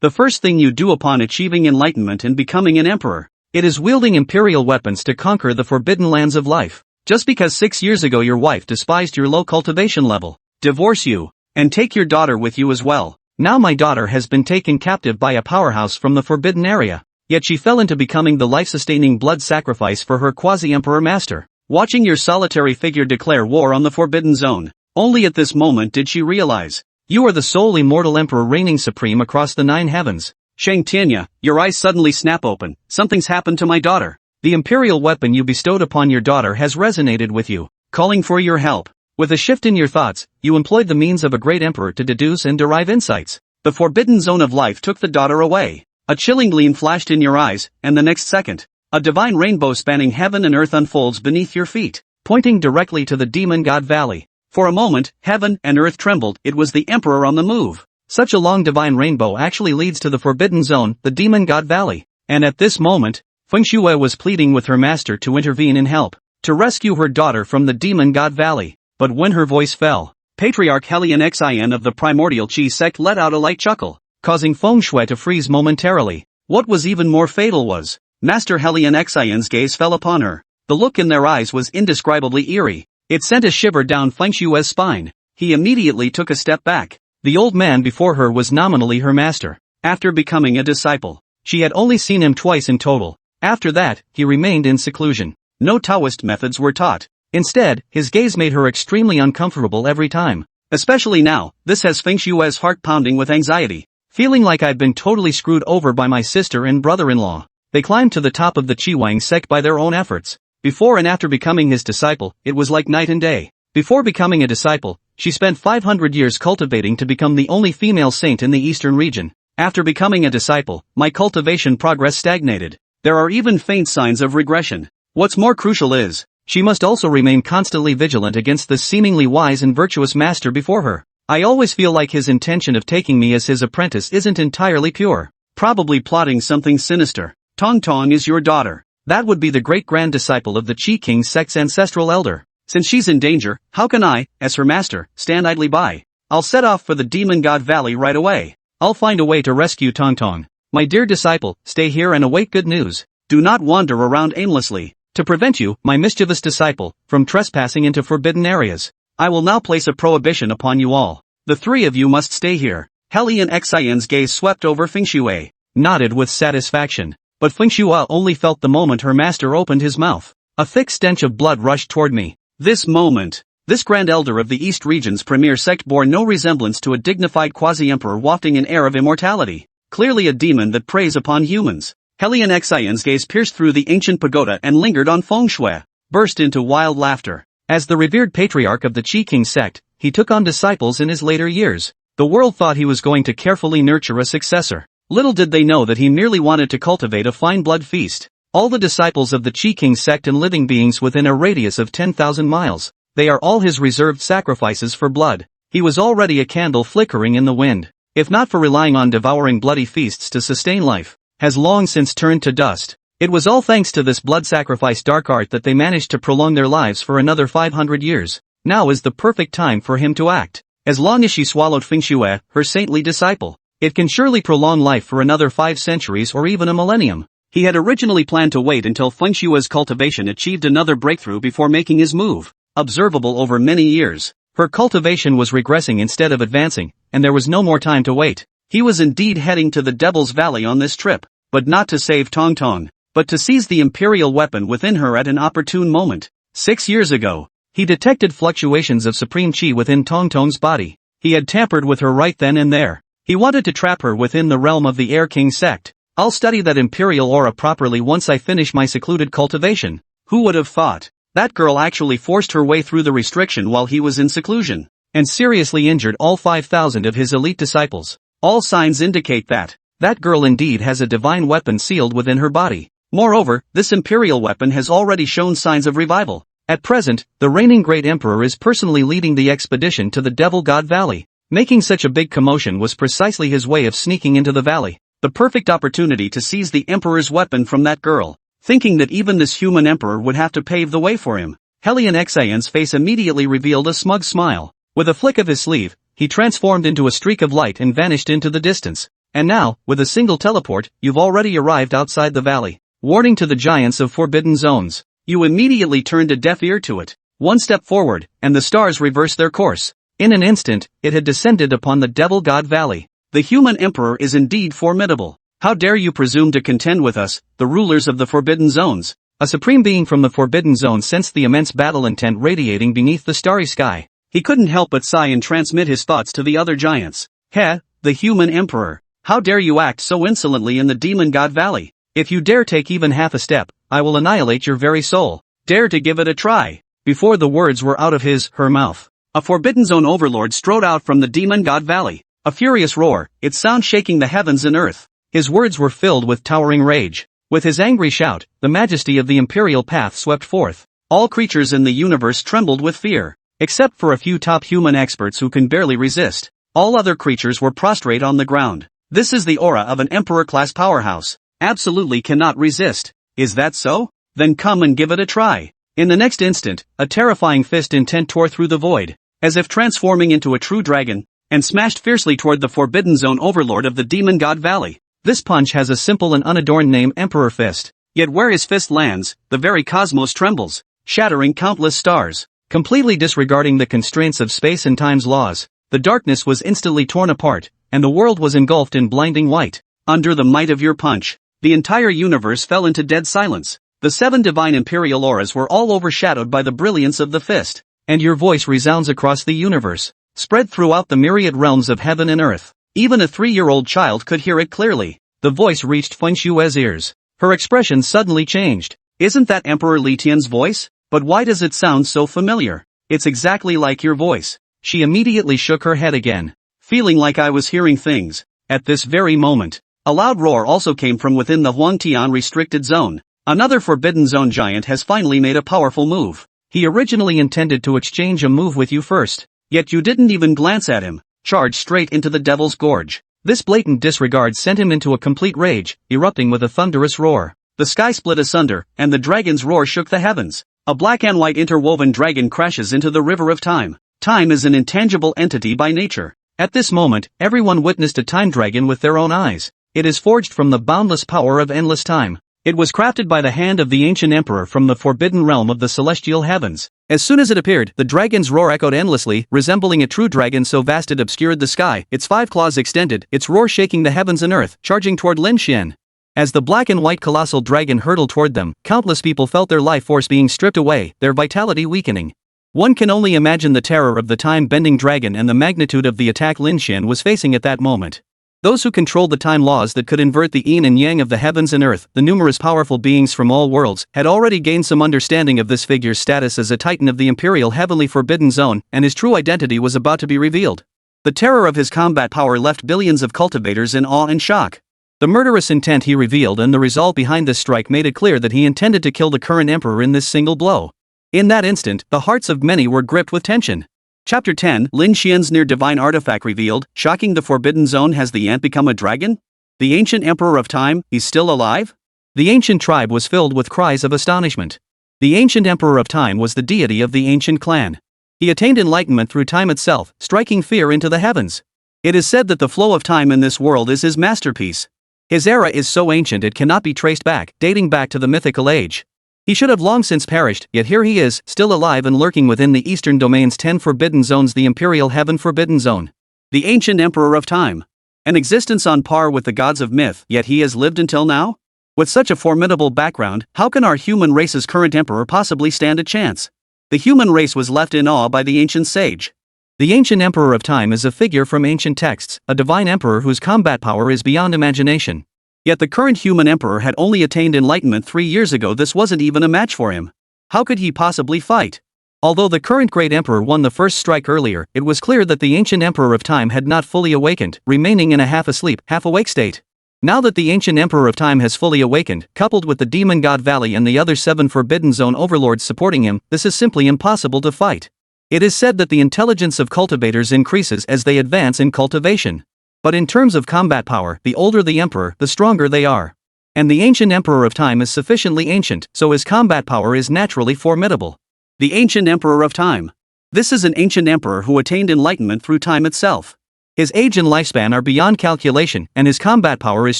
The first thing you do upon achieving enlightenment and becoming an emperor, it is wielding imperial weapons to conquer the forbidden lands of life. Just because 6 years ago your wife despised your low cultivation level, divorce you, and take your daughter with you as well. Now my daughter has been taken captive by a powerhouse from the forbidden area, yet she fell into becoming the life-sustaining blood sacrifice for her quasi-emperor master. Watching your solitary figure declare war on the forbidden zone, only at this moment did she realize, you are the sole immortal emperor reigning supreme across the 9 heavens. Shang Tianya, your eyes suddenly snap open, something's happened to my daughter. The imperial weapon you bestowed upon your daughter has resonated with you, calling for your help. With a shift in your thoughts, you employed the means of a great emperor to deduce and derive insights. The forbidden zone of life took the daughter away. A chilling gleam flashed in your eyes, and the next second, a divine rainbow spanning heaven and earth unfolds beneath your feet, pointing directly to the demon god valley. For a moment, heaven and earth trembled. It was the emperor on the move. Such a long divine rainbow actually leads to the forbidden zone, the demon god valley. And at this moment, Feng Shui was pleading with her master to intervene and help, to rescue her daughter from the demon god valley. But when her voice fell, Patriarch Helian Xian of the primordial Qi sect let out a light chuckle, causing Feng Shui to freeze momentarily. What was even more fatal was, Master Helian Xian's gaze fell upon her. The look in their eyes was indescribably eerie. It sent a shiver down Feng Shui's spine. He immediately took a step back. The old man before her was nominally her master. After becoming a disciple, she had only seen him twice in total. After that, he remained in seclusion. No Taoist methods were taught. Instead, his gaze made her extremely uncomfortable every time. Especially now, this has Feng Shui's heart pounding with anxiety. Feeling like I've been totally screwed over by my sister and brother-in-law. They climbed to the top of the Qiwang sect by their own efforts. Before and after becoming his disciple, it was like night and day. Before becoming a disciple, she spent 500 years cultivating to become the only female saint in the eastern region. After becoming a disciple, my cultivation progress stagnated. There are even faint signs of regression. What's more crucial is, she must also remain constantly vigilant against the seemingly wise and virtuous master before her. I always feel like his intention of taking me as his apprentice isn't entirely pure. Probably plotting something sinister. Tong Tong is your daughter. That would be the great-grand disciple of the Qi King sect's ancestral elder. Since she's in danger, how can I, as her master, stand idly by? I'll set off for the Demon God Valley right away. I'll find a way to rescue Tong Tong. My dear disciple, stay here and await good news. Do not wander around aimlessly. To prevent you, my mischievous disciple, from trespassing into forbidden areas, I will now place a prohibition upon you all. The 3 of you must stay here. Helian Xian's gaze swept over Feng Shui, nodded with satisfaction. But Feng Shui only felt the moment her master opened his mouth. A thick stench of blood rushed toward me. This moment, this grand elder of the East region's premier sect bore no resemblance to a dignified quasi-emperor wafting an air of immortality. Clearly a demon that preys upon humans. Helian Xian's gaze pierced through the ancient pagoda and lingered on Feng Shui, burst into wild laughter. As the revered patriarch of the Qi King sect, he took on disciples in his later years. The world thought he was going to carefully nurture a successor. Little did they know that he merely wanted to cultivate a fine blood feast. All the disciples of the Qi King sect and living beings within a radius of 10,000 miles, they are all his reserved sacrifices for blood. He was already a candle flickering in the wind. If not for relying on devouring bloody feasts to sustain life, has long since turned to dust. It was all thanks to this blood sacrifice dark art that they managed to prolong their lives for another 500 years. Now is the perfect time for him to act. As long as she swallowed Feng Shui, her saintly disciple, it can surely prolong life for another 5 centuries or even a millennium. He had originally planned to wait until Feng Shui's cultivation achieved another breakthrough before making his move, observable over many years. Her cultivation was regressing instead of advancing, and there was no more time to wait. He was indeed heading to the Devil's Valley on this trip, but not to save Tong Tong, but to seize the imperial weapon within her at an opportune moment. 6 years ago, he detected fluctuations of supreme qi within Tong Tong's body. He had tampered with her right then and there. He wanted to trap her within the realm of the Air King sect. I'll study that imperial aura properly once I finish my secluded cultivation. Who would have thought? That girl actually forced her way through the restriction while he was in seclusion, and seriously injured all 5,000 of his elite disciples. All signs indicate that girl indeed has a divine weapon sealed within her body. Moreover, this imperial weapon has already shown signs of revival. At present, the reigning great emperor is personally leading the expedition to the Devil God Valley. Making such a big commotion was precisely his way of sneaking into the valley. The perfect opportunity to seize the emperor's weapon from that girl. Thinking that even this human emperor would have to pave the way for him, Helian Xian's face immediately revealed a smug smile. With a flick of his sleeve, he transformed into a streak of light and vanished into the distance. And now, with a single teleport, you've already arrived outside the valley. Warning to the giants of forbidden zones. You immediately turned a deaf ear to it. One step forward, and the stars reversed their course. In an instant, it had descended upon the Devil God Valley. The human emperor is indeed formidable. How dare you presume to contend with us, the rulers of the forbidden zones? A supreme being from the forbidden zone sensed the immense battle intent radiating beneath the starry sky. He couldn't help but sigh and transmit his thoughts to the other giants. Heh, the human emperor. How dare you act so insolently in the demon god valley? If you dare take even half a step, I will annihilate your very soul. Dare to give it a try. Before the words were out of her mouth, a forbidden zone overlord strode out from the demon god valley. A furious roar, its sound shaking the heavens and earth. His words were filled with towering rage. With his angry shout, the majesty of the imperial path swept forth. All creatures in the universe trembled with fear. Except for a few top human experts who can barely resist. All other creatures were prostrate on the ground. This is the aura of an emperor-class powerhouse. Absolutely cannot resist. Is that so? Then come and give it a try. In the next instant, a terrifying fist intent tore through the void, as if transforming into a true dragon, and smashed fiercely toward the forbidden zone overlord of the demon god valley. This punch has a simple and unadorned name, Emperor Fist. Yet where his fist lands, the very cosmos trembles, shattering countless stars. Completely disregarding the constraints of space and time's laws, the darkness was instantly torn apart, and the world was engulfed in blinding white. Under the might of your punch, the entire universe fell into dead silence. The 7 divine imperial auras were all overshadowed by the brilliance of the fist, and your voice resounds across the universe, spread throughout the myriad realms of heaven and earth. Even a 3-year-old child could hear it clearly. The voice reached Feng Shue's ears. Her expression suddenly changed. Isn't that Emperor Li Tian's voice? But why does it sound so familiar? It's exactly like your voice. She immediately shook her head again, feeling like I was hearing things. At this very moment, a loud roar also came from within the Huangtian restricted zone. Another forbidden zone giant has finally made a powerful move. He originally intended to exchange a move with you first, yet you didn't even glance at him, charged straight into the Devil's Gorge. This blatant disregard sent him into a complete rage, erupting with a thunderous roar. The sky split asunder, and the dragon's roar shook the heavens. A black and white interwoven dragon crashes into the river of time. Time is an intangible entity by nature. At this moment, everyone witnessed a time dragon with their own eyes. It is forged from the boundless power of endless time. It was crafted by the hand of the ancient emperor from the forbidden realm of the celestial heavens. As soon as it appeared, the dragon's roar echoed endlessly, resembling a true dragon so vast it obscured the sky. Its 5 claws extended, its roar shaking the heavens and earth, charging toward Lin Xian. As the black and white colossal dragon hurtled toward them, countless people felt their life force being stripped away, their vitality weakening. One can only imagine the terror of the time-bending dragon and the magnitude of the attack Lin Xian was facing at that moment. Those who controlled the time laws that could invert the yin and yang of the heavens and earth, the numerous powerful beings from all worlds, had already gained some understanding of this figure's status as a titan of the imperial heavenly forbidden zone, and his true identity was about to be revealed. The terror of his combat power left billions of cultivators in awe and shock. The murderous intent he revealed and the resolve behind this strike made it clear that he intended to kill the current emperor in this single blow. In that instant, the hearts of many were gripped with tension. Chapter 10, Lin Xian's near-divine artifact revealed. Shocking, the forbidden zone. Has the ant become a dragon? The ancient emperor of time, he's still alive? The ancient tribe was filled with cries of astonishment. The ancient emperor of time was the deity of the ancient clan. He attained enlightenment through time itself, striking fear into the heavens. It is said that the flow of time in this world is his masterpiece. His era is so ancient it cannot be traced back, dating back to the mythical age. He should have long since perished, yet here he is, still alive and lurking within the eastern domain's 10 forbidden zones, the Imperial Heaven Forbidden Zone. The ancient emperor of time. An existence on par with the gods of myth, yet he has lived until now? With such a formidable background, how can our human race's current emperor possibly stand a chance? The human race was left in awe by the ancient sage. The ancient emperor of time is a figure from ancient texts, a divine emperor whose combat power is beyond imagination. Yet the current human emperor had only attained enlightenment 3 years ago. This wasn't even a match for him. How could he possibly fight? Although the current great emperor won the first strike earlier, it was clear that the ancient emperor of time had not fully awakened, remaining in a half-asleep, half-awake state. Now that the ancient emperor of time has fully awakened, coupled with the demon god Valley and the other 7 forbidden zone overlords supporting him, this is simply impossible to fight. It is said that the intelligence of cultivators increases as they advance in cultivation. But in terms of combat power, the older the emperor, the stronger they are. And the ancient emperor of time is sufficiently ancient, so his combat power is naturally formidable. The ancient emperor of time. This is an ancient emperor who attained enlightenment through time itself. His age and lifespan are beyond calculation, and his combat power is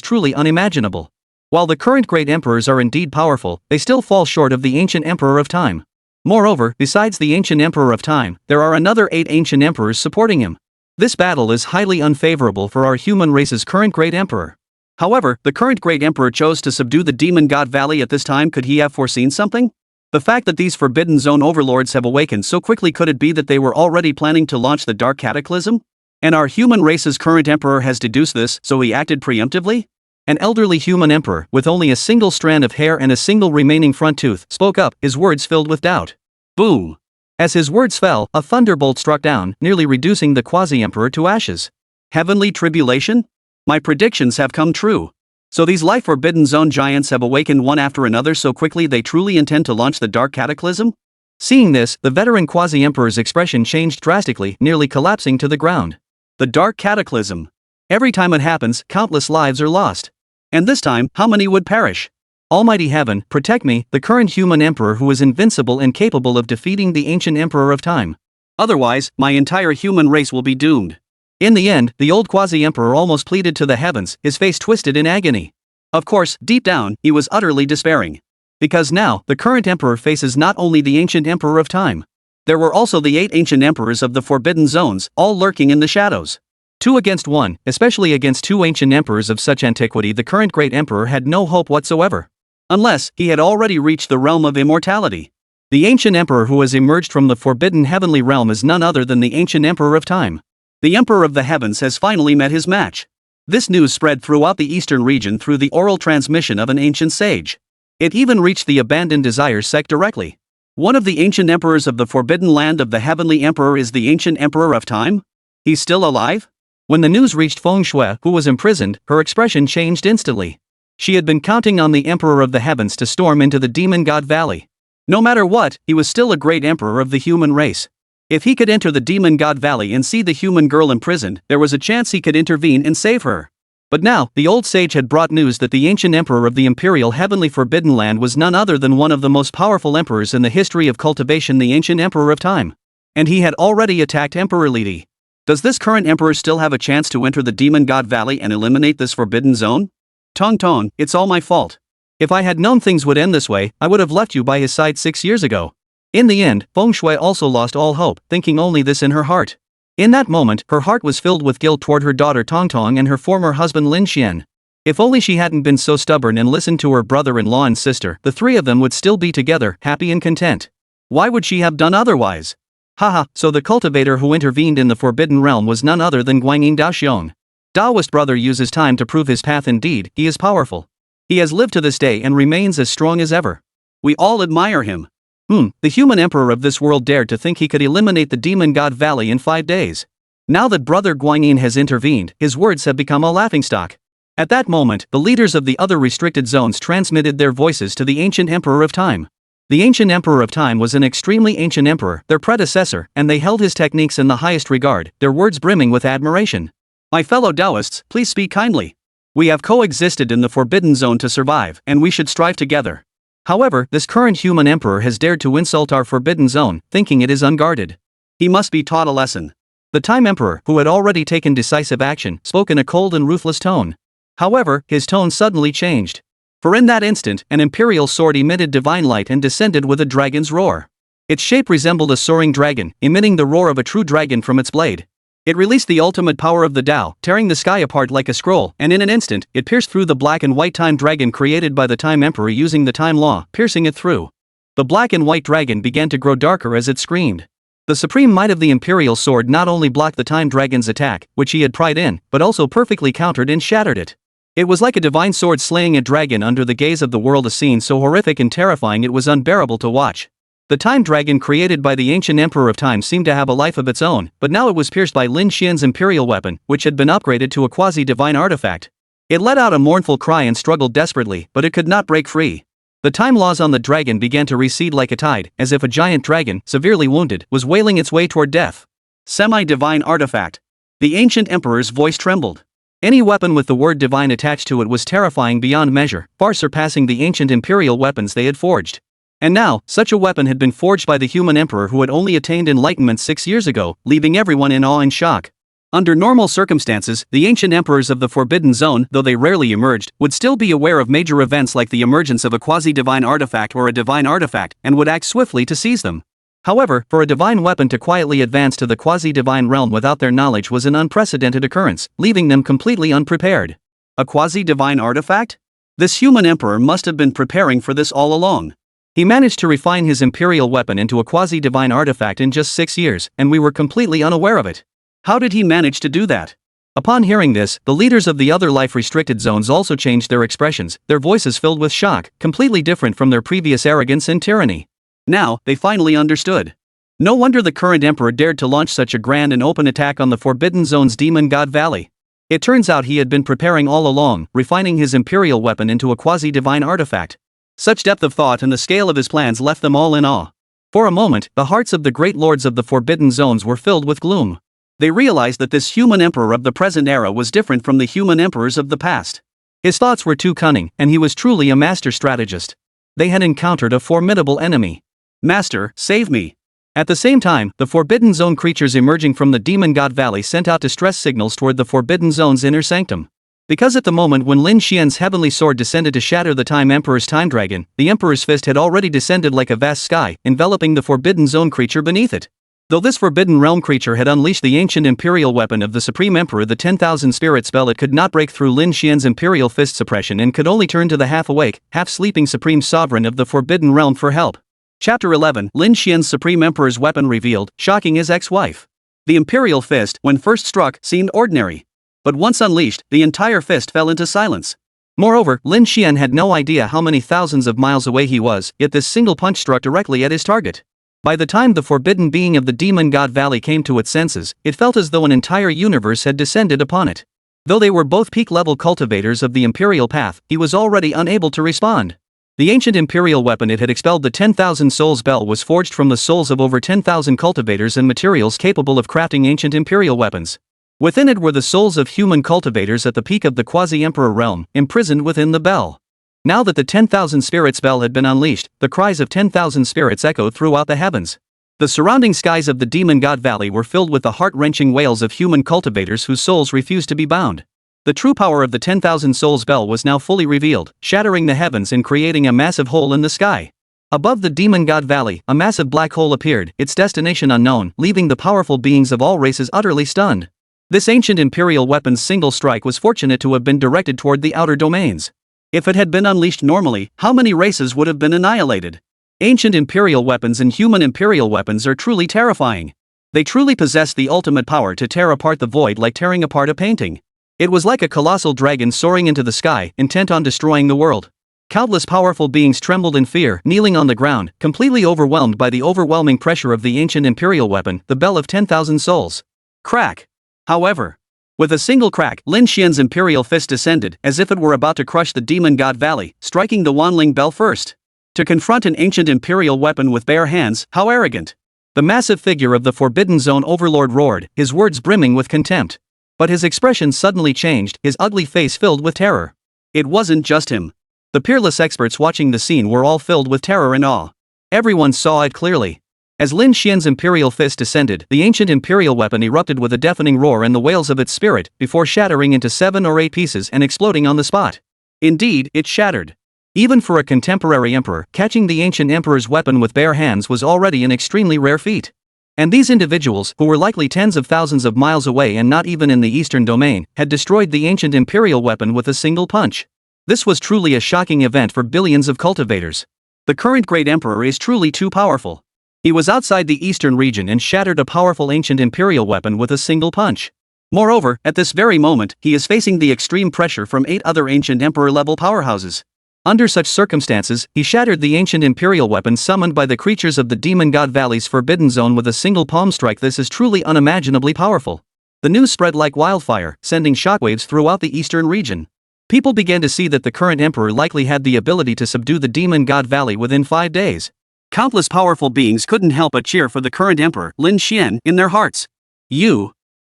truly unimaginable. While the current great emperors are indeed powerful, they still fall short of the ancient emperor of time. Moreover, besides the ancient emperor of time, there are another 8 ancient emperors supporting him. This battle is highly unfavorable for our human race's current great emperor. However, the current great emperor chose to subdue the demon god valley at this time. Could he have foreseen something? The fact that these forbidden zone overlords have awakened so quickly, could it be that they were already planning to launch the dark cataclysm? And our human race's current emperor has deduced this, so he acted preemptively? An elderly human emperor, with only a single strand of hair and a single remaining front tooth, spoke up, his words filled with doubt. Boom! As his words fell, a thunderbolt struck down, nearly reducing the quasi-emperor to ashes. Heavenly tribulation? My predictions have come true. So these life-forbidden zone giants have awakened one after another so quickly, they truly intend to launch the dark cataclysm? Seeing this, the veteran quasi-emperor's expression changed drastically, nearly collapsing to the ground. The dark cataclysm. Every time it happens, countless lives are lost. And this time, how many would perish? Almighty heaven, protect me, the current human emperor who is invincible and capable of defeating the ancient emperor of time. Otherwise, my entire human race will be doomed. In the end, the old quasi-emperor almost pleaded to the heavens, his face twisted in agony. Of course, deep down, he was utterly despairing. Because now, the current emperor faces not only the ancient emperor of time. There were also the 8 ancient emperors of the forbidden zones, all lurking in the shadows. 2 against 1, especially against 2 ancient emperors of such antiquity, the current great emperor had no hope whatsoever. Unless, he had already reached the realm of immortality. The ancient emperor who has emerged from the forbidden heavenly realm is none other than the ancient emperor of time. The emperor of the heavens has finally met his match. This news spread throughout the eastern region through the oral transmission of an ancient sage. It even reached the abandoned Desire sect directly. One of the ancient emperors of the forbidden land of the heavenly emperor is the ancient emperor of time? He's still alive? When the news reached Feng Shui, who was imprisoned, her expression changed instantly. She had been counting on the emperor of the heavens to storm into the demon god valley. No matter what, he was still a great emperor of the human race. If he could enter the demon god valley and see the human girl imprisoned, there was a chance he could intervene and save her. But now, the old sage had brought news that the ancient emperor of the imperial heavenly forbidden land was none other than one of the most powerful emperors in the history of cultivation, the ancient emperor of time. And he had already attacked Emperor Lidi. Does this current emperor still have a chance to enter the demon god valley and eliminate this forbidden zone? Tong Tong, it's all my fault. If I had known things would end this way, I would have left you by his side 6 years ago. In the end, Feng Shui also lost all hope, thinking only this in her heart. In that moment, her heart was filled with guilt toward her daughter Tong Tong and her former husband Lin Xian. If only she hadn't been so stubborn and listened to her brother-in-law and sister, the 3 of them would still be together, happy and content. Why would she have done otherwise? Haha, so the cultivator who intervened in the forbidden realm was none other than Guanyin Daoxiong. Taoist brother uses time to prove his path. Indeed, he is powerful. He has lived to this day and remains as strong as ever. We all admire him. The human emperor of this world dared to think he could eliminate the demon god valley in 5 days. Now that brother Guanyin has intervened, his words have become a laughingstock. At that moment, the leaders of the other restricted zones transmitted their voices to the ancient emperor of time. The ancient emperor of time was an extremely ancient emperor, their predecessor, and they held his techniques in the highest regard, their words brimming with admiration. My fellow Taoists, please speak kindly. We have coexisted in the forbidden zone to survive, and we should strive together. However, this current human emperor has dared to insult our forbidden zone, thinking it is unguarded. He must be taught a lesson. The time emperor, who had already taken decisive action, spoke in a cold and ruthless tone. However, his tone suddenly changed. For in that instant, an imperial sword emitted divine light and descended with a dragon's roar. Its shape resembled a soaring dragon, emitting the roar of a true dragon from its blade. It released the ultimate power of the Tao, tearing the sky apart like a scroll, and in an instant, it pierced through the black and white time dragon created by the time emperor using the time law, piercing it through. The black and white dragon began to grow darker as it screamed. The supreme might of the imperial sword not only blocked the time dragon's attack, which he had pride in, but also perfectly countered and shattered it. It was like a divine sword slaying a dragon under the gaze of the world, a scene so horrific and terrifying it was unbearable to watch. The time dragon created by the ancient emperor of time seemed to have a life of its own, but now it was pierced by Lin Xian's imperial weapon, which had been upgraded to a quasi-divine artifact. It let out a mournful cry and struggled desperately, but it could not break free. The time laws on the dragon began to recede like a tide, as if a giant dragon, severely wounded, was wailing its way toward death. Semi-divine artifact. The ancient emperor's voice trembled. Any weapon with the word divine attached to it was terrifying beyond measure, far surpassing the ancient imperial weapons they had forged. And now, such a weapon had been forged by the human emperor who had only attained enlightenment 6 years ago, leaving everyone in awe and shock. Under normal circumstances, the ancient emperors of the Forbidden Zone, though they rarely emerged, would still be aware of major events like the emergence of a quasi-divine artifact or a divine artifact, and would act swiftly to seize them. However, for a divine weapon to quietly advance to the quasi-divine realm without their knowledge was an unprecedented occurrence, leaving them completely unprepared. A quasi-divine artifact? This human emperor must have been preparing for this all along. He managed to refine his imperial weapon into a quasi-divine artifact in just 6 years, and we were completely unaware of it. How did he manage to do that? Upon hearing this, the leaders of the other life-restricted zones also changed their expressions, their voices filled with shock, completely different from their previous arrogance and tyranny. Now, they finally understood. No wonder the current emperor dared to launch such a grand and open attack on the Forbidden Zone's Demon God Valley. It turns out he had been preparing all along, refining his imperial weapon into a quasi-divine artifact. Such depth of thought and the scale of his plans left them all in awe. For a moment, the hearts of the great lords of the Forbidden Zones were filled with gloom. They realized that this human emperor of the present era was different from the human emperors of the past. His thoughts were too cunning, and he was truly a master strategist. They had encountered a formidable enemy. Master, save me. At the same time, the Forbidden Zone creatures emerging from the Demon God Valley sent out distress signals toward the Forbidden Zone's inner sanctum. Because at the moment when Lin Xian's heavenly sword descended to shatter the Time Emperor's Time Dragon, the Emperor's fist had already descended like a vast sky, enveloping the Forbidden Zone creature beneath it. Though this Forbidden Realm creature had unleashed the ancient imperial weapon of the Supreme Emperor, the 10,000 spirit spell, it could not break through Lin Xian's imperial fist suppression and could only turn to the half-awake, half-sleeping Supreme Sovereign of the Forbidden Realm for help. Chapter 11, Lin Xian's Supreme Emperor's weapon revealed, shocking his ex-wife. The imperial fist, when first struck, seemed ordinary. But once unleashed, the entire fist fell into silence. Moreover, Lin Xian had no idea how many thousands of miles away he was, yet this single punch struck directly at his target. By the time the forbidden being of the Demon God Valley came to its senses, it felt as though an entire universe had descended upon it. Though they were both peak-level cultivators of the imperial path, he was already unable to respond. The ancient imperial weapon it had expelled, the 10,000 souls bell, was forged from the souls of over 10,000 cultivators and materials capable of crafting ancient imperial weapons. Within it were the souls of human cultivators at the peak of the quasi-emperor realm, imprisoned within the bell. Now that the 10,000 spirit spell had been unleashed, the cries of 10,000 spirits echoed throughout the heavens. The surrounding skies of the Demon God Valley were filled with the heart-wrenching wails of human cultivators whose souls refused to be bound. The true power of the 10,000 souls bell was now fully revealed, shattering the heavens and creating a massive hole in the sky. Above the Demon God Valley, a massive black hole appeared, its destination unknown, leaving the powerful beings of all races utterly stunned. This ancient imperial weapon's single strike was fortunate to have been directed toward the outer domains. If it had been unleashed normally, how many races would have been annihilated? Ancient imperial weapons and human imperial weapons are truly terrifying. They truly possess the ultimate power to tear apart the void like tearing apart a painting. It was like a colossal dragon soaring into the sky, intent on destroying the world. Countless powerful beings trembled in fear, kneeling on the ground, completely overwhelmed by the overwhelming pressure of the ancient imperial weapon, the bell of 10,000 souls. Crack! However, with a single crack, Lin Xian's imperial fist descended, as if it were about to crush the Demon God Valley, striking the Wanling bell first. To confront an ancient imperial weapon with bare hands, how arrogant! The massive figure of the Forbidden Zone overlord roared, his words brimming with contempt. But his expression suddenly changed, his ugly face filled with terror. It wasn't just him. The peerless experts watching the scene were all filled with terror and awe. Everyone saw it clearly. As Lin Xian's imperial fist descended, the ancient imperial weapon erupted with a deafening roar and the wails of its spirit, before shattering into 7 or 8 pieces and exploding on the spot. Indeed, it shattered. Even for a contemporary emperor, catching the ancient emperor's weapon with bare hands was already an extremely rare feat. And these individuals, who were likely tens of thousands of miles away and not even in the eastern domain, had destroyed the ancient imperial weapon with a single punch. This was truly a shocking event for billions of cultivators. The current great emperor is truly too powerful. He was outside the eastern region and shattered a powerful ancient imperial weapon with a single punch. Moreover, at this very moment, he is facing the extreme pressure from 8 other ancient emperor-level powerhouses. Under such circumstances, he shattered the ancient imperial weapon summoned by the creatures of the Demon God Valley's Forbidden Zone with a single palm strike. This is truly unimaginably powerful. The news spread like wildfire, sending shockwaves throughout the eastern region. People began to see that the current emperor likely had the ability to subdue the Demon God Valley within 5 days. Countless powerful beings couldn't help but cheer for the current emperor, Lin Xian, in their hearts. The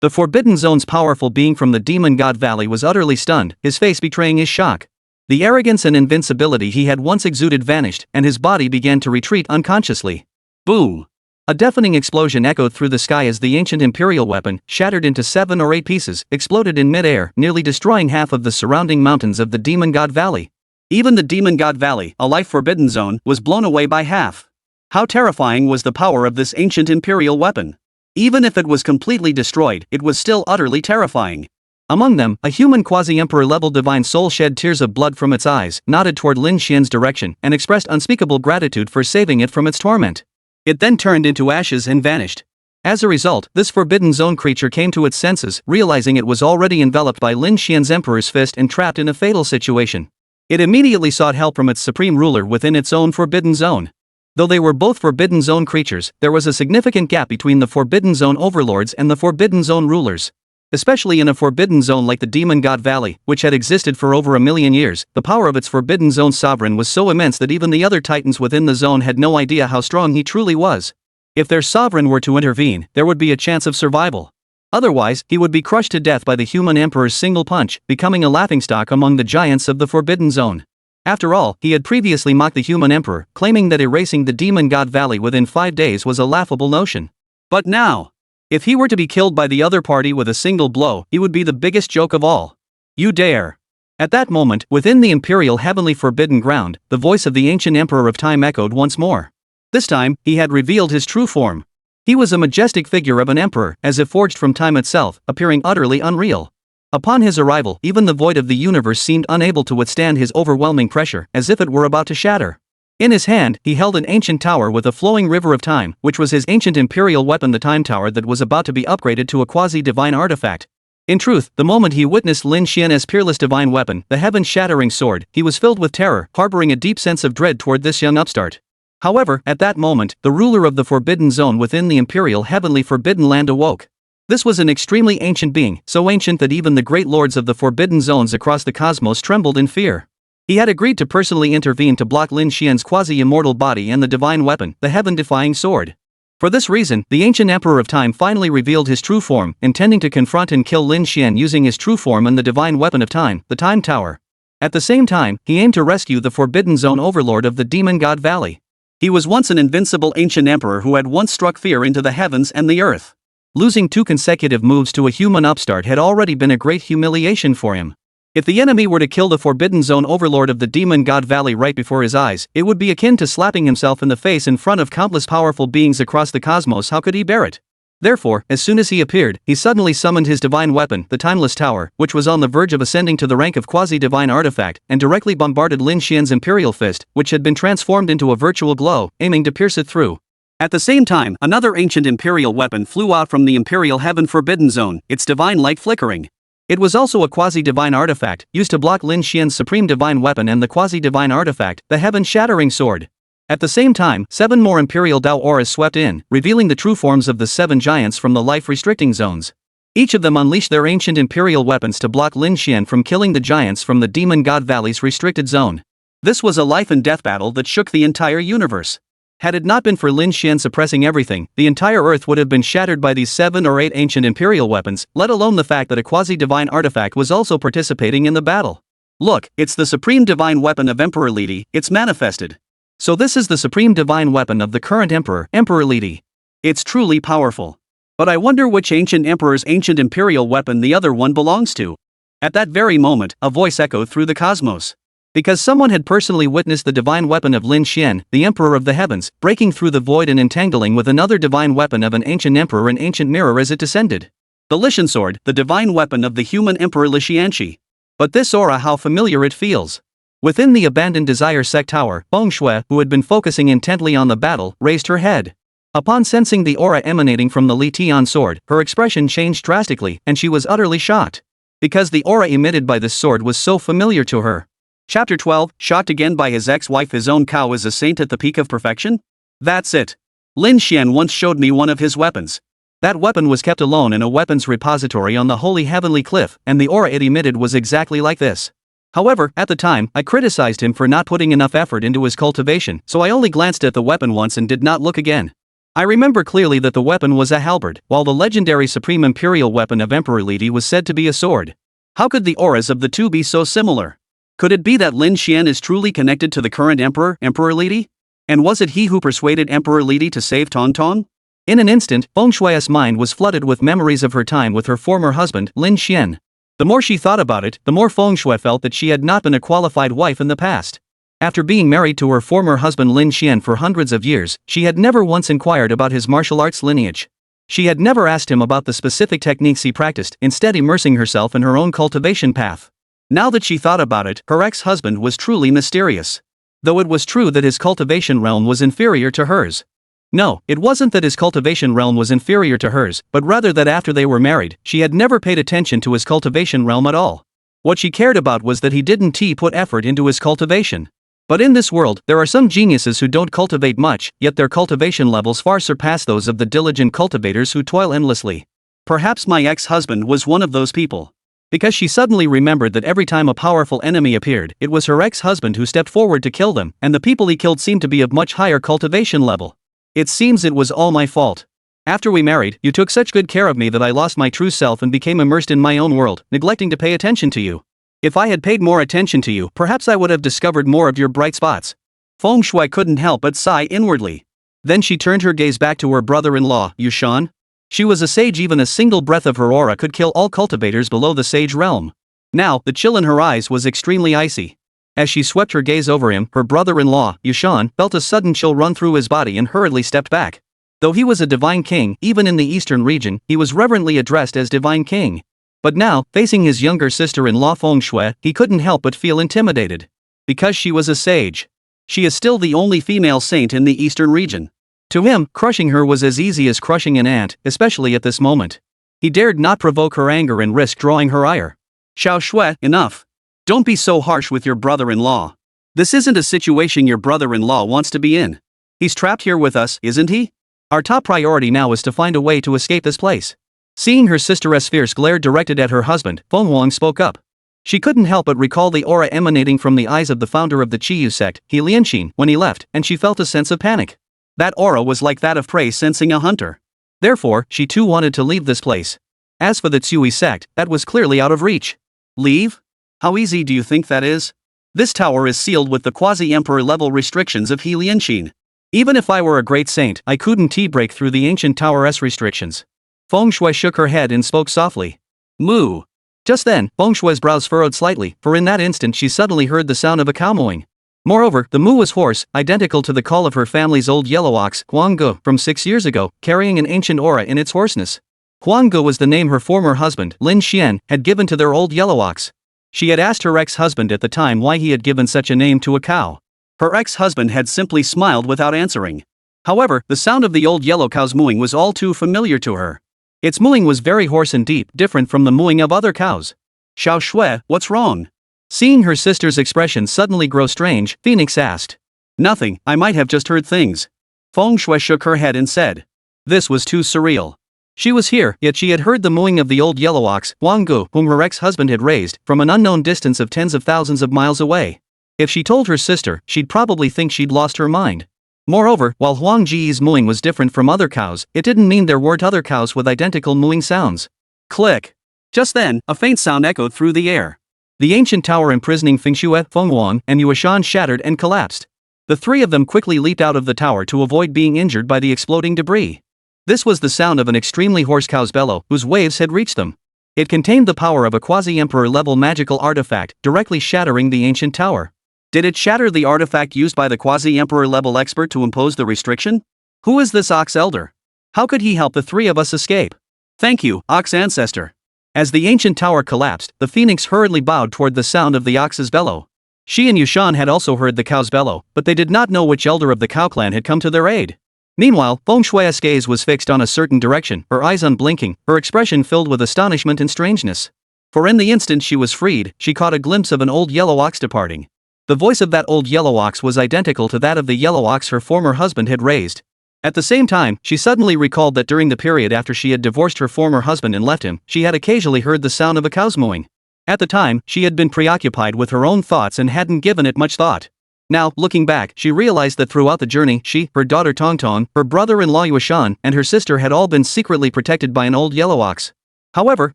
Forbidden Zone's powerful being from the Demon God Valley was utterly stunned, his face betraying his shock. The arrogance and invincibility he had once exuded vanished, and his body began to retreat unconsciously. Boom! A deafening explosion echoed through the sky as the ancient imperial weapon, shattered into 7 or 8 pieces, exploded in mid-air, nearly destroying half of the surrounding mountains of the Demon God Valley. Even the Demon God Valley, a life-forbidden zone, was blown away by half. How terrifying was the power of this ancient imperial weapon? Even if it was completely destroyed, it was still utterly terrifying. Among them, a human quasi-emperor level divine soul shed tears of blood from its eyes, nodded toward Lin Xian's direction, and expressed unspeakable gratitude for saving it from its torment. It then turned into ashes and vanished. As a result, this forbidden zone creature came to its senses, realizing it was already enveloped by Lin Xian's emperor's fist and trapped in a fatal situation. It immediately sought help from its supreme ruler within its own forbidden zone. Though they were both forbidden zone creatures, there was a significant gap between the forbidden zone overlords and the forbidden zone rulers. Especially in a forbidden zone like the Demon God Valley, which had existed for over 1,000,000 years, the power of its forbidden zone sovereign was so immense that even the other titans within the zone had no idea how strong he truly was. If their sovereign were to intervene, there would be a chance of survival. Otherwise, he would be crushed to death by the human emperor's single punch, becoming a laughingstock among the giants of the forbidden zone. After all, he had previously mocked the human emperor, claiming that erasing the Demon God Valley within 5 days was a laughable notion. But now, if he were to be killed by the other party with a single blow, he would be the biggest joke of all. You dare! At that moment, within the imperial heavenly forbidden ground, the voice of the ancient emperor of time echoed once more. This time, he had revealed his true form. He was a majestic figure of an emperor, as if forged from time itself, appearing utterly unreal. Upon his arrival, even the void of the universe seemed unable to withstand his overwhelming pressure, as if it were about to shatter. In his hand, he held an ancient tower with a flowing river of time, which was his ancient imperial weapon, the Time Tower, that was about to be upgraded to a quasi-divine artifact. In truth, the moment he witnessed Lin Xian's peerless divine weapon, the heaven-shattering sword, he was filled with terror, harboring a deep sense of dread toward this young upstart. However, at that moment, the ruler of the forbidden zone within the imperial heavenly forbidden land awoke. This was an extremely ancient being, so ancient that even the great lords of the forbidden zones across the cosmos trembled in fear. He had agreed to personally intervene to block Lin Xian's quasi-immortal body and the divine weapon, the heaven-defying sword. For this reason, the ancient Emperor of Time finally revealed his true form, intending to confront and kill Lin Xian using his true form and the divine weapon of time, the Time Tower. At the same time, he aimed to rescue the Forbidden Zone overlord of the Demon God Valley. He was once an invincible ancient emperor who had once struck fear into the heavens and the earth. Losing 2 consecutive moves to a human upstart had already been a great humiliation for him. If the enemy were to kill the Forbidden Zone overlord of the Demon God Valley right before his eyes, it would be akin to slapping himself in the face in front of countless powerful beings across the cosmos. How could he bear it? Therefore, as soon as he appeared, he suddenly summoned his divine weapon, the Timeless Tower, which was on the verge of ascending to the rank of quasi-divine artifact, and directly bombarded Lin Xian's imperial fist, which had been transformed into a virtual glow, aiming to pierce it through. At the same time, another ancient imperial weapon flew out from the imperial heaven forbidden zone, its divine light flickering. It was also a quasi-divine artifact, used to block Lin Xian's supreme divine weapon and the quasi-divine artifact, the heaven-shattering sword. At the same time, 7 more imperial Dao auras swept in, revealing the true forms of the 7 giants from the life-restricting zones. Each of them unleashed their ancient imperial weapons to block Lin Xian from killing the giants from the Demon God Valley's restricted zone. This was a life-and-death battle that shook the entire universe. Had it not been for Lin Xian suppressing everything, the entire earth would have been shattered by these 7 or 8 ancient imperial weapons, let alone the fact that a quasi-divine artifact was also participating in the battle. Look, it's the supreme divine weapon of Emperor Lidi, it's manifested. So this is the supreme divine weapon of the current emperor, Emperor Lidi. It's truly powerful. But I wonder which ancient emperor's ancient imperial weapon the other one belongs to. At that very moment, a voice echoed through the cosmos. Because someone had personally witnessed the divine weapon of Lin Xian, the Emperor of the Heavens, breaking through the void and entangling with another divine weapon of an ancient emperor, an ancient mirror, as it descended. The Lishan sword, the divine weapon of the human emperor Lishianshi. But this aura, how familiar it feels. Within the abandoned Desire Sect Tower, Bong Shui, who had been focusing intently on the battle, raised her head. Upon sensing the aura emanating from the Li Tian sword, her expression changed drastically, and she was utterly shocked. Because the aura emitted by this sword was so familiar to her. Chapter 12, shocked again by his ex-wife. His own cow is a saint at the peak of perfection? That's it. Lin Xian once showed me one of his weapons. That weapon was kept alone in a weapons repository on the holy heavenly cliff, and the aura it emitted was exactly like this. However, at the time, I criticized him for not putting enough effort into his cultivation, so I only glanced at the weapon once and did not look again. I remember clearly that the weapon was a halberd, while the legendary supreme imperial weapon of Emperor Lidi was said to be a sword. How could the auras of the two be so similar? Could it be that Lin Xian is truly connected to the current emperor, Emperor Lidi? And was it he who persuaded Emperor Lidi to save Tong Tong? In an instant, Feng Shui's mind was flooded with memories of her time with her former husband, Lin Xian. The more she thought about it, the more Feng Shui felt that she had not been a qualified wife in the past. After being married to her former husband Lin Xian for hundreds of years, she had never once inquired about his martial arts lineage. She had never asked him about the specific techniques he practiced, instead immersing herself in her own cultivation path. Now that she thought about it, her ex-husband was truly mysterious. Though it was true that his cultivation realm was inferior to hers. No, it wasn't that his cultivation realm was inferior to hers, but rather that after they were married, she had never paid attention to his cultivation realm at all. What she cared about was that he didn't put effort into his cultivation. But in this world, there are some geniuses who don't cultivate much, yet their cultivation levels far surpass those of the diligent cultivators who toil endlessly. Perhaps my ex-husband was one of those people. Because she suddenly remembered that every time a powerful enemy appeared, it was her ex-husband who stepped forward to kill them, and the people he killed seemed to be of much higher cultivation level. It seems it was all my fault. After we married, you took such good care of me that I lost my true self and became immersed in my own world, neglecting to pay attention to you. If I had paid more attention to you, perhaps I would have discovered more of your bright spots. Feng Shui couldn't help but sigh inwardly. Then she turned her gaze back to her brother-in-law, Yushan. She was a sage. Even a single breath of her aura could kill all cultivators below the sage realm. Now, the chill in her eyes was extremely icy. As she swept her gaze over him, her brother-in-law, Yushan, felt a sudden chill run through his body and hurriedly stepped back. Though he was a divine king, even in the eastern region, he was reverently addressed as divine king. But now, facing his younger sister-in-law Feng Shui, he couldn't help but feel intimidated. Because she was a sage. She is still the only female saint in the eastern region. To him, crushing her was as easy as crushing an ant, especially at this moment. He dared not provoke her anger and risk drawing her ire. Xiao Shui, enough. Don't be so harsh with your brother-in-law. This isn't a situation your brother-in-law wants to be in. He's trapped here with us, isn't he? Our top priority now is to find a way to escape this place. Seeing her sister's fierce glare directed at her husband, Feng Huang spoke up. She couldn't help but recall the aura emanating from the eyes of the founder of the Qiyu sect, He Lianqin, when he left, and she felt a sense of panic. That aura was like that of prey sensing a hunter. Therefore, she too wanted to leave this place. As for the Tsui sect, that was clearly out of reach. Leave? How easy do you think that is? This tower is sealed with the quasi-emperor level restrictions of He Lianqin. Even if I were a great saint, I couldn't break through the ancient tower's restrictions. Feng Shui shook her head and spoke softly. Moo. Just then, Feng Shui's brows furrowed slightly, for in that instant she suddenly heard the sound of a cow mooing. Moreover, the moo was hoarse, identical to the call of her family's old yellow ox, Huangge, from 6 years ago, carrying an ancient aura in its hoarseness. Huangge was the name her former husband, Lin Xian, had given to their old yellow ox. She had asked her ex-husband at the time why he had given such a name to a cow. Her ex-husband had simply smiled without answering. However, the sound of the old yellow cow's mooing was all too familiar to her. Its mooing was very hoarse and deep, different from the mooing of other cows. Xiao Shui, what's wrong? Seeing her sister's expression suddenly grow strange, Phoenix asked. Nothing, I might have just heard things. Feng Shui shook her head and said. This was too surreal. She was here, yet she had heard the mooing of the old yellow ox, Huangge, whom her ex-husband had raised, from an unknown distance of tens of thousands of miles away. If she told her sister, she'd probably think she'd lost her mind. Moreover, while Huang Ji's mooing was different from other cows, it didn't mean there weren't other cows with identical mooing sounds. Click. Just then, a faint sound echoed through the air. The ancient tower imprisoning Feng Shui, Feng Huang, and Yuan shattered and collapsed. The three of them quickly leaped out of the tower to avoid being injured by the exploding debris. This was the sound of an extremely hoarse cow's bellow, whose waves had reached them. It contained the power of a quasi-emperor level magical artifact, directly shattering the ancient tower. Did it shatter the artifact used by the quasi-emperor level expert to impose the restriction? Who is this Ox Elder? How could he help the three of us escape? Thank you, Ox Ancestor. As the ancient tower collapsed, the phoenix hurriedly bowed toward the sound of the ox's bellow. She and Yushan had also heard the cow's bellow, but they did not know which elder of the cow clan had come to their aid. Meanwhile, Feng Shui's gaze was fixed on a certain direction, her eyes unblinking, her expression filled with astonishment and strangeness. For in the instant she was freed, she caught a glimpse of an old yellow ox departing. The voice of that old yellow ox was identical to that of the yellow ox her former husband had raised. At the same time, she suddenly recalled that during the period after she had divorced her former husband and left him, she had occasionally heard the sound of a cow's mooing. At the time, she had been preoccupied with her own thoughts and hadn't given it much thought. Now, looking back, she realized that throughout the journey, she, her daughter Tongtong, her brother-in-law Yuan, and her sister had all been secretly protected by an old yellow ox. However,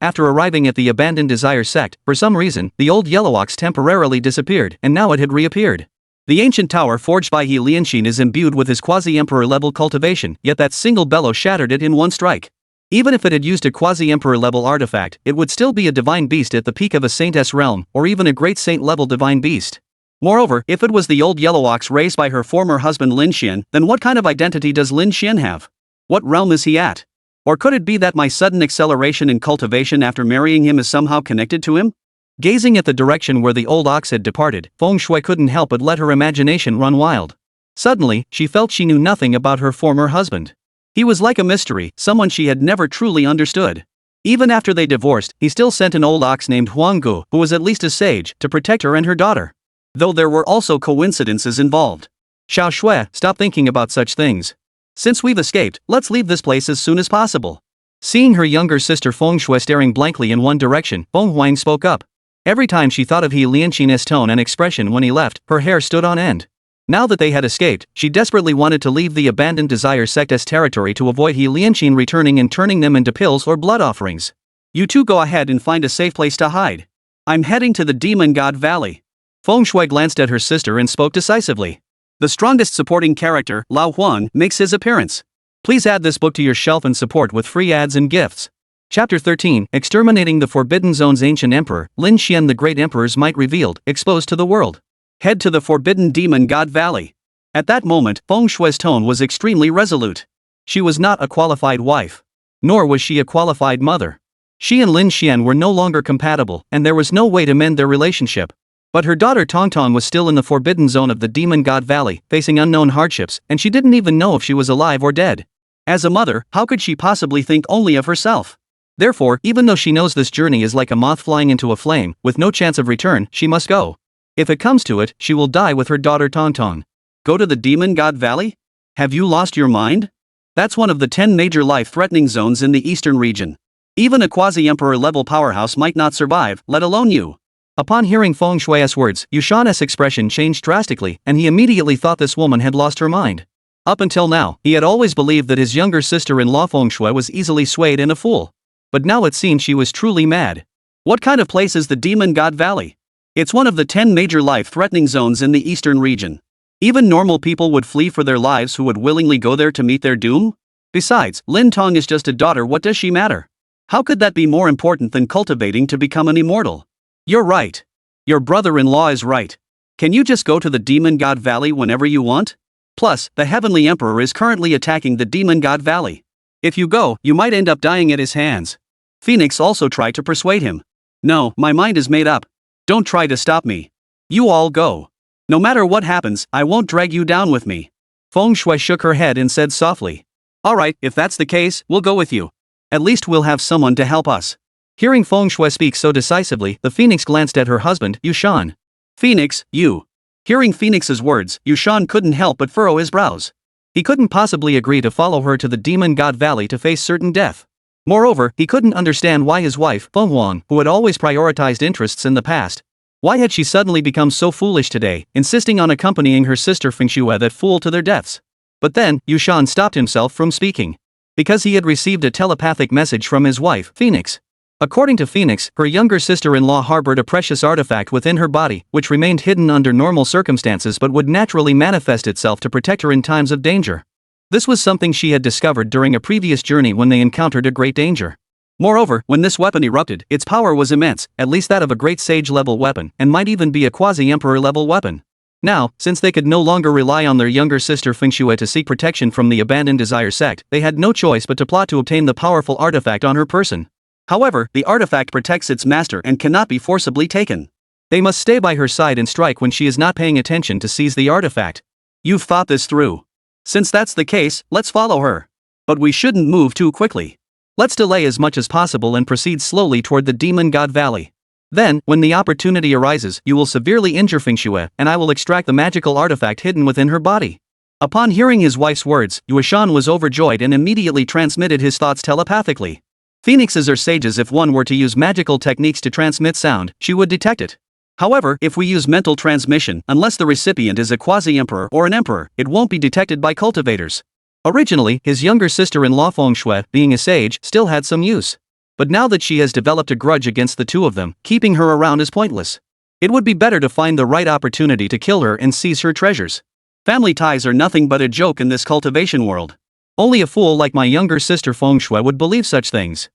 after arriving at the abandoned Desire sect, for some reason, the old yellow ox temporarily disappeared, and now it had reappeared. The ancient tower forged by He Lianxin is imbued with his quasi-emperor level cultivation, yet that single bellow shattered it in one strike. Even if it had used a quasi-emperor level artifact, it would still be a divine beast at the peak of a saintess realm, or even a great saint level divine beast. Moreover, if it was the old yellow ox raised by her former husband Lin Xian, then what kind of identity does Lin Xian have? What realm is he at? Or could it be that my sudden acceleration in cultivation after marrying him is somehow connected to him? Gazing at the direction where the old ox had departed, Feng Shui couldn't help but let her imagination run wild. Suddenly, she felt she knew nothing about her former husband. He was like a mystery, someone she had never truly understood. Even after they divorced, he still sent an old ox named Huanggu, who was at least a sage, to protect her and her daughter. Though there were also coincidences involved. Xiao Shui, stop thinking about such things. Since we've escaped, let's leave this place as soon as possible. Seeing her younger sister Feng Shui staring blankly in one direction, Feng Huang spoke up. Every time she thought of He Lianxin's tone and expression when he left, her hair stood on end. Now that they had escaped, she desperately wanted to leave the abandoned Desire Sect's territory to avoid He Lianxin returning and turning them into pills or blood offerings. You two go ahead and find a safe place to hide. I'm heading to the Demon God Valley. Feng Shui glanced at her sister and spoke decisively. The strongest supporting character, Lao Huan, makes his appearance. Please add this book to your shelf and support with free ads and gifts. Chapter 13, Exterminating the Forbidden Zone's Ancient Emperor, Lin Xian the Great Emperor's might revealed, exposed to the world. Head to the Forbidden Demon God Valley. At that moment, Feng Shui's tone was extremely resolute. She was not a qualified wife. Nor was she a qualified mother. She and Lin Xian were no longer compatible, and there was no way to mend their relationship. But her daughter Tongtong was still in the Forbidden Zone of the Demon God Valley, facing unknown hardships, and she didn't even know if she was alive or dead. As a mother, how could she possibly think only of herself? Therefore, even though she knows this journey is like a moth flying into a flame, with no chance of return, she must go. If it comes to it, she will die with her daughter Tongtong. Go to the Demon God Valley? Have you lost your mind? That's one of the 10 major life-threatening zones in the eastern region. Even a quasi-emperor level powerhouse might not survive, let alone you. Upon hearing Feng Shui's words, Yushan's expression changed drastically, and he immediately thought this woman had lost her mind. Up until now, he had always believed that his younger sister-in-law Feng Shui was easily swayed and a fool. But now it seemed she was truly mad. What kind of place is the Demon God Valley? It's one of the 10 major life-threatening zones in the eastern region. Even normal people would flee for their lives who would willingly go there to meet their doom? Besides, Lin Tong is just a daughter, what does she matter? How could that be more important than cultivating to become an immortal? You're right. Your brother-in-law is right. Can you just go to the Demon God Valley whenever you want? Plus, the Heavenly Emperor is currently attacking the Demon God Valley. If you go, you might end up dying at his hands. Phoenix also tried to persuade him. No, my mind is made up. Don't try to stop me. You all go. No matter what happens, I won't drag you down with me. Feng Shui shook her head and said softly. Alright, if that's the case, we'll go with you. At least we'll have someone to help us. Hearing Feng Shui speak so decisively, the Phoenix glanced at her husband, Yushan. Phoenix, you. Hearing Phoenix's words, Yushan couldn't help but furrow his brows. He couldn't possibly agree to follow her to the Demon God Valley to face certain death. Moreover, he couldn't understand why his wife, Feng Huang, who had always prioritized interests in the past, why had she suddenly become so foolish today, insisting on accompanying her sister Feng Shui that fool to their deaths? But then, Yushan stopped himself from speaking. Because he had received a telepathic message from his wife, Phoenix. According to Phoenix, her younger sister-in-law harbored a precious artifact within her body, which remained hidden under normal circumstances but would naturally manifest itself to protect her in times of danger. This was something she had discovered during a previous journey when they encountered a great danger. Moreover, when this weapon erupted, its power was immense, at least that of a great sage-level weapon, and might even be a quasi-emperor-level weapon. Now, since they could no longer rely on their younger sister Feng Shui to seek protection from the abandoned Desire sect, they had no choice but to plot to obtain the powerful artifact on her person. However, the artifact protects its master and cannot be forcibly taken. They must stay by her side and strike when she is not paying attention to seize the artifact. You've thought this through. Since that's the case, let's follow her. But we shouldn't move too quickly. Let's delay as much as possible and proceed slowly toward the Demon God Valley. Then, when the opportunity arises, you will severely injure Feng Shui, and I will extract the magical artifact hidden within her body. Upon hearing his wife's words, Yuan was overjoyed and immediately transmitted his thoughts telepathically. Phoenixes are sages. If one were to use magical techniques to transmit sound, she would detect it. However, if we use mental transmission, unless the recipient is a quasi-emperor or an emperor, it won't be detected by cultivators. Originally, his younger sister-in-law Feng Shui, being a sage, still had some use. But now that she has developed a grudge against the two of them, keeping her around is pointless. It would be better to find the right opportunity to kill her and seize her treasures. Family ties are nothing but a joke in this cultivation world. Only a fool like my younger sister Fengshui would believe such things.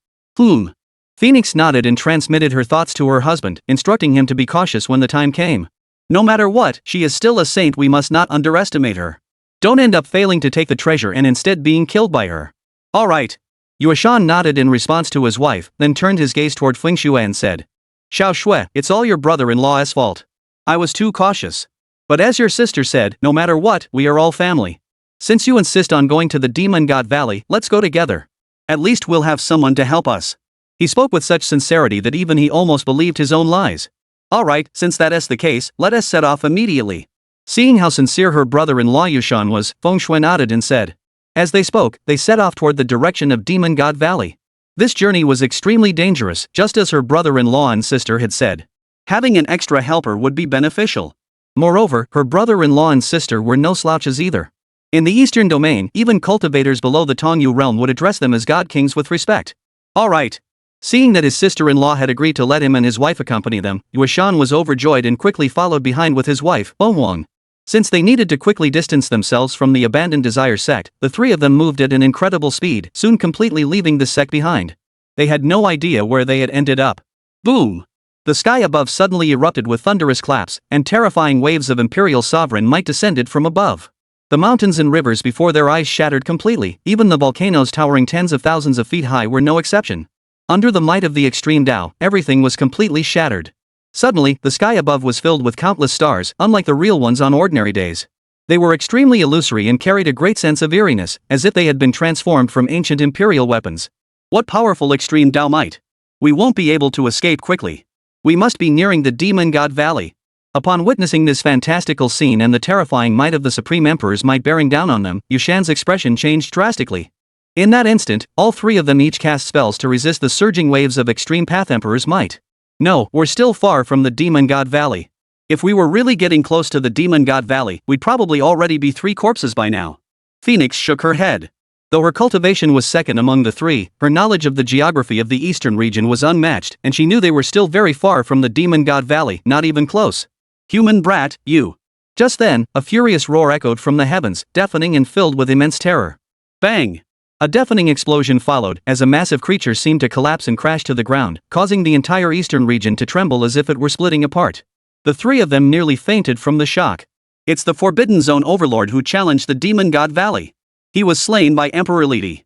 Phoenix nodded and transmitted her thoughts to her husband, instructing him to be cautious when the time came. No matter what, she is still a saint, we must not underestimate her. Don't end up failing to take the treasure and instead being killed by her. Alright. Yuan nodded in response to his wife, then turned his gaze toward Fengshui and said, Xiao Shui, it's all your brother-in-law's fault. I was too cautious. But as your sister said, no matter what, we are all family. Since you insist on going to the Demon God Valley, let's go together. At least we'll have someone to help us. He spoke with such sincerity that even he almost believed his own lies. Alright, since that is the case, let us set off immediately. Seeing how sincere her brother-in-law Yuan was, Fengshui nodded and said. As they spoke, they set off toward the direction of Demon God Valley. This journey was extremely dangerous, just as her brother-in-law and sister had said. Having an extra helper would be beneficial. Moreover, her brother-in-law and sister were no slouches either. In the eastern domain, even cultivators below the Tongyu realm would address them as god kings with respect. Alright. Seeing that his sister-in-law had agreed to let him and his wife accompany them, Yuan was overjoyed and quickly followed behind with his wife, Wang. Since they needed to quickly distance themselves from the abandoned Desire sect, the three of them moved at an incredible speed, soon completely leaving the sect behind. They had no idea where they had ended up. Boom! The sky above suddenly erupted with thunderous claps, and terrifying waves of Imperial Sovereign might descended from above. The mountains and rivers before their eyes shattered completely, even the volcanoes towering tens of thousands of feet high were no exception. Under the might of the extreme Tao, everything was completely shattered. Suddenly, the sky above was filled with countless stars, unlike the real ones on ordinary days. They were extremely illusory and carried a great sense of eeriness, as if they had been transformed from ancient imperial weapons. What powerful extreme Tao might! We won't be able to escape quickly. We must be nearing the Demon God Valley. Upon witnessing this fantastical scene and the terrifying might of the Supreme Emperor's might bearing down on them, Yuan's expression changed drastically. In that instant, all three of them each cast spells to resist the surging waves of extreme Path Emperor's might. No, we're still far from the Demon God Valley. If we were really getting close to the Demon God Valley, we'd probably already be 3 corpses by now. Phoenix shook her head. Though her cultivation was second among the three, her knowledge of the geography of the eastern region was unmatched, and she knew they were still very far from the Demon God Valley, not even close. Human brat, you! Just then, a furious roar echoed from the heavens, deafening and filled with immense terror. Bang! A deafening explosion followed, as a massive creature seemed to collapse and crash to the ground, causing the entire eastern region to tremble as if it were splitting apart. The three of them nearly fainted from the shock. It's the Forbidden Zone Overlord who challenged the Demon God Valley. He was slain by Emperor Lidi.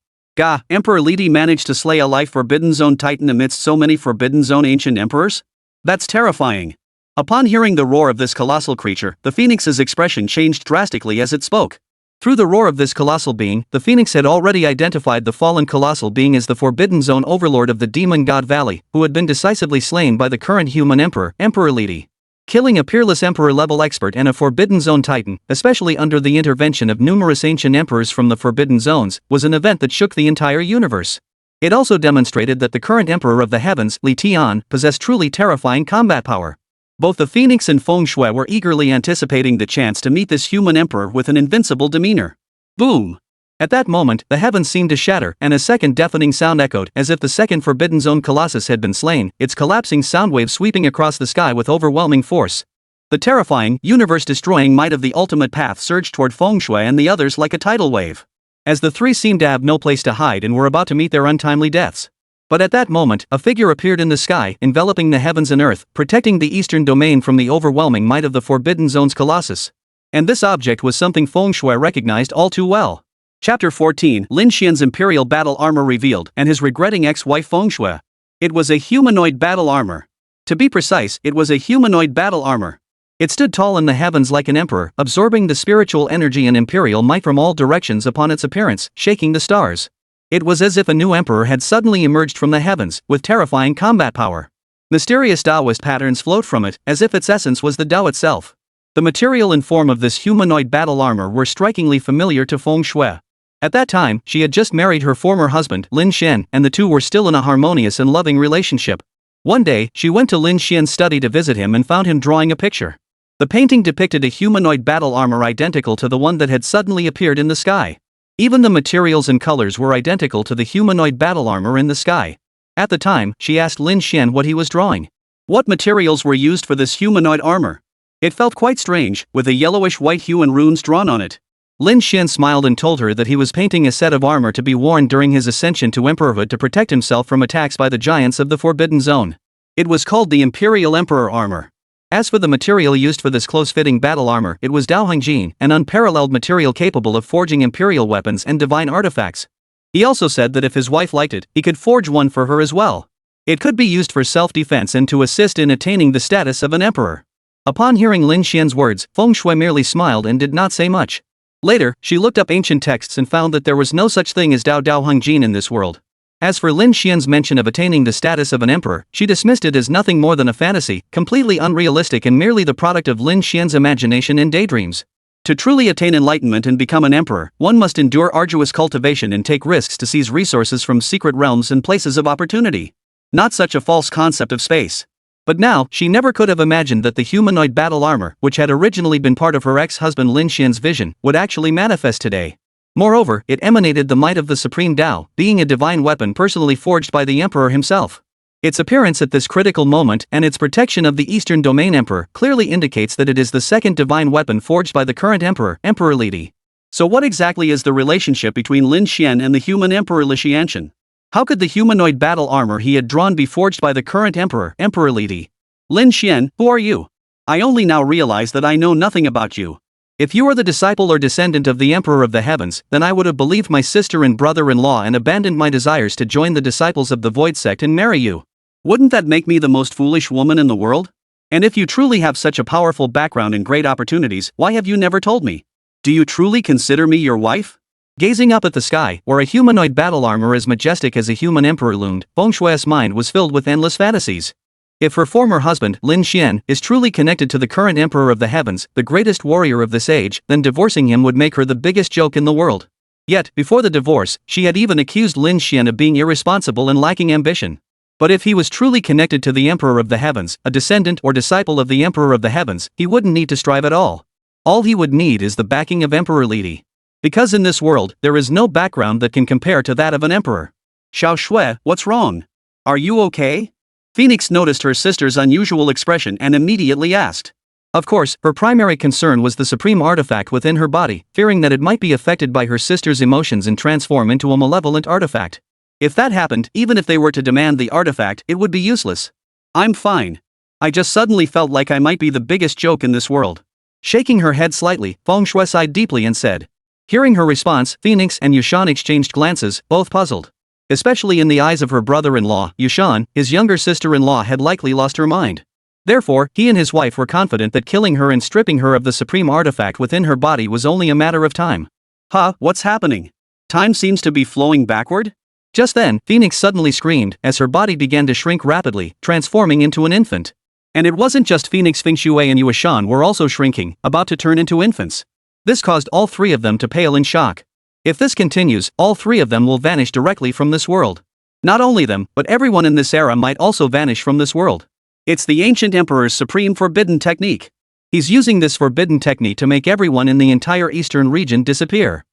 Emperor Lidi managed to slay a life Forbidden Zone Titan amidst so many Forbidden Zone ancient emperors? That's terrifying. Upon hearing the roar of this colossal creature, the Phoenix's expression changed drastically as it spoke. Through the roar of this colossal being, the Phoenix had already identified the fallen colossal being as the Forbidden Zone Overlord of the Demon God Valley, who had been decisively slain by the current human emperor, Emperor Lidi. Killing a peerless emperor-level expert and a Forbidden Zone Titan, especially under the intervention of numerous ancient emperors from the Forbidden Zones, was an event that shook the entire universe. It also demonstrated that the current emperor of the heavens, Li Tian, possessed truly terrifying combat power. Both the Phoenix and Fengshui were eagerly anticipating the chance to meet this human emperor with an invincible demeanor. Boom! At that moment, the heavens seemed to shatter, and a second deafening sound echoed, as if the second Forbidden Zone Colossus had been slain, its collapsing sound wave sweeping across the sky with overwhelming force. The terrifying, universe-destroying might of the ultimate path surged toward Fengshui and the others like a tidal wave. As the three seemed to have no place to hide and were about to meet their untimely deaths. But at that moment, a figure appeared in the sky, enveloping the heavens and earth, protecting the eastern domain from the overwhelming might of the Forbidden Zone's Colossus. And this object was something Fengshui recognized all too well. Chapter 14, Lin Xian's Imperial Battle Armor revealed, and his regretting ex-wife Fengshui. It was a humanoid battle armor. To be precise, it was a humanoid battle armor. It stood tall in the heavens like an emperor, absorbing the spiritual energy and imperial might from all directions upon its appearance, shaking the stars. It was as if a new emperor had suddenly emerged from the heavens, with terrifying combat power. Mysterious Taoist patterns flowed from it, as if its essence was the Tao itself. The material and form of this humanoid battle armor were strikingly familiar to Fengshui. At that time, she had just married her former husband, Lin Xian, and the two were still in a harmonious and loving relationship. One day, she went to Lin Xian's study to visit him and found him drawing a picture. The painting depicted a humanoid battle armor identical to the one that had suddenly appeared in the sky. Even the materials and colors were identical to the humanoid battle armor in the sky. At the time, she asked Lin Xian what he was drawing. What materials were used for this humanoid armor? It felt quite strange, with a yellowish-white hue and runes drawn on it. Lin Xian smiled and told her that he was painting a set of armor to be worn during his ascension to emperorhood to protect himself from attacks by the giants of the Forbidden Zone. It was called the Imperial Emperor Armor. As for the material used for this close-fitting battle armor, it was Daohangjin, an unparalleled material capable of forging imperial weapons and divine artifacts. He also said that if his wife liked it, he could forge one for her as well. It could be used for self-defense and to assist in attaining the status of an emperor. Upon hearing Lin Xian's words, Feng Shui merely smiled and did not say much. Later, she looked up ancient texts and found that there was no such thing as Daohangjin in this world. As for Lin Xian's mention of attaining the status of an emperor, she dismissed it as nothing more than a fantasy, completely unrealistic and merely the product of Lin Xian's imagination and daydreams. To truly attain enlightenment and become an emperor, one must endure arduous cultivation and take risks to seize resources from secret realms and places of opportunity. Not such a false concept of space. But now, she never could have imagined that the humanoid battle armor, which had originally been part of her ex-husband Lin Xian's vision, would actually manifest today. Moreover, it emanated the might of the Supreme Tao, being a divine weapon personally forged by the Emperor himself. Its appearance at this critical moment and its protection of the Eastern Domain Emperor clearly indicates that it is the second divine weapon forged by the current Emperor, Emperor Li. So what exactly is the relationship between Lin Xian and the human Emperor Li Xiantian? How could the humanoid battle armor he had drawn be forged by the current Emperor, Emperor Li? Lin Xian, who are you? I only now realize that I know nothing about you. If you are the disciple or descendant of the Emperor of the Heavens, then I would have believed my sister and brother-in-law and abandoned my desires to join the disciples of the Void Sect and marry you. Wouldn't that make me the most foolish woman in the world? And if you truly have such a powerful background and great opportunities, why have you never told me? Do you truly consider me your wife? Gazing up at the sky, where a humanoid battle armor as majestic as a human emperor loomed, Feng Shui's mind was filled with endless fantasies. If her former husband, Lin Xian, is truly connected to the current Emperor of the Heavens, the greatest warrior of this age, then divorcing him would make her the biggest joke in the world. Yet, before the divorce, she had even accused Lin Xian of being irresponsible and lacking ambition. But if he was truly connected to the Emperor of the Heavens, a descendant or disciple of the Emperor of the Heavens, he wouldn't need to strive at all. All he would need is the backing of Emperor Li. Because in this world, there is no background that can compare to that of an emperor. Xiao Shui, what's wrong? Are you okay? Phoenix noticed her sister's unusual expression and immediately asked. Of course, her primary concern was the supreme artifact within her body, fearing that it might be affected by her sister's emotions and transform into a malevolent artifact. If that happened, even if they were to demand the artifact, it would be useless. I'm fine. I just suddenly felt like I might be the biggest joke in this world. Shaking her head slightly, Feng Shui sighed deeply and said. Hearing her response, Phoenix and Yushan exchanged glances, both puzzled. Especially in the eyes of her brother-in-law, Yushan, his younger sister-in-law had likely lost her mind. Therefore, he and his wife were confident that killing her and stripping her of the supreme artifact within her body was only a matter of time. What's happening? Time seems to be flowing backward? Just then, Phoenix suddenly screamed as her body began to shrink rapidly, transforming into an infant. And it wasn't just Phoenix, Feng Shui and Yushan were also shrinking, about to turn into infants. This caused all three of them to pale in shock. If this continues, all three of them will vanish directly from this world. Not only them, but everyone in this era might also vanish from this world. It's the ancient emperor's supreme forbidden technique. He's using this forbidden technique to make everyone in the entire eastern region disappear.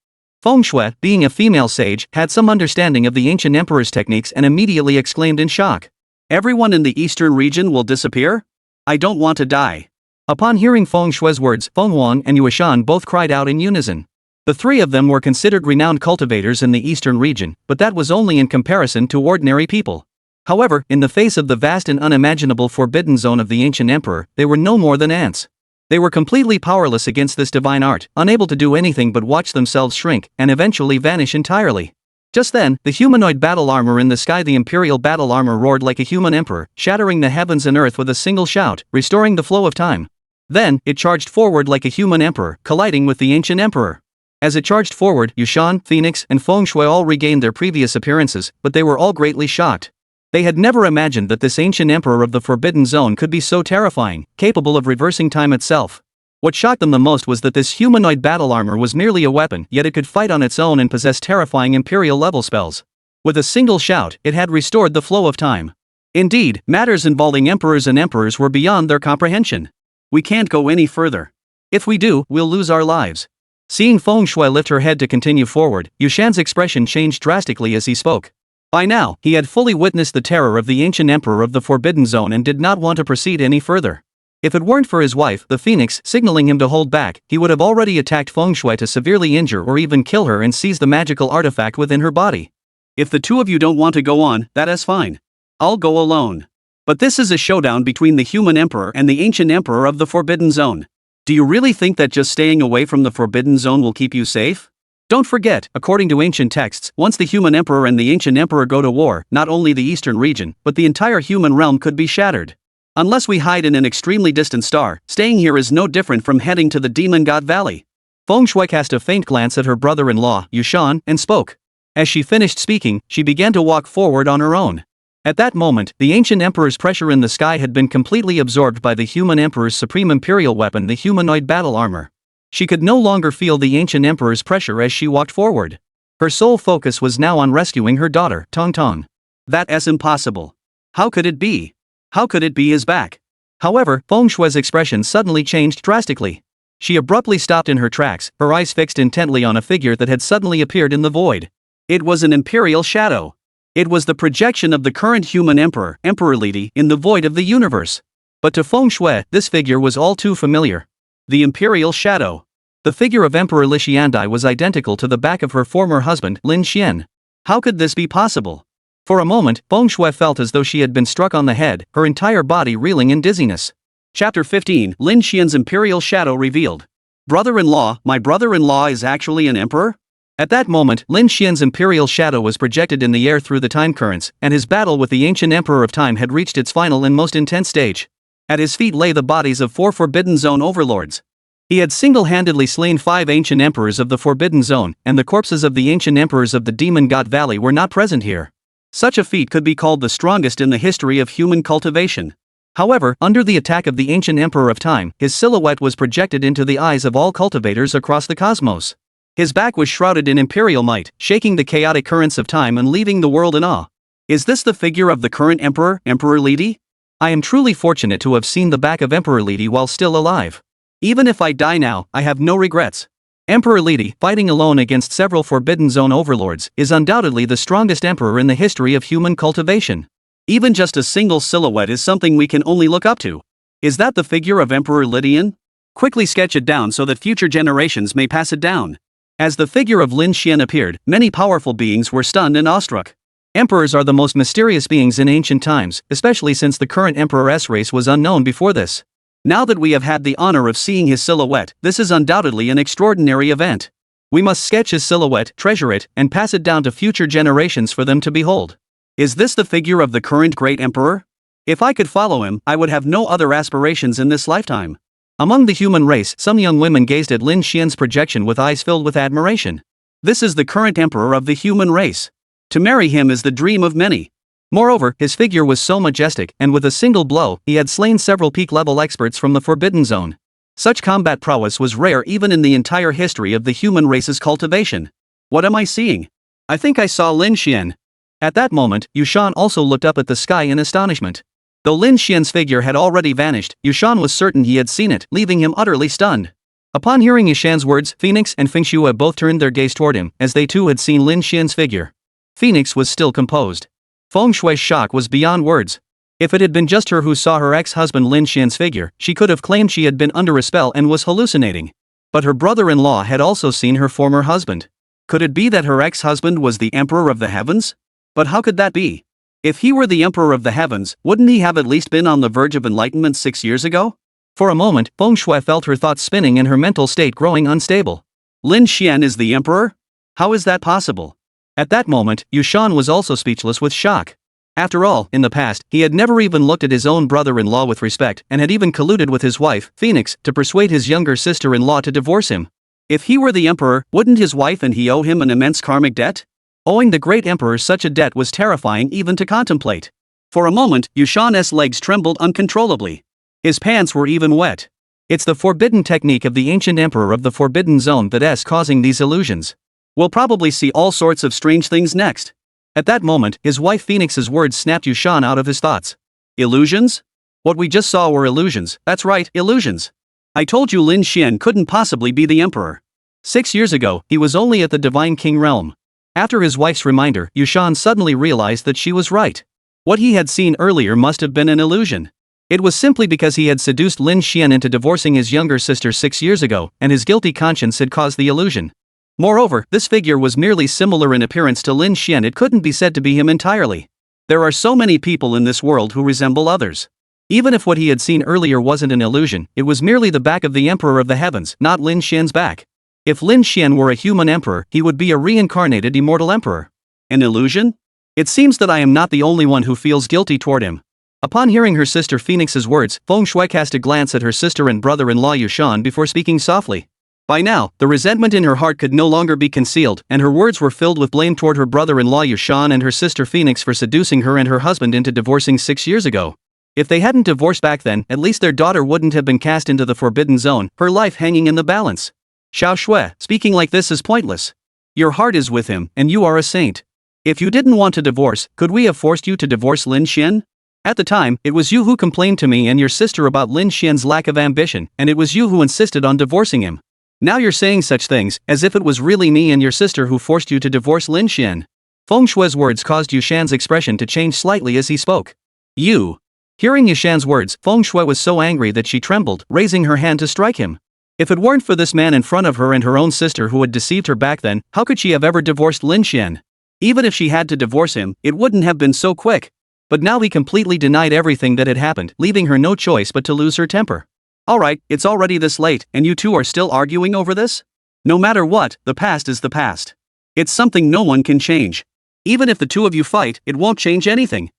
Feng Shui, being a female sage, had some understanding of the ancient emperor's techniques and immediately exclaimed in shock. Everyone in the eastern region will disappear? I don't want to die. Upon hearing Feng Shui's words, Feng Huang and Yushan both cried out in unison. The three of them were considered renowned cultivators in the eastern region, but that was only in comparison to ordinary people. However, in the face of the vast and unimaginable forbidden zone of the ancient emperor, they were no more than ants. They were completely powerless against this divine art, unable to do anything but watch themselves shrink and eventually vanish entirely. Just then, the humanoid battle armor in the sky, the imperial battle armor, roared like a human emperor, shattering the heavens and earth with a single shout, restoring the flow of time. Then, it charged forward like a human emperor, colliding with the ancient emperor. As it charged forward, Yushan, Phoenix, and Feng Shui all regained their previous appearances, but they were all greatly shocked. They had never imagined that this ancient emperor of the Forbidden Zone could be so terrifying, capable of reversing time itself. What shocked them the most was that this humanoid battle armor was merely a weapon, yet it could fight on its own and possess terrifying imperial-level spells. With a single shout, it had restored the flow of time. Indeed, matters involving emperors and emperors were beyond their comprehension. We can't go any further. If we do, we'll lose our lives. Seeing Feng Shui lift her head to continue forward, Yushan's expression changed drastically as he spoke. By now, he had fully witnessed the terror of the ancient emperor of the Forbidden Zone and did not want to proceed any further. If it weren't for his wife, the phoenix, signaling him to hold back, he would have already attacked Feng Shui to severely injure or even kill her and seize the magical artifact within her body. If the two of you don't want to go on, that is fine. I'll go alone. But this is a showdown between the human emperor and the ancient emperor of the Forbidden Zone. Do you really think that just staying away from the Forbidden Zone will keep you safe? Don't forget, according to ancient texts, once the human emperor and the ancient emperor go to war, not only the eastern region, but the entire human realm could be shattered. Unless we hide in an extremely distant star, staying here is no different from heading to the Demon God Valley. Feng Shui cast a faint glance at her brother-in-law, Yushan, and spoke. As she finished speaking, she began to walk forward on her own. At that moment, the ancient emperor's pressure in the sky had been completely absorbed by the human emperor's supreme imperial weapon, the humanoid battle armor. She could no longer feel the ancient emperor's pressure as she walked forward. Her sole focus was now on rescuing her daughter, Tong Tong. That is impossible. How could it be? How could it be his back? However, Feng Shui's expression suddenly changed drastically. She abruptly stopped in her tracks, her eyes fixed intently on a figure that had suddenly appeared in the void. It was an imperial shadow. It was the projection of the current human emperor, Emperor Lidi, in the void of the universe. But to Feng Shui, this figure was all too familiar. The imperial shadow. The figure of Emperor Li Xiandai was identical to the back of her former husband, Lin Xian. How could this be possible? For a moment, Feng Shui felt as though she had been struck on the head, her entire body reeling in dizziness. Chapter 15, Lin Xian's imperial shadow revealed. Brother-in-law, my brother-in-law is actually an emperor? At that moment, Lin Xian's imperial shadow was projected in the air through the time currents, and his battle with the ancient emperor of time had reached its final and most intense stage. At his feet lay the bodies of 4 Forbidden Zone overlords. He had single-handedly slain 5 ancient emperors of the Forbidden Zone, and the corpses of the ancient emperors of the Demon God Valley were not present here. Such a feat could be called the strongest in the history of human cultivation. However, under the attack of the ancient emperor of time, his silhouette was projected into the eyes of all cultivators across the cosmos. His back was shrouded in imperial might, shaking the chaotic currents of time and leaving the world in awe. Is this the figure of the current emperor, Emperor Lidi? I am truly fortunate to have seen the back of Emperor Lidi while still alive. Even if I die now, I have no regrets. Emperor Lidi, fighting alone against several Forbidden Zone overlords, is undoubtedly the strongest emperor in the history of human cultivation. Even just a single silhouette is something we can only look up to. Is that the figure of Emperor Lidian? Quickly sketch it down so that future generations may pass it down. As the figure of Lin Xian appeared, many powerful beings were stunned and awestruck. Emperors are the most mysterious beings in ancient times, especially since the current emperor's race was unknown before this. Now that we have had the honor of seeing his silhouette, this is undoubtedly an extraordinary event. We must sketch his silhouette, treasure it, and pass it down to future generations for them to behold. Is this the figure of the current great emperor? If I could follow him, I would have no other aspirations in this lifetime. Among the human race, some young women gazed at Lin Xian's projection with eyes filled with admiration. This is the current emperor of the human race. To marry him is the dream of many. Moreover, his figure was so majestic, and with a single blow, he had slain several peak-level experts from the Forbidden Zone. Such combat prowess was rare even in the entire history of the human race's cultivation. What am I seeing? I think I saw Lin Xian. At that moment, Yushan also looked up at the sky in astonishment. Though Lin Xian's figure had already vanished, Yushan was certain he had seen it, leaving him utterly stunned. Upon hearing Yushan's words, Phoenix and Feng Shui both turned their gaze toward him, as they too had seen Lin Xian's figure. Phoenix was still composed. Feng Shui's shock was beyond words. If it had been just her who saw her ex-husband Lin Xian's figure, she could have claimed she had been under a spell and was hallucinating. But her brother-in-law had also seen her former husband. Could it be that her ex-husband was the Emperor of the Heavens? But how could that be? If he were the Emperor of the Heavens, wouldn't he have at least been on the verge of enlightenment 6 years ago? For a moment, Feng Shui felt her thoughts spinning and her mental state growing unstable. Lin Xian is the Emperor? How is that possible? At that moment, Yushan was also speechless with shock. After all, in the past, he had never even looked at his own brother-in-law with respect, and had even colluded with his wife, Phoenix, to persuade his younger sister-in-law to divorce him. If he were the emperor, wouldn't his wife and he owe him an immense karmic debt? Owing the great emperor such a debt was terrifying even to contemplate. For a moment, Yushan's legs trembled uncontrollably. His pants were even wet. It's the forbidden technique of the ancient emperor of the Forbidden Zone that's causing these illusions. We'll probably see all sorts of strange things next. At that moment, his wife Phoenix's words snapped Yushan out of his thoughts. Illusions? What we just saw were illusions. That's right, illusions. I told you Lin Xian couldn't possibly be the emperor. 6 years ago, he was only at the Divine King realm. After his wife's reminder, Yushan suddenly realized that she was right. What he had seen earlier must have been an illusion. It was simply because he had seduced Lin Xian into divorcing his younger sister 6 years ago, and his guilty conscience had caused the illusion. Moreover, this figure was merely similar in appearance to Lin Xian. It couldn't be said to be him entirely. There are so many people in this world who resemble others. Even if what he had seen earlier wasn't an illusion, it was merely the back of the Emperor of the Heavens, not Lin Xian's back. If Lin Xian were a human emperor, he would be a reincarnated immortal emperor. An illusion? It seems that I am not the only one who feels guilty toward him. Upon hearing her sister Phoenix's words, Feng Shui cast a glance at her sister and brother-in-law Yushan before speaking softly. By now, the resentment in her heart could no longer be concealed, and her words were filled with blame toward her brother-in-law Yushan and her sister Phoenix for seducing her and her husband into divorcing 6 years ago. If they hadn't divorced back then, at least their daughter wouldn't have been cast into the forbidden zone, her life hanging in the balance. Xiao Shui, speaking like this is pointless. Your heart is with him, and you are a saint. If you didn't want to divorce, could we have forced you to divorce Lin Xian? At the time, it was you who complained to me and your sister about Lin Xian's lack of ambition, and it was you who insisted on divorcing him. Now you're saying such things, as if it was really me and your sister who forced you to divorce Lin Xian. Feng Shui's words caused Yushan's expression to change slightly as he spoke. You. Hearing Yushan's words, Feng Shui was so angry that she trembled, raising her hand to strike him. If it weren't for this man in front of her and her own sister who had deceived her back then, how could she have ever divorced Lin Xian? Even if she had to divorce him, it wouldn't have been so quick. But now he completely denied everything that had happened, leaving her no choice but to lose her temper. Alright, it's already this late, and you two are still arguing over this? No matter what, the past is the past. It's something no one can change. Even if the two of you fight, it won't change anything.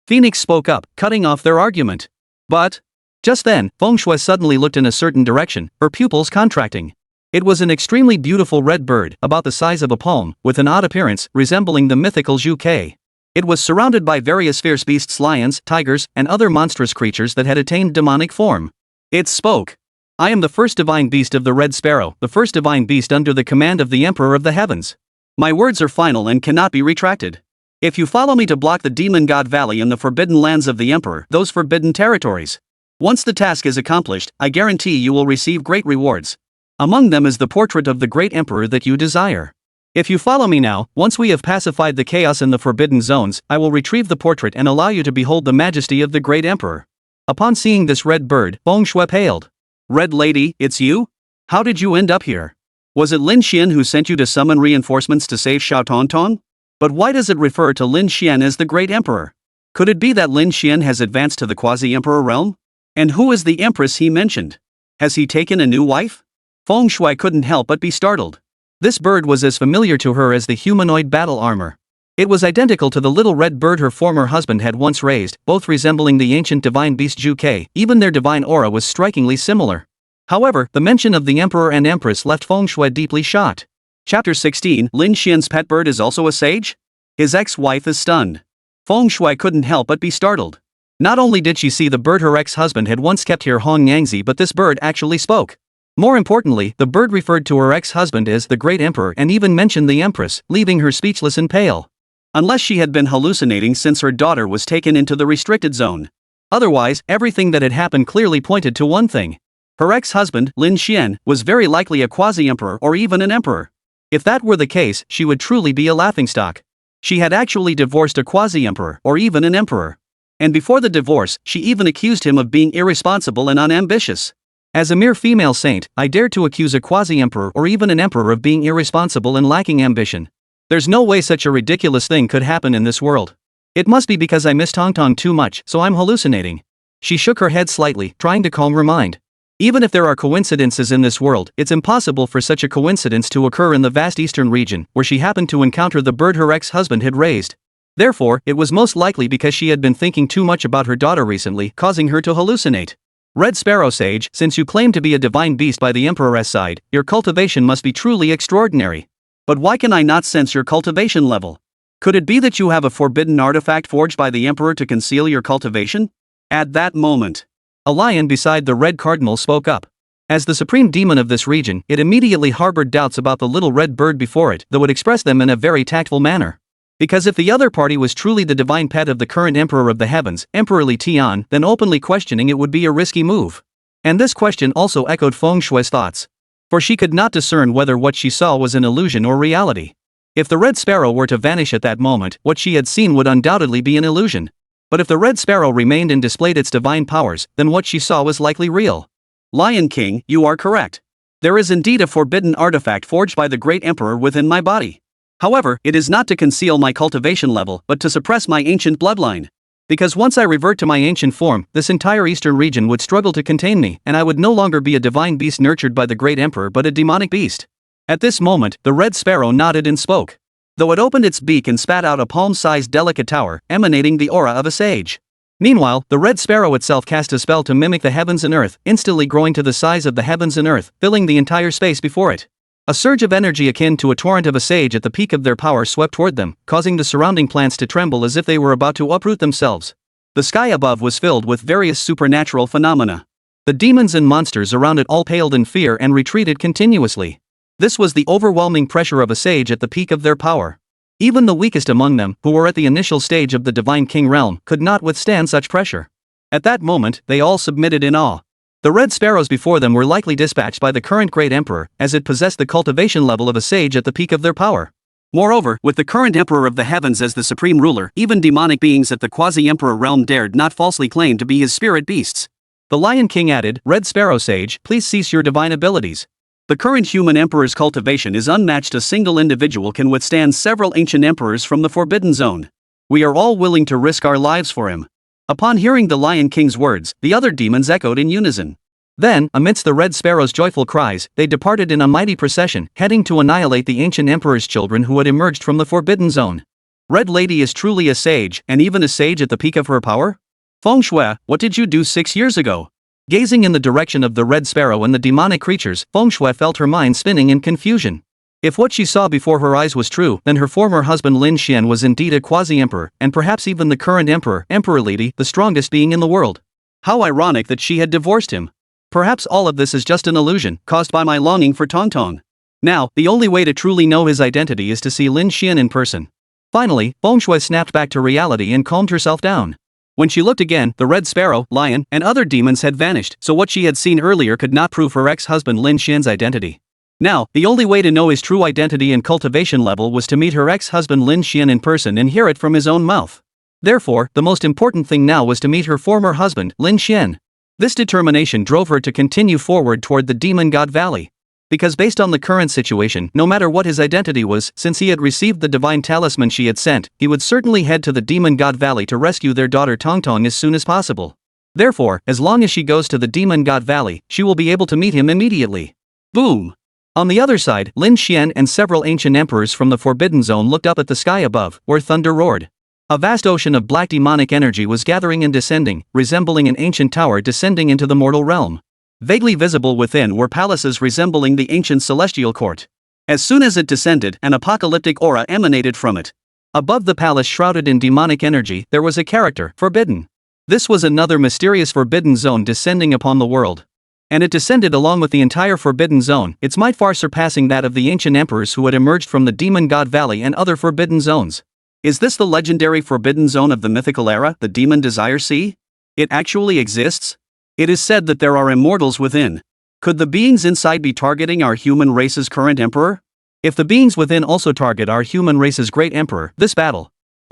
Phoenix spoke up, cutting off their argument. But just then, Feng Shui suddenly looked in a certain direction, her pupils contracting. It was an extremely beautiful red bird, about the size of a palm, with an odd appearance, resembling the mythical Zhu Ke. It was surrounded by various fierce beasts, lions, tigers, and other monstrous creatures that had attained demonic form. It spoke. I am the first divine beast of the Red Sparrow, the first divine beast under the command of the Emperor of the Heavens. My words are final and cannot be retracted. If you follow me to block the Demon God Valley and the forbidden lands of the Emperor, those forbidden territories. Once the task is accomplished, I guarantee you will receive great rewards. Among them is the portrait of the great Emperor that you desire. If you follow me now, once we have pacified the chaos in the forbidden zones, I will retrieve the portrait and allow you to behold the majesty of the great Emperor. Upon seeing this red bird, Feng Shui paled. Red lady, it's you? How did you end up here? Was it Lin Xian who sent you to summon reinforcements to save Xiao Tongtong? But why does it refer to Lin Xian as the great Emperor? Could it be that Lin Xian has advanced to the quasi-emperor realm? And who is the empress he mentioned? Has he taken a new wife? Feng Shui couldn't help but be startled. This bird was as familiar to her as the humanoid battle armor. It was identical to the little red bird her former husband had once raised, both resembling the ancient divine beast Zhu Ke. Even their divine aura was strikingly similar. However, the mention of the emperor and empress left Feng Shui deeply shocked. Chapter 16, Lin Xian's pet bird is also a sage? His ex-wife is stunned. Feng Shui couldn't help but be startled. Not only did she see the bird her ex-husband had once kept here Hong Yangzi, but this bird actually spoke. More importantly, the bird referred to her ex-husband as the Great Emperor and even mentioned the Empress, leaving her speechless and pale. Unless she had been hallucinating since her daughter was taken into the restricted zone. Otherwise, everything that had happened clearly pointed to one thing. Her ex-husband, Lin Xian, was very likely a quasi-emperor or even an emperor. If that were the case, she would truly be a laughingstock. She had actually divorced a quasi-emperor or even an emperor. And before the divorce, she even accused him of being irresponsible and unambitious. As a mere female saint, I dared to accuse a quasi-emperor or even an emperor of being irresponsible and lacking ambition. There's no way such a ridiculous thing could happen in this world. It must be because I miss Tongtong too much, so I'm hallucinating. She shook her head slightly, trying to calm her mind. Even if there are coincidences in this world, it's impossible for such a coincidence to occur in the vast eastern region, where she happened to encounter the bird her ex-husband had raised. Therefore, it was most likely because she had been thinking too much about her daughter recently, causing her to hallucinate. Red Sparrow Sage, since you claim to be a divine beast by the Emperor's side, your cultivation must be truly extraordinary. But why can I not sense your cultivation level? Could it be that you have a forbidden artifact forged by the Emperor to conceal your cultivation? At that moment, a lion beside the Red Cardinal spoke up. As the supreme demon of this region, it immediately harbored doubts about the little red bird before it, though it expressed them in a very tactful manner. Because if the other party was truly the divine pet of the current Emperor of the Heavens, Emperor Li Tian, then openly questioning it would be a risky move. And this question also echoed Feng Shui's thoughts. For she could not discern whether what she saw was an illusion or reality. If the red sparrow were to vanish at that moment, what she had seen would undoubtedly be an illusion. But if the red sparrow remained and displayed its divine powers, then what she saw was likely real. Lion King, you are correct. There is indeed a forbidden artifact forged by the great emperor within my body. However, it is not to conceal my cultivation level, but to suppress my ancient bloodline. Because once I revert to my ancient form, this entire eastern region would struggle to contain me, and I would no longer be a divine beast nurtured by the great emperor but a demonic beast. At this moment, the red sparrow nodded and spoke. Though it opened its beak and spat out a palm-sized delicate tower, emanating the aura of a sage. Meanwhile, the red sparrow itself cast a spell to mimic the heavens and earth, instantly growing to the size of the heavens and earth, filling the entire space before it. A surge of energy akin to a torrent of a sage at the peak of their power swept toward them, causing the surrounding plants to tremble as if they were about to uproot themselves. The sky above was filled with various supernatural phenomena. The demons and monsters around it all paled in fear and retreated continuously. This was the overwhelming pressure of a sage at the peak of their power. Even the weakest among them, who were at the initial stage of the Divine King realm, could not withstand such pressure. At that moment, they all submitted in awe. The red sparrows before them were likely dispatched by the current great emperor, as it possessed the cultivation level of a sage at the peak of their power. Moreover, with the current emperor of the heavens as the supreme ruler, even demonic beings at the quasi-emperor realm dared not falsely claim to be his spirit beasts. The Lion King added, "Red Sparrow Sage, please cease your divine abilities. The current human emperor's cultivation is unmatched. A single individual can withstand several ancient emperors from the Forbidden Zone. We are all willing to risk our lives for him." Upon hearing the Lion King's words, the other demons echoed in unison. Then, amidst the red sparrow's joyful cries, they departed in a mighty procession, heading to annihilate the ancient emperor's children who had emerged from the Forbidden Zone. Red Lady is truly a sage, and even a sage at the peak of her power? Feng Shui, what did you do 6 years ago? Gazing in the direction of the red sparrow and the demonic creatures, Feng Shui felt her mind spinning in confusion. If what she saw before her eyes was true, then her former husband Lin Xian was indeed a quasi-emperor, and perhaps even the current emperor, Emperor Lady, the strongest being in the world. How ironic that she had divorced him. Perhaps all of this is just an illusion, caused by my longing for Tong Tong. Now, the only way to truly know his identity is to see Lin Xian in person. Finally, Feng Shui snapped back to reality and calmed herself down. When she looked again, the red sparrow, lion, and other demons had vanished, so what she had seen earlier could not prove her ex-husband Lin Xian's identity. Now, the only way to know his true identity and cultivation level was to meet her ex-husband Lin Xian in person and hear it from his own mouth. Therefore, the most important thing now was to meet her former husband, Lin Xian. This determination drove her to continue forward toward the Demon God Valley. Because based on the current situation, no matter what his identity was, since he had received the divine talisman she had sent, he would certainly head to the Demon God Valley to rescue their daughter Tong Tong as soon as possible. Therefore, as long as she goes to the Demon God Valley, she will be able to meet him immediately. Boom! On the other side, Lin Xian and several ancient emperors from the Forbidden Zone looked up at the sky above, where thunder roared. A vast ocean of black demonic energy was gathering and descending, resembling an ancient tower descending into the mortal realm. Vaguely visible within were palaces resembling the ancient celestial court. As soon as it descended, an apocalyptic aura emanated from it. Above the palace shrouded in demonic energy, there was a character, Forbidden. This was another mysterious Forbidden Zone descending upon the world. And it descended along with the entire Forbidden Zone, its might far surpassing that of the ancient emperors who had emerged from the Demon God Valley and other Forbidden Zones. Is this the legendary Forbidden Zone of the mythical era, the Demon Desire Sea? It actually exists? It is said that there are immortals within. Could the beings inside be targeting our human race's current emperor? If the beings within also target our human race's great emperor,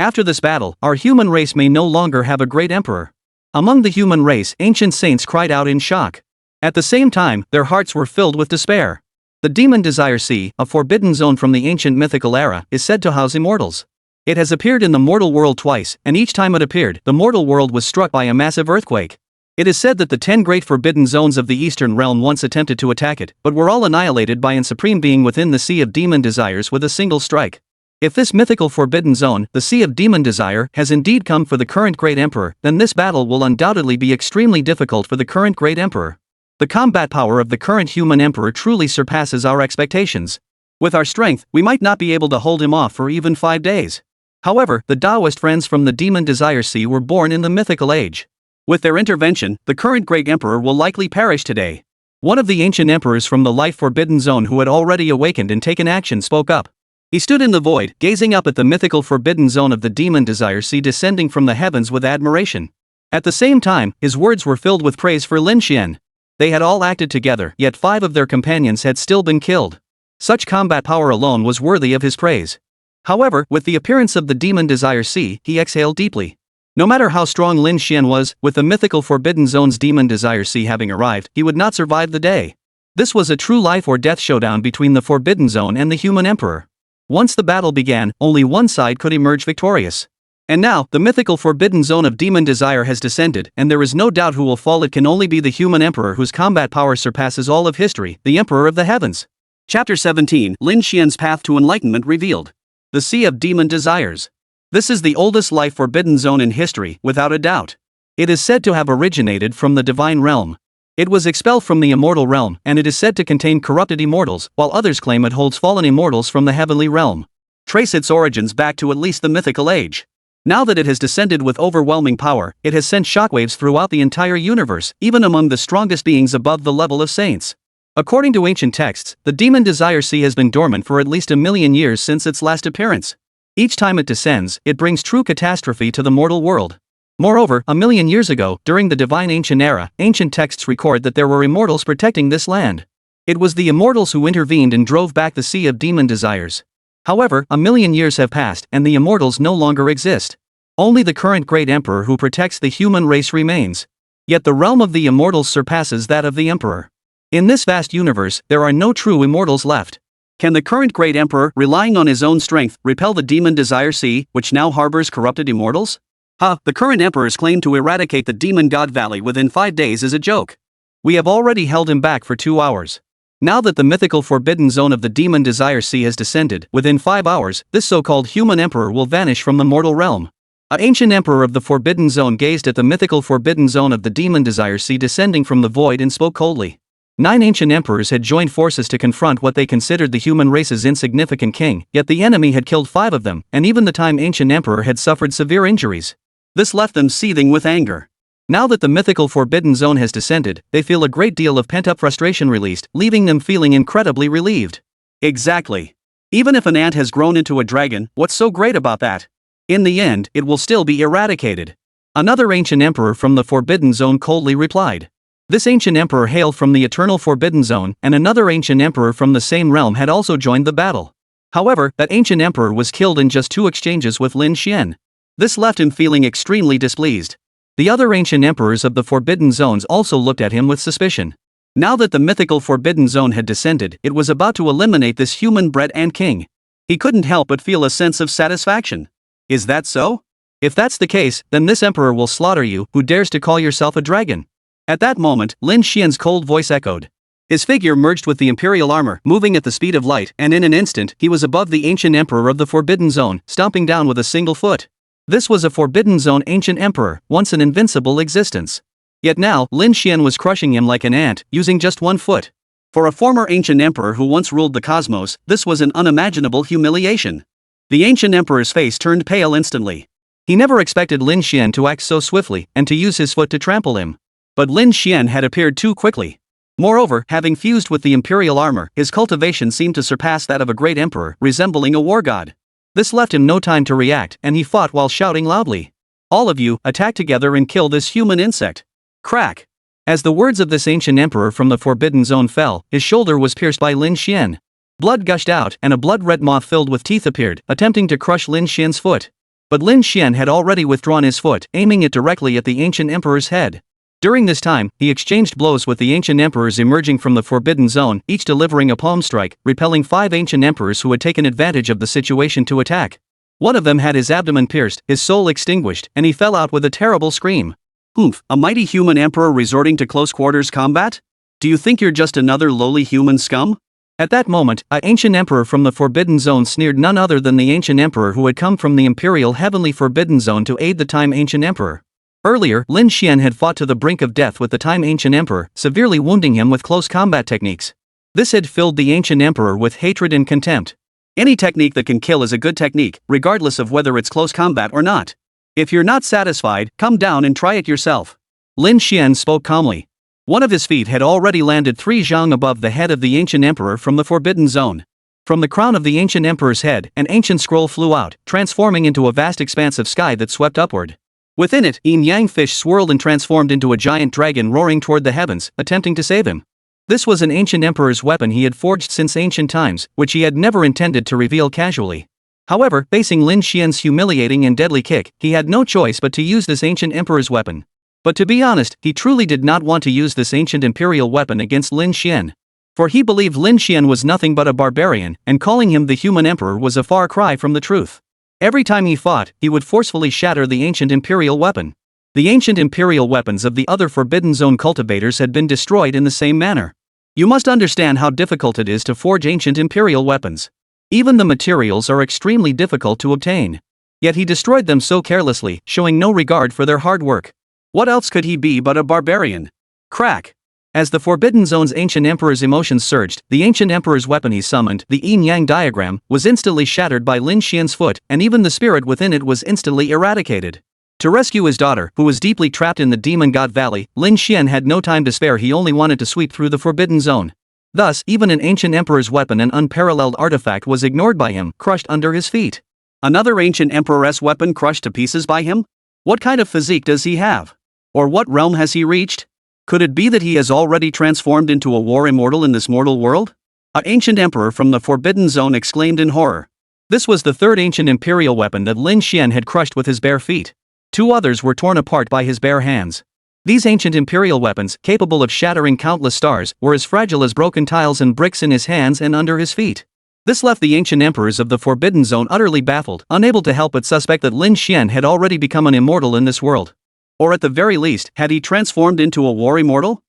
after this battle, our human race may no longer have a great emperor. Among the human race, ancient saints cried out in shock. At the same time, their hearts were filled with despair. The Demon Desire Sea, a forbidden zone from the ancient mythical era, is said to house immortals. It has appeared in the mortal world twice, and each time it appeared, the mortal world was struck by a massive earthquake. It is said that the 10 great forbidden zones of the Eastern realm once attempted to attack it, but were all annihilated by an supreme being within the Sea of Demon Desires with a single strike. If this mythical forbidden zone, the Sea of Demon Desire, has indeed come for the current great emperor, then this battle will undoubtedly be extremely difficult for the current great emperor. The combat power of the current human emperor truly surpasses our expectations. With our strength, we might not be able to hold him off for even 5 days. However, the Taoist friends from the Demon Desire Sea were born in the mythical age. With their intervention, the current great emperor will likely perish today. One of the ancient emperors from the life forbidden zone who had already awakened and taken action spoke up. He stood in the void, gazing up at the mythical forbidden zone of the Demon Desire Sea descending from the heavens with admiration. At the same time, his words were filled with praise for Lin Xian. They had all acted together, yet 5 of their companions had still been killed. Such combat power alone was worthy of his praise. However, with the appearance of the demon Desire Sea, he exhaled deeply. No matter how strong Lin Xian was, with the mythical Forbidden Zone's demon Desire Sea having arrived, he would not survive the day. This was a true life or death showdown between the Forbidden Zone and the human emperor. Once the battle began, only one side could emerge victorious. And now, the mythical Forbidden Zone of Demon Desire has descended, and there is no doubt who will fall. It can only be the human emperor whose combat power surpasses all of history, the Emperor of the Heavens. Chapter 17, Lin Xian's Path to Enlightenment Revealed. The Sea of Demon Desires. This is the oldest life Forbidden Zone in history, without a doubt. It is said to have originated from the divine realm. It was expelled from the immortal realm, and it is said to contain corrupted immortals, while others claim it holds fallen immortals from the heavenly realm. Trace its origins back to at least the mythical age. Now that it has descended with overwhelming power, it has sent shockwaves throughout the entire universe, even among the strongest beings above the level of saints. According to ancient texts, the Demon Desire Sea has been dormant for at least 1,000,000 years since its last appearance. Each time it descends, it brings true catastrophe to the mortal world. Moreover, 1,000,000 years ago, during the divine ancient era, ancient texts record that there were immortals protecting this land. It was the immortals who intervened and drove back the Sea of Demon Desires. However, 1,000,000 years have passed, and the immortals no longer exist. Only the current great emperor who protects the human race remains. Yet the realm of the immortals surpasses that of the emperor. In this vast universe, there are no true immortals left. Can the current great emperor, relying on his own strength, repel the Demon Desire Sea, which now harbors corrupted immortals? The current emperor's claim to eradicate the Demon God Valley within 5 days is a joke. We have already held him back for 2 hours. Now that the mythical Forbidden Zone of the Demon Desire Sea has descended, within 5 hours, this so-called human emperor will vanish from the mortal realm. An ancient emperor of the Forbidden Zone gazed at the mythical Forbidden Zone of the Demon Desire Sea descending from the void and spoke coldly. 9 ancient emperors had joined forces to confront what they considered the human race's insignificant king, yet the enemy had killed 5 of them, and even the time ancient emperor had suffered severe injuries. This left them seething with anger. Now that the mythical Forbidden Zone has descended, they feel a great deal of pent-up frustration released, leaving them feeling incredibly relieved. Exactly. Even if an ant has grown into a dragon, what's so great about that? In the end, it will still be eradicated. Another ancient emperor from the Forbidden Zone coldly replied. This ancient emperor hailed from the eternal Forbidden Zone, and another ancient emperor from the same realm had also joined the battle. However, that ancient emperor was killed in just 2 exchanges with Lin Xian. This left him feeling extremely displeased. The other ancient emperors of the Forbidden Zones also looked at him with suspicion. Now that the mythical Forbidden Zone had descended, it was about to eliminate this human-bred ant king. He couldn't help but feel a sense of satisfaction. Is that so? If that's the case, then this emperor will slaughter you, who dares to call yourself a dragon. At that moment, Lin Xian's cold voice echoed. His figure merged with the imperial armor, moving at the speed of light, and in an instant, he was above the ancient emperor of the Forbidden Zone, stomping down with a single foot. This was a Forbidden Zone ancient emperor, once an invincible existence. Yet now, Lin Xian was crushing him like an ant, using just 1 foot. For a former ancient emperor who once ruled the cosmos, this was an unimaginable humiliation. The ancient emperor's face turned pale instantly. He never expected Lin Xian to act so swiftly, and to use his foot to trample him. But Lin Xian had appeared too quickly. Moreover, having fused with the imperial armor, his cultivation seemed to surpass that of a great emperor, resembling a war god. This left him no time to react, and he fought while shouting loudly. All of you, attack together and kill this human insect. Crack! As the words of this ancient emperor from the Forbidden Zone fell, his shoulder was pierced by Lin Xian. Blood gushed out, and a blood-red moth filled with teeth appeared, attempting to crush Lin Xian's foot. But Lin Xian had already withdrawn his foot, aiming it directly at the ancient emperor's head. During this time, he exchanged blows with the ancient emperors emerging from the Forbidden Zone, each delivering a palm strike, repelling 5 ancient emperors who had taken advantage of the situation to attack. One of them had his abdomen pierced, his soul extinguished, and he fell out with a terrible scream. Oomph, a mighty human emperor resorting to close quarters combat? Do you think you're just another lowly human scum? At that moment, an ancient emperor from the Forbidden Zone sneered, none other than the ancient emperor who had come from the imperial heavenly Forbidden Zone to aid the time ancient emperor. Earlier, Lin Xian had fought to the brink of death with the time ancient emperor, severely wounding him with close combat techniques. This had filled the ancient emperor with hatred and contempt. Any technique that can kill is a good technique, regardless of whether it's close combat or not. If you're not satisfied, come down and try it yourself. Lin Xian spoke calmly. One of his feet had already landed 3 zhang above the head of the ancient emperor from the Forbidden Zone. From the crown of the ancient emperor's head, an ancient scroll flew out, transforming into a vast expanse of sky that swept upward. Within it, yin-yang fish swirled and transformed into a giant dragon roaring toward the heavens, attempting to save him. This was an ancient emperor's weapon he had forged since ancient times, which he had never intended to reveal casually. However, facing Lin Xian's humiliating and deadly kick, he had no choice but to use this ancient emperor's weapon. But to be honest, he truly did not want to use this ancient imperial weapon against Lin Xian. For he believed Lin Xian was nothing but a barbarian, and calling him the human emperor was a far cry from the truth. Every time he fought, he would forcefully shatter the ancient imperial weapon. The ancient imperial weapons of the other Forbidden Zone cultivators had been destroyed in the same manner. You must understand how difficult it is to forge ancient imperial weapons. Even the materials are extremely difficult to obtain. Yet he destroyed them so carelessly, showing no regard for their hard work. What else could he be but a barbarian? Crack! As the Forbidden Zone's ancient emperor's emotions surged, the ancient emperor's weapon he summoned, the yin-yang diagram, was instantly shattered by Lin Xian's foot, and even the spirit within it was instantly eradicated. To rescue his daughter, who was deeply trapped in the Demon God Valley, Lin Xian had no time to spare. He only wanted to sweep through the Forbidden Zone. Thus, even an ancient emperor's weapon, an unparalleled artifact, was ignored by him, crushed under his feet. Another ancient emperor's weapon crushed to pieces by him? What kind of physique does he have? Or what realm has he reached? Could it be that he has already transformed into a war immortal in this mortal world? An ancient emperor from the Forbidden Zone exclaimed in horror. This was the third ancient imperial weapon that Lin Xian had crushed with his bare feet. Two others were torn apart by his bare hands. These ancient imperial weapons, capable of shattering countless stars, were as fragile as broken tiles and bricks in his hands and under his feet. This left the ancient emperors of the Forbidden Zone utterly baffled, unable to help but suspect that Lin Xian had already become an immortal in this world. Or at the very least, had he transformed into a war immortal?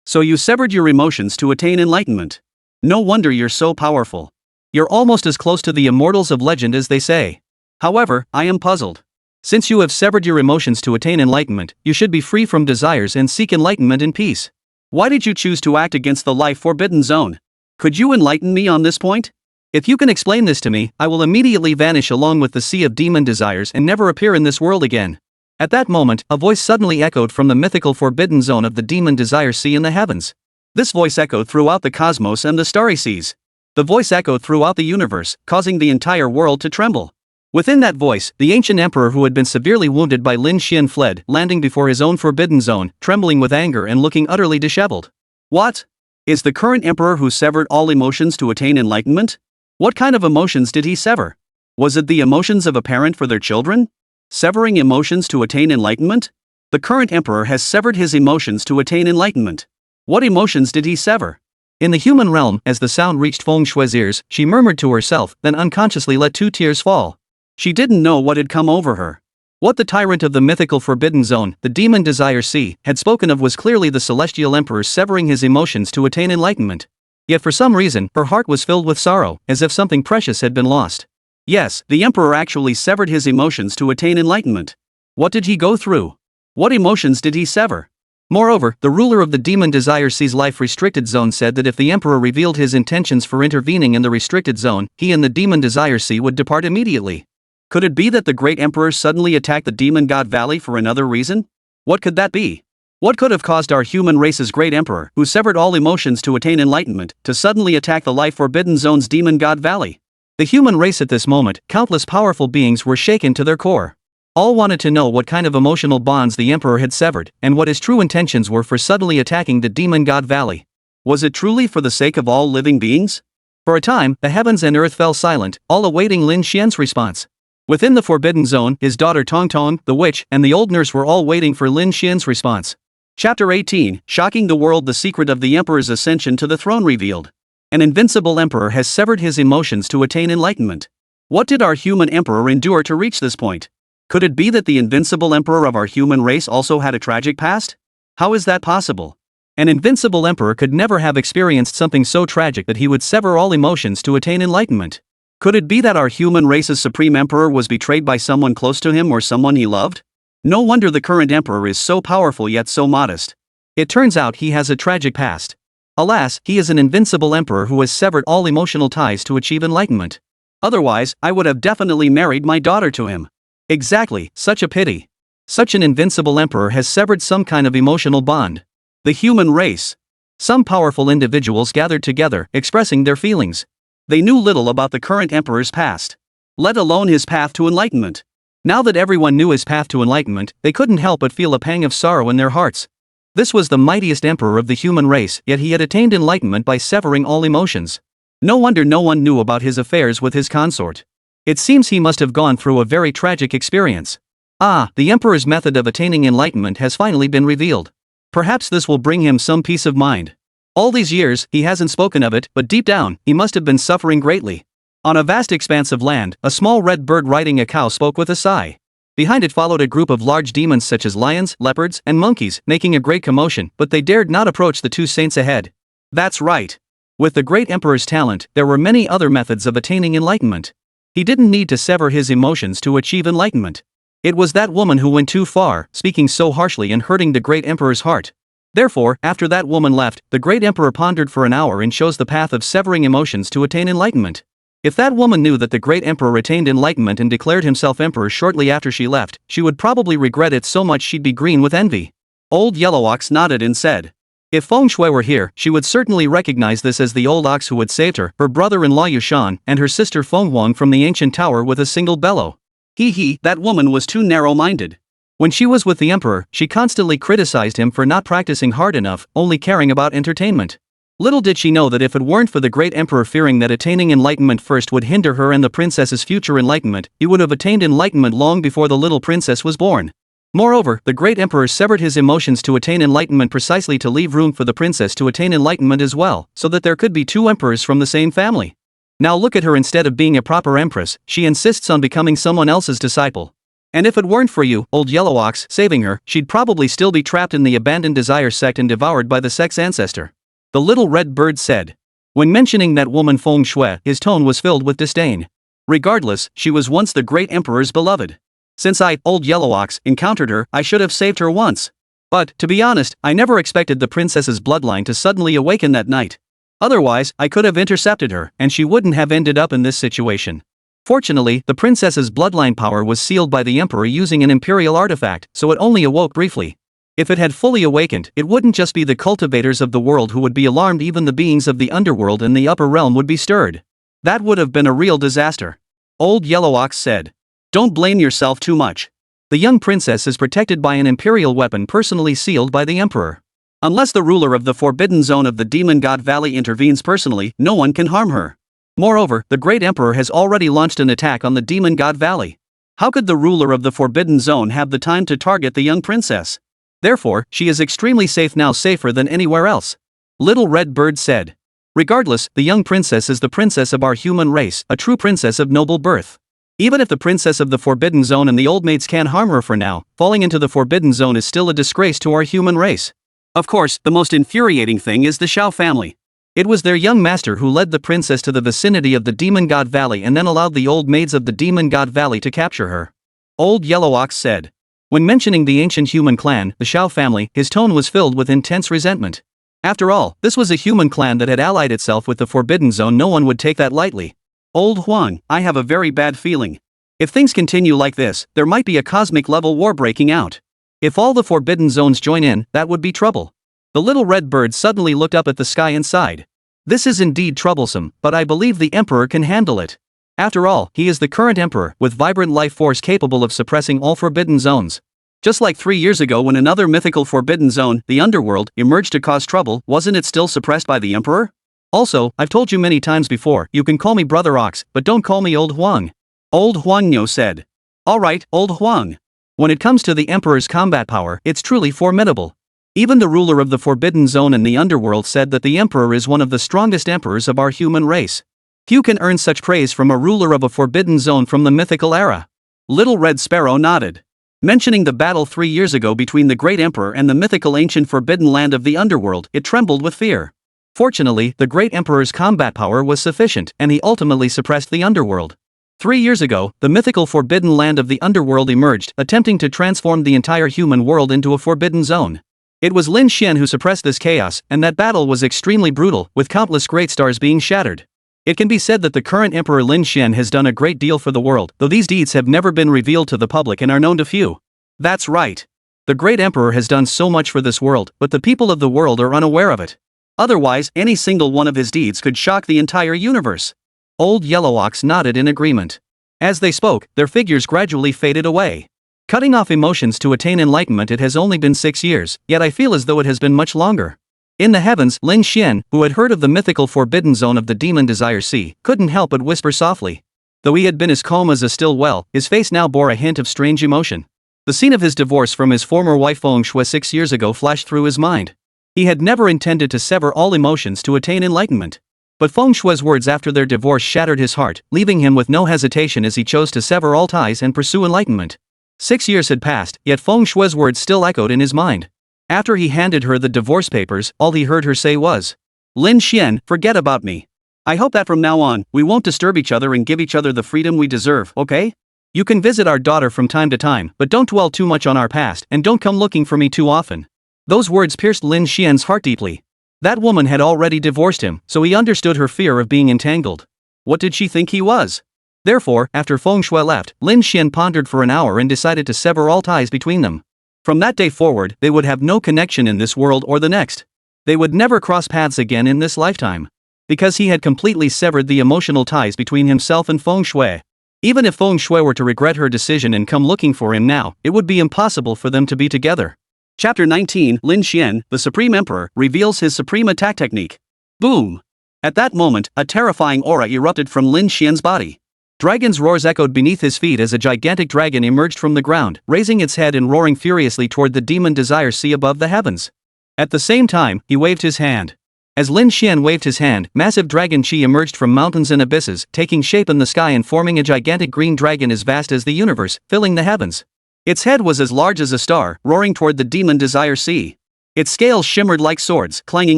So you severed your emotions to attain enlightenment. No wonder you're so powerful. You're almost as close to the immortals of legend as they say. However, I am puzzled. Since you have severed your emotions to attain enlightenment, you should be free from desires and seek enlightenment in peace. Why did you choose to act against the life Forbidden Zone? Could you enlighten me on this point? If you can explain this to me, I will immediately vanish along with the sea of demon desires and never appear in this world again. At that moment, a voice suddenly echoed from the mythical Forbidden Zone of the Demon Desire Sea in the heavens. This voice echoed throughout the cosmos and the starry seas. The voice echoed throughout the universe, causing the entire world to tremble. Within that voice, the ancient emperor who had been severely wounded by Lin Xian fled, landing before his own Forbidden Zone, trembling with anger and looking utterly disheveled. What? Is the current emperor who severed all emotions to attain enlightenment? What kind of emotions did he sever? Was it the emotions of a parent for their children? Severing emotions to attain enlightenment? The current emperor has severed his emotions to attain enlightenment. What emotions did he sever? In the human realm, as the sound reached Feng Shui's ears, she murmured to herself, then unconsciously let 2 tears fall. She didn't know what had come over her. What the tyrant of the mythical Forbidden Zone, the Demon Desire Sea, had spoken of was clearly the celestial emperor severing his emotions to attain enlightenment. Yet for some reason, her heart was filled with sorrow, as if something precious had been lost. Yes, the emperor actually severed his emotions to attain enlightenment. What did he go through? What emotions did he sever? Moreover, the ruler of the Demon Desire Sea's life-restricted zone said that if the emperor revealed his intentions for intervening in the restricted zone, he and the Demon Desire Sea would depart immediately. Could it be that the great emperor suddenly attacked the Demon God Valley for another reason? What could that be? What could have caused our human race's great emperor, who severed all emotions to attain enlightenment, to suddenly attack the life Forbidden Zone's Demon God Valley? The human race at this moment, countless powerful beings were shaken to their core. All wanted to know what kind of emotional bonds the emperor had severed, and what his true intentions were for suddenly attacking the Demon God Valley. Was it truly for the sake of all living beings? For a time, the heavens and earth fell silent, all awaiting Lin Xian's response. Within the Forbidden Zone, his daughter Tong Tong, the witch, and the old nurse were all waiting for Lin Xian's response. Chapter 18, Shocking the World. The secret of the emperor's ascension to the throne revealed. An invincible emperor has severed his emotions to attain enlightenment. What did our human emperor endure to reach this point? Could it be that the invincible emperor of our human race also had a tragic past? How is that possible? An invincible emperor could never have experienced something so tragic that he would sever all emotions to attain enlightenment. Could it be that our human race's supreme emperor was betrayed by someone close to him or someone he loved? No wonder the current emperor is so powerful yet so modest. It turns out he has a tragic past. Alas, he is an invincible emperor who has severed all emotional ties to achieve enlightenment. Otherwise, I would have definitely married my daughter to him. Exactly, such a pity. Such an invincible emperor has severed some kind of emotional bond. The human race. Some powerful individuals gathered together, expressing their feelings. They knew little about the current emperor's past, let alone his path to enlightenment. Now that everyone knew his path to enlightenment, they couldn't help but feel a pang of sorrow in their hearts. This was the mightiest emperor of the human race, yet he had attained enlightenment by severing all emotions. No wonder no one knew about his affairs with his consort. It seems he must have gone through a very tragic experience. Ah, the Emperor's method of attaining enlightenment has finally been revealed. Perhaps this will bring him some peace of mind. All these years, he hasn't spoken of it, but deep down, he must have been suffering greatly. On a vast expanse of land, a small red bird riding a cow spoke with a sigh. Behind it followed a group of large demons such as lions, leopards, and monkeys, making a great commotion, but they dared not approach the two saints ahead. That's right. With the great Emperor's talent, there were many other methods of attaining enlightenment. He didn't need to sever his emotions to achieve enlightenment. It was that woman who went too far, speaking so harshly and hurting the great Emperor's heart. Therefore, after that woman left, the great Emperor pondered for an hour and chose the path of severing emotions to attain enlightenment. If that woman knew that the great Emperor attained enlightenment and declared himself Emperor shortly after she left, she would probably regret it so much she'd be green with envy. Old Yellow Ox nodded and said, if Feng Shui were here, she would certainly recognize this as the old ox who had saved her brother-in-law Yushan, and her sister Feng Huang from the ancient tower with a single bellow. That woman was too narrow-minded. When she was with the Emperor, she constantly criticized him for not practicing hard enough, only caring about entertainment. Little did she know that if it weren't for the great Emperor fearing that attaining enlightenment first would hinder her and the princess's future enlightenment, he would have attained enlightenment long before the little princess was born. Moreover, the great Emperor severed his emotions to attain enlightenment precisely to leave room for the princess to attain enlightenment as well, so that there could be two emperors from the same family. Now look at her, instead of being a proper empress, she insists on becoming someone else's disciple. And if it weren't for you, Old Yellow Ox, saving her, she'd probably still be trapped in the abandoned desire sect and devoured by the sect's ancestor. The little red bird said. When mentioning that woman Feng Shui, his tone was filled with disdain. Regardless, she was once the great Emperor's beloved. Since I, Old Yellow Ox, encountered her, I should have saved her once. But, to be honest, I never expected the princess's bloodline to suddenly awaken that night. Otherwise, I could have intercepted her, and she wouldn't have ended up in this situation. Fortunately, the princess's bloodline power was sealed by the Emperor using an imperial artifact, so it only awoke briefly. If it had fully awakened, it wouldn't just be the cultivators of the world who would be alarmed, even the beings of the underworld and the upper realm would be stirred. That would have been a real disaster. Old Yellow Ox said. Don't blame yourself too much. The young princess is protected by an imperial weapon personally sealed by the Emperor. Unless the ruler of the Forbidden Zone of the Demon God Valley intervenes personally, no one can harm her. Moreover, the great Emperor has already launched an attack on the Demon God Valley. How could the ruler of the Forbidden Zone have the time to target the young princess? Therefore, she is extremely safe now, safer than anywhere else. Little Red Bird said. Regardless, the young princess is the princess of our human race, a true princess of noble birth. Even if the princess of the Forbidden Zone and the old maids can harm her for now, falling into the Forbidden Zone is still a disgrace to our human race. Of course, the most infuriating thing is the Xiao family. It was their young master who led the princess to the vicinity of the Demon God Valley and then allowed the old maids of the Demon God Valley to capture her. Old Yellow Ox said. When mentioning the ancient human clan, the Xiao family, his tone was filled with intense resentment. After all, this was a human clan that had allied itself with the Forbidden Zone. No one would take that lightly. Old Huang, I have a very bad feeling. If things continue like this, there might be a cosmic-level war breaking out. If all the Forbidden Zones join in, that would be trouble. The little red bird suddenly looked up at the sky and sighed. This is indeed troublesome, but I believe the Emperor can handle it. After all, he is the current Emperor, with vibrant life force capable of suppressing all Forbidden Zones. Just like 3 years ago when another mythical Forbidden Zone, the Underworld, emerged to cause trouble, wasn't it still suppressed by the Emperor? Also, I've told you many times before, you can call me Brother Ox, but don't call me Old Huang. Old Huangno said. Alright, Old Huang. When it comes to the Emperor's combat power, it's truly formidable. Even the ruler of the Forbidden Zone and the Underworld said that the Emperor is one of the strongest emperors of our human race. Few can earn such praise from a ruler of a Forbidden Zone from the mythical era. Little Red Sparrow nodded. Mentioning the battle 3 years ago between the great Emperor and the mythical ancient Forbidden Land of the Underworld, it trembled with fear. Fortunately, the great Emperor's combat power was sufficient, and he ultimately suppressed the Underworld. 3 years ago, the mythical Forbidden Land of the Underworld emerged, attempting to transform the entire human world into a Forbidden Zone. It was Lin Xian who suppressed this chaos, and that battle was extremely brutal, with countless great stars being shattered. It can be said that the current Emperor Lin Xian has done a great deal for the world, though these deeds have never been revealed to the public and are known to few. That's right. The great Emperor has done so much for this world, but the people of the world are unaware of it. Otherwise, any single one of his deeds could shock the entire universe. Old Yellow Ox nodded in agreement. As they spoke, their figures gradually faded away. Cutting off emotions to attain enlightenment, it has only been 6 years, yet I feel as though it has been much longer. In the heavens, Lin Xian, who had heard of the mythical Forbidden Zone of the Demon Desire Sea, couldn't help but whisper softly. Though he had been as calm as a still well, his face now bore a hint of strange emotion. The scene of his divorce from his former wife Feng Shui 6 years ago flashed through his mind. He had never intended to sever all emotions to attain enlightenment. But Feng Shui's words after their divorce shattered his heart, leaving him with no hesitation as he chose to sever all ties and pursue enlightenment. 6 years had passed, yet Feng Shui's words still echoed in his mind. After he handed her the divorce papers, all he heard her say was, "Lin Xian, forget about me. I hope that from now on, we won't disturb each other and give each other the freedom we deserve, okay? You can visit our daughter from time to time, but don't dwell too much on our past and don't come looking for me too often." Those words pierced Lin Xian's heart deeply. That woman had already divorced him, so he understood her fear of being entangled. What did she think he was? Therefore, after Feng Shui left, Lin Xian pondered for an hour and decided to sever all ties between them. From that day forward, they would have no connection in this world or the next. They would never cross paths again in this lifetime. Because he had completely severed the emotional ties between himself and Feng Shui. Even if Feng Shui were to regret her decision and come looking for him now, it would be impossible for them to be together. Chapter 19, Lin Xian, the Supreme Emperor, reveals his supreme attack technique. Boom! At that moment, a terrifying aura erupted from Lin Xian's body. Dragon's roars echoed beneath his feet as a gigantic dragon emerged from the ground, raising its head and roaring furiously toward the demon desire sea above the heavens. At the same time, he waved his hand. As Lin Xian waved his hand, massive dragon chi emerged from mountains and abysses, taking shape in the sky and forming a gigantic green dragon as vast as the universe, filling the heavens. Its head was as large as a star, roaring toward the demon desire sea. Its scales shimmered like swords, clanging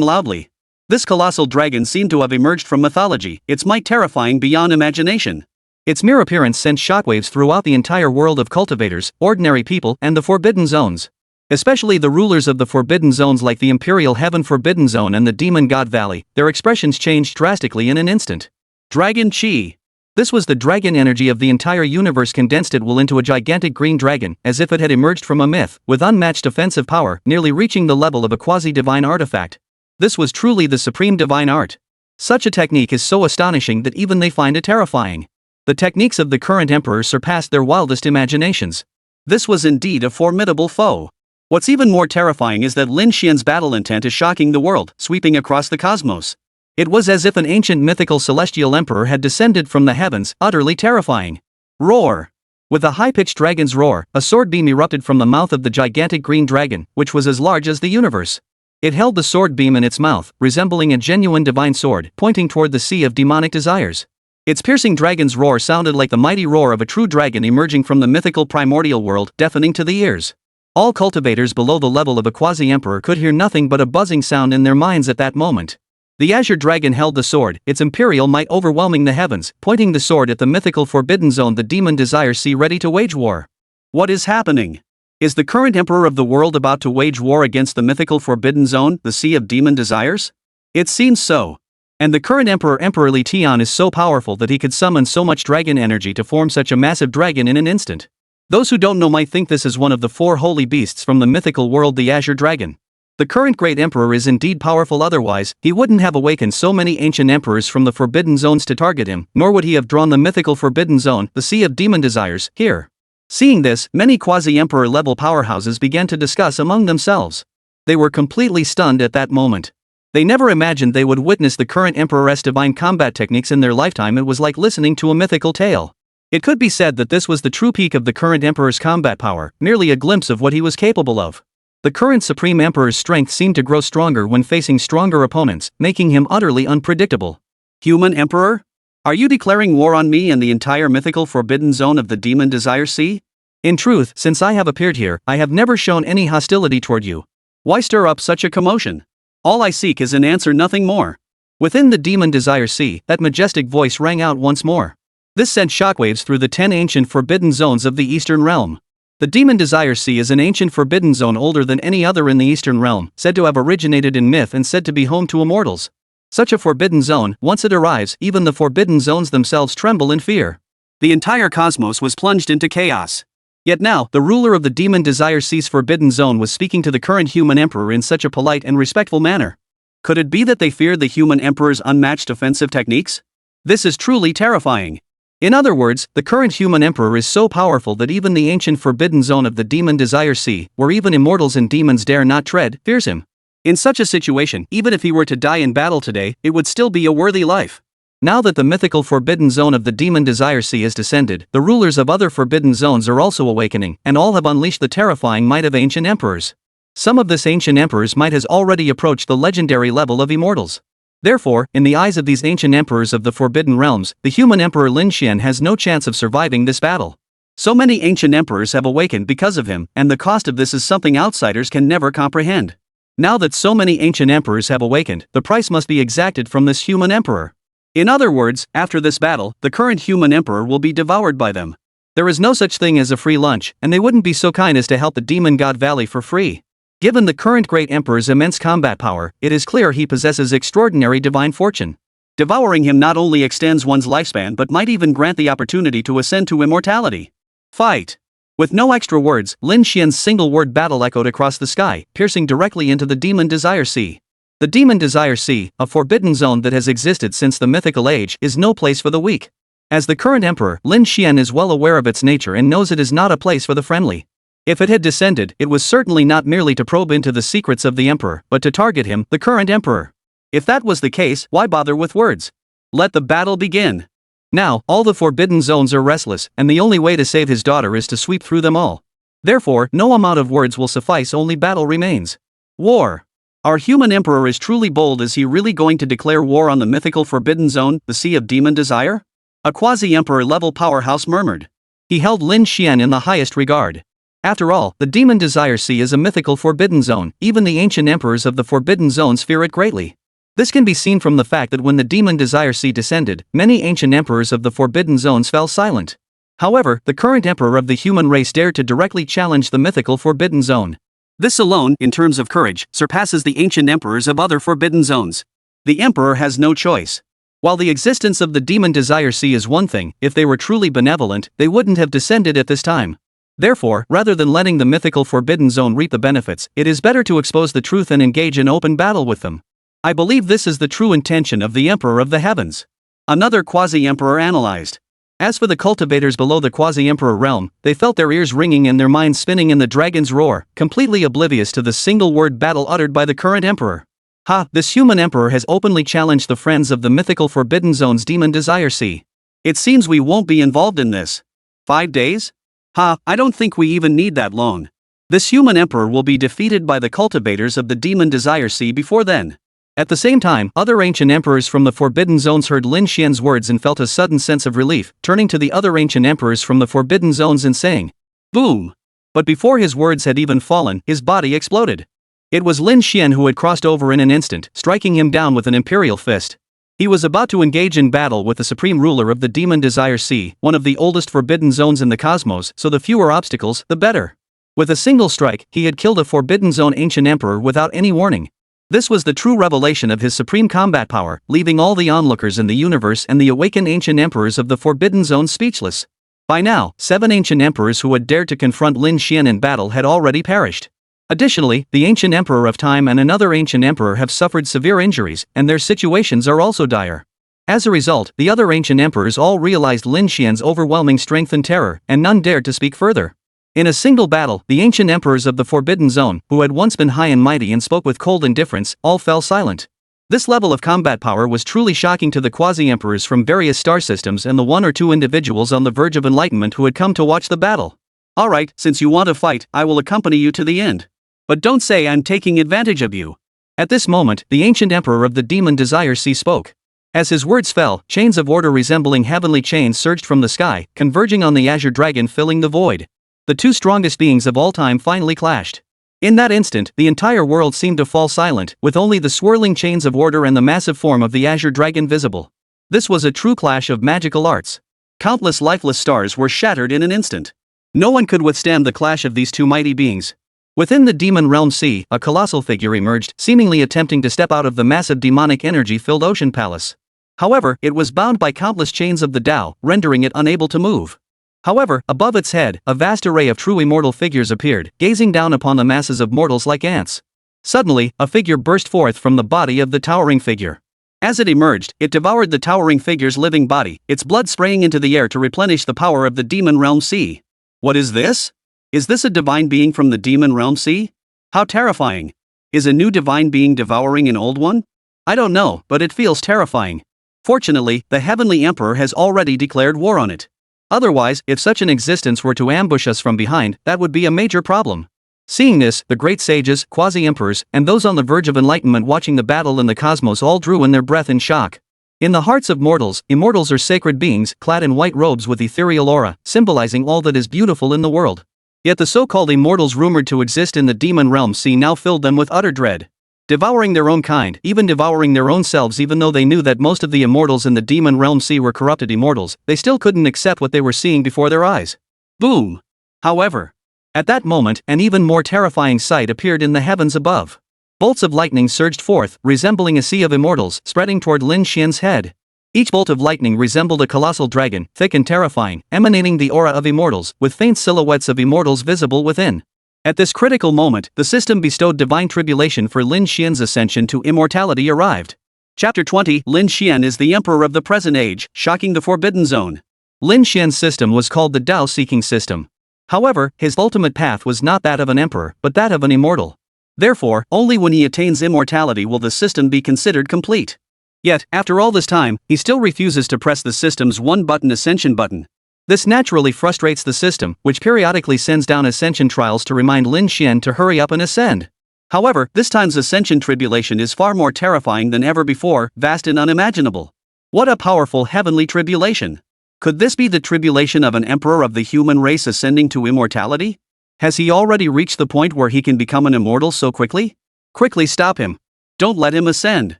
loudly. This colossal dragon seemed to have emerged from mythology, its might terrifying beyond imagination. Its mere appearance sent shockwaves throughout the entire world of cultivators, ordinary people, and the Forbidden Zones. Especially the rulers of the Forbidden Zones like the Imperial Heaven Forbidden Zone and the Demon God Valley, their expressions changed drastically in an instant. Dragon Chi. This was the dragon energy of the entire universe condensed at will into a gigantic green dragon, as if it had emerged from a myth, with unmatched offensive power, nearly reaching the level of a quasi-divine artifact. This was truly the supreme divine art. Such a technique is so astonishing that even they find it terrifying. The techniques of the current emperor surpassed their wildest imaginations. This was indeed a formidable foe. What's even more terrifying is that Lin Xian's battle intent is shocking the world, sweeping across the cosmos. It was as if an ancient mythical celestial emperor had descended from the heavens, utterly terrifying. Roar! With a high-pitched dragon's roar, a sword beam erupted from the mouth of the gigantic green dragon, which was as large as the universe. It held the sword beam in its mouth, resembling a genuine divine sword, pointing toward the sea of demonic desires. Its piercing dragon's roar sounded like the mighty roar of a true dragon emerging from the mythical primordial world, deafening to the ears. All cultivators below the level of a quasi-emperor could hear nothing but a buzzing sound in their minds at that moment. The azure dragon held the sword, its imperial might overwhelming the heavens, pointing the sword at the mythical Forbidden Zone, the demon desire sea, ready to wage war. What is happening? Is the current emperor of the world about to wage war against the mythical Forbidden Zone, the sea of demon desires? It seems so. And the current emperor, Emperor Li Tian, is so powerful that he could summon so much dragon energy to form such a massive dragon in an instant. Those who don't know might think this is one of the 4 holy beasts from the mythical world, the azure dragon. The current great emperor is indeed powerful, otherwise, he wouldn't have awakened so many ancient emperors from the Forbidden Zones to target him, nor would he have drawn the mythical Forbidden Zone, the Sea of Demon Desires, here. Seeing this, many quasi-emperor level powerhouses began to discuss among themselves. They were completely stunned at that moment. They never imagined they would witness the current emperor's divine combat techniques in their lifetime. It was like listening to a mythical tale. It could be said that this was the true peak of the current emperor's combat power, merely a glimpse of what he was capable of. The current Supreme Emperor's strength seemed to grow stronger when facing stronger opponents, making him utterly unpredictable. Human Emperor? Are you declaring war on me and the entire mythical Forbidden Zone of the Demon Desire Sea? In truth, since I have appeared here, I have never shown any hostility toward you. Why stir up such a commotion? All I seek is an answer, nothing more. Within the Demon Desire Sea, that majestic voice rang out once more. This sent shockwaves through the 10 ancient Forbidden Zones of the Eastern Realm. The Demon Desire Sea is an ancient Forbidden Zone older than any other in the Eastern Realm, said to have originated in myth and said to be home to immortals. Such a Forbidden Zone, once it arrives, even the Forbidden Zones themselves tremble in fear. The entire cosmos was plunged into chaos. Yet now, the ruler of the Demon Desire Sea's Forbidden Zone was speaking to the current human emperor in such a polite and respectful manner. Could it be that they feared the human emperor's unmatched offensive techniques? This is truly terrifying. In other words, the current human emperor is so powerful that even the ancient Forbidden Zone of the Demon Desire Sea, where even immortals and demons dare not tread, fears him. In such a situation, even if he were to die in battle today, it would still be a worthy life. Now that the mythical forbidden zone of the demon desire sea is descended, the rulers of other forbidden zones are also awakening, and all have unleashed the terrifying might of ancient emperors. Some of this ancient emperor's might has already approached the legendary level of immortals. Therefore, in the eyes of these ancient emperors of the forbidden realms, the human emperor Lin Xian has no chance of surviving this battle. So many ancient emperors have awakened because of him, and the cost of this is something outsiders can never comprehend. Now that so many ancient emperors have awakened, the price must be exacted from this human emperor. In other words, after this battle, the current human emperor will be devoured by them. There is no such thing as a free lunch, and they wouldn't be so kind as to help the demon god valley for free. Given the current great emperor's immense combat power, it is clear he possesses extraordinary divine fortune. Devouring him not only extends one's lifespan but might even grant the opportunity to ascend to immortality. Fight! With no extra words, Lin Xian's single word battle echoed across the sky, piercing directly into the demon desire sea. The demon desire sea, a forbidden zone that has existed since the mythical age, is no place for the weak. As the current emperor, Lin Xian is well aware of its nature and knows it is not a place for the friendly. If it had descended, it was certainly not merely to probe into the secrets of the emperor, but to target him, the current emperor. If that was the case, why bother with words? Let the battle begin. Now, all the forbidden zones are restless, and the only way to save his daughter is to sweep through them all. Therefore, no amount of words will suffice, only battle remains. War. Our human emperor is truly bold. Is he really going to declare war on the mythical forbidden zone, the Sea of Demon Desire? A quasi-emperor level powerhouse murmured. He held Lin Xian in the highest regard. After all, the Demon Desire Sea is a mythical forbidden zone. Even the ancient emperors of the forbidden zones fear it greatly. This can be seen from the fact that when the Demon Desire Sea descended, many ancient emperors of the forbidden zones fell silent. However, the current emperor of the human race dared to directly challenge the mythical forbidden zone. This alone, in terms of courage, surpasses the ancient emperors of other forbidden zones. The emperor has no choice. While the existence of the Demon Desire Sea is one thing, if they were truly benevolent, they wouldn't have descended at this time. Therefore, rather than letting the mythical forbidden zone reap the benefits, it is better to expose the truth and engage in open battle with them. I believe this is the true intention of the Emperor of the Heavens. Another quasi-emperor analyzed. As for the cultivators below the quasi-emperor realm, they felt their ears ringing and their minds spinning in the dragon's roar, completely oblivious to the single-word battle uttered by the current emperor. Ha! This human emperor has openly challenged the friends of the mythical forbidden zone's Demon Desire Sea. It seems we won't be involved in this. 5 days? Ha! I don't think we even need that long. This human emperor will be defeated by the cultivators of the Demon Desire Sea before then. At the same time, other ancient emperors from the forbidden zones heard Lin Xian's words and felt a sudden sense of relief, turning to the other ancient emperors from the forbidden zones and saying, "Boom!" But before his words had even fallen, his body exploded. It was Lin Xian who had crossed over in an instant, striking him down with an imperial fist. He was about to engage in battle with the supreme ruler of the Demon Desire Sea, one of the oldest forbidden zones in the cosmos, so the fewer obstacles, the better. With a single strike, he had killed a forbidden zone ancient emperor without any warning. This was the true revelation of his supreme combat power, leaving all the onlookers in the universe and the awakened ancient emperors of the forbidden zone speechless. By now, 7 ancient emperors who had dared to confront Lin Xian in battle had already perished. Additionally, the ancient emperor of time and another ancient emperor have suffered severe injuries, and their situations are also dire. As a result, the other ancient emperors all realized Lin Xian's overwhelming strength and terror, and none dared to speak further. In a single battle, the ancient emperors of the Forbidden Zone, who had once been high and mighty and spoke with cold indifference, all fell silent. This level of combat power was truly shocking to the quasi-emperors from various star systems and the 1 or 2 individuals on the verge of enlightenment who had come to watch the battle. Alright, since you want to fight, I will accompany you to the end. But don't say I'm taking advantage of you. At this moment, the ancient emperor of the Demon Desire Sea spoke. As his words fell, chains of order resembling heavenly chains surged from the sky, converging on the azure dragon filling the void. The 2 strongest beings of all time finally clashed. In that instant, the entire world seemed to fall silent, with only the swirling chains of order and the massive form of the azure dragon visible. This was a true clash of magical arts. Countless lifeless stars were shattered in an instant. No one could withstand the clash of these 2 mighty beings. Within the demon realm sea, a colossal figure emerged, seemingly attempting to step out of the massive demonic energy-filled ocean palace. However, it was bound by countless chains of the Tao, rendering it unable to move. However, above its head, a vast array of true immortal figures appeared, gazing down upon the masses of mortals like ants. Suddenly, a figure burst forth from the body of the towering figure. As it emerged, it devoured the towering figure's living body, its blood spraying into the air to replenish the power of the demon realm sea. What is this? Is this a divine being from the demon realm sea? How terrifying! Is a new divine being devouring an old one? I don't know, but it feels terrifying. Fortunately, the heavenly emperor has already declared war on it. Otherwise, if such an existence were to ambush us from behind, that would be a major problem. Seeing this, the great sages, quasi-emperors, and those on the verge of enlightenment watching the battle in the cosmos all drew in their breath in shock. In the hearts of mortals, immortals are sacred beings, clad in white robes with ethereal aura, symbolizing all that is beautiful in the world. Yet the so-called immortals rumored to exist in the demon realm sea now filled them with utter dread. Devouring their own kind, even devouring their own selves, even though they knew that most of the immortals in the demon realm sea were corrupted immortals, they still couldn't accept what they were seeing before their eyes. Boom! However, at that moment, an even more terrifying sight appeared in the heavens above. Bolts of lightning surged forth, resembling a sea of immortals, spreading toward Lin Xian's head. Each bolt of lightning resembled a colossal dragon, thick and terrifying, emanating the aura of immortals, with faint silhouettes of immortals visible within. At this critical moment, the system bestowed divine tribulation for Lin Xian's ascension to immortality arrived. Chapter 20 Lin Xian is the emperor of the present age, shocking the forbidden zone. Lin Xian's system was called the Tao-seeking system. However, his ultimate path was not that of an emperor, but that of an immortal. Therefore, only when he attains immortality will the system be considered complete. Yet, after all this time, he still refuses to press the system's one-button ascension button. This naturally frustrates the system, which periodically sends down ascension trials to remind Lin Xian to hurry up and ascend. However, this time's ascension tribulation is far more terrifying than ever before, vast and unimaginable. What a powerful heavenly tribulation! Could this be the tribulation of an emperor of the human race ascending to immortality? Has he already reached the point where he can become an immortal so quickly? Quickly stop him. Don't let him ascend.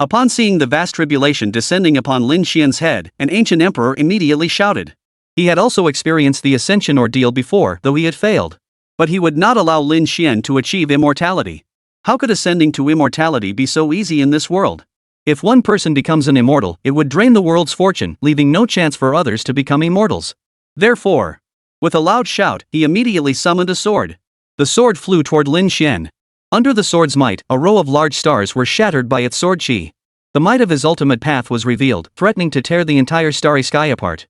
Upon seeing the vast tribulation descending upon Lin Xian's head, an ancient emperor immediately shouted. He had also experienced the ascension ordeal before, though he had failed. But he would not allow Lin Xian to achieve immortality. How could ascending to immortality be so easy in this world? If one person becomes an immortal, it would drain the world's fortune, leaving no chance for others to become immortals. Therefore, with a loud shout, he immediately summoned a sword. The sword flew toward Lin Xian. Under the sword's might, a row of large stars were shattered by its sword chi. The might of his ultimate path was revealed, threatening to tear the entire starry sky apart.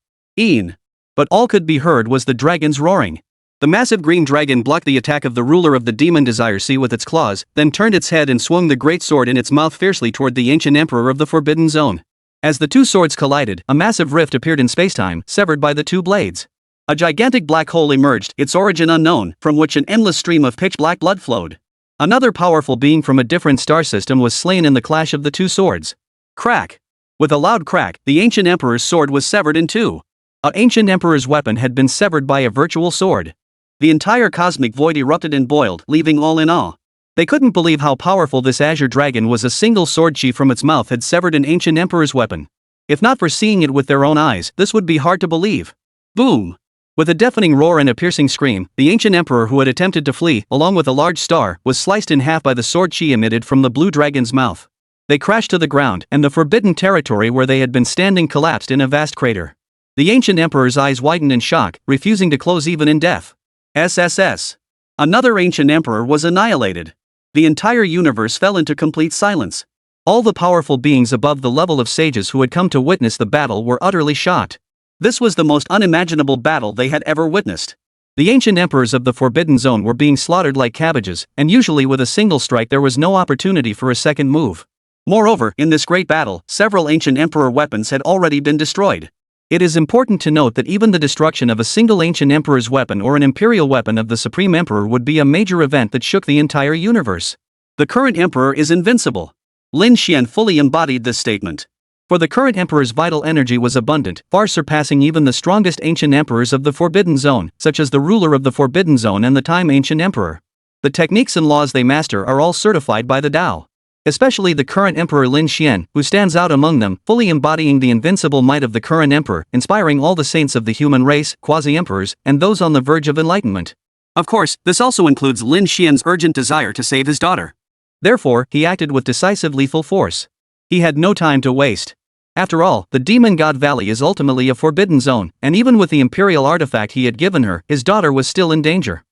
But all could be heard was the dragon's roaring. The massive green dragon blocked the attack of the ruler of the demon desire sea with its claws, then turned its head and swung the great sword in its mouth fiercely toward the ancient emperor of the forbidden zone. As the two swords collided, a massive rift appeared in spacetime, severed by the two blades. A gigantic black hole emerged, its origin unknown, from which an endless stream of pitch-black blood flowed. Another powerful being from a different star system was slain in the clash of the two swords. Crack! With a loud crack, the ancient emperor's sword was severed in two. An ancient emperor's weapon had been severed by a virtual sword. The entire cosmic void erupted and boiled, leaving all in awe. They couldn't believe how powerful this azure dragon was. A single sword chi from its mouth had severed an ancient emperor's weapon. If not for seeing it with their own eyes, this would be hard to believe. Boom! With a deafening roar and a piercing scream, the ancient emperor who had attempted to flee, along with a large star, was sliced in half by the sword chi emitted from the blue dragon's mouth. They crashed to the ground, and the forbidden territory where they had been standing collapsed in a vast crater. The ancient emperor's eyes widened in shock, refusing to close even in death. SSS. Another ancient emperor was annihilated. The entire universe fell into complete silence. All the powerful beings above the level of sages who had come to witness the battle were utterly shocked. This was the most unimaginable battle they had ever witnessed. The ancient emperors of the Forbidden Zone were being slaughtered like cabbages, and usually with a single strike there was no opportunity for a second move. Moreover, in this great battle, several ancient emperor weapons had already been destroyed. It is important to note that even the destruction of a single ancient emperor's weapon or an imperial weapon of the supreme emperor would be a major event that shook the entire universe. The current emperor is invincible. Lin Xian fully embodied this statement. For the current emperor's vital energy was abundant, far surpassing even the strongest ancient emperors of the Forbidden Zone, such as the ruler of the Forbidden Zone and the Time Ancient Emperor. The techniques and laws they master are all certified by the Tao. Especially the current emperor Lin Xian, who stands out among them, fully embodying the invincible might of the current emperor, inspiring all the saints of the human race, quasi-emperors, and those on the verge of enlightenment. Of course, this also includes Lin Xian's urgent desire to save his daughter. Therefore, he acted with decisive lethal force. He had no time to waste. After all, the Demon God Valley is ultimately a forbidden zone, and even with the imperial artifact he had given her, his daughter was still in danger.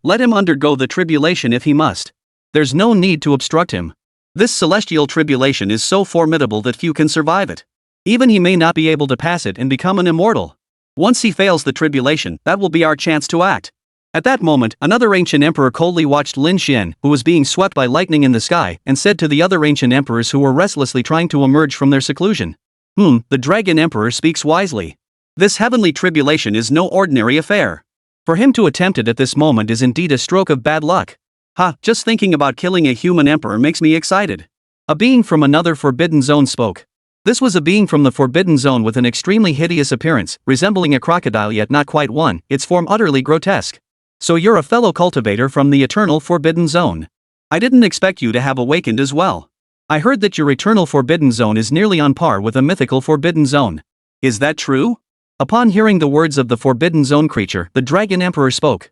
Let him undergo the tribulation if he must. There's no need to obstruct him. This celestial tribulation is so formidable that few can survive it. Even he may not be able to pass it and become an immortal. Once he fails the tribulation, that will be our chance to act. At that moment, another ancient emperor coldly watched Lin Xian, who was being swept by lightning in the sky, and said to the other ancient emperors who were restlessly trying to emerge from their seclusion, The Dragon Emperor speaks wisely. This heavenly tribulation is no ordinary affair. For him to attempt it at this moment is indeed a stroke of bad luck. Just thinking about killing a human emperor makes me excited. A being from another forbidden zone spoke. This was a being from the forbidden zone with an extremely hideous appearance, resembling a crocodile yet not quite one, its form utterly grotesque. So you're a fellow cultivator from the eternal forbidden zone. I didn't expect you to have awakened as well. I heard that your eternal forbidden zone is nearly on par with a mythical forbidden zone. Is that true? Upon hearing the words of the forbidden zone creature, the Dragon Emperor spoke.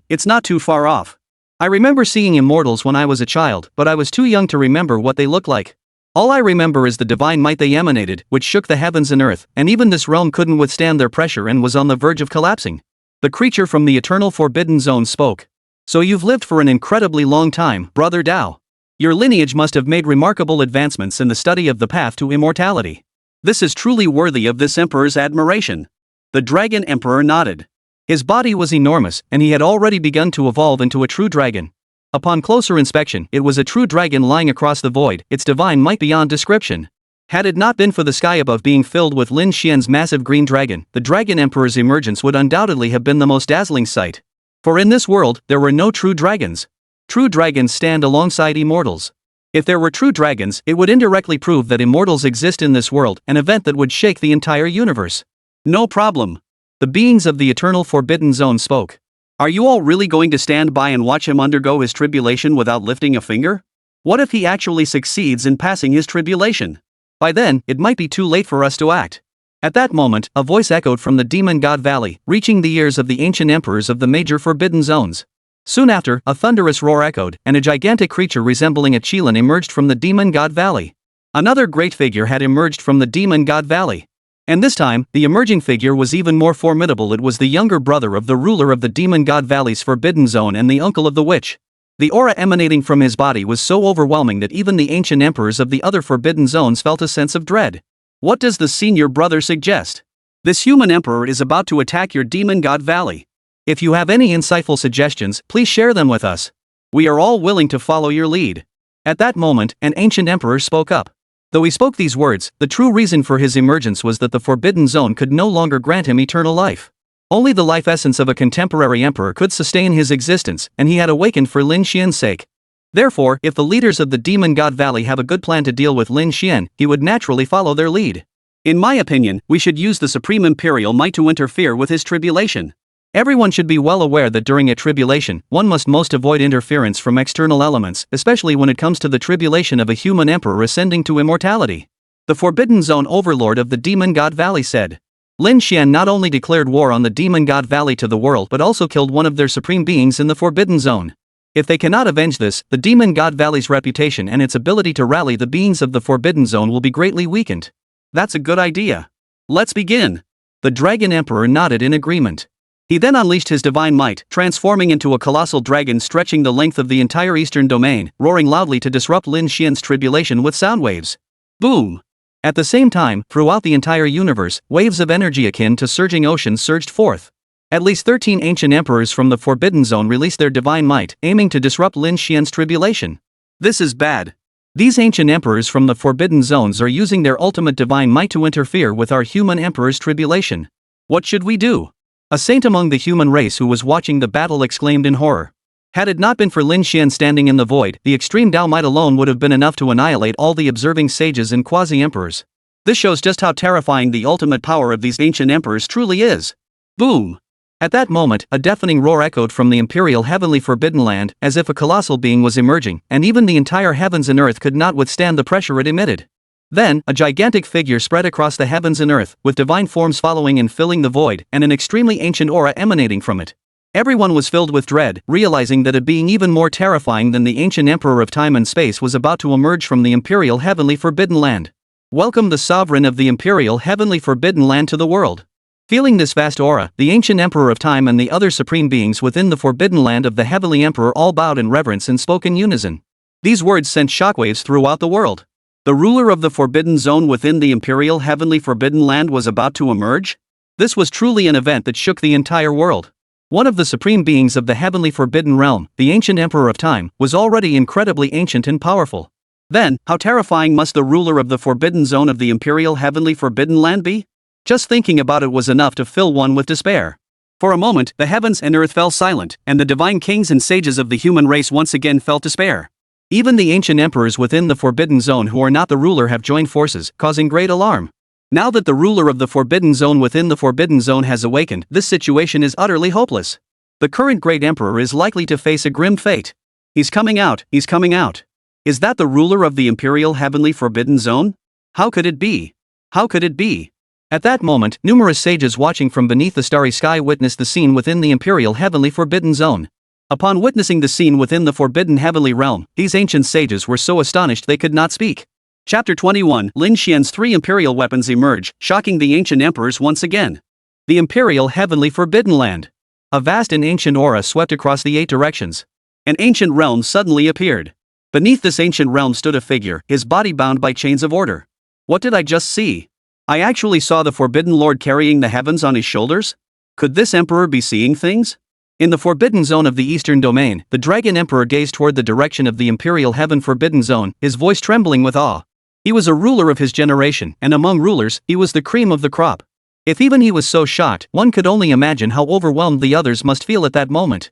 It's not too far off. I remember seeing immortals when I was a child, but I was too young to remember what they looked like. All I remember is the divine might they emanated, which shook the heavens and earth, and even this realm couldn't withstand their pressure and was on the verge of collapsing. The creature from the eternal forbidden zone spoke. So you've lived for an incredibly long time, Brother Dao. Your lineage must have made remarkable advancements in the study of the path to immortality. This is truly worthy of this emperor's admiration. The Dragon Emperor nodded. His body was enormous, and he had already begun to evolve into a true dragon. Upon closer inspection, it was a true dragon lying across the void, its divine might beyond description. Had it not been for the sky above being filled with Lin Xian's massive green dragon, the Dragon Emperor's emergence would undoubtedly have been the most dazzling sight. For in this world, there were no true dragons. True dragons stand alongside immortals. If there were true dragons, it would indirectly prove that immortals exist in this world, an event that would shake the entire universe. No problem. The beings of the eternal forbidden zone spoke. Are you all really going to stand by and watch him undergo his tribulation without lifting a finger? What if he actually succeeds in passing his tribulation? By then, it might be too late for us to act. At that moment, a voice echoed from the Demon God Valley, reaching the ears of the ancient emperors of the major forbidden zones. Soon after, a thunderous roar echoed, and a gigantic creature resembling a Qilin emerged from the Demon God Valley. Another great figure had emerged from the Demon God Valley. And this time, the emerging figure was even more formidable. It was the younger brother of the ruler of the Demon God Valley's forbidden zone and the uncle of the witch. The aura emanating from his body was so overwhelming that even the ancient emperors of the other forbidden zones felt a sense of dread. What does the senior brother suggest? This human emperor is about to attack your Demon God Valley. If you have any insightful suggestions, please share them with us. We are all willing to follow your lead. At that moment, an ancient emperor spoke up. Though he spoke these words, the true reason for his emergence was that the forbidden zone could no longer grant him eternal life. Only the life essence of a contemporary emperor could sustain his existence, and he had awakened for Lin Xian's sake. Therefore, if the leaders of the Demon God Valley have a good plan to deal with Lin Xian, he would naturally follow their lead. In my opinion, we should use the supreme imperial might to interfere with his tribulation. Everyone should be well aware that during a tribulation, one must most avoid interference from external elements, especially when it comes to the tribulation of a human emperor ascending to immortality. The Forbidden Zone overlord of the Demon God Valley said. Lin Xian not only declared war on the Demon God Valley to the world but also killed one of their supreme beings in the Forbidden Zone. If they cannot avenge this, the Demon God Valley's reputation and its ability to rally the beings of the Forbidden Zone will be greatly weakened. That's a good idea. Let's begin. The Dragon Emperor nodded in agreement. He then unleashed his divine might, transforming into a colossal dragon stretching the length of the entire eastern domain, roaring loudly to disrupt Lin Xian's tribulation with sound waves. Boom! At the same time, throughout the entire universe, waves of energy akin to surging oceans surged forth. At least 13 ancient emperors from the Forbidden Zone released their divine might, aiming to disrupt Lin Xian's tribulation. This is bad. These ancient emperors from the Forbidden Zones are using their ultimate divine might to interfere with our human emperor's tribulation. What should we do? A saint among the human race who was watching the battle exclaimed in horror. Had it not been for Lin Xian standing in the void, the extreme Dao might alone would have been enough to annihilate all the observing sages and quasi-emperors. This shows just how terrifying the ultimate power of these ancient emperors truly is. Boom! At that moment, a deafening roar echoed from the imperial heavenly forbidden land, as if a colossal being was emerging, and even the entire heavens and earth could not withstand the pressure it emitted. Then, a gigantic figure spread across the heavens and earth, with divine forms following and filling the void, and an extremely ancient aura emanating from it. Everyone was filled with dread, realizing that a being even more terrifying than the ancient emperor of time and space was about to emerge from the imperial heavenly forbidden land. Welcome the sovereign of the imperial heavenly forbidden land to the world. Feeling this vast aura, the ancient emperor of time and the other supreme beings within the forbidden land of the heavenly emperor all bowed in reverence and spoke in unison. These words sent shockwaves throughout the world. The ruler of the Forbidden Zone within the Imperial Heavenly Forbidden Land was about to emerge? This was truly an event that shook the entire world. One of the supreme beings of the Heavenly Forbidden Realm, the Ancient Emperor of Time, was already incredibly ancient and powerful. Then, how terrifying must the ruler of the forbidden zone of the imperial heavenly forbidden land be? Just thinking about it was enough to fill one with despair. For a moment, the heavens and earth fell silent, and the divine kings and sages of the human race once again felt despair. Even the ancient emperors within the forbidden zone who are not the ruler have joined forces, causing great alarm. Now that the ruler of the forbidden zone within the forbidden zone has awakened, this situation is utterly hopeless. The current great emperor is likely to face a grim fate. He's coming out, he's coming out. Is that the ruler of the imperial heavenly forbidden zone? How could it be? How could it be? At that moment, numerous sages watching from beneath the starry sky witnessed the scene within the imperial heavenly forbidden zone. Upon witnessing the scene within the forbidden heavenly realm, these ancient sages were so astonished they could not speak. Chapter 21. Lin Xian's 3 imperial weapons emerge, shocking the ancient emperors once again. The imperial heavenly forbidden land. A vast and ancient aura swept across the 8 directions. An ancient realm suddenly appeared. Beneath this ancient realm stood a figure, his body bound by chains of order. What did I just see? I actually saw the Forbidden Lord carrying the heavens on his shoulders? Could this emperor be seeing things? In the forbidden zone of the eastern domain, the dragon emperor gazed toward the direction of the imperial heaven forbidden zone, his voice trembling with awe. He was a ruler of his generation, and among rulers, he was the cream of the crop. If even he was so shocked, one could only imagine how overwhelmed the others must feel at that moment.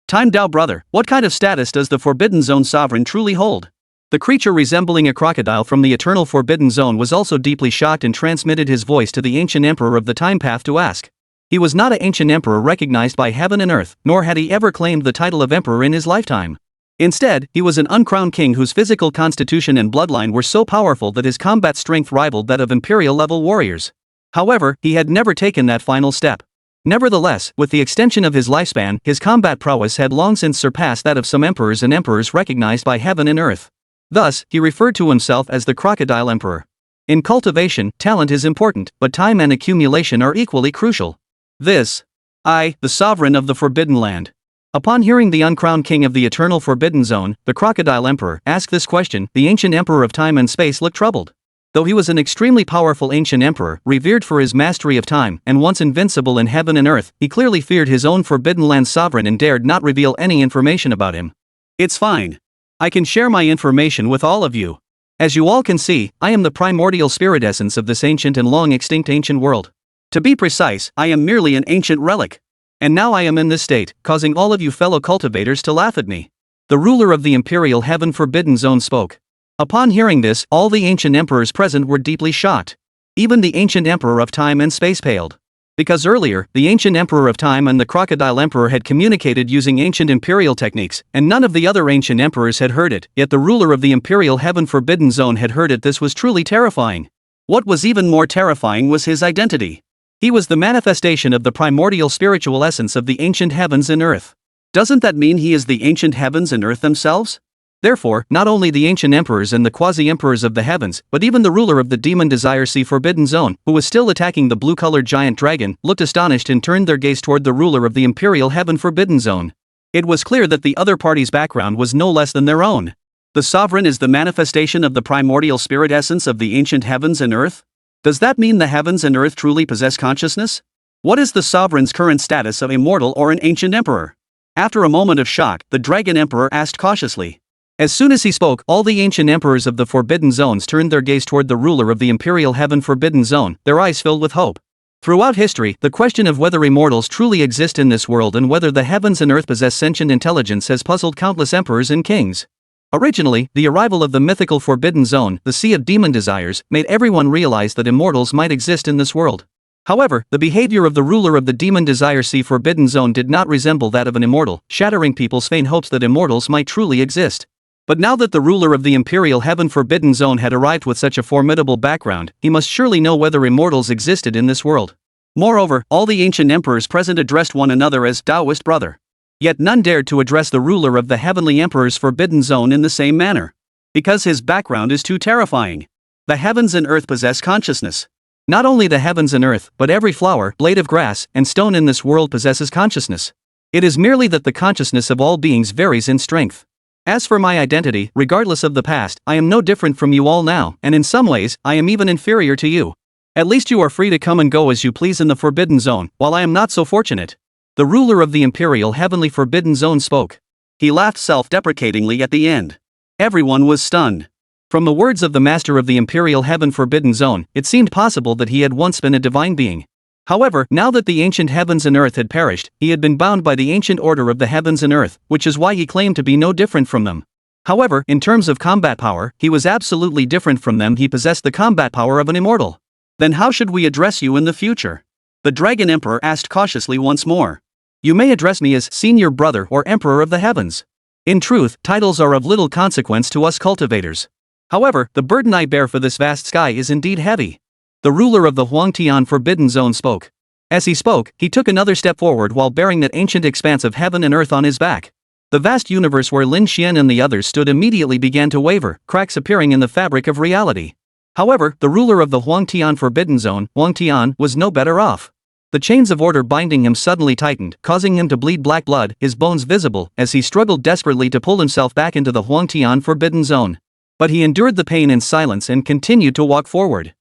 Time Dao brother, what kind of status does the forbidden zone sovereign truly hold? The creature resembling a crocodile from the eternal forbidden zone was also deeply shocked and transmitted his voice to the ancient emperor of the time path to ask. He was not an ancient emperor recognized by heaven and earth, nor had he ever claimed the title of emperor in his lifetime. Instead, he was an uncrowned king whose physical constitution and bloodline were so powerful that his combat strength rivaled that of imperial-level warriors. However, he had never taken that final step. Nevertheless, with the extension of his lifespan, his combat prowess had long since surpassed that of some emperors and emperors recognized by heaven and earth. Thus, he referred to himself as the Crocodile Emperor. In cultivation, talent is important, but time and accumulation are equally crucial. The sovereign of the Forbidden Land. Upon hearing the uncrowned king of the eternal Forbidden Zone, the Crocodile Emperor, ask this question, the ancient emperor of time and space looked troubled. Though he was an extremely powerful ancient emperor, revered for his mastery of time, and once invincible in heaven and earth, he clearly feared his own Forbidden Land sovereign and dared not reveal any information about him. It's fine. I can share my information with all of you. As you all can see, I am the primordial spirit essence of this ancient and long extinct ancient world. To be precise, I am merely an ancient relic. And now I am in this state, causing all of you fellow cultivators to laugh at me. The ruler of the imperial heaven forbidden zone spoke. Upon hearing this, all the ancient emperors present were deeply shocked. Even the ancient emperor of time and space paled. Because earlier, the ancient emperor of time and the crocodile emperor had communicated using ancient imperial techniques, and none of the other ancient emperors had heard it, yet the ruler of the imperial heaven forbidden zone had heard it. This was truly terrifying. What was even more terrifying was his identity. He was the manifestation of the primordial spiritual essence of the ancient heavens and earth. Doesn't that mean he is the ancient heavens and earth themselves? Therefore, not only the ancient emperors and the quasi-emperors of the heavens, but even the ruler of the demon desire sea forbidden zone, who was still attacking the blue-colored giant dragon, looked astonished and turned their gaze toward the ruler of the imperial heaven forbidden zone. It was clear that the other party's background was no less than their own. The sovereign is the manifestation of the primordial spirit essence of the ancient heavens and earth? Does that mean the heavens and earth truly possess consciousness? What is the sovereign's current status of immortal or an ancient emperor? After a moment of shock, the dragon emperor asked cautiously. As soon as he spoke, all the ancient emperors of the forbidden zones turned their gaze toward the ruler of the imperial heaven forbidden zone, their eyes filled with hope. Throughout history, the question of whether immortals truly exist in this world and whether the heavens and earth possess sentient intelligence has puzzled countless emperors and kings. Originally, the arrival of the mythical Forbidden Zone, the Sea of Demon Desires, made everyone realize that immortals might exist in this world. However, the behavior of the ruler of the Demon Desire Sea Forbidden Zone did not resemble that of an immortal, shattering people's vain hopes that immortals might truly exist. But now that the ruler of the Imperial Heaven Forbidden Zone had arrived with such a formidable background, he must surely know whether immortals existed in this world. Moreover, all the ancient emperors present addressed one another as Taoist brother. Yet none dared to address the ruler of the Heavenly Emperor's Forbidden Zone in the same manner. Because his background is too terrifying. The heavens and earth possess consciousness. Not only the heavens and earth, but every flower, blade of grass, and stone in this world possesses consciousness. It is merely that the consciousness of all beings varies in strength. As for my identity, regardless of the past, I am no different from you all now, and in some ways, I am even inferior to you. At least you are free to come and go as you please in the Forbidden Zone, while I am not so fortunate. The ruler of the Imperial Heavenly Forbidden Zone spoke. He laughed self-deprecatingly at the end. Everyone was stunned. From the words of the master of the Imperial Heaven Forbidden Zone, it seemed possible that he had once been a divine being. However, now that the ancient heavens and earth had perished, he had been bound by the ancient order of the heavens and earth, which is why he claimed to be no different from them. However, in terms of combat power, he was absolutely different from them. He possessed the combat power of an immortal. Then how should we address you in the future? The Dragon Emperor asked cautiously once more. You may address me as Senior Brother or Emperor of the Heavens. In truth, titles are of little consequence to us cultivators. However, the burden I bear for this vast sky is indeed heavy. The ruler of the Huangtian Forbidden Zone spoke. As he spoke, he took another step forward while bearing that ancient expanse of heaven and earth on his back. The vast universe where Lin Xian and the others stood immediately began to waver, cracks appearing in the fabric of reality. However, the ruler of the Huangtian Forbidden Zone, Huangtian, was no better off. The chains of order binding him suddenly tightened, causing him to bleed black blood, his bones visible, as he struggled desperately to pull himself back into the Huangtian Forbidden Zone. But he endured the pain in silence and continued to walk forward.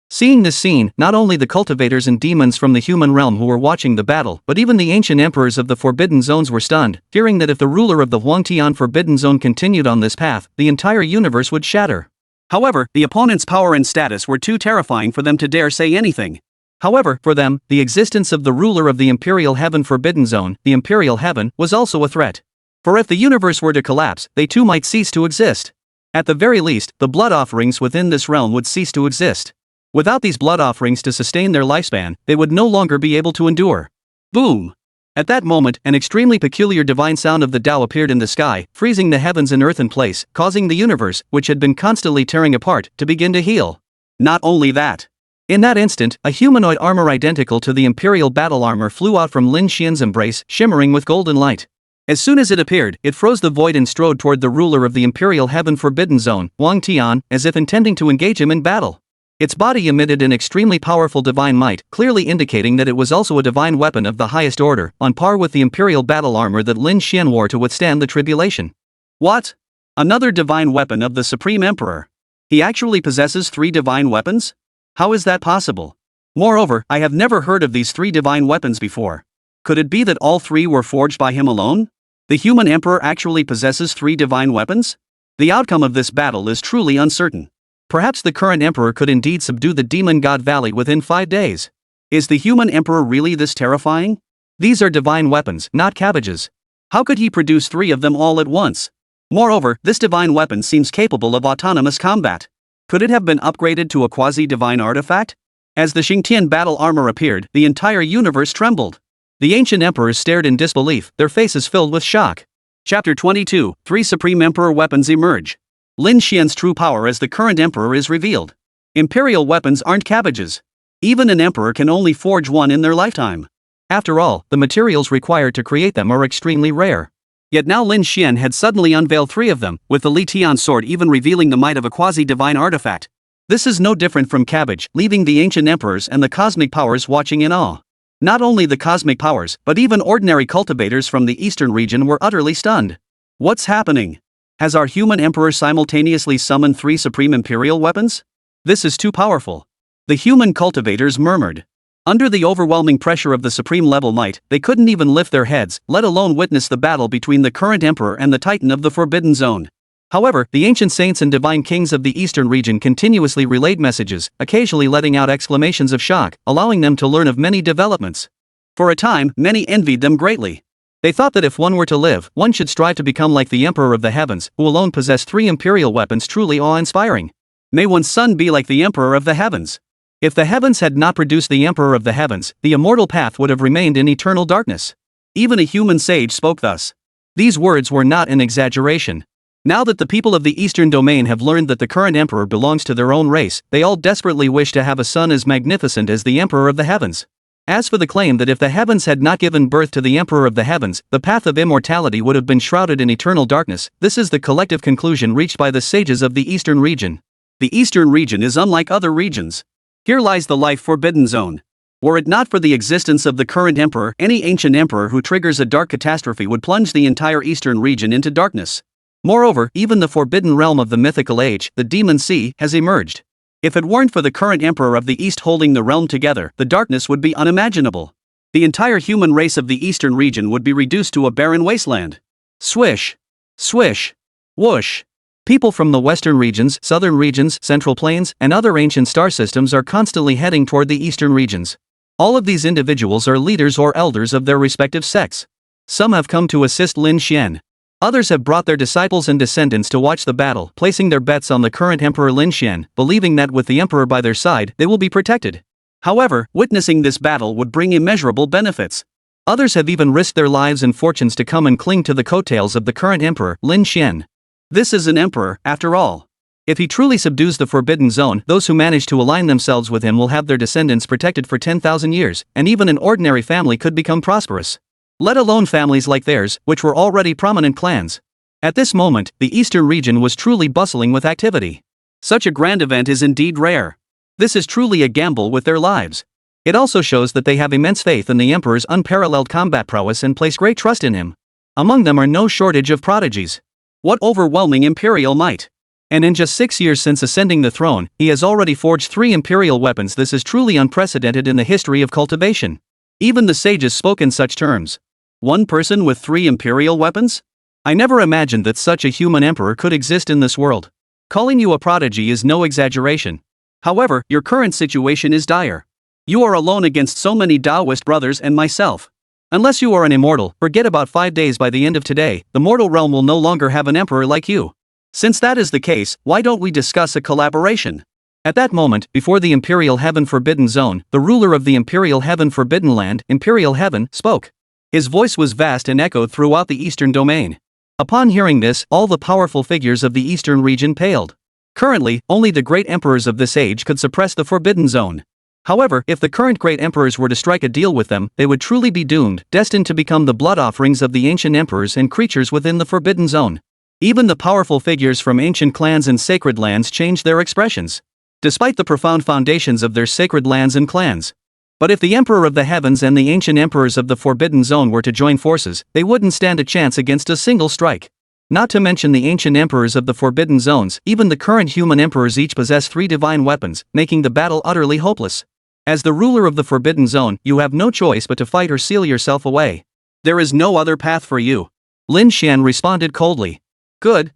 Seeing this scene, not only the cultivators and demons from the human realm who were watching the battle, but even the ancient emperors of the Forbidden Zones were stunned, fearing that if the ruler of the Huangtian Forbidden Zone continued on this path, the entire universe would shatter. However, the opponent's power and status were too terrifying for them to dare say anything. However, for them, the existence of the ruler of the Imperial Heaven Forbidden Zone, the Imperial Heaven, was also a threat. For if the universe were to collapse, they too might cease to exist. At the very least, the blood offerings within this realm would cease to exist. Without these blood offerings to sustain their lifespan, they would no longer be able to endure. Boom! At that moment, an extremely peculiar divine sound of the Tao appeared in the sky, freezing the heavens and earth in place, causing the universe, which had been constantly tearing apart, to begin to heal. Not only that. In that instant, a humanoid armor identical to the Imperial battle armor flew out from Lin Xian's embrace, shimmering with golden light. As soon as it appeared, it froze the void and strode toward the ruler of the Imperial Heaven Forbidden Zone, Huangtian, as if intending to engage him in battle. Its body emitted an extremely powerful divine might, clearly indicating that it was also a divine weapon of the highest order, on par with the Imperial battle armor that Lin Xian wore to withstand the tribulation. What? Another divine weapon of the Supreme Emperor? He actually possesses 3 divine weapons? How is that possible? Moreover, I have never heard of these 3 divine weapons before. Could it be that all 3 were forged by him alone? The human emperor actually possesses 3 divine weapons? The outcome of this battle is truly uncertain. Perhaps the current emperor could indeed subdue the demon god Valley within 5 days. Is the human emperor really this terrifying? These are divine weapons, not cabbages. How could he produce 3 of them all at once? Moreover, this divine weapon seems capable of autonomous combat. Could it have been upgraded to a quasi-divine artifact? As the Xingtian battle armor appeared, the entire universe trembled. The ancient emperors stared in disbelief, their faces filled with shock. Chapter 22, 3 Supreme Emperor weapons emerge. Lin Xian's true power as the current emperor is revealed. Imperial weapons aren't cabbages. Even an emperor can only forge one in their lifetime. After all, the materials required to create them are extremely rare. Yet now Lin Xian had suddenly unveiled 3 of them, with the Li Tian sword even revealing the might of a quasi-divine artifact. This is no different from cabbage, leaving the ancient emperors and the cosmic powers watching in awe. Not only the cosmic powers, but even ordinary cultivators from the eastern region were utterly stunned. What's happening? Has our human emperor simultaneously summoned 3 supreme imperial weapons? This is too powerful. The human cultivators murmured. Under the overwhelming pressure of the supreme level might, they couldn't even lift their heads, let alone witness the battle between the current emperor and the titan of the Forbidden Zone. However, the ancient saints and divine kings of the eastern region continuously relayed messages, occasionally letting out exclamations of shock, allowing them to learn of many developments. For a time, many envied them greatly. They thought that if one were to live, one should strive to become like the Emperor of the Heavens, who alone possessed 3 imperial weapons truly awe-inspiring. May one's son be like the Emperor of the Heavens. If the heavens had not produced the Emperor of the Heavens, the immortal path would have remained in eternal darkness. Even a human sage spoke thus. These words were not an exaggeration. Now that the people of the Eastern Domain have learned that the current emperor belongs to their own race, they all desperately wish to have a son as magnificent as the Emperor of the Heavens. As for the claim that if the heavens had not given birth to the Emperor of the Heavens, the path of immortality would have been shrouded in eternal darkness, this is the collective conclusion reached by the sages of the Eastern region. The Eastern region is unlike other regions. Here lies the life forbidden zone. Were it not for the existence of the current emperor, any ancient emperor who triggers a dark catastrophe would plunge the entire Eastern region into darkness. Moreover, even the forbidden realm of the mythical age, the Demon Sea, has emerged. If it weren't for the current emperor of the East holding the realm together, the darkness would be unimaginable. The entire human race of the Eastern region would be reduced to a barren wasteland. Swish! Swish! Whoosh! People from the western regions, southern regions, central plains, and other ancient star systems are constantly heading toward the eastern regions. All of these individuals are leaders or elders of their respective sects. Some have come to assist Lin Xian. Others have brought their disciples and descendants to watch the battle, placing their bets on the current Emperor Lin Xian, believing that with the Emperor by their side, they will be protected. However, witnessing this battle would bring immeasurable benefits. Others have even risked their lives and fortunes to come and cling to the coattails of the current Emperor, Lin Xian. This is an emperor, after all. If he truly subdues the Forbidden Zone, those who manage to align themselves with him will have their descendants protected for 10,000 years, and even an ordinary family could become prosperous. Let alone families like theirs, which were already prominent clans. At this moment, the eastern region was truly bustling with activity. Such a grand event is indeed rare. This is truly a gamble with their lives. It also shows that they have immense faith in the Emperor's unparalleled combat prowess and place great trust in him. Among them are no shortage of prodigies. What overwhelming imperial might! And in just 6 years since ascending the throne, he has already forged 3 imperial weapons. This is truly unprecedented in the history of cultivation. Even the sages spoke in such terms. One person with 3 imperial weapons? I never imagined that such a human emperor could exist in this world. Calling you a prodigy is no exaggeration. However, your current situation is dire. You are alone against so many Taoist brothers and myself. Unless you are an immortal, forget about 5 days. By the end of today, the mortal realm will no longer have an emperor like you. Since that is the case, why don't we discuss a collaboration? At that moment, before the Imperial Heaven Forbidden Zone, the ruler of the Imperial Heaven Forbidden Land, Imperial Heaven, spoke. His voice was vast and echoed throughout the eastern domain. Upon hearing this, all the powerful figures of the eastern region paled. Currently, only the great emperors of this age could suppress the Forbidden Zone. However, if the current great emperors were to strike a deal with them, they would truly be doomed, destined to become the blood offerings of the ancient emperors and creatures within the Forbidden Zone. Even the powerful figures from ancient clans and sacred lands changed their expressions, despite the profound foundations of their sacred lands and clans. But if the Emperor of the Heavens and the ancient emperors of the Forbidden Zone were to join forces, they wouldn't stand a chance against a single strike. Not to mention the ancient emperors of the Forbidden Zones, even the current human emperors each possess 3 divine weapons, making the battle utterly hopeless. As the ruler of the Forbidden Zone, you have no choice but to fight or seal yourself away. There is no other path for you. Lin Xian responded coldly. Good.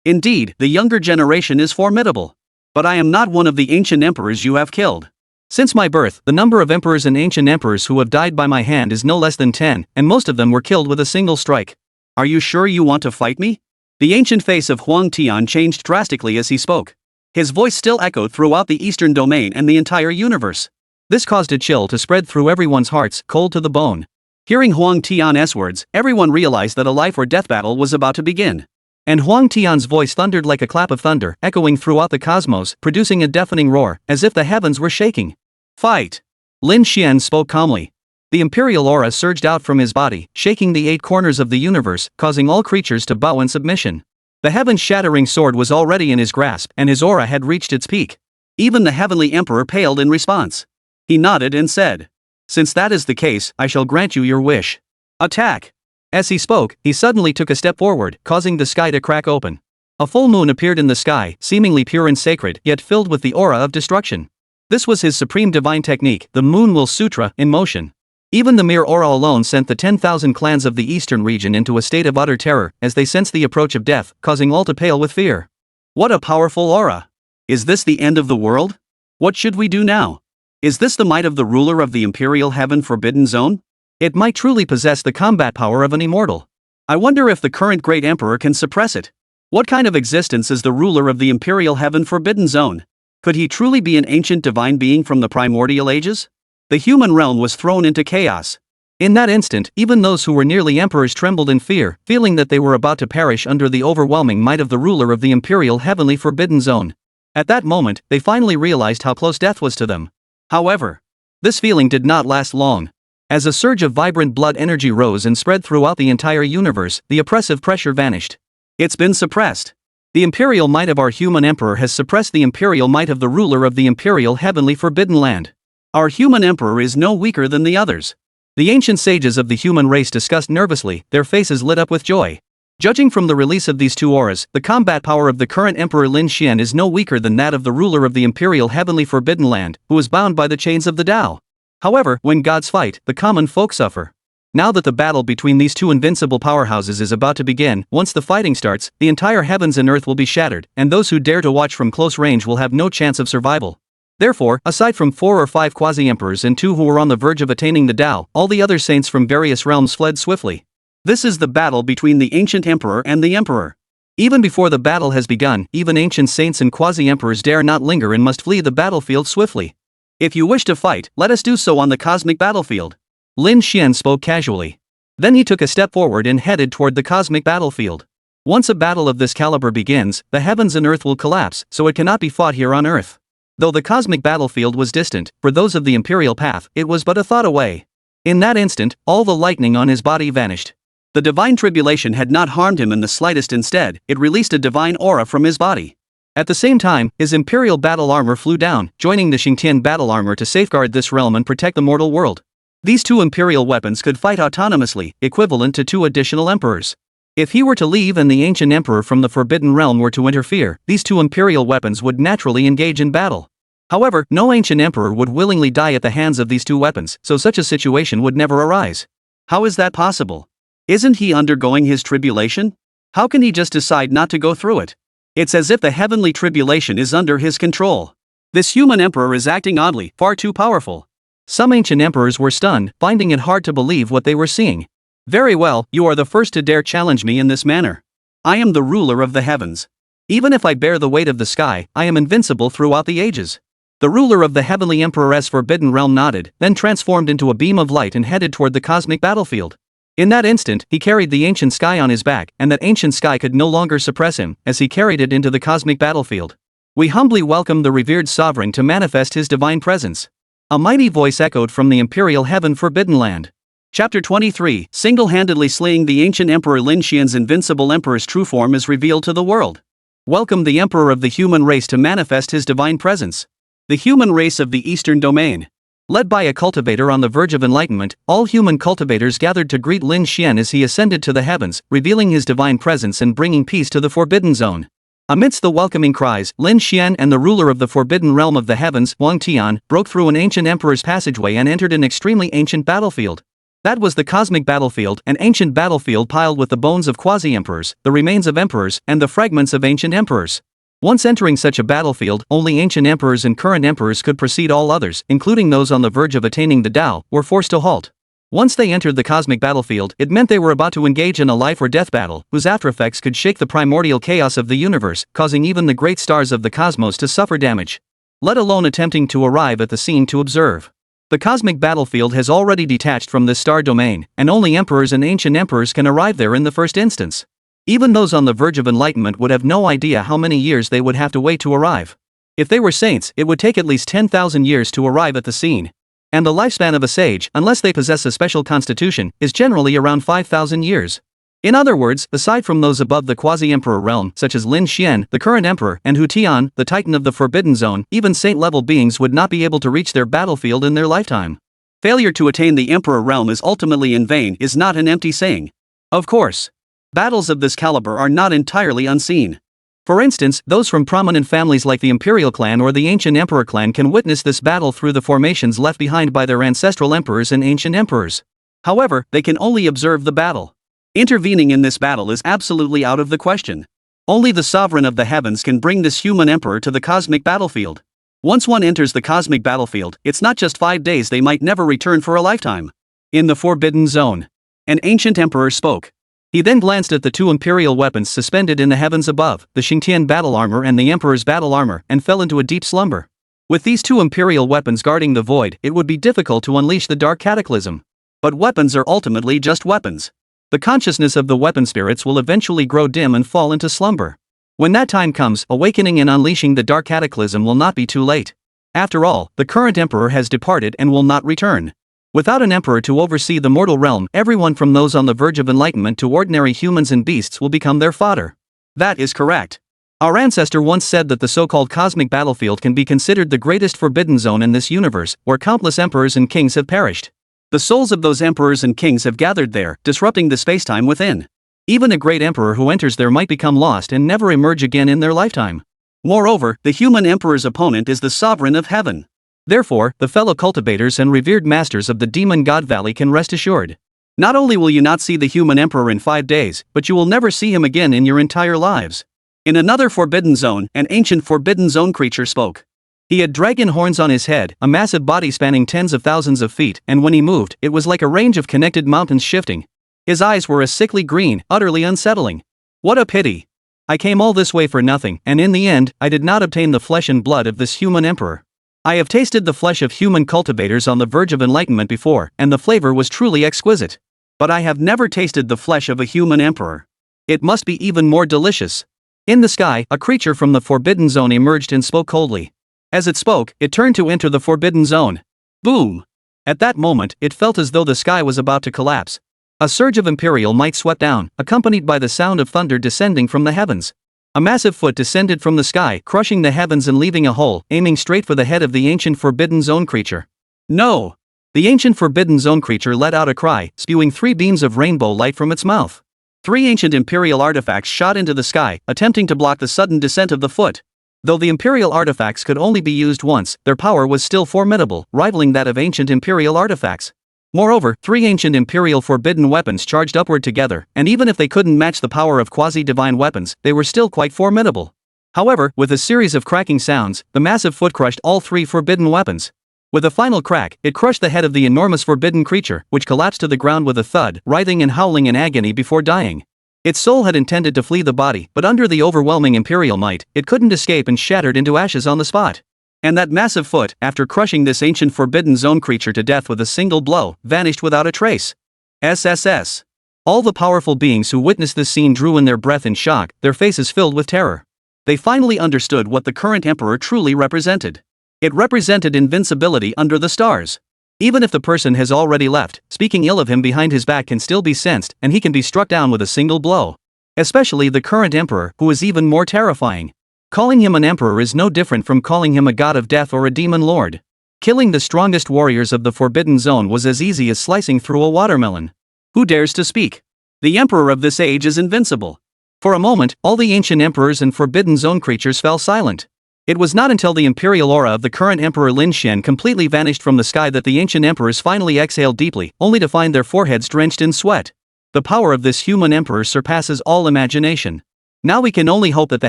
Indeed, the younger generation is formidable. But I am not one of the ancient emperors you have killed. Since my birth, the number of emperors and ancient emperors who have died by my hand is no less than 10, and most of them were killed with a single strike. Are you sure you want to fight me? The ancient face of Huang Tian changed drastically as he spoke. His voice still echoed throughout the eastern domain and the entire universe. This caused a chill to spread through everyone's hearts, cold to the bone. Hearing Huang Tian's words, everyone realized that a life or death battle was about to begin. And Huang Tian's voice thundered like a clap of thunder, echoing throughout the cosmos, producing a deafening roar, as if the heavens were shaking. Fight! Lin Xian spoke calmly. The imperial aura surged out from his body, shaking the 8 corners of the universe, causing all creatures to bow in submission. The heaven-shattering sword was already in his grasp, and his aura had reached its peak. Even the heavenly emperor paled in response. He nodded and said, "Since that is the case, I shall grant you your wish. Attack!" As he spoke, he suddenly took a step forward, causing the sky to crack open. A full moon appeared in the sky, seemingly pure and sacred, yet filled with the aura of destruction. This was his supreme divine technique, the Moon Will Sutra, in motion. Even the mere aura alone sent the 10,000 clans of the eastern region into a state of utter terror, as they sensed the approach of death, causing all to pale with fear. What a powerful aura! Is this the end of the world? What should we do now? Is this the might of the ruler of the Imperial Heaven Forbidden Zone? It might truly possess the combat power of an immortal. I wonder if the current great emperor can suppress it. What kind of existence is the ruler of the Imperial Heaven Forbidden Zone? Could he truly be an ancient divine being from the primordial ages? The human realm was thrown into chaos. In that instant, even those who were nearly emperors trembled in fear, feeling that they were about to perish under the overwhelming might of the ruler of the Imperial Heavenly Forbidden Zone. At that moment, they finally realized how close death was to them. However, this feeling did not last long. As a surge of vibrant blood energy rose and spread throughout the entire universe, the oppressive pressure vanished. It's been suppressed. The imperial might of our human emperor has suppressed the imperial might of the ruler of the Imperial Heavenly Forbidden Land. Our human emperor is no weaker than the others. The ancient sages of the human race discussed nervously, their faces lit up with joy. Judging from the release of these 2 auras, the combat power of the current Emperor Lin Xian is no weaker than that of the ruler of the Imperial Heavenly Forbidden Land, who is bound by the chains of the Tao. However, when gods fight, the common folk suffer. Now that the battle between these two invincible powerhouses is about to begin, once the fighting starts, the entire heavens and earth will be shattered, and those who dare to watch from close range will have no chance of survival. Therefore, aside from 4 or 5 quasi-emperors and 2 who were on the verge of attaining the Tao, all the other saints from various realms fled swiftly. This is the battle between the ancient emperor and the emperor. Even before the battle has begun, even ancient saints and quasi-emperors dare not linger and must flee the battlefield swiftly. If you wish to fight, let us do so on the cosmic battlefield. Lin Xian spoke casually. Then he took a step forward and headed toward the cosmic battlefield. Once a battle of this caliber begins, the heavens and earth will collapse, so it cannot be fought here on earth. Though the cosmic battlefield was distant, for those of the imperial path, it was but a thought away. In that instant, all the lightning on his body vanished. The divine tribulation had not harmed him in the slightest. Instead, it released a divine aura from his body. At the same time, his imperial battle armor flew down, joining the Xingtian battle armor to safeguard this realm and protect the mortal world. These 2 imperial weapons could fight autonomously, equivalent to 2 additional emperors. If he were to leave and the ancient emperor from the Forbidden Realm were to interfere, these 2 imperial weapons would naturally engage in battle. However, no ancient emperor would willingly die at the hands of these 2 weapons, so such a situation would never arise. How is that possible? Isn't he undergoing his tribulation? How can he just decide not to go through it? It's as if the heavenly tribulation is under his control. This human emperor is acting oddly, far too powerful. Some ancient emperors were stunned, finding it hard to believe what they were seeing. Very well, you are the first to dare challenge me in this manner. I am the ruler of the heavens. Even if I bear the weight of the sky, I am invincible throughout the ages. The ruler of the heavenly emperor's forbidden realm nodded, then transformed into a beam of light and headed toward the cosmic battlefield. In that instant, he carried the ancient sky on his back, and that ancient sky could no longer suppress him, as he carried it into the cosmic battlefield. We humbly welcome the revered sovereign to manifest his divine presence. A mighty voice echoed from the imperial heaven forbidden land. Chapter 23, single-handedly slaying the ancient emperor Lin Xian's invincible emperor's true form is revealed to the world. Welcome the emperor of the human race to manifest his divine presence. The human race of the eastern domain. Led by a cultivator on the verge of enlightenment, all human cultivators gathered to greet Lin Xian as he ascended to the heavens, revealing his divine presence and bringing peace to the forbidden zone. Amidst the welcoming cries, Lin Xian and the ruler of the forbidden realm of the heavens, Wang Tian, broke through an ancient emperor's passageway and entered an extremely ancient battlefield. That was the cosmic battlefield, an ancient battlefield piled with the bones of quasi-emperors, the remains of emperors, and the fragments of ancient emperors. Once entering such a battlefield, only ancient emperors and current emperors could precede. All others, including those on the verge of attaining the Tao, were forced to halt. Once they entered the cosmic battlefield, it meant they were about to engage in a life or death battle, whose aftereffects could shake the primordial chaos of the universe, causing even the great stars of the cosmos to suffer damage. Let alone attempting to arrive at the scene to observe. The cosmic battlefield has already detached from this star domain, and only emperors and ancient emperors can arrive there in the first instance. Even those on the verge of enlightenment would have no idea how many years they would have to wait to arrive. If they were saints, it would take at least 10,000 years to arrive at the scene. And the lifespan of a sage, unless they possess a special constitution, is generally around 5,000 years. In other words, aside from those above the quasi-emperor realm, such as Lin Xian, the current emperor, and Hu Tian, the titan of the forbidden zone, even saint-level beings would not be able to reach their battlefield in their lifetime. Failure to attain the emperor realm is ultimately in vain is not an empty saying. Of course, battles of this caliber are not entirely unseen. For instance, those from prominent families like the imperial clan or the ancient emperor clan can witness this battle through the formations left behind by their ancestral emperors and ancient emperors. However, they can only observe the battle. Intervening in this battle is absolutely out of the question. Only the sovereign of the heavens can bring this human emperor to the cosmic battlefield. Once one enters the cosmic battlefield, it's not just 5 days, they might never return for a lifetime. In the forbidden zone, an ancient emperor spoke. He then glanced at the 2 imperial weapons suspended in the heavens above, the Xingtian battle armor and the emperor's battle armor, and fell into a deep slumber. With these 2 imperial weapons guarding the void, it would be difficult to unleash the dark cataclysm. But weapons are ultimately just weapons. The consciousness of the weapon spirits will eventually grow dim and fall into slumber. When that time comes, awakening and unleashing the dark cataclysm will not be too late. After all, the current emperor has departed and will not return. Without an emperor to oversee the mortal realm, everyone from those on the verge of enlightenment to ordinary humans and beasts will become their fodder. That is correct. Our ancestor once said that the so-called cosmic battlefield can be considered the greatest forbidden zone in this universe, where countless emperors and kings have perished. The souls of those emperors and kings have gathered there, disrupting the spacetime within. Even a great emperor who enters there might become lost and never emerge again in their lifetime. Moreover, the human emperor's opponent is the sovereign of heaven. Therefore, the fellow cultivators and revered masters of the demon god valley can rest assured. Not only will you not see the human emperor in 5 days, but you will never see him again in your entire lives. In another forbidden zone, an ancient forbidden zone creature spoke. He had dragon horns on his head, a massive body spanning tens of thousands of feet, and when he moved, it was like a range of connected mountains shifting. His eyes were a sickly green, utterly unsettling. What a pity! I came all this way for nothing, and in the end, I did not obtain the flesh and blood of this human emperor. I have tasted the flesh of human cultivators on the verge of enlightenment before, and the flavor was truly exquisite. But I have never tasted the flesh of a human emperor. It must be even more delicious. In the sky, a creature from the forbidden zone emerged and spoke coldly. As it spoke, it turned to enter the forbidden zone. Boom! At that moment, it felt as though the sky was about to collapse. A surge of imperial might swept down, accompanied by the sound of thunder descending from the heavens. A massive foot descended from the sky, crushing the heavens and leaving a hole, aiming straight for the head of the ancient forbidden zone creature. No! The ancient forbidden zone creature let out a cry, spewing 3 beams of rainbow light from its mouth. 3 ancient imperial artifacts shot into the sky, attempting to block the sudden descent of the foot. Though the imperial artifacts could only be used once, their power was still formidable, rivaling that of ancient imperial artifacts. Moreover, 3 ancient imperial forbidden weapons charged upward together, and even if they couldn't match the power of quasi-divine weapons, they were still quite formidable. However, with a series of cracking sounds, the massive foot crushed all 3 forbidden weapons. With a final crack, it crushed the head of the enormous forbidden creature, which collapsed to the ground with a thud, writhing and howling in agony before dying. Its soul had intended to flee the body, but under the overwhelming imperial might, it couldn't escape and shattered into ashes on the spot. And that massive foot, after crushing this ancient forbidden zone creature to death with a single blow, vanished without a trace. SSS. All the powerful beings who witnessed this scene drew in their breath in shock, their faces filled with terror. They finally understood what the current emperor truly represented. It represented invincibility under the stars. Even if the person has already left, speaking ill of him behind his back can still be sensed, and he can be struck down with a single blow. Especially the current emperor, who is even more terrifying. Calling him an emperor is no different from calling him a god of death or a demon lord. Killing the strongest warriors of the forbidden zone was as easy as slicing through a watermelon. Who dares to speak? The emperor of this age is invincible. For a moment, all the ancient emperors and forbidden zone creatures fell silent. It was not until the imperial aura of the current emperor Lin Shen completely vanished from the sky that the ancient emperors finally exhaled deeply, only to find their foreheads drenched in sweat. The power of this human emperor surpasses all imagination. Now we can only hope that the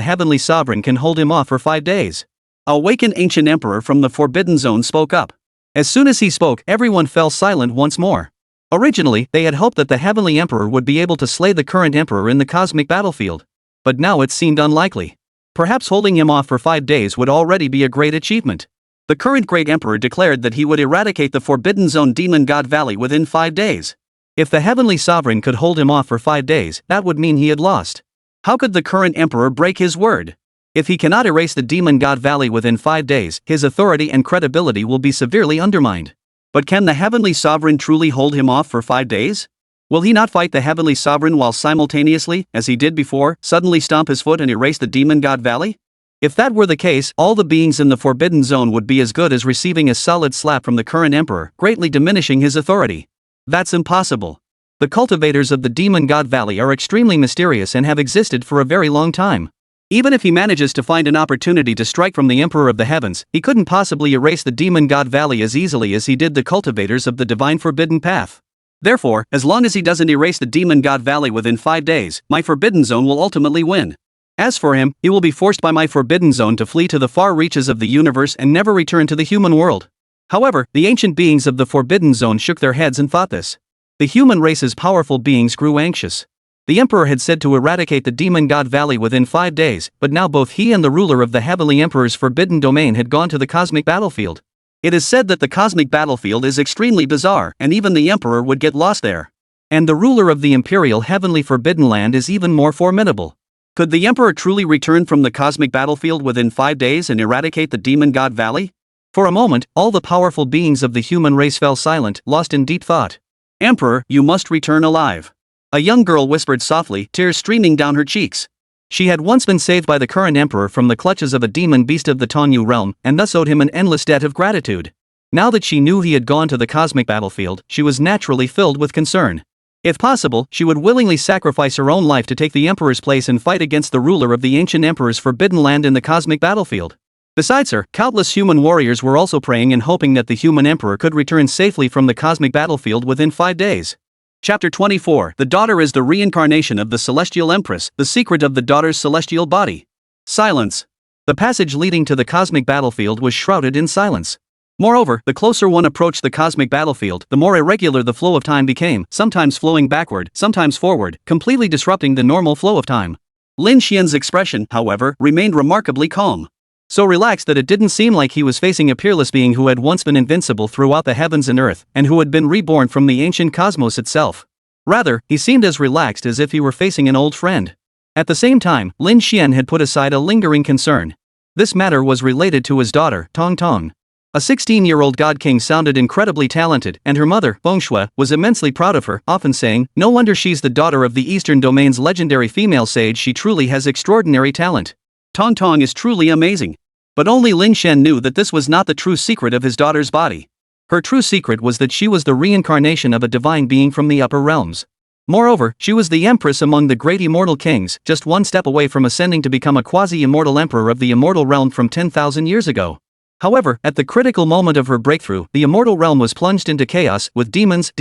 heavenly sovereign can hold him off for 5 days. A awakened ancient emperor from the forbidden zone spoke up. As soon as he spoke, everyone fell silent once more. Originally, they had hoped that the heavenly emperor would be able to slay the current emperor in the cosmic battlefield. But now it seemed unlikely. Perhaps holding him off for 5 days would already be a great achievement. The current great emperor declared that he would eradicate the forbidden zone demon god valley within 5 days. If the heavenly sovereign could hold him off for 5 days, that would mean he had lost. How could the current emperor break his word? If he cannot erase the demon god valley within 5 days, his authority and credibility will be severely undermined. But can the heavenly sovereign truly hold him off for 5 days? Will he not fight the heavenly sovereign while simultaneously, as he did before, suddenly stomp his foot and erase the demon god valley? If that were the case, all the beings in the forbidden zone would be as good as receiving a solid slap from the current emperor, greatly diminishing his authority. That's impossible. The cultivators of the demon god valley are extremely mysterious and have existed for a very long time. Even if he manages to find an opportunity to strike from the emperor of the heavens, he couldn't possibly erase the demon god valley as easily as he did the cultivators of the divine forbidden path. Therefore, as long as he doesn't erase the demon god valley within 5 days, my forbidden zone will ultimately win. As for him, he will be forced by my forbidden zone to flee to the far reaches of the universe and never return to the human world. However, the ancient beings of the forbidden zone shook their heads and thought this. The human race's powerful beings grew anxious. The emperor had said to eradicate the demon god valley within 5 days, but now both he and the ruler of the heavenly emperor's forbidden domain had gone to the cosmic battlefield. It is said that the cosmic battlefield is extremely bizarre, and even the emperor would get lost there. And the ruler of the imperial heavenly forbidden land is even more formidable. Could the emperor truly return from the cosmic battlefield within 5 days and eradicate the demon god valley? For a moment, all the powerful beings of the human race fell silent, lost in deep thought. Emperor, you must return alive. A young girl whispered softly, tears streaming down her cheeks. She had once been saved by the current emperor from the clutches of a demon beast of the Tanyu realm, and thus owed him an endless debt of gratitude. Now that she knew he had gone to the cosmic battlefield, she was naturally filled with concern. If possible, she would willingly sacrifice her own life to take the emperor's place and fight against the ruler of the ancient emperor's forbidden land in the cosmic battlefield. Besides her, countless human warriors were also praying and hoping that the human emperor could return safely from the cosmic battlefield within 5 days. Chapter 24. The daughter is the reincarnation of the celestial empress, the secret of the daughter's celestial body. Silence. The passage leading to the cosmic battlefield was shrouded in silence. Moreover, the closer one approached the cosmic battlefield, the more irregular the flow of time became, sometimes flowing backward, sometimes forward, completely disrupting the normal flow of time. Lin Xian's expression, however, remained remarkably calm. So relaxed that it didn't seem like he was facing a peerless being who had once been invincible throughout the heavens and earth, and who had been reborn from the ancient cosmos itself. Rather, he seemed as relaxed as if he were facing an old friend. At the same time, Lin Xian had put aside a lingering concern. This matter was related to his daughter, Tong Tong. A 16-year-old god king sounded incredibly talented, and her mother, Fengshui, was immensely proud of her, often saying, "No wonder she's the daughter of the Eastern Domain's legendary female sage, she truly has extraordinary talent. Tong Tong is truly amazing." But only Lin Xian knew that this was not the true secret of his daughter's body. Her true secret was that she was the reincarnation of a divine being from the upper realms. Moreover, she was the empress among the great immortal kings, just one step away from ascending to become a quasi-immortal emperor of the immortal realm from 10,000 years ago. However, at the critical moment of her breakthrough, the immortal realm was plunged into chaos, with demons,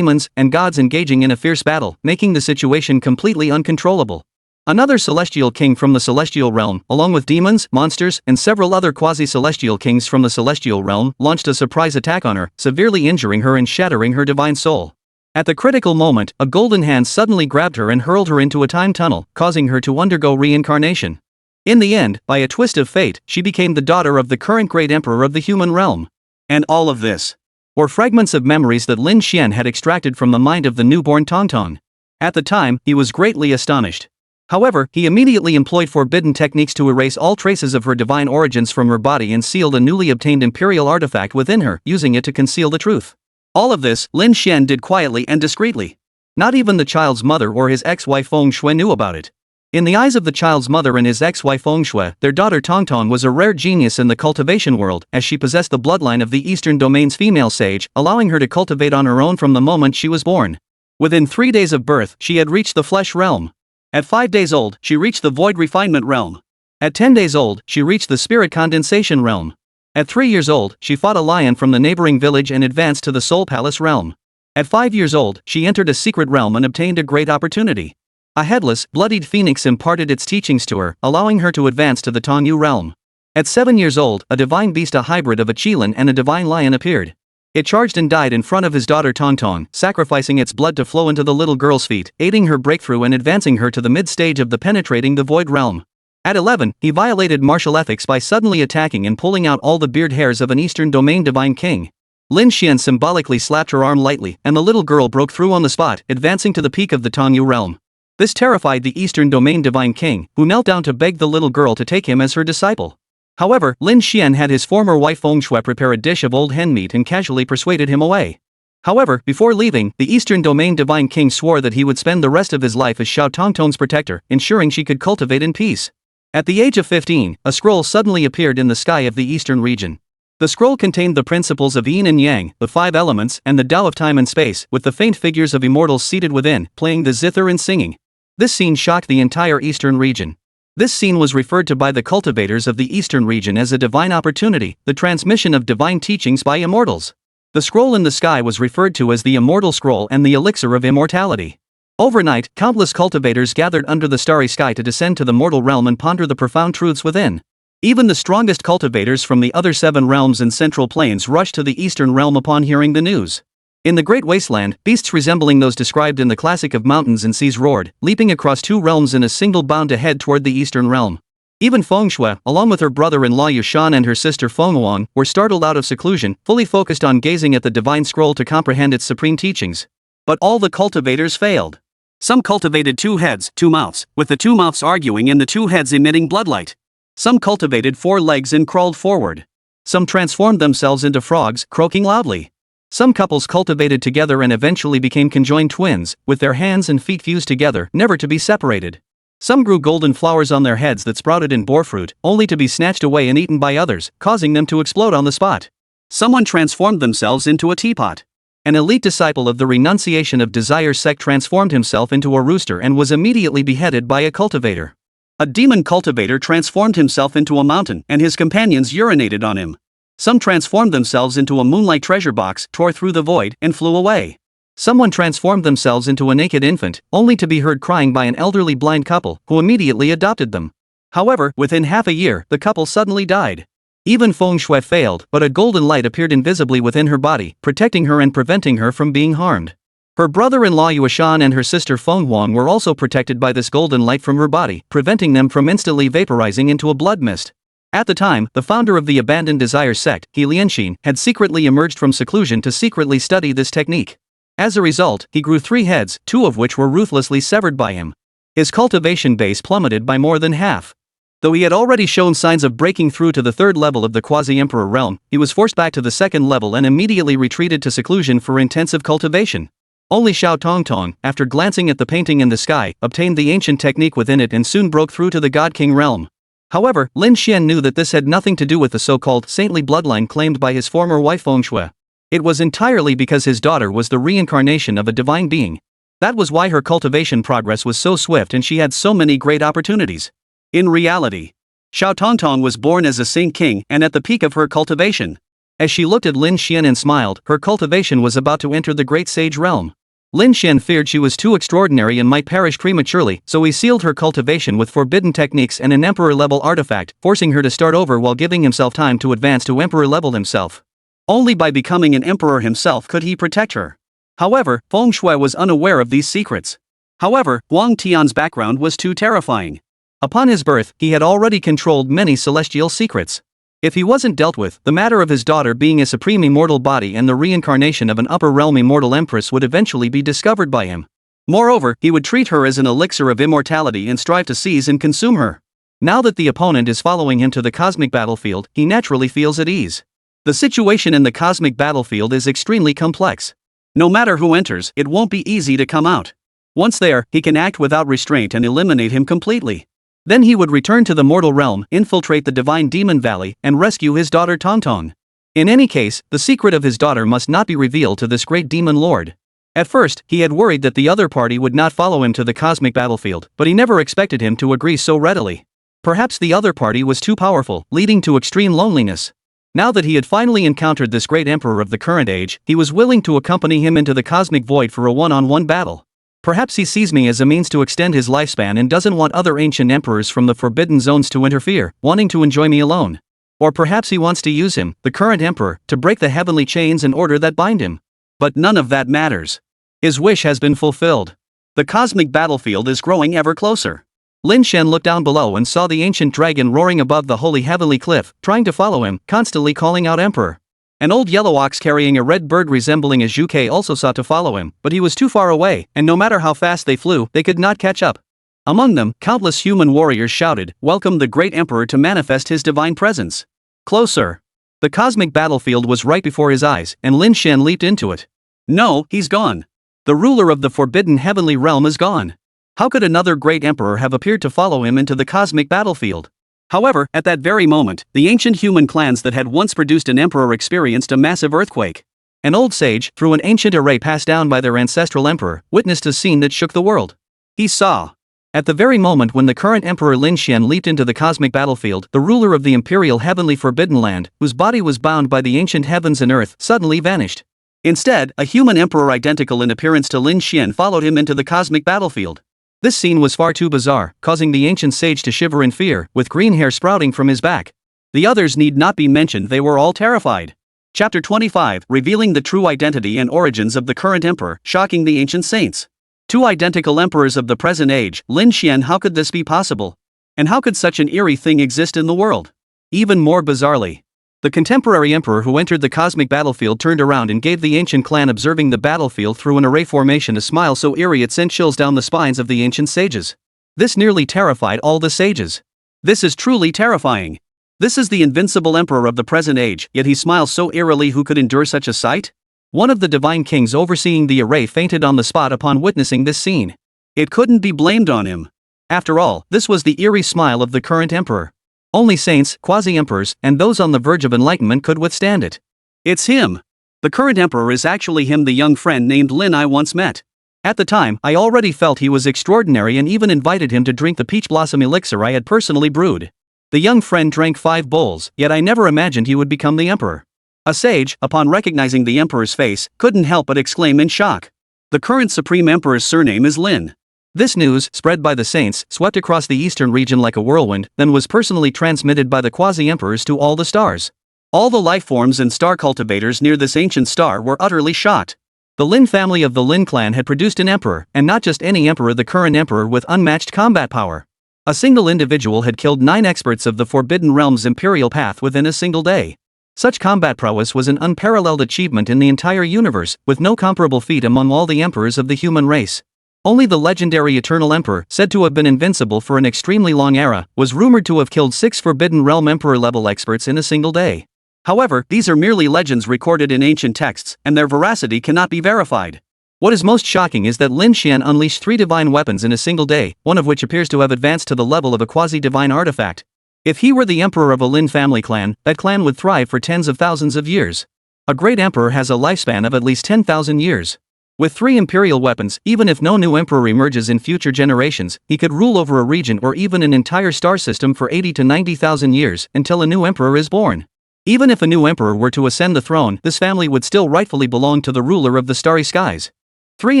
and gods engaging in a fierce battle, making the situation completely uncontrollable. Another celestial king from the celestial realm, along with demons, monsters, and several other quasi-celestial kings from the celestial realm, launched a surprise attack on her, severely injuring her and shattering her divine soul. At the critical moment, a golden hand suddenly grabbed her and hurled her into a time tunnel, causing her to undergo reincarnation. In the end, by a twist of fate, she became the daughter of the current great emperor of the human realm. And all of this were fragments of memories that Lin Xian had extracted from the mind of the newborn Tong Tong. At the time, he was greatly astonished. However, he immediately employed forbidden techniques to erase all traces of her divine origins from her body and sealed a newly obtained imperial artifact within her, using it to conceal the truth. All of this, Lin Xian did quietly and discreetly. Not even the child's mother or his ex-wife Fengshui knew about it. In the eyes of the child's mother and his ex-wife Fengshui, their daughter Tong Tong was a rare genius in the cultivation world, as she possessed the bloodline of the Eastern Domain's female sage, allowing her to cultivate on her own from the moment she was born. Within 3 days of birth, she had reached the flesh realm. At 5 days old, she reached the void refinement realm. At 10 days old, she reached the spirit condensation realm. At 3 years old, she fought a lion from the neighboring village and advanced to the Soul Palace realm. At 5 years old, she entered a secret realm and obtained a great opportunity. A headless, bloodied phoenix imparted its teachings to her, allowing her to advance to the Tongyu realm. At 7 years old, a divine beast, a hybrid of a qilin and a divine lion, appeared. It charged and died in front of his daughter Tong Tong, sacrificing its blood to flow into the little girl's feet, aiding her breakthrough and advancing her to the mid-stage of the penetrating the void realm. At 11, he violated martial ethics by suddenly attacking and pulling out all the beard hairs of an Eastern Domain divine king. Lin Xian symbolically slapped her arm lightly, and the little girl broke through on the spot, advancing to the peak of the Tongyu realm. This terrified the Eastern Domain divine king, who knelt down to beg the little girl to take him as her disciple. However, Lin Xian had his former wife Fengshui prepare a dish of old hen meat and casually persuaded him away. However, before leaving, the Eastern Domain divine king swore that he would spend the rest of his life as Xiao Tongtong's protector, ensuring she could cultivate in peace. At the age of 15, a scroll suddenly appeared in the sky of the eastern region. The scroll contained the principles of yin and yang, the 5 elements, and the Tao of time and space, with the faint figures of immortals seated within, playing the zither and singing. This scene shocked the entire eastern region. This scene was referred to by the cultivators of the eastern region as a divine opportunity, the transmission of divine teachings by immortals. The scroll in the sky was referred to as the immortal scroll and the elixir of immortality. Overnight, countless cultivators gathered under the starry sky to descend to the mortal realm and ponder the profound truths within. Even the strongest cultivators from the other 7 realms and central planes rushed to the eastern realm upon hearing the news. In the great wasteland, beasts resembling those described in the classic of mountains and seas roared, leaping across 2 realms in a single bound to head toward the eastern realm. Even Fengshui, along with her brother-in-law Yushan and her sister Fenghuang, were startled out of seclusion, fully focused on gazing at the divine scroll to comprehend its supreme teachings. But all the cultivators failed. Some cultivated 2 heads, 2 mouths, with the 2 mouths arguing and the 2 heads emitting bloodlight. Some cultivated 4 legs and crawled forward. Some transformed themselves into frogs, croaking loudly. Some couples cultivated together and eventually became conjoined twins, with their hands and feet fused together, never to be separated. Some grew golden flowers on their heads that sprouted in boar fruit, only to be snatched away and eaten by others, causing them to explode on the spot. Someone transformed themselves into a teapot. An elite disciple of the renunciation of desire sect transformed himself into a rooster and was immediately beheaded by a cultivator. A demon cultivator transformed himself into a mountain, and his companions urinated on him. Some transformed themselves into a moonlight treasure box, tore through the void, and flew away. Someone transformed themselves into a naked infant, only to be heard crying by an elderly blind couple, who immediately adopted them. However, within half a year, the couple suddenly died. Even feng shui failed, but a golden light appeared invisibly within her body, protecting her and preventing her from being harmed. Her brother-in-law Yuan and her sister Feng Huang were also protected by this golden light from her body, preventing them from instantly vaporizing into a blood mist. At the time, the founder of the abandoned desire sect, He Lianxin, had secretly emerged from seclusion to secretly study this technique. As a result, he grew 3 heads, 2 of which were ruthlessly severed by him. His cultivation base plummeted by more than half. Though he had already shown signs of breaking through to the 3rd level of the quasi-emperor realm, he was forced back to the 2nd level and immediately retreated to seclusion for intensive cultivation. Only Xiao Tongtong, after glancing at the painting in the sky, obtained the ancient technique within it and soon broke through to the God King realm. However, Lin Xian knew that this had nothing to do with the so-called saintly bloodline claimed by his former wife Feng Shui. It was entirely because his daughter was the reincarnation of a divine being. That was why her cultivation progress was so swift and she had so many great opportunities. In reality, Xiao Tongtong was born as a saint king and at the peak of her cultivation. As she looked at Lin Xian and smiled, her cultivation was about to enter the great sage realm. Lin Xian feared she was too extraordinary and might perish prematurely, so he sealed her cultivation with forbidden techniques and an emperor-level artifact, forcing her to start over while giving himself time to advance to emperor level himself. Only by becoming an emperor himself could he protect her. However, Feng Shui was unaware of these secrets. However, Huang Tian's background was too terrifying. Upon his birth, he had already controlled many celestial secrets. If he wasn't dealt with, the matter of his daughter being a supreme immortal body and the reincarnation of an upper realm immortal empress would eventually be discovered by him. Moreover, he would treat her as an elixir of immortality and strive to seize and consume her. Now that the opponent is following him to the cosmic battlefield, he naturally feels at ease. The situation in the cosmic battlefield is extremely complex. No matter who enters, it won't be easy to come out. Once there, he can act without restraint and eliminate him completely. Then he would return to the mortal realm, infiltrate the divine demon valley, and rescue his daughter Tongtong. In any case, the secret of his daughter must not be revealed to this great demon lord. At first, he had worried that the other party would not follow him to the cosmic battlefield, but he never expected him to agree so readily. Perhaps the other party was too powerful, leading to extreme loneliness. Now that he had finally encountered this great emperor of the current age, he was willing to accompany him into the cosmic void for a one-on-one battle. Perhaps he sees me as a means to extend his lifespan and doesn't want other ancient emperors from the forbidden zones to interfere, wanting to enjoy me alone. Or perhaps he wants to use him, the current emperor, to break the heavenly chains and order that bind him. But none of that matters. His wish has been fulfilled. The cosmic battlefield is growing ever closer. Lin Xian looked down below and saw the ancient dragon roaring above the holy heavenly cliff, trying to follow him, constantly calling out Emperor. An old yellow ox carrying a red bird resembling a Zhuke also sought to follow him, but he was too far away, and no matter how fast they flew, they could not catch up. Among them, countless human warriors shouted, "Welcome the great emperor to manifest his divine presence." Closer. The cosmic battlefield was right before his eyes, and Lin Xian leaped into it. No, he's gone. The ruler of the forbidden heavenly realm is gone. How could another great emperor have appeared to follow him into the cosmic battlefield? However, at that very moment, the ancient human clans that had once produced an emperor experienced a massive earthquake. An old sage, through an ancient array passed down by their ancestral emperor, witnessed a scene that shook the world. He saw. At the very moment when the current emperor Lin Xian leaped into the cosmic battlefield, the ruler of the imperial heavenly forbidden land, whose body was bound by the ancient heavens and earth, suddenly vanished. Instead, a human emperor identical in appearance to Lin Xian followed him into the cosmic battlefield. This scene was far too bizarre, causing the ancient sage to shiver in fear, with green hair sprouting from his back. The others need not be mentioned, they were all terrified. Chapter 25, revealing the true identity and origins of the current emperor, shocking the ancient saints. Two identical emperors of the present age, Lin Xian, how could this be possible? And how could such an eerie thing exist in the world? Even more bizarrely, the contemporary emperor who entered the cosmic battlefield turned around and gave the ancient clan observing the battlefield through an array formation a smile so eerie it sent chills down the spines of the ancient sages. This nearly terrified all the sages. This is truly terrifying. This is the invincible emperor of the present age, yet he smiles so eerily. Who could endure such a sight? One of the divine kings overseeing the array fainted on the spot upon witnessing this scene. It couldn't be blamed on him. After all, this was the eerie smile of the current emperor. Only saints, quasi-emperors, and those on the verge of enlightenment could withstand it. It's him. The current emperor is actually him, the young friend named Lin I once met. At the time, I already felt he was extraordinary and even invited him to drink the peach blossom elixir I had personally brewed. The young friend drank 5 bowls, yet I never imagined he would become the emperor. A sage, upon recognizing the emperor's face, couldn't help but exclaim in shock. The current Supreme Emperor's surname is Lin. This news, spread by the saints, swept across the eastern region like a whirlwind, then was personally transmitted by the quasi-emperors to all the stars. All the life forms and star cultivators near this ancient star were utterly shocked. The Lin family of the Lin clan had produced an emperor, and not just any emperor, the current emperor with unmatched combat power. A single individual had killed 9 experts of the Forbidden Realm's imperial path within a single day. Such combat prowess was an unparalleled achievement in the entire universe, with no comparable feat among all the emperors of the human race. Only the legendary Eternal Emperor, said to have been invincible for an extremely long era, was rumored to have killed 6 Forbidden Realm Emperor-level experts in a single day. However, these are merely legends recorded in ancient texts, and their veracity cannot be verified. What is most shocking is that Lin Xian unleashed 3 divine weapons in a single day, one of which appears to have advanced to the level of a quasi-divine artifact. If he were the emperor of a Lin family clan, that clan would thrive for tens of thousands of years. A great emperor has a lifespan of at least 10,000 years. With 3 imperial weapons, even if no new emperor emerges in future generations, he could rule over a region or even an entire star system for 80 to 90,000 years, until a new emperor is born. Even if a new emperor were to ascend the throne, this family would still rightfully belong to the ruler of the starry skies. 3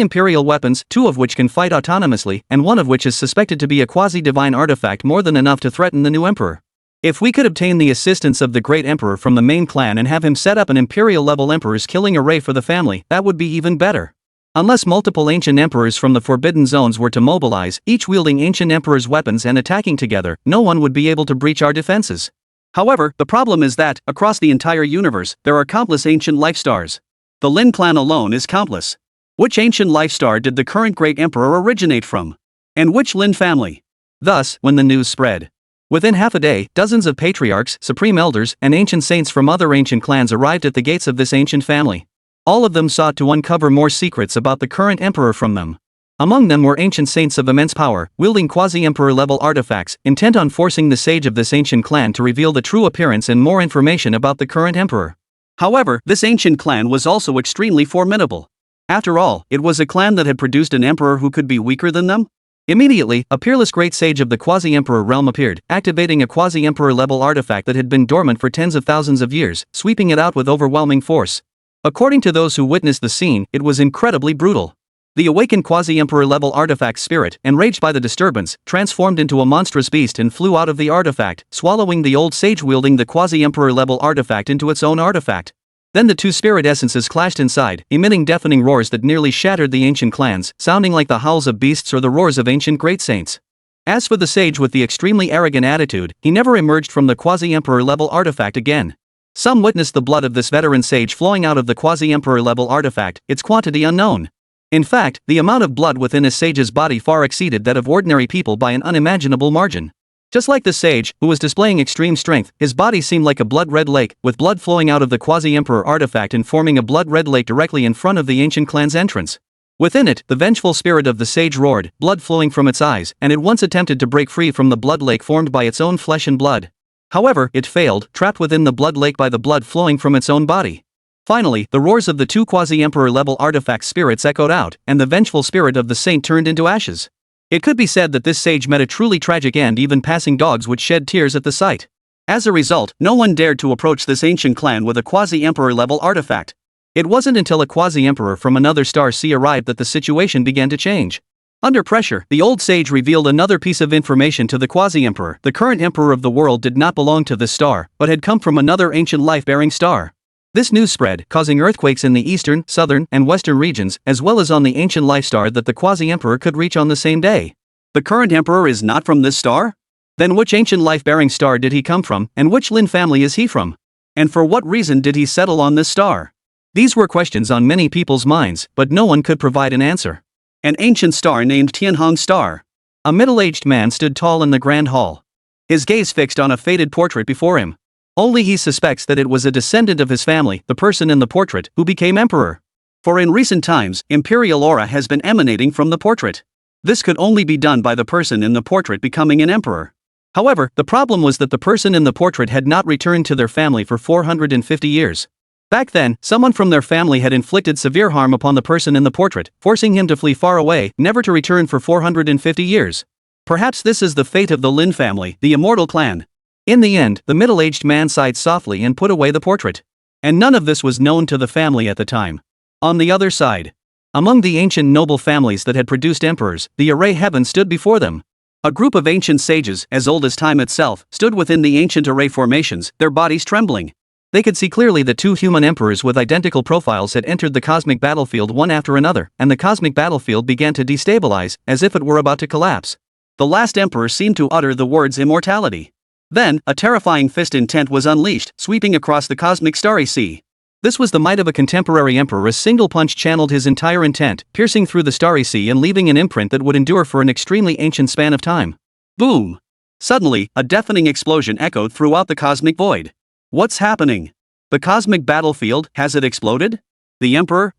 imperial weapons, 2 of which can fight autonomously, and 1 of which is suspected to be a quasi-divine artifact, more than enough to threaten the new emperor. If we could obtain the assistance of the great emperor from the main clan and have him set up an imperial-level emperor's killing array for the family, that would be even better. Unless multiple ancient emperors from the Forbidden Zones were to mobilize, each wielding ancient emperor's weapons and attacking together, no one would be able to breach our defenses. However, the problem is that, across the entire universe, there are countless ancient life stars. The Lin clan alone is countless. Which ancient life star did the current great emperor originate from? And which Lin family? Thus, when the news spread, within half a day, dozens of patriarchs, supreme elders, and ancient saints from other ancient clans arrived at the gates of this ancient family. All of them sought to uncover more secrets about the current emperor from them. Among them were ancient saints of immense power, wielding quasi-emperor-level artifacts, intent on forcing the sage of this ancient clan to reveal the true appearance and more information about the current emperor. However, this ancient clan was also extremely formidable. After all, it was a clan that had produced an emperor who could be weaker than them? Immediately, a peerless great sage of the quasi-emperor realm appeared, activating a quasi-emperor-level artifact that had been dormant for tens of thousands of years, sweeping it out with overwhelming force. According to those who witnessed the scene, it was incredibly brutal. The awakened quasi-emperor-level artifact spirit, enraged by the disturbance, transformed into a monstrous beast and flew out of the artifact, swallowing the old sage wielding the quasi-emperor-level artifact into its own artifact. Then the 2 spirit essences clashed inside, emitting deafening roars that nearly shattered the ancient clans, sounding like the howls of beasts or the roars of ancient great saints. As for the sage with the extremely arrogant attitude, he never emerged from the quasi-emperor-level artifact again. Some witnessed the blood of this veteran sage flowing out of the quasi-emperor-level artifact, its quantity unknown. In fact, the amount of blood within a sage's body far exceeded that of ordinary people by an unimaginable margin. Just like the sage, who was displaying extreme strength, his body seemed like a blood-red lake, with blood flowing out of the quasi-emperor artifact and forming a blood-red lake directly in front of the ancient clan's entrance. Within it, the vengeful spirit of the sage roared, blood flowing from its eyes, and it once attempted to break free from the blood lake formed by its own flesh and blood. However, it failed, trapped within the blood lake by the blood flowing from its own body. Finally, the roars of the 2 quasi-emperor-level artifact spirits echoed out, and the vengeful spirit of the saint turned into ashes. It could be said that this sage met a truly tragic end, even passing dogs would shed tears at the sight. As a result, no one dared to approach this ancient clan with a quasi-emperor-level artifact. It wasn't until a quasi-emperor from another star sea arrived that the situation began to change. Under pressure, the old sage revealed another piece of information to the quasi-emperor. The current emperor of the world did not belong to this star, but had come from another ancient life-bearing star. This news spread, causing earthquakes in the eastern, southern, and western regions, as well as on the ancient life star that the quasi-emperor could reach on the same day. The current emperor is not from this star? Then which ancient life-bearing star did he come from, and which Lin family is he from? And for what reason did he settle on this star? These were questions on many people's minds, but no one could provide an answer. An ancient star named Tianhong Star. A middle-aged man stood tall in the grand hall, his gaze fixed on a faded portrait before him. Only he suspects that it was a descendant of his family, the person in the portrait, who became emperor. For in recent times, imperial aura has been emanating from the portrait. This could only be done by the person in the portrait becoming an emperor. However, the problem was that the person in the portrait had not returned to their family for 450 years. Back then, someone from their family had inflicted severe harm upon the person in the portrait, forcing him to flee far away, never to return for 450 years. Perhaps this is the fate of the Lin family, the immortal clan. In the end, the middle-aged man sighed softly and put away the portrait. And none of this was known to the family at the time. On the other side, Among the ancient noble families that had produced emperors, the array heaven stood before them. A group of ancient sages, as old as time itself, stood within the ancient array formations, their bodies trembling. They could see clearly that two human emperors with identical profiles had entered the cosmic battlefield one after another, and the cosmic battlefield began to destabilize, as if it were about to collapse. The last emperor seemed to utter the words immortality. Then, a terrifying fist intent was unleashed, sweeping across the cosmic starry sea. This was the might of a contemporary emperor. A single punch channeled his entire intent, piercing through the starry sea and leaving an imprint that would endure for an extremely ancient span of time. Boom! Suddenly, a deafening explosion echoed throughout the cosmic void. What's happening? The cosmic battlefield, has it exploded? The emperor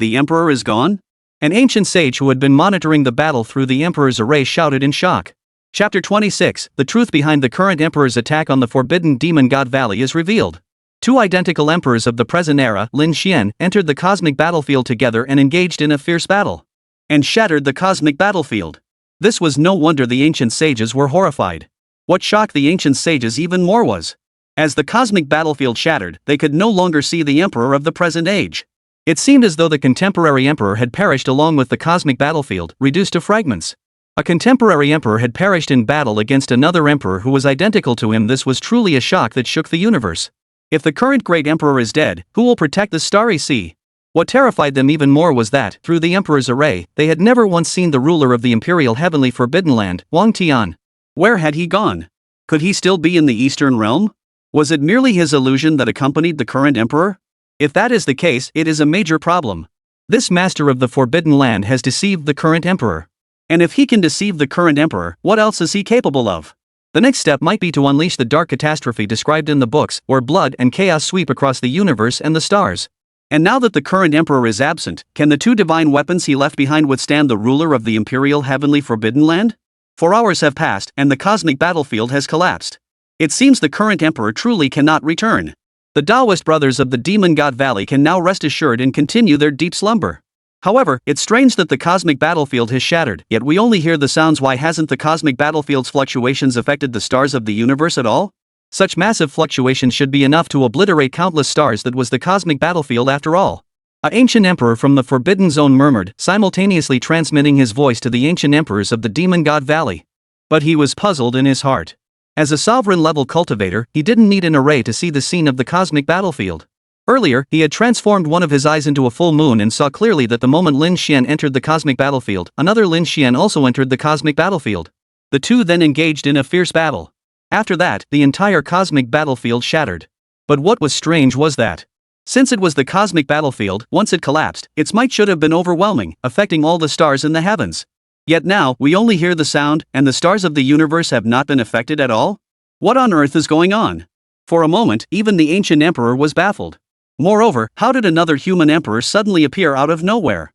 is gone? An ancient sage who had been monitoring the battle through the emperor's array shouted in shock. Chapter 26, the truth behind the current emperor's attack on the forbidden demon god valley is revealed. Two identical emperors of the present era, Lin Xian, entered the cosmic battlefield together and engaged in a fierce battle. And shattered the cosmic battlefield. This was no wonder the ancient sages were horrified. What shocked the ancient sages even more was, as the cosmic battlefield shattered, they could no longer see the emperor of the present age. It seemed as though the contemporary emperor had perished along with the cosmic battlefield, reduced to fragments. A contemporary emperor had perished in battle against another emperor who was identical to him. This was truly a shock that shook the universe. If the current great emperor is dead, who will protect the starry sea? What terrified them even more was that, through the emperor's array, they had never once seen the ruler of the imperial heavenly forbidden land, Wang Tian. Where had he gone? Could he still be in the eastern realm? Was it merely his illusion that accompanied the current emperor? If that is the case, it is a major problem. This master of the forbidden land has deceived the current emperor. And if he can deceive the current emperor, what else is he capable of? The next step might be to unleash the dark catastrophe described in the books, where blood and chaos sweep across the universe and the stars. And now that the current emperor is absent, can the two divine weapons he left behind withstand the ruler of the imperial heavenly forbidden land? 4 hours have passed, and the cosmic battlefield has collapsed. It seems the current emperor truly cannot return. The Taoist brothers of the Demon God Valley can now rest assured and continue their deep slumber. However, it's strange that the cosmic battlefield has shattered, yet we only hear the sounds. Why hasn't the cosmic battlefield's fluctuations affected the stars of the universe at all? Such massive fluctuations should be enough to obliterate countless stars. That was the cosmic battlefield after all. An ancient emperor from the Forbidden Zone murmured, simultaneously transmitting his voice to the ancient emperors of the Demon God Valley. But he was puzzled in his heart. As a sovereign-level cultivator, he didn't need an array to see the scene of the cosmic battlefield. Earlier, he had transformed one of his eyes into a full moon and saw clearly that the moment Lin Xian entered the cosmic battlefield, another Lin Xian also entered the cosmic battlefield. The two then engaged in a fierce battle. After that, the entire cosmic battlefield shattered. But what was strange was that, since it was the cosmic battlefield, once it collapsed, its might should have been overwhelming, affecting all the stars in the heavens. Yet now, we only hear the sound, and the stars of the universe have not been affected at all? What on earth is going on? For a moment, even the ancient emperor was baffled. Moreover, how did another human emperor suddenly appear out of nowhere?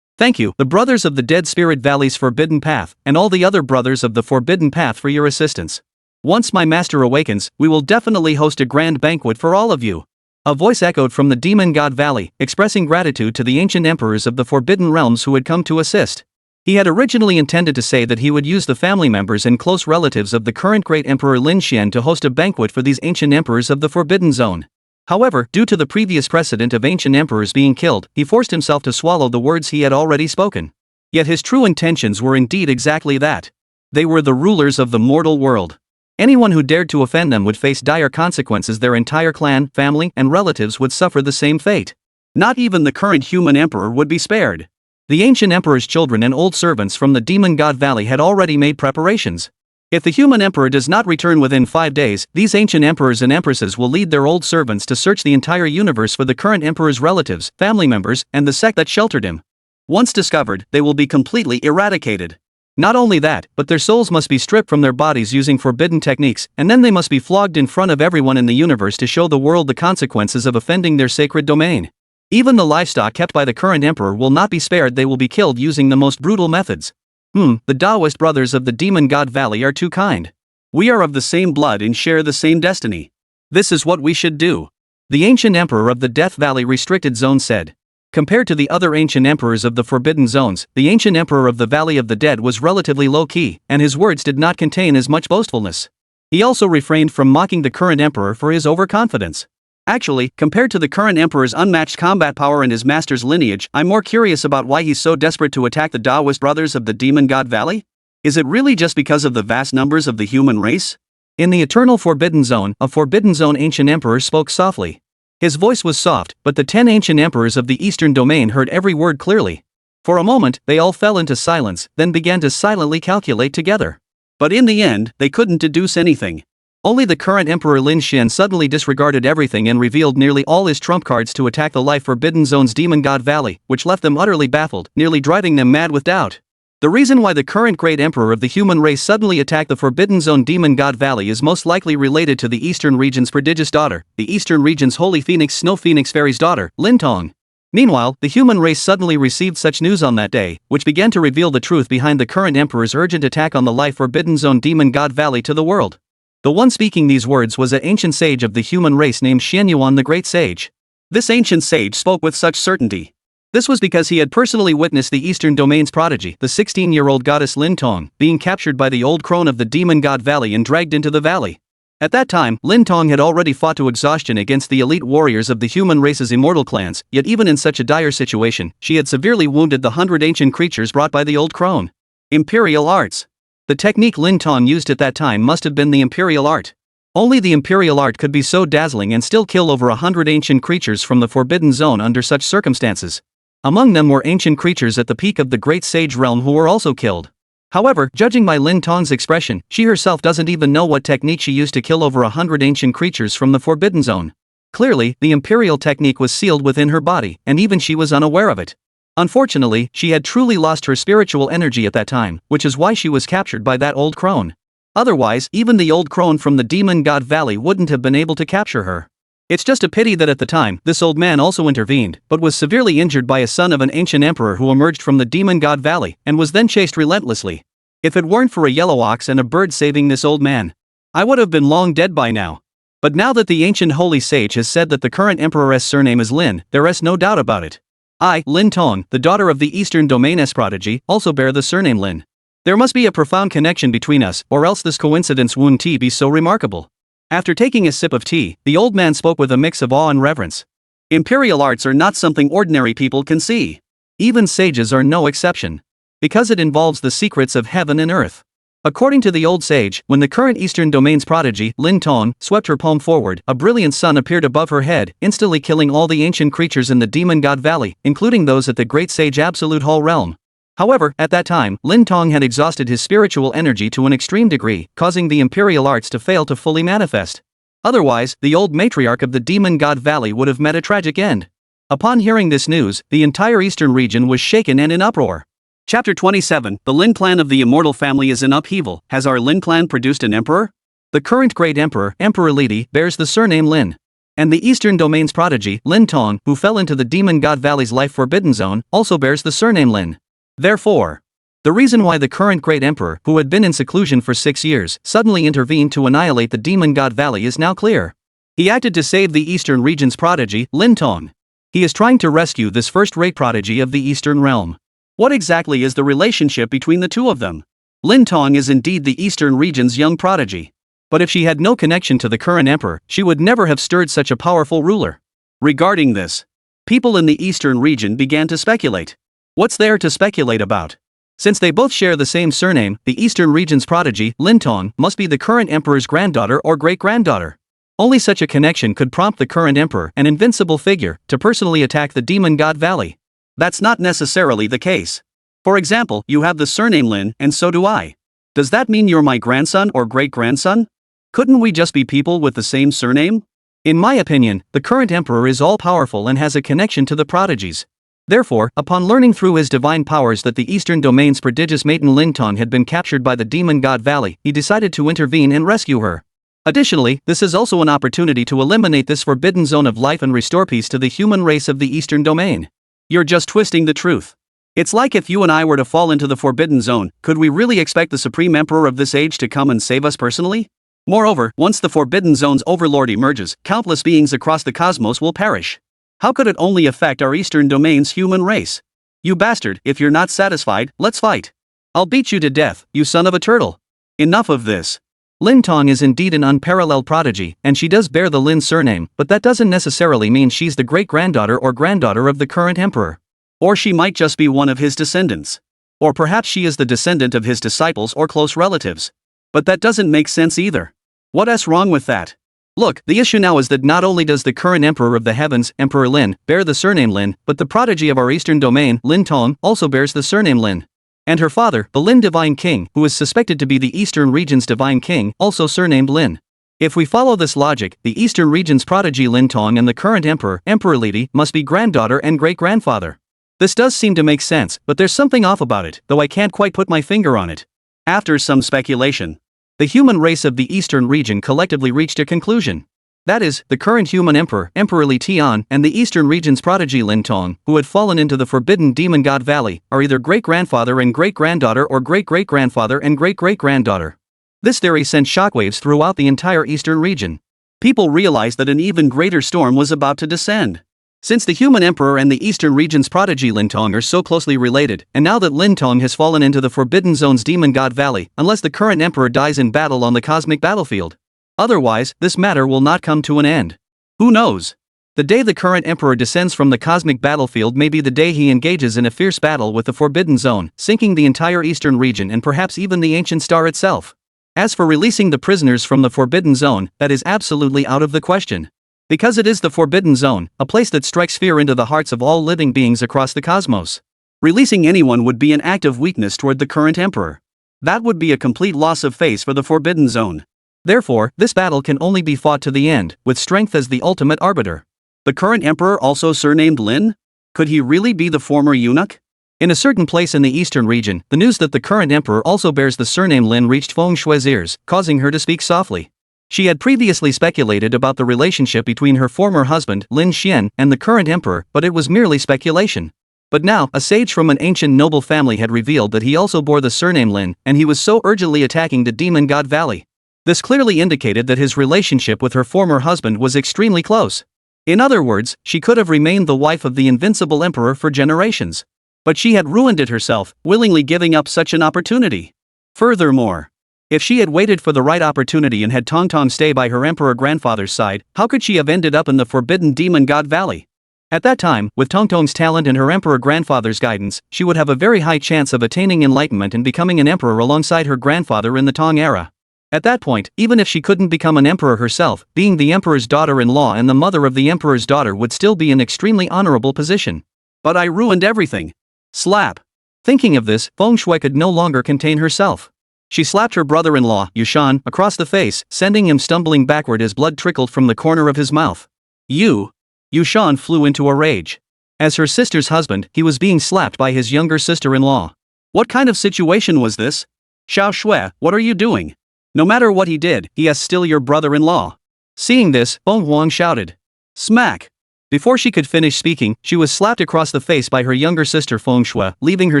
Thank you, the brothers of the Dead Spirit Valley's Forbidden Path, and all the other brothers of the Forbidden Path for your assistance. Once my master awakens, we will definitely host a grand banquet for all of you. A voice echoed from the Demon God Valley, expressing gratitude to the ancient emperors of the Forbidden Realms who had come to assist. He had originally intended to say that he would use the family members and close relatives of the current great emperor Lin Xian to host a banquet for these ancient emperors of the Forbidden Zone. However, due to the previous precedent of ancient emperors being killed, he forced himself to swallow the words he had already spoken. Yet his true intentions were indeed exactly that. They were the rulers of the mortal world. Anyone who dared to offend them would face dire consequences. Their entire clan, family, and relatives would suffer the same fate. Not even the current human emperor would be spared. The ancient emperor's children and old servants from the Demon God Valley had already made preparations. If the human emperor does not return within 5 days, these ancient emperors and empresses will lead their old servants to search the entire universe for the current emperor's relatives, family members, and the sect that sheltered him. Once discovered, they will be completely eradicated. Not only that, but their souls must be stripped from their bodies using forbidden techniques, and then they must be flogged in front of everyone in the universe to show the world the consequences of offending their sacred domain. Even the livestock kept by the current emperor will not be spared. They will be killed using the most brutal methods. The Taoist brothers of the Demon God Valley are too kind. We are of the same blood and share the same destiny. This is what we should do. The ancient emperor of the Death Valley Restricted Zone said. Compared to the other ancient emperors of the Forbidden Zones, the ancient emperor of the Valley of the Dead was relatively low-key, and his words did not contain as much boastfulness. He also refrained from mocking the current emperor for his overconfidence. Actually, compared to the current emperor's unmatched combat power and his master's lineage, I'm more curious about why he's so desperate to attack the Taoist brothers of the Demon God Valley? Is it really just because of the vast numbers of the human race? In the eternal Forbidden Zone, a Forbidden Zone ancient emperor spoke softly. His voice was soft, but the 10 ancient emperors of the Eastern Domain heard every word clearly. For a moment, they all fell into silence, then began to silently calculate together. But in the end, they couldn't deduce anything. Only the current Emperor Lin Xian suddenly disregarded everything and revealed nearly all his trump cards to attack the Life Forbidden Zone's Demon God Valley, which left them utterly baffled, nearly driving them mad with doubt. The reason why the current great emperor of the human race suddenly attacked the Forbidden Zone Demon God Valley is most likely related to the Eastern region's prodigious daughter, the Eastern region's Holy Phoenix Snow Phoenix Fairy's daughter, Lin Tong. Meanwhile, the human race suddenly received such news on that day, which began to reveal the truth behind the current emperor's urgent attack on the Life Forbidden Zone Demon God Valley to the world. The one speaking these words was an ancient sage of the human race named Xian Yuan the Great Sage. This ancient sage spoke with such certainty. This was because he had personally witnessed the Eastern Domain's prodigy, the 16-year-old goddess Lin Tong, being captured by the old crone of the Demon God Valley and dragged into the valley. At that time, Lin Tong had already fought to exhaustion against the elite warriors of the human race's immortal clans, yet even in such a dire situation, she had severely wounded the 100 ancient creatures brought by the old crone. Imperial Arts. The technique Lin Tong used at that time must have been the Imperial Art. Only the Imperial Art could be so dazzling and still kill over 100 ancient creatures from the Forbidden Zone under such circumstances. Among them were ancient creatures at the peak of the Great Sage realm who were also killed. However, judging by Lin Tong's expression, she herself doesn't even know what technique she used to kill over 100 ancient creatures from the Forbidden Zone. Clearly, the Imperial technique was sealed within her body, and even she was unaware of it. Unfortunately, she had truly lost her spiritual energy at that time, which is why she was captured by that old crone. Otherwise, even the old crone from the Demon God Valley wouldn't have been able to capture her. It's just a pity that at the time, this old man also intervened, but was severely injured by a son of an ancient emperor who emerged from the Demon God Valley, and was then chased relentlessly. If it weren't for a yellow ox and a bird saving this old man, I would have been long dead by now. But now that the ancient holy sage has said that the current emperor's surname is Lin, there is no doubt about it. I, Lin Tong, the daughter of the Eastern Domain's prodigy, also bear the surname Lin. There must be a profound connection between us, or else this coincidence wouldn't be so remarkable. After taking a sip of tea, the old man spoke with a mix of awe and reverence. Imperial arts are not something ordinary people can see. Even sages are no exception. Because it involves the secrets of heaven and earth. According to the old sage, when the current Eastern Domain's prodigy, Lin Tong, swept her palm forward, a brilliant sun appeared above her head, instantly killing all the ancient creatures in the Demon God Valley, including those at the Great Sage Absolute Hall realm. However, at that time, Lin Tong had exhausted his spiritual energy to an extreme degree, causing the Imperial arts to fail to fully manifest. Otherwise, the old matriarch of the Demon God Valley would have met a tragic end. Upon hearing this news, the entire eastern region was shaken and in uproar. Chapter 27, The Lin clan of the immortal family is in upheaval. Has our Lin clan produced an emperor? The current great emperor, Emperor Lidi, bears the surname Lin. And the Eastern Domain's prodigy, Lin Tong, who fell into the Demon God Valley's Life Forbidden Zone, also bears the surname Lin. Therefore, the reason why the current great emperor, who had been in seclusion for 6 years, suddenly intervened to annihilate the Demon God Valley is now clear. He acted to save the Eastern region's prodigy, Lin Tong. He is trying to rescue this first-rate prodigy of the Eastern realm. What exactly is the relationship between the two of them? Lin Tong is indeed the Eastern region's young prodigy. But if she had no connection to the current emperor, she would never have stirred such a powerful ruler. Regarding this, people in the Eastern region began to speculate. What's there to speculate about? Since they both share the same surname, the Eastern region's prodigy, Lin Tong, must be the current emperor's granddaughter or great-granddaughter. Only such a connection could prompt the current emperor, an invincible figure, to personally attack the Demon God Valley. That's not necessarily the case. For example, you have the surname Lin, and so do I. Does that mean you're my grandson or great-grandson? Couldn't we just be people with the same surname? In my opinion, the current emperor is all-powerful and has a connection to the prodigies. Therefore, upon learning through his divine powers that the Eastern Domain's prodigious maiden Lin Tong had been captured by the Demon God Valley, he decided to intervene and rescue her. Additionally, this is also an opportunity to eliminate this forbidden zone of life and restore peace to the human race of the Eastern Domain. You're just twisting the truth. It's like if you and I were to fall into the Forbidden Zone, could we really expect the Supreme Emperor of this age to come and save us personally? Moreover, once the Forbidden Zone's overlord emerges, countless beings across the cosmos will perish. How could it only affect our Eastern Domain's human race? You bastard, if you're not satisfied, let's fight. I'll beat you to death, you son of a turtle. Enough of this. Lin Tong is indeed an unparalleled prodigy, and she does bear the Lin surname, but that doesn't necessarily mean she's the great-granddaughter or granddaughter of the current emperor. Or she might just be one of his descendants. Or perhaps she is the descendant of his disciples or close relatives. But that doesn't make sense either. What's wrong with that? Look, the issue now is that not only does the current emperor of the heavens, Emperor Lin, bear the surname Lin, but the prodigy of our eastern domain, Lin Tong, also bears the surname Lin. And her father, the Lin Divine King, who is suspected to be the Eastern region's Divine King, also surnamed Lin. If we follow this logic, the Eastern region's prodigy Lin Tong and the current emperor, Emperor Lidi, must be granddaughter and great-grandfather. This does seem to make sense, but there's something off about it, though I can't quite put my finger on it. After some speculation, the human race of the Eastern region collectively reached a conclusion. That is, the current human emperor, Emperor Li Tian, and the Eastern region's prodigy Lin Tong, who had fallen into the forbidden demon god valley, are either great-grandfather and great-granddaughter or great-great-grandfather and great-great-granddaughter. This theory sent shockwaves throughout the entire Eastern region. People realized that an even greater storm was about to descend. Since the human emperor and the Eastern region's prodigy Lin Tong are so closely related, and now that Lin Tong has fallen into the Forbidden Zone's demon god valley, unless the current emperor dies in battle on the cosmic battlefield. Otherwise, this matter will not come to an end. Who knows? The day the current emperor descends from the cosmic battlefield may be the day he engages in a fierce battle with the Forbidden Zone, sinking the entire Eastern region and perhaps even the ancient star itself. As for releasing the prisoners from the Forbidden Zone, that is absolutely out of the question. Because it is the Forbidden Zone, a place that strikes fear into the hearts of all living beings across the cosmos. Releasing anyone would be an act of weakness toward the current emperor. That would be a complete loss of face for the Forbidden Zone. Therefore, this battle can only be fought to the end, with strength as the ultimate arbiter. The current emperor also surnamed Lin? Could he really be the former eunuch? In a certain place in the eastern region, the news that the current emperor also bears the surname Lin reached Feng Shui's ears, causing her to speak softly. She had previously speculated about the relationship between her former husband, Lin Xian, and the current emperor, but it was merely speculation. But now, a sage from an ancient noble family had revealed that he also bore the surname Lin, and he was so urgently attacking the demon god valley. This clearly indicated that his relationship with her former husband was extremely close. In other words, she could have remained the wife of the invincible emperor for generations. But she had ruined it herself, willingly giving up such an opportunity. Furthermore, if she had waited for the right opportunity and had Tong Tong stay by her emperor grandfather's side, how could she have ended up in the forbidden demon god valley? At that time, with Tong Tong's talent and her emperor grandfather's guidance, she would have a very high chance of attaining enlightenment and becoming an emperor alongside her grandfather in the Tong era. At that point, even if she couldn't become an emperor herself, being the emperor's daughter-in-law and the mother of the emperor's daughter would still be an extremely honorable position. But I ruined everything. Slap. Thinking of this, Feng Shui could no longer contain herself. She slapped her brother-in-law, Yushan, across the face, sending him stumbling backward as blood trickled from the corner of his mouth. Yushan flew into a rage. As her sister's husband, he was being slapped by his younger sister-in-law. What kind of situation was this? Xiao Shui, what are you doing? No matter what he did, he is still your brother-in-law. Seeing this, Feng Huang shouted. Smack! Before she could finish speaking, she was slapped across the face by her younger sister Feng Shui, leaving her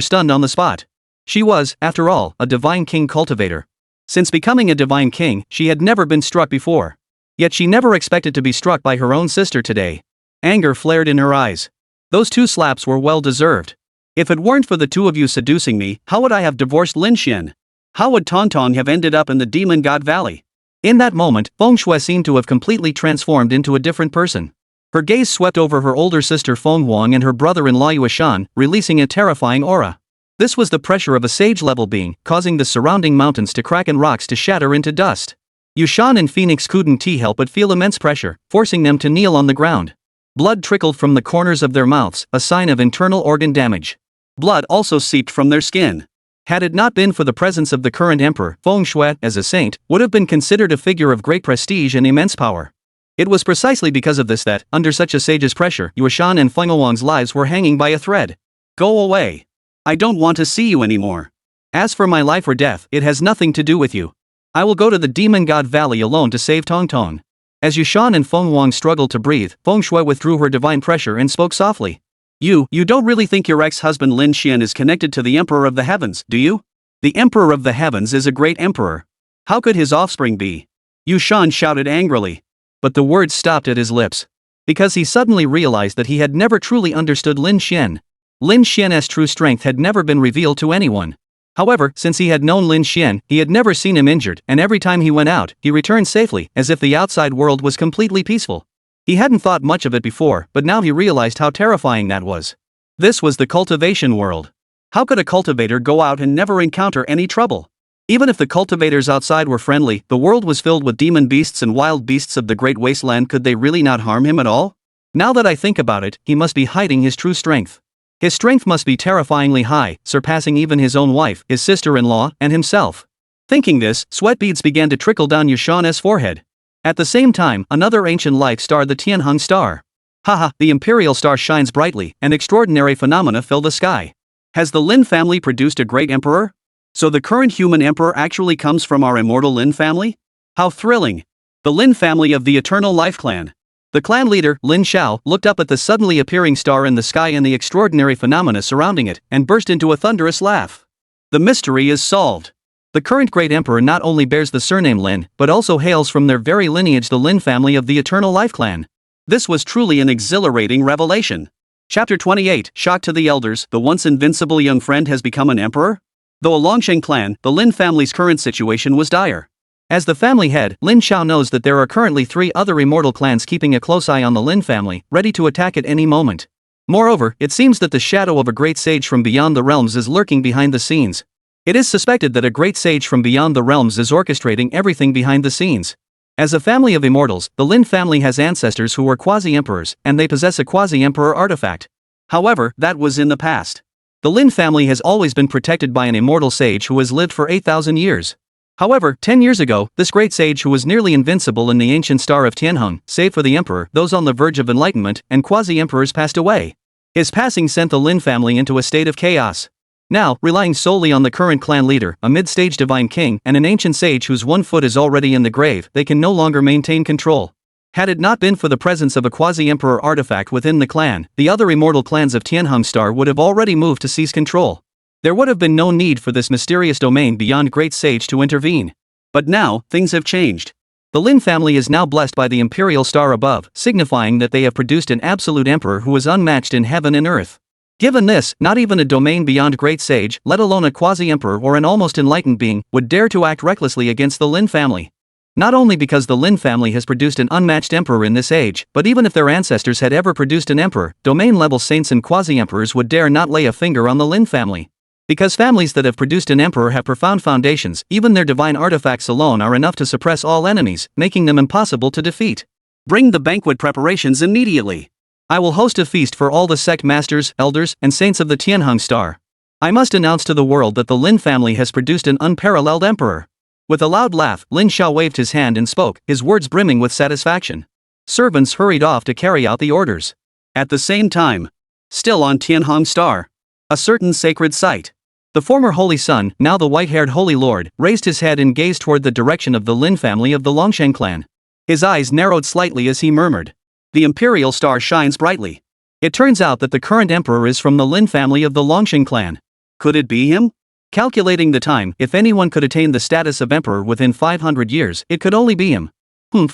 stunned on the spot. She was, after all, a divine king cultivator. Since becoming a divine king, she had never been struck before. Yet she never expected to be struck by her own sister today. Anger flared in her eyes. Those two slaps were well deserved. If it weren't for the two of you seducing me, how would I have divorced Lin Xian? How would Tong Tong have ended up in the demon god valley? In that moment, Feng Shui seemed to have completely transformed into a different person. Her gaze swept over her older sister Feng Huang and her brother-in-law Yuan, releasing a terrifying aura. This was the pressure of a sage-level being, causing the surrounding mountains to crack and rocks to shatter into dust. Yushan and Phoenix couldn't help but feel immense pressure, forcing them to kneel on the ground. Blood trickled from the corners of their mouths, a sign of internal organ damage. Blood also seeped from their skin. Had it not been for the presence of the current emperor, Feng Shui, as a saint, would have been considered a figure of great prestige and immense power. It was precisely because of this that, under such a sage's pressure, Yuan and Feng Huang's lives were hanging by a thread. Go away. I don't want to see you anymore. As for my life or death, it has nothing to do with you. I will go to the Demon God Valley alone to save Tong Tong. As Yuan and Feng Huang struggled to breathe, Feng Shui withdrew her divine pressure and spoke softly. You don't really think your ex-husband Lin Xian is connected to the Emperor of the Heavens, do you? The Emperor of the Heavens is a great emperor. How could his offspring be? Yuan shouted angrily. But the words stopped at his lips. Because he suddenly realized that he had never truly understood Lin Xian. Lin Xian's true strength had never been revealed to anyone. However, since he had known Lin Xian, he had never seen him injured, and every time he went out, he returned safely, as if the outside world was completely peaceful. He hadn't thought much of it before, but now he realized how terrifying that was. This was the cultivation world. How could a cultivator go out and never encounter any trouble? Even if the cultivators outside were friendly, the world was filled with demon beasts and wild beasts of the great wasteland. Could they really not harm him at all? Now that I think about it, he must be hiding his true strength. His strength must be terrifyingly high, surpassing even his own wife, his sister-in-law, and himself. Thinking this, sweat beads began to trickle down Yuan's forehead. At the same time, another ancient life star, the Tianheng star. Haha, the imperial star shines brightly, and extraordinary phenomena fill the sky. Has the Lin family produced a great emperor? So the current human emperor actually comes from our immortal Lin family? How thrilling! The Lin family of the Eternal Life Clan. The clan leader, Lin Xiao, looked up at the suddenly appearing star in the sky and the extraordinary phenomena surrounding it, and burst into a thunderous laugh. The mystery is solved. The current great emperor not only bears the surname Lin, but also hails from their very lineage, the Lin family of the Eternal Life Clan. This was truly an exhilarating revelation. Chapter 28, Shock to the Elders, the once invincible young friend has become an emperor? Though a Longsheng clan, the Lin family's current situation was dire. As the family head, Lin Xiao knows that there are currently 3 other immortal clans keeping a close eye on the Lin family, ready to attack at any moment. Moreover, it seems that the shadow of a great sage from beyond the realms is lurking behind the scenes. It is suspected that a great sage from beyond the realms is orchestrating everything behind the scenes. As a family of immortals, the Lin family has ancestors who were quasi-emperors, and they possess a quasi-emperor artifact. However, that was in the past. The Lin family has always been protected by an immortal sage who has lived for 8,000 years. However, 10 years ago, this great sage who was nearly invincible in the ancient star of Tianheng, save for the emperor, those on the verge of enlightenment, and quasi-emperors passed away. His passing sent the Lin family into a state of chaos. Now, relying solely on the current clan leader, a mid-stage divine king, and an ancient sage whose one foot is already in the grave, they can no longer maintain control. Had it not been for the presence of a quasi-emperor artifact within the clan, the other immortal clans of Tianheng Star would have already moved to seize control. There would have been no need for this mysterious domain beyond Great Sage to intervene. But now, things have changed. The Lin family is now blessed by the imperial star above, signifying that they have produced an absolute emperor who is unmatched in heaven and earth. Given this, not even a domain beyond Great Sage, let alone a quasi-emperor or an almost enlightened being, would dare to act recklessly against the Lin family. Not only because the Lin family has produced an unmatched emperor in this age, but even if their ancestors had ever produced an emperor, domain-level saints and quasi-emperors would dare not lay a finger on the Lin family. Because families that have produced an emperor have profound foundations, even their divine artifacts alone are enough to suppress all enemies, making them impossible to defeat. Bring the banquet preparations immediately. I will host a feast for all the sect masters, elders, and saints of the Tianheng Star. I must announce to the world that the Lin family has produced an unparalleled emperor. With a loud laugh, Lin Xiao waved his hand and spoke, his words brimming with satisfaction. Servants hurried off to carry out the orders. At the same time, still on Tianheng Star, a certain sacred site. The former Holy Son, now the white-haired Holy Lord, raised his head and gazed toward the direction of the Lin family of the Longsheng clan. His eyes narrowed slightly as he murmured, "The imperial star shines brightly." It turns out that the current emperor is from the Lin family of the Longsheng clan. Could it be him? Calculating the time, if anyone could attain the status of emperor within 500 years, it could only be him.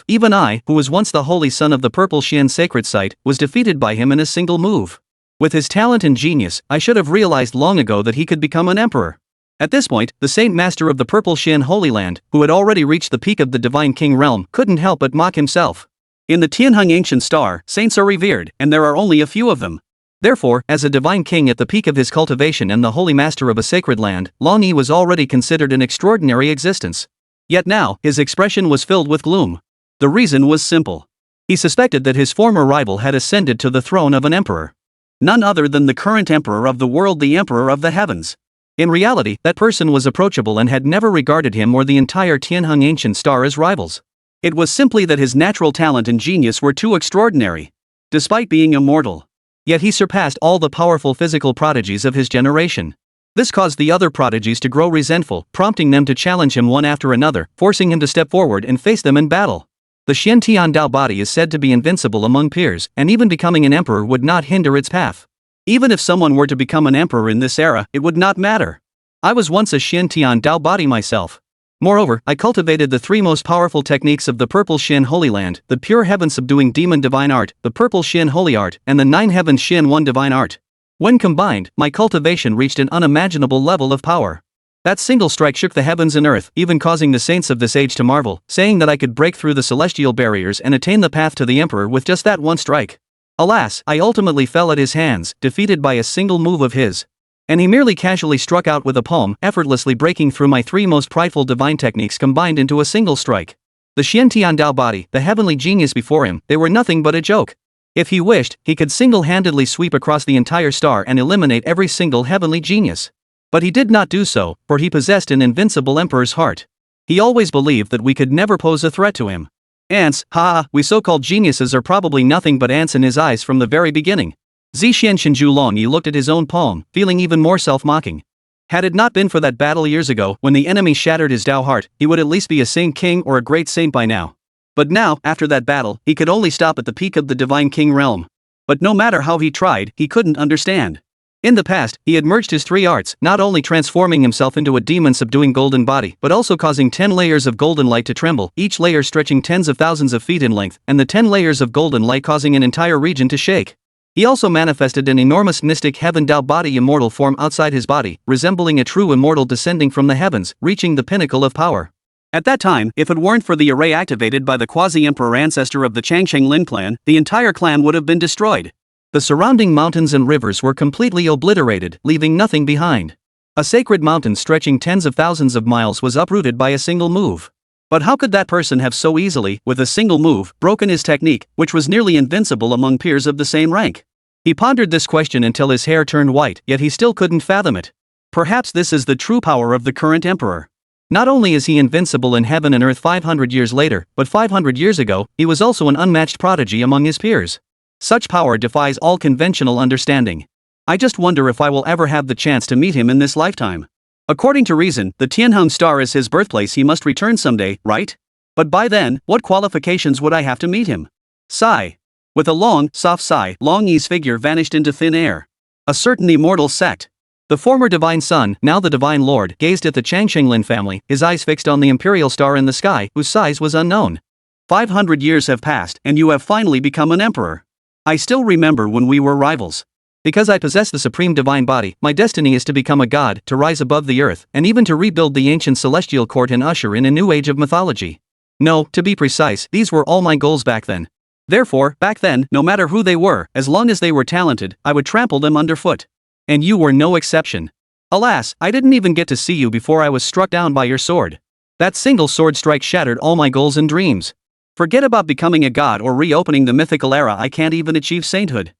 Even I, who was once the holy son of the Purple Xian sacred site, was defeated by him in a single move. With his talent and genius, I should have realized long ago that he could become an emperor. At this point, the Saint Master of the Purple Xian Holy Land, who had already reached the peak of the Divine King realm, couldn't help but mock himself. In the Tianheng Ancient Star, saints are revered, and there are only a few of them. Therefore, as a divine king at the peak of his cultivation and the holy master of a sacred land, Long Yi was already considered an extraordinary existence. Yet now, his expression was filled with gloom. The reason was simple. He suspected that his former rival had ascended to the throne of an emperor. None other than the current emperor of the world, the emperor of the heavens. In reality, that person was approachable and had never regarded him or the entire Tianheng Ancient Star as rivals. It was simply that his natural talent and genius were too extraordinary. Despite being immortal, yet he surpassed all the powerful physical prodigies of his generation. This caused the other prodigies to grow resentful, prompting them to challenge him one after another, forcing him to step forward and face them in battle. The Xian Tian Dao body is said to be invincible among peers, and even becoming an emperor would not hinder its path. Even if someone were to become an emperor in this era, it would not matter. I was once a Xian Tian Dao body myself. Moreover, I cultivated the 3 most powerful techniques of the Purple Xian Holy Land, the Pure Heaven Subduing Demon Divine Art, the Purple Xian Holy Art, and the 9 Heavens Xian One Divine Art. When combined, my cultivation reached an unimaginable level of power. That single strike shook the heavens and earth, even causing the saints of this age to marvel, saying that I could break through the celestial barriers and attain the path to the emperor with just that one strike. Alas, I ultimately fell at his hands, defeated by a single move of his. And he merely casually struck out with a palm, effortlessly breaking through my three most prideful divine techniques combined into a single strike. The Xian Dao body, the heavenly genius before him, they were nothing but a joke. If he wished, he could single-handedly sweep across the entire star and eliminate every single heavenly genius. But he did not do so, for he possessed an invincible emperor's heart. He always believed that we could never pose a threat to him. Ants, we so-called geniuses are probably nothing but ants in his eyes from the very beginning. Zixian Shinju Longyi looked at his own palm, feeling even more self-mocking. Had it not been for that battle years ago when the enemy shattered his Dao heart, he would at least be a saint king or a great saint by now. But now, after that battle, he could only stop at the peak of the divine king realm. But no matter how he tried, he couldn't understand. In the past, he had merged his three arts, not only transforming himself into a demon-subduing golden body, but also causing 10 layers of golden light to tremble, each layer stretching tens of thousands of feet in length, and the 10 layers of golden light causing an entire region to shake. He also manifested an enormous mystic heaven Dao body immortal form outside his body, resembling a true immortal descending from the heavens, reaching the pinnacle of power. At that time, if it weren't for the array activated by the quasi-emperor ancestor of the Changsheng Lin clan, the entire clan would have been destroyed. The surrounding mountains and rivers were completely obliterated, leaving nothing behind. A sacred mountain stretching tens of thousands of miles was uprooted by a single move. But how could that person have so easily, with a single move, broken his technique, which was nearly invincible among peers of the same rank? He pondered this question until his hair turned white, yet he still couldn't fathom it. Perhaps this is the true power of the current emperor. Not only is he invincible in heaven and earth 500 years later, but 500 years ago, he was also an unmatched prodigy among his peers. Such power defies all conventional understanding. I just wonder if I will ever have the chance to meet him in this lifetime. According to reason, the Tianheng star is his birthplace. He must return someday, right? But by then, what qualifications would I have to meet him? Sigh. With a long, soft sigh, Long Yi's figure vanished into thin air. A certain immortal sect. The former divine son, now the divine lord, gazed at the Changshenglin family, his eyes fixed on the imperial star in the sky, whose size was unknown. 500 years have passed, and you have finally become an emperor. I still remember when we were rivals. Because I possess the supreme divine body, my destiny is to become a god, to rise above the earth, and even to rebuild the ancient celestial court and usher in a new age of mythology. No, to be precise, these were all my goals back then. Therefore, back then, no matter who they were, as long as they were talented, I would trample them underfoot. And you were no exception. Alas, I didn't even get to see you before I was struck down by your sword. That single sword strike shattered all my goals and dreams. Forget about becoming a god or reopening the mythical era. I can't even achieve sainthood.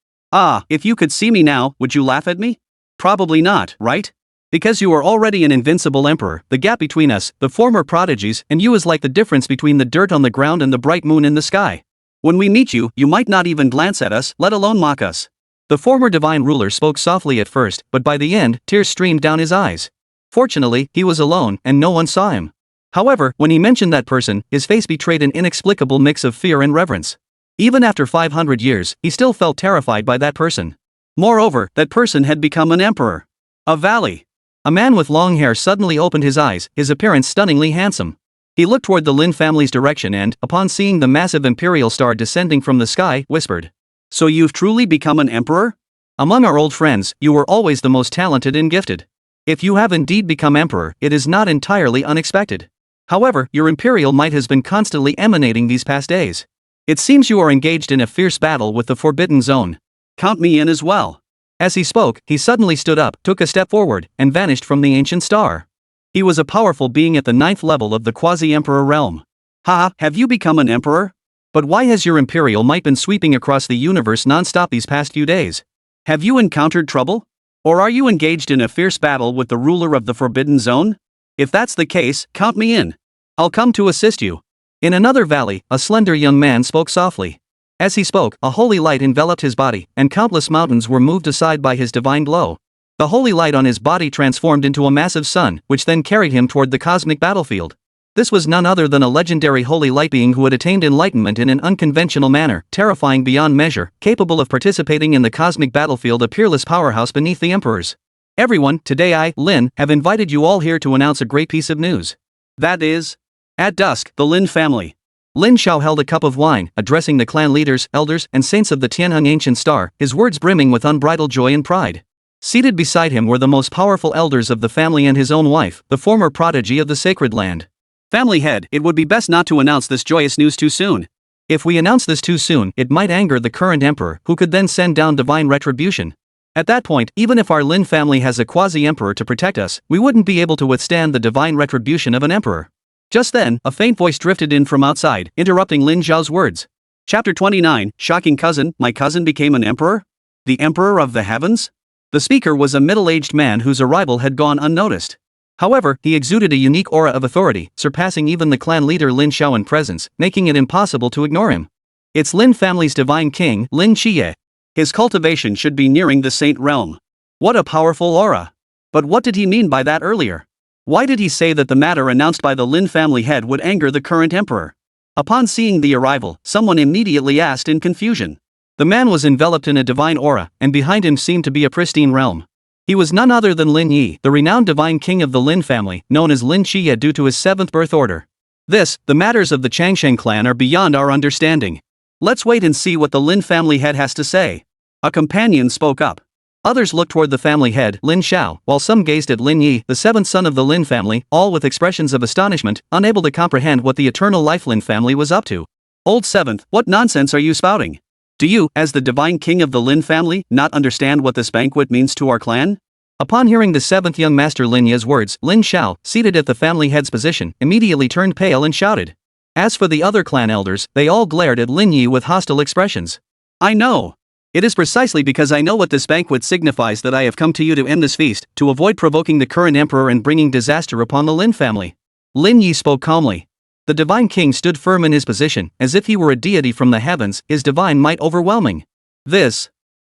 If you could see me now, would you laugh at me? Probably not, right? Because you are already an invincible emperor, the gap between us, the former prodigies, and you is like the difference between the dirt on the ground and the bright moon in the sky. When we meet you, you might not even glance at us, let alone mock us. The former divine ruler spoke softly at first, but by the end, tears streamed down his eyes. Fortunately, he was alone, and no one saw him. However, when he mentioned that person, his face betrayed an inexplicable mix of fear and reverence. Even after 500 years, he still felt terrified by that person. Moreover, that person had become an emperor. A valley. A man with long hair suddenly opened his eyes, his appearance stunningly handsome. He looked toward the Lin family's direction and, upon seeing the massive imperial star descending from the sky, whispered, "So you've truly become an emperor? Among our old friends, you were always the most talented and gifted. If you have indeed become emperor, it is not entirely unexpected. However, your imperial might has been constantly emanating these past days. It seems you are engaged in a fierce battle with the Forbidden Zone. Count me in as well." As he spoke, he suddenly stood up, took a step forward, and vanished from the ancient star. He was a powerful being at the 9th level of the quasi-emperor realm. Have you become an emperor? But why has your imperial might been sweeping across the universe non-stop these past few days? Have you encountered trouble? Or are you engaged in a fierce battle with the ruler of the Forbidden Zone? If that's the case, count me in. I'll come to assist you. In another valley, a slender young man spoke softly. As he spoke, a holy light enveloped his body, and countless mountains were moved aside by his divine glow. The holy light on his body transformed into a massive sun, which then carried him toward the cosmic battlefield. This was none other than a legendary holy light being who had attained enlightenment in an unconventional manner, terrifying beyond measure, capable of participating in the cosmic battlefield, a peerless powerhouse beneath the emperors. Everyone, today I, Lin, have invited you all here to announce a great piece of news. That is, at dusk, the Lin family. Lin Xiao held a cup of wine, addressing the clan leaders, elders, and saints of the Tianheng Ancient Star, his words brimming with unbridled joy and pride. Seated beside him were the most powerful elders of the family and his own wife, the former prodigy of the sacred land. Family head, it would be best not to announce this joyous news too soon. If we announce this too soon, it might anger the current emperor, who could then send down divine retribution. At that point, even if our Lin family has a quasi-emperor to protect us, we wouldn't be able to withstand the divine retribution of an emperor. Just then, a faint voice drifted in from outside, interrupting Lin Zhao's words. Chapter 29, Shocking Cousin, My cousin became an emperor? The emperor of the heavens? The speaker was a middle-aged man whose arrival had gone unnoticed. However, he exuded a unique aura of authority, surpassing even the clan leader Lin Xiao in presence, making it impossible to ignore him. It's Lin family's divine king, Lin Qiye. His cultivation should be nearing the saint realm. What a powerful aura! But what did he mean by that earlier? Why did he say that the matter announced by the Lin family head would anger the current emperor? Upon seeing the arrival, someone immediately asked in confusion. The man was enveloped in a divine aura, and behind him seemed to be a pristine realm. He was none other than Lin Yi, the renowned divine king of the Lin family, known as Lin Qiye due to his seventh birth order. The matters of the Changsheng clan are beyond our understanding. Let's wait and see what the Lin family head has to say. A companion spoke up. Others looked toward the family head, Lin Xiao, while some gazed at Lin Yi, the seventh son of the Lin family, all with expressions of astonishment, unable to comprehend what the eternal life Lin family was up to. Old seventh, what nonsense are you spouting? Do you, as the divine king of the Lin family, not understand what this banquet means to our clan? Upon hearing the seventh young master Lin Yi's words, Lin Xiao, seated at the family head's position, immediately turned pale and shouted. As for the other clan elders, they all glared at Lin Yi with hostile expressions. I know. It is precisely because I know what this banquet signifies that I have come to you to end this feast, to avoid provoking the current emperor and bringing disaster upon the Lin family. Lin Yi spoke calmly. The divine king stood firm in his position, as if he were a deity from the heavens, his divine might overwhelming.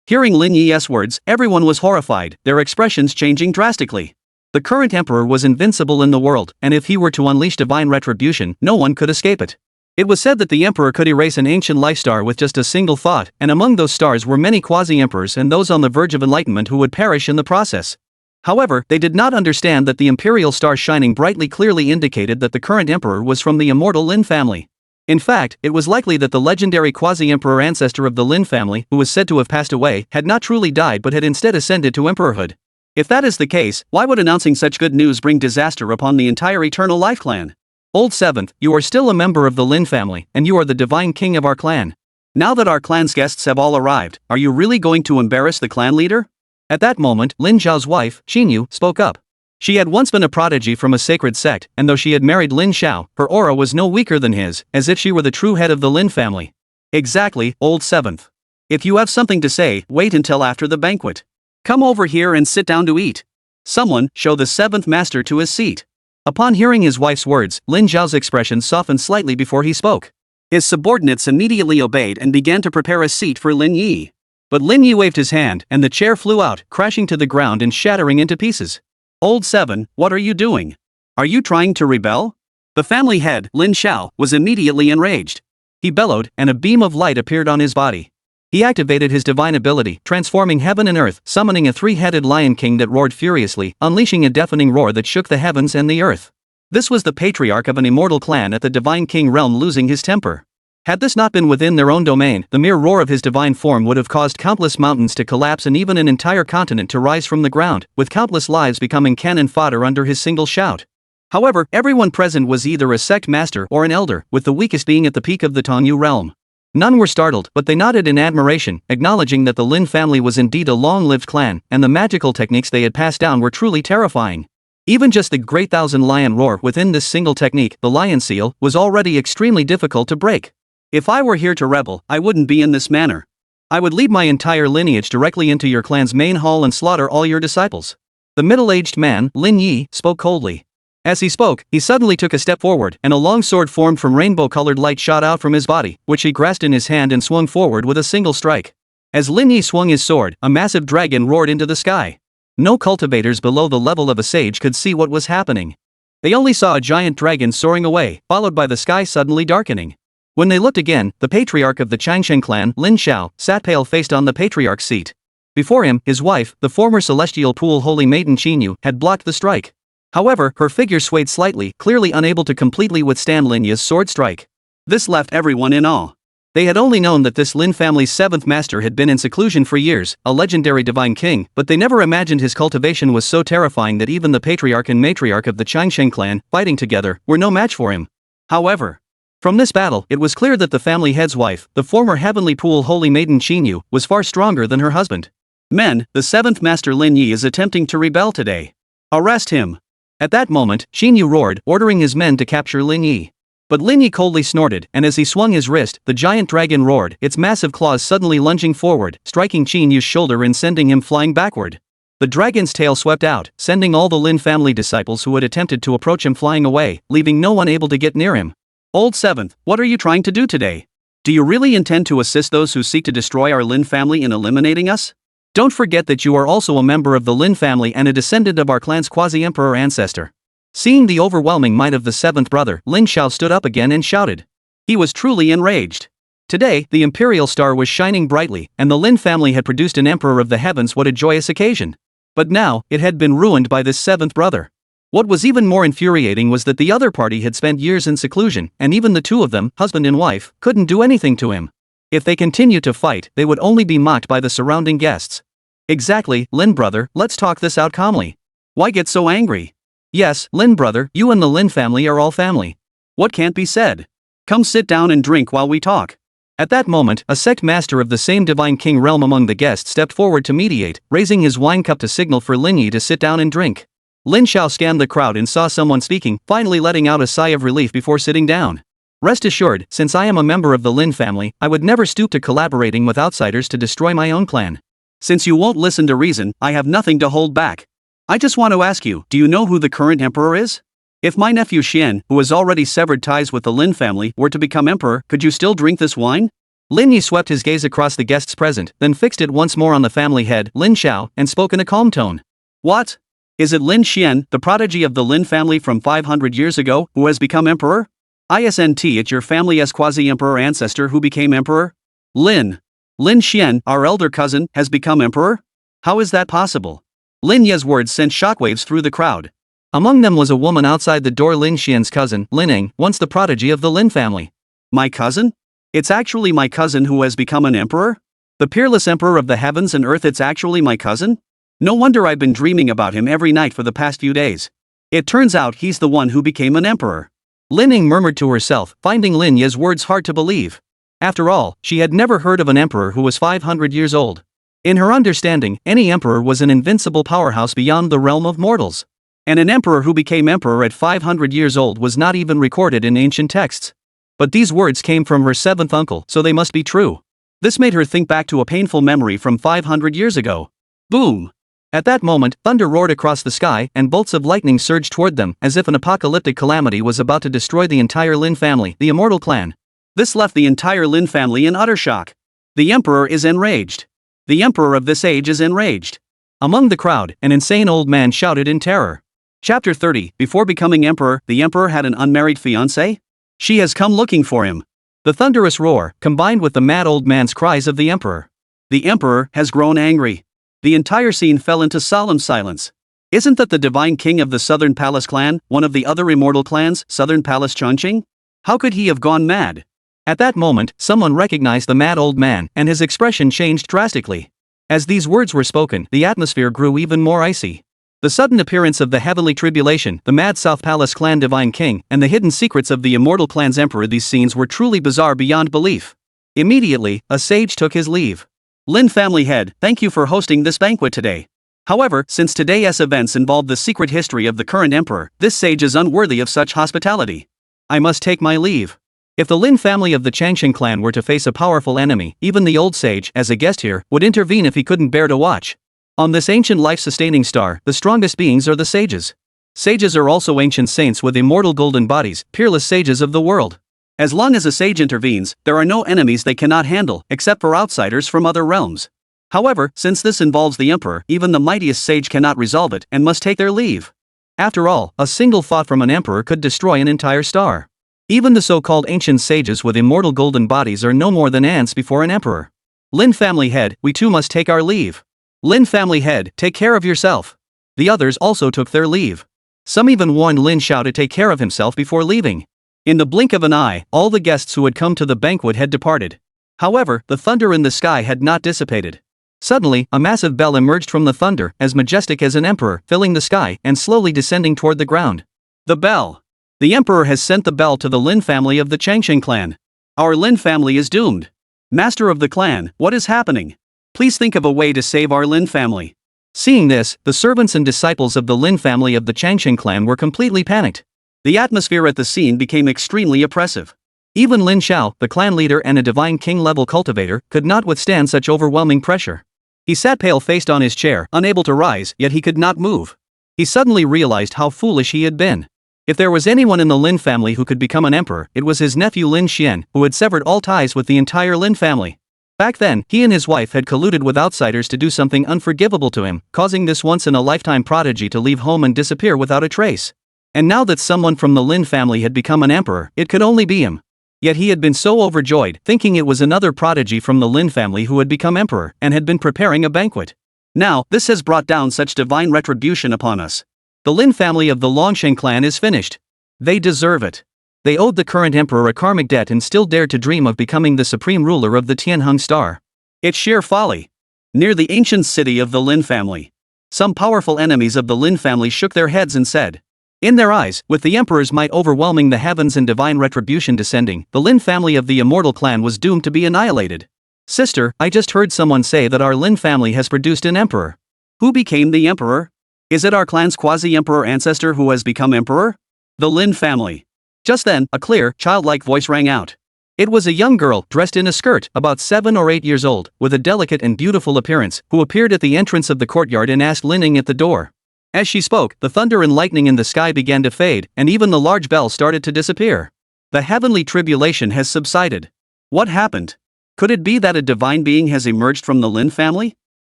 Hearing Lin Yi's words, everyone was horrified, their expressions changing drastically. The current emperor was invincible in the world, and if he were to unleash divine retribution, no one could escape it. It was said that the emperor could erase an ancient life star with just a single thought, and among those stars were many quasi-emperors and those on the verge of enlightenment who would perish in the process. However, they did not understand that the imperial star shining brightly clearly indicated that the current emperor was from the immortal Lin family. In fact, it was likely that the legendary quasi-emperor ancestor of the Lin family, who was said to have passed away, had not truly died but had instead ascended to emperorhood. If that is the case, why would announcing such good news bring disaster upon the entire Eternal Life clan? Old seventh, you are still a member of the Lin family, and you are the divine king of our clan. Now that our clan's guests have all arrived, are you really going to embarrass the clan leader? At that moment, Lin Zhao's wife, Xinyu, spoke up. She had once been a prodigy from a sacred sect, and though she had married Lin Xiao, her aura was no weaker than his, as if she were the true head of the Lin family. Exactly, old seventh. If you have something to say, wait until after the banquet. Come over here and sit down to eat. Someone, show the seventh master to his seat. Upon hearing his wife's words, Lin Zhao's expression softened slightly before he spoke. His subordinates immediately obeyed and began to prepare a seat for Lin Yi. But Lin Yi waved his hand, and the chair flew out, crashing to the ground and shattering into pieces. Old seven, what are you doing? Are you trying to rebel? The family head, Lin Xiao, was immediately enraged. He bellowed, and a beam of light appeared on his body. He activated his divine ability, transforming heaven and earth, summoning a three-headed lion king that roared furiously, unleashing a deafening roar that shook the heavens and the earth. This was the patriarch of an immortal clan at the divine king realm losing his temper. Had this not been within their own domain, the mere roar of his divine form would have caused countless mountains to collapse and even an entire continent to rise from the ground, with countless lives becoming cannon fodder under his single shout. However, everyone present was either a sect master or an elder, with the weakest being at the peak of the Tongyu realm. None were startled, but they nodded in admiration, acknowledging that the Lin family was indeed a long-lived clan, and the magical techniques they had passed down were truly terrifying. Even just the Great Thousand Lion roar within this single technique, the lion seal, was already extremely difficult to break. If I were here to rebel, I wouldn't be in this manner. I would lead my entire lineage directly into your clan's main hall and slaughter all your disciples. The middle-aged man, Lin Yi, spoke coldly. As he spoke, he suddenly took a step forward, and a long sword formed from rainbow-colored light shot out from his body, which he grasped in his hand and swung forward with a single strike. As Lin Yi swung his sword, a massive dragon roared into the sky. No cultivators below the level of a sage could see what was happening. They only saw a giant dragon soaring away, followed by the sky suddenly darkening. When they looked again, the patriarch of the Changsheng clan, Lin Xiao, sat pale-faced on the patriarch's seat. Before him, his wife, the former celestial pool holy maiden Xinyu, had blocked the strike. However, her figure swayed slightly, clearly unable to completely withstand Lin Yi's sword strike. This left everyone in awe. They had only known that this Lin family's seventh master had been in seclusion for years, a legendary divine king, but they never imagined his cultivation was so terrifying that even the patriarch and matriarch of the Changsheng clan, fighting together, were no match for him. However, from this battle, it was clear that the family head's wife, the former heavenly pool holy maiden Xinyu, was far stronger than her husband. Men, the seventh master Lin Yi is attempting to rebel today. Arrest him. At that moment, Xinyu roared, ordering his men to capture Lin Yi. But Lin Yi coldly snorted, and as he swung his wrist, the giant dragon roared, its massive claws suddenly lunging forward, striking Xinyu's shoulder and sending him flying backward. The dragon's tail swept out, sending all the Lin family disciples who had attempted to approach him flying away, leaving no one able to get near him. Old Seventh, what are you trying to do today? Do you really intend to assist those who seek to destroy our Lin family in eliminating us? Don't forget that you are also a member of the Lin family and a descendant of our clan's quasi-emperor ancestor. Seeing the overwhelming might of the seventh brother, Lin Xiao stood up again and shouted. He was truly enraged. Today, the imperial star was shining brightly, and the Lin family had produced an emperor of the heavens. What a joyous occasion. But now, it had been ruined by this seventh brother. What was even more infuriating was that the other party had spent years in seclusion, and even the two of them, husband and wife, couldn't do anything to him. If they continued to fight, they would only be mocked by the surrounding guests. Exactly, Lin brother, let's talk this out calmly. Why get so angry? Yes, Lin brother, you and the Lin family are all family. What can't be said? Come sit down and drink while we talk. At that moment, a sect master of the same divine king realm among the guests stepped forward to mediate, raising his wine cup to signal for Lin Yi to sit down and drink. Lin Xiao scanned the crowd and saw someone speaking, finally letting out a sigh of relief before sitting down. Rest assured, since I am a member of the Lin family, I would never stoop to collaborating with outsiders to destroy my own clan. Since you won't listen to reason, I have nothing to hold back. I just want to ask you, do you know who the current emperor is? If my nephew Xian, who has already severed ties with the Lin family, were to become emperor, could you still drink this wine? Lin Yi swept his gaze across the guests present, then fixed it once more on the family head, Lin Xiao, and spoke in a calm tone. What? Is it Lin Xian, the prodigy of the Lin family from 500 years ago, who has become emperor? Isn't it your family's quasi-emperor ancestor who became emperor? Lin Xian, our elder cousin, has become emperor? How is that possible? Lin Ye's words sent shockwaves through the crowd. Among them was a woman outside the door, Lin Xian's cousin, Lin Eng, once the prodigy of the Lin family. My cousin? It's actually my cousin who has become an emperor? The peerless emperor of the heavens and earth, it's actually my cousin? No wonder I've been dreaming about him every night for the past few days. It turns out he's the one who became an emperor. Lin Eng murmured to herself, finding Lin Ye's words hard to believe. After all, she had never heard of an emperor who was 500 years old. In her understanding, any emperor was an invincible powerhouse beyond the realm of mortals. And an emperor who became emperor at 500 years old was not even recorded in ancient texts. But these words came from her seventh uncle, so they must be true. This made her think back to a painful memory from 500 years ago. Boom! At that moment, thunder roared across the sky, and bolts of lightning surged toward them, as if an apocalyptic calamity was about to destroy the entire Lin family, the immortal clan. This left the entire Lin family in utter shock. The emperor is enraged. The emperor of this age is enraged. Among the crowd, an insane old man shouted in terror. Chapter 30, before becoming emperor, the emperor had an unmarried fiancée? She has come looking for him. The thunderous roar, combined with the mad old man's cries of the emperor. The emperor has grown angry. The entire scene fell into solemn silence. Isn't that the divine king of the Southern Palace clan, one of the other immortal clans, Southern Palace Chongqing? How could he have gone mad? At that moment, someone recognized the mad old man, and his expression changed drastically. As these words were spoken, the atmosphere grew even more icy. The sudden appearance of the heavenly tribulation, the mad South Palace clan divine king, and the hidden secrets of the immortal clan's emperor, these scenes were truly bizarre beyond belief. Immediately, a sage took his leave. Lin family head, thank you for hosting this banquet today. However, since today's events involve the secret history of the current emperor, this sage is unworthy of such hospitality. I must take my leave. If the Lin family of the Changsheng clan were to face a powerful enemy, even the old sage, as a guest here, would intervene if he couldn't bear to watch. On this ancient life-sustaining star, the strongest beings are the sages. Sages are also ancient saints with immortal golden bodies, peerless sages of the world. As long as a sage intervenes, there are no enemies they cannot handle, except for outsiders from other realms. However, since this involves the emperor, even the mightiest sage cannot resolve it and must take their leave. After all, a single thought from an emperor could destroy an entire star. Even the so-called ancient sages with immortal golden bodies are no more than ants before an emperor. Lin family head, we too must take our leave. Lin family head, take care of yourself. The others also took their leave. Some even warned Lin Xiao to take care of himself before leaving. In the blink of an eye, all the guests who had come to the banquet had departed. However, the thunder in the sky had not dissipated. Suddenly, a massive bell emerged from the thunder, as majestic as an emperor, filling the sky and slowly descending toward the ground. The bell. The emperor has sent the bell to the Lin family of the Changsheng clan. Our Lin family is doomed. Master of the clan, what is happening? Please think of a way to save our Lin family. Seeing this, the servants and disciples of the Lin family of the Changsheng clan were completely panicked. The atmosphere at the scene became extremely oppressive. Even Lin Xiao, the clan leader and a divine king-level cultivator, could not withstand such overwhelming pressure. He sat pale-faced on his chair, unable to rise, yet he could not move. He suddenly realized how foolish he had been. If there was anyone in the Lin family who could become an emperor, it was his nephew Lin Xian, who had severed all ties with the entire Lin family. Back then, he and his wife had colluded with outsiders to do something unforgivable to him, causing this once-in-a-lifetime prodigy to leave home and disappear without a trace. And now that someone from the Lin family had become an emperor, it could only be him. Yet he had been so overjoyed, thinking it was another prodigy from the Lin family who had become emperor, and had been preparing a banquet. Now, this has brought down such divine retribution upon us. The Lin family of the Longsheng clan is finished. They deserve it. They owed the current emperor a karmic debt and still dared to dream of becoming the supreme ruler of the Tianheng star. It's sheer folly. Near the ancient city of the Lin family, some powerful enemies of the Lin family shook their heads and said, in their eyes, with the emperor's might overwhelming the heavens and divine retribution descending, the Lin family of the immortal clan was doomed to be annihilated. Sister, I just heard someone say that our Lin family has produced an emperor. Who became the emperor? Is it our clan's quasi-emperor ancestor who has become emperor? The Lin family. Just then, a clear, childlike voice rang out. It was a young girl, dressed in a skirt, about 7 or 8 years old, with a delicate and beautiful appearance, who appeared at the entrance of the courtyard and asked Lining at the door. As she spoke, the thunder and lightning in the sky began to fade, and even the large bell started to disappear. The heavenly tribulation has subsided. What happened? Could it be that a divine being has emerged from the Lin family?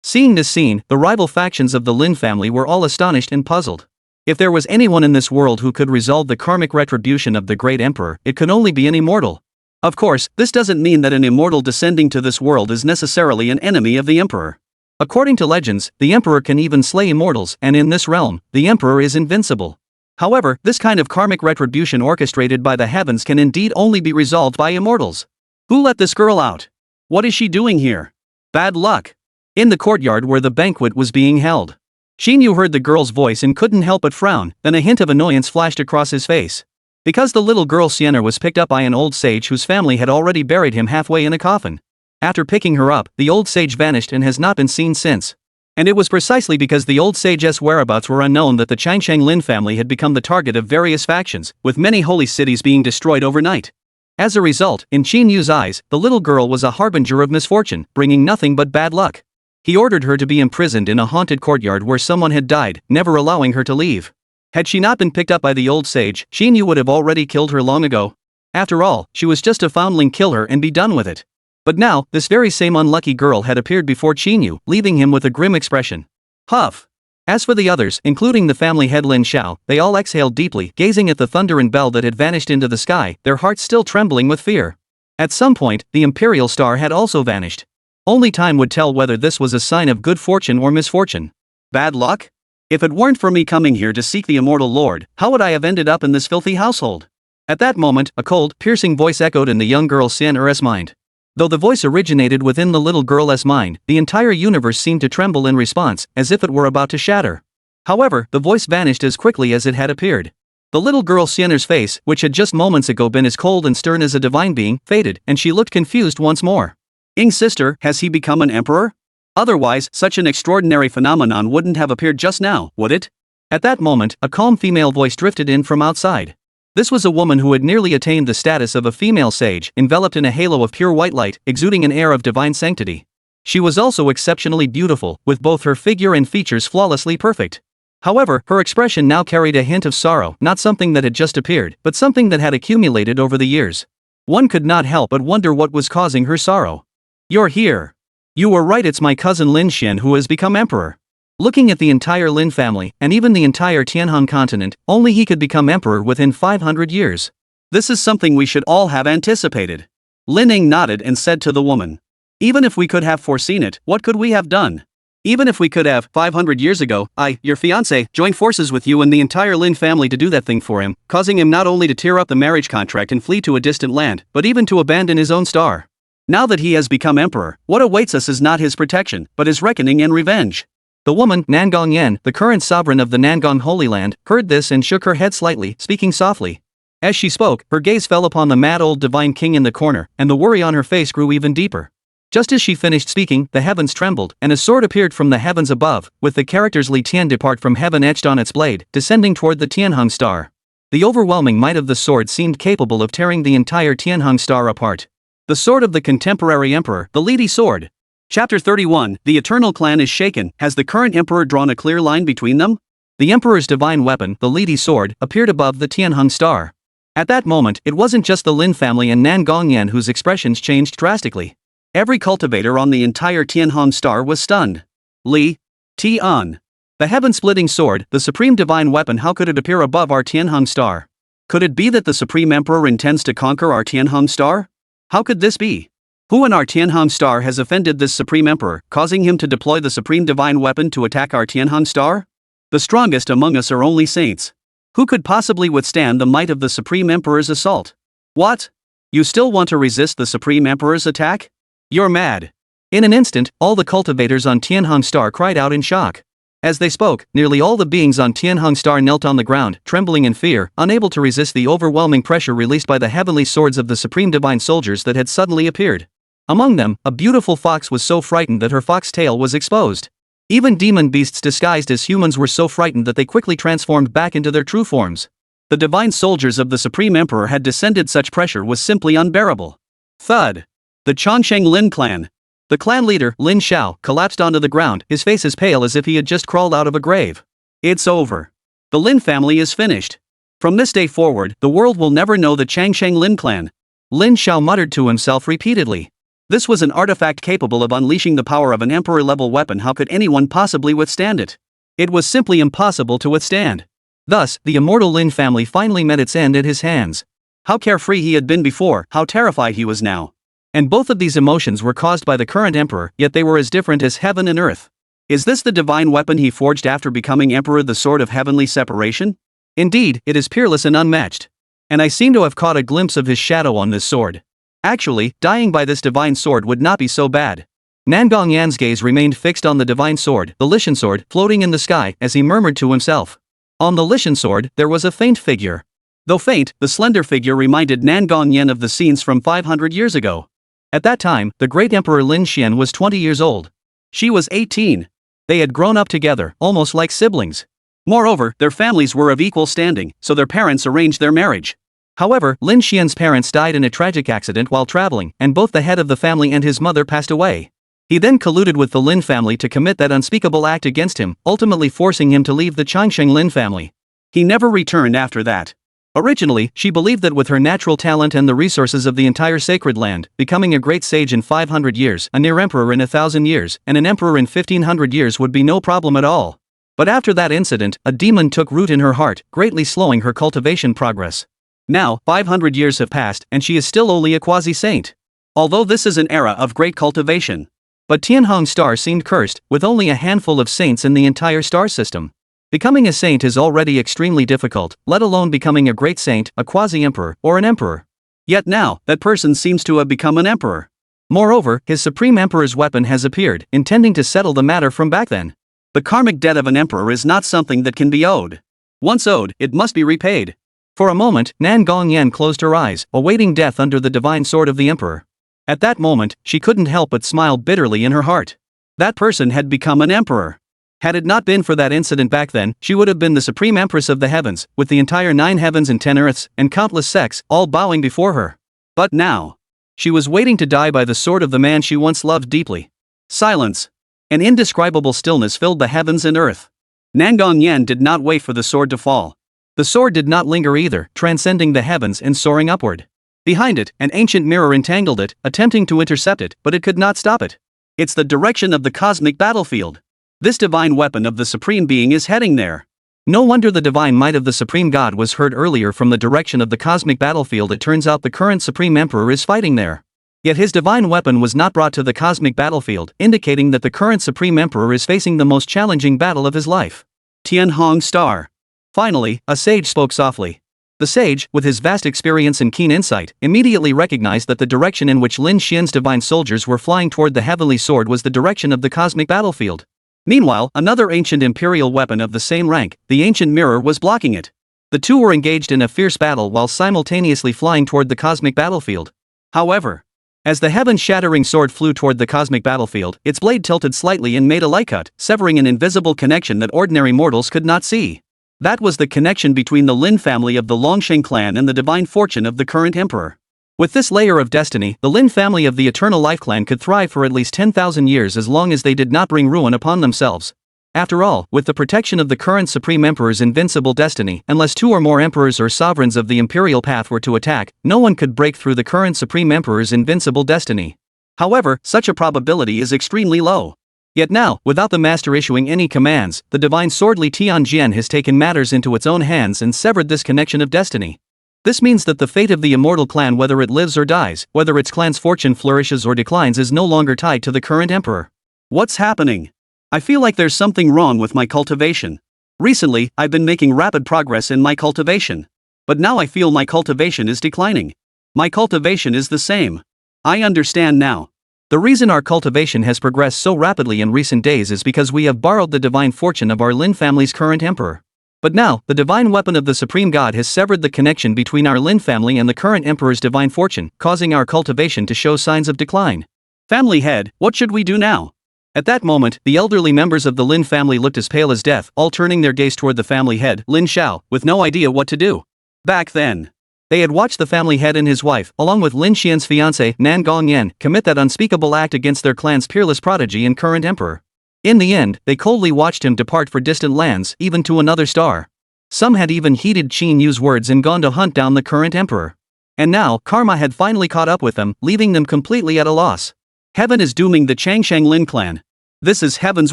Seeing this scene, the rival factions of the Lin family were all astonished and puzzled. If there was anyone in this world who could resolve the karmic retribution of the great emperor, it could only be an immortal. Of course, this doesn't mean that an immortal descending to this world is necessarily an enemy of the emperor. According to legends, the emperor can even slay immortals, and in this realm, the emperor is invincible. However, this kind of karmic retribution orchestrated by the heavens can indeed only be resolved by immortals. Who let this girl out? What is she doing here? Bad luck. In the courtyard where the banquet was being held, Xinyu heard the girl's voice and couldn't help but frown, then a hint of annoyance flashed across his face. Because the little girl Sienna was picked up by an old sage whose family had already buried him halfway in a coffin. After picking her up, the old sage vanished and has not been seen since. And it was precisely because the old sage's whereabouts were unknown that the Changsheng Lin family had become the target of various factions, with many holy cities being destroyed overnight. As a result, in Qin Yu's eyes, the little girl was a harbinger of misfortune, bringing nothing but bad luck. He ordered her to be imprisoned in a haunted courtyard where someone had died, never allowing her to leave. Had she not been picked up by the old sage, Qin Yu would have already killed her long ago. After all, she was just a foundling. Kill her and be done with it. But now, this very same unlucky girl had appeared before Qin Yu, leaving him with a grim expression. Huff. As for the others, including the family head Lin Xiao, they all exhaled deeply, gazing at the thunder and bell that had vanished into the sky, their hearts still trembling with fear. At some point, the imperial star had also vanished. Only time would tell whether this was a sign of good fortune or misfortune. Bad luck? If it weren't for me coming here to seek the immortal Lord, how would I have ended up in this filthy household? At that moment, a cold, piercing voice echoed in the young girl Xian's mind. Though the voice originated within the little girl's mind, the entire universe seemed to tremble in response, as if it were about to shatter. However, the voice vanished as quickly as it had appeared. The little girl Xian's face, which had just moments ago been as cold and stern as a divine being, faded, and she looked confused once more. Ing's sister, has he become an emperor? Otherwise, such an extraordinary phenomenon wouldn't have appeared just now, would it? At that moment, a calm female voice drifted in from outside. This was a woman who had nearly attained the status of a female sage, enveloped in a halo of pure white light, exuding an air of divine sanctity. She was also exceptionally beautiful, with both her figure and features flawlessly perfect. However, her expression now carried a hint of sorrow, not something that had just appeared, but something that had accumulated over the years. One could not help but wonder what was causing her sorrow. You're here. You were right, it's my cousin Lin Xian who has become emperor. Looking at the entire Lin family, and even the entire Tianheng continent, only he could become emperor within 500 years. This is something we should all have anticipated. Lin Ning nodded and said to the woman. Even if we could have foreseen it, what could we have done? Even if we could have, 500 years ago, your fiancé, joined forces with you and the entire Lin family to do that thing for him, causing him not only to tear up the marriage contract and flee to a distant land, but even to abandon his own star. Now that he has become emperor, what awaits us is not his protection, but his reckoning and revenge. The woman, Nangong Yen, the current sovereign of the Nangong Holy Land, heard this and shook her head slightly, speaking softly. As she spoke, her gaze fell upon the mad old divine king in the corner, and the worry on her face grew even deeper. Just as she finished speaking, the heavens trembled, and a sword appeared from the heavens above, with the characters Li Tian depart from heaven etched on its blade, descending toward the Tianheng star. The overwhelming might of the sword seemed capable of tearing the entire Tianheng star apart. The sword of the contemporary emperor, the Lidi sword. Chapter 31, the Eternal Clan is shaken. Has the current emperor drawn a clear line between them? The emperor's divine weapon, the Lidi sword, appeared above the Tianheng star. At that moment, it wasn't just the Lin family and Nangong Yen whose expressions changed drastically. Every cultivator on the entire Tianheng star was stunned. Li Tian. The heaven-splitting sword, the supreme divine weapon, how could it appear above our Tianheng star? Could it be that the supreme emperor intends to conquer our Tianheng star? How could this be? Who in our Tianheng star has offended this supreme emperor, causing him to deploy the supreme divine weapon to attack our Tianheng star? The strongest among us are only saints. Who could possibly withstand the might of the supreme emperor's assault? What? You still want to resist the supreme emperor's attack? You're mad. In an instant, all the cultivators on Tianheng star cried out in shock. As they spoke, nearly all the beings on Tianheng star knelt on the ground, trembling in fear, unable to resist the overwhelming pressure released by the heavenly swords of the supreme divine soldiers that had suddenly appeared. Among them, a beautiful fox was so frightened that her fox tail was exposed. Even demon beasts disguised as humans were so frightened that they quickly transformed back into their true forms. The divine soldiers of the supreme emperor had descended. Such pressure was simply unbearable. Thud. The Chongsheng Lin clan. The clan leader, Lin Xiao, collapsed onto the ground, his face as pale as if he had just crawled out of a grave. It's over. The Lin family is finished. From this day forward, the world will never know the Changsheng Lin clan. Lin Xiao muttered to himself repeatedly. This was an artifact capable of unleashing the power of an emperor-level weapon. How could anyone possibly withstand it? It was simply impossible to withstand. Thus, the immortal Lin family finally met its end at his hands. How carefree he had been before, how terrified he was now. And both of these emotions were caused by the current emperor, yet they were as different as heaven and earth. Is this the divine weapon he forged after becoming emperor, the sword of heavenly separation? Indeed, it is peerless and unmatched. And I seem to have caught a glimpse of his shadow on this sword. Actually, dying by this divine sword would not be so bad. Nangong Yan's gaze remained fixed on the divine sword, the Lishan sword, floating in the sky, as he murmured to himself. On the Lishan sword, there was a faint figure. Though faint, the slender figure reminded Nangong Yan of the scenes from 500 years ago. At that time, the great emperor Lin Xian was 20 years old. She was 18. They had grown up together, almost like siblings. Moreover, their families were of equal standing, so their parents arranged their marriage. However, Lin Xian's parents died in a tragic accident while traveling, and both the head of the family and his mother passed away. He then colluded with the Lin family to commit that unspeakable act against him, ultimately forcing him to leave the Changsheng Lin family. He never returned after that. Originally, she believed that with her natural talent and the resources of the entire sacred land, becoming a great sage in 500 years, a near emperor in 1,000 years, and an emperor in 1,500 years would be no problem at all. But after that incident, a demon took root in her heart, greatly slowing her cultivation progress. Now, 500 years have passed, and she is still only a quasi-saint. Although this is an era of great cultivation. But Tianheng star seemed cursed, with only a handful of saints in the entire star system. Becoming a saint is already extremely difficult, let alone becoming a great saint, a quasi-emperor, or an emperor. Yet now, that person seems to have become an emperor. Moreover, his supreme emperor's weapon has appeared, intending to settle the matter from back then. The karmic debt of an emperor is not something that can be owed. Once owed, it must be repaid. For a moment, Nangong Yan closed her eyes, awaiting death under the divine sword of the emperor. At that moment, she couldn't help but smile bitterly in her heart. That person had become an emperor. Had it not been for that incident back then, she would have been the supreme empress of the heavens, with the entire 9 heavens and 10 earths, and countless sects, all bowing before her. But now, she was waiting to die by the sword of the man she once loved deeply. Silence. An indescribable stillness filled the heavens and earth. Nangong Yan did not wait for the sword to fall. The sword did not linger either, transcending the heavens and soaring upward. Behind it, an ancient mirror entangled it, attempting to intercept it, but it could not stop it. It's the direction of the cosmic battlefield. This divine weapon of the Supreme Being is heading there. No wonder the divine might of the Supreme God was heard earlier from the direction of the cosmic battlefield. It turns out the current Supreme Emperor is fighting there. Yet his divine weapon was not brought to the cosmic battlefield, indicating that the current Supreme Emperor is facing the most challenging battle of his life. Tianhong Star. Finally, a sage spoke softly. The sage, with his vast experience and keen insight, immediately recognized that the direction in which Lin Xian's divine soldiers were flying toward the heavenly sword was the direction of the cosmic battlefield. Meanwhile, another ancient imperial weapon of the same rank, the ancient mirror, was blocking it. The two were engaged in a fierce battle while simultaneously flying toward the cosmic battlefield. However, as the heaven-shattering sword flew toward the cosmic battlefield, its blade tilted slightly and made a light cut, severing an invisible connection that ordinary mortals could not see. That was the connection between the Lin family of the Longshan clan and the divine fortune of the current emperor. With this layer of destiny, the Lin family of the Eternal Life clan could thrive for at least 10,000 years as long as they did not bring ruin upon themselves. After all, with the protection of the current Supreme Emperor's invincible destiny, unless two or more emperors or sovereigns of the imperial path were to attack, no one could break through the current Supreme Emperor's invincible destiny. However, such a probability is extremely low. Yet now, without the master issuing any commands, the divine sword Li Tianjian has taken matters into its own hands and severed this connection of destiny. This means that the fate of the immortal clan, whether it lives or dies, whether its clan's fortune flourishes or declines, is no longer tied to the current emperor. What's happening? I feel like there's something wrong with my cultivation. Recently, I've been making rapid progress in my cultivation. But now I feel my cultivation is declining. My cultivation is the same. I understand now. The reason our cultivation has progressed so rapidly in recent days is because we have borrowed the divine fortune of our Lin family's current emperor. But now, the divine weapon of the Supreme God has severed the connection between our Lin family and the current emperor's divine fortune, causing our cultivation to show signs of decline. Family head, what should we do now? At that moment, the elderly members of the Lin family looked as pale as death, all turning their gaze toward the family head, Lin Xiao, with no idea what to do. Back then, they had watched the family head and his wife, along with Lin Xian's fiancé, Nan Gongyan, commit that unspeakable act against their clan's peerless prodigy and current emperor. In the end, they coldly watched him depart for distant lands, even to another star. Some had even heeded Qin Yu's words and gone to hunt down the current emperor. And now, karma had finally caught up with them, leaving them completely at a loss. Heaven is dooming the Changshang Lin clan. This is heaven's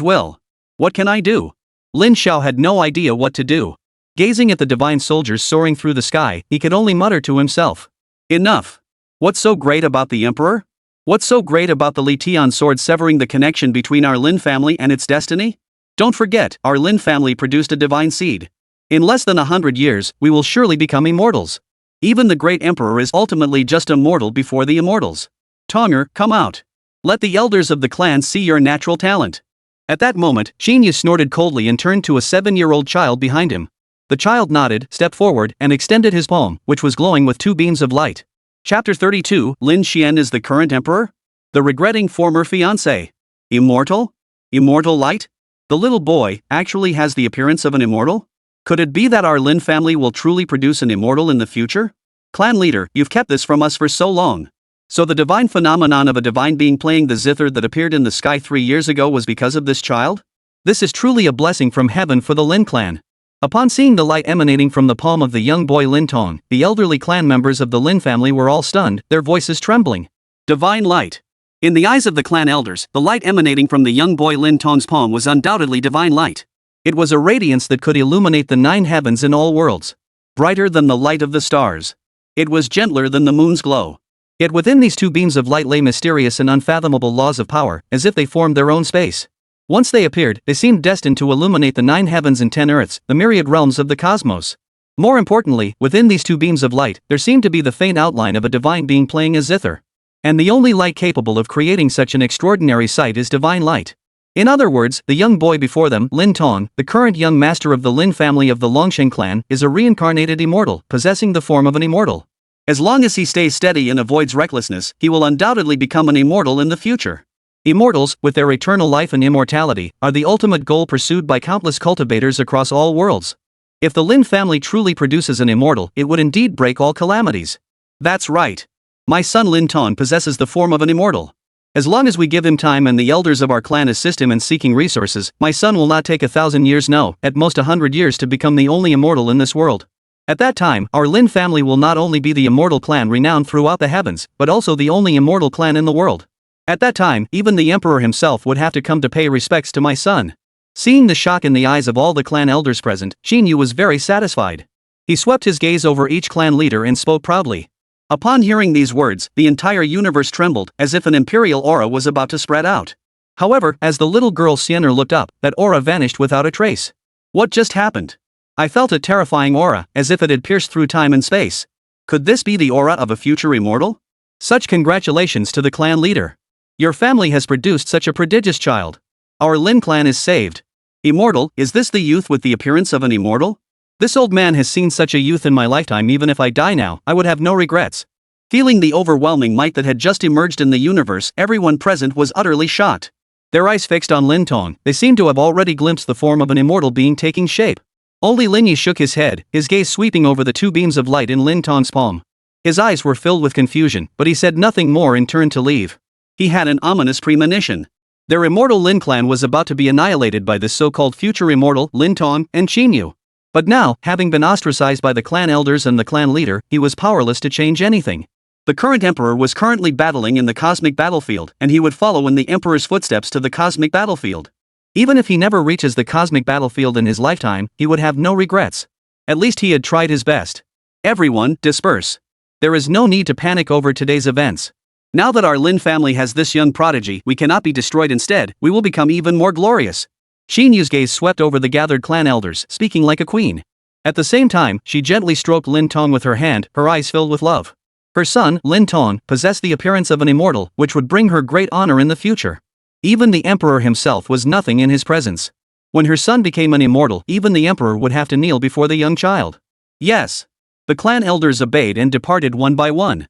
will. What can I do? Lin Xiao had no idea what to do. Gazing at the divine soldiers soaring through the sky, he could only mutter to himself. Enough. What's so great about the emperor? What's so great about the Li Tian sword severing the connection between our Lin family and its destiny? Don't forget, our Lin family produced a divine seed. In less than 100 years, we will surely become immortals. Even the great emperor is ultimately just a mortal before the immortals. Tonger, come out. Let the elders of the clan see your natural talent. At that moment, Qin Yu snorted coldly and turned to a 7-year-old child behind him. The child nodded, stepped forward, and extended his palm, which was glowing with 2 beams of light. Chapter 32, Lin Xian is the current emperor? The regretting former fiancé. Immortal? Immortal light? The little boy actually has the appearance of an immortal? Could it be that our Lin family will truly produce an immortal in the future? Clan leader, you've kept this from us for so long. So the divine phenomenon of a divine being playing the zither that appeared in the sky 3 years ago was because of this child? This is truly a blessing from heaven for the Lin clan. Upon seeing the light emanating from the palm of the young boy Lin Tong, the elderly clan members of the Lin family were all stunned, their voices trembling. Divine light. In the eyes of the clan elders, the light emanating from the young boy Lin Tong's palm was undoubtedly divine light. It was a radiance that could illuminate the 9 heavens and all worlds. Brighter than the light of the stars. It was gentler than the moon's glow. Yet within these 2 beams of light lay mysterious and unfathomable laws of power, as if they formed their own space. Once they appeared, they seemed destined to illuminate the 9 heavens and 10 earths, the myriad realms of the cosmos. More importantly, within these 2 beams of light, there seemed to be the faint outline of a divine being playing a zither. And the only light capable of creating such an extraordinary sight is divine light. In other words, the young boy before them, Lin Tong, the current young master of the Lin family of the Longshan clan, is a reincarnated immortal, possessing the form of an immortal. As long as he stays steady and avoids recklessness, he will undoubtedly become an immortal in the future. Immortals, with their eternal life and immortality, are the ultimate goal pursued by countless cultivators across all worlds. If the Lin family truly produces an immortal, it would indeed break all calamities. That's right. My son Lin Tong possesses the form of an immortal. As long as we give him time and the elders of our clan assist him in seeking resources, my son will not take 1,000 years, no, at most 100 years to become the only immortal in this world. At that time, our Lin family will not only be the immortal clan renowned throughout the heavens, but also the only immortal clan in the world. At that time, even the emperor himself would have to come to pay respects to my son. Seeing the shock in the eyes of all the clan elders present, Qin Yu was very satisfied. He swept his gaze over each clan leader and spoke proudly. Upon hearing these words, the entire universe trembled, as if an imperial aura was about to spread out. However, as the little girl Sienna looked up, that aura vanished without a trace. What just happened? I felt a terrifying aura, as if it had pierced through time and space. Could this be the aura of a future immortal? Such congratulations to the clan leader. Your family has produced such a prodigious child. Our Lin clan is saved. Immortal, is this the youth with the appearance of an immortal? This old man has seen such a youth in my lifetime. Even if I die now, I would have no regrets. Feeling the overwhelming might that had just emerged in the universe, everyone present was utterly shocked. Their eyes fixed on Lin Tong, they seemed to have already glimpsed the form of an immortal being taking shape. Only Lin Yi shook his head, his gaze sweeping over the two beams of light in Lin Tong's palm. His eyes were filled with confusion, but he said nothing more and turned to leave. He had an ominous premonition. Their immortal Lin clan was about to be annihilated by this so-called future immortal, Lin Tong, and Qin Yu. But now, having been ostracized by the clan elders and the clan leader, he was powerless to change anything. The current emperor was currently battling in the cosmic battlefield, and he would follow in the emperor's footsteps to the cosmic battlefield. Even if he never reaches the cosmic battlefield in his lifetime, he would have no regrets. At least he had tried his best. Everyone, disperse. There is no need to panic over today's events. Now that our Lin family has this young prodigy, we cannot be destroyed. Instead, we will become even more glorious. Qin Yu's gaze swept over the gathered clan elders, speaking like a queen. At the same time, she gently stroked Lin Tong with her hand, her eyes filled with love. Her son, Lin Tong, possessed the appearance of an immortal, which would bring her great honor in the future. Even the emperor himself was nothing in his presence. When her son became an immortal, even the emperor would have to kneel before the young child. Yes. The clan elders obeyed and departed one by one.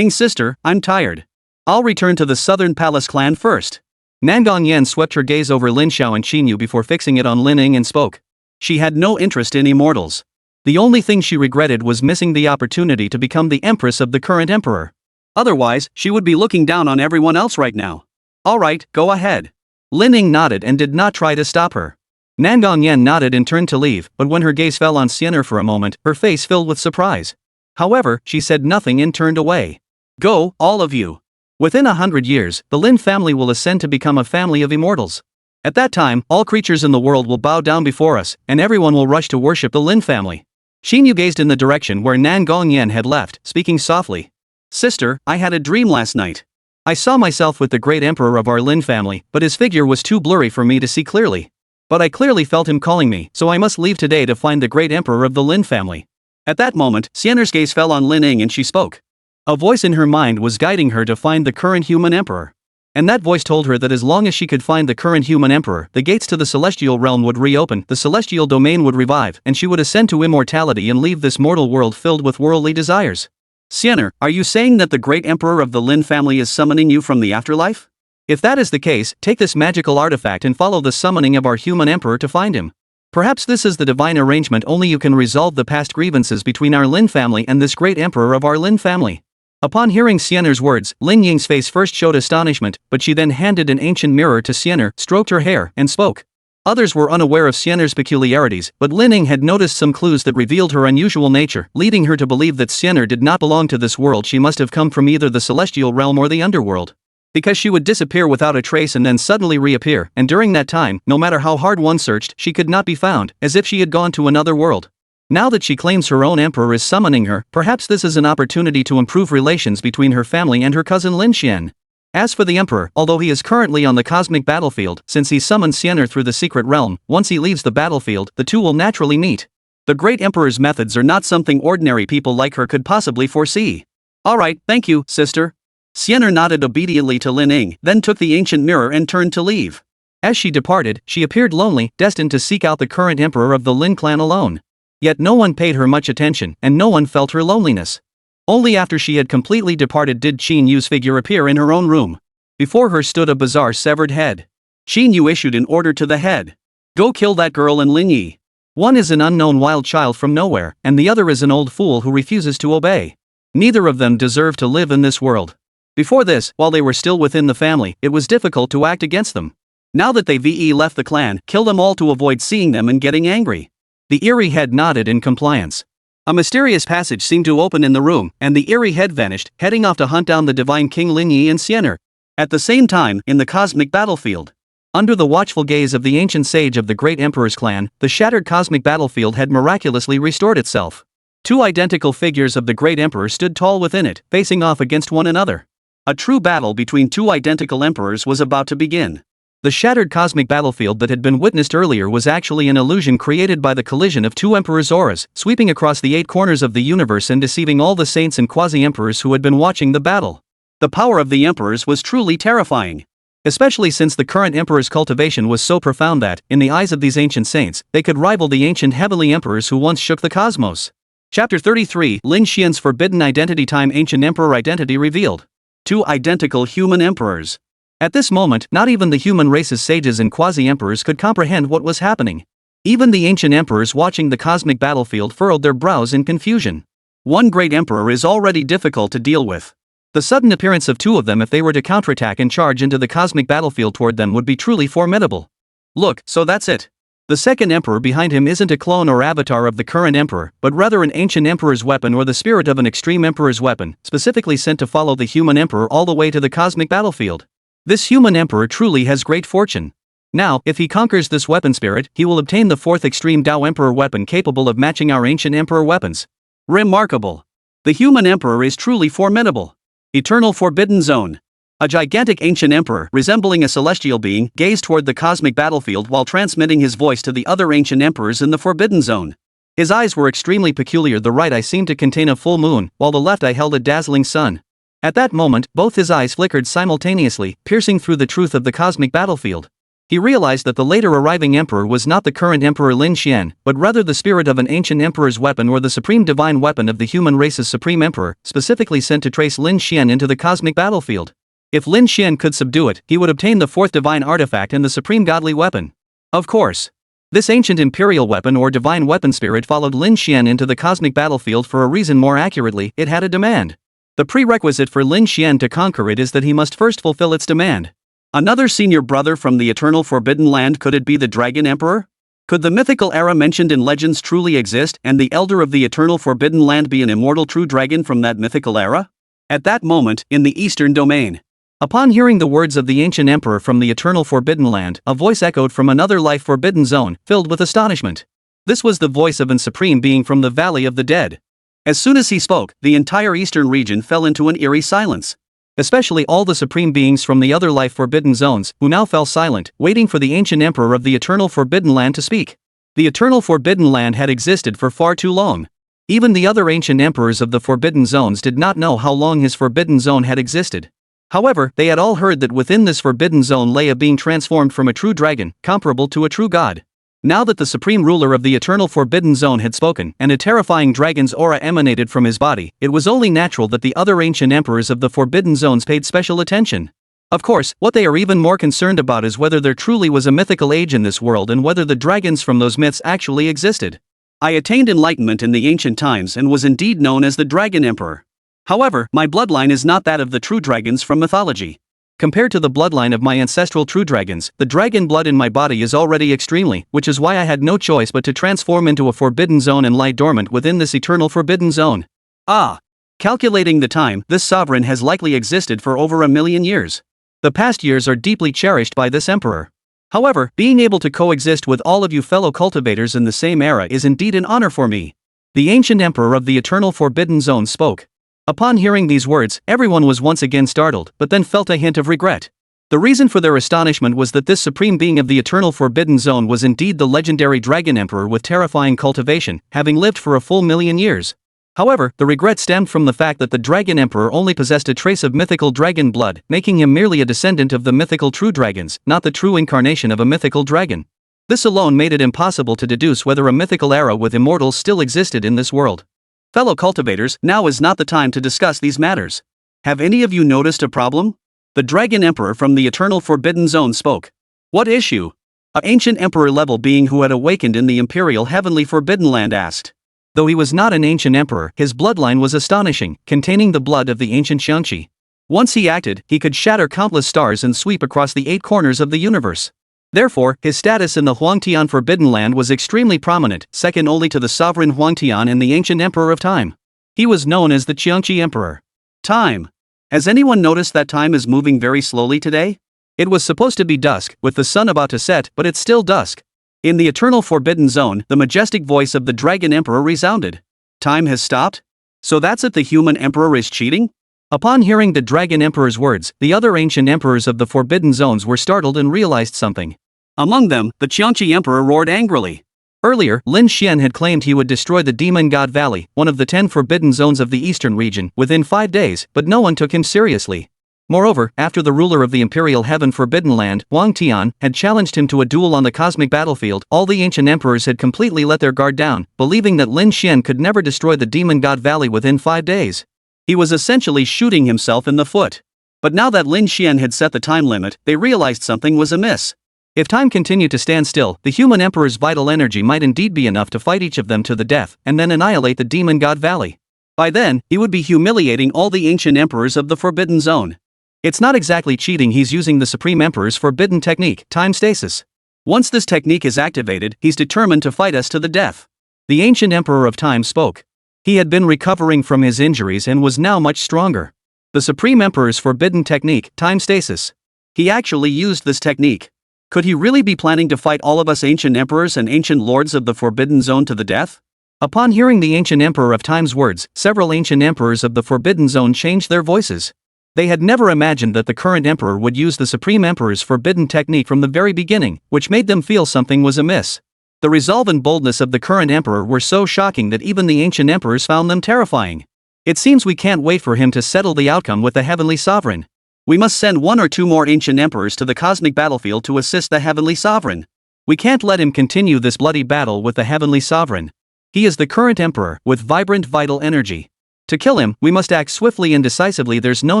Sister, I'm tired. I'll return to the Southern Palace clan first. Nangong Yan swept her gaze over Lin Xiao and Qin Yu before fixing it on Lin Ying and spoke. She had no interest in immortals. The only thing she regretted was missing the opportunity to become the empress of the current emperor. Otherwise, she would be looking down on everyone else right now. Alright, go ahead. Lin Ying nodded and did not try to stop her. Nangong Yan nodded and turned to leave, but when her gaze fell on Sienna for a moment, her face filled with surprise. However, she said nothing and turned away. Go, all of you. Within 100 years, the Lin family will ascend to become a family of immortals. At that time, all creatures in the world will bow down before us, and everyone will rush to worship the Lin family. Qin Yu gazed in the direction where Nangong Yan had left, speaking softly. Sister, I had a dream last night. I saw myself with the great emperor of our Lin family, but his figure was too blurry for me to see clearly. But I clearly felt him calling me, so I must leave today to find the great emperor of the Lin family. At that moment, Sienna's gaze fell on Lin Ying and she spoke. A voice in her mind was guiding her to find the current human emperor. And that voice told her that as long as she could find the current human emperor, the gates to the celestial realm would reopen, the celestial domain would revive, and she would ascend to immortality and leave this mortal world filled with worldly desires. Sienna, are you saying that the great emperor of the Lin family is summoning you from the afterlife? If that is the case, take this magical artifact and follow the summoning of our human emperor to find him. Perhaps this is the divine arrangement. Only you can resolve the past grievances between our Lin family and this great emperor of our Lin family. Upon hearing Sienna's words, Lin Ying's face first showed astonishment, but she then handed an ancient mirror to Sienna, stroked her hair, and spoke. Others were unaware of Sienna's peculiarities, but Lin Ying had noticed some clues that revealed her unusual nature, leading her to believe that Sienna did not belong to this world. She must have come from either the celestial realm or the underworld. Because she would disappear without a trace and then suddenly reappear, and during that time, no matter how hard one searched, she could not be found, as if she had gone to another world. Now that she claims her own emperor is summoning her, perhaps this is an opportunity to improve relations between her family and her cousin Lin Xian. As for the emperor, although he is currently on the cosmic battlefield, since he summoned Sienna through the secret realm, once he leaves the battlefield, the two will naturally meet. The great emperor's methods are not something ordinary people like her could possibly foresee. Alright, thank you, sister. Sienna nodded obediently to Lin Ying, then took the ancient mirror and turned to leave. As she departed, she appeared lonely, destined to seek out the current emperor of the Lin clan alone. Yet no one paid her much attention, and no one felt her loneliness. Only after she had completely departed did Qin Yu's figure appear in her own room. Before her stood a bizarre severed head. Qin Yu issued an order to the head. Go kill that girl and Lin Yi. One is an unknown wild child from nowhere, and the other is an old fool who refuses to obey. Neither of them deserve to live in this world. Before this, while they were still within the family, it was difficult to act against them. Now that they left the clan, kill them all to avoid seeing them and getting angry. The eerie head nodded in compliance. A mysterious passage seemed to open in the room, and the eerie head vanished, heading off to hunt down the divine King Lin Yi and Sienna. At the same time, in the cosmic battlefield. Under the watchful gaze of the ancient sage of the great emperor's clan, the shattered cosmic battlefield had miraculously restored itself. Two identical figures of the great emperor stood tall within it, facing off against one another. A true battle between two identical emperors was about to begin. The shattered cosmic battlefield that had been witnessed earlier was actually an illusion created by the collision of two emperors' auras, sweeping across the 8 corners of the universe and deceiving all the saints and quasi-emperors who had been watching the battle. The power of the emperors was truly terrifying. Especially since the current emperor's cultivation was so profound that, in the eyes of these ancient saints, they could rival the ancient heavenly emperors who once shook the cosmos. Chapter 33, Lin Xian's Forbidden Identity. Time. Ancient Emperor Identity revealed. Two identical human emperors. At this moment, not even the human race's sages and quasi-emperors could comprehend what was happening. Even the ancient emperors watching the cosmic battlefield furrowed their brows in confusion. One great emperor is already difficult to deal with. The sudden appearance of two of them, if they were to counterattack and charge into the cosmic battlefield toward them, would be truly formidable. Look, so that's it. The second emperor behind him isn't a clone or avatar of the current emperor, but rather an ancient emperor's weapon or the spirit of an extreme emperor's weapon, specifically sent to follow the human emperor all the way to the cosmic battlefield. This human emperor truly has great fortune. Now, if he conquers this weapon spirit, he will obtain the fourth extreme Tao Emperor weapon capable of matching our ancient emperor weapons. Remarkable. The human emperor is truly formidable. Eternal Forbidden Zone. A gigantic ancient emperor, resembling a celestial being, gazed toward the cosmic battlefield while transmitting his voice to the other ancient emperors in the Forbidden Zone. His eyes were extremely peculiar. The right eye seemed to contain a full moon, while the left eye held a dazzling sun. At that moment, both his eyes flickered simultaneously, piercing through the truth of the cosmic battlefield. He realized that the later arriving emperor was not the current emperor Lin Xian, but rather the spirit of an ancient emperor's weapon or the supreme divine weapon of the human race's supreme emperor, specifically sent to trace Lin Xian into the cosmic battlefield. If Lin Xian could subdue it, he would obtain the fourth divine artifact and the supreme godly weapon. Of course. This ancient imperial weapon or divine weapon spirit followed Lin Xian into the cosmic battlefield for a reason. More accurately, it had a demand. The prerequisite for Lin Xian to conquer it is that he must first fulfill its demand. Another senior brother from the eternal Forbidden Land. Could it be the Dragon Emperor? Could the mythical era mentioned in legends truly exist, and the elder of the eternal Forbidden Land be an immortal true dragon from that mythical era? At that moment, in the eastern domain. Upon hearing the words of the ancient emperor from the eternal Forbidden Land, a voice echoed from another life forbidden zone, filled with astonishment. This was the voice of an supreme being from the Valley of the Dead. As soon as he spoke, the entire eastern region fell into an eerie silence. Especially all the supreme beings from the other life forbidden zones, who now fell silent, waiting for the ancient emperor of the eternal Forbidden Land to speak. The eternal Forbidden Land had existed for far too long. Even the other ancient emperors of the forbidden zones did not know how long his forbidden zone had existed. However, they had all heard that within this forbidden zone lay a being transformed from a true dragon, comparable to a true god. Now that the supreme ruler of the eternal forbidden zone had spoken, and a terrifying dragon's aura emanated from his body, it was only natural that the other ancient emperors of the forbidden zones paid special attention. Of course, what they are even more concerned about is whether there truly was a mythical age in this world and whether the dragons from those myths actually existed. I attained enlightenment in the ancient times and was indeed known as the Dragon Emperor. However, my bloodline is not that of the true dragons from mythology. Compared to the bloodline of my ancestral true dragons, the dragon blood in my body is already extremely, which is why I had no choice but to transform into a forbidden zone and lie dormant within this eternal forbidden zone. Ah! Calculating the time, this sovereign has likely existed for over 1,000,000 years. The past years are deeply cherished by this emperor. However, being able to coexist with all of you fellow cultivators in the same era is indeed an honor for me. The ancient emperor of the eternal forbidden zone spoke. Upon hearing these words, everyone was once again startled, but then felt a hint of regret. The reason for their astonishment was that this supreme being of the eternal forbidden zone was indeed the legendary Dragon Emperor with terrifying cultivation, having lived for a full 1,000,000 years. However, the regret stemmed from the fact that the Dragon Emperor only possessed a trace of mythical dragon blood, making him merely a descendant of the mythical true dragons, not the true incarnation of a mythical dragon. This alone made it impossible to deduce whether a mythical era with immortals still existed in this world. Fellow cultivators, now is not the time to discuss these matters. Have any of you noticed a problem? The Dragon Emperor from the eternal forbidden zone spoke. What issue? An ancient emperor-level being who had awakened in the imperial heavenly forbidden land asked. Though he was not an ancient emperor, his bloodline was astonishing, containing the blood of the ancient Xiangqi. Once he acted, he could shatter countless stars and sweep across the 8 corners of the universe. Therefore, his status in the Huangtian Forbidden Land was extremely prominent, second only to the sovereign Huangtian and the ancient emperor of time. He was known as the Qiangqi Emperor. Time. Has anyone noticed that time is moving very slowly today? It was supposed to be dusk, with the sun about to set, but it's still dusk. In the eternal forbidden zone, the majestic voice of the Dragon Emperor resounded. Time has stopped? So that's it, the human emperor is cheating? Upon hearing the dragon emperor's words, the other ancient emperors of the Forbidden Zones were startled and realized something. Among them, the Qiangqi emperor roared angrily. Earlier, Lin Xian had claimed he would destroy the Demon God Valley, one of the 10 Forbidden Zones of the eastern region, within 5 days, but no one took him seriously. Moreover, after the ruler of the Imperial Heaven Forbidden Land, Wang Tian, had challenged him to a duel on the cosmic battlefield, all the ancient emperors had completely let their guard down, believing that Lin Xian could never destroy the Demon God Valley within 5 days. He was essentially shooting himself in the foot. But now that Lin Xian had set the time limit, they realized something was amiss. If time continued to stand still, the human emperor's vital energy might indeed be enough to fight each of them to the death, and then annihilate the Demon God Valley. By then, he would be humiliating all the ancient emperors of the Forbidden Zone. It's not exactly cheating, he's using the Supreme Emperor's forbidden technique, time stasis. Once this technique is activated, he's determined to fight us to the death. The ancient Emperor of Time spoke. He had been recovering from his injuries and was now much stronger. The Supreme Emperor's forbidden technique, time stasis. He actually used this technique. Could he really be planning to fight all of us ancient emperors and ancient lords of the Forbidden Zone to the death? Upon hearing the ancient Emperor of Time's words, several ancient emperors of the Forbidden Zone changed their voices. They had never imagined that the current emperor would use the Supreme Emperor's forbidden technique from the very beginning, which made them feel something was amiss. The resolve and boldness of the current emperor were so shocking that even the ancient emperors found them terrifying. It seems we can't wait for him to settle the outcome with the heavenly sovereign. We must send 1 or 2 more ancient emperors to the cosmic battlefield to assist the heavenly sovereign. We can't let him continue this bloody battle with the heavenly sovereign. He is the current emperor, with vibrant vital energy. To kill him, we must act swiftly and decisively. There's no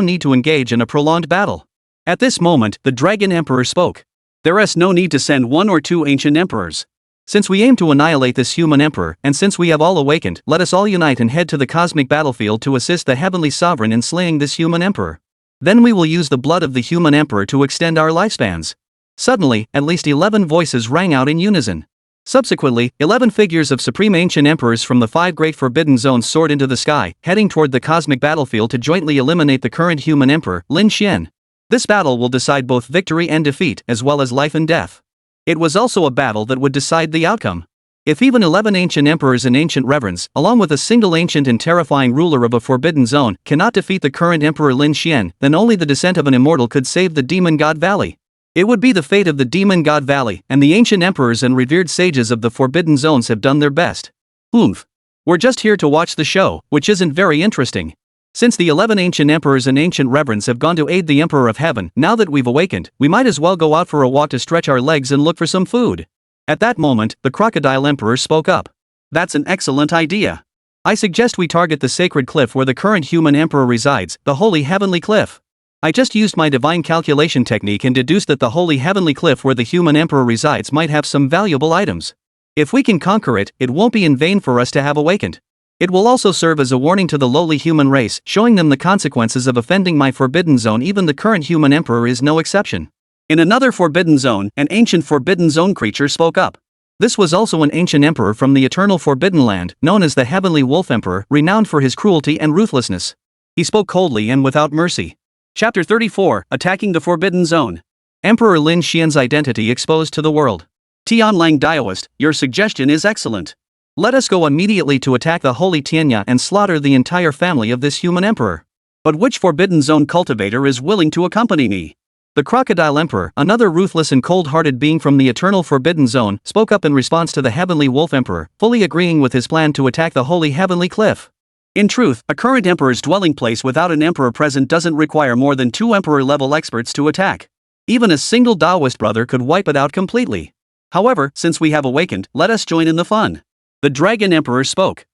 need to engage in a prolonged battle. At this moment, the Dragon Emperor spoke. There is no need to send 1 or 2 ancient emperors. Since we aim to annihilate this human emperor, and since we have all awakened, let us all unite and head to the cosmic battlefield to assist the heavenly sovereign in slaying this human emperor. Then we will use the blood of the human emperor to extend our lifespans. Suddenly, at least 11 voices rang out in unison. Subsequently, 11 figures of supreme ancient emperors from the 5 great forbidden zones soared into the sky, heading toward the cosmic battlefield to jointly eliminate the current human emperor, Lin Xian. This battle will decide both victory and defeat, as well as life and death. It was also a battle that would decide the outcome. If even 11 ancient emperors and ancient reverends, along with a single ancient and terrifying ruler of a forbidden zone, cannot defeat the current emperor Lin Xian, then only the descent of an immortal could save the Demon God Valley. It would be the fate of the Demon God Valley, and the ancient emperors and revered sages of the Forbidden Zones have done their best. Oomph. We're just here to watch the show, which isn't very interesting. Since the 11 ancient emperors and ancient reverends have gone to aid the Emperor of Heaven, now that we've awakened, we might as well go out for a walk to stretch our legs and look for some food. At that moment, the Crocodile Emperor spoke up. That's an excellent idea. I suggest we target the sacred cliff where the current human emperor resides, the Holy Heavenly Cliff. I just used my divine calculation technique and deduced that the Holy Heavenly Cliff where the human emperor resides might have some valuable items. If we can conquer it, it won't be in vain for us to have awakened. It will also serve as a warning to the lowly human race, showing them the consequences of offending my forbidden zone. Even the current human emperor is no exception. In another forbidden zone, an ancient forbidden zone creature spoke up. This was also an ancient emperor from the eternal forbidden land, known as the Heavenly Wolf Emperor, renowned for his cruelty and ruthlessness. He spoke coldly and without mercy. Chapter 34, Attacking the Forbidden Zone. Emperor Lin Xian's identity exposed to the world. Tianlang Daoist, your suggestion is excellent. Let us go immediately to attack the Holy Tianya and slaughter the entire family of this human emperor. But which Forbidden Zone cultivator is willing to accompany me? The Crocodile Emperor, another ruthless and cold-hearted being from the Eternal Forbidden Zone, spoke up in response to the Heavenly Wolf Emperor, fully agreeing with his plan to attack the Holy Heavenly Cliff. In truth, a current emperor's dwelling place without an emperor present doesn't require more than 2 emperor-level experts to attack. Even a single Taoist brother could wipe it out completely. However, since we have awakened, let us join in the fun. The Dragon Emperor spoke.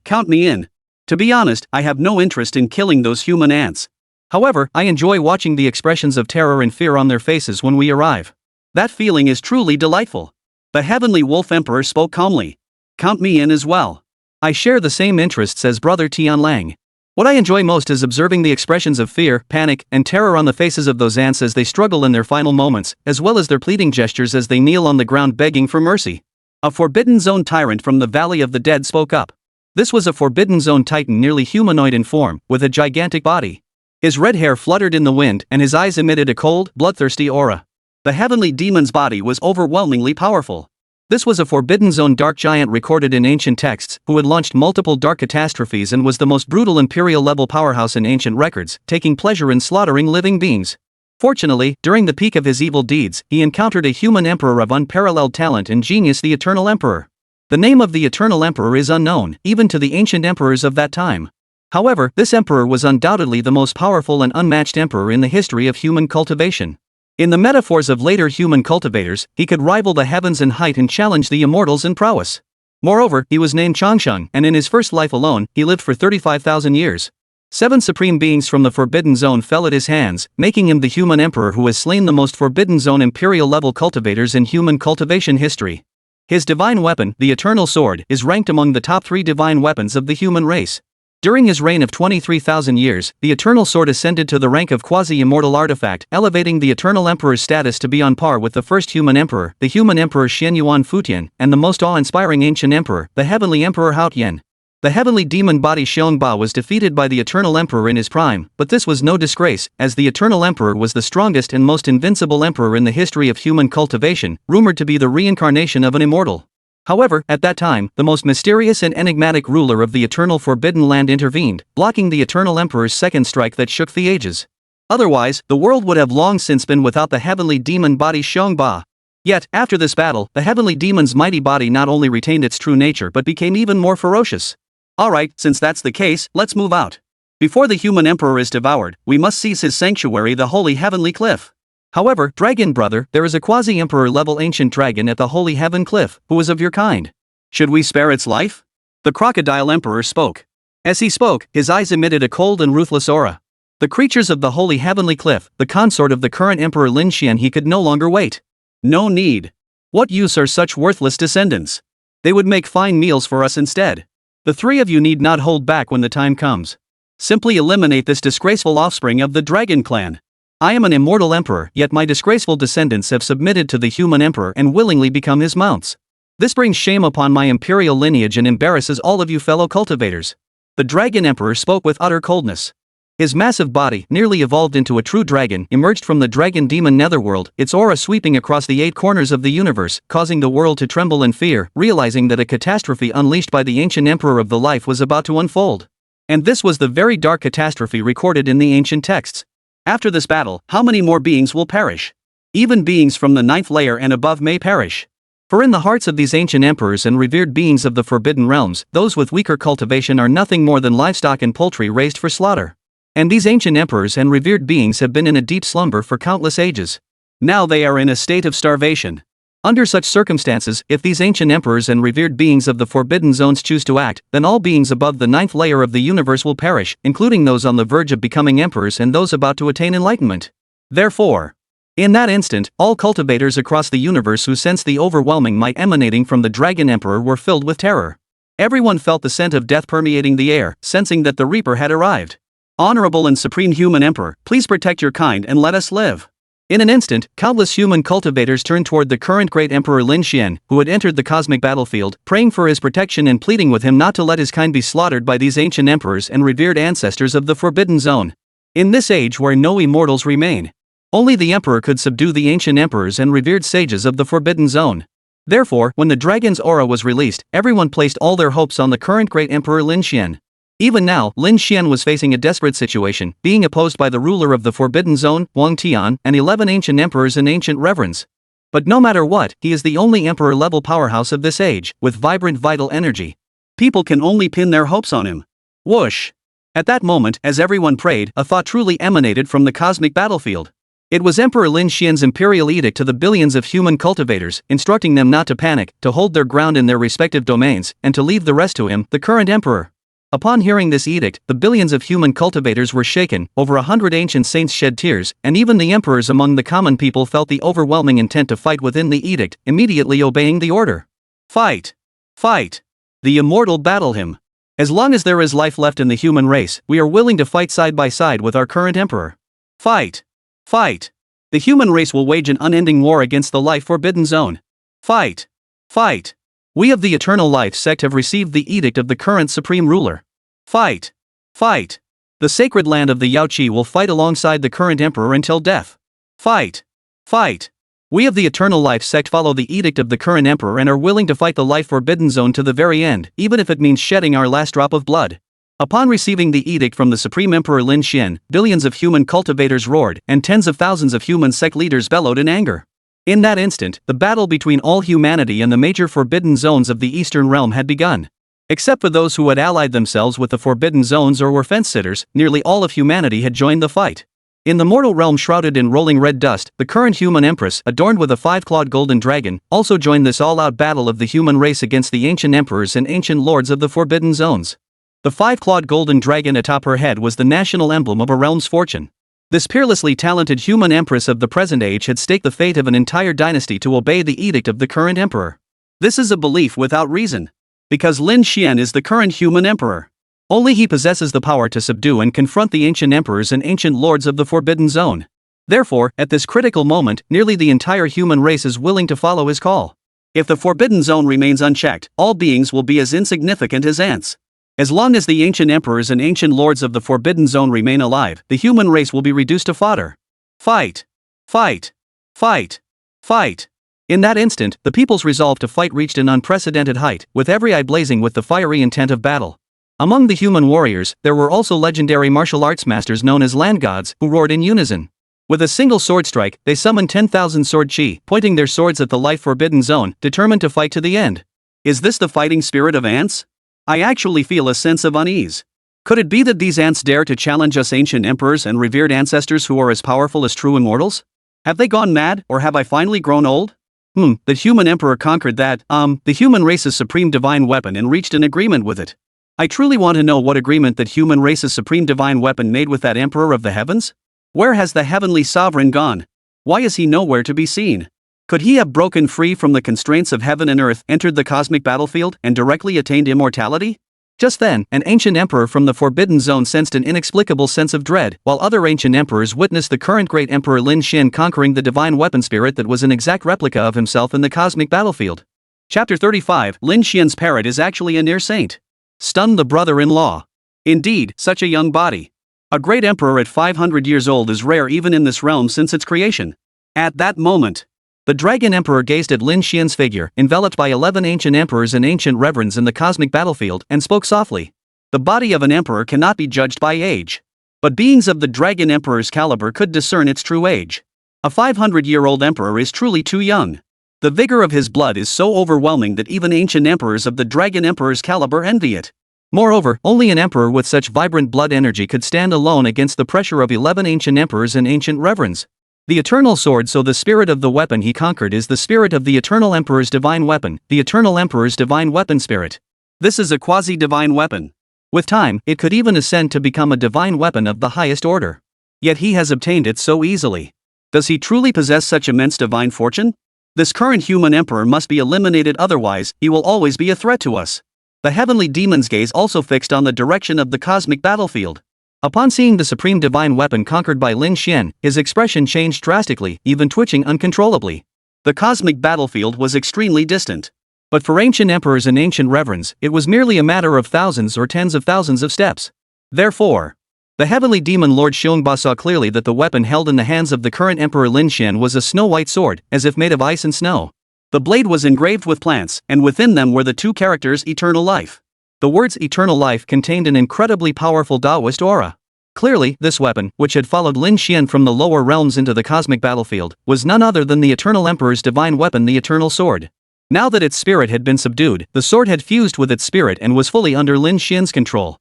Count me in. To be honest, I have no interest in killing those human ants. However, I enjoy watching the expressions of terror and fear on their faces when we arrive. That feeling is truly delightful. The Heavenly Wolf Emperor spoke calmly. Count me in as well. I share the same interests as Brother Tianlang. What I enjoy most is observing the expressions of fear, panic, and terror on the faces of those ants as they struggle in their final moments, as well as their pleading gestures as they kneel on the ground begging for mercy. A Forbidden Zone tyrant from the Valley of the Dead spoke up. This was a Forbidden Zone titan nearly humanoid in form, with a gigantic body. His red hair fluttered in the wind and his eyes emitted a cold, bloodthirsty aura. The heavenly demon's body was overwhelmingly powerful. This was a Forbidden Zone dark giant recorded in ancient texts, who had launched multiple dark catastrophes and was the most brutal imperial-level powerhouse in ancient records, taking pleasure in slaughtering living beings. Fortunately, during the peak of his evil deeds, he encountered a human emperor of unparalleled talent and genius, the Eternal Emperor. The name of the Eternal Emperor is unknown, even to the ancient emperors of that time. However, this emperor was undoubtedly the most powerful and unmatched emperor in the history of human cultivation. In the metaphors of later human cultivators, he could rival the heavens in height and challenge the immortals in prowess. Moreover, he was named Changsheng, and in his first life alone, he lived for 35,000 years. 7 supreme beings from the Forbidden Zone fell at his hands, making him the human emperor who has slain the most Forbidden Zone imperial-level cultivators in human cultivation history. His divine weapon, the Eternal Sword, is ranked among the top 3 divine weapons of the human race. During his reign of 23,000 years, the Eternal Sword ascended to the rank of quasi-immortal artifact, elevating the Eternal Emperor's status to be on par with the first human emperor, the human emperor Xian Yuan Futian, and the most awe-inspiring ancient emperor, the heavenly emperor Hao Tian. The heavenly demon body Xiongba was defeated by the Eternal Emperor in his prime, but this was no disgrace, as the Eternal Emperor was the strongest and most invincible emperor in the history of human cultivation, rumored to be the reincarnation of an immortal. However, at that time, the most mysterious and enigmatic ruler of the Eternal Forbidden Land intervened, blocking the Eternal Emperor's second strike that shook the ages. Otherwise, the world would have long since been without the heavenly demon body Xiongba. Yet, after this battle, the heavenly demon's mighty body not only retained its true nature but became even more ferocious. Alright, since that's the case, let's move out. Before the human emperor is devoured, we must seize his sanctuary, the Holy Heavenly Cliff. However, Dragon Brother, there is a quasi-emperor level ancient dragon at the Holy Heaven Cliff, who is of your kind. Should we spare its life? The Crocodile Emperor spoke. As he spoke, his eyes emitted a cold and ruthless aura. The creatures of the Holy Heavenly Cliff, the consort of the current Emperor Lin Xian, he could no longer wait. No need. What use are such worthless descendants? They would make fine meals for us instead. The 3 of you need not hold back when the time comes. Simply eliminate this disgraceful offspring of the Dragon Clan. I am an immortal emperor, yet my disgraceful descendants have submitted to the human emperor and willingly become his mounts. This brings shame upon my imperial lineage and embarrasses all of you fellow cultivators. The Dragon Emperor spoke with utter coldness. His massive body, nearly evolved into a true dragon, emerged from the dragon demon netherworld, its aura sweeping across the 8 corners of the universe, causing the world to tremble in fear, realizing that a catastrophe unleashed by the ancient emperor of the life was about to unfold. And this was the very dark catastrophe recorded in the ancient texts. After this battle, how many more beings will perish? Even beings from the 9th layer and above may perish. For in the hearts of these ancient emperors and revered beings of the Forbidden Realms, those with weaker cultivation are nothing more than livestock and poultry raised for slaughter. And these ancient emperors and revered beings have been in a deep slumber for countless ages. Now they are in a state of starvation. Under such circumstances, if these ancient emperors and revered beings of the Forbidden Zones choose to act, then all beings above the 9th layer of the universe will perish, including those on the verge of becoming emperors and those about to attain enlightenment. Therefore, in that instant, all cultivators across the universe who sensed the overwhelming might emanating from the Dragon Emperor were filled with terror. Everyone felt the scent of death permeating the air, sensing that the Reaper had arrived. Honorable and supreme human emperor, please protect your kind and let us live. In an instant, countless human cultivators turned toward the current great emperor Lin Xian, who had entered the cosmic battlefield, praying for his protection and pleading with him not to let his kind be slaughtered by these ancient emperors and revered ancestors of the Forbidden Zone. In this age where no immortals remain, only the emperor could subdue the ancient emperors and revered sages of the Forbidden Zone. Therefore, when the dragon's aura was released, everyone placed all their hopes on the current great emperor Lin Xian. Even now, Lin Xian was facing a desperate situation, being opposed by the ruler of the Forbidden Zone, Wang Tian, and 11 ancient emperors and ancient reverends. But no matter what, he is the only emperor-level powerhouse of this age, with vibrant vital energy. People can only pin their hopes on him. Whoosh! At that moment, as everyone prayed, a thought truly emanated from the cosmic battlefield. It was Emperor Lin Xian's imperial edict to the billions of human cultivators, instructing them not to panic, to hold their ground in their respective domains, and to leave the rest to him, the current emperor. Upon hearing this edict, the billions of human cultivators were shaken, over 100 ancient saints shed tears, and even the emperors among the common people felt the overwhelming intent to fight within the edict, immediately obeying the order. Fight! Fight! The immortal battle him. As long as there is life left in the human race, we are willing to fight side by side with our current emperor. Fight! Fight! The human race will wage an unending war against the life Forbidden Zone. Fight! Fight! We of the Eternal Life sect have received the edict of the current supreme ruler. Fight! Fight! The sacred land of the Yaoqi will fight alongside the current emperor until death. Fight! Fight! We of the Eternal Life sect follow the edict of the current emperor and are willing to fight the life forbidden zone to the very end, even if it means shedding our last drop of blood. Upon receiving the edict from the Supreme Emperor Lin Xian, billions of human cultivators roared, and tens of thousands of human sect leaders bellowed in anger. In that instant, the battle between all humanity and the major forbidden zones of the Eastern Realm had begun. Except for those who had allied themselves with the forbidden zones or were fence-sitters, nearly all of humanity had joined the fight. In the mortal realm shrouded in rolling red dust, the current human empress, adorned with a 5-clawed golden dragon, also joined this all-out battle of the human race against the ancient emperors and ancient lords of the forbidden zones. The 5-clawed golden dragon atop her head was the national emblem of a realm's fortune. This peerlessly talented human empress of the present age had staked the fate of an entire dynasty to obey the edict of the current emperor. This is a belief without reason. Because Lin Xian is the current human emperor. Only he possesses the power to subdue and confront the ancient emperors and ancient lords of the forbidden zone. Therefore, at this critical moment, nearly the entire human race is willing to follow his call. If the forbidden zone remains unchecked, all beings will be as insignificant as ants. As long as the ancient emperors and ancient lords of the forbidden zone remain alive, the human race will be reduced to fodder. Fight! Fight! Fight! Fight! In that instant, the people's resolve to fight reached an unprecedented height, with every eye blazing with the fiery intent of battle. Among the human warriors, there were also legendary martial arts masters known as land gods, who roared in unison. With a single sword strike, they summoned 10,000 sword chi, pointing their swords at the life forbidden zone, determined to fight to the end. Is this the fighting spirit of ants? I actually feel a sense of unease. Could it be that these ants dare to challenge us ancient emperors and revered ancestors who are as powerful as true immortals? Have they gone mad, or have I finally grown old? The human emperor conquered the human race's supreme divine weapon and reached an agreement with it. I truly want to know what agreement that human race's supreme divine weapon made with that emperor of the heavens? Where has the heavenly sovereign gone? Why is he nowhere to be seen? Could he have broken free from the constraints of heaven and earth, entered the cosmic battlefield, and directly attained immortality? Just then, an ancient emperor from the forbidden zone sensed an inexplicable sense of dread, while other ancient emperors witnessed the current great emperor Lin Xian conquering the divine weapon spirit that was an exact replica of himself in the cosmic battlefield. Chapter 35, Lin Xian's parrot is actually a near saint. Stunned the brother-in-law. Indeed, such a young body. A great emperor at 500 years old is rare even in this realm since its creation. At that moment, the dragon emperor gazed at Lin Xian's figure, enveloped by 11 ancient emperors and ancient reverends in the cosmic battlefield, and spoke softly. The body of an emperor cannot be judged by age. But beings of the dragon emperor's caliber could discern its true age. A 500-year-old emperor is truly too young. The vigor of his blood is so overwhelming that even ancient emperors of the dragon emperor's caliber envy it. Moreover, only an emperor with such vibrant blood energy could stand alone against the pressure of 11 ancient emperors and ancient reverends. The eternal sword. So the spirit of the weapon he conquered is the spirit of the eternal emperor's divine weapon, the eternal emperor's divine weapon spirit. This is a quasi-divine weapon. With time, it could even ascend to become a divine weapon of the highest order. Yet he has obtained it so easily. Does he truly possess such immense divine fortune? This current human emperor must be eliminated, otherwise, he will always be a threat to us. The heavenly demon's gaze also fixed on the direction of the cosmic battlefield. Upon seeing the supreme divine weapon conquered by Lin Xian, his expression changed drastically, even twitching uncontrollably. The cosmic battlefield was extremely distant. But for ancient emperors and ancient reverends, it was merely a matter of thousands or tens of thousands of steps. Therefore, the heavenly demon Lord Xiongba saw clearly that the weapon held in the hands of the current emperor Lin Xian was a snow-white sword, as if made of ice and snow. The blade was engraved with plants, and within them were the two characters eternal life. The words eternal life contained an incredibly powerful Taoist aura. Clearly, this weapon, which had followed Lin Xian from the lower realms into the cosmic battlefield, was none other than the eternal emperor's divine weapon, the eternal sword. Now that its spirit had been subdued, the sword had fused with its spirit and was fully under Lin Xian's control.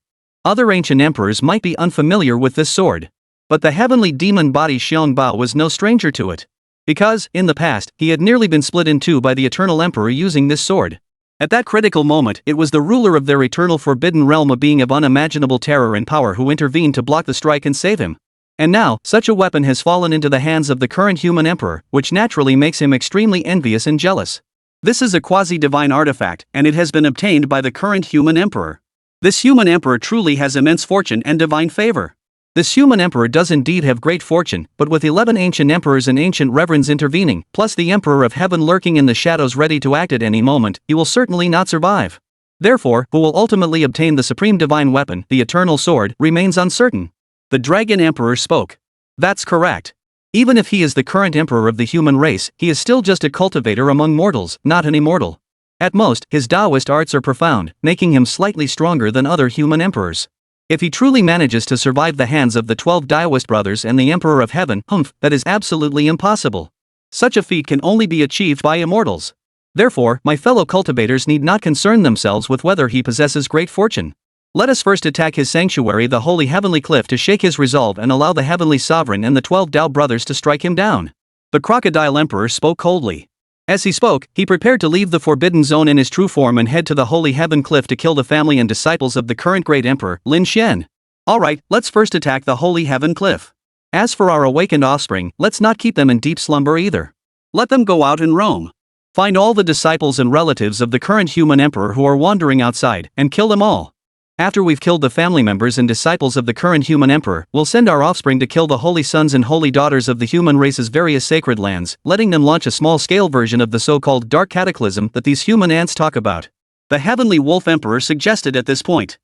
Other ancient emperors might be unfamiliar with this sword. But the heavenly demon body Xiongba was no stranger to it. Because, in the past, he had nearly been split in two by the eternal emperor using this sword. At that critical moment, it was the ruler of their eternal forbidden realm, a being of unimaginable terror and power, who intervened to block the strike and save him. And now, such a weapon has fallen into the hands of the current human emperor, which naturally makes him extremely envious and jealous. This is a quasi-divine artifact, and it has been obtained by the current human emperor. This human emperor truly has immense fortune and divine favor. This human emperor does indeed have great fortune, but with 11 ancient emperors and ancient reverends intervening, plus the emperor of heaven lurking in the shadows ready to act at any moment, he will certainly not survive. Therefore, who will ultimately obtain the supreme divine weapon, the eternal sword, remains uncertain. The dragon emperor spoke. That's correct. Even if he is the current emperor of the human race, he is still just a cultivator among mortals, not an immortal. At most, his Taoist arts are profound, making him slightly stronger than other human emperors. If he truly manages to survive the hands of the 12 Taoist brothers and the Emperor of Heaven, that is absolutely impossible. Such a feat can only be achieved by immortals. Therefore, my fellow cultivators need not concern themselves with whether he possesses great fortune. Let us first attack his sanctuary, the holy heavenly cliff, to shake his resolve and allow the heavenly sovereign and the 12 Tao brothers to strike him down. The crocodile emperor spoke coldly. As he spoke, he prepared to leave the forbidden zone in his true form and head to the holy heaven cliff to kill the family and disciples of the current great emperor, Lin Xian. Alright, let's first attack the holy heaven cliff. As for our awakened offspring, let's not keep them in deep slumber either. Let them go out and roam. Find all the disciples and relatives of the current human emperor who are wandering outside, and kill them all. After we've killed the family members and disciples of the current human emperor, we'll send our offspring to kill the holy sons and holy daughters of the human race's various sacred lands, letting them launch a small-scale version of the so-called dark cataclysm that these human ants talk about. The heavenly wolf emperor suggested at this point.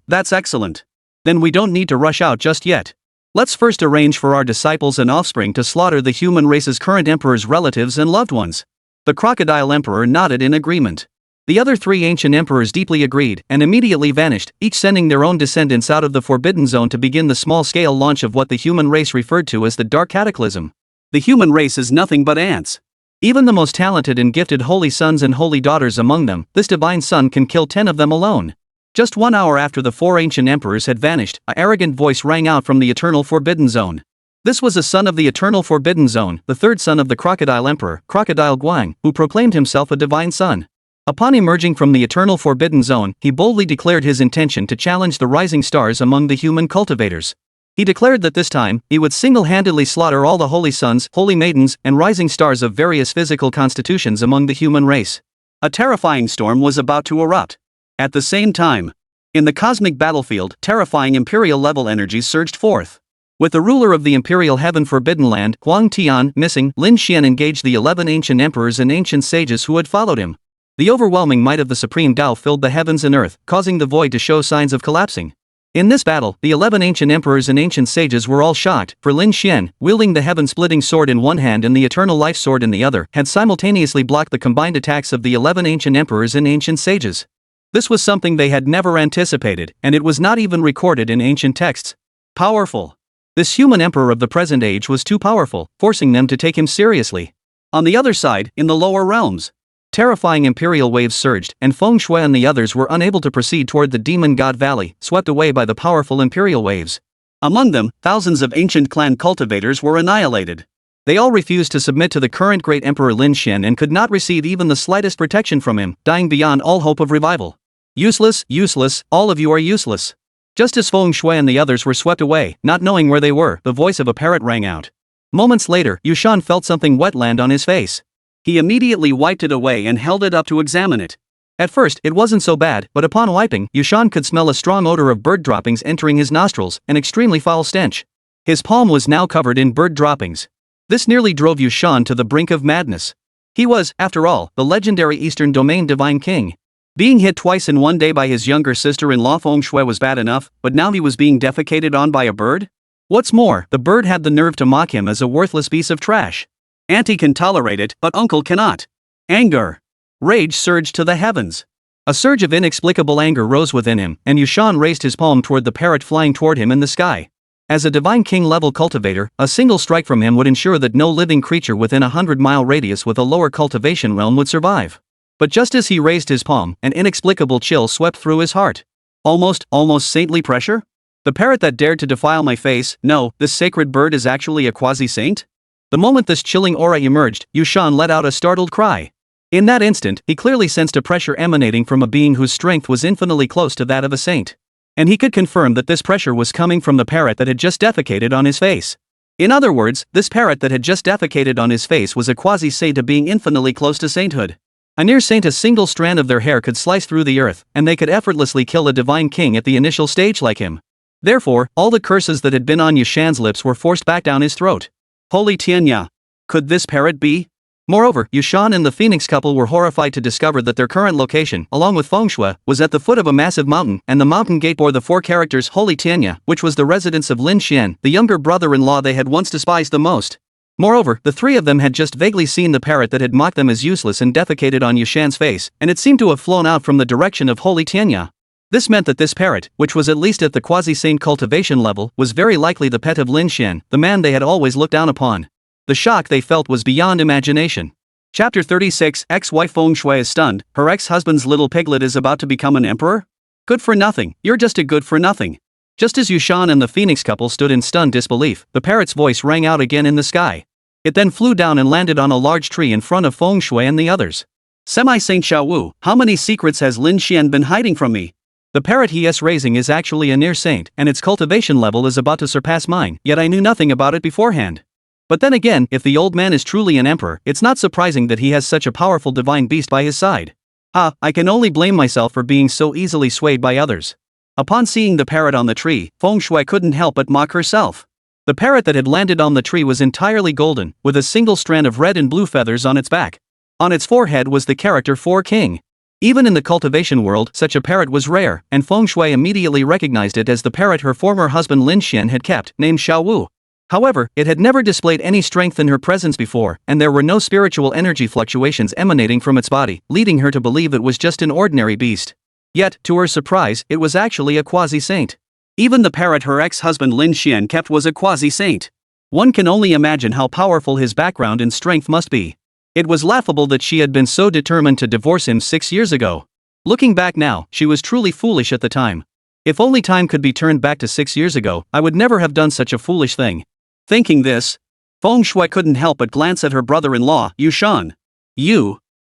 That's excellent. Then we don't need to rush out just yet. Let's first arrange for our disciples and offspring to slaughter the human race's current emperor's relatives and loved ones. The crocodile emperor nodded in agreement. The other 3 ancient emperors deeply agreed and immediately vanished, each sending their own descendants out of the forbidden zone to begin the small-scale launch of what the human race referred to as the Dark Cataclysm. The human race is nothing but ants. Even the most talented and gifted holy sons and holy daughters among them, this divine son can kill 10 of them alone. Just 1 hour after the 4 ancient emperors had vanished, an arrogant voice rang out from the eternal forbidden zone. This was a son of the eternal forbidden zone, the 3rd son of the crocodile emperor, Crocodile Guang, who proclaimed himself a divine son. Upon emerging from the eternal forbidden zone, he boldly declared his intention to challenge the rising stars among the human cultivators. He declared that this time, he would single-handedly slaughter all the holy sons, holy maidens, and rising stars of various physical constitutions among the human race. A terrifying storm was about to erupt. At the same time, in the cosmic battlefield, terrifying imperial-level energies surged forth. With the ruler of the imperial heaven forbidden land, Huang Tian, missing, Lin Xian engaged the 11 ancient emperors and ancient sages who had followed him. The overwhelming might of the supreme Tao filled the heavens and earth, causing the void to show signs of collapsing. In this battle, the 11 ancient emperors and ancient sages were all shocked, for Lin Xian, wielding the heaven-splitting sword in one hand and the eternal life sword in the other, had simultaneously blocked the combined attacks of the 11 ancient emperors and ancient sages. This was something they had never anticipated, and it was not even recorded in ancient texts. Powerful. This human emperor of the present age was too powerful, forcing them to take him seriously. On the other side, in the lower realms, terrifying imperial waves surged, and Feng Shui and the others were unable to proceed toward the Demon God Valley, swept away by the powerful imperial waves. Among them, thousands of ancient clan cultivators were annihilated. They all refused to submit to the current great emperor Lin Xian and could not receive even the slightest protection from him, dying beyond all hope of revival. Useless, useless, all of you are useless. Just as Feng Shui and the others were swept away, not knowing where they were, the voice of a parrot rang out. Moments later, Yushan felt something wet land on his face. He immediately wiped it away and held it up to examine it. At first, it wasn't so bad, but upon wiping, Yushan could smell a strong odor of bird droppings entering his nostrils, an extremely foul stench. His palm was now covered in bird droppings. This nearly drove Yushan to the brink of madness. He was, after all, the legendary Eastern Domain Divine King. Being hit twice in one day by his younger sister-in-law Feng Shui was bad enough, but now he was being defecated on by a bird? What's more, the bird had the nerve to mock him as a worthless piece of trash. Auntie can tolerate it, but uncle cannot. Anger. Rage surged to the heavens. A surge of inexplicable anger rose within him, and Yushan raised his palm toward the parrot flying toward him in the sky. As a divine king-level cultivator, a single strike from him would ensure that no living creature within a 100-mile radius with a lower cultivation realm would survive. But just as he raised his palm, an inexplicable chill swept through his heart. Almost saintly pressure? The parrot that dared to defile my face, no, this sacred bird is actually a quasi-saint? The moment this chilling aura emerged, Yushan let out a startled cry. In that instant, he clearly sensed a pressure emanating from a being whose strength was infinitely close to that of a saint. And he could confirm that this pressure was coming from the parrot that had just defecated on his face. In other words, this parrot that had just defecated on his face was a quasi-saint, a being infinitely close to sainthood. A near saint, a single strand of their hair could slice through the earth, and they could effortlessly kill a divine king at the initial stage like him. Therefore, all the curses that had been on Yushan's lips were forced back down his throat. Holy Tianya! Could this parrot be? Moreover, Yushan and the Phoenix couple were horrified to discover that their current location, along with fengshui, was at the foot of a massive mountain, and the mountain gate bore the 4 characters Holy Tianya, which was the residence of Lin Xian, the younger brother-in-law they had once despised the most. Moreover, the 3 of them had just vaguely seen the parrot that had mocked them as useless and defecated on Yushan's face, and it seemed to have flown out from the direction of Holy Tianya. This meant that this parrot, which was at least at the quasi-saint cultivation level, was very likely the pet of Lin Xian, the man they had always looked down upon. The shock they felt was beyond imagination. Chapter 36. Ex-wife Feng Shui is stunned. Her ex-husband's little piglet is about to become an emperor? Good for nothing, you're just a good for nothing. Just as Yushan and the Phoenix couple stood in stunned disbelief, the parrot's voice rang out again in the sky. It then flew down and landed on a large tree in front of Feng Shui and the others. Semi-Saint Xiaowu, how many secrets has Lin Xian been hiding from me? The parrot he is raising is actually a near saint, and its cultivation level is about to surpass mine, yet I knew nothing about it beforehand. But then again, if the old man is truly an emperor, it's not surprising that he has such a powerful divine beast by his side. I can only blame myself for being so easily swayed by others. Upon seeing the parrot on the tree, Feng Shui couldn't help but mock herself. The parrot that had landed on the tree was entirely golden, with a single strand of red and blue feathers on its back. On its forehead was the character for king. Even in the cultivation world, such a parrot was rare, and Feng Shui immediately recognized it as the parrot her former husband Lin Xian had kept, named Xiaowu. However, it had never displayed any strength in her presence before, and there were no spiritual energy fluctuations emanating from its body, leading her to believe it was just an ordinary beast. Yet, to her surprise, it was actually a quasi-saint. Even the parrot her ex-husband Lin Xian kept was a quasi-saint. One can only imagine how powerful his background and strength must be. It was laughable that she had been so determined to divorce him 6 years ago. Looking back now, she was truly foolish at the time. If only time could be turned back to 6 years ago, I would never have done such a foolish thing. Thinking this, Feng Shui couldn't help but glance at her brother-in-law, Yushan.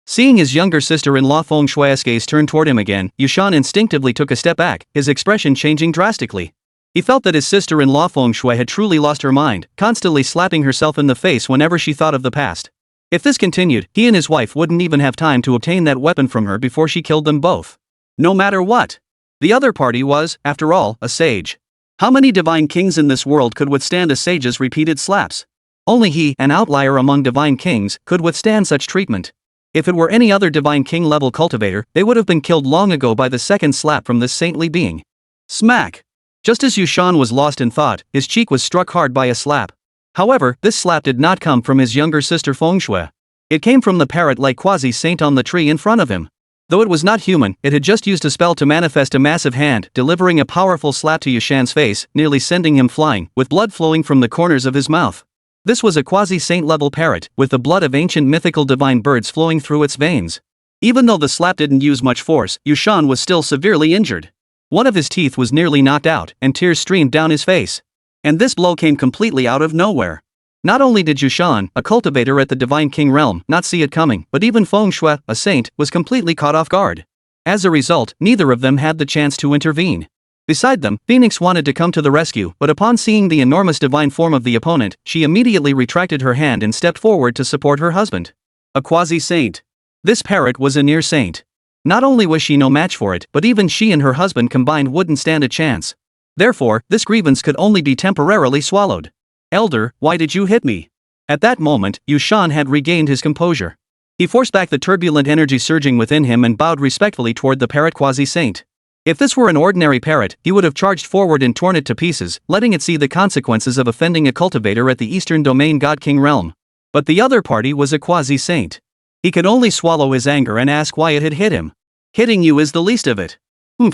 Seeing his younger sister-in-law Feng Shui's gaze turn toward him again, Yushan instinctively took a step back, his expression changing drastically. He felt that his sister-in-law Feng Shui had truly lost her mind, constantly slapping herself in the face whenever she thought of the past. If this continued, he and his wife wouldn't even have time to obtain that weapon from her before she killed them both. No matter what. The other party was, after all, a sage. How many divine kings in this world could withstand a sage's repeated slaps? Only he, an outlier among divine kings, could withstand such treatment. If it were any other divine king-level cultivator, they would have been killed long ago by the second slap from this saintly being. Smack! Just as Yushan was lost in thought, his cheek was struck hard by a slap. However, this slap did not come from his younger sister Feng Shui. It came from the parrot-like quasi-saint on the tree in front of him. Though it was not human, it had just used a spell to manifest a massive hand, delivering a powerful slap to Yushan's face, nearly sending him flying, with blood flowing from the corners of his mouth. This was a quasi-saint-level parrot, with the blood of ancient mythical divine birds flowing through its veins. Even though the slap didn't use much force, Yushan was still severely injured. One of his teeth was nearly knocked out, and tears streamed down his face. And this blow came completely out of nowhere. Not only did Yushan, a cultivator at the Divine King realm, not see it coming, but even Feng Shui, a saint, was completely caught off guard. As a result, neither of them had the chance to intervene. Beside them, Phoenix wanted to come to the rescue, but upon seeing the enormous divine form of the opponent, she immediately retracted her hand and stepped forward to support her husband. A quasi-saint. This parrot was a near saint. Not only was she no match for it, but even she and her husband combined wouldn't stand a chance. Therefore, this grievance could only be temporarily swallowed. Elder, why did you hit me? At that moment, Yushan had regained his composure. He forced back the turbulent energy surging within him and bowed respectfully toward the parrot quasi-saint. If this were an ordinary parrot, he would have charged forward and torn it to pieces, letting it see the consequences of offending a cultivator at the Eastern Domain God King realm. But the other party was a quasi-saint. He could only swallow his anger and ask why it had hit him. Hitting you is the least of it.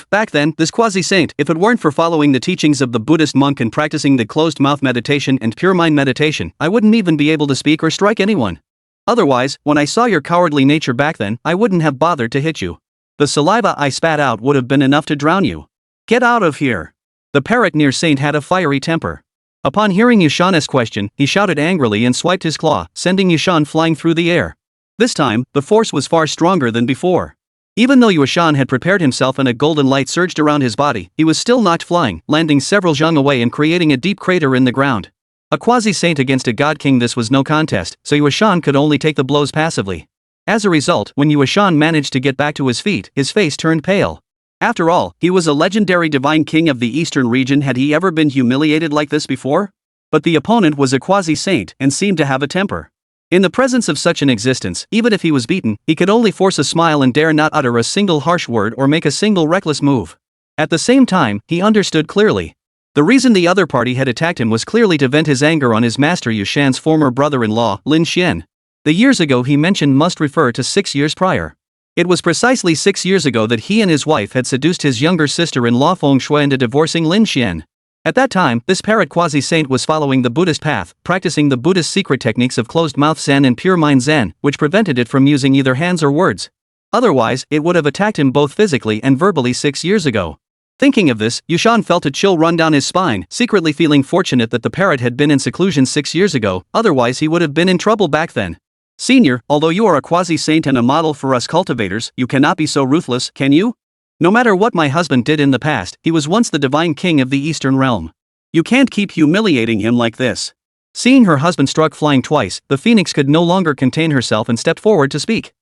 Back then, this quasi-saint, if it weren't for following the teachings of the Buddhist monk and practicing the closed-mouth meditation and pure mind meditation, I wouldn't even be able to speak or strike anyone. Otherwise, when I saw your cowardly nature back then, I wouldn't have bothered to hit you. The saliva I spat out would have been enough to drown you. Get out of here. The parrot near saint had a fiery temper. Upon hearing Yushan's question, he shouted angrily and swiped his claw, sending Yushan flying through the air. This time, the force was far stronger than before. Even though Yushan had prepared himself and a golden light surged around his body, he was still knocked flying, landing several zhang away and creating a deep crater in the ground. A quasi-saint against a god king, this was no contest, so Yushan could only take the blows passively. As a result, when Yushan managed to get back to his feet, his face turned pale. After all, he was a legendary divine king of the eastern region. Had he ever been humiliated like this before? But the opponent was a quasi-saint and seemed to have a temper. In the presence of such an existence, even if he was beaten, he could only force a smile and dare not utter a single harsh word or make a single reckless move. At the same time, he understood clearly. The reason the other party had attacked him was clearly to vent his anger on his master Yushan's former brother-in-law, Lin Xian. The years ago he mentioned must refer to 6 years prior. It was precisely 6 years ago that he and his wife had seduced his younger sister-in-law Feng Shui into divorcing Lin Xian. At that time, this parrot quasi-saint was following the Buddhist path, practicing the Buddhist secret techniques of closed-mouth Zen and pure mind Zen, which prevented it from using either hands or words. Otherwise, it would have attacked him both physically and verbally 6 years ago. Thinking of this, Yushan felt a chill run down his spine, secretly feeling fortunate that the parrot had been in seclusion 6 years ago, otherwise he would have been in trouble back then. Senior, although you are a quasi-saint and a model for us cultivators, you cannot be so ruthless, can you? No matter what my husband did in the past, he was once the divine king of the Eastern realm. You can't keep humiliating him like this. Seeing her husband struck flying twice, the phoenix could no longer contain herself and stepped forward to speak.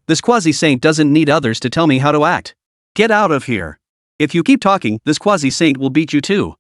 This quasi-saint doesn't need others to tell me how to act. Get out of here. If you keep talking, this quasi-saint will beat you too.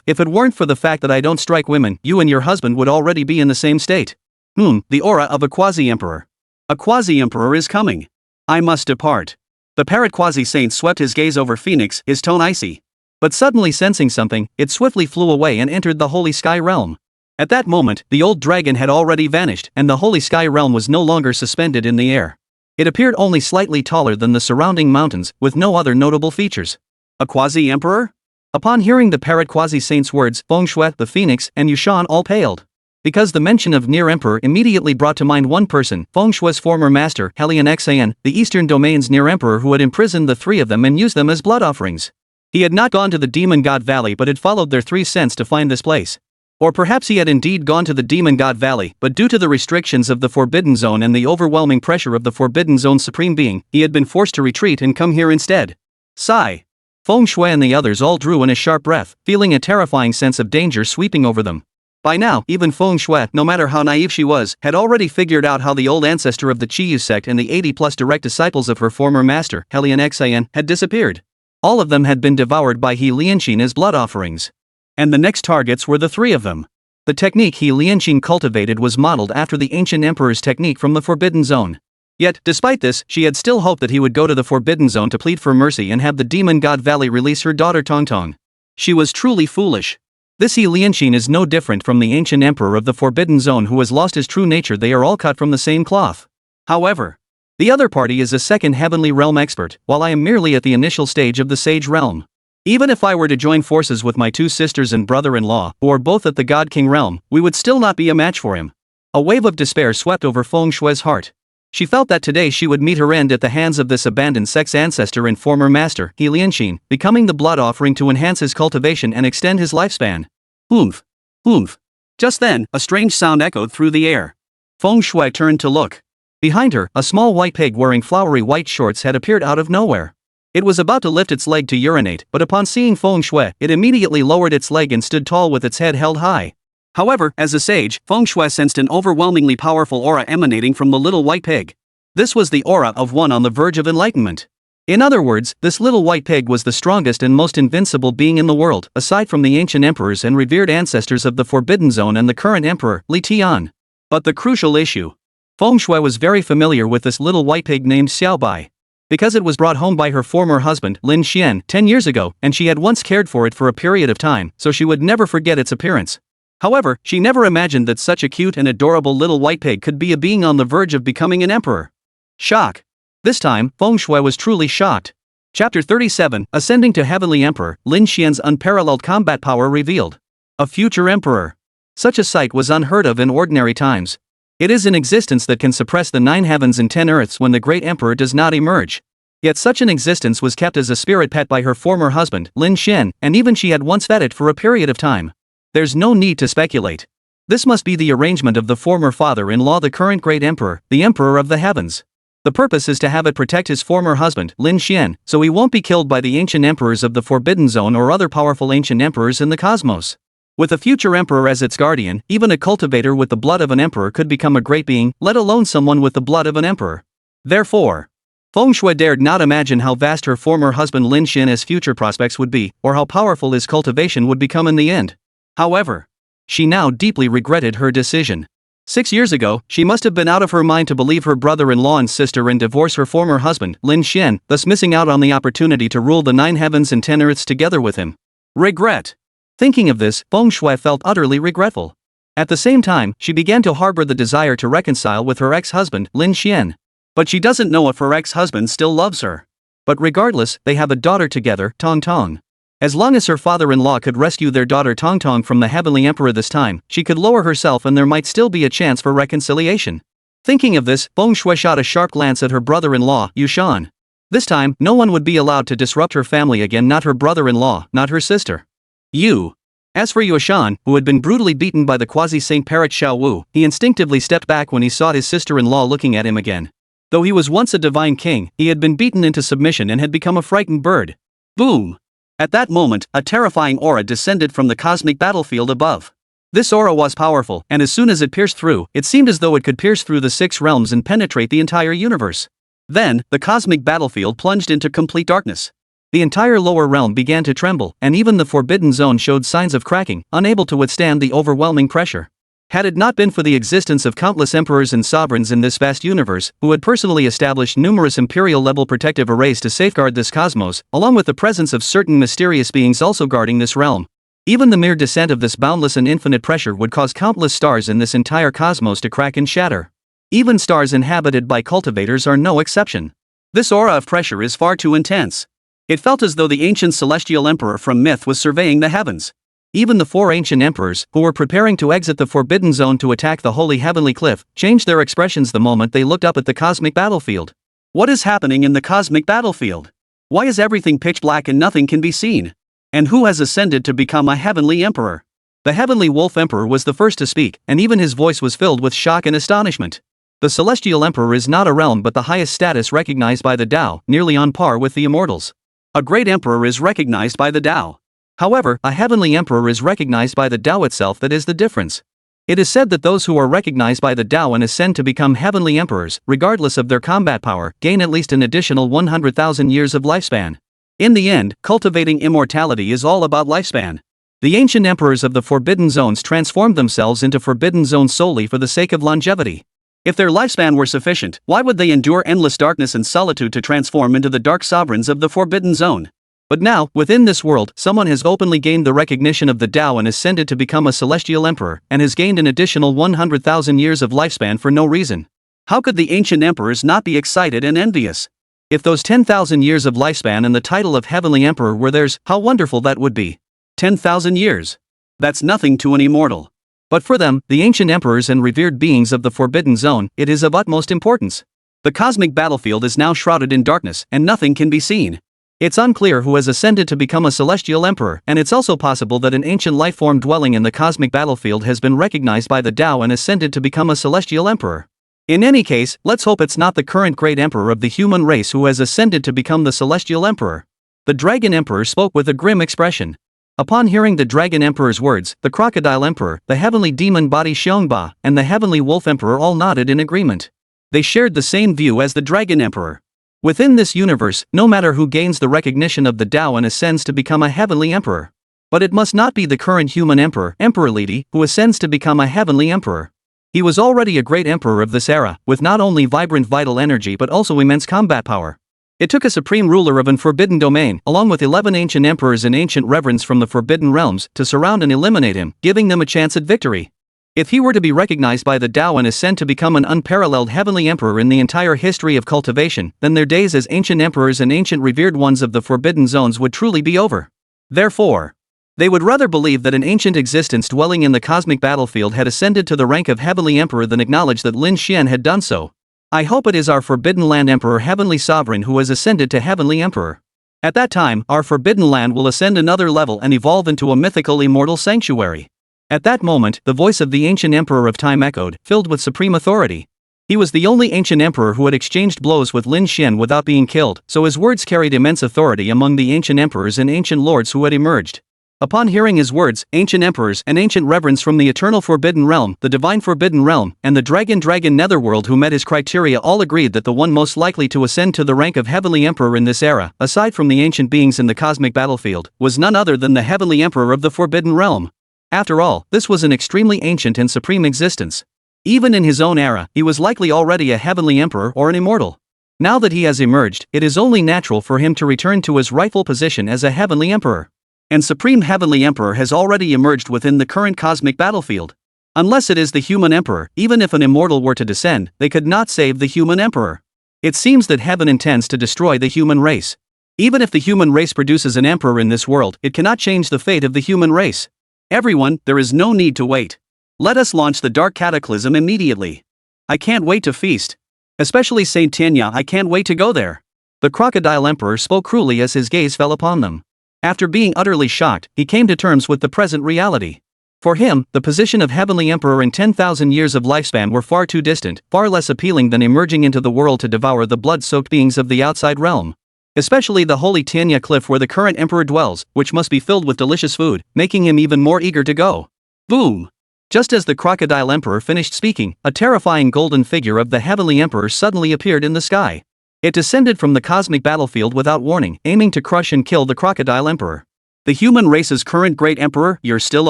If it weren't for the fact that I don't strike women, you and your husband would already be in the same state. The aura of a quasi-emperor. A quasi-emperor is coming. I must depart. The parrot quasi-saint swept his gaze over Phoenix, his tone icy. But suddenly sensing something, it swiftly flew away and entered the holy sky realm. At that moment, the old dragon had already vanished, and the holy sky realm was no longer suspended in the air. It appeared only slightly taller than the surrounding mountains, with no other notable features. A quasi-emperor? Upon hearing the parrot quasi-saint's words, Feng Shui, the phoenix, and Yushan all paled. Because the mention of near emperor immediately brought to mind one person, Feng Shui's former master, Helian Xian, the eastern domain's near emperor who had imprisoned the three of them and used them as blood offerings. He had not gone to the Demon God Valley but had followed their 3 cents to find this place. Or perhaps he had indeed gone to the Demon God Valley, but due to the restrictions of the Forbidden Zone and the overwhelming pressure of the Forbidden Zone's supreme being, he had been forced to retreat and come here instead. Sigh. Feng Shui and the others all drew in a sharp breath, feeling a terrifying sense of danger sweeping over them. By now, even Feng Shui, no matter how naive she was, had already figured out how the old ancestor of the Chiyu sect and the 80+ direct disciples of her former master, Helian Xian, had disappeared. All of them had been devoured by He Lianqin as blood offerings. And the next targets were the 3 of them. The technique He Lianqin cultivated was modeled after the ancient emperor's technique from the Forbidden Zone. Yet, despite this, she had still hoped that he would go to the Forbidden Zone to plead for mercy and have the Demon God Valley release her daughter Tongtong. She was truly foolish. This He Lianqin is no different from the ancient emperor of the Forbidden Zone who has lost his true nature. They are all cut from the same cloth. However, the other party is a second heavenly realm expert, while I am merely at the initial stage of the sage realm. Even if I were to join forces with my 2 sisters and brother-in-law, who are both at the God King realm, we would still not be a match for him. A wave of despair swept over Feng Shui's heart. She felt that today she would meet her end at the hands of this abandoned sex ancestor and former master, He Lianqin, becoming the blood offering to enhance his cultivation and extend his lifespan. Oomph. Oomph. Just then, a strange sound echoed through the air. Feng Shui turned to look. Behind her, a small white pig wearing flowery white shorts had appeared out of nowhere. It was about to lift its leg to urinate, but upon seeing Feng Shui, it immediately lowered its leg and stood tall with its head held high. However, as a sage, Feng Shui sensed an overwhelmingly powerful aura emanating from the little white pig. This was the aura of one on the verge of enlightenment. In other words, this little white pig was the strongest and most invincible being in the world, aside from the ancient emperors and revered ancestors of the Forbidden Zone and the current emperor, Li Tian. But the crucial issue. Feng Shui was very familiar with this little white pig named Xiaobai. Because it was brought home by her former husband, Lin Xian, 10 years ago, and she had once cared for it for a period of time, so she would never forget its appearance. However, she never imagined that such a cute and adorable little white pig could be a being on the verge of becoming an emperor. Shock. This time, Feng Shui was truly shocked. Chapter 37, Ascending to Heavenly Emperor, Lin Xian's unparalleled combat power revealed. A future emperor. Such a sight was unheard of in ordinary times. It is an existence that can suppress the 9 heavens and 10 earths when the great emperor does not emerge. Yet such an existence was kept as a spirit pet by her former husband, Lin Xian, and even she had once fed it for a period of time. There's no need to speculate. This must be the arrangement of the former father-in-law, the current great emperor, the emperor of the heavens. The purpose is to have it protect his former husband, Lin Xian, so he won't be killed by the ancient emperors of the Forbidden Zone or other powerful ancient emperors in the cosmos. With a future emperor as its guardian, even a cultivator with the blood of an emperor could become a great being, let alone someone with the blood of an emperor. Therefore, Feng Shui dared not imagine how vast her former husband Lin Xian's future prospects would be, or how powerful his cultivation would become in the end. However, she now deeply regretted her decision. 6 years ago, she must have been out of her mind to believe her brother-in-law and sister and divorce her former husband, Lin Xian, thus missing out on the opportunity to rule the 9 heavens and 10 earths together with him. Regret. Thinking of this, Feng Shui felt utterly regretful. At the same time, she began to harbor the desire to reconcile with her ex-husband, Lin Xian. But she doesn't know if her ex-husband still loves her. But regardless, they have a daughter together, Tong Tong. As long as her father-in-law could rescue their daughter Tong Tong from the Heavenly Emperor this time, she could lower herself and there might still be a chance for reconciliation. Thinking of this, Feng Shui shot a sharp glance at her brother-in-law, Yu Shan. This time, no one would be allowed to disrupt her family again, not her brother-in-law, not her sister. Yu. As for Yu Shan, who had been brutally beaten by the quasi-saint parrot Xiao Wu, he instinctively stepped back when he saw his sister-in-law looking at him again. Though he was once a divine king, he had been beaten into submission and had become a frightened bird. Boom! At that moment, a terrifying aura descended from the cosmic battlefield above. This aura was powerful, and as soon as it pierced through, it seemed as though it could pierce through the 6 realms and penetrate the entire universe. Then, the cosmic battlefield plunged into complete darkness. The entire lower realm began to tremble, and even the forbidden zone showed signs of cracking, unable to withstand the overwhelming pressure. Had it not been for the existence of countless emperors and sovereigns in this vast universe, who had personally established numerous imperial-level protective arrays to safeguard this cosmos, along with the presence of certain mysterious beings also guarding this realm, even the mere descent of this boundless and infinite pressure would cause countless stars in this entire cosmos to crack and shatter. Even stars inhabited by cultivators are no exception. This aura of pressure is far too intense. It felt as though the ancient celestial emperor from myth was surveying the heavens. Even the 4 ancient emperors, who were preparing to exit the forbidden zone to attack the holy heavenly cliff, changed their expressions the moment they looked up at the cosmic battlefield. What is happening in the cosmic battlefield? Why is everything pitch black and nothing can be seen? And who has ascended to become a heavenly emperor? The heavenly wolf emperor was the first to speak, and even his voice was filled with shock and astonishment. The celestial emperor is not a realm but the highest status recognized by the Tao, nearly on par with the immortals. A great emperor is recognized by the Tao. However, a heavenly emperor is recognized by the Tao itself. That is the difference. It is said that those who are recognized by the Tao and ascend to become heavenly emperors, regardless of their combat power, gain at least an additional 100,000 years of lifespan. In the end, cultivating immortality is all about lifespan. The ancient emperors of the forbidden zones transformed themselves into forbidden zones solely for the sake of longevity. If their lifespan were sufficient, why would they endure endless darkness and solitude to transform into the dark sovereigns of the forbidden zone? But now, within this world, someone has openly gained the recognition of the Tao and ascended to become a celestial emperor, and has gained an additional 100,000 years of lifespan for no reason. How could the ancient emperors not be excited and envious? If those 10,000 years of lifespan and the title of heavenly emperor were theirs, how wonderful that would be. 10,000 years. That's nothing to an immortal. But for them, the ancient emperors and revered beings of the forbidden zone, it is of utmost importance. The cosmic battlefield is now shrouded in darkness, and nothing can be seen. It's unclear who has ascended to become a celestial emperor, and it's also possible that an ancient life-form dwelling in the cosmic battlefield has been recognized by the Tao and ascended to become a celestial emperor. In any case, let's hope it's not the current great emperor of the human race who has ascended to become the celestial emperor. The dragon emperor spoke with a grim expression. Upon hearing the dragon emperor's words, the crocodile emperor, the heavenly demon body Xiongba, and the heavenly wolf emperor all nodded in agreement. They shared the same view as the dragon emperor. Within this universe, no matter who gains the recognition of the Tao and ascends to become a heavenly emperor. But it must not be the current human emperor, Emperor Lidi, who ascends to become a heavenly emperor. He was already a great emperor of this era, with not only vibrant vital energy but also immense combat power. It took a supreme ruler of an forbidden domain, along with 11 ancient emperors and ancient reverends from the forbidden realms, to surround and eliminate him, giving them a chance at victory. If he were to be recognized by the Tao and ascend to become an unparalleled heavenly emperor in the entire history of cultivation, then their days as ancient emperors and ancient revered ones of the forbidden zones would truly be over. Therefore, they would rather believe that an ancient existence dwelling in the cosmic battlefield had ascended to the rank of heavenly emperor than acknowledge that Lin Xian had done so. I hope it is our forbidden land emperor, heavenly sovereign, who has ascended to heavenly emperor. At that time, our forbidden land will ascend another level and evolve into a mythical immortal sanctuary. At that moment, the voice of the ancient emperor of time echoed, filled with supreme authority. He was the only ancient emperor who had exchanged blows with Lin Xian without being killed, so his words carried immense authority among the ancient emperors and ancient lords who had emerged. Upon hearing his words, ancient emperors and ancient reverends from the eternal forbidden realm, the divine forbidden realm, and the dragon netherworld who met his criteria all agreed that the one most likely to ascend to the rank of heavenly emperor in this era, aside from the ancient beings in the cosmic battlefield, was none other than the heavenly emperor of the forbidden realm. After all, this was an extremely ancient and supreme existence. Even in his own era, he was likely already a heavenly emperor or an immortal. Now that he has emerged, it is only natural for him to return to his rightful position as a heavenly emperor. And Supreme Heavenly Emperor has already emerged within the current cosmic battlefield. Unless it is the human emperor, even if an immortal were to descend, they could not save the human emperor. It seems that heaven intends to destroy the human race. Even if the human race produces an emperor in this world, it cannot change the fate of the human race. Everyone, there is no need to wait. Let us launch the dark cataclysm immediately. I can't wait to feast. Especially Saint Tianya, I can't wait to go there. The crocodile emperor spoke cruelly as his gaze fell upon them. After being utterly shocked, he came to terms with the present reality. For him, the position of heavenly emperor and 10,000 years of lifespan were far too distant, far less appealing than emerging into the world to devour the blood-soaked beings of the outside realm. Especially the holy Tianya cliff where the current emperor dwells, which must be filled with delicious food, making him even more eager to go. Boom! Just as the crocodile emperor finished speaking, a terrifying golden figure of the heavenly emperor suddenly appeared in the sky. It descended from the cosmic battlefield without warning, aiming to crush and kill the crocodile emperor. The human race's current great emperor, you're still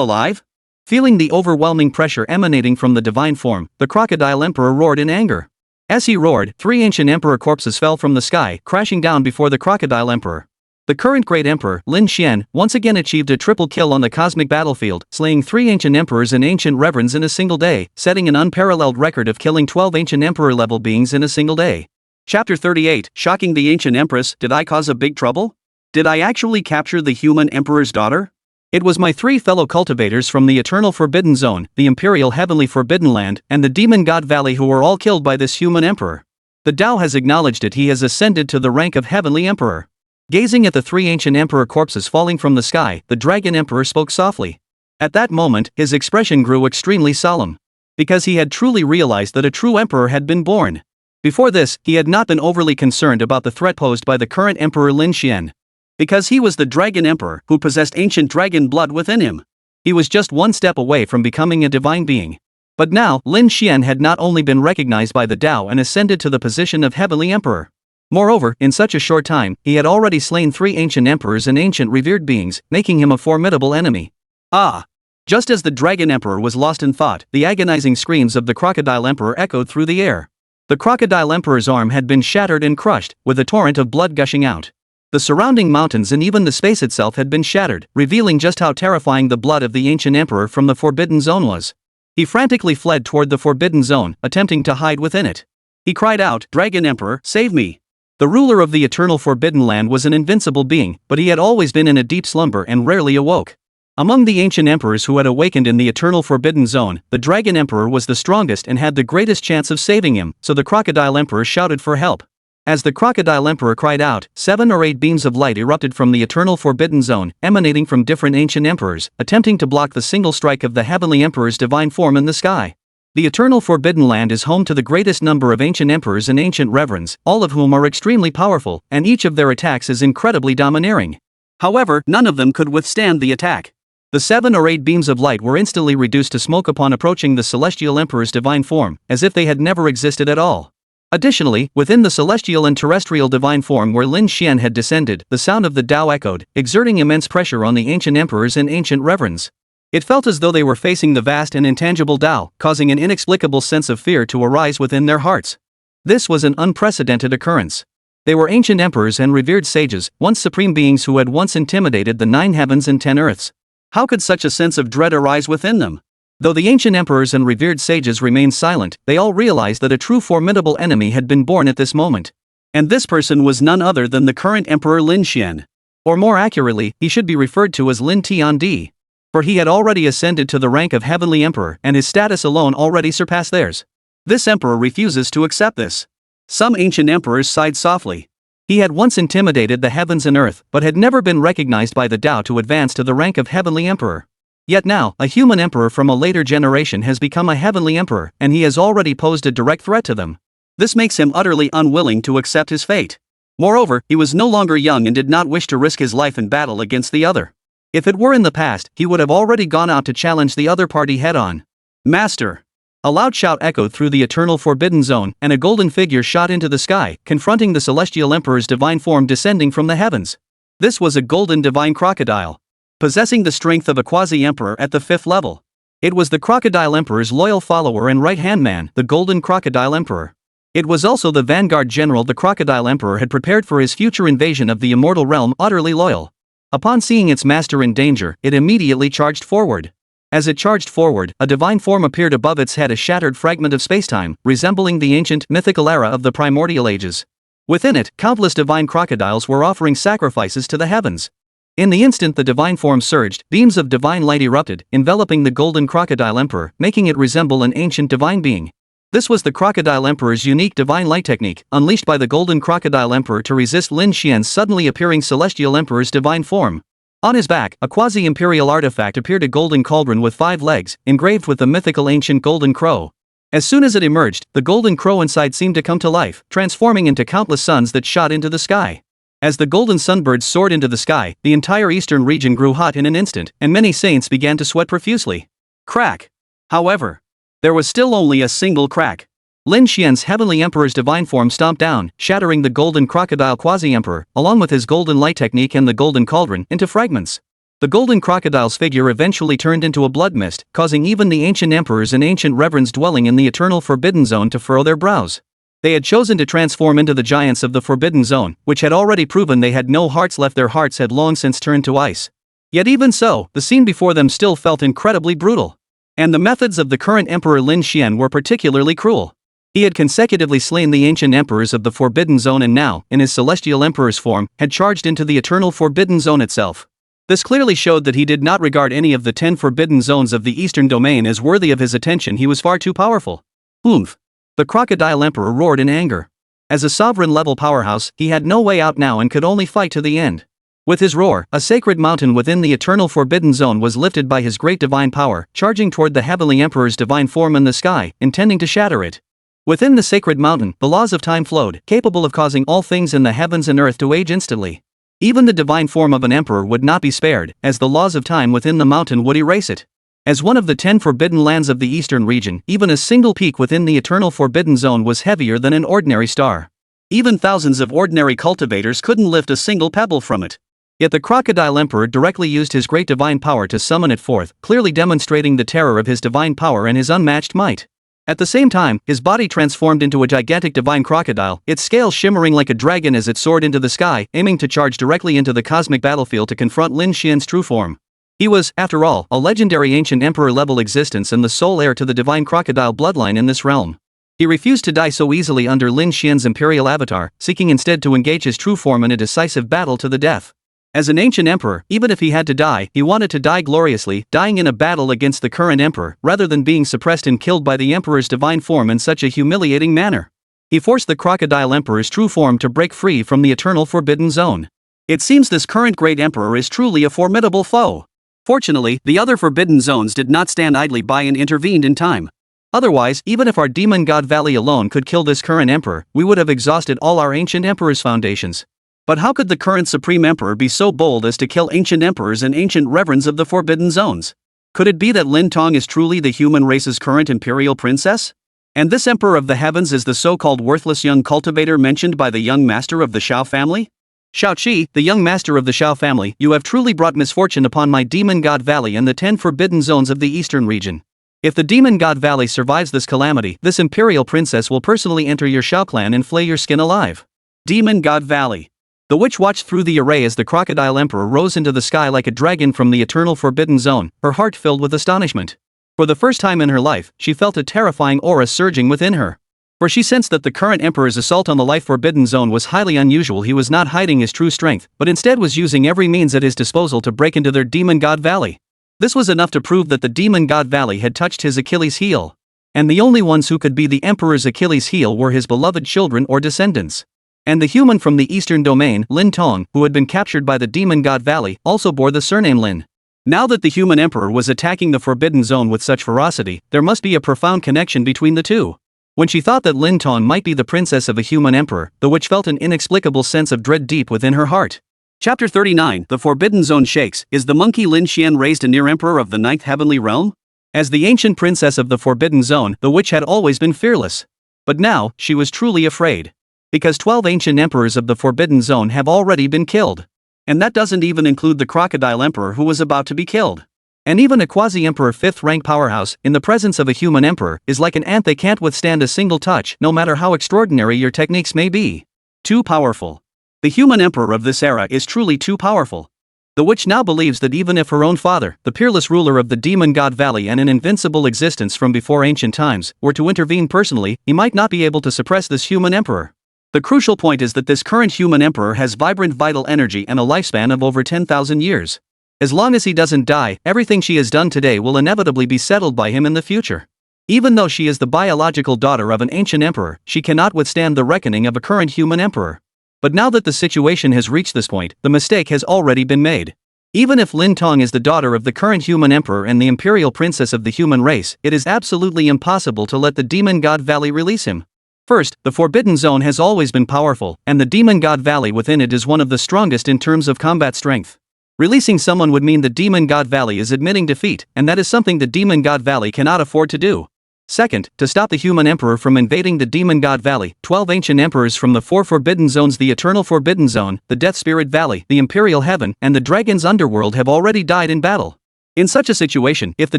alive? Feeling the overwhelming pressure emanating from the divine form, the crocodile emperor roared in anger. As he roared, 3 ancient emperor corpses fell from the sky, crashing down before the crocodile emperor. The current great emperor, Lin Xian, once again achieved a triple kill on the cosmic battlefield, slaying 3 ancient emperors and ancient reverends in a single day, setting an unparalleled record of killing 12 ancient emperor-level beings in a single day. Chapter 38, Shocking the Ancient Empress. Did I cause a big trouble? Did I actually capture the human emperor's daughter? It was my 3 fellow cultivators from the Eternal Forbidden Zone, the Imperial Heavenly Forbidden Land, and the Demon God Valley who were all killed by this human emperor. The Tao has acknowledged it. He has ascended to the rank of Heavenly Emperor. Gazing at the 3 ancient emperor corpses falling from the sky, the Dragon Emperor spoke softly. At that moment, his expression grew extremely solemn. Because he had truly realized that a true emperor had been born. Before this, he had not been overly concerned about the threat posed by the current emperor Lin Xian. Because he was the Dragon Emperor who possessed ancient dragon blood within him. He was just one step away from becoming a divine being. But now, Lin Xian had not only been recognized by the Tao and ascended to the position of Heavenly Emperor. Moreover, in such a short time, he had already slain 3 ancient emperors and ancient revered beings, making him a formidable enemy. Ah! Just as the Dragon Emperor was lost in thought, the agonizing screams of the Crocodile Emperor echoed through the air. The Crocodile Emperor's arm had been shattered and crushed, with a torrent of blood gushing out. The surrounding mountains and even the space itself had been shattered, revealing just how terrifying the blood of the ancient emperor from the Forbidden Zone was. He frantically fled toward the Forbidden Zone, attempting to hide within it. He cried out, "Dragon Emperor, save me!" The ruler of the Eternal Forbidden Land was an invincible being, but he had always been in a deep slumber and rarely awoke. Among the ancient emperors who had awakened in the Eternal Forbidden Zone, the Dragon Emperor was the strongest and had the greatest chance of saving him, so the Crocodile Emperor shouted for help. As the Crocodile Emperor cried out, 7 or 8 beams of light erupted from the Eternal Forbidden Zone, emanating from different ancient emperors, attempting to block the single strike of the Heavenly Emperor's divine form in the sky. The Eternal Forbidden Land is home to the greatest number of ancient emperors and ancient reverends, all of whom are extremely powerful, and each of their attacks is incredibly domineering. However, none of them could withstand the attack. The 7 or 8 beams of light were instantly reduced to smoke upon approaching the Celestial Emperor's divine form, as if they had never existed at all. Additionally, within the celestial and terrestrial divine form where Lin Xian had descended, the sound of the Tao echoed, exerting immense pressure on the ancient emperors and ancient reverends. It felt as though they were facing the vast and intangible Tao, causing an inexplicable sense of fear to arise within their hearts. This was an unprecedented occurrence. They were ancient emperors and revered sages, once supreme beings who had once intimidated the 9 heavens and 10 earths. How could such a sense of dread arise within them? Though the ancient emperors and revered sages remained silent, they all realized that a true formidable enemy had been born at this moment. And this person was none other than the current Emperor Lin Xian. Or more accurately, he should be referred to as Lin Tiandi. For he had already ascended to the rank of Heavenly Emperor and his status alone already surpassed theirs. This emperor refuses to accept this. Some ancient emperors sighed softly. He had once intimidated the heavens and earth, but had never been recognized by the Tao to advance to the rank of Heavenly Emperor. Yet now, a human emperor from a later generation has become a heavenly emperor, and he has already posed a direct threat to them. This makes him utterly unwilling to accept his fate. Moreover, he was no longer young and did not wish to risk his life in battle against the other. If it were in the past, he would have already gone out to challenge the other party head-on. "Master!" A loud shout echoed through the Eternal Forbidden Zone, and a golden figure shot into the sky, confronting the Celestial Emperor's divine form descending from the heavens. This was a golden divine crocodile, possessing the strength of a quasi-emperor at the 5th level. It was the Crocodile Emperor's loyal follower and right-hand man, the Golden Crocodile Emperor. It was also the vanguard general the Crocodile Emperor had prepared for his future invasion of the immortal realm, utterly loyal. Upon seeing its master in danger, it immediately charged forward. As it charged forward, a divine form appeared above its head, a shattered fragment of spacetime, resembling the ancient, mythical era of the primordial ages. Within it, countless divine crocodiles were offering sacrifices to the heavens. In the instant the divine form surged, beams of divine light erupted, enveloping the Golden Crocodile Emperor, making it resemble an ancient divine being. This was the Crocodile Emperor's unique divine light technique, unleashed by the Golden Crocodile Emperor to resist Lin Xian's suddenly appearing Celestial Emperor's divine form. On his back, a quasi-imperial artifact appeared, a golden cauldron with 5 legs, engraved with the mythical ancient golden crow. As soon as it emerged, the golden crow inside seemed to come to life, transforming into countless suns that shot into the sky. As the golden sunbirds soared into the sky, the entire eastern region grew hot in an instant, and many saints began to sweat profusely. Crack! However, there was still only a single crack. Lin Xian's heavenly emperor's divine form stomped down, shattering the golden crocodile quasi-emperor, along with his golden light technique and the golden cauldron, into fragments. The golden crocodile's figure eventually turned into a blood mist, causing even the ancient emperors and ancient reverends dwelling in the eternal forbidden zone to furrow their brows. They had chosen to transform into the giants of the forbidden zone, which had already proven they had no hearts left. Their hearts had long since turned to ice. Yet even so, the scene before them still felt incredibly brutal. And the methods of the current emperor Lin Xian were particularly cruel. He had consecutively slain the ancient emperors of the forbidden zone and now, in his celestial emperor's form, had charged into the eternal forbidden zone itself. This clearly showed that he did not regard any of the 10 forbidden zones of the eastern domain as worthy of his attention. He was far too powerful. Oomph! The Crocodile Emperor roared in anger. As a sovereign-level powerhouse, he had no way out now and could only fight to the end. With his roar, a sacred mountain within the eternal forbidden zone was lifted by his great divine power, charging toward the heavenly emperor's divine form in the sky, intending to shatter it. Within the sacred mountain, the laws of time flowed, capable of causing all things in the heavens and earth to age instantly. Even the divine form of an emperor would not be spared, as the laws of time within the mountain would erase it. As one of the 10 forbidden lands of the eastern region, even a single peak within the eternal forbidden zone was heavier than an ordinary star. Even thousands of ordinary cultivators couldn't lift a single pebble from it. Yet the Crocodile Emperor directly used his great divine power to summon it forth, clearly demonstrating the terror of his divine power and his unmatched might. At the same time, his body transformed into a gigantic divine crocodile, its scales shimmering like a dragon as it soared into the sky, aiming to charge directly into the cosmic battlefield to confront Lin Xian's true form. He was, after all, a legendary ancient emperor-level existence and the sole heir to the divine crocodile bloodline in this realm. He refused to die so easily under Lin Xian's imperial avatar, seeking instead to engage his true form in a decisive battle to the death. As an ancient emperor, even if he had to die, he wanted to die gloriously, dying in a battle against the current emperor, rather than being suppressed and killed by the emperor's divine form in such a humiliating manner. He forced the Crocodile Emperor's true form to break free from the eternal forbidden zone. It seems this current great emperor is truly a formidable foe. Fortunately, the other forbidden zones did not stand idly by and intervened in time. Otherwise, even if our demon god Valley alone could kill this current emperor, we would have exhausted all our ancient emperor's foundations. But how could the current supreme emperor be so bold as to kill ancient emperors and ancient reverends of the forbidden zones? Could it be that Lin Tong is truly the human race's current imperial princess? And this emperor of the heavens is the so-called worthless young cultivator mentioned by the young master of the Shao family? Shao-Chi, the young master of the Shao family, you have truly brought misfortune upon my demon god Valley and the 10 forbidden zones of the eastern region. If the demon god Valley survives this calamity, this imperial princess will personally enter your Shao clan and flay your skin alive. Demon god Valley. The witch watched through the array as the Crocodile Emperor rose into the sky like a dragon from the eternal forbidden zone, her heart filled with astonishment. For the first time in her life, she felt a terrifying aura surging within her. For she sensed that the current emperor's assault on the life forbidden zone was highly unusual. He was not hiding his true strength, but instead was using every means at his disposal to break into their demon god Valley. This was enough to prove that the demon god Valley had touched his Achilles heel. And the only ones who could be the emperor's Achilles heel were his beloved children or descendants. And the human from the eastern domain, Lin Tong, who had been captured by the demon god Valley, also bore the surname Lin. Now that the human emperor was attacking the forbidden zone with such ferocity, there must be a profound connection between the two. When she thought that Lin Tong might be the princess of a human emperor, the witch felt an inexplicable sense of dread deep within her heart. Chapter 39, The Forbidden Zone Shakes. Is the monkey Lin Xian raised a near emperor of the ninth heavenly realm? As the ancient princess of the forbidden zone, the witch had always been fearless. But now, she was truly afraid. Because 12 ancient emperors of the forbidden zone have already been killed. And that doesn't even include the Crocodile Emperor who was about to be killed. And even a quasi-emperor 5th rank powerhouse, in the presence of a human emperor, is like an ant. They can't withstand a single touch, no matter how extraordinary your techniques may be. Too powerful. The human emperor of this era is truly too powerful. The witch now believes that even if her own father, the peerless ruler of the demon god valley and an invincible existence from before ancient times, were to intervene personally, he might not be able to suppress this human emperor. The crucial point is that this current human emperor has vibrant vital energy and a lifespan of over 10,000 years. As long as he doesn't die, everything she has done today will inevitably be settled by him in the future. Even though she is the biological daughter of an ancient emperor, she cannot withstand the reckoning of a current human emperor. But now that the situation has reached this point, the mistake has already been made. Even if Lin Tong is the daughter of the current human emperor and the imperial princess of the human race, it is absolutely impossible to let the demon god valley release him. First, the Forbidden Zone has always been powerful, and the demon god valley within it is one of the strongest in terms of combat strength. Releasing someone would mean the demon god valley is admitting defeat, and that is something the demon god valley cannot afford to do. Second, to stop the human emperor from invading the demon god valley, 12 ancient emperors from the 4 forbidden zones, the Eternal Forbidden Zone, the Death Spirit Valley, the Imperial Heaven, and the Dragon's Underworld, have already died in battle. In such a situation, if the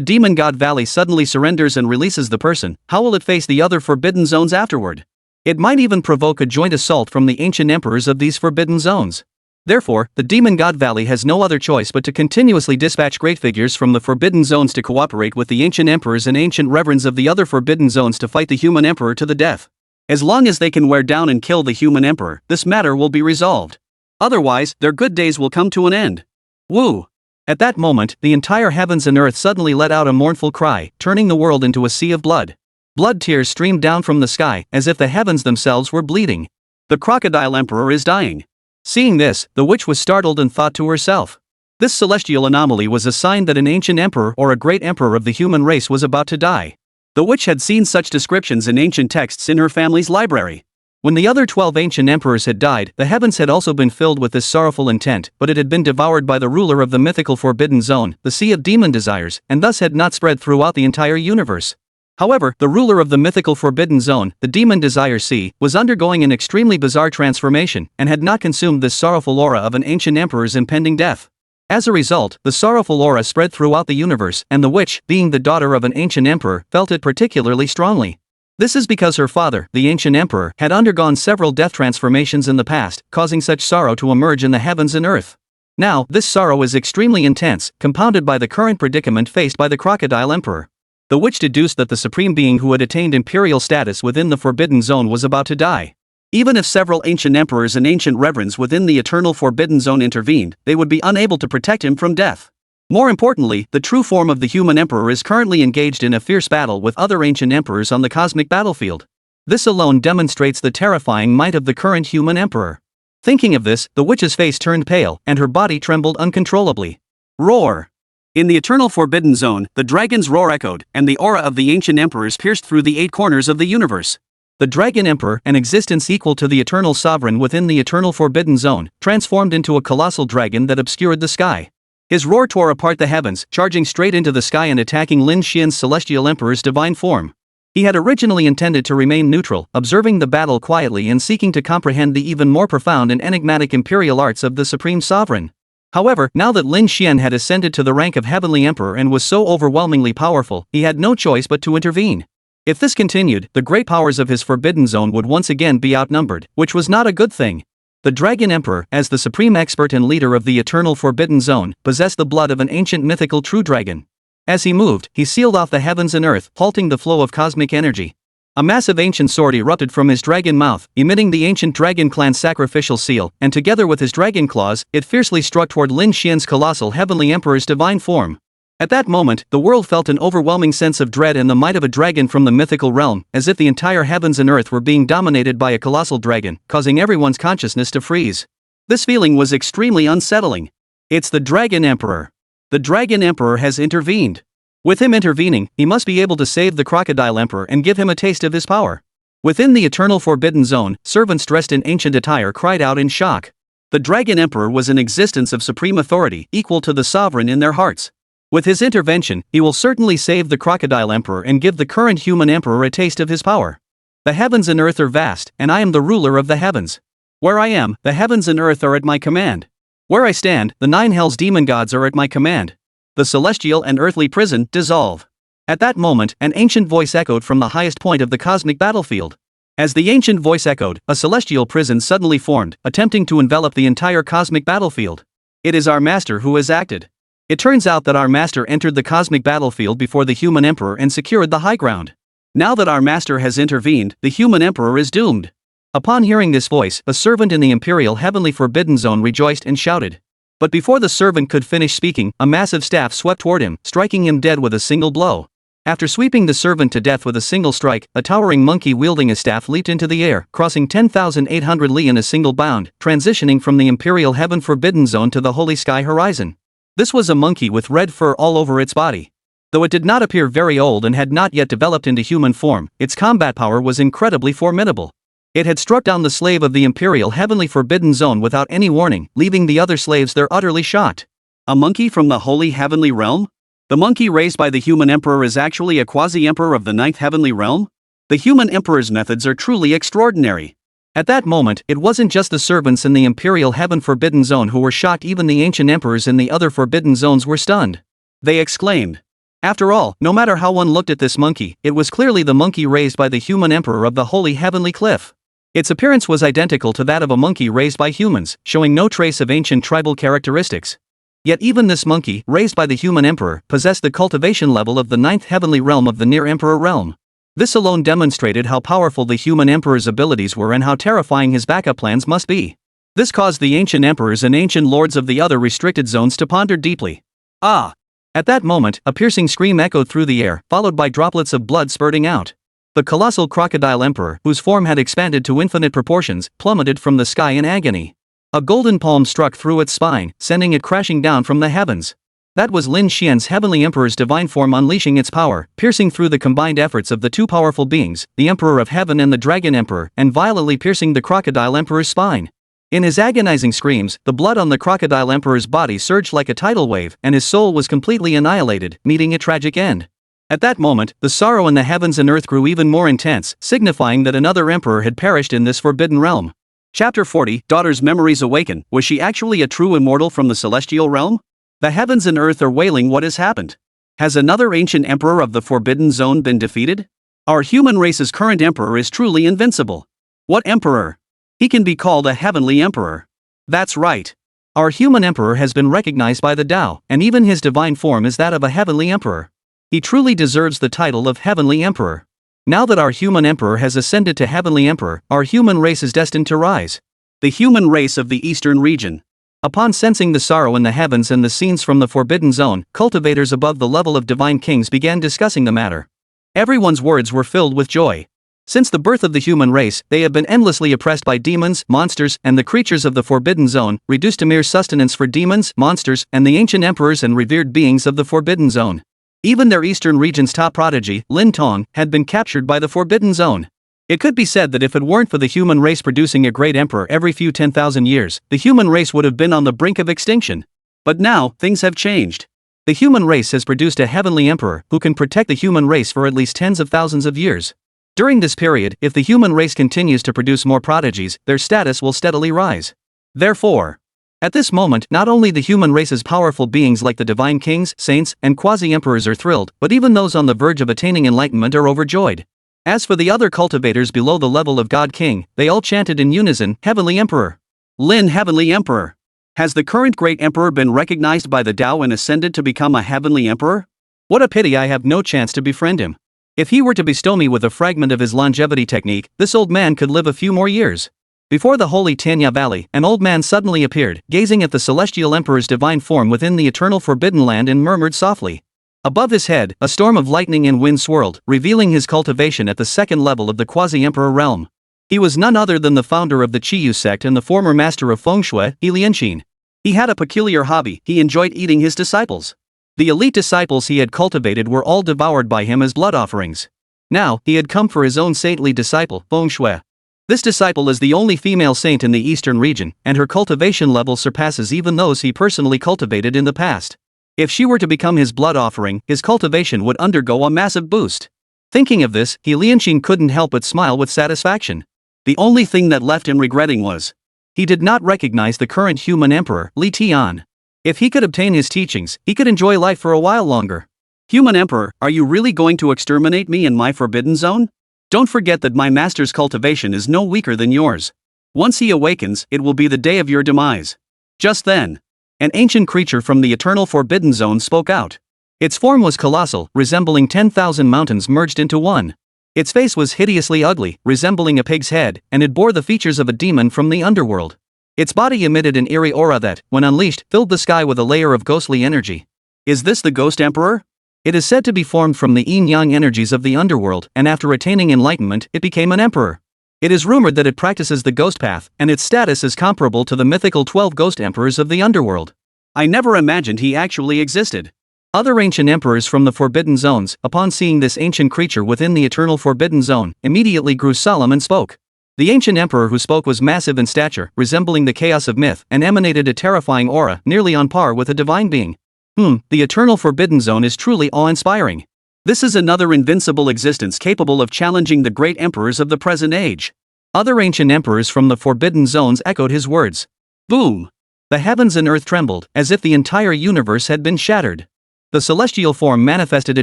demon god valley suddenly surrenders and releases the person, how will it face the other forbidden zones afterward? It might even provoke a joint assault from the ancient emperors of these forbidden zones. Therefore, the demon god valley has no other choice but to continuously dispatch great figures from the forbidden zones to cooperate with the ancient emperors and ancient reverends of the other forbidden zones to fight the human emperor to the death. As long as they can wear down and kill the human emperor, this matter will be resolved. Otherwise, their good days will come to an end. Woo! At that moment, the entire heavens and earth suddenly let out a mournful cry, turning the world into a sea of blood. Blood tears streamed down from the sky, as if the heavens themselves were bleeding. The crocodile emperor is dying. Seeing this, the witch was startled and thought to herself. This celestial anomaly was a sign that an ancient emperor or a great emperor of the human race was about to die. The witch had seen such descriptions in ancient texts in her family's library. When the other 12 ancient emperors had died, the heavens had also been filled with this sorrowful intent, but it had been devoured by the ruler of the mythical Forbidden Zone, the Sea of Demon Desires, and thus had not spread throughout the entire universe. However, the ruler of the mythical Forbidden Zone, the Demon Desire Sea, was undergoing an extremely bizarre transformation, and had not consumed this sorrowful aura of an ancient emperor's impending death. As a result, the sorrowful aura spread throughout the universe, and the witch, being the daughter of an ancient emperor, felt it particularly strongly. This is because her father, the ancient emperor, had undergone several death transformations in the past, causing such sorrow to emerge in the heavens and earth. Now, this sorrow is extremely intense, compounded by the current predicament faced by the crocodile emperor. The witch deduced that the supreme being who had attained imperial status within the Forbidden Zone was about to die. Even if several ancient emperors and ancient reverends within the Eternal Forbidden Zone intervened, they would be unable to protect him from death. More importantly, the true form of the human emperor is currently engaged in a fierce battle with other ancient emperors on the cosmic battlefield. This alone demonstrates the terrifying might of the current human emperor. Thinking of this, the witch's face turned pale, and her body trembled uncontrollably. Roar! In the Eternal Forbidden Zone, the dragon's roar echoed, and the aura of the ancient emperors pierced through the 8 corners of the universe. The Dragon Emperor, an existence equal to the Eternal Sovereign within the Eternal Forbidden Zone, transformed into a colossal dragon that obscured the sky. His roar tore apart the heavens, charging straight into the sky and attacking Lin Xian's Celestial Emperor's divine form. He had originally intended to remain neutral, observing the battle quietly and seeking to comprehend the even more profound and enigmatic imperial arts of the Supreme Sovereign. However, now that Lin Xian had ascended to the rank of Heavenly Emperor and was so overwhelmingly powerful, he had no choice but to intervene. If this continued, the great powers of his Forbidden Zone would once again be outnumbered, which was not a good thing. The Dragon Emperor, as the supreme expert and leader of the Eternal Forbidden Zone, possessed the blood of an ancient mythical true dragon. As he moved, he sealed off the heavens and earth, halting the flow of cosmic energy. A massive ancient sword erupted from his dragon mouth, emitting the ancient dragon clan's sacrificial seal, and together with his dragon claws, it fiercely struck toward Lin Xian's colossal Heavenly Emperor's divine form. At that moment, the world felt an overwhelming sense of dread and the might of a dragon from the mythical realm, as if the entire heavens and earth were being dominated by a colossal dragon, causing everyone's consciousness to freeze. This feeling was extremely unsettling. It's the Dragon Emperor. The Dragon Emperor has intervened. With him intervening, he must be able to save the Crocodile Emperor and give him a taste of his power. Within the Eternal Forbidden Zone, servants dressed in ancient attire cried out in shock. The Dragon Emperor was an existence of supreme authority, equal to the sovereign in their hearts. With his intervention, he will certainly save the Crocodile Emperor and give the current human emperor a taste of his power. The heavens and earth are vast, and I am the ruler of the heavens. Where I am, the heavens and earth are at my command. Where I stand, the 9 hells demon gods are at my command. The celestial and earthly prison dissolve. At that moment, an ancient voice echoed from the highest point of the cosmic battlefield. As the ancient voice echoed, a celestial prison suddenly formed, attempting to envelop the entire cosmic battlefield. It is our master who has acted. It turns out that our master entered the cosmic battlefield before the human emperor and secured the high ground. Now that our master has intervened, the human emperor is doomed. Upon hearing this voice, a servant in the imperial heavenly forbidden zone rejoiced and shouted. But before the servant could finish speaking, a massive staff swept toward him, striking him dead with a single blow. After sweeping the servant to death with a single strike, a towering monkey wielding a staff leaped into the air, crossing 10,800 li in a single bound, transitioning from the imperial heaven forbidden zone to the holy sky horizon. This was a monkey with red fur all over its body. Though it did not appear very old and had not yet developed into human form, its combat power was incredibly formidable. It had struck down the slave of the imperial heavenly forbidden zone without any warning, leaving the other slaves there utterly shocked. A monkey from the holy heavenly realm? The monkey raised by the human emperor is actually a quasi-emperor of the ninth heavenly realm? The human emperor's methods are truly extraordinary. At that moment, it wasn't just the servants in the imperial heaven forbidden zone who were shocked, even the ancient emperors in the other forbidden zones were stunned. They exclaimed. After all, no matter how one looked at this monkey, it was clearly the monkey raised by the human emperor of the holy heavenly cliff. Its appearance was identical to that of a monkey raised by humans, showing no trace of ancient tribal characteristics. Yet even this monkey, raised by the human emperor, possessed the cultivation level of the ninth heavenly realm of the near emperor realm. This alone demonstrated how powerful the human emperor's abilities were and how terrifying his backup plans must be. This caused the ancient emperors and ancient lords of the other restricted zones to ponder deeply. Ah! At that moment, a piercing scream echoed through the air, followed by droplets of blood spurting out. The colossal crocodile emperor, whose form had expanded to infinite proportions, plummeted from the sky in agony. A golden palm struck through its spine, sending it crashing down from the heavens. That was Lin Xian's heavenly emperor's divine form unleashing its power, piercing through the combined efforts of the two powerful beings, the emperor of heaven and the dragon emperor, and violently piercing the crocodile emperor's spine. In his agonizing screams, the blood on the crocodile emperor's body surged like a tidal wave, and his soul was completely annihilated, meeting a tragic end. At that moment, the sorrow in the heavens and earth grew even more intense, signifying that another emperor had perished in this forbidden realm. Chapter 40, Daughter's Memories Awaken. Was she actually a true immortal from the celestial realm? The heavens and earth are wailing. What has happened? Has another ancient emperor of the forbidden zone been defeated? Our human race's current emperor is truly invincible. What emperor? He can be called a heavenly emperor. That's right. Our human emperor has been recognized by the Tao, and even his divine form is that of a heavenly emperor. He truly deserves the title of heavenly emperor. Now that our human emperor has ascended to heavenly emperor, our human race is destined to rise. The human race of the eastern region. Upon sensing the sorrow in the heavens and the scenes from the forbidden zone, cultivators above the level of divine kings began discussing the matter. Everyone's words were filled with joy. Since the birth of the human race, they have been endlessly oppressed by demons, monsters, and the creatures of the forbidden zone, reduced to mere sustenance for demons, monsters, and the ancient emperors and revered beings of the forbidden zone. Even their eastern region's top prodigy, Lin Tong, had been captured by the forbidden zone. It could be said that if it weren't for the human race producing a great emperor every few 10,000 years, the human race would have been on the brink of extinction. But now, things have changed. The human race has produced a heavenly emperor who can protect the human race for at least tens of thousands of years. During this period, if the human race continues to produce more prodigies, their status will steadily rise. Therefore, at this moment, not only the human race's powerful beings like the divine kings, saints, and quasi-emperors are thrilled, but even those on the verge of attaining enlightenment are overjoyed. As for the other cultivators below the level of God King, they all chanted in unison, Heavenly Emperor. Lin Heavenly Emperor. Has the current great emperor been recognized by the Tao and ascended to become a heavenly emperor? What a pity I have no chance to befriend him. If he were to bestow me with a fragment of his longevity technique, this old man could live a few more years. Before the holy Tanya Valley, an old man suddenly appeared, gazing at the celestial emperor's divine form within the eternal forbidden land and murmured softly. Above his head, a storm of lightning and wind swirled, revealing his cultivation at the second level of the quasi-emperor realm. He was none other than the founder of the Qiyu sect and the former master of feng shui, Lianqin. He had a peculiar hobby: he enjoyed eating his disciples. The elite disciples he had cultivated were all devoured by him as blood offerings. Now, he had come for his own saintly disciple, feng shui. This disciple is the only female saint in the eastern region, and her cultivation level surpasses even those he personally cultivated in the past. If she were to become his blood offering, his cultivation would undergo a massive boost. Thinking of this, Lianqin couldn't help but smile with satisfaction. The only thing that left him regretting was he did not recognize the current human emperor, Li Tian. If he could obtain his teachings, he could enjoy life for a while longer. Human Emperor, are you really going to exterminate me in my forbidden zone? Don't forget that my master's cultivation is no weaker than yours. Once he awakens, it will be the day of your demise. Just then, an ancient creature from the eternal forbidden zone spoke out. Its form was colossal, resembling 10,000 mountains merged into one. Its face was hideously ugly, resembling a pig's head, and it bore the features of a demon from the underworld. Its body emitted an eerie aura that, when unleashed, filled the sky with a layer of ghostly energy. Is this the Ghost Emperor? It is said to be formed from the yin-yang energies of the underworld, and after attaining enlightenment, it became an emperor. It is rumored that it practices the ghost path, and its status is comparable to the mythical 12 ghost emperors of the underworld. I never imagined he actually existed. Other ancient emperors from the forbidden zones, upon seeing this ancient creature within the eternal forbidden zone, immediately grew solemn and spoke. The ancient emperor who spoke was massive in stature, resembling the chaos of myth, and emanated a terrifying aura, nearly on par with a divine being. The eternal forbidden zone is truly awe-inspiring. This is another invincible existence capable of challenging the great emperors of the present age. Other ancient emperors from the forbidden zones echoed his words. Boom! The heavens and earth trembled, as if the entire universe had been shattered. The celestial form manifested a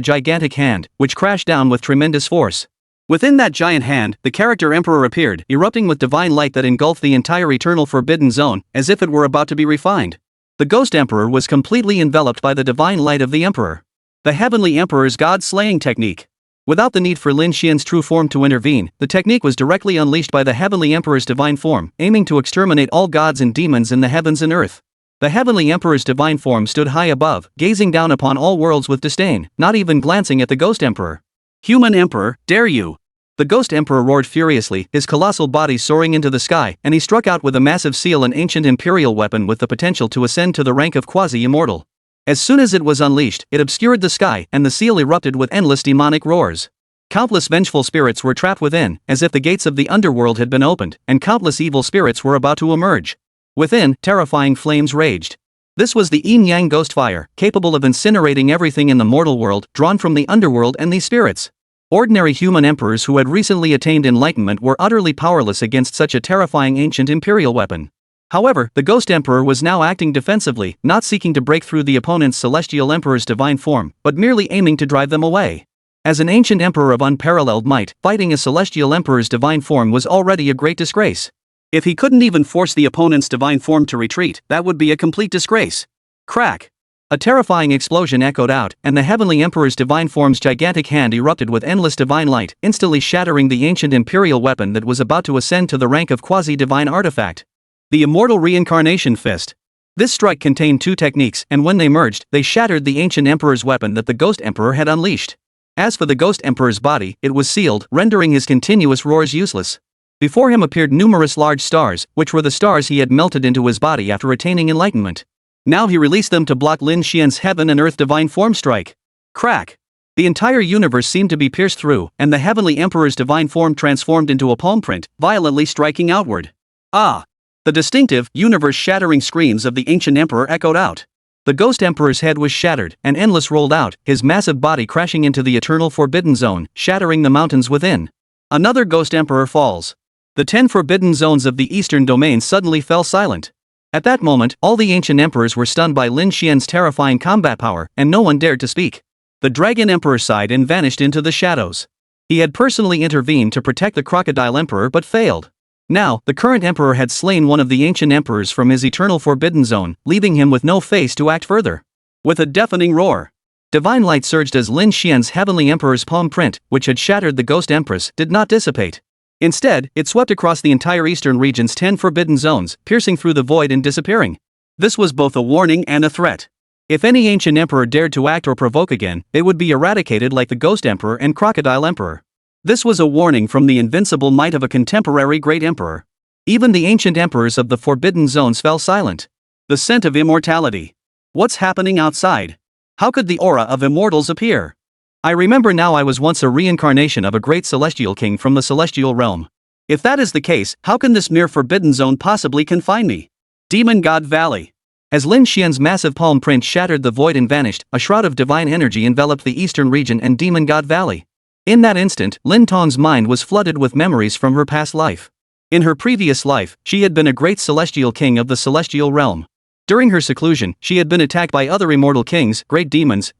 gigantic hand, which crashed down with tremendous force. Within that giant hand, the character Emperor appeared, erupting with divine light that engulfed the entire eternal forbidden zone, as if it were about to be refined. The Ghost Emperor was completely enveloped by the divine light of the Emperor. The Heavenly Emperor's God-slaying technique. Without the need for Lin Xian's true form to intervene, the technique was directly unleashed by the Heavenly Emperor's divine form, aiming to exterminate all gods and demons in the heavens and earth. The Heavenly Emperor's divine form stood high above, gazing down upon all worlds with disdain, not even glancing at the Ghost Emperor. Human Emperor, dare you! The Ghost Emperor roared furiously, his colossal body soaring into the sky, and he struck out with a massive seal, an ancient imperial weapon with the potential to ascend to the rank of quasi-immortal. As soon as it was unleashed, it obscured the sky, and the seal erupted with endless demonic roars. Countless vengeful spirits were trapped within, as if the gates of the underworld had been opened, and countless evil spirits were about to emerge. Within, terrifying flames raged. This was the yin-yang ghost fire, capable of incinerating everything in the mortal world, drawn from the underworld and these spirits. Ordinary human emperors who had recently attained enlightenment were utterly powerless against such a terrifying ancient imperial weapon. However, the Ghost Emperor was now acting defensively, not seeking to break through the opponent's celestial emperor's divine form, but merely aiming to drive them away. As an ancient emperor of unparalleled might, fighting a celestial emperor's divine form was already a great disgrace. If he couldn't even force the opponent's divine form to retreat, that would be a complete disgrace. Crack! A terrifying explosion echoed out, and the Heavenly Emperor's divine form's gigantic hand erupted with endless divine light, instantly shattering the ancient imperial weapon that was about to ascend to the rank of quasi-divine artifact. The Immortal Reincarnation Fist. This strike contained two techniques, and when they merged, they shattered the ancient emperor's weapon that the Ghost Emperor had unleashed. As for the Ghost Emperor's body, it was sealed, rendering his continuous roars useless. Before him appeared numerous large stars, which were the stars he had melted into his body after attaining enlightenment. Now he released them to block Lin Xian's heaven and earth divine form strike. Crack! The entire universe seemed to be pierced through, and the Heavenly Emperor's divine form transformed into a palm print, violently striking outward. Ah! The distinctive, universe-shattering screams of the ancient emperor echoed out. The Ghost Emperor's head was shattered, and endless rolled out, his massive body crashing into the eternal forbidden zone, shattering the mountains within. Another Ghost Emperor falls. The 10 forbidden zones of the eastern domain suddenly fell silent. At that moment, all the ancient emperors were stunned by Lin Xian's terrifying combat power, and no one dared to speak. The Dragon Emperor sighed and vanished into the shadows. He had personally intervened to protect the Crocodile Emperor but failed. Now, the current emperor had slain one of the ancient emperors from his eternal forbidden zone, leaving him with no face to act further. With a deafening roar, divine light surged as Lin Xian's Heavenly Emperor's palm print, which had shattered the Ghost Empress, did not dissipate. Instead, it swept across the entire eastern region's 10 forbidden zones, piercing through the void and disappearing. This was both a warning and a threat. If any ancient emperor dared to act or provoke again, they would be eradicated like the Ghost Emperor and Crocodile Emperor. This was a warning from the invincible might of a contemporary great emperor. Even the ancient emperors of the forbidden zones fell silent. The scent of immortality. What's happening outside? How could the aura of immortals appear? I remember now I was once a reincarnation of a great celestial king from the celestial realm. If that is the case, how can this mere forbidden zone possibly confine me? Demon God Valley. As Lin Xian's massive palm print shattered the void and vanished, a shroud of divine energy enveloped the eastern region and Demon God Valley. In that instant, Lin Tong's mind was flooded with memories from her past life. In her previous life, she had been a great celestial king of the celestial realm. During her seclusion, she had been attacked by other immortal kings, great demons,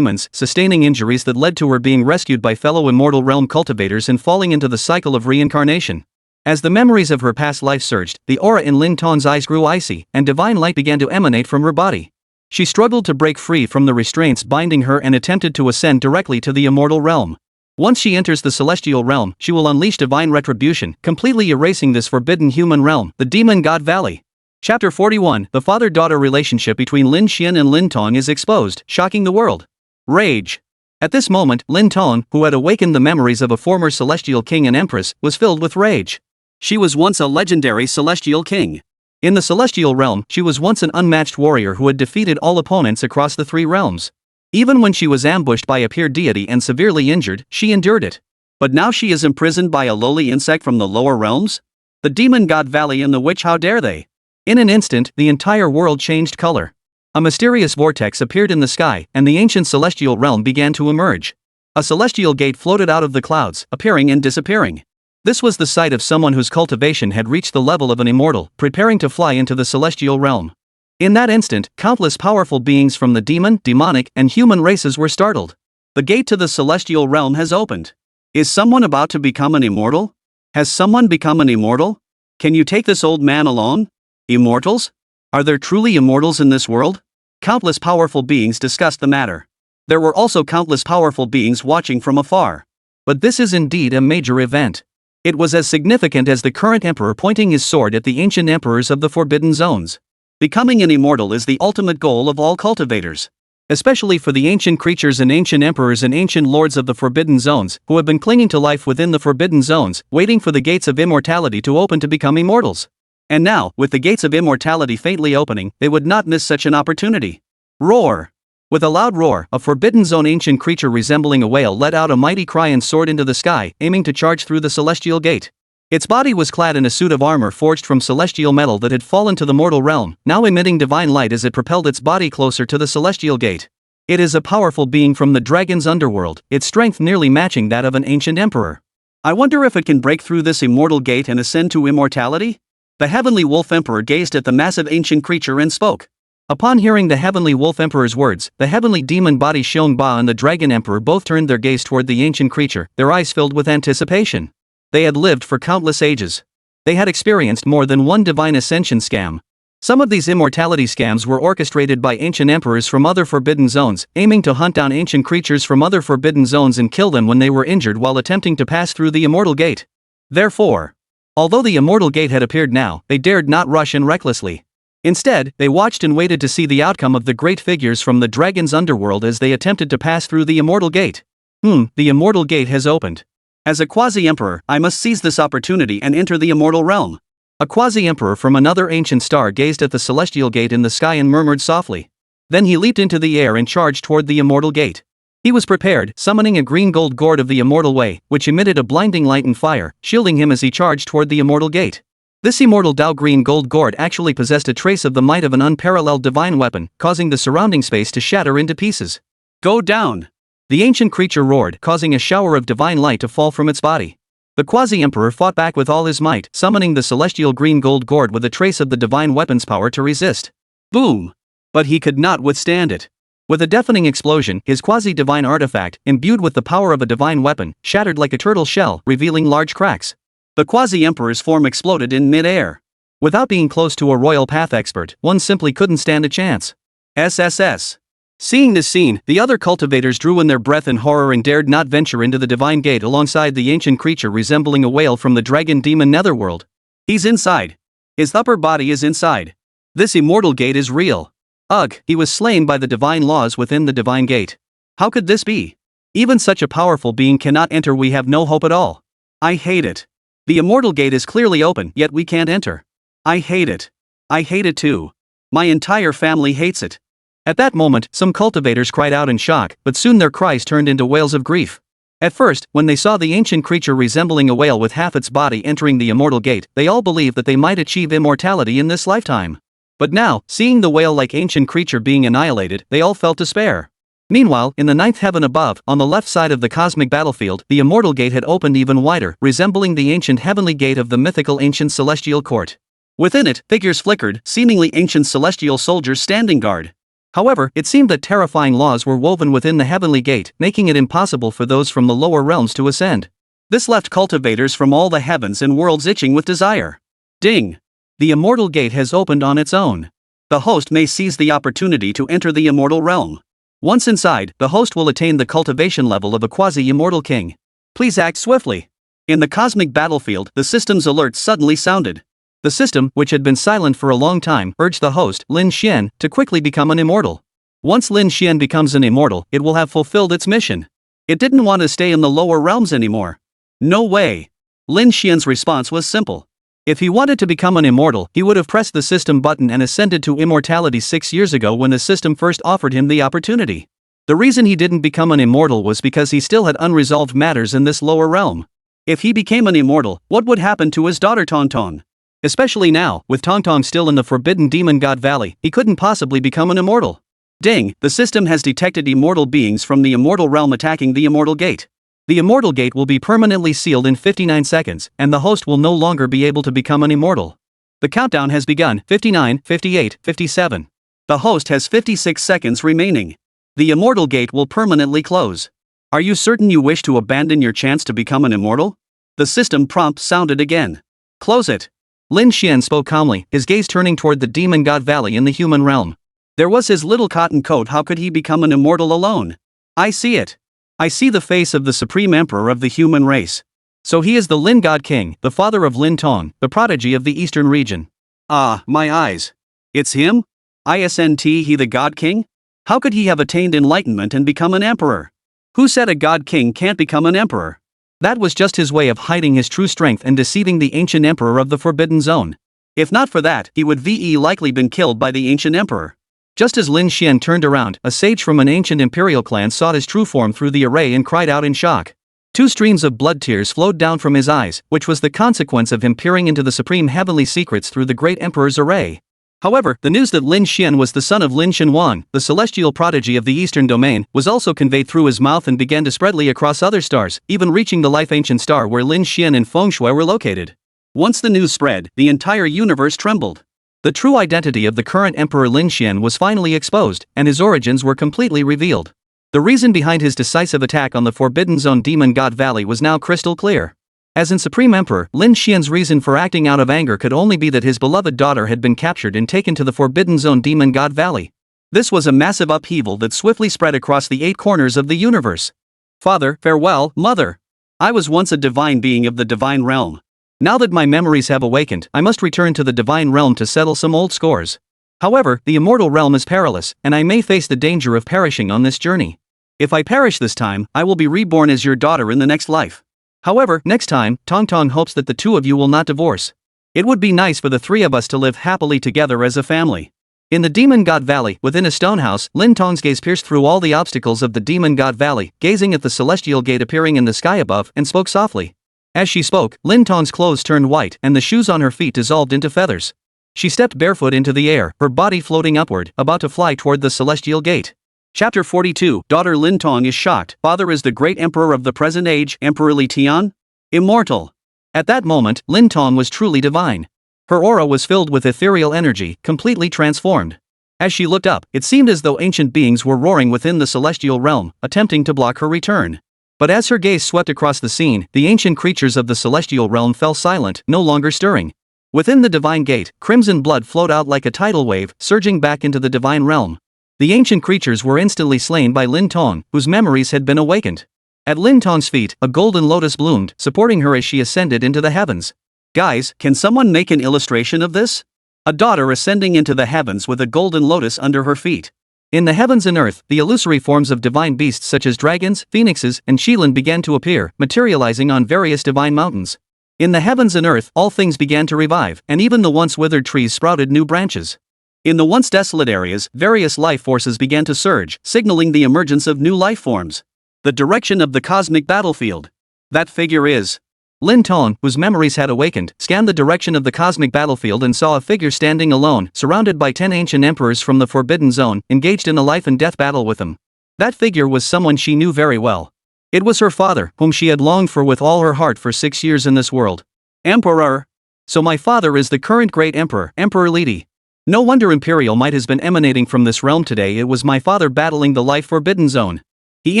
sustaining injuries that led to her being rescued by fellow immortal realm cultivators and falling into the cycle of reincarnation. As the memories of her past life surged, the aura in Lin Tong's eyes grew icy, and divine light began to emanate from her body. She struggled to break free from the restraints binding her and attempted to ascend directly to the immortal realm. Once she enters the celestial realm, she will unleash divine retribution, completely erasing this forbidden human realm, the Demon God Valley. Chapter 41, the father-daughter relationship between Lin Xian and Lin Tong is exposed, shocking the world. Rage. At this moment, Lin Tong, who had awakened the memories of a former celestial king and empress, was filled with rage. She was once a legendary celestial king. In the celestial realm, she was once an unmatched warrior who had defeated all opponents across the 3 realms. Even when she was ambushed by a peer deity and severely injured, she endured it. But now she is imprisoned by a lowly insect from the lower realms? The Demon God Valley and the witch, how dare they? In an instant, the entire world changed color. A mysterious vortex appeared in the sky, and the ancient celestial realm began to emerge. A celestial gate floated out of the clouds, appearing and disappearing. This was the sight of someone whose cultivation had reached the level of an immortal, preparing to fly into the celestial realm. In that instant, countless powerful beings from the demon, demonic, and human races were startled. The gate to the celestial realm has opened. Is someone about to become an immortal? Has someone become an immortal? Can you take this old man alone? Immortals? Are there truly immortals in this world? Countless powerful beings discussed the matter. There were also countless powerful beings watching from afar. But this is indeed a major event. It was as significant as the current emperor pointing his sword at the ancient emperors of the Forbidden Zones. Becoming an immortal is the ultimate goal of all cultivators. Especially for the ancient creatures and ancient emperors and ancient lords of the Forbidden Zones, who have been clinging to life within the Forbidden Zones, waiting for the gates of immortality to open to become immortals. And now, with the gates of immortality faintly opening, they would not miss such an opportunity. Roar! With a loud roar, a Forbidden Zone ancient creature resembling a whale let out a mighty cry and soared into the sky, aiming to charge through the celestial gate. Its body was clad in a suit of armor forged from celestial metal that had fallen to the mortal realm, now emitting divine light as it propelled its body closer to the celestial gate. It is a powerful being from the dragon's underworld, its strength nearly matching that of an ancient emperor. I wonder if it can break through this immortal gate and ascend to immortality? The Heavenly Wolf Emperor gazed at the massive ancient creature and spoke. Upon hearing the Heavenly Wolf Emperor's words, the heavenly demon body Xiong Ba and the Dragon Emperor both turned their gaze toward the ancient creature, their eyes filled with anticipation. They had lived for countless ages. They had experienced more than one divine ascension scam. Some of these immortality scams were orchestrated by ancient emperors from other forbidden zones, aiming to hunt down ancient creatures from other forbidden zones and kill them when they were injured while attempting to pass through the immortal gate. Therefore, although the immortal gate had appeared now, they dared not rush in recklessly. Instead, they watched and waited to see the outcome of the great figures from the dragon's underworld as they attempted to pass through the immortal gate. The immortal gate has opened. As a quasi-emperor, I must seize this opportunity and enter the immortal realm. A quasi-emperor from another ancient star gazed at the celestial gate in the sky and murmured softly. Then he leaped into the air and charged toward the immortal gate. He was prepared, summoning a green gold gourd of the immortal way, which emitted a blinding light and fire, shielding him as he charged toward the immortal gate. This immortal Dao green gold gourd actually possessed a trace of the might of an unparalleled divine weapon, causing the surrounding space to shatter into pieces. Go down! The ancient creature roared, causing a shower of divine light to fall from its body. The quasi-emperor fought back with all his might, summoning the celestial green gold gourd with a trace of the divine weapon's power to resist. Boom! But he could not withstand it. With a deafening explosion, his quasi-divine artifact, imbued with the power of a divine weapon, shattered like a turtle shell, revealing large cracks. The quasi-emperor's form exploded in mid-air. Without being close to a royal path expert, one simply couldn't stand a chance. SSS. Seeing this scene, the other cultivators drew in their breath in horror and dared not venture into the divine gate alongside the ancient creature resembling a whale from the dragon demon netherworld. He's inside. His upper body is inside. This immortal gate is real. Ugh, he was slain by the divine laws within the divine gate. How could this be? Even such a powerful being cannot enter. We have no hope at all. I hate it. The immortal gate is clearly open, yet we can't enter. I hate it. I hate it too. My entire family hates it. At that moment, some cultivators cried out in shock, but soon their cries turned into wails of grief. At first, when they saw the ancient creature resembling a whale with half its body entering the immortal gate, they all believed that they might achieve immortality in this lifetime. But now, seeing the whale-like ancient creature being annihilated, they all felt despair. Meanwhile, in the ninth heaven above, on the left side of the cosmic battlefield, the immortal gate had opened even wider, resembling the ancient heavenly gate of the mythical ancient celestial court. Within it, figures flickered, seemingly ancient celestial soldiers standing guard. However, it seemed that terrifying laws were woven within the heavenly gate, making it impossible for those from the lower realms to ascend. This left cultivators from all the heavens and worlds itching with desire. Ding! The immortal gate has opened on its own. The host may seize the opportunity to enter the immortal realm. Once inside, the host will attain the cultivation level of a quasi-immortal king. Please act swiftly. In the cosmic battlefield, the system's alert suddenly sounded. The system, which had been silent for a long time, urged the host, Lin Xian, to quickly become an immortal. Once Lin Xian becomes an immortal, it will have fulfilled its mission. It didn't want to stay in the lower realms anymore. No way. Lin Xian's response was simple. If he wanted to become an immortal, he would have pressed the system button and ascended to immortality 6 years ago when the system first offered him the opportunity. The reason he didn't become an immortal was because he still had unresolved matters in this lower realm. If he became an immortal, what would happen to his daughter Tongtong? Especially now, with Tongtong still in the Forbidden Demon God Valley, he couldn't possibly become an immortal. Ding, the system has detected immortal beings from the immortal realm attacking the immortal gate. The immortal gate will be permanently sealed in 59 seconds, and the host will no longer be able to become an immortal. The countdown has begun, 59, 58, 57. The host has 56 seconds remaining. The immortal gate will permanently close. Are you certain you wish to abandon your chance to become an immortal? The system prompt sounded again. Close it. Lin Xian spoke calmly, his gaze turning toward the Demon God Valley in the human realm. There was his little cotton coat. How could he become an immortal alone? I see it. I see the face of the Supreme Emperor of the human race. So he is the Lin God King, the father of Lin Tong, the prodigy of the eastern region. Ah, my eyes. It's him? Isn't he the God King? How could he have attained enlightenment and become an emperor? Who said a God King can't become an emperor? That was just his way of hiding his true strength and deceiving the ancient emperor of the Forbidden Zone. If not for that, he would likely been killed by the ancient emperor. Just as Lin Xian turned around, a sage from an ancient imperial clan saw his true form through the array and cried out in shock. 2 streams of blood tears flowed down from his eyes, which was the consequence of him peering into the supreme heavenly secrets through the great emperor's array. However, the news that Lin Xian was the son of Lin Shenhuang, the celestial prodigy of the eastern domain, was also conveyed through his mouth and began to spreadly across other stars, even reaching the life ancient star where Lin Xian and Fengshui were located. Once the news spread, the entire universe trembled. The true identity of the current emperor Lin Xian was finally exposed, and his origins were completely revealed. The reason behind his decisive attack on the Forbidden Zone Demon God Valley was now crystal clear. As in Supreme Emperor, Lin Xian's reason for acting out of anger could only be that his beloved daughter had been captured and taken to the Forbidden Zone Demon God Valley. This was a massive upheaval that swiftly spread across the 8 corners of the universe. Father, farewell, mother. I was once a divine being of the divine realm. Now that my memories have awakened, I must return to the divine realm to settle some old scores. However, the immortal realm is perilous, and I may face the danger of perishing on this journey. If I perish this time, I will be reborn as your daughter in the next life. However, next time, Tongtong hopes that the 2 of you will not divorce. It would be nice for the 3 of us to live happily together as a family. In the Demon God Valley, within a stone house, Lin Tong's gaze pierced through all the obstacles of the Demon God Valley, gazing at the celestial gate appearing in the sky above, and spoke softly. As she spoke, Lin Tong's clothes turned white, and the shoes on her feet dissolved into feathers. She stepped barefoot into the air, her body floating upward, about to fly toward the celestial gate. Chapter 42, Daughter Lin Tong is shocked. Father is the great emperor of the present age, Emperor Li Tian? Immortal. At that moment, Lin Tong was truly divine. Her aura was filled with ethereal energy, completely transformed. As she looked up, it seemed as though ancient beings were roaring within the celestial realm, attempting to block her return. But as her gaze swept across the scene, the ancient creatures of the celestial realm fell silent, no longer stirring. Within the divine gate, crimson blood flowed out like a tidal wave, surging back into the divine realm. The ancient creatures were instantly slain by Lin Tong, whose memories had been awakened. At Lin Tong's feet, a golden lotus bloomed, supporting her as she ascended into the heavens. Guys, can someone make an illustration of this? A daughter ascending into the heavens with a golden lotus under her feet. In the heavens and earth, the illusory forms of divine beasts such as dragons, phoenixes, and Shilin began to appear, materializing on various divine mountains. In the heavens and earth, all things began to revive, and even the once withered trees sprouted new branches. In the once desolate areas, various life forces began to surge, signaling the emergence of new life forms. The direction of the cosmic battlefield. That figure is. Lin Tong, whose memories had awakened, scanned the direction of the cosmic battlefield and saw a figure standing alone, surrounded by 10 ancient emperors from the Forbidden Zone, engaged in a life and death battle with him. That figure was someone she knew very well. It was her father, whom she had longed for with all her heart for 6 years in this world. Emperor! So my father is the current great emperor, Emperor Lidi. No wonder Imperial might has been emanating from this realm today. It was my father battling the life forbidden zone. He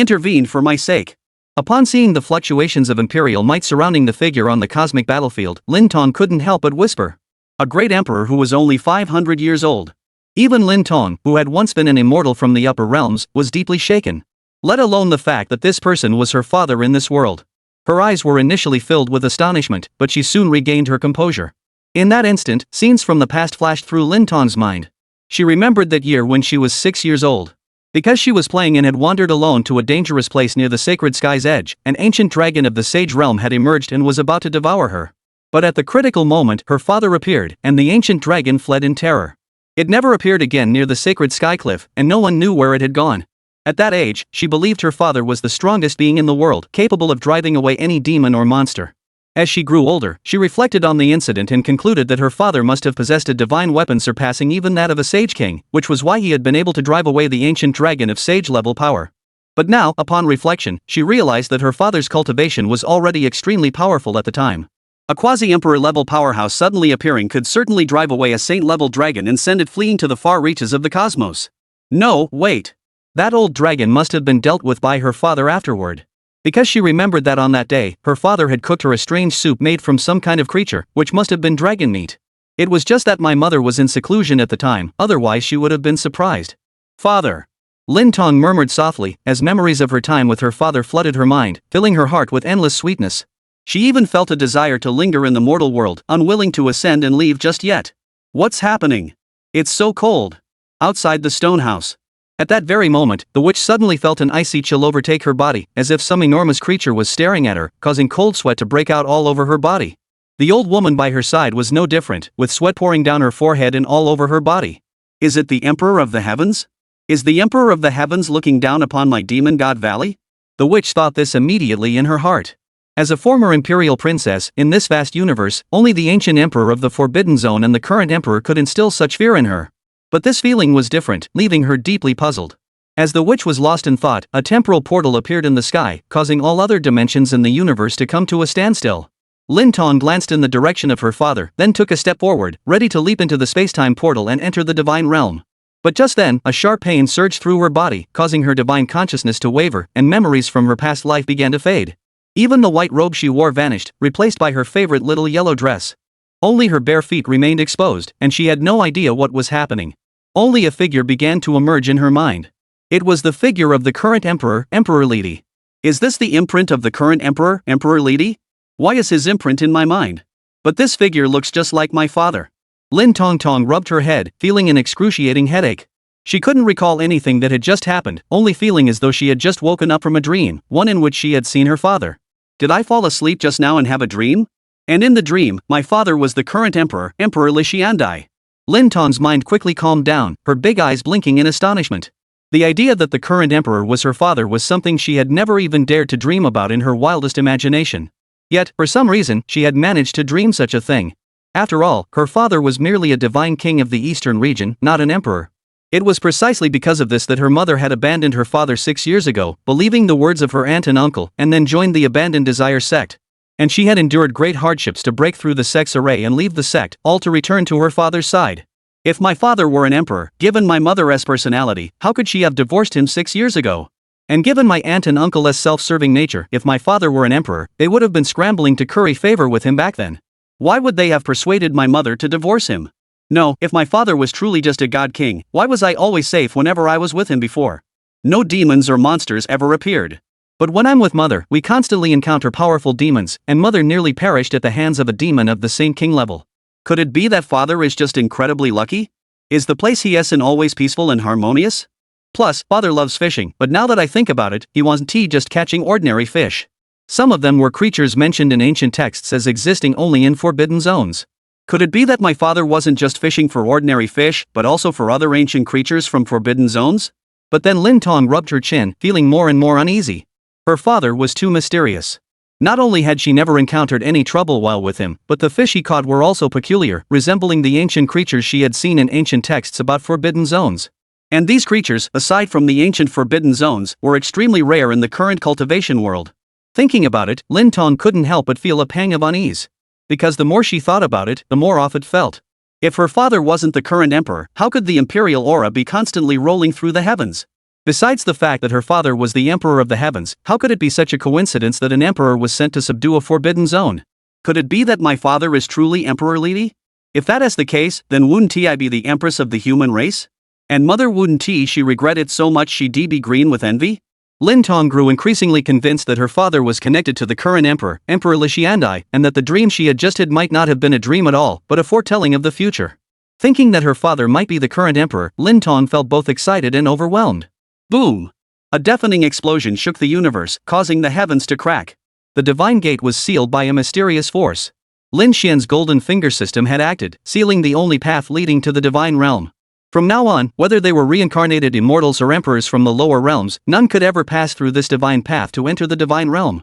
intervened for my sake. Upon seeing the fluctuations of Imperial might surrounding the figure on the cosmic battlefield, Lin Tong couldn't help but whisper. A great emperor who was only 500 years old. Even Lin Tong, who had once been an immortal from the upper realms, was deeply shaken. Let alone the fact that this person was her father in this world. Her eyes were initially filled with astonishment, but she soon regained her composure. In that instant, scenes from the past flashed through Lin Tong's mind. She remembered that year when she was 6 years old. Because she was playing and had wandered alone to a dangerous place near the sacred sky's edge, an ancient dragon of the sage realm had emerged and was about to devour her. But at the critical moment, her father appeared, and the ancient dragon fled in terror. It never appeared again near the sacred sky cliff, and no one knew where it had gone. At that age, she believed her father was the strongest being in the world, capable of driving away any demon or monster. As she grew older, she reflected on the incident and concluded that her father must have possessed a divine weapon surpassing even that of a sage king, which was why he had been able to drive away the ancient dragon of sage-level power. But now, upon reflection, she realized that her father's cultivation was already extremely powerful at the time. A quasi-emperor level powerhouse suddenly appearing could certainly drive away a saint-level dragon and send it fleeing to the far reaches of the cosmos. No, wait. That old dragon must have been dealt with by her father afterward. Because she remembered that on that day, her father had cooked her a strange soup made from some kind of creature, which must have been dragon meat. It was just that my mother was in seclusion at the time, otherwise she would have been surprised. Father. Lin Tong murmured softly, as memories of her time with her father flooded her mind, filling her heart with endless sweetness. She even felt a desire to linger in the mortal world, unwilling to ascend and leave just yet. What's happening? It's so cold. Outside the stone house. At that very moment, the witch suddenly felt an icy chill overtake her body, as if some enormous creature was staring at her, causing cold sweat to break out all over her body. The old woman by her side was no different, with sweat pouring down her forehead and all over her body. Is it the Emperor of the Heavens? Is the Emperor of the Heavens looking down upon my demon god valley? The witch thought this immediately in her heart. As a former imperial princess, in this vast universe, only the ancient emperor of the Forbidden Zone and the current emperor could instill such fear in her. But this feeling was different, leaving her deeply puzzled. As the witch was lost in thought, a temporal portal appeared in the sky, causing all other dimensions in the universe to come to a standstill. Lin Tong glanced in the direction of her father, then took a step forward, ready to leap into the space-time portal and enter the divine realm. But just then, a sharp pain surged through her body, causing her divine consciousness to waver, and memories from her past life began to fade. Even the white robe she wore vanished, replaced by her favorite little yellow dress. Only her bare feet remained exposed, and she had no idea what was happening. Only a figure began to emerge in her mind. It was the figure of the current emperor, Emperor Lidi. Is this the imprint of the current emperor, Emperor Lidi? Why is his imprint in my mind? But this figure looks just like my father. Lin Tong rubbed her head, feeling an excruciating headache. She couldn't recall anything that had just happened, only feeling as though she had just woken up from a dream, one in which she had seen her father. Did I fall asleep just now and have a dream? And in the dream, my father was the current emperor, Emperor Li Xiandai. Lin Tong's mind quickly calmed down, her big eyes blinking in astonishment. The idea that the current emperor was her father was something she had never even dared to dream about in her wildest imagination. Yet, for some reason, she had managed to dream such a thing. After all, her father was merely a divine king of the eastern region, not an emperor. It was precisely because of this that her mother had abandoned her father 6 years ago, believing the words of her aunt and uncle, and then joined the abandoned desire sect. And she had endured great hardships to break through the sect's array and leave the sect, all to return to her father's side. If my father were an emperor, given my mother's personality, how could she have divorced him 6 years ago? And given my aunt and uncle's self-serving nature, if my father were an emperor, they would have been scrambling to curry favor with him back then. Why would they have persuaded my mother to divorce him? No, if my father was truly just a god king, why was I always safe whenever I was with him before? No demons or monsters ever appeared. But when I'm with mother, we constantly encounter powerful demons, and mother nearly perished at the hands of a demon of the Saint King level. Could it be that father is just incredibly lucky? Is the place he is in always peaceful and harmonious? Plus, father loves fishing, but now that I think about it, he wasn't just catching ordinary fish. Some of them were creatures mentioned in ancient texts as existing only in forbidden zones. Could it be that my father wasn't just fishing for ordinary fish, but also for other ancient creatures from forbidden zones? But then Lin Tong rubbed her chin, feeling more and more uneasy. Her father was too mysterious. Not only had she never encountered any trouble while with him, but the fish he caught were also peculiar, resembling the ancient creatures she had seen in ancient texts about forbidden zones. And these creatures, aside from the ancient forbidden zones, were extremely rare in the current cultivation world. Thinking about it, Lin Tong couldn't help but feel a pang of unease. because the more she thought about it, the more off it felt. If her father wasn't the current emperor, how could the imperial aura be constantly rolling through the heavens? Besides the fact that her father was the emperor of the heavens, how could it be such a coincidence that an emperor was sent to subdue a forbidden zone? Could it be that my father is truly Emperor Lidi? If that is the case, then wouldn't I be the empress of the human race? And mother wouldn't she regret it so much she'd be green with envy? Lin Tong grew increasingly convinced that her father was connected to the current emperor, Emperor Li Xiandai, and that the dream she had just had might not have been a dream at all, but a foretelling of the future. Thinking that her father might be the current emperor, Lin Tong felt both excited and overwhelmed. Boom! A deafening explosion shook the universe, causing the heavens to crack. The divine gate was sealed by a mysterious force. Lin Xian's golden finger system had acted, sealing the only path leading to the divine realm. From now on, whether they were reincarnated immortals or emperors from the lower realms, none could ever pass through this divine path to enter the divine realm.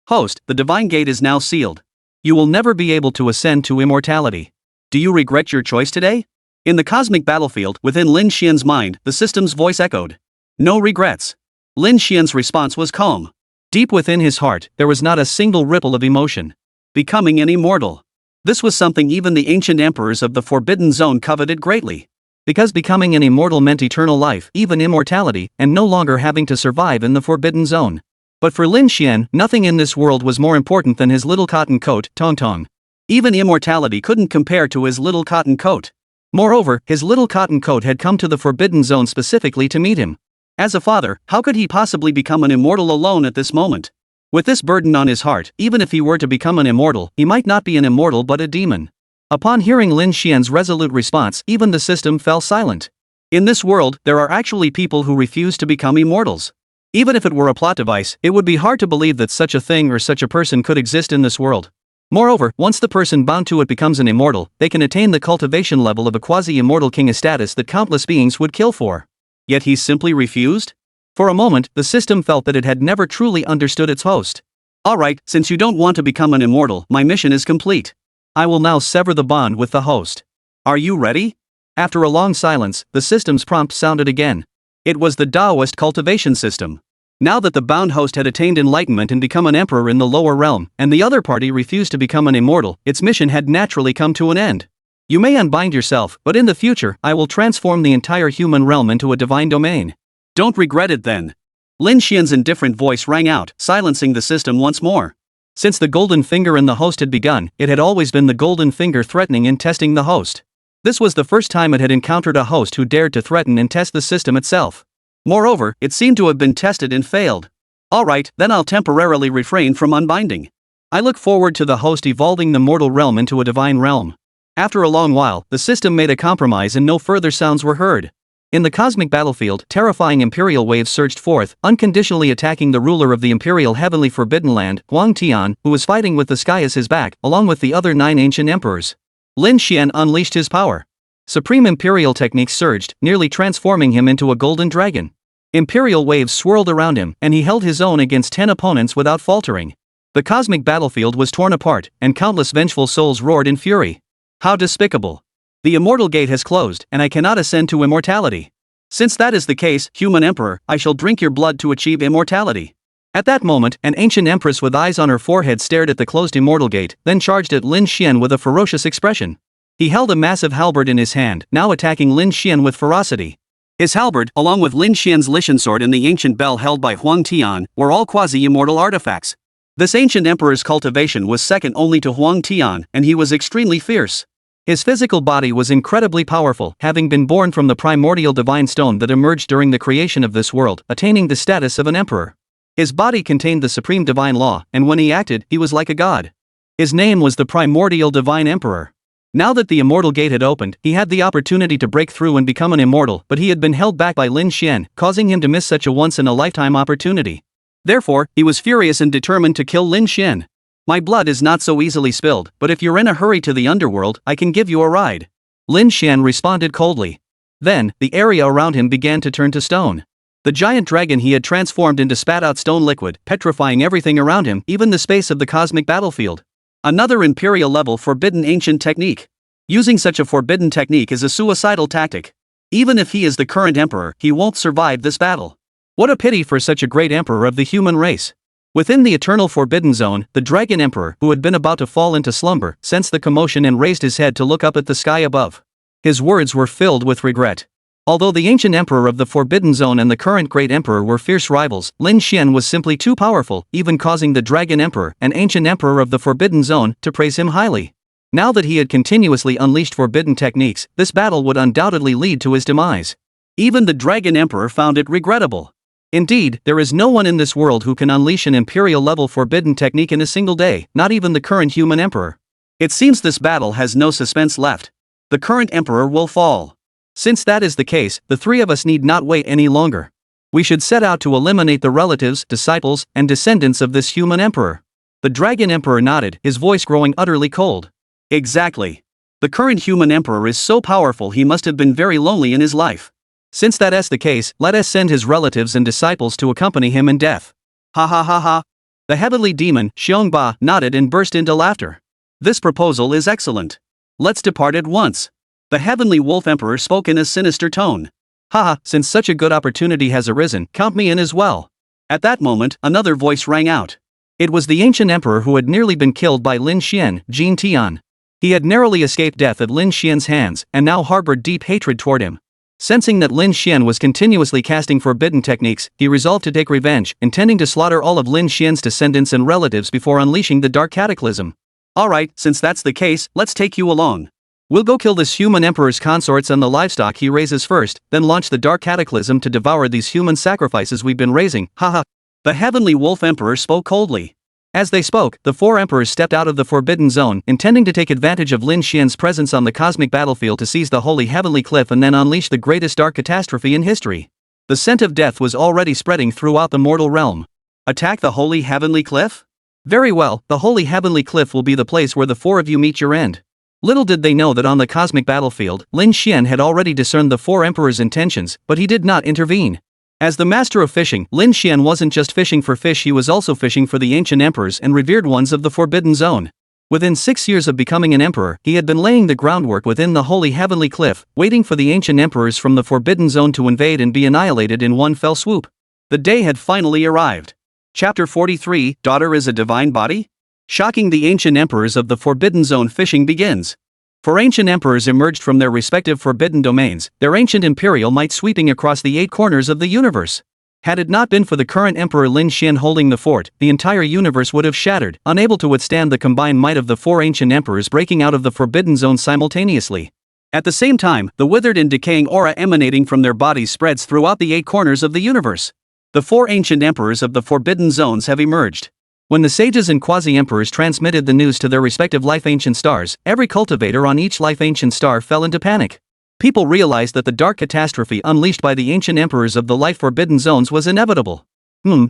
Host, the divine gate is now sealed. You will never be able to ascend to immortality. Do you regret your choice today? In the cosmic battlefield, within Lin Xian's mind, the system's voice echoed. No regrets. Lin Xian's response was calm. Deep within his heart, there was not a single ripple of emotion. Becoming an immortal. This was something even the ancient emperors of the Forbidden Zone coveted greatly. Because becoming an immortal meant eternal life, even immortality, and no longer having to survive in the Forbidden Zone. But for Lin Xian, nothing in this world was more important than his little cotton coat, Tong Tong. Even immortality couldn't compare to his little cotton coat. Moreover, his little cotton coat had come to the Forbidden Zone specifically to meet him. As a father, how could he possibly become an immortal alone at this moment? With this burden on his heart, even if he were to become an immortal, he might not be an immortal but a demon. Upon hearing Lin Xian's resolute response, even the system fell silent. In this world, there are actually people who refuse to become immortals. Even if it were a plot device, it would be hard to believe that such a thing or such a person could exist in this world. Moreover, once the person bound to it becomes an immortal, they can attain the cultivation level of a quasi-immortal king, a status that countless beings would kill for. Yet he simply refused? For a moment, the system felt that it had never truly understood its host. Alright, since you don't want to become an immortal, my mission is complete. I will now sever the bond with the host. Are you ready? After a long silence, the system's prompt sounded again. It was the Taoist cultivation system. Now that the bound host had attained enlightenment and become an emperor in the lower realm, and the other party refused to become an immortal, its mission had naturally come to an end. You may unbind yourself, but in the future, I will transform the entire human realm into a divine domain. Don't regret it then. Lin Xian's indifferent voice rang out, silencing the system once more. Since the golden finger and the host had begun, it had always been the golden finger threatening and testing the host. This was the first time it had encountered a host who dared to threaten and test the system itself. Moreover, it seemed to have been tested and failed. Alright, then I'll temporarily refrain from unbinding. I look forward to the host evolving the mortal realm into a divine realm. After a long while, the system made a compromise and no further sounds were heard. In the cosmic battlefield, terrifying imperial waves surged forth, unconditionally attacking the ruler of the imperial heavenly forbidden land, Huang Tian, who was fighting with the sky as his back, along with the other 9 ancient emperors. Lin Xian unleashed his power. Supreme imperial techniques surged, nearly transforming him into a golden dragon. Imperial waves swirled around him, and he held his own against 10 opponents without faltering. The cosmic battlefield was torn apart, and countless vengeful souls roared in fury. How despicable! The immortal gate has closed, and I cannot ascend to immortality. Since that is the case, human emperor, I shall drink your blood to achieve immortality. At that moment, an ancient empress with eyes on her forehead stared at the closed immortal gate, then charged at Lin Xian with a ferocious expression. He held a massive halberd in his hand, now attacking Lin Xian with ferocity. His halberd, along with Lin Xian's Lishan sword and the ancient bell held by Huang Tian, were all quasi-immortal artifacts. This ancient emperor's cultivation was second only to Huang Tian, and he was extremely fierce. His physical body was incredibly powerful, having been born from the primordial divine stone that emerged during the creation of this world, attaining the status of an emperor. His body contained the supreme divine law, and when he acted, he was like a god. His name was the primordial divine emperor. Now that the immortal gate had opened, he had the opportunity to break through and become an immortal, but he had been held back by Lin Xian, causing him to miss such a once-in-a-lifetime opportunity. Therefore, he was furious and determined to kill Lin Xian. My blood is not so easily spilled, but if you're in a hurry to the underworld, I can give you a ride. Lin Xian responded coldly. Then, the area around him began to turn to stone. The giant dragon he had transformed into spat out stone liquid, petrifying everything around him, even the space of the cosmic battlefield. Another imperial-level forbidden ancient technique. Using such a forbidden technique is a suicidal tactic. Even if he is the current emperor, he won't survive this battle. What a pity for such a great emperor of the human race. Within the eternal forbidden zone, the Dragon Emperor, who had been about to fall into slumber, sensed the commotion and raised his head to look up at the sky above. His words were filled with regret. Although the ancient emperor of the Forbidden Zone and the current great emperor were fierce rivals, Lin Xian was simply too powerful, even causing the Dragon Emperor, an ancient emperor of the Forbidden Zone, to praise him highly. Now that he had continuously unleashed forbidden techniques, this battle would undoubtedly lead to his demise. Even the Dragon Emperor found it regrettable. Indeed, there is no one in this world who can unleash an imperial-level forbidden technique in a single day, not even the current human emperor. It seems this battle has no suspense left. The current emperor will fall. Since that is the case, the three of us need not wait any longer. We should set out to eliminate the relatives, disciples, and descendants of this human emperor. The Dragon Emperor nodded, his voice growing utterly cold. Exactly. The current human emperor is so powerful he must have been very lonely in his life. Since that is the case, let us send his relatives and disciples to accompany him in death. Ha ha ha ha. The heavenly demon, Xiongba, nodded and burst into laughter. This proposal is excellent. Let's depart at once. The heavenly wolf emperor spoke in a sinister tone. Haha, since such a good opportunity has arisen, count me in as well. At that moment, another voice rang out. It was the ancient emperor who had nearly been killed by Lin Xian, Jin Tian. He had narrowly escaped death at Lin Xian's hands, and now harbored deep hatred toward him. Sensing that Lin Xian was continuously casting forbidden techniques, he resolved to take revenge, intending to slaughter all of Lin Xian's descendants and relatives before unleashing the Dark Cataclysm. Alright, since that's the case, let's take you along. We'll go kill this human emperor's consorts and the livestock he raises first, then launch the Dark Cataclysm to devour these human sacrifices we've been raising, haha. The heavenly wolf emperor spoke coldly. As they spoke, the four emperors stepped out of the Forbidden Zone, intending to take advantage of Lin Xian's presence on the cosmic battlefield to seize the holy heavenly cliff and then unleash the greatest dark catastrophe in history. The scent of death was already spreading throughout the mortal realm. Attack the holy heavenly cliff? Very well, the holy heavenly cliff will be the place where the four of you meet your end. Little did they know that on the cosmic battlefield, Lin Xian had already discerned the four emperors' intentions, but he did not intervene. As the master of fishing, Lin Xian wasn't just fishing for fish, he was also fishing for the ancient emperors and revered ones of the Forbidden Zone. Within 6 years of becoming an emperor, he had been laying the groundwork within the holy heavenly cliff, waiting for the ancient emperors from the Forbidden Zone to invade and be annihilated in one fell swoop. The day had finally arrived. Chapter 43, Daughter is a Divine Body? Shocking the ancient emperors of the Forbidden Zone, fishing begins. For ancient emperors emerged from their respective forbidden domains, their ancient imperial might sweeping across the 8 corners of the universe. Had it not been for the current emperor Lin Xian holding the fort, the entire universe would have shattered, unable to withstand the combined might of the 4 ancient emperors breaking out of the Forbidden Zone simultaneously. At the same time, the withered and decaying aura emanating from their bodies spreads throughout the 8 corners of the universe. The 4 ancient emperors of the Forbidden Zones have emerged. When the sages and quasi-emperors transmitted the news to their respective life-ancient stars, every cultivator on each life-ancient star fell into panic. People realized that the dark catastrophe unleashed by the ancient emperors of the life-forbidden zones was inevitable.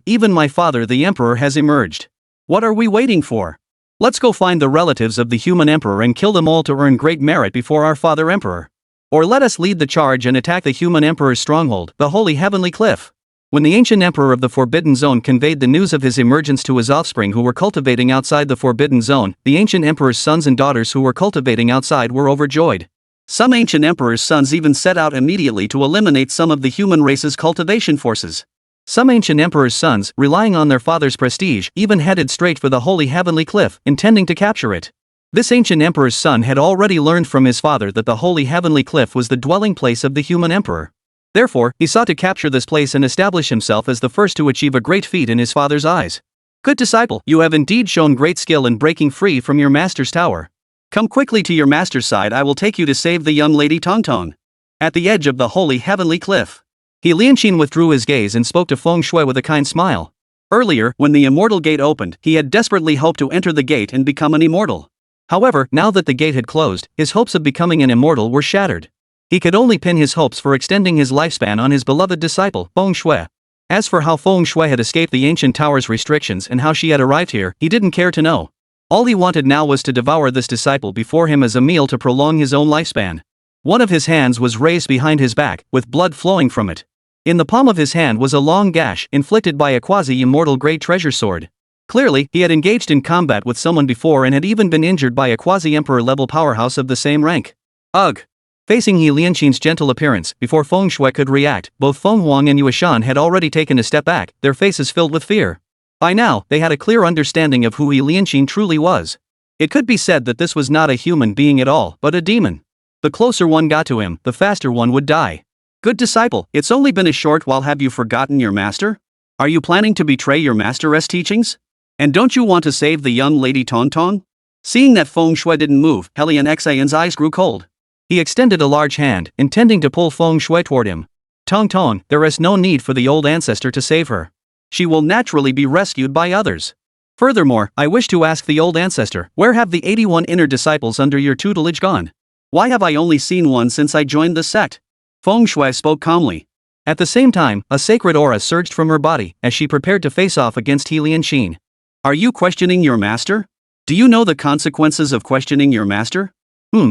Even my father the emperor has emerged. What are we waiting for? Let's go find the relatives of the human emperor and kill them all to earn great merit before our father emperor. Or let us lead the charge and attack the human emperor's stronghold, the holy heavenly cliff. When the ancient emperor of the Forbidden Zone conveyed the news of his emergence to his offspring who were cultivating outside the Forbidden Zone, the ancient emperor's sons and daughters who were cultivating outside were overjoyed. Some ancient emperor's sons even set out immediately to eliminate some of the human race's cultivation forces. Some ancient emperor's sons, relying on their father's prestige, even headed straight for the holy heavenly cliff, intending to capture it. This ancient emperor's son had already learned from his father that the holy heavenly cliff was the dwelling place of the human emperor. Therefore, he sought to capture this place and establish himself as the first to achieve a great feat in his father's eyes. Good disciple, you have indeed shown great skill in breaking free from your master's tower. Come quickly to your master's side, I will take you to save the young lady Tongtong. At the edge of the holy heavenly cliff. He Lianqin withdrew his gaze and spoke to Feng Shui with a kind smile. Earlier, when the immortal gate opened, he had desperately hoped to enter the gate and become an immortal. However, now that the gate had closed, his hopes of becoming an immortal were shattered. He could only pin his hopes for extending his lifespan on his beloved disciple, Feng Shui. As for how Feng Shui had escaped the ancient tower's restrictions and how she had arrived here, he didn't care to know. All he wanted now was to devour this disciple before him as a meal to prolong his own lifespan. One of his hands was raised behind his back, with blood flowing from it. In the palm of his hand was a long gash, inflicted by a quasi-immortal great treasure sword. Clearly, he had engaged in combat with someone before and had even been injured by a quasi-emperor level powerhouse of the same rank. Ugh! Facing He Lianqin's gentle appearance, before Feng Shui could react, both Feng Huang and Yuan had already taken a step back, their faces filled with fear. By now, they had a clear understanding of who He Lianqin truly was. It could be said that this was not a human being at all, but a demon. The closer one got to him, the faster one would die. Good disciple, it's only been a short while. Have you forgotten your master? Are you planning to betray your master's teachings? And don't you want to save the young lady Tong Tong? Seeing that Feng Shui didn't move, Helian Xian's eyes grew cold. He extended a large hand, intending to pull Feng Shui toward him. Tong Tong, there is no need for the old ancestor to save her. She will naturally be rescued by others. Furthermore, I wish to ask the old ancestor, where have the 81 inner disciples under your tutelage gone? Why have I only seen one since I joined the sect? Feng Shui spoke calmly. At the same time, a sacred aura surged from her body as she prepared to face off against He Lianqin. Are you questioning your master? Do you know the consequences of questioning your master?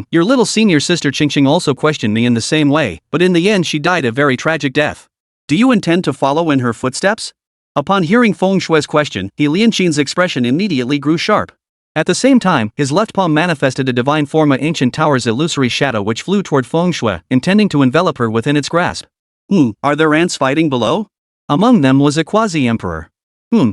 Your little senior sister Qingqing also questioned me in the same way, but in the end she died a very tragic death. Do you intend to follow in her footsteps? Upon hearing Feng Shui's question, He Lianqin's expression immediately grew sharp. At the same time, his left palm manifested a divine form of ancient tower's illusory shadow which flew toward Feng Shui, intending to envelop her within its grasp. Are there ants fighting below? Among them was a quasi-emperor.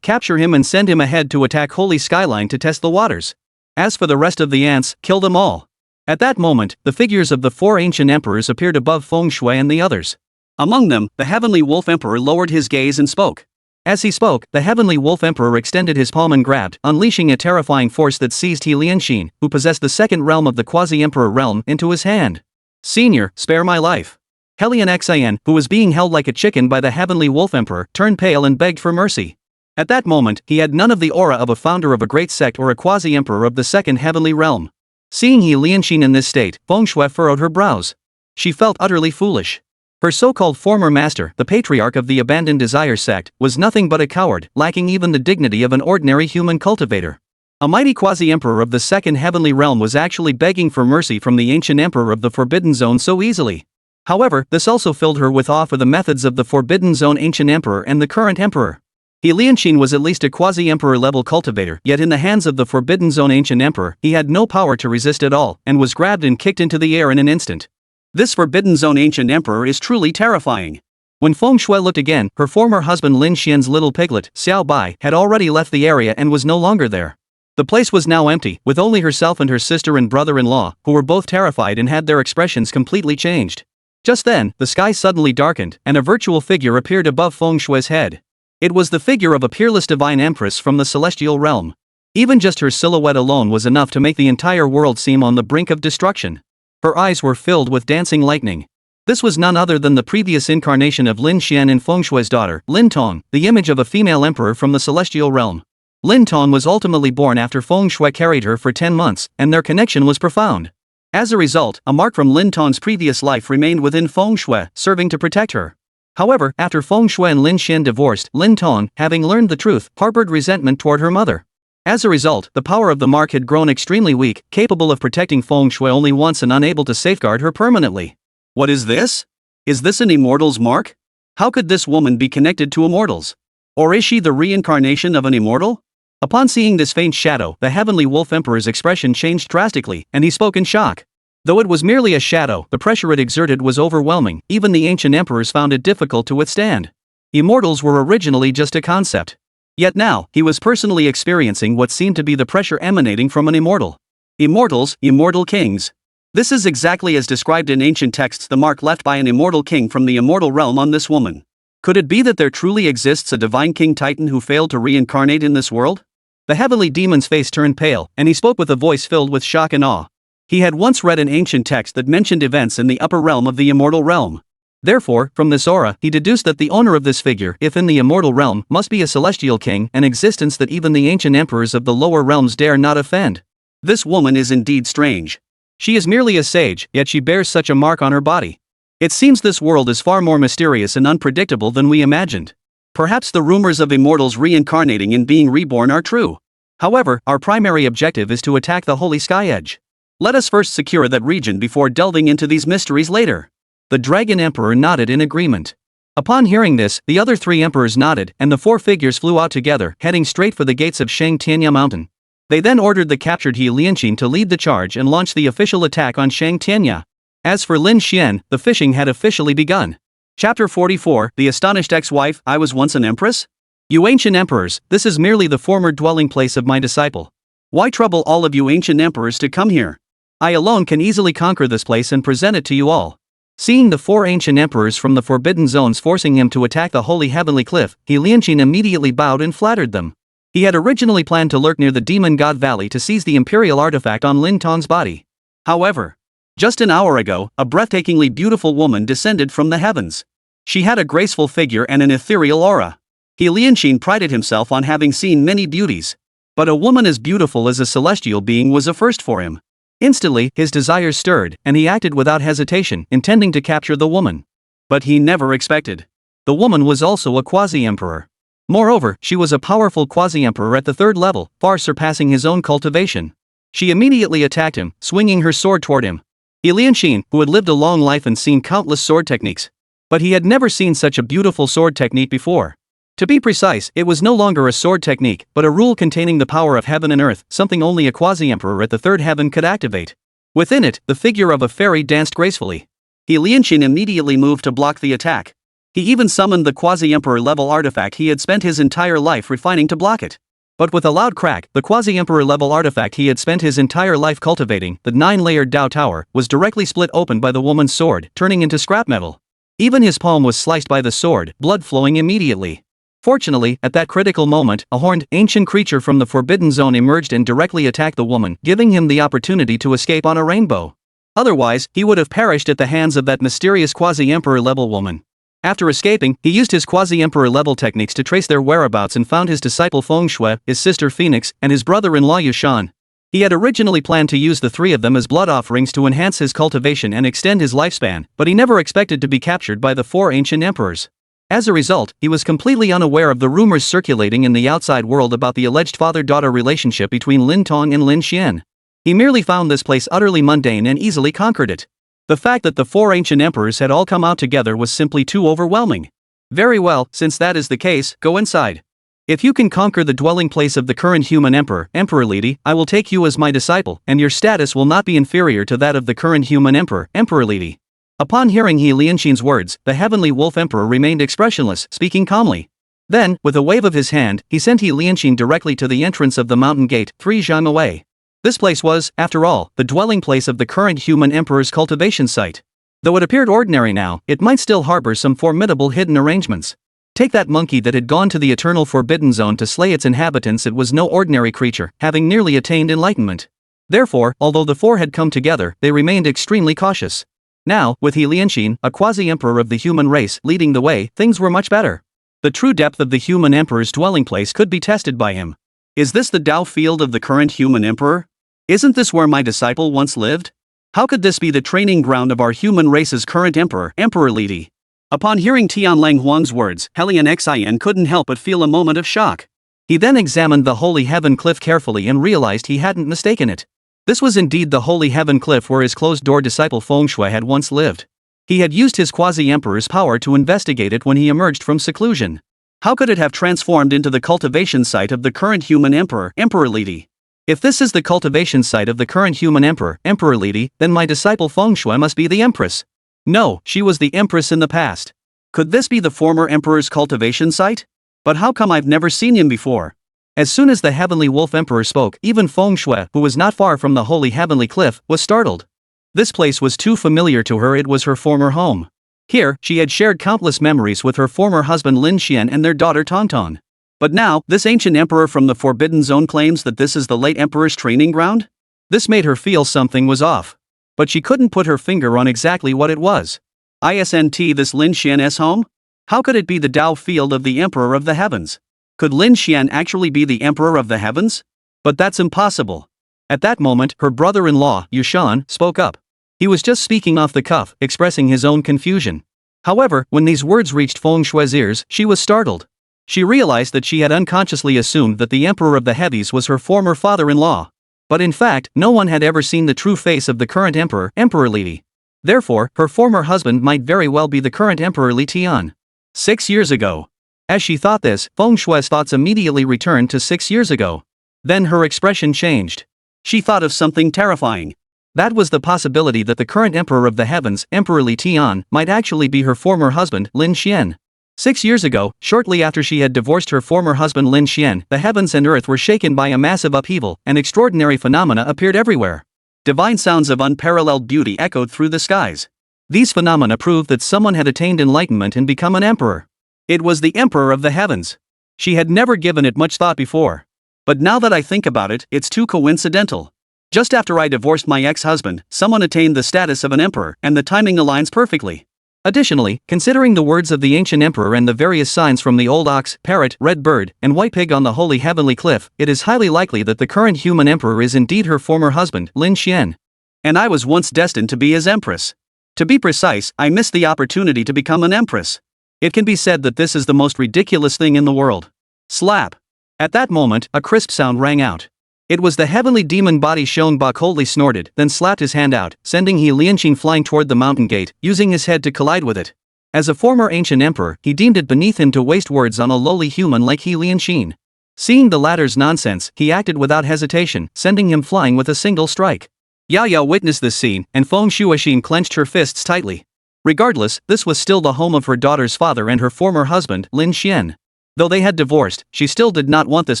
Capture him and send him ahead to attack Holy Skyline to test the waters. As for the rest of the ants, kill them all. At that moment, the figures of the 4 ancient emperors appeared above Feng Shui and the others. Among them, the Heavenly Wolf Emperor lowered his gaze and spoke. As he spoke, the Heavenly Wolf Emperor extended his palm and grabbed, unleashing a terrifying force that seized He Lianqin, who possessed the second realm of the quasi-emperor realm, into his hand. Senior, spare my life. Helian Xian, who was being held like a chicken by the Heavenly Wolf Emperor, turned pale and begged for mercy. At that moment, he had none of the aura of a founder of a great sect or a quasi-emperor of the second heavenly realm. Seeing He Lianqin in this state, Feng Shui furrowed her brows. She felt utterly foolish. Her so-called former master, the patriarch of the abandoned desire sect, was nothing but a coward, lacking even the dignity of an ordinary human cultivator. A mighty quasi-emperor of the second heavenly realm was actually begging for mercy from the ancient emperor of the Forbidden Zone so easily. However, this also filled her with awe for the methods of the Forbidden Zone ancient emperor and the current emperor. He Lianqin was at least a quasi-emperor level cultivator, yet in the hands of the Forbidden Zone ancient emperor, he had no power to resist at all, and was grabbed and kicked into the air in an instant. This Forbidden Zone ancient emperor is truly terrifying. When Feng Shui looked again, her former husband Lin Xian's little piglet, Xiao Bai, had already left the area and was no longer there. The place was now empty, with only herself and her sister and brother-in-law, who were both terrified and had their expressions completely changed. Just then, the sky suddenly darkened, and a virtual figure appeared above Feng Shui's head. It was the figure of a peerless divine empress from the celestial realm. Even just her silhouette alone was enough to make the entire world seem on the brink of destruction. Her eyes were filled with dancing lightning. This was none other than the previous incarnation of Lin Xian and Feng Shui's daughter, Lin Tong, the image of a female emperor from the celestial realm. Lin Tong was ultimately born after Feng Shui carried her for 10 months, and their connection was profound. As a result, a mark from Lin Tong's previous life remained within Feng Shui, serving to protect her. However, after Feng Shui and Lin Xian divorced, Lin Tong, having learned the truth, harbored resentment toward her mother. As a result, the power of the mark had grown extremely weak, capable of protecting Feng Shui only once and unable to safeguard her permanently. What is this? Is this an immortal's mark? How could this woman be connected to immortals? Or is she the reincarnation of an immortal? Upon seeing this faint shadow, the Heavenly Wolf Emperor's expression changed drastically, and he spoke in shock. Though it was merely a shadow, the pressure it exerted was overwhelming. Even the ancient emperors found it difficult to withstand. Immortals were originally just a concept. Yet now, he was personally experiencing what seemed to be the pressure emanating from an immortal. Immortals, immortal kings. This is exactly as described in ancient texts, the mark left by an immortal king from the immortal realm on this woman. Could it be that there truly exists a divine king titan who failed to reincarnate in this world? The heavenly demon's face turned pale, and he spoke with a voice filled with shock and awe. He had once read an ancient text that mentioned events in the upper realm of the immortal realm. Therefore, from this aura, he deduced that the owner of this figure, if in the immortal realm, must be a celestial king, an existence that even the ancient emperors of the lower realms dare not offend. This woman is indeed strange. She is merely a sage, yet she bears such a mark on her body. It seems this world is far more mysterious and unpredictable than we imagined. Perhaps the rumors of immortals reincarnating and being reborn are true. However, our primary objective is to attack the Holy Sky Edge. Let us first secure that region before delving into these mysteries later. The Dragon Emperor nodded in agreement. Upon hearing this, the other 3 emperors nodded, and the 4 figures flew out together, heading straight for the gates of Shangtianya Mountain. They then ordered the captured He Lianqin to lead the charge and launch the official attack on Shangtianya. As for Lin Xian, the fishing had officially begun. Chapter 44, The Astonished Ex-Wife. I was once an empress? You ancient emperors, this is merely the former dwelling place of my disciple. Why trouble all of you ancient emperors to come here? I alone can easily conquer this place and present it to you all. Seeing the 4 ancient emperors from the forbidden zones forcing him to attack the holy heavenly cliff, He Lianqin immediately bowed and flattered them. He had originally planned to lurk near the Demon God Valley to seize the imperial artifact on Lin Tong's body. However, just an hour ago, a breathtakingly beautiful woman descended from the heavens. She had a graceful figure and an ethereal aura. He Lianqin prided himself on having seen many beauties. But a woman as beautiful as a celestial being was a first for him. Instantly, his desires stirred, and he acted without hesitation, intending to capture the woman. But he never expected. The woman was also a quasi-emperor. Moreover, she was a powerful quasi-emperor at the 3rd level, far surpassing his own cultivation. She immediately attacked him, swinging her sword toward him. He Lianqin, who had lived a long life and seen countless sword techniques. But he had never seen such a beautiful sword technique before. To be precise, it was no longer a sword technique, but a rule containing the power of heaven and earth, something only a quasi-emperor at the 3rd heaven could activate. Within it, the figure of a fairy danced gracefully. He Lianqin immediately moved to block the attack. He even summoned the quasi-emperor level artifact he had spent his entire life refining to block it. But with a loud crack, the quasi-emperor level artifact he had spent his entire life cultivating, the 9-layered Dao Tower, was directly split open by the woman's sword, turning into scrap metal. Even his palm was sliced by the sword, blood flowing immediately. Fortunately, at that critical moment, a horned, ancient creature from the forbidden zone emerged and directly attacked the woman, giving him the opportunity to escape on a rainbow. Otherwise, he would have perished at the hands of that mysterious quasi-emperor level woman. After escaping, he used his quasi-emperor level techniques to trace their whereabouts and found his disciple Feng Shui, his sister Phoenix, and his brother-in-law Yushan. He had originally planned to use the 3 of them as blood offerings to enhance his cultivation and extend his lifespan, but he never expected to be captured by the 4 ancient emperors. As a result, he was completely unaware of the rumors circulating in the outside world about the alleged father-daughter relationship between Lin Tong and Lin Xian. He merely found this place utterly mundane and easily conquered it. The fact that the 4 ancient emperors had all come out together was simply too overwhelming. Very well, since that is the case, go inside. If you can conquer the dwelling place of the current human emperor, Emperor Lidi, I will take you as my disciple, and your status will not be inferior to that of the current human emperor, Emperor Lidi. Upon hearing He Lianqin's words, the heavenly wolf emperor remained expressionless, speaking calmly. Then, with a wave of his hand, he sent He Lianqin directly to the entrance of the mountain gate, 3 zhang away. This place was, after all, the dwelling place of the current human emperor's cultivation site. Though it appeared ordinary now, it might still harbor some formidable hidden arrangements. Take that monkey that had gone to the eternal forbidden zone to slay its inhabitants. It was no ordinary creature, having nearly attained enlightenment. Therefore, although the 4 had come together, they remained extremely cautious. Now, with He Lianqin, a quasi-emperor of the human race, leading the way, things were much better. The true depth of the human emperor's dwelling place could be tested by him. Is this the Dao field of the current human emperor? Isn't this where my disciple once lived? How could this be the training ground of our human race's current emperor, Emperor Lidi? Upon hearing Tianlang Huang's words, Helian Xian couldn't help but feel a moment of shock. He then examined the holy heaven cliff carefully and realized he hadn't mistaken it. This was indeed the holy heaven cliff where his closed-door disciple Feng Shui had once lived. He had used his quasi-emperor's power to investigate it when he emerged from seclusion. How could it have transformed into the cultivation site of the current human emperor, Emperor Lidi? If this is the cultivation site of the current human emperor, Emperor Lidi, then my disciple Feng Shui must be the empress. No, she was the empress in the past. Could this be the former emperor's cultivation site? But how come I've never seen him before? As soon as the heavenly wolf emperor spoke, even Feng Shui, who was not far from the holy heavenly cliff, was startled. This place was too familiar to her. It was her former home. Here, she had shared countless memories with her former husband Lin Xian and their daughter Tonton. But now, this ancient emperor from the Forbidden Zone claims that this is the late emperor's training ground? This made her feel something was off. But she couldn't put her finger on exactly what it was. Isn't this Lin Xian's home? How could it be the Dao field of the emperor of the heavens? Could Lin Xian actually be the emperor of the heavens? But that's impossible. At that moment, her brother-in-law, Yushan, spoke up. He was just speaking off the cuff, expressing his own confusion. However, when these words reached Feng Shui's ears, she was startled. She realized that she had unconsciously assumed that the emperor of the heavies was her former father-in-law. But in fact, no one had ever seen the true face of the current emperor, Emperor Lidi. Therefore, her former husband might very well be the current Emperor Li Tian. 6 years ago. As she thought this, Feng Shui's thoughts immediately returned to 6 years ago. Then her expression changed. She thought of something terrifying. That was the possibility that the current emperor of the heavens, Emperor Li Tian, might actually be her former husband, Lin Xian. 6 years ago, shortly after she had divorced her former husband Lin Xian, the heavens and earth were shaken by a massive upheaval, and extraordinary phenomena appeared everywhere. Divine sounds of unparalleled beauty echoed through the skies. These phenomena proved that someone had attained enlightenment and become an emperor. It was the emperor of the heavens. She had never given it much thought before. But now that I think about it, it's too coincidental. Just after I divorced my ex-husband, someone attained the status of an emperor, and the timing aligns perfectly. Additionally, considering the words of the ancient emperor and the various signs from the old ox, parrot, red bird, and white pig on the holy heavenly cliff, it is highly likely that the current human emperor is indeed her former husband, Lin Xian. And I was once destined to be his empress. To be precise, I missed the opportunity to become an empress. It can be said that this is the most ridiculous thing in the world. Slap. At that moment, a crisp sound rang out. It was the heavenly demon body. Shone Ba coldly snorted, then slapped his hand out, sending He Lianqing flying toward the mountain gate, using his head to collide with it. As a former ancient emperor, he deemed it beneath him to waste words on a lowly human like He Lianqing. Seeing the latter's nonsense, he acted without hesitation, sending him flying with a single strike. Yaya witnessed this scene, and Feng Shuoxin clenched her fists tightly. Regardless, this was still the home of her daughter's father and her former husband, Lin Xian. Though they had divorced, she still did not want this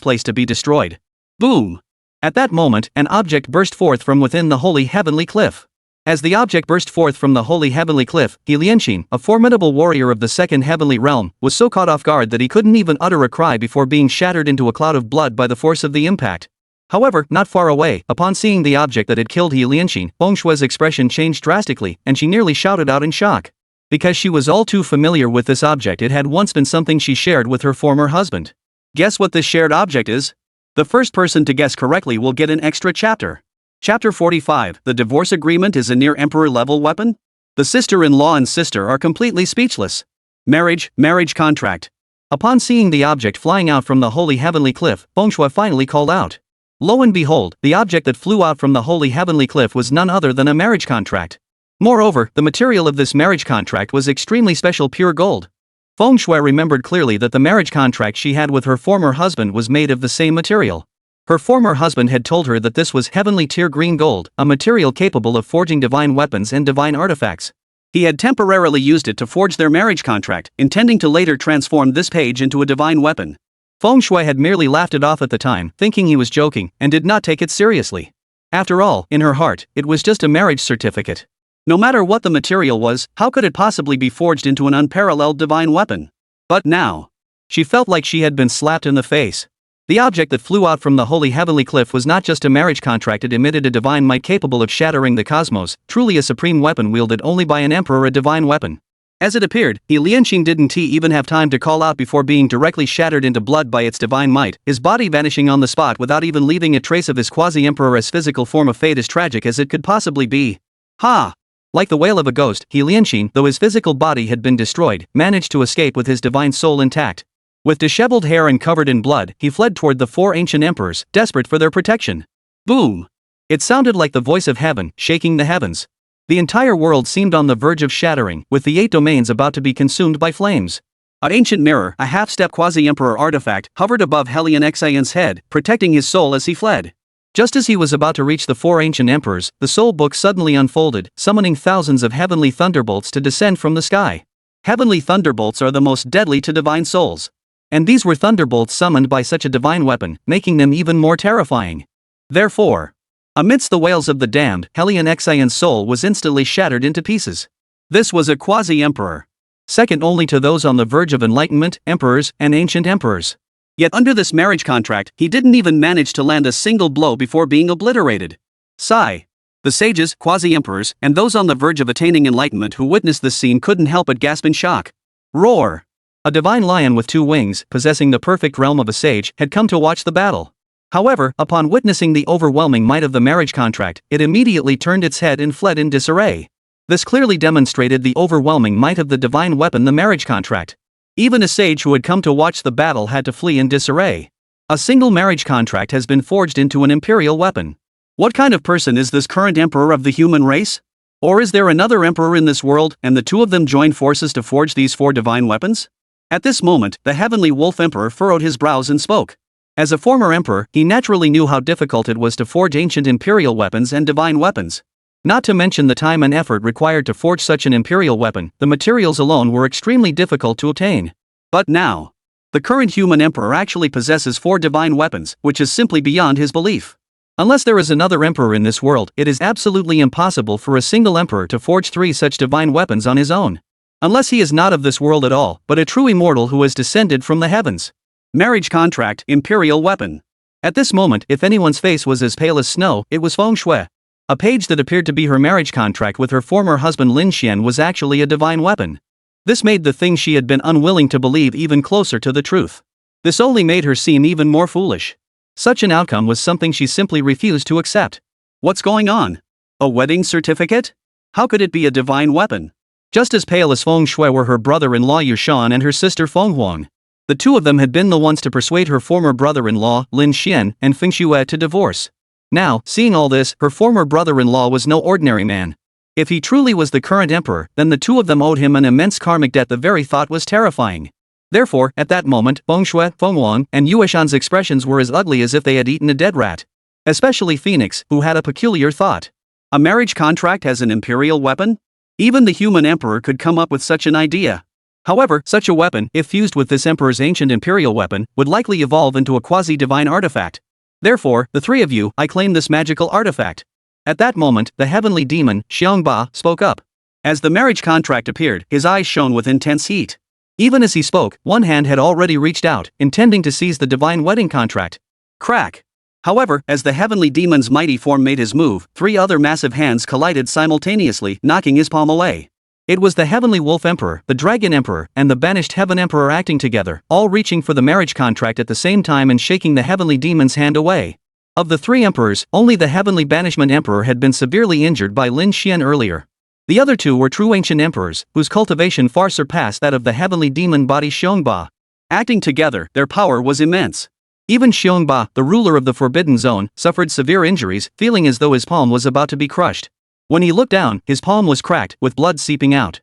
place to be destroyed. Boom! At that moment, an object burst forth from within the holy heavenly cliff. As the object burst forth from the holy heavenly cliff, He Lianqing, a formidable warrior of the second heavenly realm, was so caught off guard that he couldn't even utter a cry before being shattered into a cloud of blood by the force of the impact. However, not far away, upon seeing the object that had killed He Lianqing, Feng Shui's expression changed drastically, and she nearly shouted out in shock. Because she was all too familiar with this object, it had once been something she shared with her former husband. Guess what this shared object is? The first person to guess correctly will get an extra chapter. Chapter 45. The divorce agreement is a near emperor level weapon? The sister-in-law and sister are completely speechless. Marriage contract. Upon seeing the object flying out from the holy heavenly cliff, Feng Shui finally called out. Lo and behold, the object that flew out from the holy heavenly cliff was none other than a marriage contract. Moreover, the material of this marriage contract was extremely special pure gold. Feng Shui remembered clearly that the marriage contract she had with her former husband was made of the same material. Her former husband had told her that this was heavenly tier green gold, a material capable of forging divine weapons and divine artifacts. He had temporarily used it to forge their marriage contract, intending to later transform this page into a divine weapon. Feng Shui had merely laughed it off at the time, thinking he was joking, and did not take it seriously. After all, in her heart, it was just a marriage certificate. No matter what the material was, how could it possibly be forged into an unparalleled divine weapon? But now, she felt like she had been slapped in the face. The object that flew out from the holy heavenly cliff was not just a marriage contract, it emitted a divine might capable of shattering the cosmos, truly a supreme weapon wielded only by an emperor, a divine weapon. As it appeared, He Lianqing didn't even have time to call out before being directly shattered into blood by its divine might, his body vanishing on the spot without even leaving a trace of his quasi-emperor. As physical form of fate as tragic as it could possibly be. Ha! Like the wail of a ghost, He Lianqing, though his physical body had been destroyed, managed to escape with his divine soul intact. With disheveled hair and covered in blood, he fled toward the four ancient emperors, desperate for their protection. Boom! It sounded like the voice of heaven, shaking the heavens. The entire world seemed on the verge of shattering, with the 8 domains about to be consumed by flames. An ancient mirror, a half-step quasi-emperor artifact, hovered above Helion Xian's head, protecting his soul as he fled. Just as he was about to reach the four ancient emperors, the soul book suddenly unfolded, summoning thousands of heavenly thunderbolts to descend from the sky. Heavenly thunderbolts are the most deadly to divine souls. And these were thunderbolts summoned by such a divine weapon, making them even more terrifying. Therefore, amidst the wails of the damned, Helion Xian's soul was instantly shattered into pieces. This was a quasi-emperor. Second only to those on the verge of enlightenment, emperors, and ancient emperors. Yet under this marriage contract, he didn't even manage to land a single blow before being obliterated. Sigh. The sages, quasi-emperors, and those on the verge of attaining enlightenment who witnessed this scene couldn't help but gasp in shock. Roar! A divine lion with 2 wings, possessing the perfect realm of a sage, had come to watch the battle. However, upon witnessing the overwhelming might of the marriage contract, it immediately turned its head and fled in disarray. This clearly demonstrated the overwhelming might of the divine weapon, the marriage contract. Even a sage who had come to watch the battle had to flee in disarray. A single marriage contract has been forged into an imperial weapon. What kind of person is this current emperor of the human race? Or is there another emperor in this world, and the two of them joined forces to forge these 4 divine weapons? At this moment, the heavenly wolf emperor furrowed his brows and spoke. As a former emperor, he naturally knew how difficult it was to forge ancient imperial weapons and divine weapons. Not to mention the time and effort required to forge such an imperial weapon, the materials alone were extremely difficult to obtain. But now, the current human emperor actually possesses 4 divine weapons, which is simply beyond his belief. Unless there is another emperor in this world, it is absolutely impossible for a single emperor to forge 3 such divine weapons on his own. Unless he is not of this world at all, but a true immortal who has descended from the heavens. Marriage contract, imperial weapon. At this moment, if anyone's face was as pale as snow, it was Feng Shui. A page that appeared to be her marriage contract with her former husband Lin Xian was actually a divine weapon. This made the thing she had been unwilling to believe even closer to the truth. This only made her seem even more foolish. Such an outcome was something she simply refused to accept. What's going on? A wedding certificate? How could it be a divine weapon? Just as pale as Feng Shui were her brother-in-law Yushan and her sister Feng Huang. The two of them had been the ones to persuade her former brother-in-law, Lin Xian, and Feng Shui to divorce. Now, seeing all this, her former brother-in-law was no ordinary man. If he truly was the current emperor, then the two of them owed him an immense karmic debt. The very thought was terrifying. Therefore, at that moment, Feng Shui, Feng Huang, and Yushan's expressions were as ugly as if they had eaten a dead rat. Especially Phoenix, who had a peculiar thought. A marriage contract as an imperial weapon? Even the human emperor could come up with such an idea. However, such a weapon, if fused with this emperor's ancient imperial weapon, would likely evolve into a quasi-divine artifact. Therefore, the 3 of you, I claim this magical artifact. At that moment, the heavenly demon, Xiangba, spoke up. As the marriage contract appeared, his eyes shone with intense heat. Even as he spoke, one hand had already reached out, intending to seize the divine wedding contract. Crack! However, as the heavenly demon's mighty form made his move, 3 other massive hands collided simultaneously, knocking his palm away. It was the heavenly wolf emperor, the dragon emperor, and the banished heaven emperor acting together, all reaching for the marriage contract at the same time and shaking the heavenly demon's hand away. Of the 3 emperors, only the heavenly banishment emperor had been severely injured by Lin Xian earlier. The other 2 were true ancient emperors, whose cultivation far surpassed that of the heavenly demon body Xiongba. Acting together, their power was immense. Even Xiongba, the ruler of the Forbidden Zone, suffered severe injuries, feeling as though his palm was about to be crushed. When he looked down, his palm was cracked, with blood seeping out.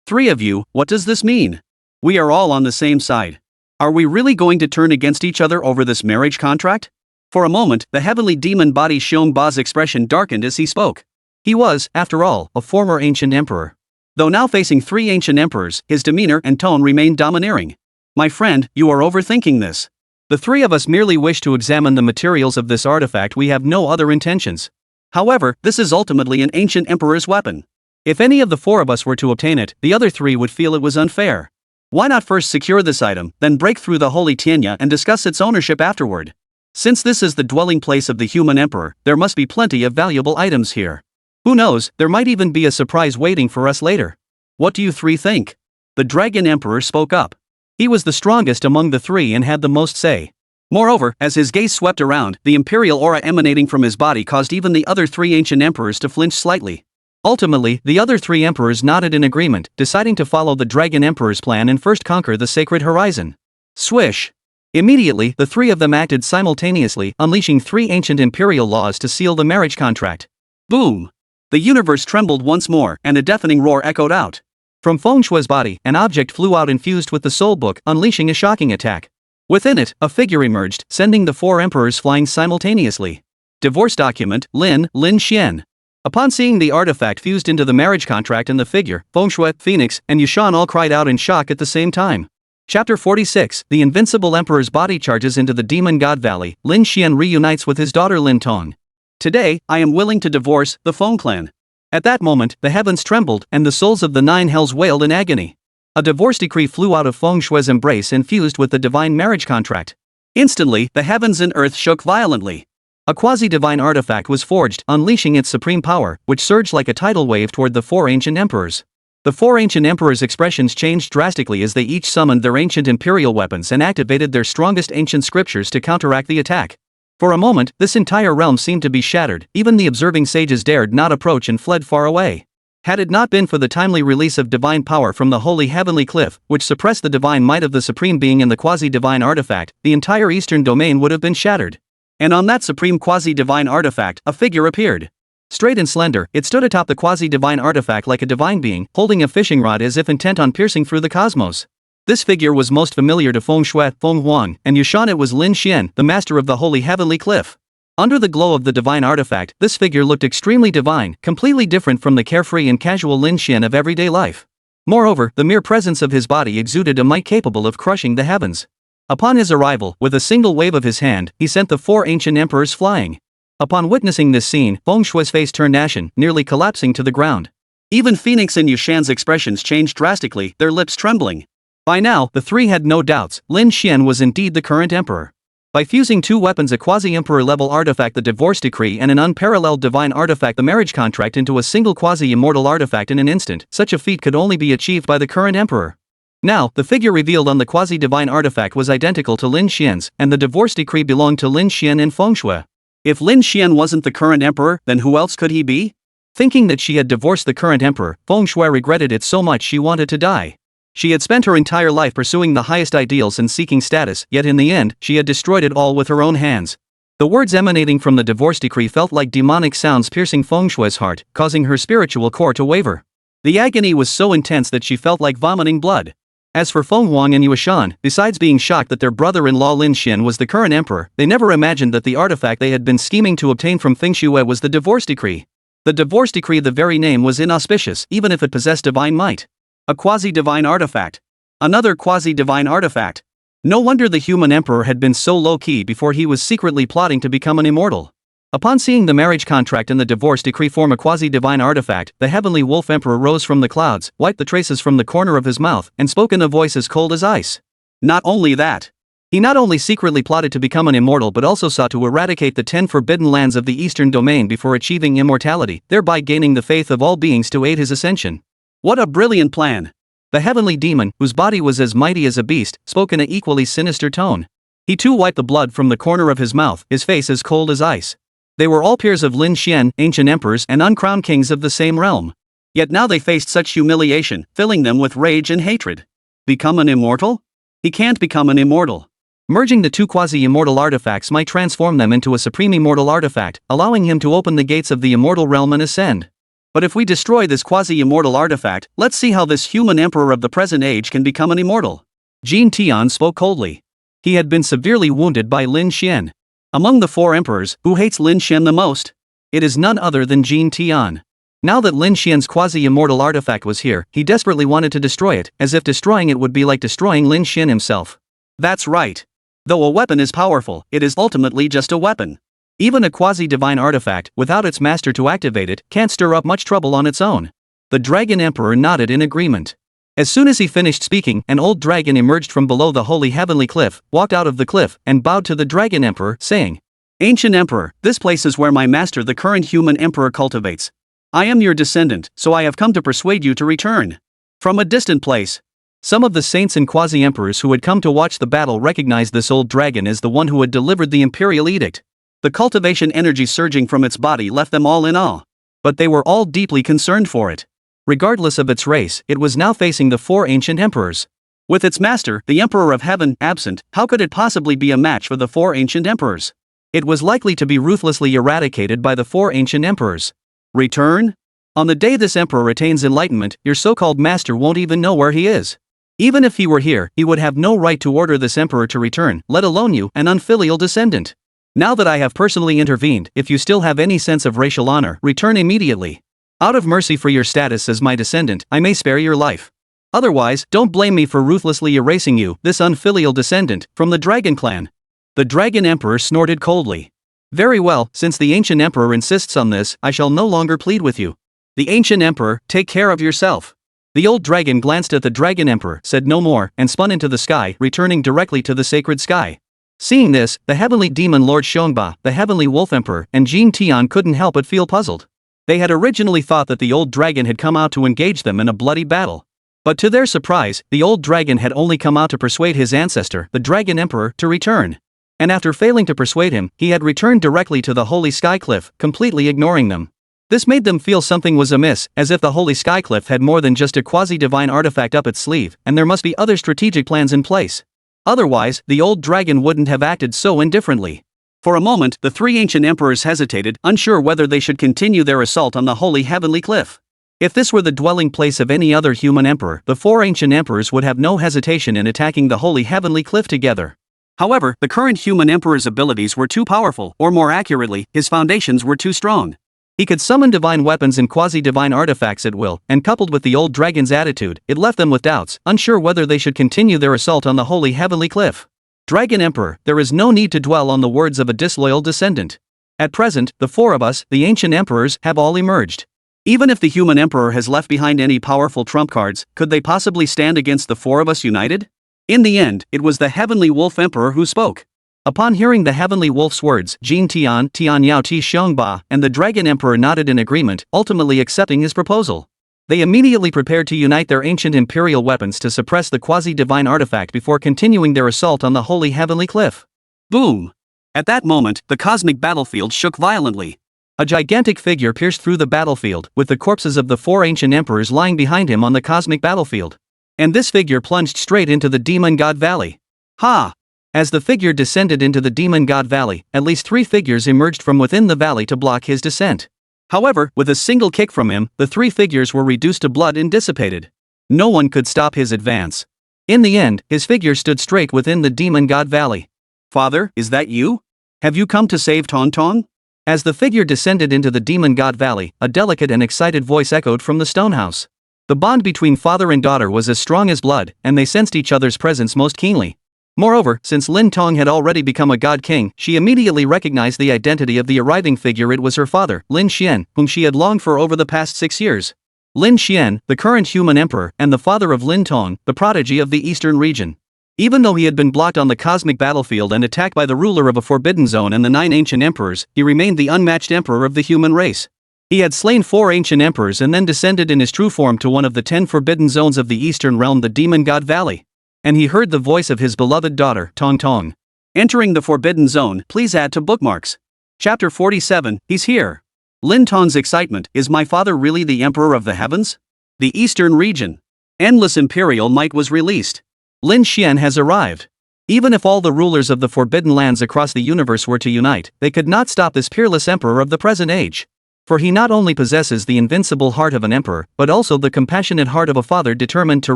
3 of you, what does this mean? We are all on the same side. Are we really going to turn against each other over this marriage contract? For a moment, the heavenly demon body Xiongba's expression darkened as he spoke. He was, after all, a former ancient emperor. Though now facing 3 ancient emperors, his demeanor and tone remained domineering. My friend, you are overthinking this. The 3 of us merely wish to examine the materials of this artifact. We have no other intentions. However, this is ultimately an ancient emperor's weapon. If any of the 4 of us were to obtain it, the other 3 would feel it was unfair. Why not first secure this item, then break through the holy Tianya and discuss its ownership afterward? Since this is the dwelling place of the human emperor, there must be plenty of valuable items here. Who knows, there might even be a surprise waiting for us later. What do you 3 think? The dragon emperor spoke up. He was the strongest among the 3 and had the most say. Moreover, as his gaze swept around, the imperial aura emanating from his body caused even the other 3 ancient emperors to flinch slightly. Ultimately, the other 3 emperors nodded in agreement, deciding to follow the dragon emperor's plan and first conquer the sacred horizon. Swish! Immediately, the 3 of them acted simultaneously, unleashing 3 ancient imperial laws to seal the marriage contract. Boom! The universe trembled once more, and a deafening roar echoed out. From Feng Shui's body, an object flew out infused with the soul book, unleashing a shocking attack. Within it, a figure emerged, sending the 4 emperors flying simultaneously. Divorce document, Lin Xian. Upon seeing the artifact fused into the marriage contract and the figure, Feng Shui, Phoenix, and Yushan all cried out in shock at the same time. Chapter 46, The Invincible Emperor's body charges into the Demon God Valley. Lin Xian reunites with his daughter Lin Tong. Today, I am willing to divorce the Feng clan. At that moment, the heavens trembled, and the souls of the 9 hells wailed in agony. A divorce decree flew out of Feng Shui's embrace and fused with the divine marriage contract. Instantly, the heavens and earth shook violently. A quasi-divine artifact was forged, unleashing its supreme power, which surged like a tidal wave toward the 4 ancient emperors. The 4 ancient emperors' expressions changed drastically as they each summoned their ancient imperial weapons and activated their strongest ancient scriptures to counteract the attack. For a moment, this entire realm seemed to be shattered. Even the observing sages dared not approach and fled far away. Had it not been for the timely release of divine power from the holy heavenly cliff, which suppressed the divine might of the supreme being in the quasi-divine artifact, the entire eastern domain would have been shattered. And on that supreme quasi-divine artifact, a figure appeared. Straight and slender, it stood atop the quasi-divine artifact like a divine being, holding a fishing rod as if intent on piercing through the cosmos. This figure was most familiar to Feng Shui, Feng Huang, and Yushan. It was Lin Xian, the master of the holy heavenly cliff. Under the glow of the divine artifact, this figure looked extremely divine, completely different from the carefree and casual Lin Xian of everyday life. Moreover, the mere presence of his body exuded a might capable of crushing the heavens. Upon his arrival, with a single wave of his hand, he sent the 4 ancient emperors flying. Upon witnessing this scene, Feng Shui's face turned ashen, nearly collapsing to the ground. Even Phoenix and Yushan's expressions changed drastically, their lips trembling. By now, the three had no doubts, Lin Xian was indeed the current emperor. By fusing two weapons, a quasi-emperor level artifact, the divorce decree, and an unparalleled divine artifact, the marriage contract, into a single quasi-immortal artifact in an instant, such a feat could only be achieved by the current emperor. Now, the figure revealed on the quasi-divine artifact was identical to Lin Xian's, and the divorce decree belonged to Lin Xian and Feng Shui. If Lin Xian wasn't the current emperor, then who else could he be? Thinking that she had divorced the current emperor, Feng Shui regretted it so much she wanted to die. She had spent her entire life pursuing the highest ideals and seeking status, yet in the end, she had destroyed it all with her own hands. The words emanating from the divorce decree felt like demonic sounds piercing Feng Shui's heart, causing her spiritual core to waver. The agony was so intense that she felt like vomiting blood. As for Feng Huang and Yushan, besides being shocked that their brother-in-law Lin Xian was the current emperor, they never imagined that the artifact they had been scheming to obtain from Feng Shui was the divorce decree. The divorce decree, the very name was inauspicious, even if it possessed divine might. A quasi-divine artifact. Another quasi-divine artifact. No wonder the human emperor had been so low-key before he was secretly plotting to become an immortal. Upon seeing the marriage contract and the divorce decree form a quasi-divine artifact, the heavenly wolf emperor rose from the clouds, wiped the traces from the corner of his mouth, and spoke in a voice as cold as ice. Not only that. He not only secretly plotted to become an immortal but also sought to eradicate the 10 forbidden lands of the eastern domain before achieving immortality, thereby gaining the faith of all beings to aid his ascension. What a brilliant plan! The heavenly demon, whose body was as mighty as a beast, spoke in an equally sinister tone. He too wiped the blood from the corner of his mouth, his face as cold as ice. They were all peers of Lin Xian, ancient emperors and uncrowned kings of the same realm. Yet now they faced such humiliation, filling them with rage and hatred. Become an immortal? He can't become an immortal. Merging the two quasi-immortal artifacts might transform them into a supreme immortal artifact, allowing him to open the gates of the immortal realm and ascend. But if we destroy this quasi-immortal artifact, let's see how this human emperor of the present age can become an immortal. Jin Tian spoke coldly. He had been severely wounded by Lin Xian. Among the 4 emperors, who hates Lin Xian the most? It is none other than Jin Tian. Now that Lin Xian's quasi-immortal artifact was here, he desperately wanted to destroy it, as if destroying it would be like destroying Lin Xian himself. That's right. Though a weapon is powerful, it is ultimately just a weapon. Even a quasi-divine artifact, without its master to activate it, can't stir up much trouble on its own. The Dragon Emperor nodded in agreement. As soon as he finished speaking, an old dragon emerged from below the holy heavenly cliff, walked out of the cliff, and bowed to the Dragon Emperor, saying, "Ancient Emperor, this place is where my master the current human emperor cultivates. I am your descendant, so I have come to persuade you to return." From a distant place. Some of the saints and quasi-emperors who had come to watch the battle recognized this old dragon as the one who had delivered the imperial edict. The cultivation energy surging from its body left them all in awe. But they were all deeply concerned for it. Regardless of its race, it was now facing the 4 ancient emperors. With its master, the Emperor of Heaven, absent, how could it possibly be a match for the 4 ancient emperors? It was likely to be ruthlessly eradicated by the 4 ancient emperors. Return? On the day this emperor attains enlightenment, your so-called master won't even know where he is. Even if he were here, he would have no right to order this emperor to return, let alone you, an unfilial descendant. Now that I have personally intervened, if you still have any sense of racial honor, return immediately. Out of mercy for your status as my descendant, I may spare your life. Otherwise, don't blame me for ruthlessly erasing you, this unfilial descendant, from the Dragon Clan. The Dragon Emperor snorted coldly. Very well, since the ancient emperor insists on this, I shall no longer plead with you. The ancient emperor, take care of yourself. The old dragon glanced at the Dragon Emperor, said no more, and spun into the sky, returning directly to the sacred sky. Seeing this, the heavenly demon Lord Xiongba, the heavenly wolf emperor, and Jin Tian couldn't help but feel puzzled. They had originally thought that the old dragon had come out to engage them in a bloody battle. But to their surprise, the old dragon had only come out to persuade his ancestor, the Dragon Emperor, to return. And after failing to persuade him, he had returned directly to the holy sky cliff, completely ignoring them. This made them feel something was amiss, as if the holy sky cliff had more than just a quasi-divine artifact up its sleeve, and there must be other strategic plans in place. Otherwise, the old dragon wouldn't have acted so indifferently. For a moment, the 3 ancient emperors hesitated, unsure whether they should continue their assault on the holy heavenly cliff. If this were the dwelling place of any other human emperor, the 4 ancient emperors would have no hesitation in attacking the holy heavenly cliff together. However, the current human emperor's abilities were too powerful, or more accurately, his foundations were too strong. He could summon divine weapons and quasi-divine artifacts at will, and coupled with the old dragon's attitude, it left them with doubts, unsure whether they should continue their assault on the holy heavenly cliff. Dragon Emperor, there is no need to dwell on the words of a disloyal descendant. At present, the four of us, the ancient emperors, have all emerged. Even if the human emperor has left behind any powerful trump cards, could they possibly stand against the four of us united? In the end, it was the heavenly wolf emperor who spoke. Upon hearing the heavenly wolf's words, Jin Tian, Tian Yao Ti Xiongba, and the dragon emperor nodded in agreement, ultimately accepting his proposal. They immediately prepared to unite their ancient imperial weapons to suppress the quasi-divine artifact before continuing their assault on the holy heavenly cliff. Boom! At that moment, the cosmic battlefield shook violently. A gigantic figure pierced through the battlefield, with the corpses of the four ancient emperors lying behind him on the cosmic battlefield. And this figure plunged straight into the Demon God Valley. Ha! As the figure descended into the Demon God Valley, at least 3 figures emerged from within the valley to block his descent. However, with a single kick from him, the 3 figures were reduced to blood and dissipated. No one could stop his advance. In the end, his figure stood straight within the Demon God Valley. Father, is that you? Have you come to save Tauntaun? As the figure descended into the Demon God Valley, a delicate and excited voice echoed from the stone house. The bond between father and daughter was as strong as blood, and they sensed each other's presence most keenly. Moreover, since Lin Tong had already become a god king, she immediately recognized the identity of the arriving figure. It was her father, Lin Xian, whom she had longed for over the past 6 years. Lin Xian, the current human emperor, and the father of Lin Tong, the prodigy of the eastern region. Even though he had been blocked on the cosmic battlefield and attacked by the ruler of a forbidden zone and the 9 ancient emperors, he remained the unmatched emperor of the human race. He had slain 4 ancient emperors and then descended in his true form to one of the 10 forbidden zones of the eastern realm, the Demon God Valley. And he heard the voice of his beloved daughter, Tong Tong. Entering the forbidden zone, please add to bookmarks. Chapter 47, he's here. Lin Tong's excitement, is my father really the emperor of the heavens? The eastern region. Endless imperial might was released. Lin Xian has arrived. Even if all the rulers of the forbidden lands across the universe were to unite, they could not stop this peerless emperor of the present age. For he not only possesses the invincible heart of an emperor, but also the compassionate heart of a father determined to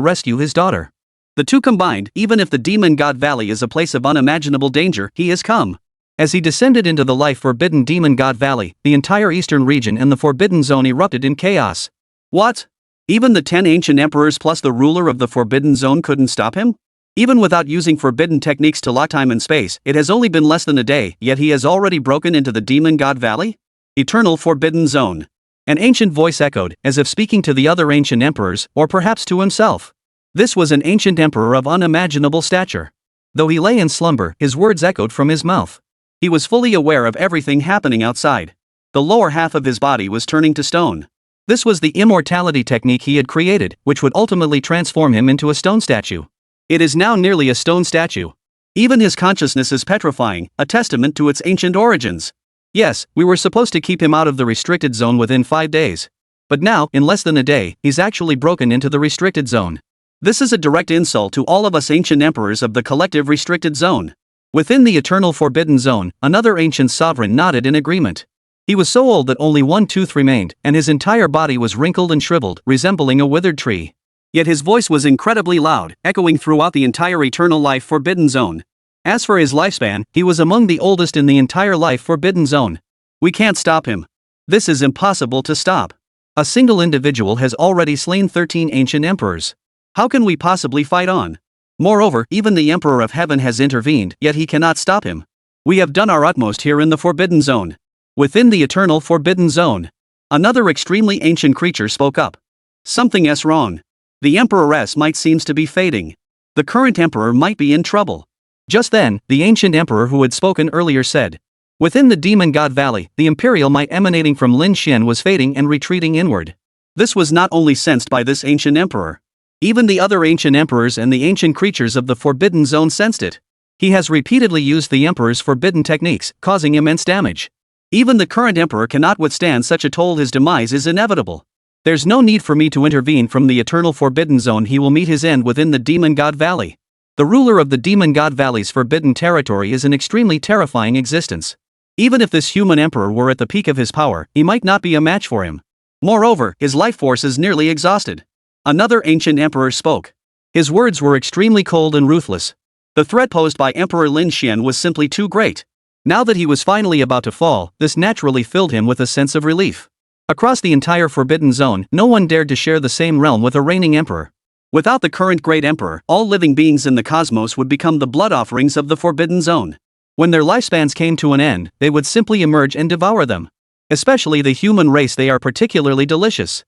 rescue his daughter. The two combined, even if the Demon God Valley is a place of unimaginable danger, he has come. As he descended into the life-forbidden Demon God Valley, the entire eastern region and the forbidden zone erupted in chaos. What? Even the 10 ancient emperors plus the ruler of the forbidden zone couldn't stop him? Even without using forbidden techniques to lock time and space, it has only been less than a day, yet he has already broken into the Demon God Valley? Eternal Forbidden Zone. An ancient voice echoed, as if speaking to the other ancient emperors, or perhaps to himself. This was an ancient emperor of unimaginable stature. Though he lay in slumber, his words echoed from his mouth. He was fully aware of everything happening outside. The lower half of his body was turning to stone. This was the immortality technique he had created, which would ultimately transform him into a stone statue. It is now nearly a stone statue. Even his consciousness is petrifying, a testament to its ancient origins. Yes, we were supposed to keep him out of the restricted zone within 5 days. But now, in less than a day, he's actually broken into the restricted zone. This is a direct insult to all of us ancient emperors of the collective restricted zone. Within the eternal forbidden zone, another ancient sovereign nodded in agreement. He was so old that only one tooth remained, and his entire body was wrinkled and shriveled, resembling a withered tree. Yet his voice was incredibly loud, echoing throughout the entire eternal life forbidden zone. As for his lifespan, he was among the oldest in the entire life forbidden zone. We can't stop him. This is impossible to stop. A single individual has already slain 13 ancient emperors. How can we possibly fight on? Moreover, even the Emperor of Heaven has intervened, yet he cannot stop him. We have done our utmost here in the forbidden zone. Within the eternal forbidden zone, another extremely ancient creature spoke up. Something's wrong. The Emperoress might seems to be fading. The current emperor might be in trouble. Just then, the ancient emperor who had spoken earlier said, within the Demon God Valley, the imperial might emanating from Lin Xian was fading and retreating inward. This was not only sensed by this ancient emperor. Even the other ancient emperors and the ancient creatures of the forbidden zone sensed it. He has repeatedly used the emperor's forbidden techniques, causing immense damage. Even the current emperor cannot withstand such a toll. His demise is inevitable. There's no need for me to intervene from the eternal forbidden zone. He will meet his end within the Demon God Valley. The ruler of the Demon God Valley's forbidden territory is an extremely terrifying existence. Even if this human emperor were at the peak of his power, he might not be a match for him. Moreover, his life force is nearly exhausted. Another ancient emperor spoke. His words were extremely cold and ruthless. The threat posed by Emperor Lin Xian was simply too great. Now that he was finally about to fall, this naturally filled him with a sense of relief. Across the entire Forbidden Zone, no one dared to share the same realm with a reigning emperor. Without the current Great Emperor, all living beings in the cosmos would become the blood offerings of the Forbidden Zone. When their lifespans came to an end, they would simply emerge and devour them. Especially the human race, they are particularly delicious.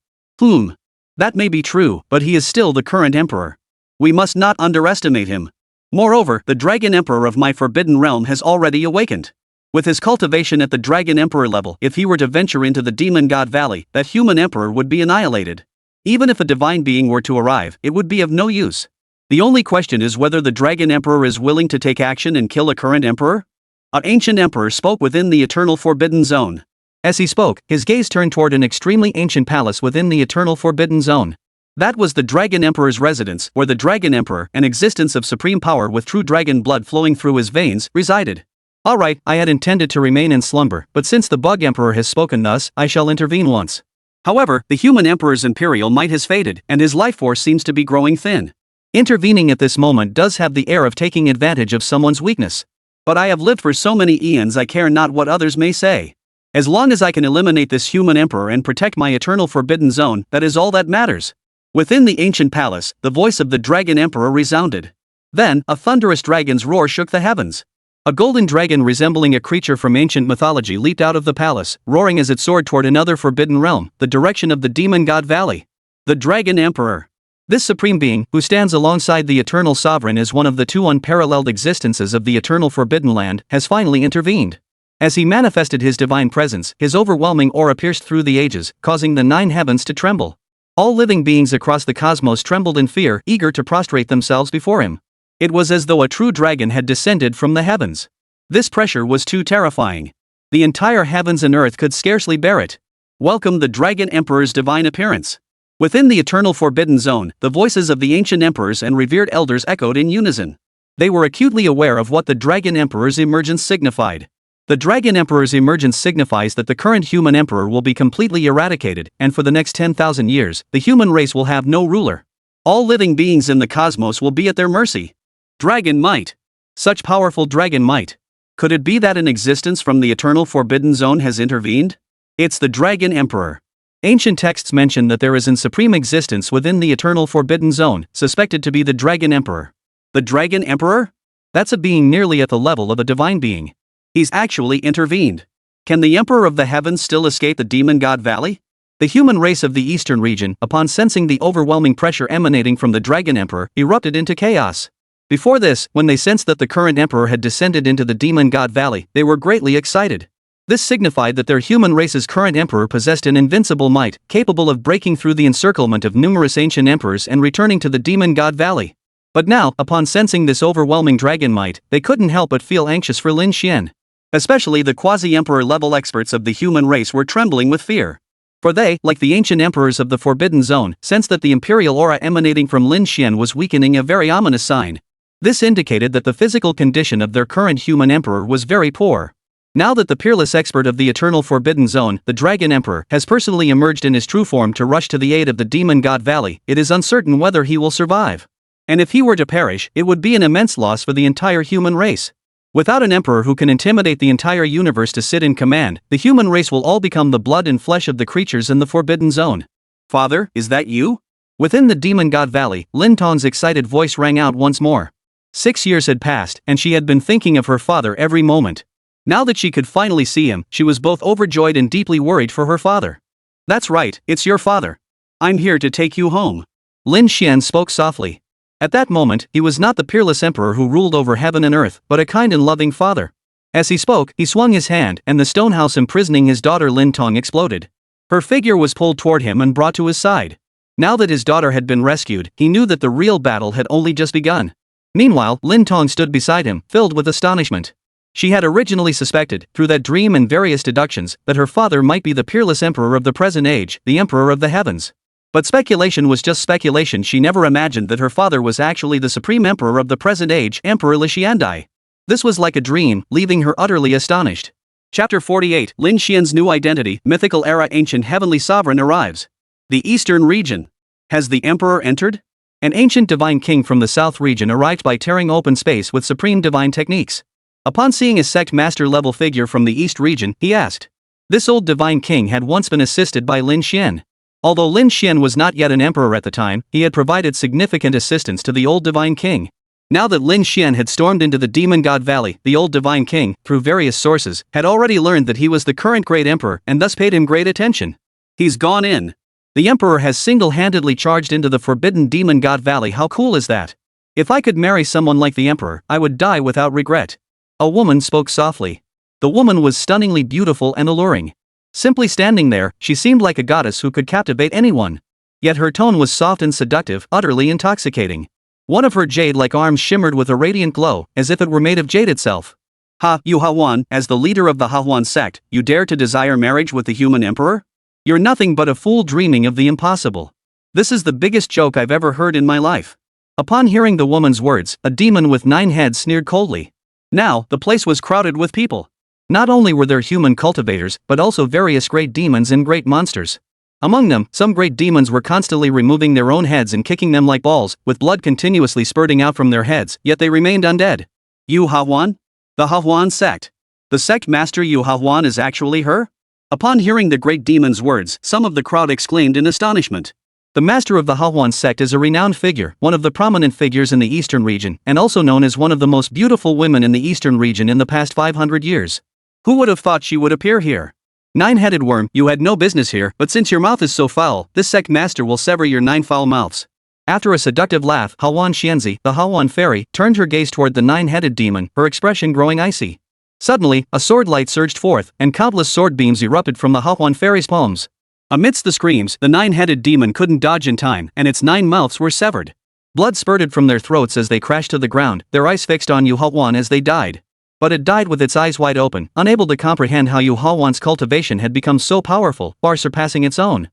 That may be true, but he is still the current emperor. We must not underestimate him. Moreover, the Dragon Emperor of my Forbidden Realm has already awakened. With his cultivation at the Dragon Emperor level, if he were to venture into the Demon God Valley, that human emperor would be annihilated. Even if a divine being were to arrive, it would be of no use. The only question is whether the Dragon Emperor is willing to take action and kill a current emperor? An ancient emperor spoke within the Eternal Forbidden Zone. As he spoke, his gaze turned toward an extremely ancient palace within the Eternal Forbidden Zone. That was the Dragon Emperor's residence, where the Dragon Emperor, an existence of supreme power with true dragon blood flowing through his veins, resided. Alright, I had intended to remain in slumber, but since the Bug Emperor has spoken thus, I shall intervene once. However, the human emperor's imperial might has faded, and his life force seems to be growing thin. Intervening at this moment does have the air of taking advantage of someone's weakness. But I have lived for so many eons, I care not what others may say. As long as I can eliminate this human emperor and protect my Eternal Forbidden Zone, that is all that matters. Within the ancient palace, the voice of the Dragon Emperor resounded. Then, a thunderous dragon's roar shook the heavens. A golden dragon resembling a creature from ancient mythology leaped out of the palace, roaring as it soared toward another forbidden realm, the direction of the Demon God Valley. The Dragon Emperor. This supreme being, who stands alongside the Eternal Sovereign as one of the two unparalleled existences of the Eternal Forbidden Land, has finally intervened. As he manifested his divine presence, his overwhelming aura pierced through the ages, causing the 9 heavens to tremble. All living beings across the cosmos trembled in fear, eager to prostrate themselves before him. It was as though a true dragon had descended from the heavens. This pressure was too terrifying. The entire heavens and earth could scarcely bear it. Welcome the Dragon Emperor's divine appearance. Within the Eternal Forbidden Zone, the voices of the ancient emperors and revered elders echoed in unison. They were acutely aware of what the Dragon Emperor's emergence signified. The Dragon Emperor's emergence signifies that the current human emperor will be completely eradicated, and for the next 10,000 years, the human race will have no ruler. All living beings in the cosmos will be at their mercy. Dragon might. Such powerful dragon might. Could it be that an existence from the Eternal Forbidden Zone has intervened? It's the Dragon Emperor. Ancient texts mention that there is an supreme existence within the Eternal Forbidden Zone, suspected to be the Dragon Emperor. The Dragon Emperor? That's a being nearly at the level of a divine being. He's actually intervened. Can the Emperor of the Heavens still escape the Demon God Valley? The human race of the Eastern region, upon sensing the overwhelming pressure emanating from the Dragon Emperor, erupted into chaos. Before this, when they sensed that the current Emperor had descended into the Demon God Valley, they were greatly excited. This signified that their human race's current Emperor possessed an invincible might, capable of breaking through the encirclement of numerous ancient emperors and returning to the Demon God Valley. But now, upon sensing this overwhelming dragon might, they couldn't help but feel anxious for Lin Xian. Especially the quasi-emperor level experts of the human race were trembling with fear. For they, like the ancient emperors of the Forbidden Zone, sensed that the imperial aura emanating from Lin Xian was weakening, a very ominous sign. This indicated that the physical condition of their current human emperor was very poor. Now that the peerless expert of the Eternal Forbidden Zone, the Dragon Emperor, has personally emerged in his true form to rush to the aid of the Demon God Valley, it is uncertain whether he will survive. And if he were to perish, it would be an immense loss for the entire human race. Without an emperor who can intimidate the entire universe to sit in command, the human race will all become the blood and flesh of the creatures in the Forbidden Zone. Father, is that you? Within the Demon God Valley, Lin Tong's excited voice rang out once more. 6 years had passed, and she had been thinking of her father every moment. Now that she could finally see him, she was both overjoyed and deeply worried for her father. That's right, it's your father. I'm here to take you home. Lin Xian spoke softly. At that moment, he was not the peerless emperor who ruled over heaven and earth, but a kind and loving father. As he spoke, he swung his hand, and the stone house imprisoning his daughter Lin Tong exploded. Her figure was pulled toward him and brought to his side. Now that his daughter had been rescued, he knew that the real battle had only just begun. Meanwhile, Lin Tong stood beside him, filled with astonishment. She had originally suspected, through that dream and various deductions, that her father might be the peerless emperor of the present age, the emperor of the heavens. But speculation was just speculation. She never imagined that her father was actually the supreme emperor of the present age, Emperor Li Xiandai. This was like a dream, leaving her utterly astonished. Chapter 48, Lin Xian's new identity, mythical era ancient heavenly sovereign arrives. The Eastern region. Has the emperor entered? An ancient divine king from the South region arrived by tearing open space with supreme divine techniques. Upon seeing a sect master level figure from the East region, he asked, This old divine king had once been assisted by Lin Xian. Although Lin Xian was not yet an emperor at the time, he had provided significant assistance to the old divine king. Now that Lin Xian had stormed into the Demon God Valley, the old divine king, through various sources, had already learned that he was the current great emperor and thus paid him great attention. He's gone in. The emperor has single-handedly charged into the forbidden Demon God Valley. How cool is that? If I could marry someone like the emperor, I would die without regret. A woman spoke softly. The woman was stunningly beautiful and alluring. Simply standing there, she seemed like a goddess who could captivate anyone. Yet her tone was soft and seductive, utterly intoxicating. One of her jade-like arms shimmered with a radiant glow, as if it were made of jade itself. Ha, you Hawan, as the leader of the Hawan sect, you dare to desire marriage with the human emperor? You're nothing but a fool dreaming of the impossible. This is the biggest joke I've ever heard in my life. Upon hearing the woman's words, a demon with 9 heads sneered coldly. Now, the place was crowded with people. Not only were there human cultivators, but also various great demons and great monsters. Among them, some great demons were constantly removing their own heads and kicking them like balls, with blood continuously spurting out from their heads, yet they remained undead. Yu Hawan? The Hawan sect. The sect master Yu Hawan is actually her? Upon hearing the great demon's words, some of the crowd exclaimed in astonishment. The master of the Hawan sect is a renowned figure, one of the prominent figures in the eastern region, and also known as one of the most beautiful women in the eastern region in the past 500 years. Who would have thought she would appear here? 9-headed worm, you had no business here, but since your mouth is so foul, this sect master will sever your 9 foul mouths. After a seductive laugh, Hawan Xianzi, the Hawan fairy, turned her gaze toward the 9-headed demon, her expression growing icy. Suddenly, a sword light surged forth, and countless sword beams erupted from the Hawan fairy's palms. Amidst the screams, the 9-headed demon couldn't dodge in time, and its 9 mouths were severed. Blood spurted from their throats as they crashed to the ground, their eyes fixed on Yu Hawan as they died. But it died with its eyes wide open, unable to comprehend how Yu Hawan's cultivation had become so powerful, far surpassing its own.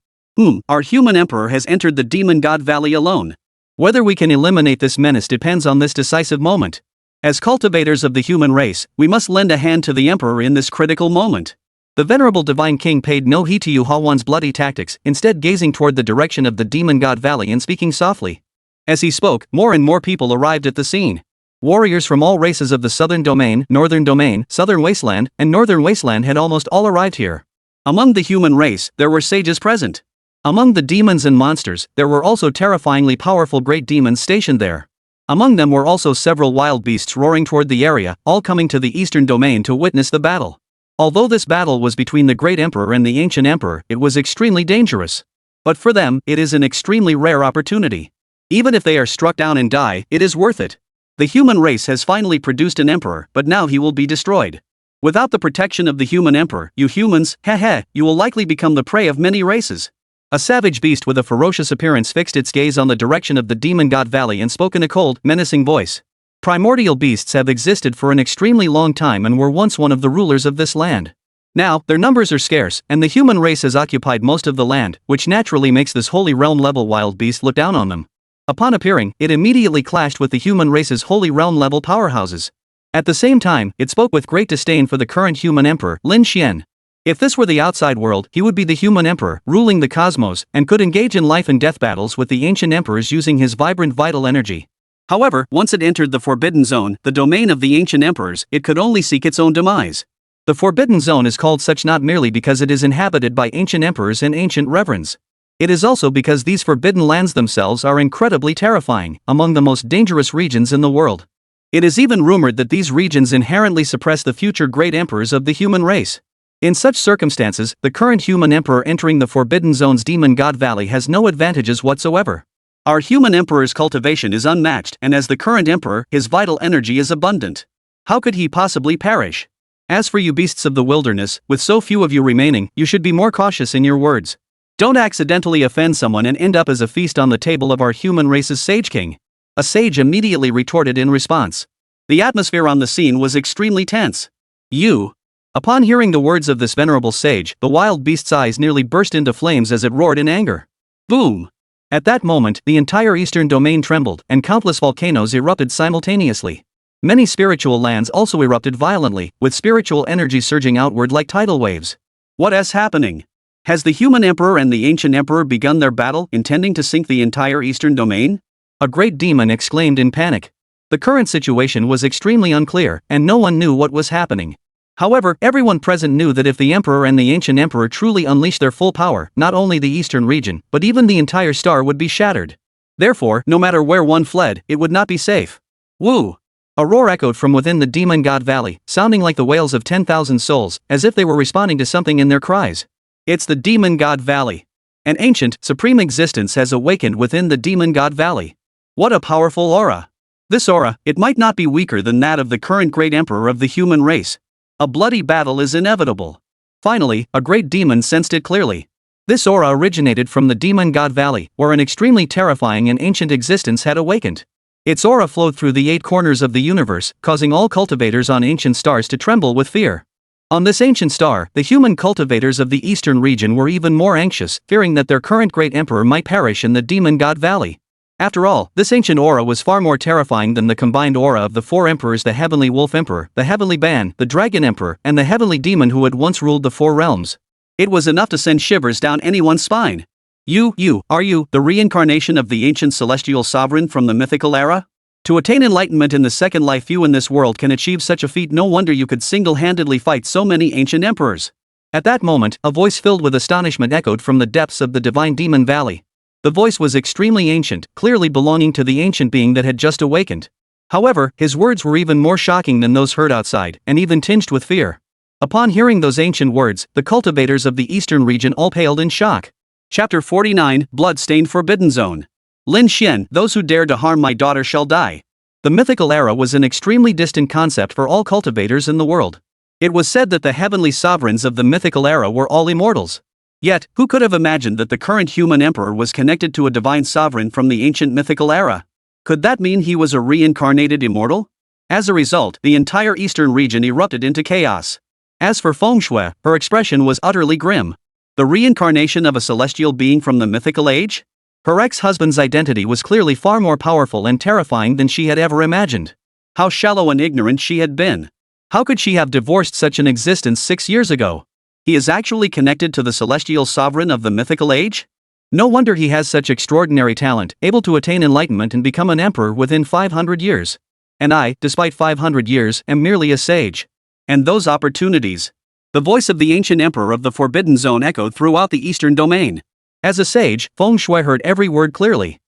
Our human emperor has entered the Demon God Valley alone. Whether we can eliminate this menace depends on this decisive moment. As cultivators of the human race, we must lend a hand to the emperor in this critical moment. The venerable divine king paid no heed to Yu Hawan's bloody tactics, instead gazing toward the direction of the Demon God Valley and speaking softly. As he spoke, more and more people arrived at the scene. Warriors from all races of the Southern Domain, Northern Domain, Southern Wasteland, and Northern Wasteland had almost all arrived here. Among the human race, there were sages present. Among the demons and monsters, there were also terrifyingly powerful great demons stationed there. Among them were also several wild beasts roaring toward the area, all coming to the Eastern Domain to witness the battle. Although this battle was between the great emperor and the ancient emperor, it was extremely dangerous. But for them, it is an extremely rare opportunity. Even if they are struck down and die, it is worth it. The human race has finally produced an emperor, but now he will be destroyed. Without the protection of the human emperor, you humans, you will likely become the prey of many races. A savage beast with a ferocious appearance fixed its gaze on the direction of the Demon God Valley and spoke in a cold, menacing voice. Primordial beasts have existed for an extremely long time and were once one of the rulers of this land. Now, their numbers are scarce, and the human race has occupied most of the land, which naturally makes this holy realm-level wild beast look down on them. Upon appearing, it immediately clashed with the human race's holy realm-level powerhouses. At the same time, it spoke with great disdain for the current human emperor, Lin Xian. If this were the outside world, he would be the human emperor, ruling the cosmos, and could engage in life and death battles with the ancient emperors using his vibrant vital energy. However, once it entered the Forbidden Zone, the domain of the ancient emperors, it could only seek its own demise. The Forbidden Zone is called such not merely because it is inhabited by ancient emperors and ancient reverends. It is also because these forbidden lands themselves are incredibly terrifying, among the most dangerous regions in the world. It is even rumored that these regions inherently suppress the future great emperors of the human race. In such circumstances, the current human emperor entering the Forbidden Zone's Demon God Valley has no advantages whatsoever. Our human emperor's cultivation is unmatched, and as the current emperor, his vital energy is abundant. How could he possibly perish? As for you beasts of the wilderness, with so few of you remaining, you should be more cautious in your words. Don't accidentally offend someone and end up as a feast on the table of our human race's sage king. A sage immediately retorted in response. The atmosphere on the scene was extremely tense. You. Upon hearing the words of this venerable sage, the wild beast's eyes nearly burst into flames as it roared in anger. Boom! At that moment, the entire eastern domain trembled, and countless volcanoes erupted simultaneously. Many spiritual lands also erupted violently, with spiritual energy surging outward like tidal waves. What is happening? Has the human emperor and the ancient emperor begun their battle, intending to sink the entire eastern domain? A great demon exclaimed in panic. The current situation was extremely unclear, and no one knew what was happening. However, everyone present knew that if the emperor and the ancient emperor truly unleashed their full power, not only the eastern region, but even the entire star would be shattered. Therefore, no matter where one fled, it would not be safe. Woo! A roar echoed from within the demon god valley, sounding like the wails of 10,000 souls, as if they were responding to something in their cries. It's the demon god valley. An ancient, supreme existence has awakened within the demon god valley. What a powerful aura! This aura, it might not be weaker than that of the current great emperor of the human race. A bloody battle is inevitable. Finally, a great demon sensed it clearly. This aura originated from the demon god valley, where an extremely terrifying and ancient existence had awakened. Its aura flowed through the 8 corners of the universe, causing all cultivators on ancient stars to tremble with fear. On this ancient star, the human cultivators of the eastern region were even more anxious, fearing that their current great emperor might perish in the demon god valley. After all, this ancient aura was far more terrifying than the combined aura of the 4 emperors: the heavenly wolf emperor, the heavenly ban, the dragon emperor, and the heavenly demon who had once ruled the 4 realms. It was enough to send shivers down anyone's spine. Are you the reincarnation of the ancient celestial sovereign from the mythical era? To attain enlightenment in the second life, few in this world can achieve such a feat. No wonder you could single-handedly fight so many ancient emperors. At that moment, a voice filled with astonishment echoed from the depths of the divine demon valley. The voice was extremely ancient, clearly belonging to the ancient being that had just awakened. However, his words were even more shocking than those heard outside, and even tinged with fear. Upon hearing those ancient words, the cultivators of the eastern region all paled in shock. Chapter 49, Blood-Stained Forbidden Zone. Lin Xian, those who dare to harm my daughter shall die. The mythical era was an extremely distant concept for all cultivators in the world. It was said that the heavenly sovereigns of the mythical era were all immortals. Yet, who could have imagined that the current human emperor was connected to a divine sovereign from the ancient mythical era? Could that mean he was a reincarnated immortal? As a result, the entire eastern region erupted into chaos. As for Feng Shui, her expression was utterly grim. The reincarnation of a celestial being from the mythical age? Her ex-husband's identity was clearly far more powerful and terrifying than she had ever imagined. How shallow and ignorant she had been. How could she have divorced such an existence 6 years ago? He is actually connected to the celestial sovereign of the mythical age? No wonder he has such extraordinary talent, able to attain enlightenment and become an emperor within 500 years. And I, despite 500 years, am merely a sage. And those opportunities. The voice of the ancient emperor of the Forbidden Zone echoed throughout the eastern domain. As a sage, Feng Shui heard every word clearly.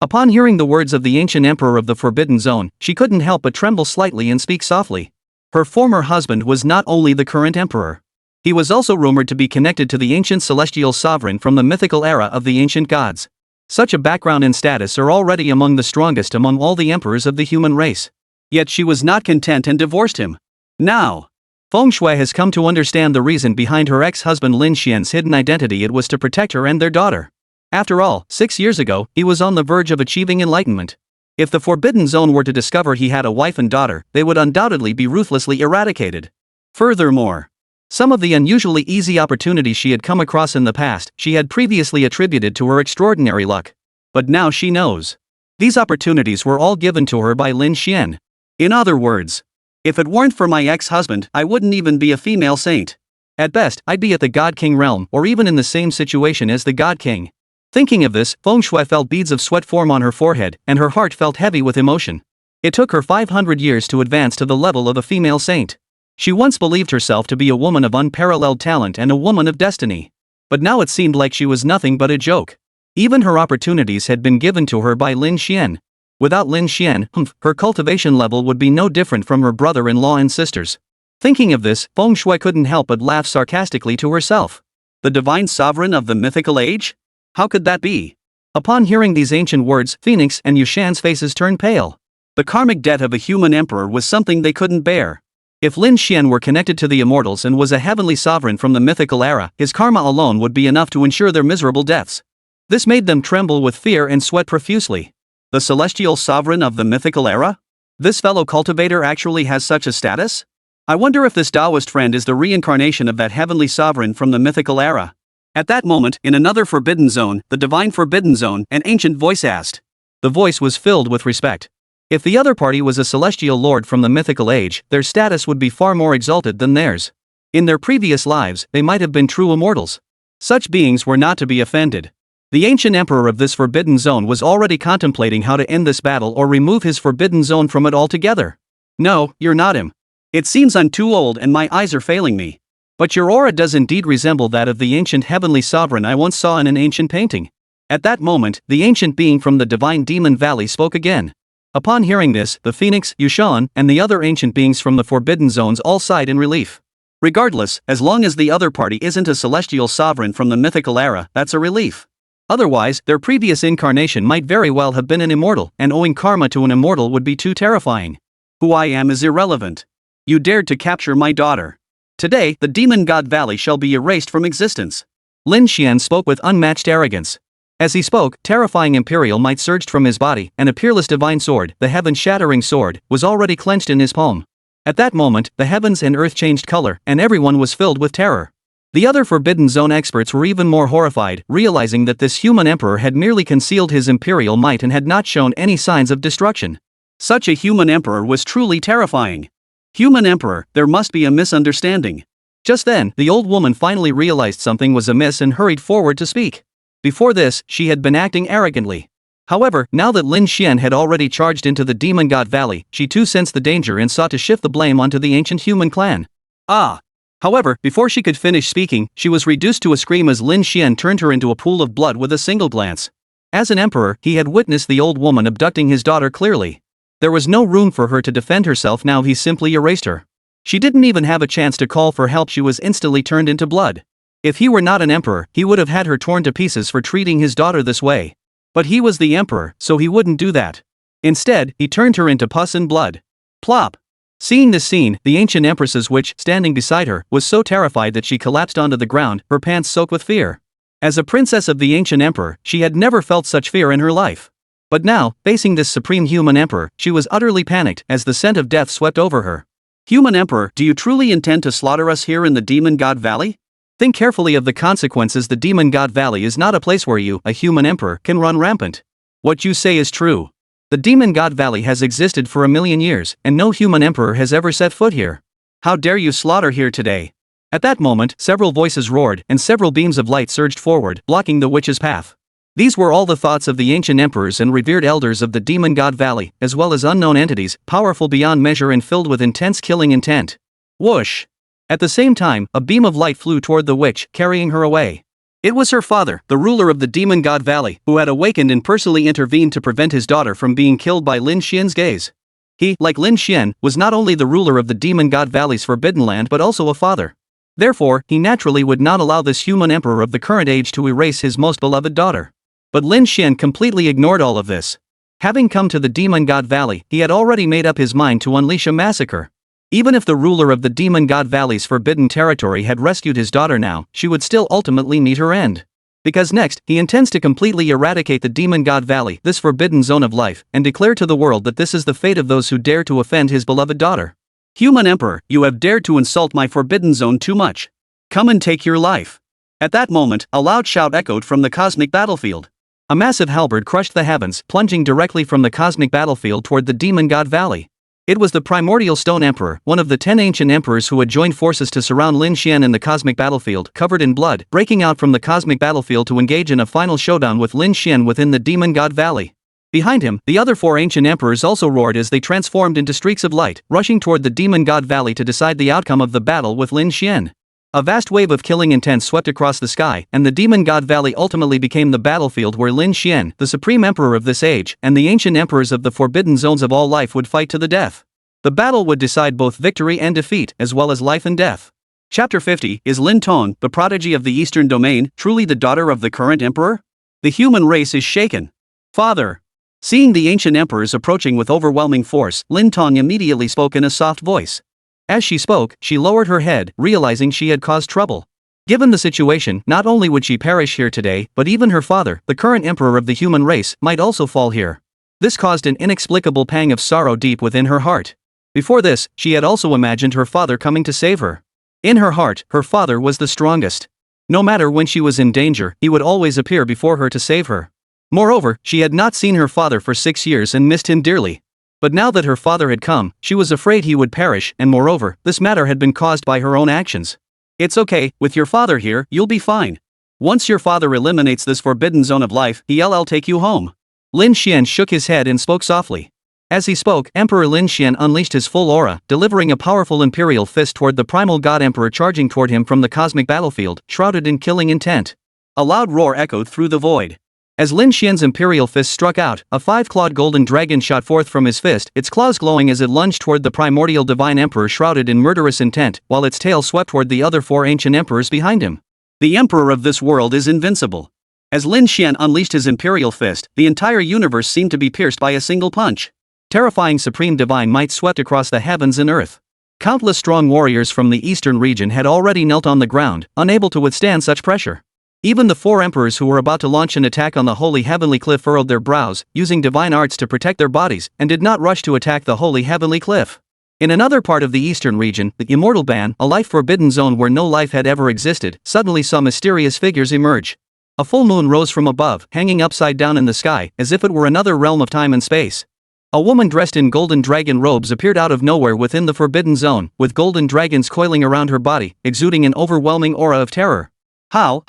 Upon hearing the words of the ancient emperor of the Forbidden Zone, she couldn't help but tremble slightly and speak softly. Her former husband was not only the current emperor. He was also rumored to be connected to the ancient celestial sovereign from the mythical era of the ancient gods. Such a background and status are already among the strongest among all the emperors of the human race. Yet she was not content and divorced him. Now, Feng Shui has come to understand the reason behind her ex-husband Lin Xian's hidden identity. It was to protect her and their daughter. After all, 6 years ago, he was on the verge of achieving enlightenment. If the Forbidden Zone were to discover he had a wife and daughter, they would undoubtedly be ruthlessly eradicated. Furthermore, some of the unusually easy opportunities she had come across in the past, she had previously attributed to her extraordinary luck. But now she knows. These opportunities were all given to her by Lin Xian. In other words, if it weren't for my ex-husband, I wouldn't even be a female saint. At best, I'd be at the God King realm, or even in the same situation as the God King. Thinking of this, Feng Shui felt beads of sweat form on her forehead, and her heart felt heavy with emotion. It took her 500 years to advance to the level of a female saint. She once believed herself to be a woman of unparalleled talent and a woman of destiny. But now it seemed like she was nothing but a joke. Even her opportunities had been given to her by Lin Xian. Without Lin Xian, her cultivation level would be no different from her brother-in-law and sisters. Thinking of this, Feng Shui couldn't help but laugh sarcastically to herself. The divine sovereign of the mythical age? How could that be? Upon hearing these ancient words, Phoenix and Yushan's faces turned pale. The karmic debt of a human emperor was something they couldn't bear. If Lin Xian were connected to the immortals and was a heavenly sovereign from the mythical era, his karma alone would be enough to ensure their miserable deaths. This made them tremble with fear and sweat profusely. The celestial sovereign of the mythical era? This fellow cultivator actually has such a status? I wonder if this Taoist friend is the reincarnation of that heavenly sovereign from the mythical era. At that moment, in another forbidden zone, the divine forbidden zone, an ancient voice asked. The voice was filled with respect. If the other party was a celestial lord from the mythical age, their status would be far more exalted than theirs. In their previous lives, they might have been true immortals. Such beings were not to be offended. The ancient emperor of this forbidden zone was already contemplating how to end this battle or remove his forbidden zone from it altogether. No, you're not him. It seems I'm too old and my eyes are failing me. But your aura does indeed resemble that of the ancient heavenly sovereign I once saw in an ancient painting. At that moment, the ancient being from the divine demon valley spoke again. Upon hearing this, the phoenix, Yuan, and the other ancient beings from the forbidden zones all sighed in relief. Regardless, as long as the other party isn't a celestial sovereign from the mythical era, that's a relief. Otherwise, their previous incarnation might very well have been an immortal, and owing karma to an immortal would be too terrifying. Who I am is irrelevant. You dared to capture my daughter. Today, the demon god valley shall be erased from existence. Lin Xian spoke with unmatched arrogance. As he spoke, terrifying imperial might surged from his body, and a peerless divine sword, the heaven-shattering sword, was already clenched in his palm. At that moment, the heavens and earth changed color, and everyone was filled with terror. The other Forbidden Zone experts were even more horrified, realizing that this human emperor had merely concealed his imperial might and had not shown any signs of destruction. Such a human emperor was truly terrifying. Human emperor, there must be a misunderstanding. Just then, the old woman finally realized something was amiss and hurried forward to speak. Before this, she had been acting arrogantly. However, now that Lin Xian had already charged into the Demon God Valley, she too sensed the danger and sought to shift the blame onto the ancient human clan. Ah! However, before she could finish speaking, she was reduced to a scream as Lin Xian turned her into a pool of blood with a single glance. As an emperor, he had witnessed the old woman abducting his daughter clearly. There was no room for her to defend herself. Now he simply erased her. She didn't even have a chance to call for help. She was instantly turned into blood. If he were not an emperor, he would have had her torn to pieces for treating his daughter this way. But he was the emperor, so he wouldn't do that. Instead, he turned her into pus and blood. Plop! Seeing this scene, the ancient empress's witch, standing beside her, was so terrified that she collapsed onto the ground, her pants soaked with fear. As a princess of the ancient emperor, she had never felt such fear in her life. But now, facing this supreme human emperor, she was utterly panicked as the scent of death swept over her. Human emperor, do you truly intend to slaughter us here in the Demon God Valley? Think carefully of the consequences. The Demon God Valley is not a place where you, a human emperor, can run rampant. What you say is true. The Demon God Valley has existed for 1,000,000 years, and no human emperor has ever set foot here. How dare you slaughter here today? At that moment, several voices roared, and several beams of light surged forward, blocking the witch's path. These were all the thoughts of the ancient emperors and revered elders of the Demon God Valley, as well as unknown entities, powerful beyond measure and filled with intense killing intent. Whoosh! At the same time, a beam of light flew toward the witch, carrying her away. It was her father, the ruler of the Demon God Valley, who had awakened and personally intervened to prevent his daughter from being killed by Lin Xian's gaze. He, like Lin Xian, was not only the ruler of the Demon God Valley's Forbidden Land but also a father. Therefore, he naturally would not allow this human emperor of the current age to erase his most beloved daughter. But Lin Xian completely ignored all of this. Having come to the Demon God Valley, he had already made up his mind to unleash a massacre. Even if the ruler of the Demon God Valley's forbidden territory had rescued his daughter now, she would still ultimately meet her end. Because next, he intends to completely eradicate the Demon God Valley, this forbidden zone of life, and declare to the world that this is the fate of those who dare to offend his beloved daughter. Human emperor, you have dared to insult my forbidden zone too much. Come and take your life. At that moment, a loud shout echoed from the cosmic battlefield. A massive halberd crushed the heavens, plunging directly from the cosmic battlefield toward the Demon God Valley. It was the primordial stone emperor, one of the 10 ancient emperors who had joined forces to surround Lin Xian in the cosmic battlefield, covered in blood, breaking out from the cosmic battlefield to engage in a final showdown with Lin Xian within the Demon God Valley. Behind him, the other 4 ancient emperors also roared as they transformed into streaks of light, rushing toward the Demon God Valley to decide the outcome of the battle with Lin Xian. A vast wave of killing intent swept across the sky, and the Demon God Valley ultimately became the battlefield where Lin Xian, the supreme emperor of this age, and the ancient emperors of the forbidden zones of all life would fight to the death. The battle would decide both victory and defeat, as well as life and death. Chapter 50, Is Lin Tong, the prodigy of the Eastern Domain, truly the daughter of the current emperor? The human race is shaken. Father! Seeing the ancient emperors approaching with overwhelming force, Lin Tong immediately spoke in a soft voice. As she spoke, she lowered her head, realizing she had caused trouble. Given the situation, not only would she perish here today, but even her father, the current emperor of the human race, might also fall here. This caused an inexplicable pang of sorrow deep within her heart. Before this, she had also imagined her father coming to save her. In her heart, her father was the strongest. No matter when she was in danger, he would always appear before her to save her. Moreover, she had not seen her father for 6 years and missed him dearly. But now that her father had come, she was afraid he would perish, and moreover, this matter had been caused by her own actions. It's okay, with your father here, you'll be fine. Once your father eliminates this forbidden zone of life, he'll take you home. Lin Xian shook his head and spoke softly. As he spoke, Emperor Lin Xian unleashed his full aura, delivering a powerful imperial fist toward the primal god emperor charging toward him from the cosmic battlefield, shrouded in killing intent. A loud roar echoed through the void. As Lin Xian's imperial fist struck out, a five-clawed golden dragon shot forth from his fist, its claws glowing as it lunged toward the primordial divine emperor shrouded in murderous intent, while its tail swept toward the other four ancient emperors behind him. The emperor of this world is invincible. As Lin Xian unleashed his imperial fist, the entire universe seemed to be pierced by a single punch. Terrifying supreme divine might swept across the heavens and earth. Countless strong warriors from the eastern region had already knelt on the ground, unable to withstand such pressure. Even the four emperors who were about to launch an attack on the holy heavenly cliff furrowed their brows, using divine arts to protect their bodies, and did not rush to attack the holy heavenly cliff. In another part of the eastern region, the immortal ban, a life-forbidden zone where no life had ever existed, suddenly saw mysterious figures emerge. A full moon rose from above, hanging upside down in the sky, as if it were another realm of time and space. A woman dressed in golden dragon robes appeared out of nowhere within the forbidden zone, with golden dragons coiling around her body, exuding an overwhelming aura of terror. How?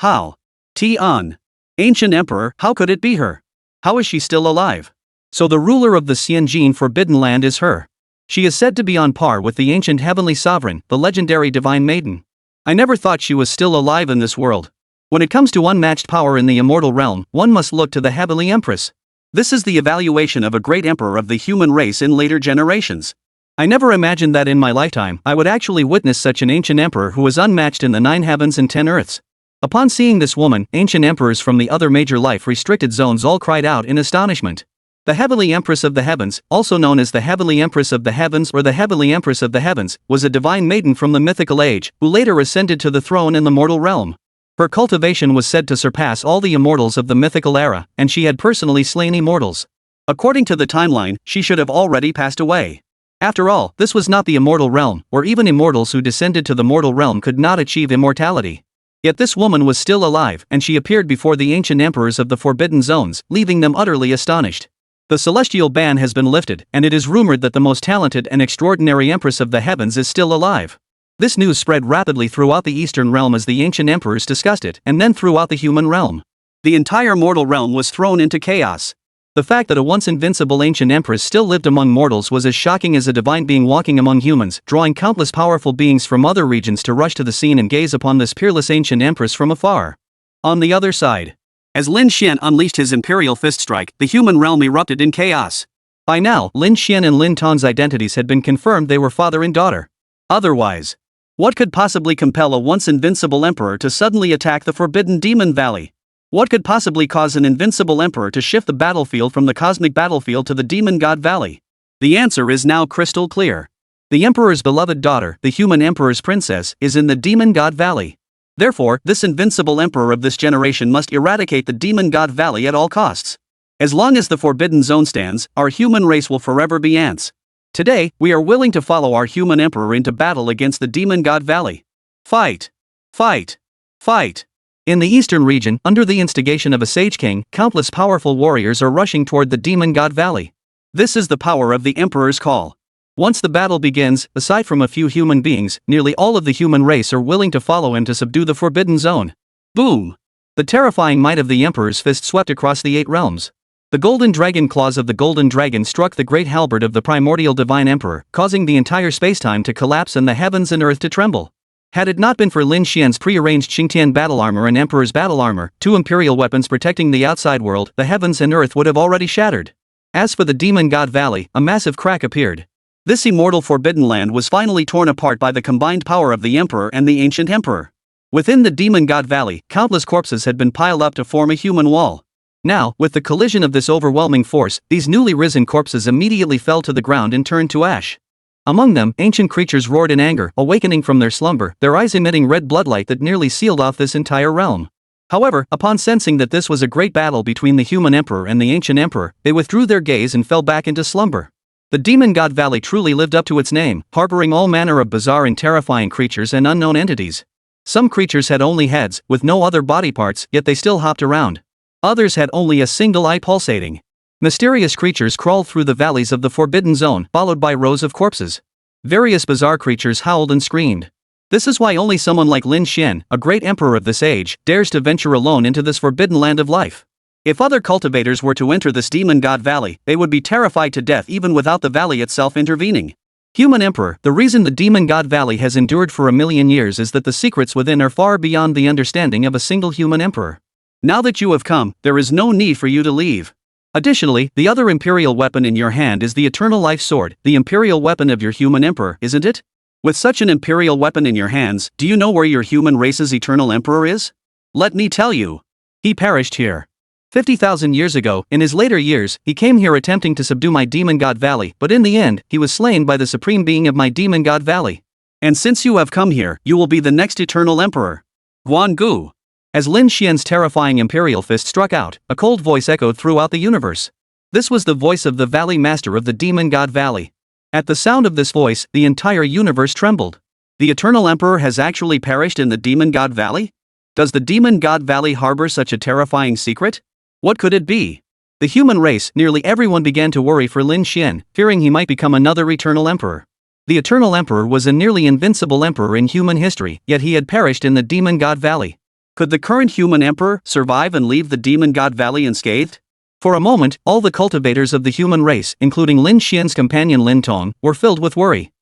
Tian. Ancient Emperor, how could it be her? How is she still alive? So the ruler of the Xianjin Forbidden Land is her. She is said to be on par with the ancient heavenly sovereign, the legendary divine maiden. I never thought she was still alive in this world. When it comes to unmatched power in the immortal realm, one must look to the heavenly empress. This is the evaluation of a great emperor of the human race in later generations. I never imagined that in my lifetime I would actually witness such an ancient emperor who was unmatched in the 9 heavens and 10 earths. Upon seeing this woman, ancient emperors from the other major life-restricted zones all cried out in astonishment. The Heavenly Empress of the Heavens, also known as the Heavenly Empress of the Heavens or the Heavenly Empress of the Heavens, was a divine maiden from the mythical age, who later ascended to the throne in the mortal realm. Her cultivation was said to surpass all the immortals of the mythical era, and she had personally slain immortals. According to the timeline, she should have already passed away. After all, this was not the immortal realm, where even immortals who descended to the mortal realm could not achieve immortality. Yet this woman was still alive, and she appeared before the ancient emperors of the Forbidden Zones, leaving them utterly astonished. The celestial ban has been lifted, and it is rumored that the most talented and extraordinary empress of the heavens is still alive. This news spread rapidly throughout the eastern realm as the ancient emperors discussed it, and then throughout the human realm. The entire mortal realm was thrown into chaos. The fact that a once invincible ancient empress still lived among mortals was as shocking as a divine being walking among humans, drawing countless powerful beings from other regions to rush to the scene and gaze upon this peerless ancient empress from afar. On the other side, as Lin Xian unleashed his imperial fist strike, the human realm erupted in chaos. By now, Lin Xian and Lin Tong's identities had been confirmed. They were father and daughter. Otherwise, what could possibly compel a once invincible emperor to suddenly attack the Forbidden Demon Valley? What could possibly cause an invincible emperor to shift the battlefield from the cosmic battlefield to the Demon God Valley? The answer is now crystal clear. The emperor's beloved daughter, the human emperor's princess, is in the Demon God Valley. Therefore, this invincible emperor of this generation must eradicate the Demon God Valley at all costs. As long as the Forbidden Zone stands, our human race will forever be ants. Today, we are willing to follow our human emperor into battle against the Demon God Valley. Fight! Fight! Fight! In the eastern region, under the instigation of a sage king, countless powerful warriors are rushing toward the Demon God Valley. This is the power of the Emperor's call. Once the battle begins, aside from a few human beings, nearly all of the human race are willing to follow him to subdue the Forbidden Zone. Boom! The terrifying might of the Emperor's fist swept across the 8 realms. The golden dragon claws of the golden dragon struck the great halberd of the primordial divine emperor, causing the entire spacetime to collapse and the heavens and earth to tremble. Had it not been for Lin Xian's pre-arranged Xingtian battle armor and Emperor's battle armor, 2 imperial weapons protecting the outside world, the heavens and earth would have already shattered. As for the Demon God Valley, a massive crack appeared. This immortal forbidden land was finally torn apart by the combined power of the Emperor and the ancient Emperor. Within the Demon God Valley, countless corpses had been piled up to form a human wall. Now, with the collision of this overwhelming force, these newly risen corpses immediately fell to the ground and turned to ash. Among them, ancient creatures roared in anger, awakening from their slumber, their eyes emitting red bloodlight that nearly sealed off this entire realm. However, upon sensing that this was a great battle between the human emperor and the ancient emperor, they withdrew their gaze and fell back into slumber. The Demon God Valley truly lived up to its name, harboring all manner of bizarre and terrifying creatures and unknown entities. Some creatures had only heads, with no other body parts, yet they still hopped around. Others had only a single eye pulsating. Mysterious creatures crawled through the valleys of the Forbidden Zone, followed by rows of corpses. Various bizarre creatures howled and screamed. This is why only someone like Lin Xian, a great emperor of this age, dares to venture alone into this forbidden land of life. If other cultivators were to enter this demon god valley, they would be terrified to death even without the valley itself intervening. Human Emperor, the reason the demon god valley has endured for 1,000,000 years is that the secrets within are far beyond the understanding of a single human emperor. Now that you have come, there is no need for you to leave. Additionally, the other imperial weapon in your hand is the Eternal Life Sword, the imperial weapon of your human emperor, isn't it? With such an imperial weapon in your hands, do you know where your human race's eternal emperor is? Let me tell you. He perished here. 50,000 years ago. In his later years, he came here attempting to subdue my demon god valley, but in the end, he was slain by the supreme being of my demon god valley. And since you have come here, you will be the next eternal emperor. Guan Gu. As Lin Xian's terrifying imperial fist struck out, a cold voice echoed throughout the universe. This was the voice of the Valley Master of the Demon God Valley. At the sound of this voice, the entire universe trembled. The Eternal Emperor has actually perished in the Demon God Valley? Does the Demon God Valley harbor such a terrifying secret? What could it be? The human race, nearly everyone began to worry for Lin Xian, fearing he might become another Eternal Emperor. The Eternal Emperor was a nearly invincible emperor in human history, yet he had perished in the Demon God Valley. Could the current human emperor survive and leave the Demon God Valley unscathed? For a moment, all the cultivators of the human race, including Lin Xian's companion Lin Tong, were filled with worry.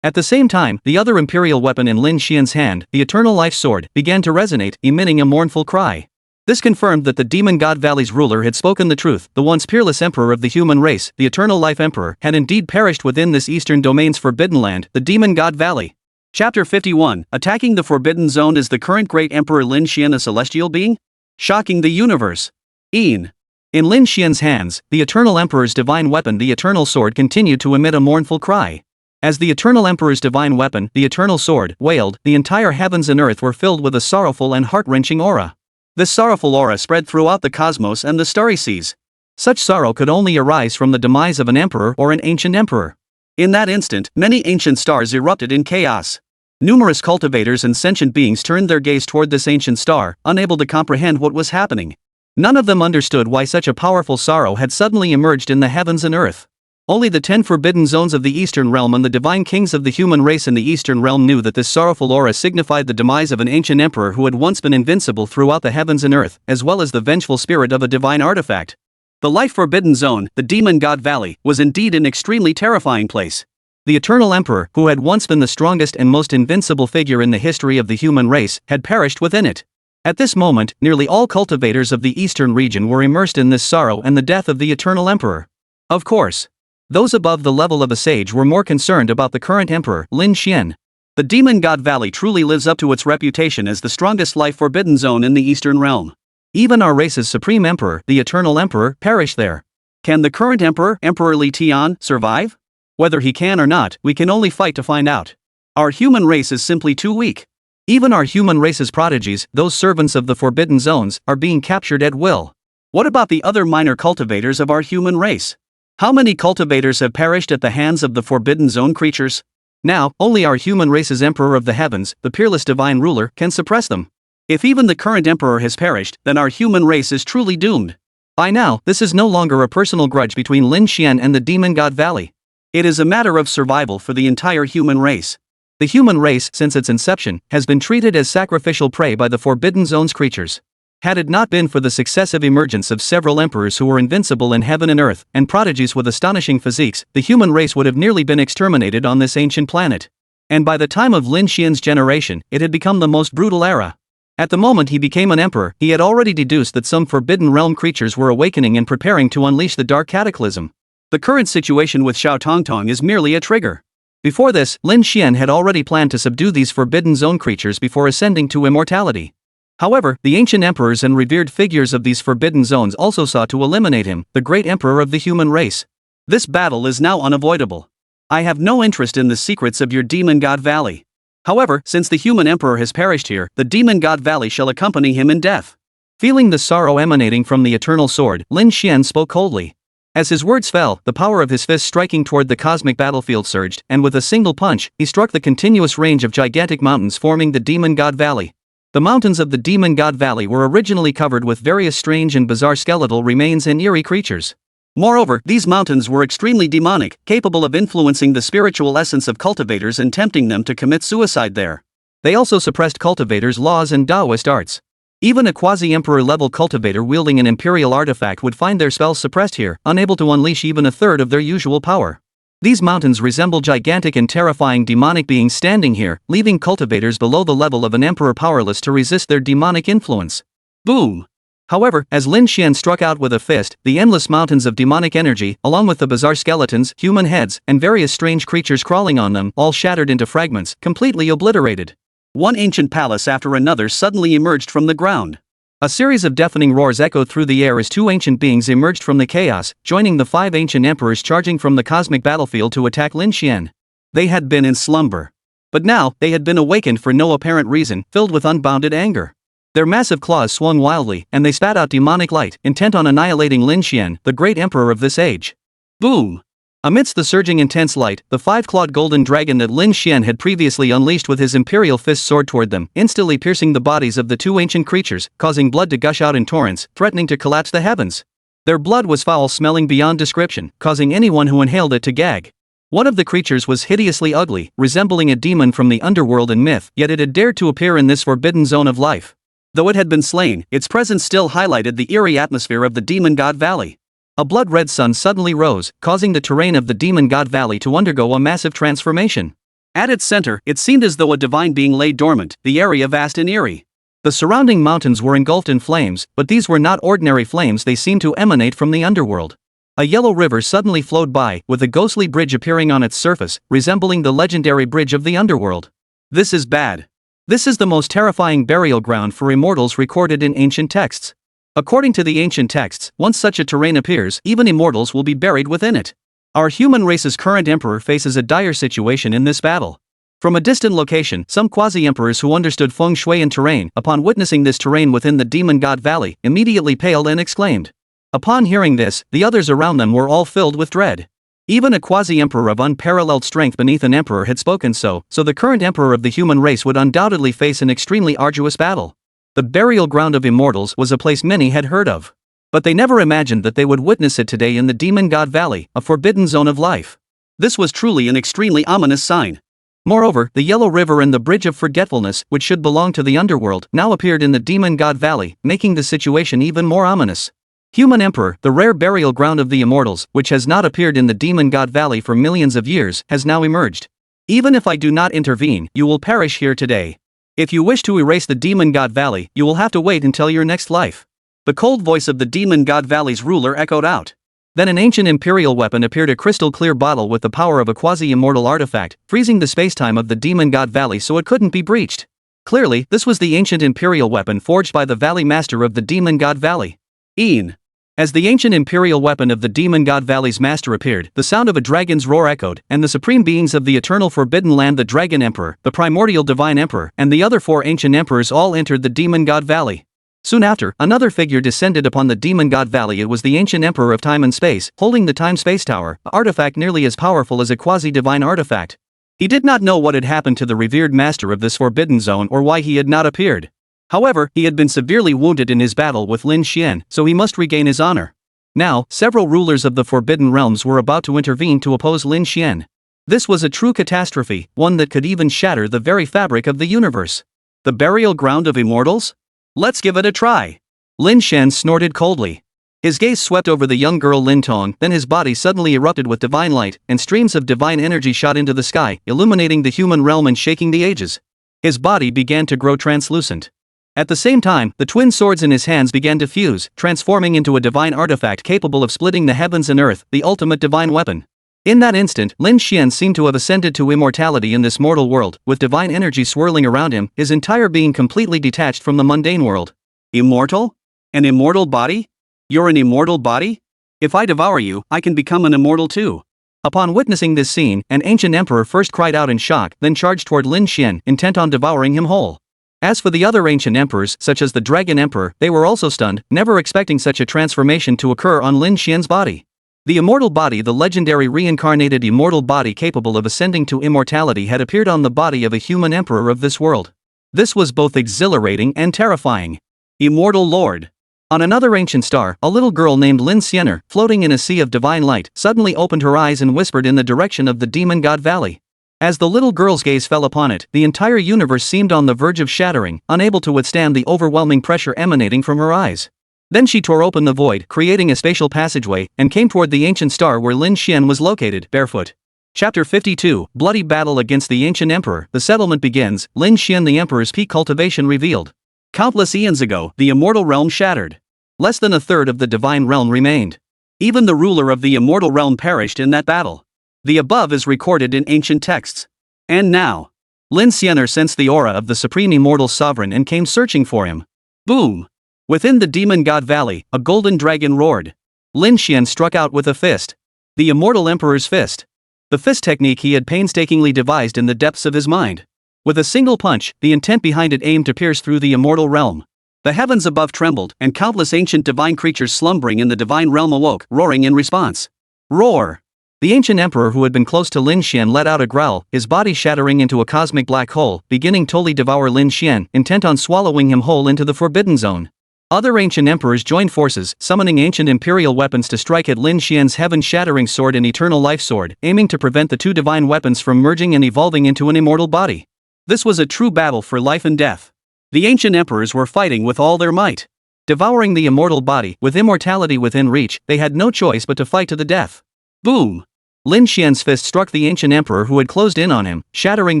At the same time, the other imperial weapon in Lin Xian's hand, the Eternal Life Sword, began to resonate, emitting a mournful cry. This confirmed that the Demon God Valley's ruler had spoken the truth. The once peerless emperor of the human race, the Eternal Life Emperor, had indeed perished within this eastern domain's forbidden land, the Demon God Valley. Chapter 51, Attacking the Forbidden Zone. Is the current great emperor Lin Xian a celestial being? Shocking the universe. In Lin Xian's hands, the Eternal Emperor's divine weapon, the Eternal Sword, continued to emit a mournful cry. As the Eternal Emperor's divine weapon, the Eternal Sword, wailed, the entire heavens and earth were filled with a sorrowful and heart-wrenching aura. This sorrowful aura spread throughout the cosmos and the starry seas. Such sorrow could only arise from the demise of an emperor or an ancient emperor. In that instant, many ancient stars erupted in chaos. Numerous cultivators and sentient beings turned their gaze toward this ancient star, unable to comprehend what was happening. None of them understood why such a powerful sorrow had suddenly emerged in the heavens and earth. Only the 10 forbidden zones of the Eastern Realm and the divine kings of the human race in the Eastern Realm knew that this sorrowful aura signified the demise of an ancient emperor who had once been invincible throughout the heavens and earth, as well as the vengeful spirit of a divine artifact. The Life Forbidden Zone, the Demon God Valley, was indeed an extremely terrifying place. The Eternal Emperor, who had once been the strongest and most invincible figure in the history of the human race, had perished within it. At this moment, nearly all cultivators of the eastern region were immersed in this sorrow and the death of the Eternal Emperor. Of course, those above the level of a sage were more concerned about the current emperor, Lin Xian. The Demon God Valley truly lives up to its reputation as the strongest Life Forbidden Zone in the Eastern Realm. Even our race's supreme emperor, the Eternal Emperor, perished there. Can the current emperor, Emperor Li Tian, survive? Whether he can or not, we can only fight to find out. Our human race is simply too weak. Even our human race's prodigies, those servants of the Forbidden Zones, are being captured at will. What about the other minor cultivators of our human race? How many cultivators have perished at the hands of the Forbidden Zone creatures? Now, only our human race's Emperor of the Heavens, the peerless divine ruler, can suppress them. If even the current emperor has perished, then our human race is truly doomed. By now, this is no longer a personal grudge between Lin Xian and the Demon God Valley. It is a matter of survival for the entire human race. The human race, since its inception, has been treated as sacrificial prey by the Forbidden Zone's creatures. Had it not been for the successive emergence of several emperors who were invincible in heaven and earth, and prodigies with astonishing physiques, the human race would have nearly been exterminated on this ancient planet. And by the time of Lin Xian's generation, it had become the most brutal era. At the moment he became an emperor, he had already deduced that some Forbidden Realm creatures were awakening and preparing to unleash the Dark Cataclysm. The current situation with Xiao Tongtong is merely a trigger. Before this, Lin Xian had already planned to subdue these Forbidden Zone creatures before ascending to immortality. However, the ancient emperors and revered figures of these Forbidden Zones also sought to eliminate him, the great emperor of the human race. This battle is now unavoidable. I have no interest in the secrets of your Demon God Valley. However, since the human emperor has perished here, the Demon God Valley shall accompany him in death. Feeling the sorrow emanating from the Eternal Sword, Lin Xian spoke coldly. As his words fell, the power of his fist striking toward the cosmic battlefield surged, and with a single punch, he struck the continuous range of gigantic mountains forming the Demon God Valley. The mountains of the Demon God Valley were originally covered with various strange and bizarre skeletal remains and eerie creatures. Moreover, these mountains were extremely demonic, capable of influencing the spiritual essence of cultivators and tempting them to commit suicide there. They also suppressed cultivators' laws and Taoist arts. Even a quasi-emperor level cultivator wielding an imperial artifact would find their spells suppressed here, unable to unleash even a third of their usual power. These mountains resemble gigantic and terrifying demonic beings standing here, leaving cultivators below the level of an emperor powerless to resist their demonic influence. Boom! However, as Lin Xian struck out with a fist, the endless mountains of demonic energy, along with the bizarre skeletons, human heads, and various strange creatures crawling on them, all shattered into fragments, completely obliterated. One ancient palace after another suddenly emerged from the ground. A series of deafening roars echoed through the air as two ancient beings emerged from the chaos, joining the 5 ancient emperors charging from the cosmic battlefield to attack Lin Xian. They had been in slumber. But now, they had been awakened for no apparent reason, filled with unbounded anger. Their massive claws swung wildly, and they spat out demonic light, intent on annihilating Lin Xian, the great emperor of this age. Boom! Amidst the surging intense light, the 5-clawed golden dragon that Lin Xian had previously unleashed with his imperial fist soared toward them, instantly piercing the bodies of the 2 ancient creatures, causing blood to gush out in torrents, threatening to collapse the heavens. Their blood was foul-smelling beyond description, causing anyone who inhaled it to gag. One of the creatures was hideously ugly, resembling a demon from the underworld and myth, yet it had dared to appear in this forbidden zone of life. Though it had been slain, its presence still highlighted the eerie atmosphere of the Demon God Valley. A blood-red sun suddenly rose, causing the terrain of the Demon God Valley to undergo a massive transformation. At its center, it seemed as though a divine being lay dormant, the area vast and eerie. The surrounding mountains were engulfed in flames, but these were not ordinary flames, they seemed to emanate from the underworld. A yellow river suddenly flowed by, with a ghostly bridge appearing on its surface, resembling the legendary bridge of the underworld. This is bad. This is the most terrifying burial ground for immortals recorded in ancient texts. According to the ancient texts, once such a terrain appears, even immortals will be buried within it. Our human race's current emperor faces a dire situation in this battle. From a distant location, some quasi-emperors who understood feng shui and terrain, upon witnessing this terrain within the Demon God Valley, immediately paled and exclaimed. Upon hearing this, the others around them were all filled with dread. Even a quasi-emperor of unparalleled strength beneath an emperor had spoken so the current emperor of the human race would undoubtedly face an extremely arduous battle. The burial ground of immortals was a place many had heard of. But they never imagined that they would witness it today in the Demon God Valley, a forbidden zone of life. This was truly an extremely ominous sign. Moreover, the Yellow River and the Bridge of Forgetfulness, which should belong to the underworld, now appeared in the Demon God Valley, making the situation even more ominous. Human Emperor, the rare burial ground of the immortals, which has not appeared in the Demon God Valley for millions of years, has now emerged. Even if I do not intervene, you will perish here today. If you wish to erase the Demon God Valley, you will have to wait until your next life. The cold voice of the Demon God Valley's ruler echoed out. Then an ancient imperial weapon appeared, a crystal-clear bottle with the power of a quasi-immortal artifact, freezing the space-time of the Demon God Valley so it couldn't be breached. Clearly, this was the ancient imperial weapon forged by the Valley Master of the Demon God Valley. Ian. As the ancient imperial weapon of the Demon God Valley's master appeared, the sound of a dragon's roar echoed, and the supreme beings of the eternal Forbidden Land, the Dragon Emperor, the primordial Divine Emperor, and the other 4 ancient emperors all entered the Demon God Valley. Soon after, another figure descended upon the Demon God Valley. It was the ancient Emperor of Time and Space, holding the Time-Space Tower, an artifact nearly as powerful as a quasi-divine artifact. He did not know what had happened to the revered master of this forbidden zone or why he had not appeared. However, he had been severely wounded in his battle with Lin Xian, so he must regain his honor. Now, several rulers of the Forbidden Realms were about to intervene to oppose Lin Xian. This was a true catastrophe, one that could even shatter the very fabric of the universe. The burial ground of immortals? Let's give it a try. Lin Xian snorted coldly. His gaze swept over the young girl Lin Tong, then his body suddenly erupted with divine light, and streams of divine energy shot into the sky, illuminating the human realm and shaking the ages. His body began to grow translucent. At the same time, the twin swords in his hands began to fuse, transforming into a divine artifact capable of splitting the heavens and earth, the ultimate divine weapon. In that instant, Lin Xian seemed to have ascended to immortality in this mortal world, with divine energy swirling around him, his entire being completely detached from the mundane world. Immortal? An immortal body? You're an immortal body? If I devour you, I can become an immortal too. Upon witnessing this scene, an ancient emperor first cried out in shock, then charged toward Lin Xian, intent on devouring him whole. As for the other ancient emperors, such as the Dragon Emperor, they were also stunned, never expecting such a transformation to occur on Lin Xian's body. The immortal body, the legendary reincarnated immortal body capable of ascending to immortality, had appeared on the body of a human emperor of this world. This was both exhilarating and terrifying. Immortal Lord. On another ancient star, a little girl named Lin Xianer, floating in a sea of divine light, suddenly opened her eyes and whispered in the direction of the Demon God Valley. As the little girl's gaze fell upon it, the entire universe seemed on the verge of shattering, unable to withstand the overwhelming pressure emanating from her eyes. Then she tore open the void, creating a spatial passageway, and came toward the ancient star where Lin Xian was located, barefoot. Chapter 52, Bloody Battle Against the Ancient Emperor. The settlement begins. Lin Xian, the Emperor's peak cultivation revealed. Countless eons ago, the immortal realm shattered. Less than a third of the divine realm remained. Even the ruler of the immortal realm perished in that battle. The above is recorded in ancient texts. And now, Lin Xian sensed the aura of the supreme immortal sovereign and came searching for him. Boom! Within the demon god valley, a golden dragon roared. Lin Xian struck out with a fist. The immortal emperor's fist. The fist technique he had painstakingly devised in the depths of his mind. With a single punch, the intent behind it aimed to pierce through the immortal realm. The heavens above trembled, and countless ancient divine creatures slumbering in the divine realm awoke, roaring in response. Roar! The ancient emperor who had been close to Lin Xian let out a growl, his body shattering into a cosmic black hole, beginning to totally devour Lin Xian, intent on swallowing him whole into the forbidden zone. Other ancient emperors joined forces, summoning ancient imperial weapons to strike at Lin Xian's heaven-shattering sword and eternal life sword, aiming to prevent the two divine weapons from merging and evolving into an immortal body. This was a true battle for life and death. The ancient emperors were fighting with all their might. Devouring the immortal body, with immortality within reach, they had no choice but to fight to the death. Boom! Lin Xian's fist struck the ancient emperor who had closed in on him, shattering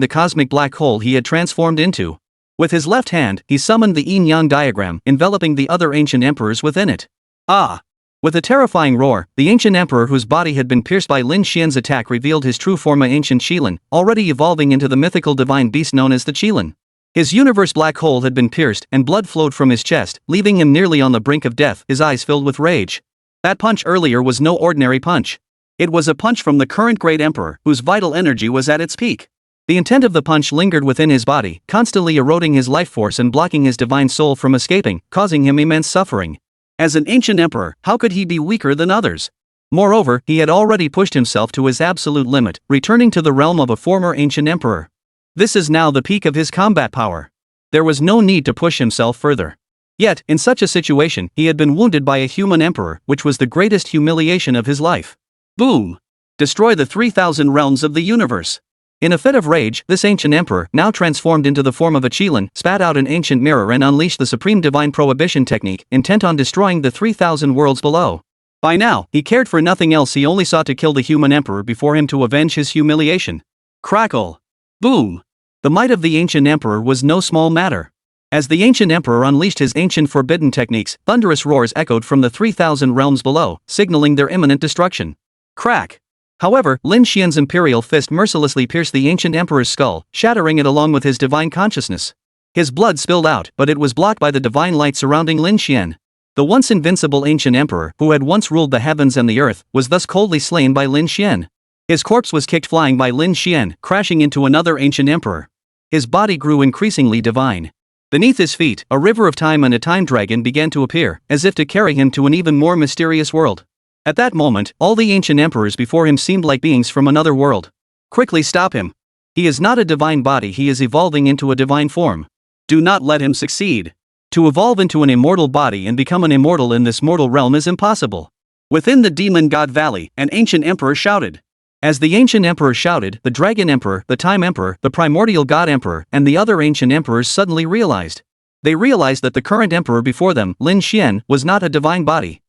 the cosmic black hole he had transformed into. With his left hand, he summoned the yin-yang diagram, enveloping the other ancient emperors within it. Ah! With a terrifying roar, the ancient emperor whose body had been pierced by Lin Xian's attack revealed his true form, an ancient Qilin, already evolving into the mythical divine beast known as the Qilin. His universe black hole had been pierced, and blood flowed from his chest, leaving him nearly on the brink of death, his eyes filled with rage. That punch earlier was no ordinary punch. It was a punch from the current great emperor, whose vital energy was at its peak. The intent of the punch lingered within his body, constantly eroding his life force and blocking his divine soul from escaping, causing him immense suffering. As an ancient emperor, how could he be weaker than others? Moreover, he had already pushed himself to his absolute limit, returning to the realm of a former ancient emperor. This is now the peak of his combat power. There was no need to push himself further. Yet, in such a situation, he had been wounded by a human emperor, which was the greatest humiliation of his life. Boom! Destroy the 3,000 realms of the universe. In a fit of rage, this ancient emperor, now transformed into the form of a Qilin, spat out an ancient mirror and unleashed the supreme divine prohibition technique, intent on destroying the 3,000 worlds below. By now, he cared for nothing else, he only sought to kill the human emperor before him to avenge his humiliation. Crackle! Boom! The might of the ancient emperor was no small matter. As the ancient emperor unleashed his ancient forbidden techniques, thunderous roars echoed from the 3,000 realms below, signaling their imminent destruction. Crack! However, Lin Xian's imperial fist mercilessly pierced the ancient emperor's skull, shattering it along with his divine consciousness. His blood spilled out, but it was blocked by the divine light surrounding Lin Xian. The once invincible ancient emperor, who had once ruled the heavens and the earth, was thus coldly slain by Lin Xian. His corpse was kicked flying by Lin Xian, crashing into another ancient emperor. His body grew increasingly divine. Beneath his feet, a river of time and a time dragon began to appear, as if to carry him to an even more mysterious world. At that moment, all the ancient emperors before him seemed like beings from another world. Quickly stop him. He is not a divine body, he is evolving into a divine form. Do not let him succeed. To evolve into an immortal body and become an immortal in this mortal realm is impossible. Within the demon god valley, an ancient emperor shouted. As the ancient emperor shouted, the dragon emperor, the time emperor, the primordial god emperor, and the other ancient emperors suddenly realized. They realized that the current emperor before them, Lin Xian, was not a divine body.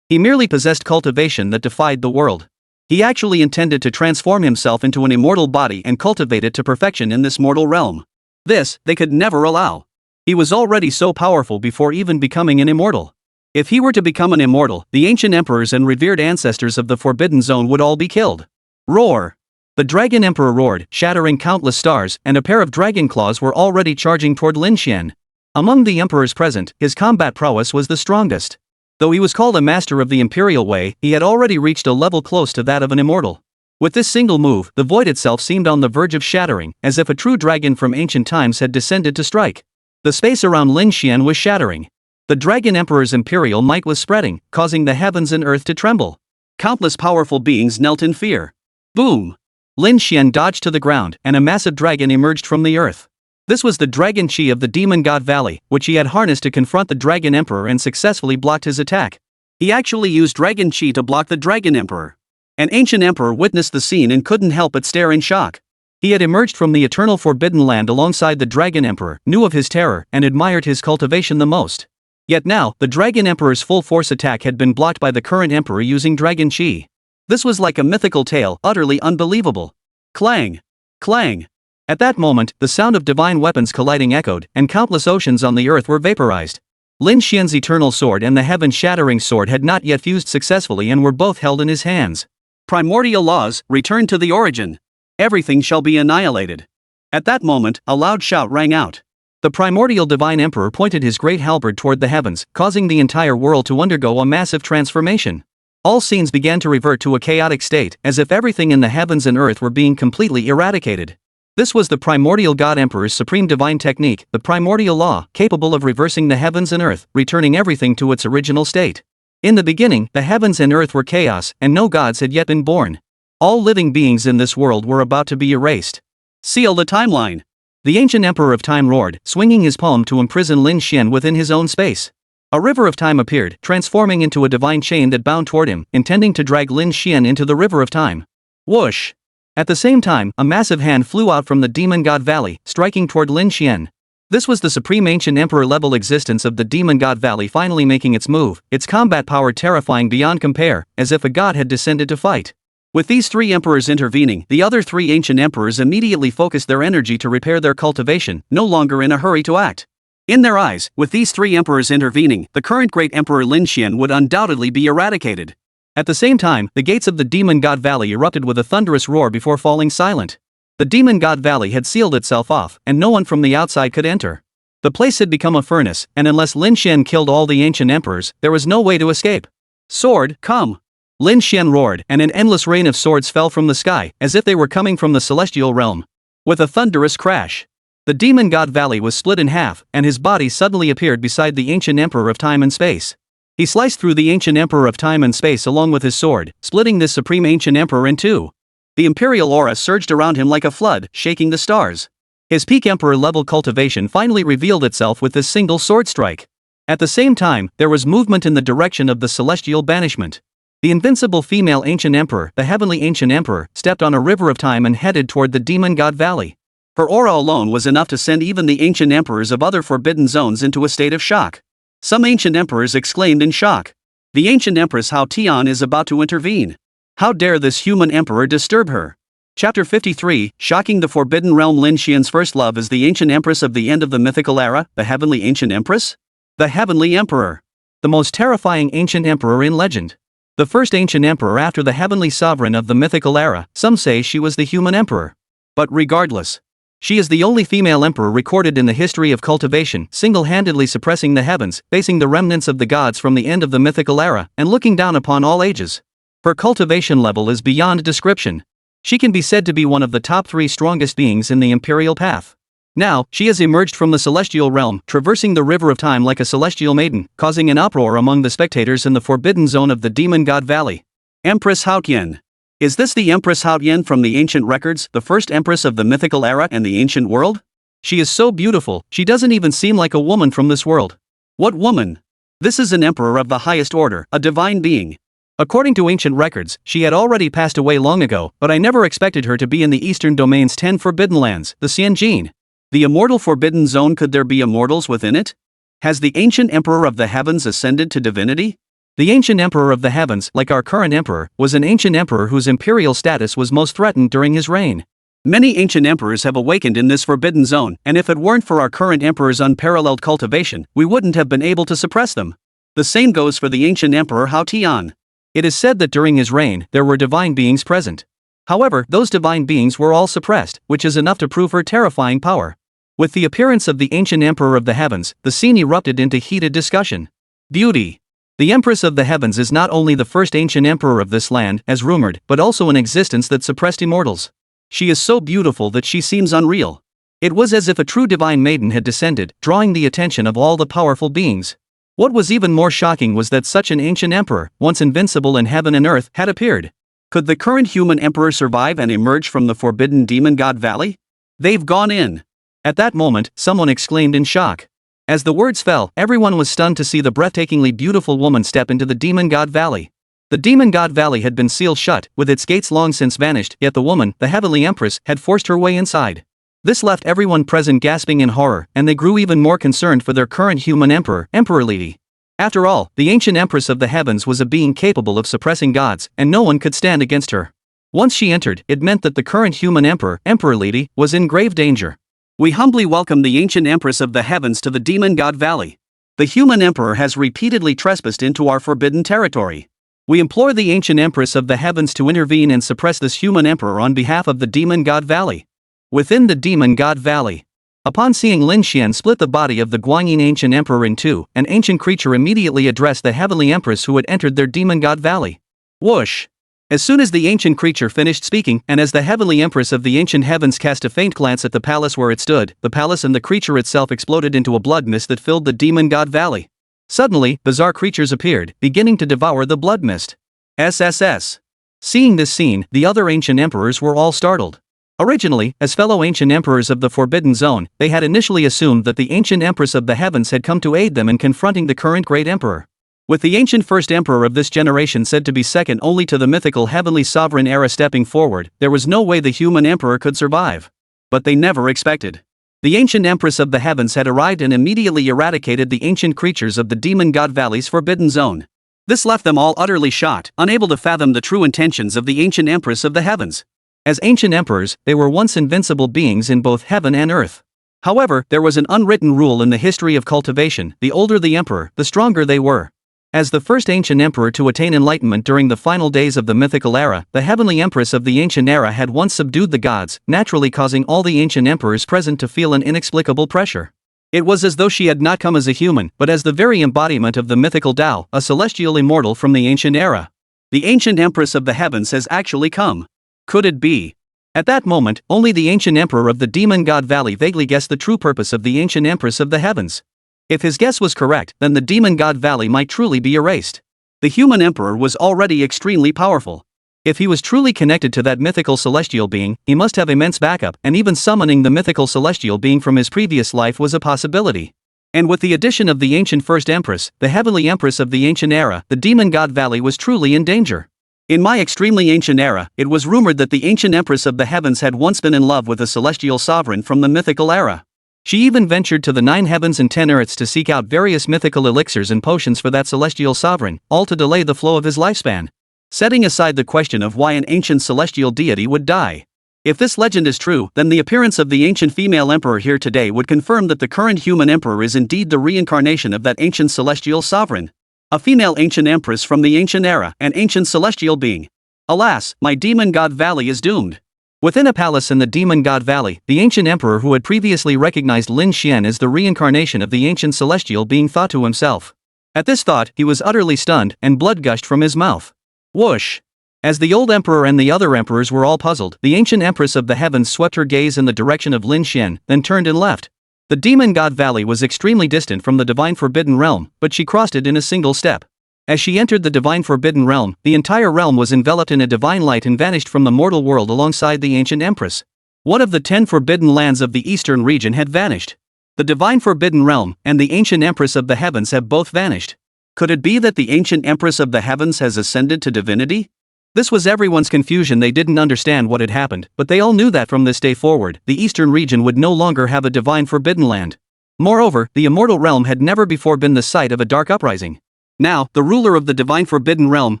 He merely possessed cultivation that defied the world. He actually intended to transform himself into an immortal body and cultivate it to perfection in this mortal realm. This, they could never allow. He was already so powerful before even becoming an immortal. If he were to become an immortal, the ancient emperors and revered ancestors of the Forbidden Zone would all be killed. Roar! The dragon emperor roared, shattering countless stars, and a pair of dragon claws were already charging toward Lin Xian. Among the emperors present, his combat prowess was the strongest. Though he was called a master of the imperial way, he had already reached a level close to that of an immortal. With this single move, the void itself seemed on the verge of shattering, as if a true dragon from ancient times had descended to strike. The space around Lin Xian was shattering. The dragon emperor's imperial might was spreading, causing the heavens and earth to tremble. Countless powerful beings knelt in fear. Boom! Lin Xian dodged to the ground, and a massive dragon emerged from the earth. This was the dragon chi of the demon god valley, which he had harnessed to confront the dragon emperor and successfully blocked his attack. He actually used dragon chi to block the dragon emperor. An ancient emperor witnessed the scene and couldn't help but stare in shock. He had emerged from the eternal forbidden land alongside the Dragon Emperor, knew of his terror, and admired his cultivation the most. Yet now, the Dragon Emperor's full-force attack had been blocked by the current emperor using Dragon Chi. This was like a mythical tale, utterly unbelievable. Clang! Clang! At that moment, the sound of divine weapons colliding echoed, and countless oceans on the earth were vaporized. Lin Xian's eternal sword and the heaven-shattering sword had not yet fused successfully and were both held in his hands. Primordial laws, return to the origin. Everything shall be annihilated. At that moment, a loud shout rang out. The primordial divine emperor pointed his great halberd toward the heavens, causing the entire world to undergo a massive transformation. All scenes began to revert to a chaotic state, as if everything in the heavens and earth were being completely eradicated. This was the primordial god emperor's supreme divine technique, the primordial law, capable of reversing the heavens and earth, returning everything to its original state. In the beginning, the heavens and earth were chaos, and no gods had yet been born. All living beings in this world were about to be erased. Seal the timeline. The ancient emperor of time roared, swinging his palm to imprison Lin Xian within his own space. A river of time appeared, transforming into a divine chain that bound toward him, intending to drag Lin Xian into the river of time. Whoosh! At the same time, a massive hand flew out from the demon god valley, striking toward Lin Xian. This was the supreme ancient emperor-level existence of the demon god valley finally making its move, its combat power terrifying beyond compare, as if a god had descended to fight. With these three emperors intervening, the other three ancient emperors immediately focused their energy to repair their cultivation, no longer in a hurry to act. In their eyes, with these three emperors intervening, the current great emperor Lin Xian would undoubtedly be eradicated. At the same time, the gates of the demon god valley erupted with a thunderous roar before falling silent. The demon god valley had sealed itself off, and no one from the outside could enter. The place had become a furnace, and unless Lin Xian killed all the ancient emperors, there was no way to escape. Sword, come! Lin Xian roared, and an endless rain of swords fell from the sky, as if they were coming from the celestial realm. With a thunderous crash, the demon god valley was split in half, and his body suddenly appeared beside the ancient emperor of time and space. He sliced through the ancient emperor of time and space along with his sword, splitting this supreme ancient emperor in two. The imperial aura surged around him like a flood, shaking the stars. His peak emperor-level cultivation finally revealed itself with this single sword strike. At the same time, there was movement in the direction of the celestial banishment. The invincible female ancient emperor, the heavenly ancient emperor, stepped on a river of time and headed toward the demon god valley. Her aura alone was enough to send even the ancient emperors of other forbidden zones into a state of shock. Some ancient emperors exclaimed in shock. The ancient empress Hao Tian is about to intervene. How dare this human emperor disturb her? Chapter 53, Shocking the Forbidden Realm. Lin Xian's first love is the ancient empress of the end of the mythical era, the heavenly ancient empress? The heavenly emperor. The most terrifying ancient emperor in legend. The first ancient emperor after the heavenly sovereign of the mythical era, some say she was the human emperor. But regardless, she is the only female emperor recorded in the history of cultivation, single-handedly suppressing the heavens, facing the remnants of the gods from the end of the mythical era, and looking down upon all ages. Her cultivation level is beyond description. She can be said to be one of the top 3 strongest beings in the imperial path. Now, she has emerged from the celestial realm, traversing the river of time like a celestial maiden, causing an uproar among the spectators in the forbidden zone of the demon god valley. Empress Hao Tian. Is this the Empress Hao Tian from the ancient records, the first empress of the mythical era and the ancient world? She is so beautiful, she doesn't even seem like a woman from this world. What woman? This is an emperor of the highest order, a divine being. According to ancient records, she had already passed away long ago, but I never expected her to be in the eastern domain's 10 forbidden lands, the Xianjin. The immortal forbidden zone. Could there be immortals within it? Has the ancient emperor of the heavens ascended to divinity? The ancient emperor of the heavens, like our current emperor, was an ancient emperor whose imperial status was most threatened during his reign. Many ancient emperors have awakened in this forbidden zone, and if it weren't for our current emperor's unparalleled cultivation, we wouldn't have been able to suppress them. The same goes for the ancient emperor Hao Tian. It is said that during his reign, there were divine beings present. However, those divine beings were all suppressed, which is enough to prove her terrifying power. With the appearance of the ancient emperor of the heavens, the scene erupted into heated discussion. Beauty. The Empress of the Heavens is not only the first ancient emperor of this land, as rumored, but also an existence that suppressed immortals. She is so beautiful that she seems unreal. It was as if a true divine maiden had descended, drawing the attention of all the powerful beings. What was even more shocking was that such an ancient emperor, once invincible in heaven and earth, had appeared. Could the current human emperor survive and emerge from the forbidden demon god valley? They've gone in. At that moment, someone exclaimed in shock. As the words fell, everyone was stunned to see the breathtakingly beautiful woman step into the demon god valley. The demon god valley had been sealed shut, with its gates long since vanished, yet the woman, the heavenly empress, had forced her way inside. This left everyone present gasping in horror, and they grew even more concerned for their current human emperor, Emperor Lady. After all, the ancient empress of the heavens was a being capable of suppressing gods, and no one could stand against her. Once she entered, it meant that the current human emperor, Emperor Lady, was in grave danger. We humbly welcome the ancient empress of the heavens to the demon god valley. The human emperor has repeatedly trespassed into our forbidden territory. We implore the ancient empress of the heavens to intervene and suppress this human emperor on behalf of the demon god valley. Within the demon god valley. Upon seeing Lin Xian split the body of the Guanyin ancient emperor in two, an ancient creature immediately addressed the heavenly empress who had entered their demon god valley. Whoosh! As soon as the ancient creature finished speaking, and as the heavenly empress of the ancient heavens cast a faint glance at the palace where it stood, the palace and the creature itself exploded into a blood mist that filled the demon god valley. Suddenly, bizarre creatures appeared, beginning to devour the blood mist. SSS. Seeing this scene, the other ancient emperors were all startled. Originally, as fellow ancient emperors of the Forbidden Zone, they had initially assumed that the ancient empress of the heavens had come to aid them in confronting the current great emperor. With the ancient first emperor of this generation said to be second only to the mythical heavenly sovereign era stepping forward, there was no way the human emperor could survive. But they never expected. The ancient empress of the heavens had arrived and immediately eradicated the ancient creatures of the demon god valley's forbidden zone. This left them all utterly shocked, unable to fathom the true intentions of the ancient empress of the heavens. As ancient emperors, they were once invincible beings in both heaven and earth. However, there was an unwritten rule in the history of cultivation: the older the emperor, the stronger they were. As the first ancient emperor to attain enlightenment during the final days of the mythical era, the heavenly empress of the ancient era had once subdued the gods, naturally causing all the ancient emperors present to feel an inexplicable pressure. It was as though she had not come as a human, but as the very embodiment of the mythical Tao, a celestial immortal from the ancient era. The ancient empress of the heavens has actually come. Could it be? At that moment, only the ancient emperor of the demon god valley vaguely guessed the true purpose of the ancient empress of the heavens. If his guess was correct, then the demon god valley might truly be erased. The human emperor was already extremely powerful. If he was truly connected to that mythical celestial being, he must have immense backup, and even summoning the mythical celestial being from his previous life was a possibility. And with the addition of the ancient first empress, the heavenly empress of the ancient era, the demon god valley was truly in danger. In my extremely ancient era, it was rumored that the ancient empress of the heavens had once been in love with a celestial sovereign from the mythical era. She even ventured to the 9 heavens and 10 earths to seek out various mythical elixirs and potions for that celestial sovereign, all to delay the flow of his lifespan. Setting aside the question of why an ancient celestial deity would die. If this legend is true, then the appearance of the ancient female emperor here today would confirm that the current human emperor is indeed the reincarnation of that ancient celestial sovereign. A female ancient empress from the ancient era, an ancient celestial being. Alas, my demon god valley is doomed. Within a palace in the demon god valley, the ancient emperor who had previously recognized Lin Xian as the reincarnation of the ancient celestial being thought to himself. At this thought, he was utterly stunned, and blood gushed from his mouth. Whoosh! As the old emperor and the other emperors were all puzzled, the ancient empress of the heavens swept her gaze in the direction of Lin Xian, then turned and left. The demon god valley was extremely distant from the divine forbidden realm, but she crossed it in a single step. As she entered the divine forbidden realm, the entire realm was enveloped in a divine light and vanished from the mortal world alongside the ancient empress. One of the 10 forbidden lands of the eastern region had vanished. The divine forbidden realm and the ancient empress of the heavens have both vanished. Could it be that the ancient empress of the heavens has ascended to divinity? This was everyone's confusion. They didn't understand what had happened, but they all knew that from this day forward, the eastern region would no longer have a divine forbidden land. Moreover, the immortal realm had never before been the site of a dark uprising. Now, the ruler of the divine forbidden realm,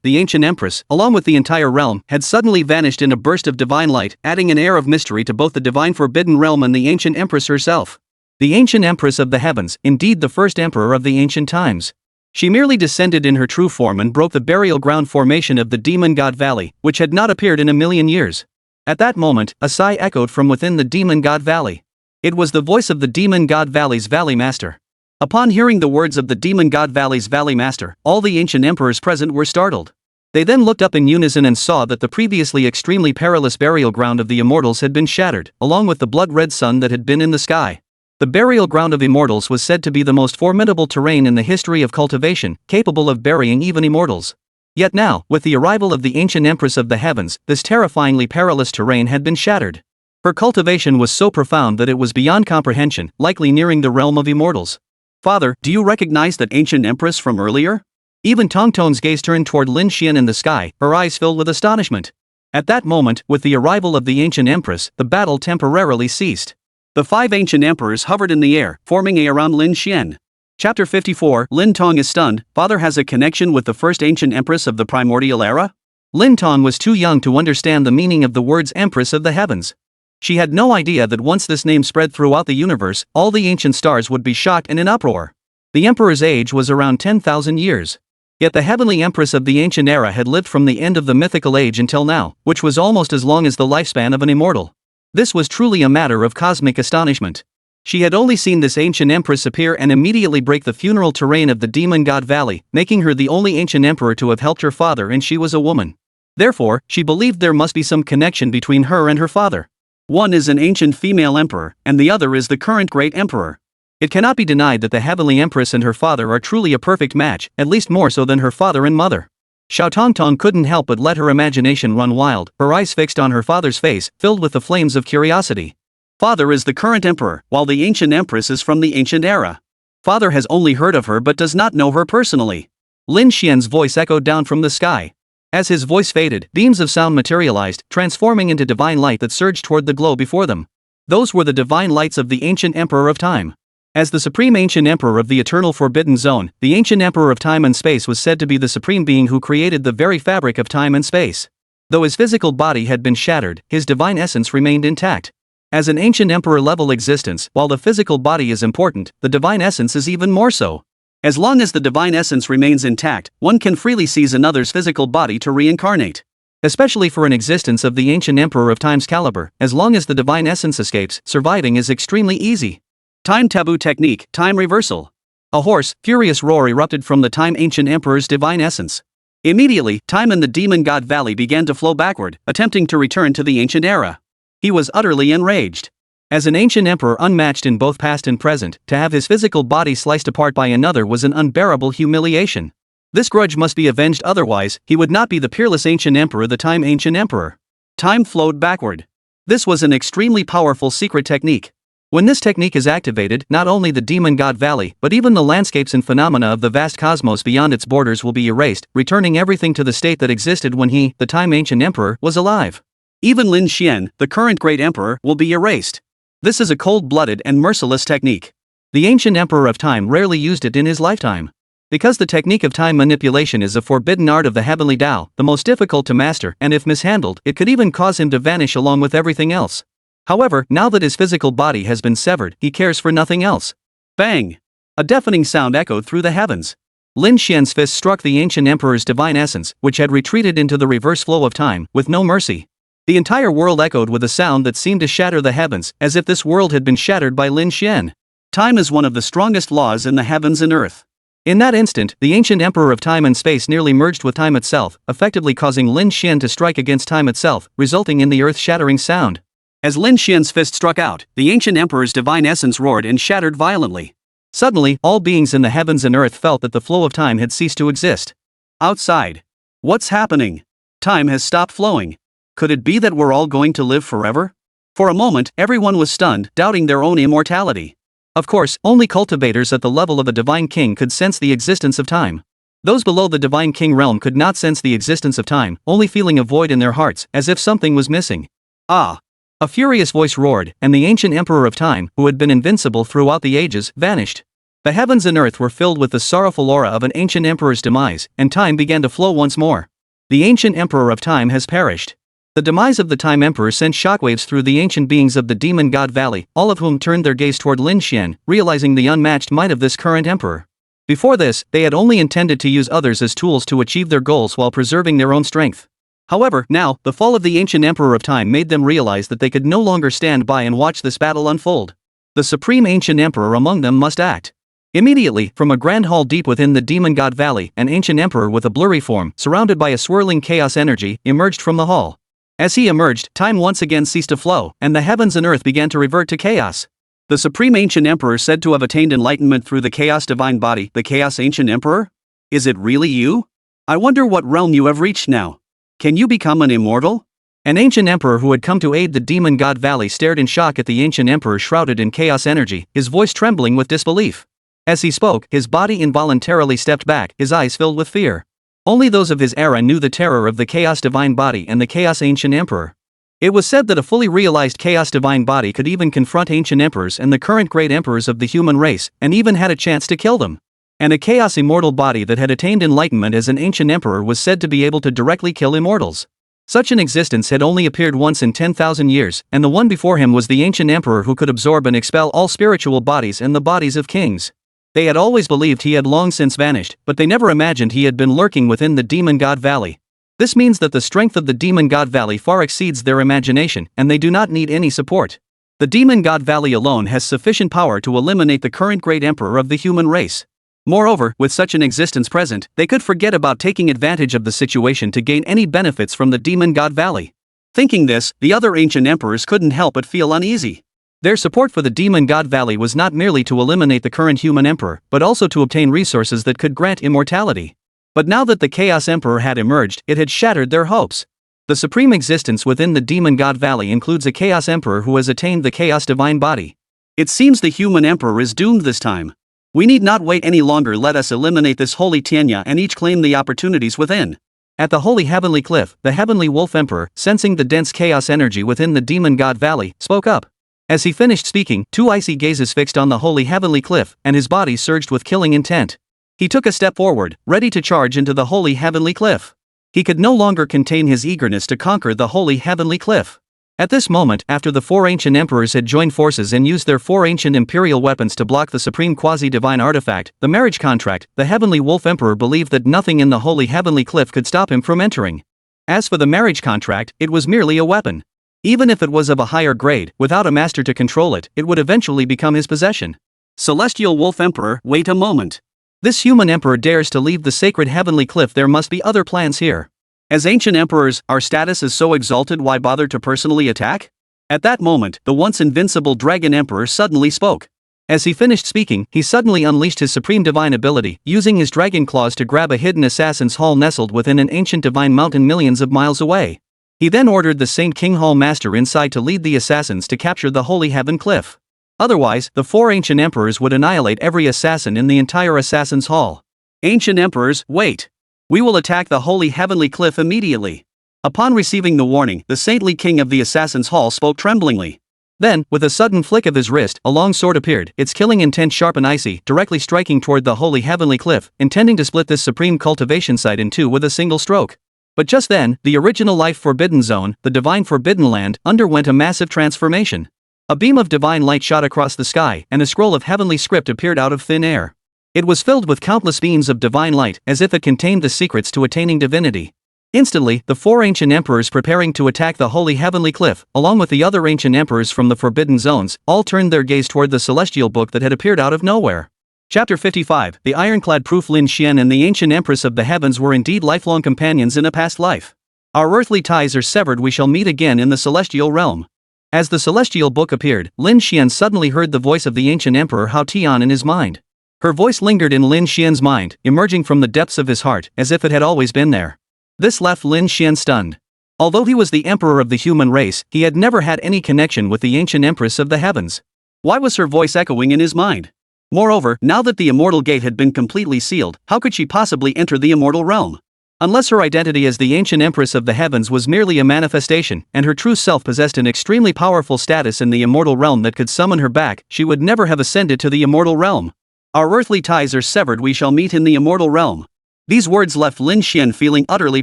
the ancient empress, along with the entire realm, had suddenly vanished in a burst of divine light, adding an air of mystery to both the divine forbidden realm and the ancient empress herself. The ancient empress of the heavens, indeed the first emperor of the ancient times. She merely descended in her true form and broke the burial ground formation of the demon god valley, which had not appeared in a million years. At that moment, a sigh echoed from within the demon god valley. It was the voice of the demon god valley's valley master. Upon hearing the words of the demon god valley's valley master, all the ancient emperors present were startled. They then looked up in unison and saw that the previously extremely perilous burial ground of the immortals had been shattered, along with the blood-red sun that had been in the sky. The burial ground of immortals was said to be the most formidable terrain in the history of cultivation, capable of burying even immortals. Yet now, with the arrival of the ancient empress of the heavens, this terrifyingly perilous terrain had been shattered. Her cultivation was so profound that it was beyond comprehension, likely nearing the realm of immortals. Father, do you recognize that ancient empress from earlier? Even Tongtong's gaze turned toward Lin Xian in the sky, her eyes filled with astonishment. At that moment, with the arrival of the ancient empress, the battle temporarily ceased. The 5 ancient emperors hovered in the air, forming a around Lin Xian. Chapter 54, Lin Tong is stunned. Father has a connection with the first ancient empress of the primordial era? Lin Tong was too young to understand the meaning of the words Empress of the Heavens. She had no idea that once this name spread throughout the universe, all the ancient stars would be shocked and in uproar. The emperor's age was around 10,000 years. Yet the heavenly empress of the ancient era had lived from the end of the mythical age until now, which was almost as long as the lifespan of an immortal. This was truly a matter of cosmic astonishment. She had only seen this ancient empress appear and immediately break the funeral terrain of the demon god valley, making her the only ancient emperor to have helped her father, and she was a woman. Therefore, she believed there must be some connection between her and her father. One is an ancient female emperor, and the other is the current great emperor. It cannot be denied that the heavenly empress and her father are truly a perfect match, at least more so than her father and mother. Xiao Tongtong couldn't help but let her imagination run wild, her eyes fixed on her father's face, filled with the flames of curiosity. Father is the current emperor, while the ancient empress is from the ancient era. Father has only heard of her but does not know her personally. Lin Xian's voice echoed down from the sky. As his voice faded, beams of sound materialized, transforming into divine light that surged toward the glow before them. Those were the divine lights of the ancient emperor of time. As the supreme ancient emperor of the eternal forbidden zone, the ancient emperor of time and space was said to be the supreme being who created the very fabric of time and space. Though his physical body had been shattered, his divine essence remained intact. As an ancient emperor-level existence, while the physical body is important, the divine essence is even more so. As long as the divine essence remains intact, one can freely seize another's physical body to reincarnate. Especially for an existence of the ancient emperor of time's caliber, as long as the divine essence escapes, surviving is extremely easy. Time taboo technique, time reversal. A hoarse, furious roar erupted from the time ancient emperor's divine essence. Immediately, time and the demon god valley began to flow backward, attempting to return to the ancient era. He was utterly enraged. As an ancient emperor unmatched in both past and present, to have his physical body sliced apart by another was an unbearable humiliation. This grudge must be avenged, otherwise, he would not be the peerless ancient emperor, the time ancient emperor. Time flowed backward. This was an extremely powerful secret technique. When this technique is activated, not only the demon god valley, but even the landscapes and phenomena of the vast cosmos beyond its borders will be erased, returning everything to the state that existed when he, the time ancient emperor, was alive. Even Lin Xian, the current great emperor, will be erased. This is a cold-blooded and merciless technique. The ancient emperor of time rarely used it in his lifetime. Because the technique of time manipulation is a forbidden art of the heavenly Tao, the most difficult to master, and if mishandled, it could even cause him to vanish along with everything else. However, now that his physical body has been severed, he cares for nothing else. Bang! A deafening sound echoed through the heavens. Lin Xian's fist struck the ancient emperor's divine essence, which had retreated into the reverse flow of time, with no mercy. The entire world echoed with a sound that seemed to shatter the heavens, as if this world had been shattered by Lin Xian. Time is one of the strongest laws in the heavens and earth. In that instant, the ancient emperor of time and space nearly merged with time itself, effectively causing Lin Xian to strike against time itself, resulting in the earth-shattering sound. As Lin Xian's fist struck out, the ancient emperor's divine essence roared and shattered violently. Suddenly, all beings in the heavens and earth felt that the flow of time had ceased to exist. Outside. What's happening? Time has stopped flowing. Could it be that we're all going to live forever? For a moment, everyone was stunned, doubting their own immortality. Of course, only cultivators at the level of a divine king could sense the existence of time. Those below the divine king realm could not sense the existence of time, only feeling a void in their hearts, as if something was missing. Ah! A furious voice roared, and the ancient emperor of time, who had been invincible throughout the ages, vanished. The heavens and earth were filled with the sorrowful aura of an ancient emperor's demise, and time began to flow once more. The ancient emperor of time has perished. The demise of the time emperor sent shockwaves through the ancient beings of the demon god valley, all of whom turned their gaze toward Lin Xian, realizing the unmatched might of this current emperor. Before this, they had only intended to use others as tools to achieve their goals while preserving their own strength. However, now, the fall of the ancient emperor of time made them realize that they could no longer stand by and watch this battle unfold. The supreme ancient emperor among them must act. Immediately, from a grand hall deep within the demon god valley, an ancient emperor with a blurry form, surrounded by a swirling chaos energy, emerged from the hall. As he emerged, time once again ceased to flow, and the heavens and earth began to revert to chaos. The supreme ancient emperor said to have attained enlightenment through the chaos divine body, the chaos ancient emperor? Is it really you? I wonder what realm you have reached now. Can you become an immortal? An ancient emperor who had come to aid the demon god valley stared in shock at the ancient emperor shrouded in chaos energy, his voice trembling with disbelief. As he spoke, his body involuntarily stepped back, his eyes filled with fear. Only those of his era knew the terror of the Chaos Divine Body and the Chaos Ancient Emperor. It was said that a fully realized Chaos Divine Body could even confront ancient emperors and the current great emperors of the human race, and even had a chance to kill them. And a Chaos Immortal Body that had attained enlightenment as an ancient emperor was said to be able to directly kill immortals. Such an existence had only appeared once in 10,000 years, and the one before him was the ancient emperor who could absorb and expel all spiritual bodies and the bodies of kings. They had always believed he had long since vanished, but they never imagined he had been lurking within the Demon God Valley. This means that the strength of the Demon God Valley far exceeds their imagination, and they do not need any support. The Demon God Valley alone has sufficient power to eliminate the current great emperor of the human race. Moreover, with such an existence present, they could forget about taking advantage of the situation to gain any benefits from the Demon God Valley. Thinking this, the other ancient emperors couldn't help but feel uneasy. Their support for the Demon God Valley was not merely to eliminate the current human emperor, but also to obtain resources that could grant immortality. But now that the Chaos Emperor had emerged, it had shattered their hopes. The supreme existence within the Demon God Valley includes a Chaos Emperor who has attained the Chaos Divine Body. It seems the human emperor is doomed this time. We need not wait any longer, let us eliminate this holy Tianya and each claim the opportunities within. At the holy heavenly cliff, the heavenly wolf emperor, sensing the dense chaos energy within the Demon God Valley, spoke up. As he finished speaking, two icy gazes fixed on the holy heavenly cliff, and his body surged with killing intent. He took a step forward, ready to charge into the holy heavenly cliff. He could no longer contain his eagerness to conquer the holy heavenly cliff. At this moment, after the four ancient emperors had joined forces and used their four ancient imperial weapons to block the supreme quasi-divine artifact, the marriage contract, the heavenly wolf emperor believed that nothing in the holy heavenly cliff could stop him from entering. As for the marriage contract, it was merely a weapon. Even if it was of a higher grade, without a master to control it, it would eventually become his possession. Celestial Wolf Emperor, wait a moment. This human emperor dares to leave the sacred heavenly cliff. There must be other plans here. As ancient emperors, our status is so exalted, why bother to personally attack? At that moment, the once invincible dragon emperor suddenly spoke. As he finished speaking, he suddenly unleashed his supreme divine ability, using his dragon claws to grab a hidden assassin's hall nestled within an ancient divine mountain millions of miles away. He then ordered the Saint King Hall Master inside to lead the assassins to capture the Holy Heaven Cliff. Otherwise, the four ancient emperors would annihilate every assassin in the entire Assassin's Hall. Ancient emperors, wait! We will attack the Holy Heavenly Cliff immediately. Upon receiving the warning, the saintly king of the Assassin's Hall spoke tremblingly. Then, with a sudden flick of his wrist, a long sword appeared, its killing intent sharp and icy, directly striking toward the Holy Heavenly Cliff, intending to split this supreme cultivation site in two with a single stroke. But just then, the original life forbidden zone, the divine forbidden land, underwent a massive transformation. A beam of divine light shot across the sky, and a scroll of heavenly script appeared out of thin air. It was filled with countless beams of divine light, as if it contained the secrets to attaining divinity. Instantly, the four ancient emperors preparing to attack the Holy Heavenly Cliff, along with the other ancient emperors from the Forbidden Zones, all turned their gaze toward the celestial book that had appeared out of nowhere. Chapter 55, The Ironclad Proof. Lin Xian and the ancient empress of the heavens were indeed lifelong companions in a past life. Our earthly ties are severed, we shall meet again in the celestial realm. As the celestial book appeared, Lin Xian suddenly heard the voice of the ancient emperor Hao Tian in his mind. Her voice lingered in Lin Xian's mind, emerging from the depths of his heart, as if it had always been there. This left Lin Xian stunned. Although he was the emperor of the human race, he had never had any connection with the ancient empress of the heavens. Why was her voice echoing in his mind? Moreover, now that the immortal gate had been completely sealed, how could she possibly enter the immortal realm? Unless her identity as the ancient empress of the heavens was merely a manifestation, and her true self possessed an extremely powerful status in the immortal realm that could summon her back, she would never have ascended to the immortal realm. Our earthly ties are severed, we shall meet in the immortal realm. These words left Lin Xian feeling utterly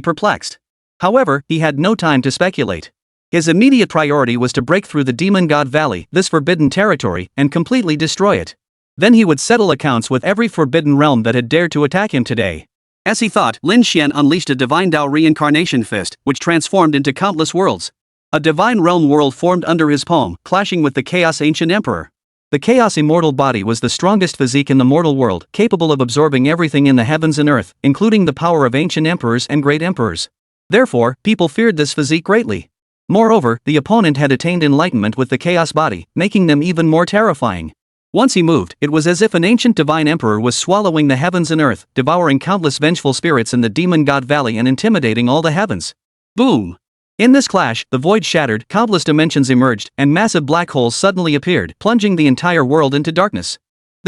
perplexed. However, he had no time to speculate. His immediate priority was to break through the Demon God Valley, this forbidden territory, and completely destroy it. Then he would settle accounts with every forbidden realm that had dared to attack him today. As he thought, Lin Xian unleashed a divine Dao reincarnation fist, which transformed into countless worlds. A divine realm world formed under his palm, clashing with the Chaos Ancient Emperor. The Chaos Immortal Body was the strongest physique in the mortal world, capable of absorbing everything in the heavens and earth, including the power of ancient emperors and great emperors. Therefore, people feared this physique greatly. Moreover, the opponent had attained enlightenment with the Chaos Body, making them even more terrifying. Once he moved, it was as if an ancient divine emperor was swallowing the heavens and earth, devouring countless vengeful spirits in the Demon God Valley and intimidating all the heavens. Boom! In this clash, the void shattered, countless dimensions emerged, and massive black holes suddenly appeared, plunging the entire world into darkness.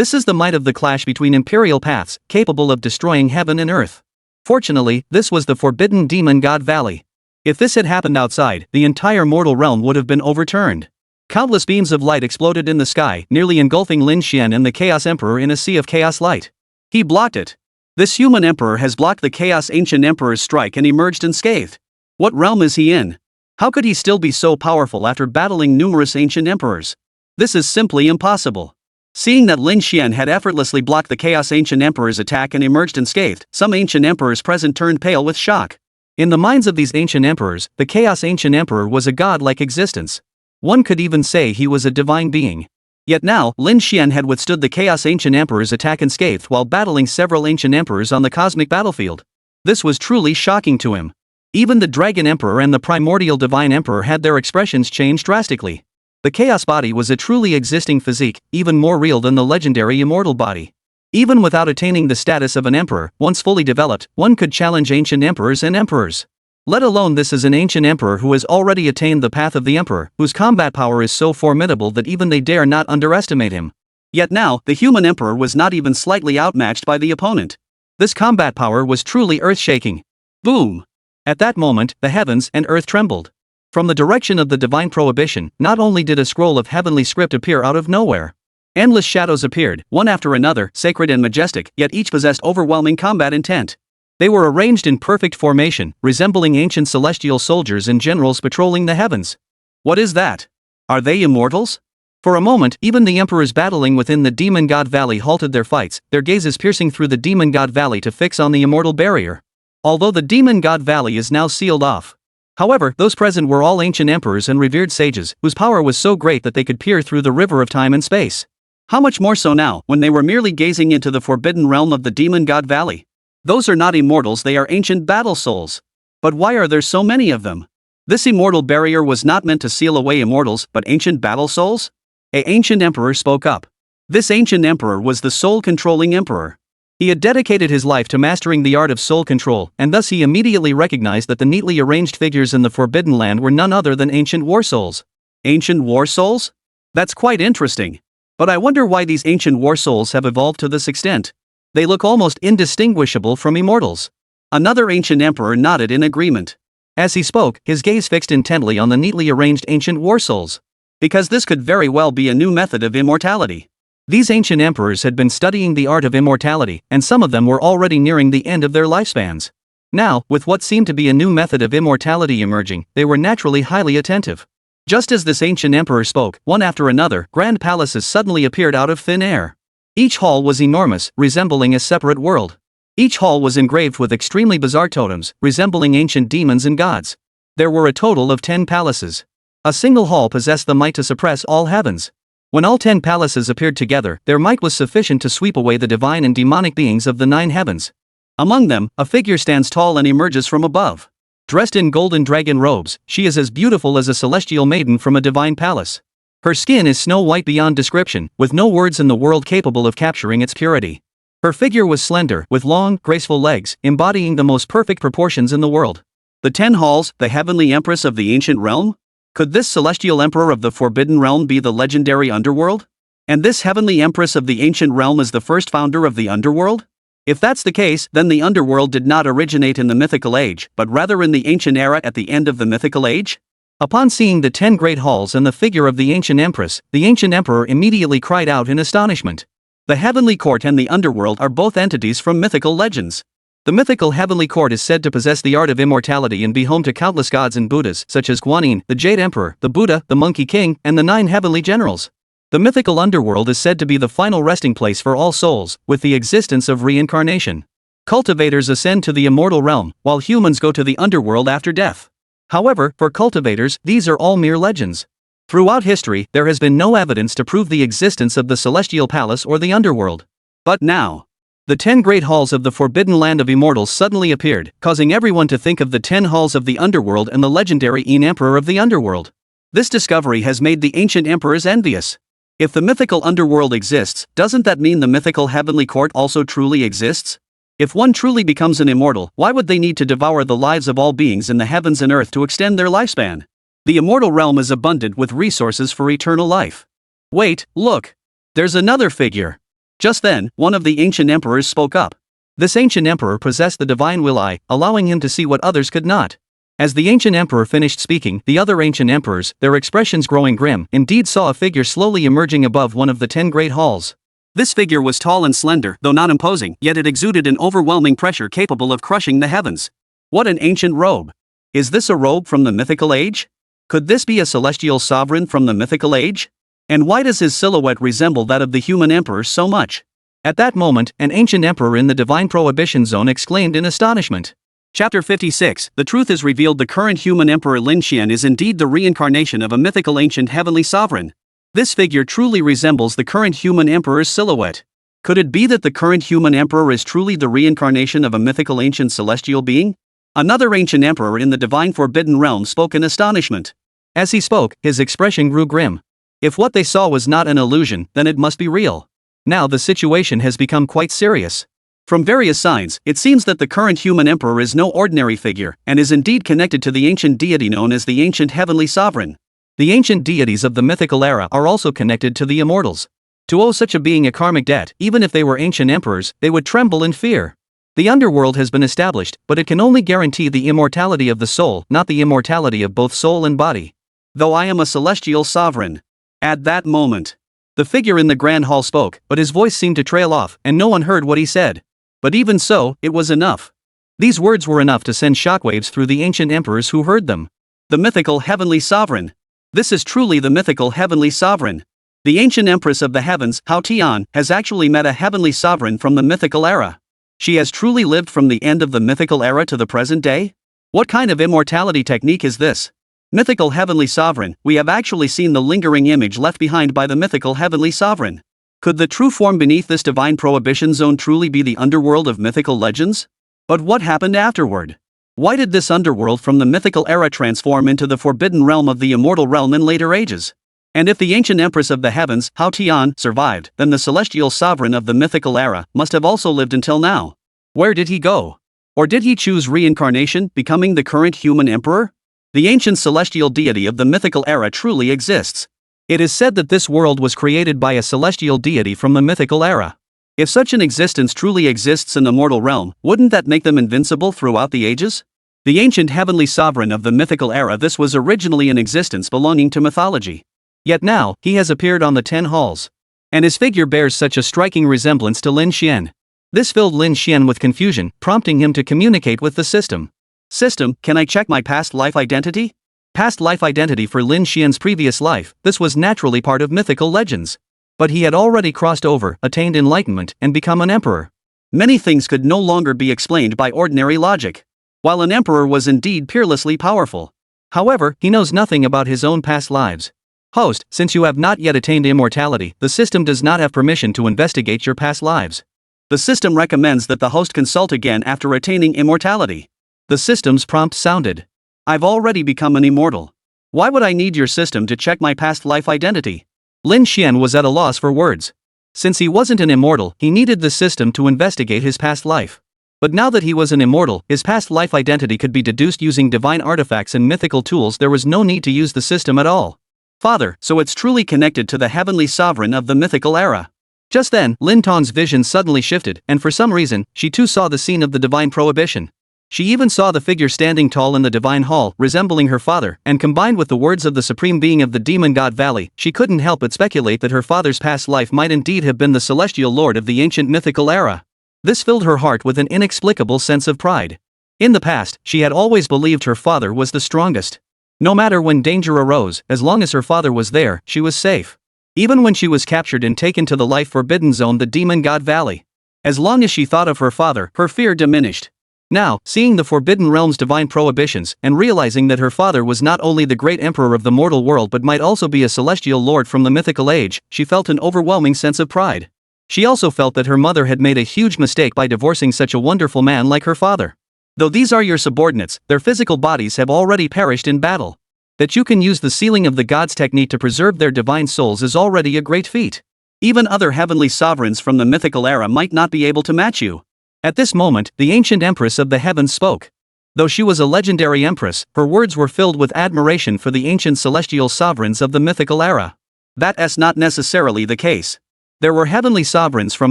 This is the might of the clash between imperial paths, capable of destroying heaven and earth. Fortunately, this was the forbidden demon god valley. If this had happened outside, the entire mortal realm would have been overturned. Countless beams of light exploded in the sky, nearly engulfing Lin Xian and the Chaos Emperor in a sea of chaos light. He blocked it. This human emperor has blocked the Chaos Ancient Emperor's strike and emerged unscathed. What realm is he in? How could he still be so powerful after battling numerous ancient emperors? This is simply impossible. Seeing that Lin Xian had effortlessly blocked the Chaos Ancient Emperor's attack and emerged unscathed, some ancient emperors present turned pale with shock. In the minds of these ancient emperors, the Chaos Ancient Emperor was a god-like existence. One could even say he was a divine being. Yet now, Lin Xian had withstood the Chaos Ancient Emperor's attack unscathed while battling several ancient emperors on the cosmic battlefield. This was truly shocking to him. Even the Dragon Emperor and the Primordial Divine Emperor had their expressions changed drastically. The Chaos Body was a truly existing physique, even more real than the legendary Immortal Body. Even without attaining the status of an emperor, once fully developed, one could challenge ancient emperors and emperors. Let alone this is an ancient emperor who has already attained the path of the emperor, whose combat power is so formidable that even they dare not underestimate him. Yet now, the human emperor was not even slightly outmatched by the opponent. This combat power was truly earth-shaking. Boom! At that moment, the heavens and earth trembled. From the direction of the divine prohibition, not only did a scroll of heavenly script appear out of nowhere. Endless shadows appeared, one after another, sacred and majestic, yet each possessed overwhelming combat intent. They were arranged in perfect formation, resembling ancient celestial soldiers and generals patrolling the heavens. What is that? Are they immortals? For a moment, even the emperors battling within the Demon God Valley halted their fights, their gazes piercing through the Demon God Valley to fix on the immortal barrier. Although the Demon God Valley is now sealed off. However, those present were all ancient emperors and revered sages, whose power was so great that they could peer through the river of time and space. How much more so now, when they were merely gazing into the forbidden realm of the Demon God Valley? Those are not immortals, they are ancient battle souls. But why are there so many of them? This immortal barrier was not meant to seal away immortals, but ancient battle souls? An ancient emperor spoke up. This ancient emperor was the soul-controlling emperor. He had dedicated his life to mastering the art of soul control, and thus he immediately recognized that the neatly arranged figures in the Forbidden Land were none other than ancient war souls. Ancient war souls? That's quite interesting. But I wonder why these ancient war souls have evolved to this extent. They look almost indistinguishable from immortals. Another ancient emperor nodded in agreement. As he spoke, his gaze fixed intently on the neatly arranged ancient war souls. Because this could very well be a new method of immortality. These ancient emperors had been studying the art of immortality, and some of them were already nearing the end of their lifespans. Now, with what seemed to be a new method of immortality emerging, they were naturally highly attentive. Just as this ancient emperor spoke, one after another, grand palaces suddenly appeared out of thin air. Each hall was enormous, resembling a separate world. Each hall was engraved with extremely bizarre totems, resembling ancient demons and gods. There were a total of 10 palaces. A single hall possessed the might to suppress all heavens. When all 10 palaces appeared together, their might was sufficient to sweep away the divine and demonic beings of the 9 heavens. Among them, a figure stands tall and emerges from above. Dressed in golden dragon robes, she is as beautiful as a celestial maiden from a divine palace. Her skin is snow white beyond description, with no words in the world capable of capturing its purity. Her figure was slender, with long, graceful legs, embodying the most perfect proportions in the world. The 10 halls, the heavenly empress of the ancient realm? Could this celestial emperor of the forbidden realm be the legendary underworld? And this heavenly empress of the ancient realm is the first founder of the underworld? If that's the case, then the underworld did not originate in the mythical age, but rather in the ancient era at the end of the mythical age? Upon seeing the 10 great halls and the figure of the ancient empress, the ancient emperor immediately cried out in astonishment. The heavenly court and the underworld are both entities from mythical legends. The mythical heavenly court is said to possess the art of immortality and be home to countless gods and Buddhas such as Guanyin, the Jade Emperor, the Buddha, the Monkey King, and the 9 heavenly generals. The mythical underworld is said to be the final resting place for all souls, with the existence of reincarnation. Cultivators ascend to the immortal realm, while humans go to the underworld after death. However, for cultivators, these are all mere legends. Throughout history, there has been no evidence to prove the existence of the celestial palace or the underworld. But now, the 10 great halls of the forbidden land of immortals suddenly appeared, causing everyone to think of the 10 halls of the underworld and the legendary Yin Emperor of the underworld. This discovery has made the ancient emperors envious. If the mythical underworld exists, doesn't that mean the mythical heavenly court also truly exists? If one truly becomes an immortal, why would they need to devour the lives of all beings in the heavens and earth to extend their lifespan? The immortal realm is abundant with resources for eternal life. Wait, look! There's another figure. Just then, one of the ancient emperors spoke up. This ancient emperor possessed the divine will eye, allowing him to see what others could not. As the ancient emperor finished speaking, the other ancient emperors, their expressions growing grim, indeed saw a figure slowly emerging above one of the 10 great halls. This figure was tall and slender, though not imposing, yet it exuded an overwhelming pressure capable of crushing the heavens. What an ancient robe! Is this a robe from the mythical age? Could this be a celestial sovereign from the mythical age? And why does his silhouette resemble that of the human emperor so much? At that moment, an ancient emperor in the divine prohibition zone exclaimed in astonishment. Chapter 56, The truth is revealed. The current human emperor Lin Xian is indeed the reincarnation of a mythical ancient heavenly sovereign. This figure truly resembles the current human emperor's silhouette. Could it be that the current human emperor is truly the reincarnation of a mythical ancient celestial being? Another ancient emperor in the divine forbidden realm spoke in astonishment. As he spoke, his expression grew grim. If what they saw was not an illusion, then it must be real. Now the situation has become quite serious. From various signs, it seems that the current human emperor is no ordinary figure, and is indeed connected to the ancient deity known as the ancient heavenly sovereign. The ancient deities of the mythical era are also connected to the immortals. To owe such a being a karmic debt, even if they were ancient emperors, they would tremble in fear. The underworld has been established, but it can only guarantee the immortality of the soul, not the immortality of both soul and body. Though I am a celestial sovereign. At that moment, the figure in the grand hall spoke, but his voice seemed to trail off, and no one heard what he said. But even so, it was enough. These words were enough to send shockwaves through the ancient emperors who heard them. The mythical heavenly sovereign. This is truly the mythical heavenly sovereign. The ancient empress of the heavens, Hao Tian, has actually met a heavenly sovereign from the mythical era. She has truly lived from the end of the mythical era to the present day? What kind of immortality technique is this? Mythical heavenly sovereign, we have actually seen the lingering image left behind by the mythical heavenly sovereign. Could the true form beneath this divine prohibition zone truly be the underworld of mythical legends? But what happened afterward? Why did this underworld from the mythical era transform into the forbidden realm of the immortal realm in later ages? And if the ancient empress of the heavens, Hao Tian, survived, then the celestial sovereign of the mythical era must have also lived until now. Where did he go? Or did he choose reincarnation, becoming the current human emperor? The ancient celestial deity of the mythical era truly exists. It is said that this world was created by a celestial deity from the mythical era. If such an existence truly exists in the mortal realm, wouldn't that make them invincible throughout the ages? The ancient heavenly sovereign of the mythical era, this was originally an existence belonging to mythology. Yet now, he has appeared on the 10 halls. And his figure bears such a striking resemblance to Lin Xian. This filled Lin Xian with confusion, prompting him to communicate with the system. System, can I check my past life identity? Past life identity for Lin Xian's previous life, this was naturally part of mythical legends. But he had already crossed over, attained enlightenment, and become an emperor. Many things could no longer be explained by ordinary logic. While an emperor was indeed peerlessly powerful. However, he knows nothing about his own past lives. Host, since you have not yet attained immortality, the system does not have permission to investigate your past lives. The system recommends that the host consult again after attaining immortality. The system's prompt sounded. I've already become an immortal. Why would I need your system to check my past life identity? Lin Xian was at a loss for words. Since he wasn't an immortal, he needed the system to investigate his past life. But now that he was an immortal, his past life identity could be deduced using divine artifacts and mythical tools. There was no need to use the system at all. Father, so it's truly connected to the heavenly sovereign of the mythical era. Just then, Lin Tong's vision suddenly shifted, and for some reason, she too saw the scene of the divine prohibition. She even saw the figure standing tall in the divine hall, resembling her father, and combined with the words of the supreme being of the demon god valley, she couldn't help but speculate that her father's past life might indeed have been the celestial lord of the ancient mythical era. This filled her heart with an inexplicable sense of pride. In the past, she had always believed her father was the strongest. No matter when danger arose, as long as her father was there, she was safe. Even when she was captured and taken to the life forbidden zone, the demon god valley. As long as she thought of her father, her fear diminished. Now, seeing the forbidden realm's divine prohibitions, and realizing that her father was not only the great emperor of the mortal world but might also be a celestial lord from the mythical age, she felt an overwhelming sense of pride. She also felt that her mother had made a huge mistake by divorcing such a wonderful man like her father. Though these are your subordinates, their physical bodies have already perished in battle. That you can use the sealing of the gods technique to preserve their divine souls is already a great feat. Even other heavenly sovereigns from the mythical era might not be able to match you. At this moment, the ancient empress of the heavens spoke. Though she was a legendary empress, her words were filled with admiration for the ancient celestial sovereigns of the mythical era. That's not necessarily the case. There were heavenly sovereigns from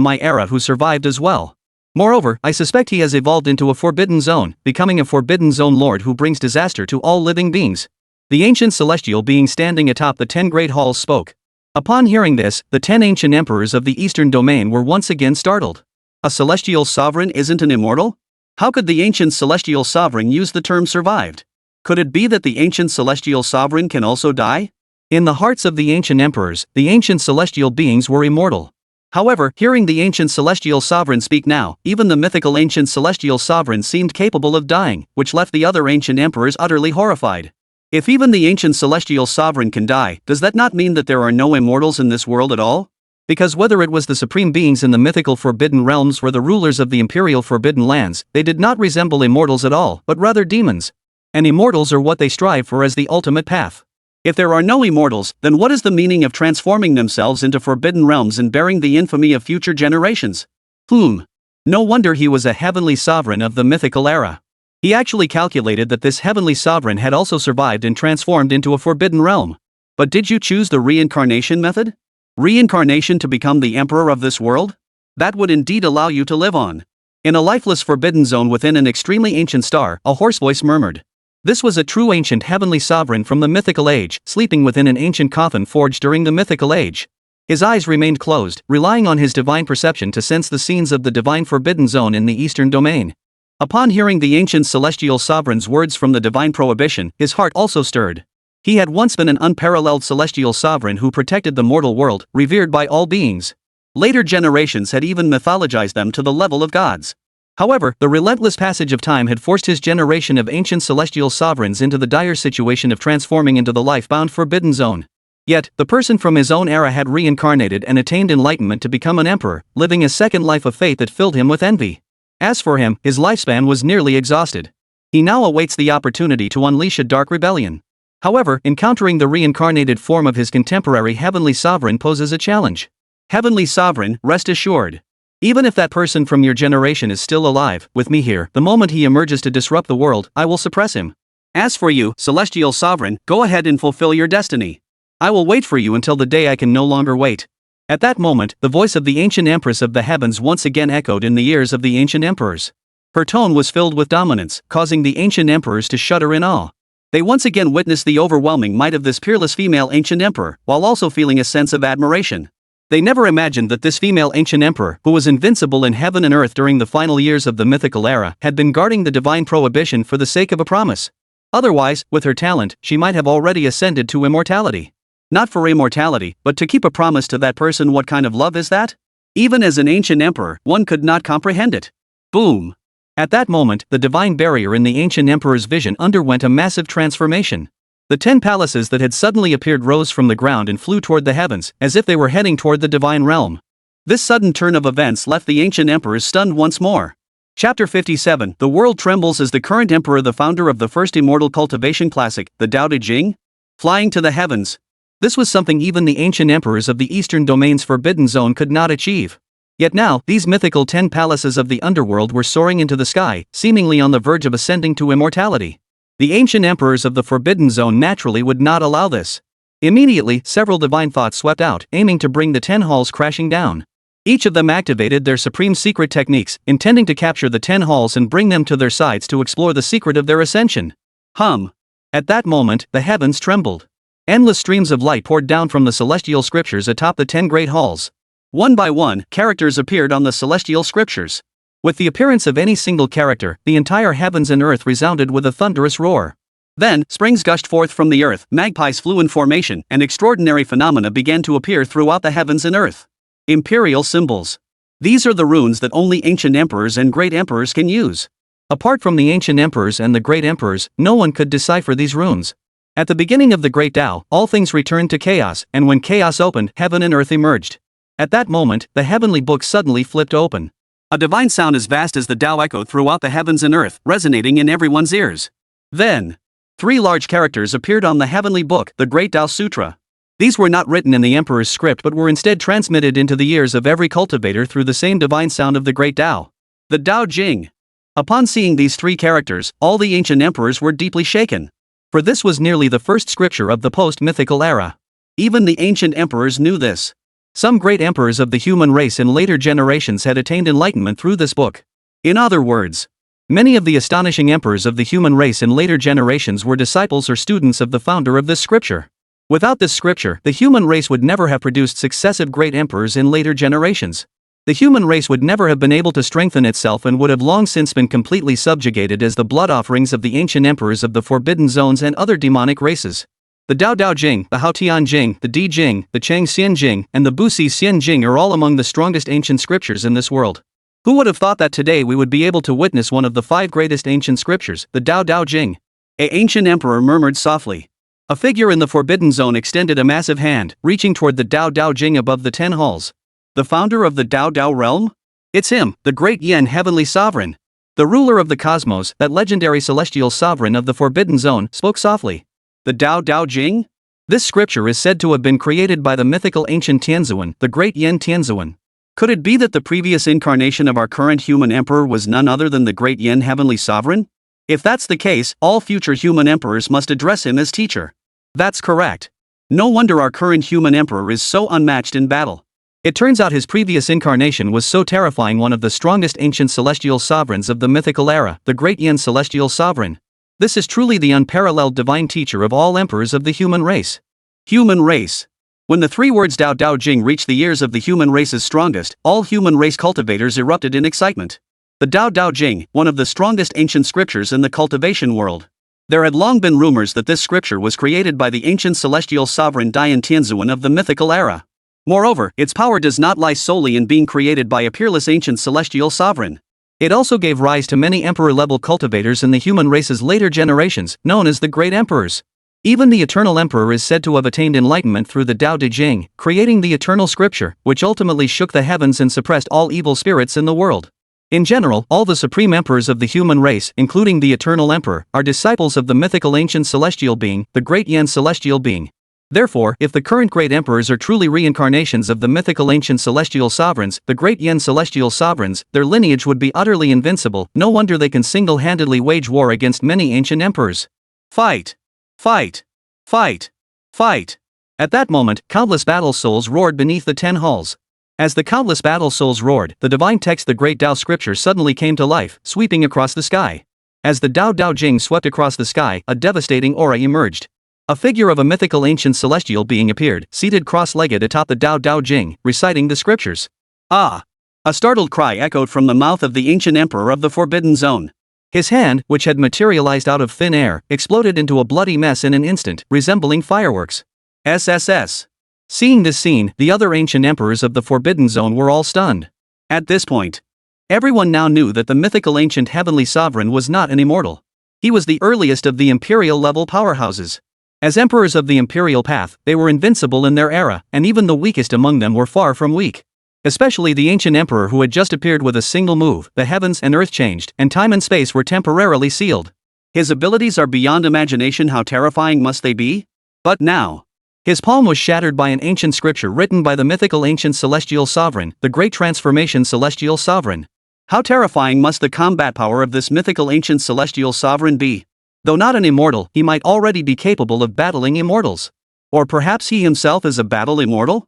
my era who survived as well. Moreover, I suspect he has evolved into a forbidden zone, becoming a forbidden zone lord who brings disaster to all living beings. The ancient celestial being standing atop the 10 great halls spoke. Upon hearing this, the 10 ancient emperors of the eastern domain were once again startled. A celestial sovereign isn't an immortal? How could the ancient celestial sovereign use the term survived? Could it be that the ancient celestial sovereign can also die? In the hearts of the ancient emperors, the ancient celestial beings were immortal. However, hearing the ancient celestial sovereign speak now, even the mythical ancient celestial sovereign seemed capable of dying, which left the other ancient emperors utterly horrified. If even the ancient celestial sovereign can die, does that not mean that there are no immortals in this world at all? Because whether it was the supreme beings in the mythical forbidden realms or the rulers of the imperial forbidden lands, they did not resemble immortals at all, but rather demons. And immortals are what they strive for as the ultimate path. If there are no immortals, then what is the meaning of transforming themselves into forbidden realms and bearing the infamy of future generations? No wonder he was a heavenly sovereign of the mythical era. He actually calculated that this heavenly sovereign had also survived and transformed into a forbidden realm. But did you choose the reincarnation method? Reincarnation to become the emperor of this world? That would indeed allow you to live on. In a lifeless forbidden zone within an extremely ancient star, a hoarse voice murmured. This was a true ancient heavenly sovereign from the mythical age, sleeping within an ancient coffin forged during the mythical age. His eyes remained closed, relying on his divine perception to sense the scenes of the divine forbidden zone in the eastern domain. Upon hearing the ancient celestial sovereign's words from the divine prohibition, his heart also stirred. He had once been an unparalleled celestial sovereign who protected the mortal world, revered by all beings. Later generations had even mythologized them to the level of gods. However, the relentless passage of time had forced his generation of ancient celestial sovereigns into the dire situation of transforming into the life-bound forbidden zone. Yet, the person from his own era had reincarnated and attained enlightenment to become an emperor, living a second life of faith that filled him with envy. As for him, his lifespan was nearly exhausted. He now awaits the opportunity to unleash a dark rebellion. However, encountering the reincarnated form of his contemporary heavenly sovereign poses a challenge. Heavenly sovereign, rest assured. Even if that person from your generation is still alive, with me here, the moment he emerges to disrupt the world, I will suppress him. As for you, celestial sovereign, go ahead and fulfill your destiny. I will wait for you until the day I can no longer wait. At that moment, the voice of the ancient empress of the heavens once again echoed in the ears of the ancient emperors. Her tone was filled with dominance, causing the ancient emperors to shudder in awe. They once again witnessed the overwhelming might of this peerless female ancient emperor, while also feeling a sense of admiration. They never imagined that this female ancient emperor, who was invincible in heaven and earth during the final years of the mythical era, had been guarding the divine prohibition for the sake of a promise. Otherwise, with her talent, she might have already ascended to immortality. Not for immortality, but to keep a promise to that person. What kind of love is that? Even as an ancient emperor, one could not comprehend it. Boom! At that moment, the divine barrier in the ancient emperor's vision underwent a massive transformation. The 10 palaces that had suddenly appeared rose from the ground and flew toward the heavens, as if they were heading toward the divine realm. This sudden turn of events left the ancient emperors stunned once more. Chapter 57. The world trembles as the current emperor, the founder of the first immortal cultivation classic, the Tao Te Ching, flying to the heavens. This was something even the ancient emperors of the eastern domain's forbidden zone could not achieve. Yet now, these mythical 10 palaces of the underworld were soaring into the sky, seemingly on the verge of ascending to immortality. The ancient emperors of the forbidden zone naturally would not allow this. Immediately, several divine thoughts swept out, aiming to bring the 10 halls crashing down. Each of them activated their supreme secret techniques, intending to capture the 10 halls and bring them to their sides to explore the secret of their ascension. At that moment, the heavens trembled. Endless streams of light poured down from the celestial scriptures atop the 10 great halls. One by one, characters appeared on the celestial scriptures. With the appearance of any single character, the entire heavens and earth resounded with a thunderous roar. Then, springs gushed forth from the earth, magpies flew in formation, and extraordinary phenomena began to appear throughout the heavens and earth. Imperial symbols. These are the runes that only ancient emperors and great emperors can use. Apart from the ancient emperors and the great emperors, no one could decipher these runes. At the beginning of the Great Tao, all things returned to chaos, and when chaos opened, heaven and earth emerged. At that moment, the heavenly book suddenly flipped open. A divine sound as vast as the Tao echoed throughout the heavens and earth, resonating in everyone's ears. Then, 3 large characters appeared on the heavenly book, the Great Tao Sutra. These were not written in the emperor's script but were instead transmitted into the ears of every cultivator through the same divine sound of the Great Tao. The Tao Jing. Upon seeing these 3 characters, all the ancient emperors were deeply shaken. For this was nearly the first scripture of the post-mythical era. Even the ancient emperors knew this. Some great emperors of the human race in later generations had attained enlightenment through this book. In other words, many of the astonishing emperors of the human race in later generations were disciples or students of the founder of this scripture. Without this scripture, the human race would never have produced successive great emperors in later generations. The human race would never have been able to strengthen itself and would have long since been completely subjugated as the blood offerings of the ancient emperors of the Forbidden Zones and other demonic races. The Dao Dao Jing, the Haotian Jing, the Di Jing, the Chang Xian Jing, and the Busi Xian Jing are all among the strongest ancient scriptures in this world. Who would have thought that today we would be able to witness one of the 5 greatest ancient scriptures, the Dao Dao Jing? An ancient emperor murmured softly. A figure in the Forbidden Zone extended a massive hand, reaching toward the Dao Dao Jing above the 10 halls. The founder of the Dao Dao realm? It's him, the great Yuan heavenly sovereign. The ruler of the cosmos, that legendary celestial sovereign of the Forbidden Zone, spoke softly. The Dao Dao Jing? This scripture is said to have been created by the mythical ancient Tianzuan, the great Yuan Tianzuan. Could it be that the previous incarnation of our current human emperor was none other than the great Yuan heavenly sovereign? If that's the case, all future human emperors must address him as teacher. That's correct. No wonder our current human emperor is so unmatched in battle. It turns out his previous incarnation was so terrifying, one of the strongest ancient celestial sovereigns of the mythical era, the great Yuan celestial sovereign. This is truly the unparalleled divine teacher of all emperors of the human race. Human race. When the 3 words Dao Dao Jing reached the ears of the human race's strongest, all human race cultivators erupted in excitement. The Dao Dao Jing, one of the strongest ancient scriptures in the cultivation world. There had long been rumors that this scripture was created by the ancient celestial sovereign Dian Tianzuan of the mythical era. Moreover, its power does not lie solely in being created by a peerless ancient celestial sovereign. It also gave rise to many emperor-level cultivators in the human race's later generations, known as the Great Emperors. Even the Eternal Emperor is said to have attained enlightenment through the Dao De Jing, creating the eternal scripture, which ultimately shook the heavens and suppressed all evil spirits in the world. In general, all the supreme emperors of the human race, including the Eternal Emperor, are disciples of the mythical ancient celestial being, the Great Yuan celestial being. Therefore, if the current great emperors are truly reincarnations of the mythical ancient celestial sovereigns, the great Yuan celestial sovereigns, their lineage would be utterly invincible. No wonder they can single-handedly wage war against many ancient emperors. Fight! Fight! Fight! Fight! At that moment, countless battle souls roared beneath the 10 halls. As the countless battle souls roared, the divine text, the great Dao scripture, suddenly came to life, sweeping across the sky. As the Dao Dao Jing swept across the sky, a devastating aura emerged. A figure of a mythical ancient celestial being appeared, seated cross-legged atop the Dao Dao Jing, reciting the scriptures. Ah! A startled cry echoed from the mouth of the ancient emperor of the Forbidden Zone. His hand, which had materialized out of thin air, exploded into a bloody mess in an instant, resembling fireworks. SSS. Seeing this scene, the other ancient emperors of the Forbidden Zone were all stunned. At this point, everyone now knew that the mythical ancient heavenly sovereign was not an immortal. He was the earliest of the imperial-level powerhouses. As emperors of the imperial path, they were invincible in their era, and even the weakest among them were far from weak. Especially the ancient emperor who had just appeared with a single move, the heavens and earth changed, and time and space were temporarily sealed. His abilities are beyond imagination. How terrifying must they be? But now, his palm was shattered by an ancient scripture written by the mythical ancient celestial sovereign, the great transformation celestial sovereign. How terrifying must the combat power of this mythical ancient celestial sovereign be? Though not an immortal, he might already be capable of battling immortals. Or perhaps he himself is a battle immortal?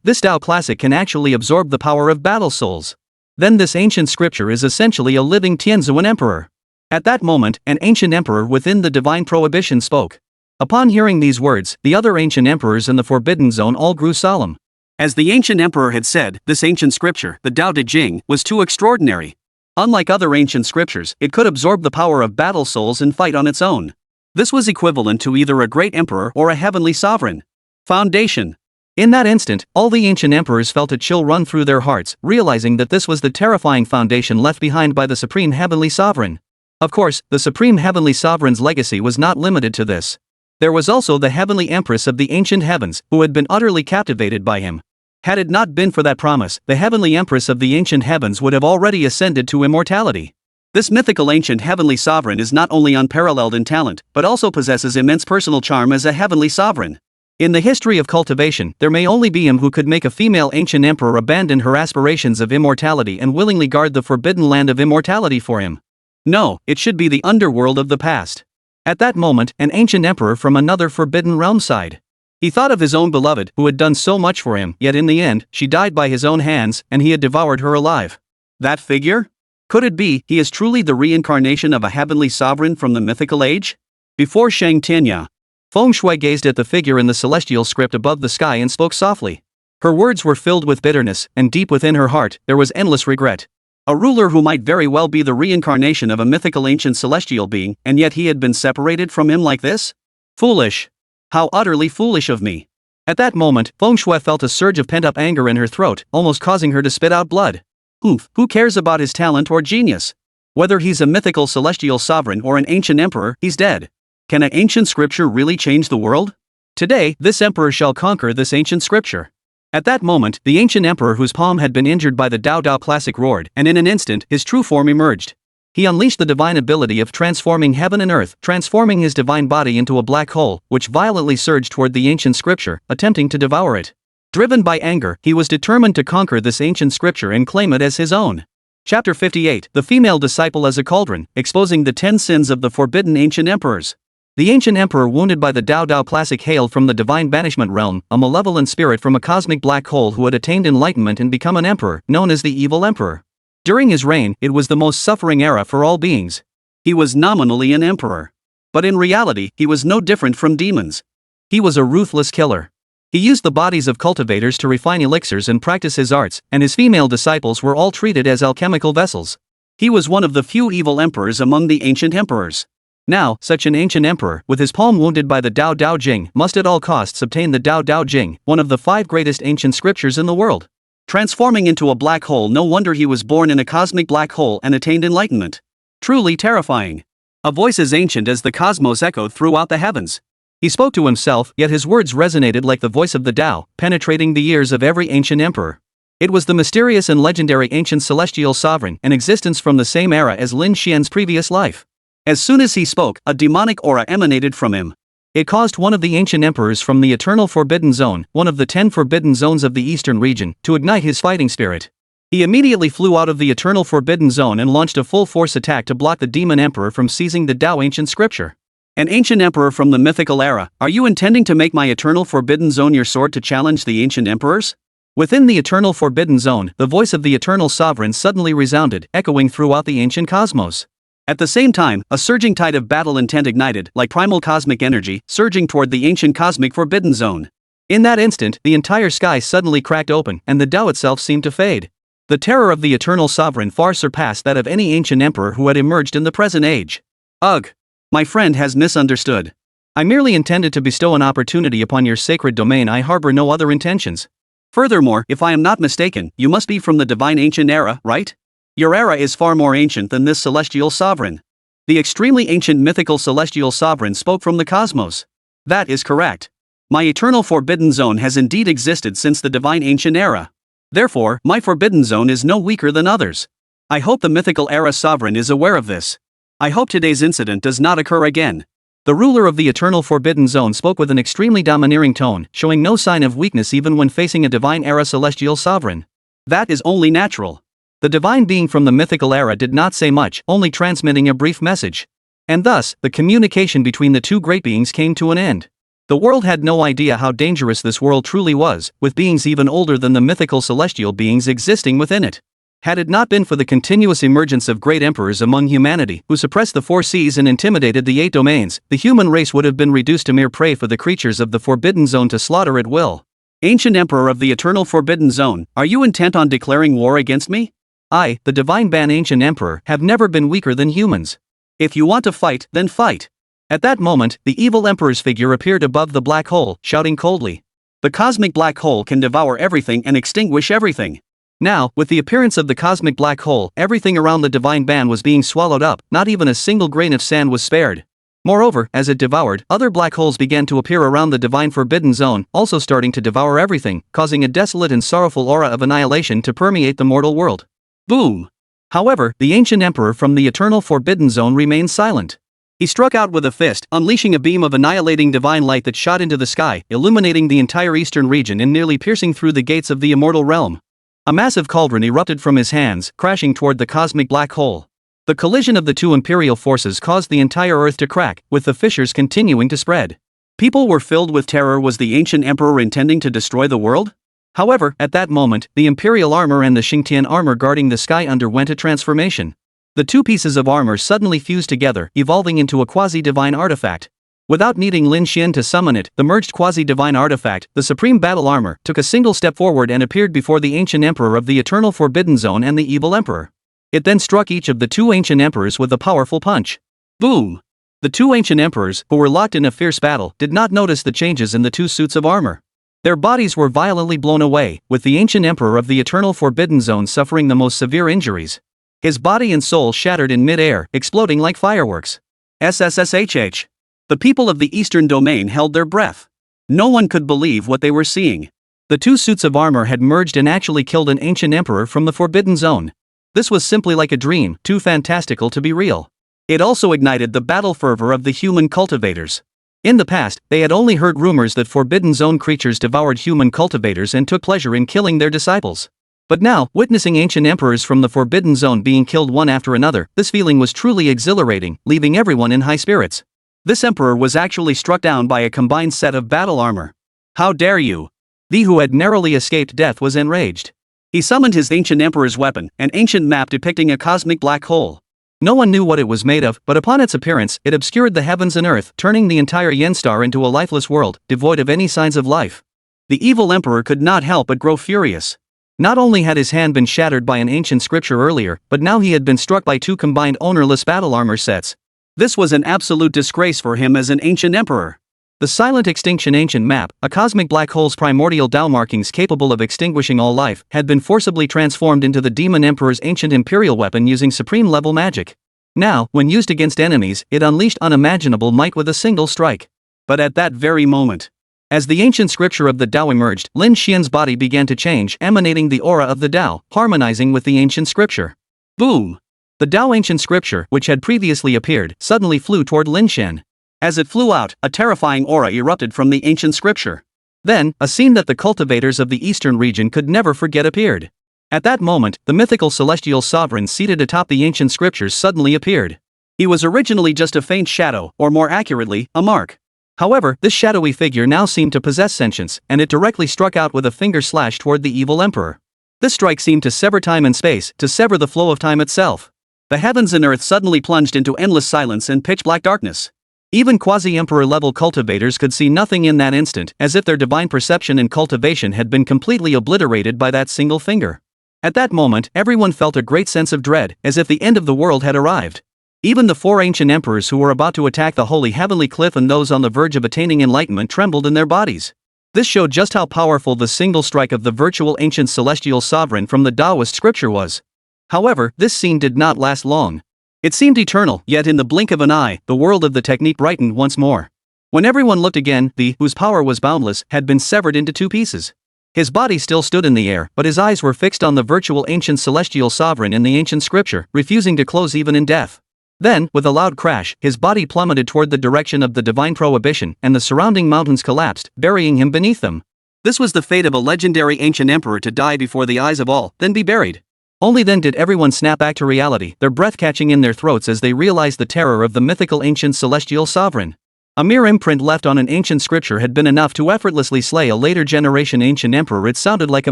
This Tao classic can actually absorb the power of battle souls. Then this ancient scripture is essentially a living Tianzuan emperor. At that moment, an ancient emperor within the divine prohibition spoke. Upon hearing these words, the other ancient emperors in the Forbidden Zone all grew solemn. As the ancient emperor had said, this ancient scripture, the Tao De Jing, was too extraordinary. Unlike other ancient scriptures, it could absorb the power of battle souls and fight on its own. This was equivalent to either a great emperor or a heavenly sovereign. Foundation. In that instant, all the ancient emperors felt a chill run through their hearts, realizing that this was the terrifying foundation left behind by the supreme heavenly sovereign. Of course, the supreme heavenly sovereign's legacy was not limited to this. There was also the heavenly empress of the ancient heavens, who had been utterly captivated by him. Had it not been for that promise, the heavenly empress of the ancient heavens would have already ascended to immortality. This mythical ancient heavenly sovereign is not only unparalleled in talent, but also possesses immense personal charm as a heavenly sovereign. In the history of cultivation, there may only be him who could make a female ancient emperor abandon her aspirations of immortality and willingly guard the forbidden land of immortality for him. No, it should be the underworld of the past. At that moment, an ancient emperor from another forbidden realm sighed. He thought of his own beloved who had done so much for him, yet in the end, she died by his own hands, and he had devoured her alive. That figure? Could it be he is truly the reincarnation of a heavenly sovereign from the mythical age? Before Shang Tianya, Feng Shui gazed at the figure in the celestial script above the sky and spoke softly. Her words were filled with bitterness, and deep within her heart, there was endless regret. A ruler who might very well be the reincarnation of a mythical ancient celestial being, and yet he had been separated from him like this? Foolish. How utterly foolish of me. At that moment, Feng Shui felt a surge of pent-up anger in her throat, almost causing her to spit out blood. Who cares about his talent or genius? Whether he's a mythical celestial sovereign or an ancient emperor, he's dead. Can an ancient scripture really change the world? Today, this emperor shall conquer this ancient scripture. At that moment, the ancient emperor whose palm had been injured by the Dao Dao classic roared, and in an instant, his true form emerged. He unleashed the divine ability of transforming heaven and earth, transforming his divine body into a black hole, which violently surged toward the ancient scripture, attempting to devour it. Driven by anger, he was determined to conquer this ancient scripture and claim it as his own. Chapter 58, The Female Disciple as a Cauldron, exposing the 10 sins of the forbidden ancient emperors. The ancient emperor wounded by the Dao Dao classic hailed from the divine banishment realm, a malevolent spirit from a cosmic black hole who had attained enlightenment and become an emperor, known as the evil emperor. During his reign, it was the most suffering era for all beings. He was nominally an emperor. But in reality, he was no different from demons. He was a ruthless killer. He used the bodies of cultivators to refine elixirs and practice his arts, and his female disciples were all treated as alchemical vessels. He was one of the few evil emperors among the ancient emperors. Now, such an ancient emperor, with his palm wounded by the Dao Dao Jing, must at all costs obtain the Dao Dao Jing, one of the 5 greatest ancient scriptures in the world. Transforming into a black hole, no wonder he was born in a cosmic black hole and attained enlightenment. Truly terrifying. A voice as ancient as the cosmos echoed throughout the heavens. He spoke to himself, yet his words resonated like the voice of the Tao, penetrating the ears of every ancient emperor. It was the mysterious and legendary ancient celestial sovereign, in existence from the same era as Lin Xian's previous life. As soon as he spoke, a demonic aura emanated from him. It caused one of the ancient emperors from the Eternal Forbidden Zone, one of the 10 forbidden zones of the Eastern region, to ignite his fighting spirit. He immediately flew out of the Eternal Forbidden Zone and launched a full-force attack to block the demon emperor from seizing the Tao ancient scripture. An ancient emperor from the mythical era, are you intending to make my Eternal Forbidden Zone your sword to challenge the ancient emperors? Within the Eternal Forbidden Zone, the voice of the Eternal Sovereign suddenly resounded, echoing throughout the ancient cosmos. At the same time, a surging tide of battle intent ignited, like primal cosmic energy, surging toward the ancient cosmic forbidden zone. In that instant, the entire sky suddenly cracked open, and the Tao itself seemed to fade. The terror of the Eternal Sovereign far surpassed that of any ancient emperor who had emerged in the present age. Ugh! My friend has misunderstood. I merely intended to bestow an opportunity upon your sacred domain. I harbor no other intentions. Furthermore, if I am not mistaken, you must be from the divine ancient era, right? Your era is far more ancient than this celestial sovereign. The extremely ancient mythical celestial sovereign spoke from the cosmos. That is correct. My eternal forbidden zone has indeed existed since the divine ancient era. Therefore, my forbidden zone is no weaker than others. I hope the mythical era sovereign is aware of this. I hope today's incident does not occur again. The ruler of the eternal forbidden zone spoke with an extremely domineering tone, showing no sign of weakness even when facing a divine era celestial sovereign. That is only natural. The divine being from the mythical era did not say much, only transmitting a brief message. And thus, the communication between the two great beings came to an end. The world had no idea how dangerous this world truly was, with beings even older than the mythical celestial beings existing within it. Had it not been for the continuous emergence of great emperors among humanity, who suppressed the 4 seas and intimidated the 8 domains, the human race would have been reduced to mere prey for the creatures of the Forbidden Zone to slaughter at will. Ancient Emperor of the Eternal Forbidden Zone, are you intent on declaring war against me? I, the Divine Ban Ancient Emperor, have never been weaker than humans. If you want to fight, then fight. At that moment, the evil Emperor's figure appeared above the black hole, shouting coldly. The cosmic black hole can devour everything and extinguish everything. Now, with the appearance of the cosmic black hole, everything around the Divine Ban was being swallowed up, not even a single grain of sand was spared. Moreover, as it devoured, other black holes began to appear around the Divine Forbidden Zone, also starting to devour everything, causing a desolate and sorrowful aura of annihilation to permeate the mortal world. Boom! However, the ancient emperor from the Eternal Forbidden Zone remained silent. He struck out with a fist, unleashing a beam of annihilating divine light that shot into the sky, illuminating the entire eastern region and nearly piercing through the gates of the immortal realm. A massive cauldron erupted from his hands, crashing toward the cosmic black hole. The collision of the two imperial forces caused the entire earth to crack, with the fissures continuing to spread. People were filled with terror. Was the ancient emperor intending to destroy the world? However, at that moment, the imperial armor and the Xingtian armor guarding the sky underwent a transformation. The two pieces of armor suddenly fused together, evolving into a quasi-divine artifact. Without needing Lin Xian to summon it, the merged quasi-divine artifact, the supreme battle armor, took a single step forward and appeared before the ancient emperor of the eternal forbidden zone and the evil emperor. It then struck each of the two ancient emperors with a powerful punch. Boom! The two ancient emperors, who were locked in a fierce battle, did not notice the changes in the two suits of armor. Their bodies were violently blown away, with the ancient emperor of the eternal forbidden zone suffering the most severe injuries. His body and soul shattered in mid-air, exploding like fireworks. SSSHH. The people of the eastern domain held their breath. No one could believe what they were seeing. The two suits of armor had merged and actually killed an ancient emperor from the forbidden zone. This was simply like a dream, too fantastical to be real. It also ignited the battle fervor of the human cultivators. In the past, they had only heard rumors that forbidden zone creatures devoured human cultivators and took pleasure in killing their disciples. But now, witnessing ancient emperors from the forbidden zone being killed one after another, this feeling was truly exhilarating, leaving everyone in high spirits. This emperor was actually struck down by a combined set of battle armor. How dare you! The who had narrowly escaped death was enraged. He summoned his ancient emperor's weapon, an ancient map depicting a cosmic black hole. No one knew what it was made of, but upon its appearance, it obscured the heavens and earth, turning the entire Yen star into a lifeless world, devoid of any signs of life. The evil emperor could not help but grow furious. Not only had his hand been shattered by an ancient scripture earlier, but now he had been struck by two combined ownerless battle armor sets. This was an absolute disgrace for him as an ancient emperor. The Silent Extinction ancient map, a cosmic black hole's primordial Tao markings capable of extinguishing all life, had been forcibly transformed into the demon emperor's ancient imperial weapon using supreme-level magic. Now, when used against enemies, it unleashed unimaginable might with a single strike. But at that very moment, as the ancient scripture of the Tao emerged, Lin Xian's body began to change, emanating the aura of the Tao, harmonizing with the ancient scripture. Boom! The Tao ancient scripture, which had previously appeared, suddenly flew toward Lin Xian. As it flew out, a terrifying aura erupted from the ancient scripture. Then, a scene that the cultivators of the eastern region could never forget appeared. At that moment, the mythical celestial sovereign seated atop the ancient scriptures suddenly appeared. He was originally just a faint shadow, or more accurately, a mark. However, this shadowy figure now seemed to possess sentience, and it directly struck out with a finger slash toward the evil emperor. This strike seemed to sever time and space, to sever the flow of time itself. The heavens and earth suddenly plunged into endless silence and pitch-black darkness. Even quasi-emperor level cultivators could see nothing in that instant, as if their divine perception and cultivation had been completely obliterated by that single finger. At that moment, everyone felt a great sense of dread, as if the end of the world had arrived. Even the four ancient emperors who were about to attack the holy heavenly cliff and those on the verge of attaining enlightenment trembled in their bodies. This showed just how powerful the single strike of the virtual ancient celestial sovereign from the Taoist scripture was. However, this scene did not last long. It seemed eternal, yet in the blink of an eye, the world of the technique brightened once more. When everyone looked again, the whose power was boundless had been severed into two pieces. His body still stood in the air, but his eyes were fixed on the virtual ancient celestial sovereign in the ancient scripture, refusing to close even in death. Then, with a loud crash, his body plummeted toward the direction of the divine prohibition, and the surrounding mountains collapsed, burying him beneath them. This was the fate of a legendary ancient emperor, to die before the eyes of all, then be buried. Only then did everyone snap back to reality, their breath catching in their throats as they realized the terror of the mythical ancient celestial sovereign. A mere imprint left on an ancient scripture had been enough to effortlessly slay a later generation ancient emperor. It sounded like a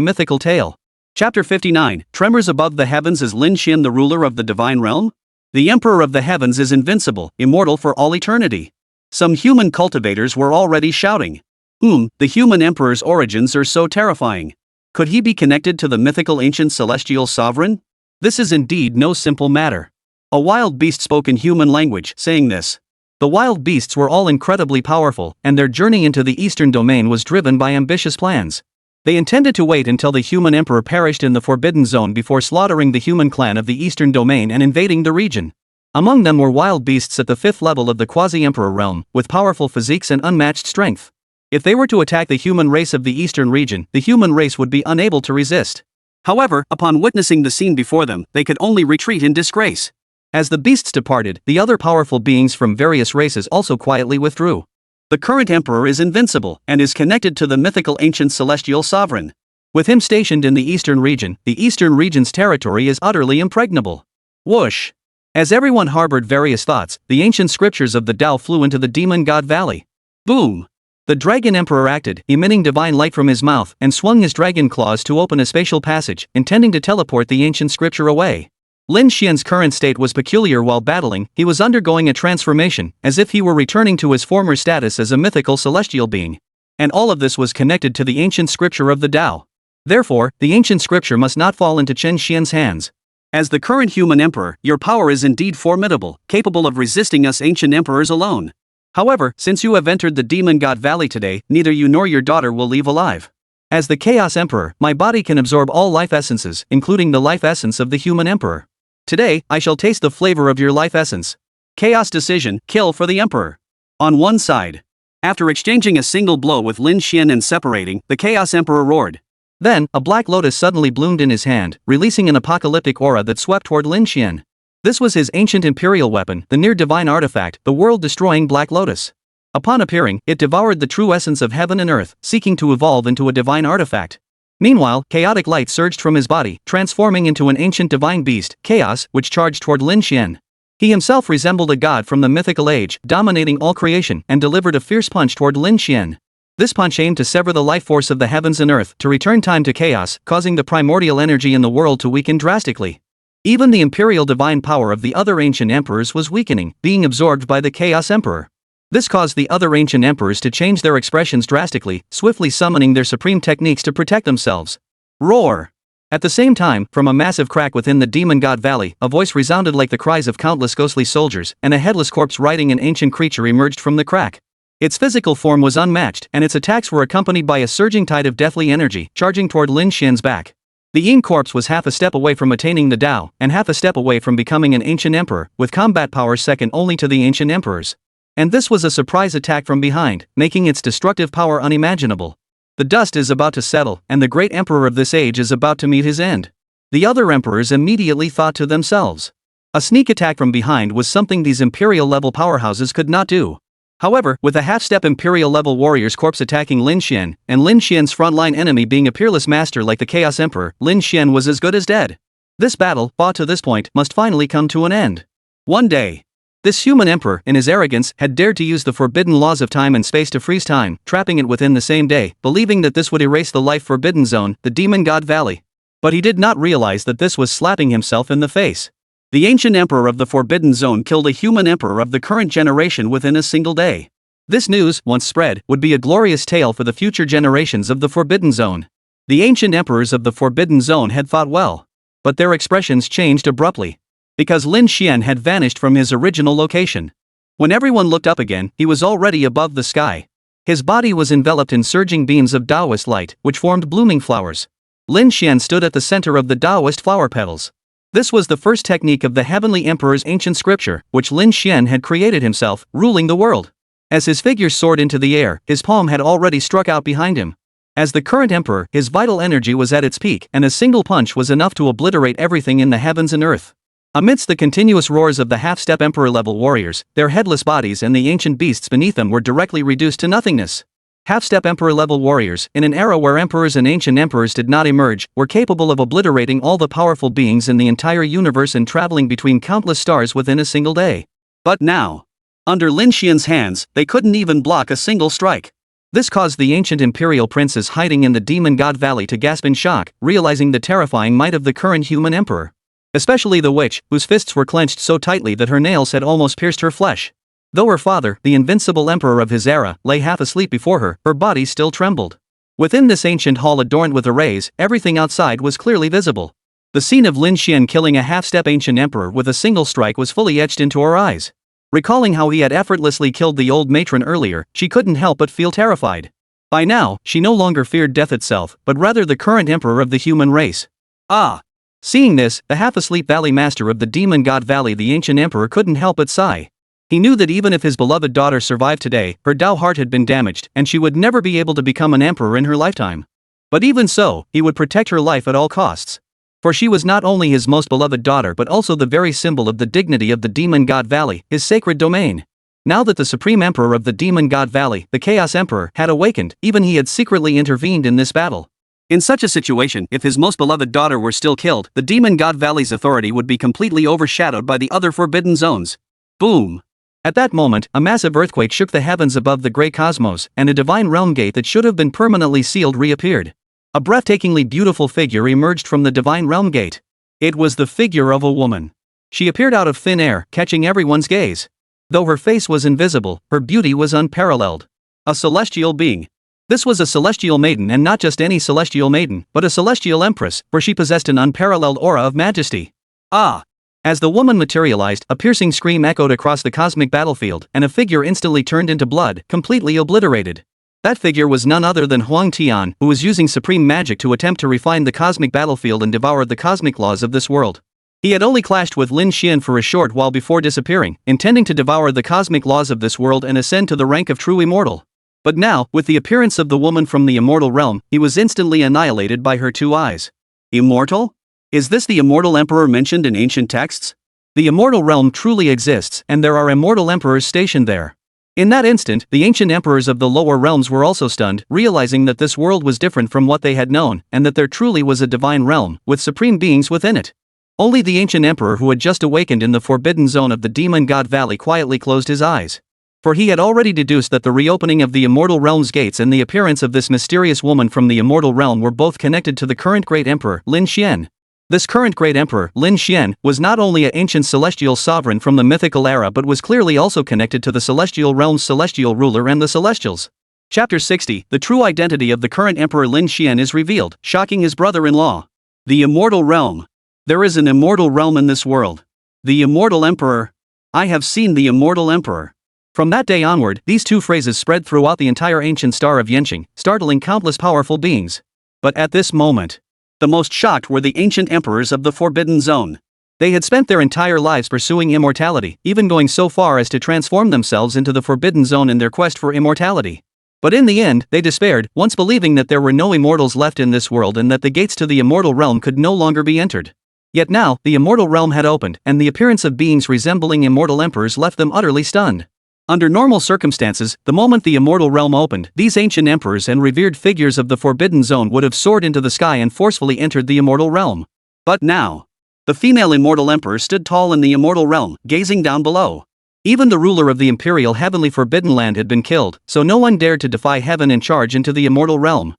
mythical tale. Chapter 59, Tremors Above the Heavens. Is Lin Xian the ruler of the divine realm? The emperor of the heavens is invincible, immortal for all eternity. Some human cultivators were already shouting. The human emperor's origins are so terrifying. Could he be connected to the mythical ancient celestial sovereign? This is indeed no simple matter. A wild beast spoke in human language, saying this. The wild beasts were all incredibly powerful, and their journey into the eastern domain was driven by ambitious plans. They intended to wait until the human emperor perished in the forbidden zone before slaughtering the human clan of the eastern domain and invading the region. Among them were wild beasts at the 5th level of the quasi-emperor realm, with powerful physiques and unmatched strength. If they were to attack the human race of the eastern region, the human race would be unable to resist. However, upon witnessing the scene before them, they could only retreat in disgrace. As the beasts departed, the other powerful beings from various races also quietly withdrew. The current emperor is invincible, and is connected to the mythical ancient celestial sovereign. With him stationed in the eastern region's territory is utterly impregnable. Whoosh! As everyone harbored various thoughts, the ancient scriptures of the Tao flew into the demon god valley. Boom! The Dragon Emperor acted, emitting divine light from his mouth, and swung his dragon claws to open a spatial passage, intending to teleport the ancient scripture away. Lin Xian's current state was peculiar. While battling, he was undergoing a transformation, as if he were returning to his former status as a mythical celestial being. And all of this was connected to the ancient scripture of the Tao. Therefore, the ancient scripture must not fall into Chen Xian's hands. As the current human emperor, your power is indeed formidable, capable of resisting us ancient emperors alone. However, since you have entered the Demon God Valley today, neither you nor your daughter will leave alive. As the Chaos Emperor, my body can absorb all life essences, including the life essence of the human emperor. Today, I shall taste the flavor of your life essence. Chaos decision, kill for the emperor. On one side. After exchanging a single blow with Lin Xian and separating, the Chaos Emperor roared. Then, a black lotus suddenly bloomed in his hand, releasing an apocalyptic aura that swept toward Lin Xian. This was his ancient imperial weapon, the near-divine artifact, the world-destroying Black Lotus. Upon appearing, it devoured the true essence of heaven and earth, seeking to evolve into a divine artifact. Meanwhile, chaotic light surged from his body, transforming into an ancient divine beast, Chaos, which charged toward Lin Xian. He himself resembled a god from the mythical age, dominating all creation, and delivered a fierce punch toward Lin Xian. This punch aimed to sever the life force of the heavens and earth, to return time to chaos, causing the primordial energy in the world to weaken drastically. Even the imperial divine power of the other ancient emperors was weakening, being absorbed by the Chaos Emperor. This caused the other ancient emperors to change their expressions drastically, swiftly summoning their supreme techniques to protect themselves. Roar! At the same time, from a massive crack within the Demon God Valley, a voice resounded like the cries of countless ghostly soldiers, and a headless corpse riding an ancient creature emerged from the crack. Its physical form was unmatched, and its attacks were accompanied by a surging tide of deathly energy, charging toward Lin Xian's back. The Yin corpse was half a step away from attaining the Tao, and half a step away from becoming an ancient emperor, with combat power second only to the ancient emperors. And this was a surprise attack from behind, making its destructive power unimaginable. The dust is about to settle, and the great emperor of this age is about to meet his end. The other emperors immediately thought to themselves. A sneak attack from behind was something these imperial-level powerhouses could not do. However, with a half-step imperial-level warrior's corpse attacking Lin Xian, and Lin Xian's frontline enemy being a peerless master like the Chaos Emperor, Lin Xian was as good as dead. This battle, fought to this point, must finally come to an end. One day. This human emperor, in his arrogance, had dared to use the forbidden laws of time and space to freeze time, trapping it within the same day, believing that this would erase the life-forbidden zone, the Demon God Valley. But he did not realize that this was slapping himself in the face. The ancient emperor of the Forbidden Zone killed a human emperor of the current generation within a single day. This news, once spread, would be a glorious tale for the future generations of the Forbidden Zone. The ancient emperors of the Forbidden Zone had fought well. But their expressions changed abruptly. Because Lin Xian had vanished from his original location. When everyone looked up again, he was already above the sky. His body was enveloped in surging beams of Taoist light, which formed blooming flowers. Lin Xian stood at the center of the Taoist flower petals. This was the first technique of the Heavenly Emperor's ancient scripture, which Lin Xian had created himself, ruling the world. As his figure soared into the air, his palm had already struck out behind him. As the current emperor, his vital energy was at its peak, and a single punch was enough to obliterate everything in the heavens and earth. Amidst the continuous roars of the half-step emperor-level warriors, their headless bodies and the ancient beasts beneath them were directly reduced to nothingness. Half-step emperor-level warriors, in an era where emperors and ancient emperors did not emerge, were capable of obliterating all the powerful beings in the entire universe and traveling between countless stars within a single day. But now, under Lin Xian's hands, they couldn't even block a single strike. This caused the ancient imperial princes hiding in the Demon God Valley to gasp in shock, realizing the terrifying might of the current human emperor. Especially the witch, whose fists were clenched so tightly that her nails had almost pierced her flesh. Though her father, the invincible emperor of his era, lay half asleep before her, her body still trembled. Within this ancient hall adorned with arrays, everything outside was clearly visible. The scene of Lin Xian killing a half-step ancient emperor with a single strike was fully etched into her eyes. Recalling how he had effortlessly killed the old matron earlier, she couldn't help but feel terrified. By now, she no longer feared death itself, but rather the current emperor of the human race. Ah! Seeing this, the half-asleep valley master of the Demon God Valley, the ancient emperor, couldn't help but sigh. He knew that even if his beloved daughter survived today, her Tao heart had been damaged, and she would never be able to become an emperor in her lifetime. But even so, he would protect her life at all costs. For she was not only his most beloved daughter but also the very symbol of the dignity of the Demon God Valley, his sacred domain. Now that the Supreme Emperor of the Demon God Valley, the Chaos Emperor, had awakened, even he had secretly intervened in this battle. In such a situation, if his most beloved daughter were still killed, the Demon God Valley's authority would be completely overshadowed by the other forbidden zones. Boom! At that moment, a massive earthquake shook the heavens above the great cosmos, and a divine realm gate that should have been permanently sealed reappeared. A breathtakingly beautiful figure emerged from the divine realm gate. It was the figure of a woman. She appeared out of thin air, catching everyone's gaze. Though her face was invisible, her beauty was unparalleled. A celestial being. This was a celestial maiden, and not just any celestial maiden, but a celestial empress, for she possessed an unparalleled aura of majesty. Ah! As the woman materialized, a piercing scream echoed across the cosmic battlefield, and a figure instantly turned into blood, completely obliterated. That figure was none other than Huang Tian, who was using supreme magic to attempt to refine the cosmic battlefield and devour the cosmic laws of this world. He had only clashed with Lin Xian for a short while before disappearing, intending to devour the cosmic laws of this world and ascend to the rank of true immortal. But now, with the appearance of the woman from the immortal realm, he was instantly annihilated by her two eyes. Immortal? Is this the immortal emperor mentioned in ancient texts? The immortal realm truly exists, and there are immortal emperors stationed there. In that instant, the ancient emperors of the lower realms were also stunned, realizing that this world was different from what they had known, and that there truly was a divine realm, with supreme beings within it. Only the ancient emperor who had just awakened in the forbidden zone of the Demon God Valley quietly closed his eyes. For he had already deduced that the reopening of the immortal realm's gates and the appearance of this mysterious woman from the immortal realm were both connected to the current great emperor, Lin Xian. This current great emperor, Lin Xian, was not only an ancient celestial sovereign from the mythical era but was clearly also connected to the celestial realm's celestial ruler and the celestials. Chapter 60, the true identity of the current emperor Lin Xian is revealed, shocking his brother-in-law. The immortal realm. There is an immortal realm in this world. The immortal emperor. I have seen the immortal emperor. From that day onward, these two phrases spread throughout the entire ancient star of Yenqing, startling countless powerful beings. But at this moment, the most shocked were the ancient emperors of the Forbidden Zone. They had spent their entire lives pursuing immortality, even going so far as to transform themselves into the Forbidden Zone in their quest for immortality. But in the end, they despaired, once believing that there were no immortals left in this world and that the gates to the immortal realm could no longer be entered. Yet now, the immortal realm had opened, and the appearance of beings resembling immortal emperors left them utterly stunned. Under normal circumstances, the moment the immortal realm opened, these ancient emperors and revered figures of the Forbidden Zone would have soared into the sky and forcefully entered the immortal realm. But now, the female immortal emperor stood tall in the immortal realm, gazing down below. Even the ruler of the imperial heavenly forbidden land had been killed, so no one dared to defy heaven and charge into the immortal realm.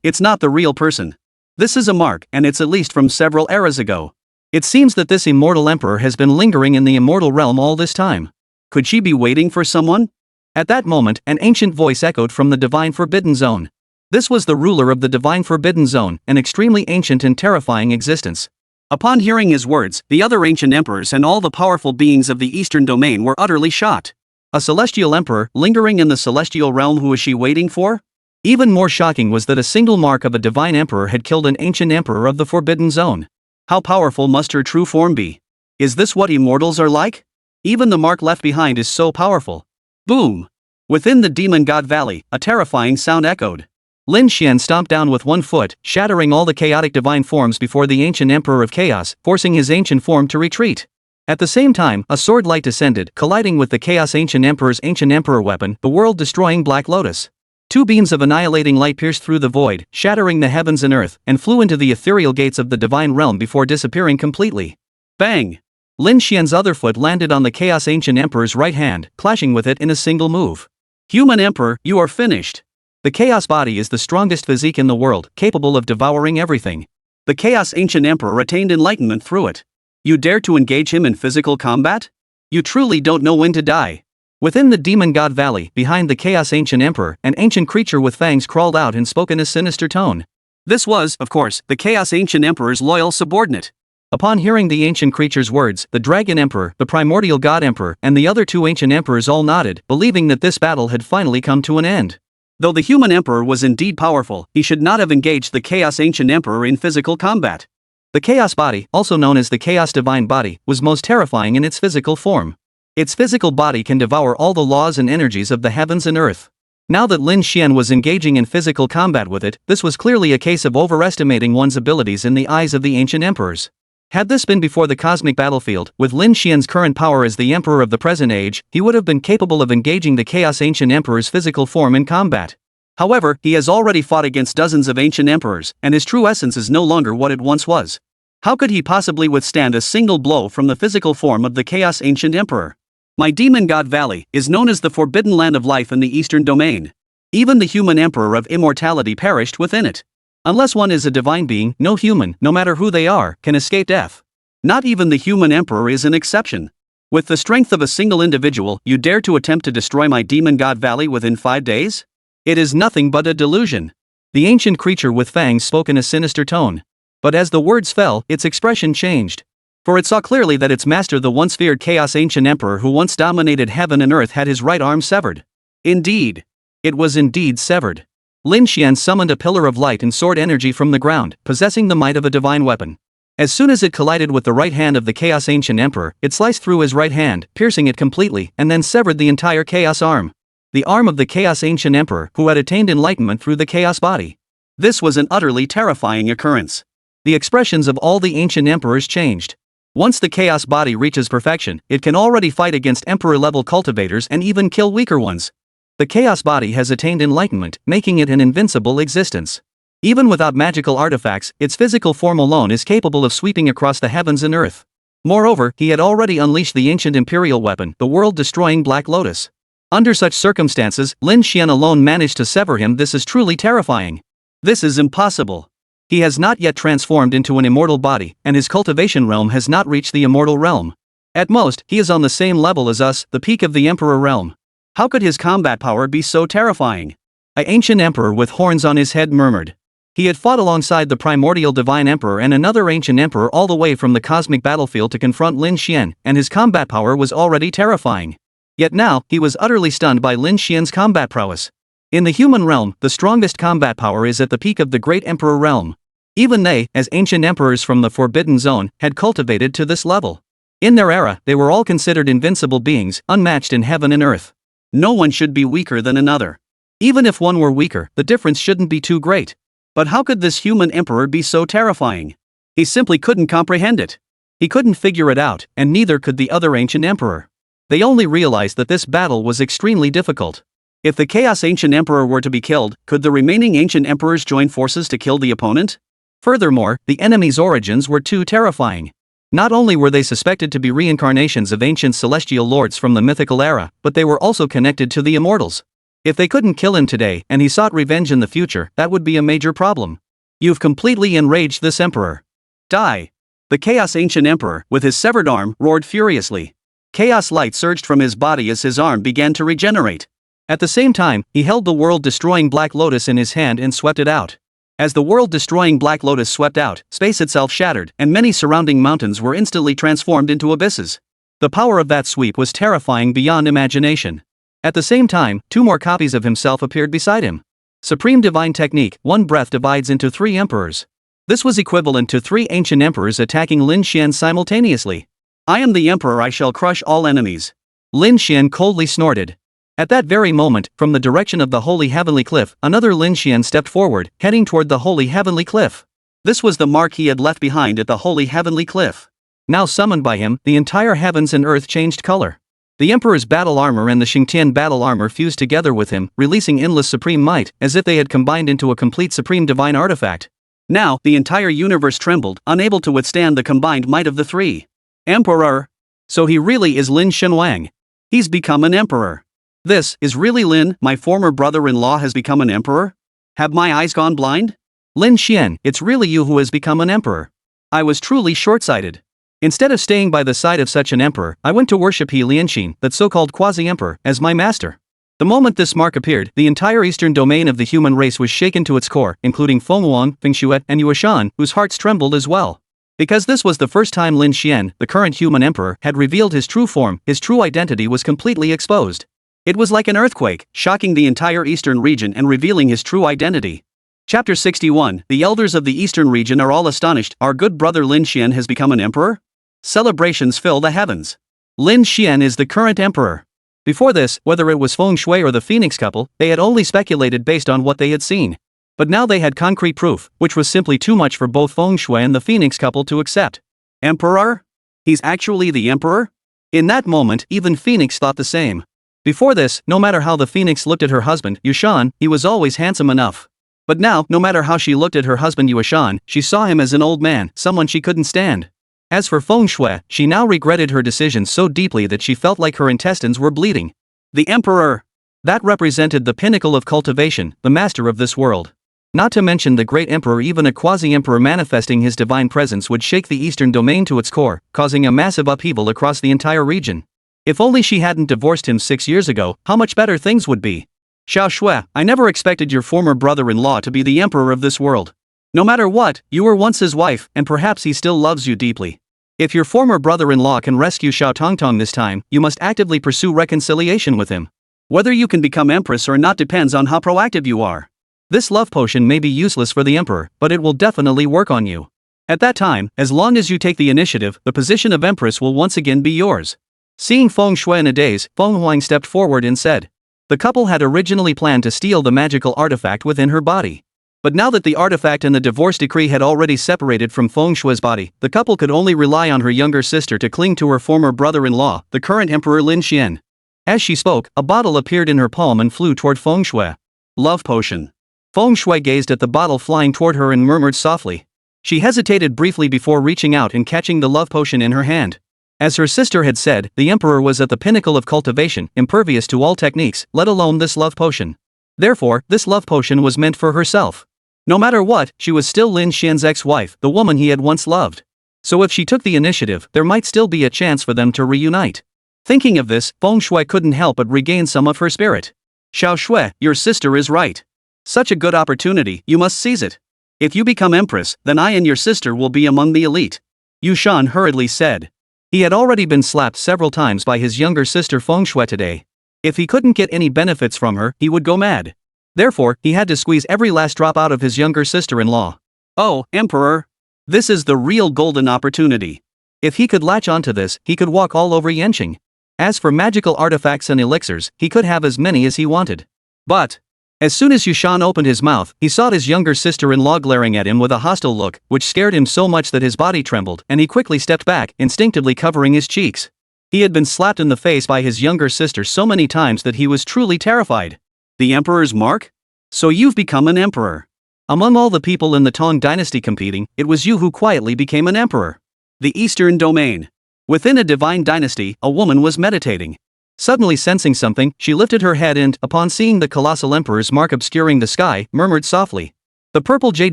It's not the real person. This is a mark, and it's at least from several eras ago. It seems that this immortal emperor has been lingering in the immortal realm all this time. Could she be waiting for someone? At that moment, an ancient voice echoed from the Divine Forbidden Zone. This was the ruler of the Divine Forbidden Zone, an extremely ancient and terrifying existence. Upon hearing his words, the other ancient emperors and all the powerful beings of the Eastern Domain were utterly shocked. A celestial emperor, lingering in the celestial realm, who was she waiting for? Even more shocking was that a single mark of a divine emperor had killed an ancient emperor of the Forbidden Zone. How powerful must her true form be? Is this what immortals are like? Even the mark left behind is so powerful. Boom! Within the Demon God Valley, a terrifying sound echoed. Lin Xian stomped down with one foot, shattering all the chaotic divine forms before the ancient Emperor of Chaos, forcing his ancient form to retreat. At the same time, a sword light descended, colliding with the Chaos Ancient Emperor's ancient Emperor weapon, the world-destroying Black Lotus. Two beams of annihilating light pierced through the void, shattering the heavens and earth, and flew into the ethereal gates of the divine realm before disappearing completely. Bang! Lin Xian's other foot landed on the Chaos Ancient Emperor's right hand, clashing with it in a single move. Human Emperor, you are finished. The Chaos body is the strongest physique in the world, capable of devouring everything. The Chaos Ancient Emperor attained enlightenment through it. You dare to engage him in physical combat? You truly don't know when to die. Within the Demon God Valley, behind the Chaos Ancient Emperor, an ancient creature with fangs crawled out and spoke in a sinister tone. This was, of course, the Chaos Ancient Emperor's loyal subordinate. Upon hearing the ancient creature's words, the Dragon Emperor, the Primordial God Emperor, and the other two ancient emperors all nodded, believing that this battle had finally come to an end. Though the human emperor was indeed powerful, he should not have engaged the Chaos Ancient Emperor in physical combat. The Chaos body, also known as the Chaos Divine Body, was most terrifying in its physical form. Its physical body can devour all the laws and energies of the heavens and earth. Now that Lin Xian was engaging in physical combat with it, this was clearly a case of overestimating one's abilities in the eyes of the ancient emperors. Had this been before the cosmic battlefield, with Lin Xian's current power as the emperor of the present age, he would have been capable of engaging the Chaos Ancient Emperor's physical form in combat. However, he has already fought against dozens of ancient emperors, and his true essence is no longer what it once was. How could he possibly withstand a single blow from the physical form of the Chaos Ancient Emperor? My demon god valley is known as the forbidden land of life in the eastern domain. Even the human emperor of immortality perished within it. Unless one is a divine being, no human, no matter who they are, can escape death. Not even the human emperor is an exception. With the strength of a single individual, you dare to attempt to destroy my demon god valley within 5 days? It is nothing but a delusion. The ancient creature with fangs spoke in a sinister tone. But as the words fell, its expression changed. For it saw clearly that its master, the once feared chaos ancient emperor who once dominated heaven and earth, had his right arm severed. Indeed. It was indeed severed. Lin Xian summoned a pillar of light and sword energy from the ground, possessing the might of a divine weapon. As soon as it collided with the right hand of the chaos ancient emperor, it sliced through his right hand, piercing it completely, and then severed the entire chaos arm. The arm of the chaos ancient emperor, who had attained enlightenment through the chaos body. This was an utterly terrifying occurrence. The expressions of all the ancient emperors changed. Once the chaos body reaches perfection, it can already fight against emperor-level cultivators and even kill weaker ones. The chaos body has attained enlightenment, making it an invincible existence. Even without magical artifacts, its physical form alone is capable of sweeping across the heavens and earth. Moreover, he had already unleashed the ancient imperial weapon, the world-destroying Black Lotus. Under such circumstances, Lin Xian alone managed to sever him. This is truly terrifying. This is impossible. He has not yet transformed into an immortal body, and his cultivation realm has not reached the immortal realm. At most, he is on the same level as us, the peak of the emperor realm. How could his combat power be so terrifying? An ancient emperor with horns on his head murmured. He had fought alongside the primordial divine emperor and another ancient emperor all the way from the cosmic battlefield to confront Lin Xian, and his combat power was already terrifying. Yet now, he was utterly stunned by Lin Xian's combat prowess. In the human realm, the strongest combat power is at the peak of the great emperor realm. Even they, as ancient emperors from the Forbidden Zone, had cultivated to this level. In their era, they were all considered invincible beings, unmatched in heaven and earth. No one should be weaker than another. Even if one were weaker, the difference shouldn't be too great. But how could this human emperor be so terrifying? He simply couldn't comprehend it. He couldn't figure it out, and neither could the other ancient emperor. They only realized that this battle was extremely difficult. If the Chaos Ancient Emperor were to be killed, could the remaining ancient emperors join forces to kill the opponent? Furthermore, the enemy's origins were too terrifying. Not only were they suspected to be reincarnations of ancient celestial lords from the mythical era, but they were also connected to the immortals. If they couldn't kill him today, and he sought revenge in the future, that would be a major problem. You've completely enraged this emperor. Die! The Chaos Ancient Emperor, with his severed arm, roared furiously. Chaos light surged from his body as his arm began to regenerate. At the same time, he held the world-destroying Black Lotus in his hand and swept it out. As the world-destroying Black Lotus swept out, space itself shattered, and many surrounding mountains were instantly transformed into abysses. The power of that sweep was terrifying beyond imagination. At the same time, 2 more copies of himself appeared beside him. Supreme Divine Technique, one breath divides into 3 emperors. This was equivalent to 3 ancient emperors attacking Lin Xian simultaneously. I am the emperor, I shall crush all enemies. Lin Xian coldly snorted. At that very moment, from the direction of the Holy Heavenly Cliff, another Lin Xian stepped forward, heading toward the Holy Heavenly Cliff. This was the mark he had left behind at the Holy Heavenly Cliff. Now summoned by him, the entire heavens and earth changed color. The Emperor's battle armor and the Xingtian battle armor fused together with him, releasing endless supreme might, as if they had combined into a complete supreme divine artifact. Now, the entire universe trembled, unable to withstand the combined might of the 3. Emperor! So he really is Lin Shenwang. He's become an emperor. This is really Lin, my former brother-in-law, has become an emperor? Have my eyes gone blind? Lin Xian, it's really you who has become an emperor. I was truly short-sighted. Instead of staying by the side of such an emperor, I went to worship He Lianxin, that so-called quasi-emperor, as my master. The moment this mark appeared, the entire eastern domain of the human race was shaken to its core, including Fenghuang, Fengshuet, and Yuashan, whose hearts trembled as well. Because this was the first time Lin Xian, the current human emperor, had revealed his true form, his true identity was completely exposed. It was like an earthquake, shocking the entire eastern region and revealing his true identity. Chapter 61, the elders of the eastern region are all astonished. Our good brother Lin Xian has become an emperor? Celebrations fill the heavens. Lin Xian is the current emperor. Before this, whether it was Feng Shui or the Phoenix couple, they had only speculated based on what they had seen. But now they had concrete proof, which was simply too much for both Feng Shui and the Phoenix couple to accept. Emperor? He's actually the emperor? In that moment, even Phoenix thought the same. Before this, no matter how the Phoenix looked at her husband, Yuashan, he was always handsome enough. But now, no matter how she looked at her husband Yuashan, she saw him as an old man, someone she couldn't stand. As for Feng Shui, she now regretted her decision so deeply that she felt like her intestines were bleeding. The Emperor! That represented the pinnacle of cultivation, the master of this world. Not to mention the great emperor, even a quasi-emperor manifesting his divine presence would shake the eastern domain to its core, causing a massive upheaval across the entire region. If only she hadn't divorced him 6 years ago, how much better things would be. Xiao Shui, I never expected your former brother-in-law to be the emperor of this world. No matter what, you were once his wife, and perhaps he still loves you deeply. If your former brother-in-law can rescue Xiao Tongtong this time, you must actively pursue reconciliation with him. Whether you can become empress or not depends on how proactive you are. This love potion may be useless for the emperor, but it will definitely work on you. At that time, as long as you take the initiative, the position of empress will once again be yours. Seeing Feng Shui in a daze, Feng Huang stepped forward and said. The couple had originally planned to steal the magical artifact within her body. But now that the artifact and the divorce decree had already separated from Feng Shui's body, the couple could only rely on her younger sister to cling to her former brother-in-law, the current emperor Lin Xian. As she spoke, a bottle appeared in her palm and flew toward Feng Shui. Love potion. Feng Shui gazed at the bottle flying toward her and murmured softly. She hesitated briefly before reaching out and catching the love potion in her hand. As her sister had said, the emperor was at the pinnacle of cultivation, impervious to all techniques, let alone this love potion. Therefore, this love potion was meant for herself. No matter what, she was still Lin Xian's ex-wife, the woman he had once loved. So if she took the initiative, there might still be a chance for them to reunite. Thinking of this, Feng Shui couldn't help but regain some of her spirit. Xiao Shui, your sister is right. Such a good opportunity, you must seize it. If you become empress, then I and your sister will be among the elite. Yu Shan hurriedly said. He had already been slapped several times by his younger sister Feng Shui today. If he couldn't get any benefits from her, he would go mad. Therefore, he had to squeeze every last drop out of his younger sister-in-law. Oh, Emperor! This is the real golden opportunity. If he could latch onto this, he could walk all over Yanqing. As for magical artifacts and elixirs, he could have as many as he wanted. But as soon as Yushan opened his mouth, he saw his younger sister-in-law glaring at him with a hostile look, which scared him so much that his body trembled, and he quickly stepped back, instinctively covering his cheeks. He had been slapped in the face by his younger sister so many times that he was truly terrified. The Emperor's mark? So you've become an emperor. Among all the people in the Tang dynasty competing, it was you who quietly became an emperor. The Eastern Domain. Within a divine dynasty, a woman was meditating. Suddenly sensing something, she lifted her head and, upon seeing the colossal emperor's mark obscuring the sky, murmured softly. The Purple Jade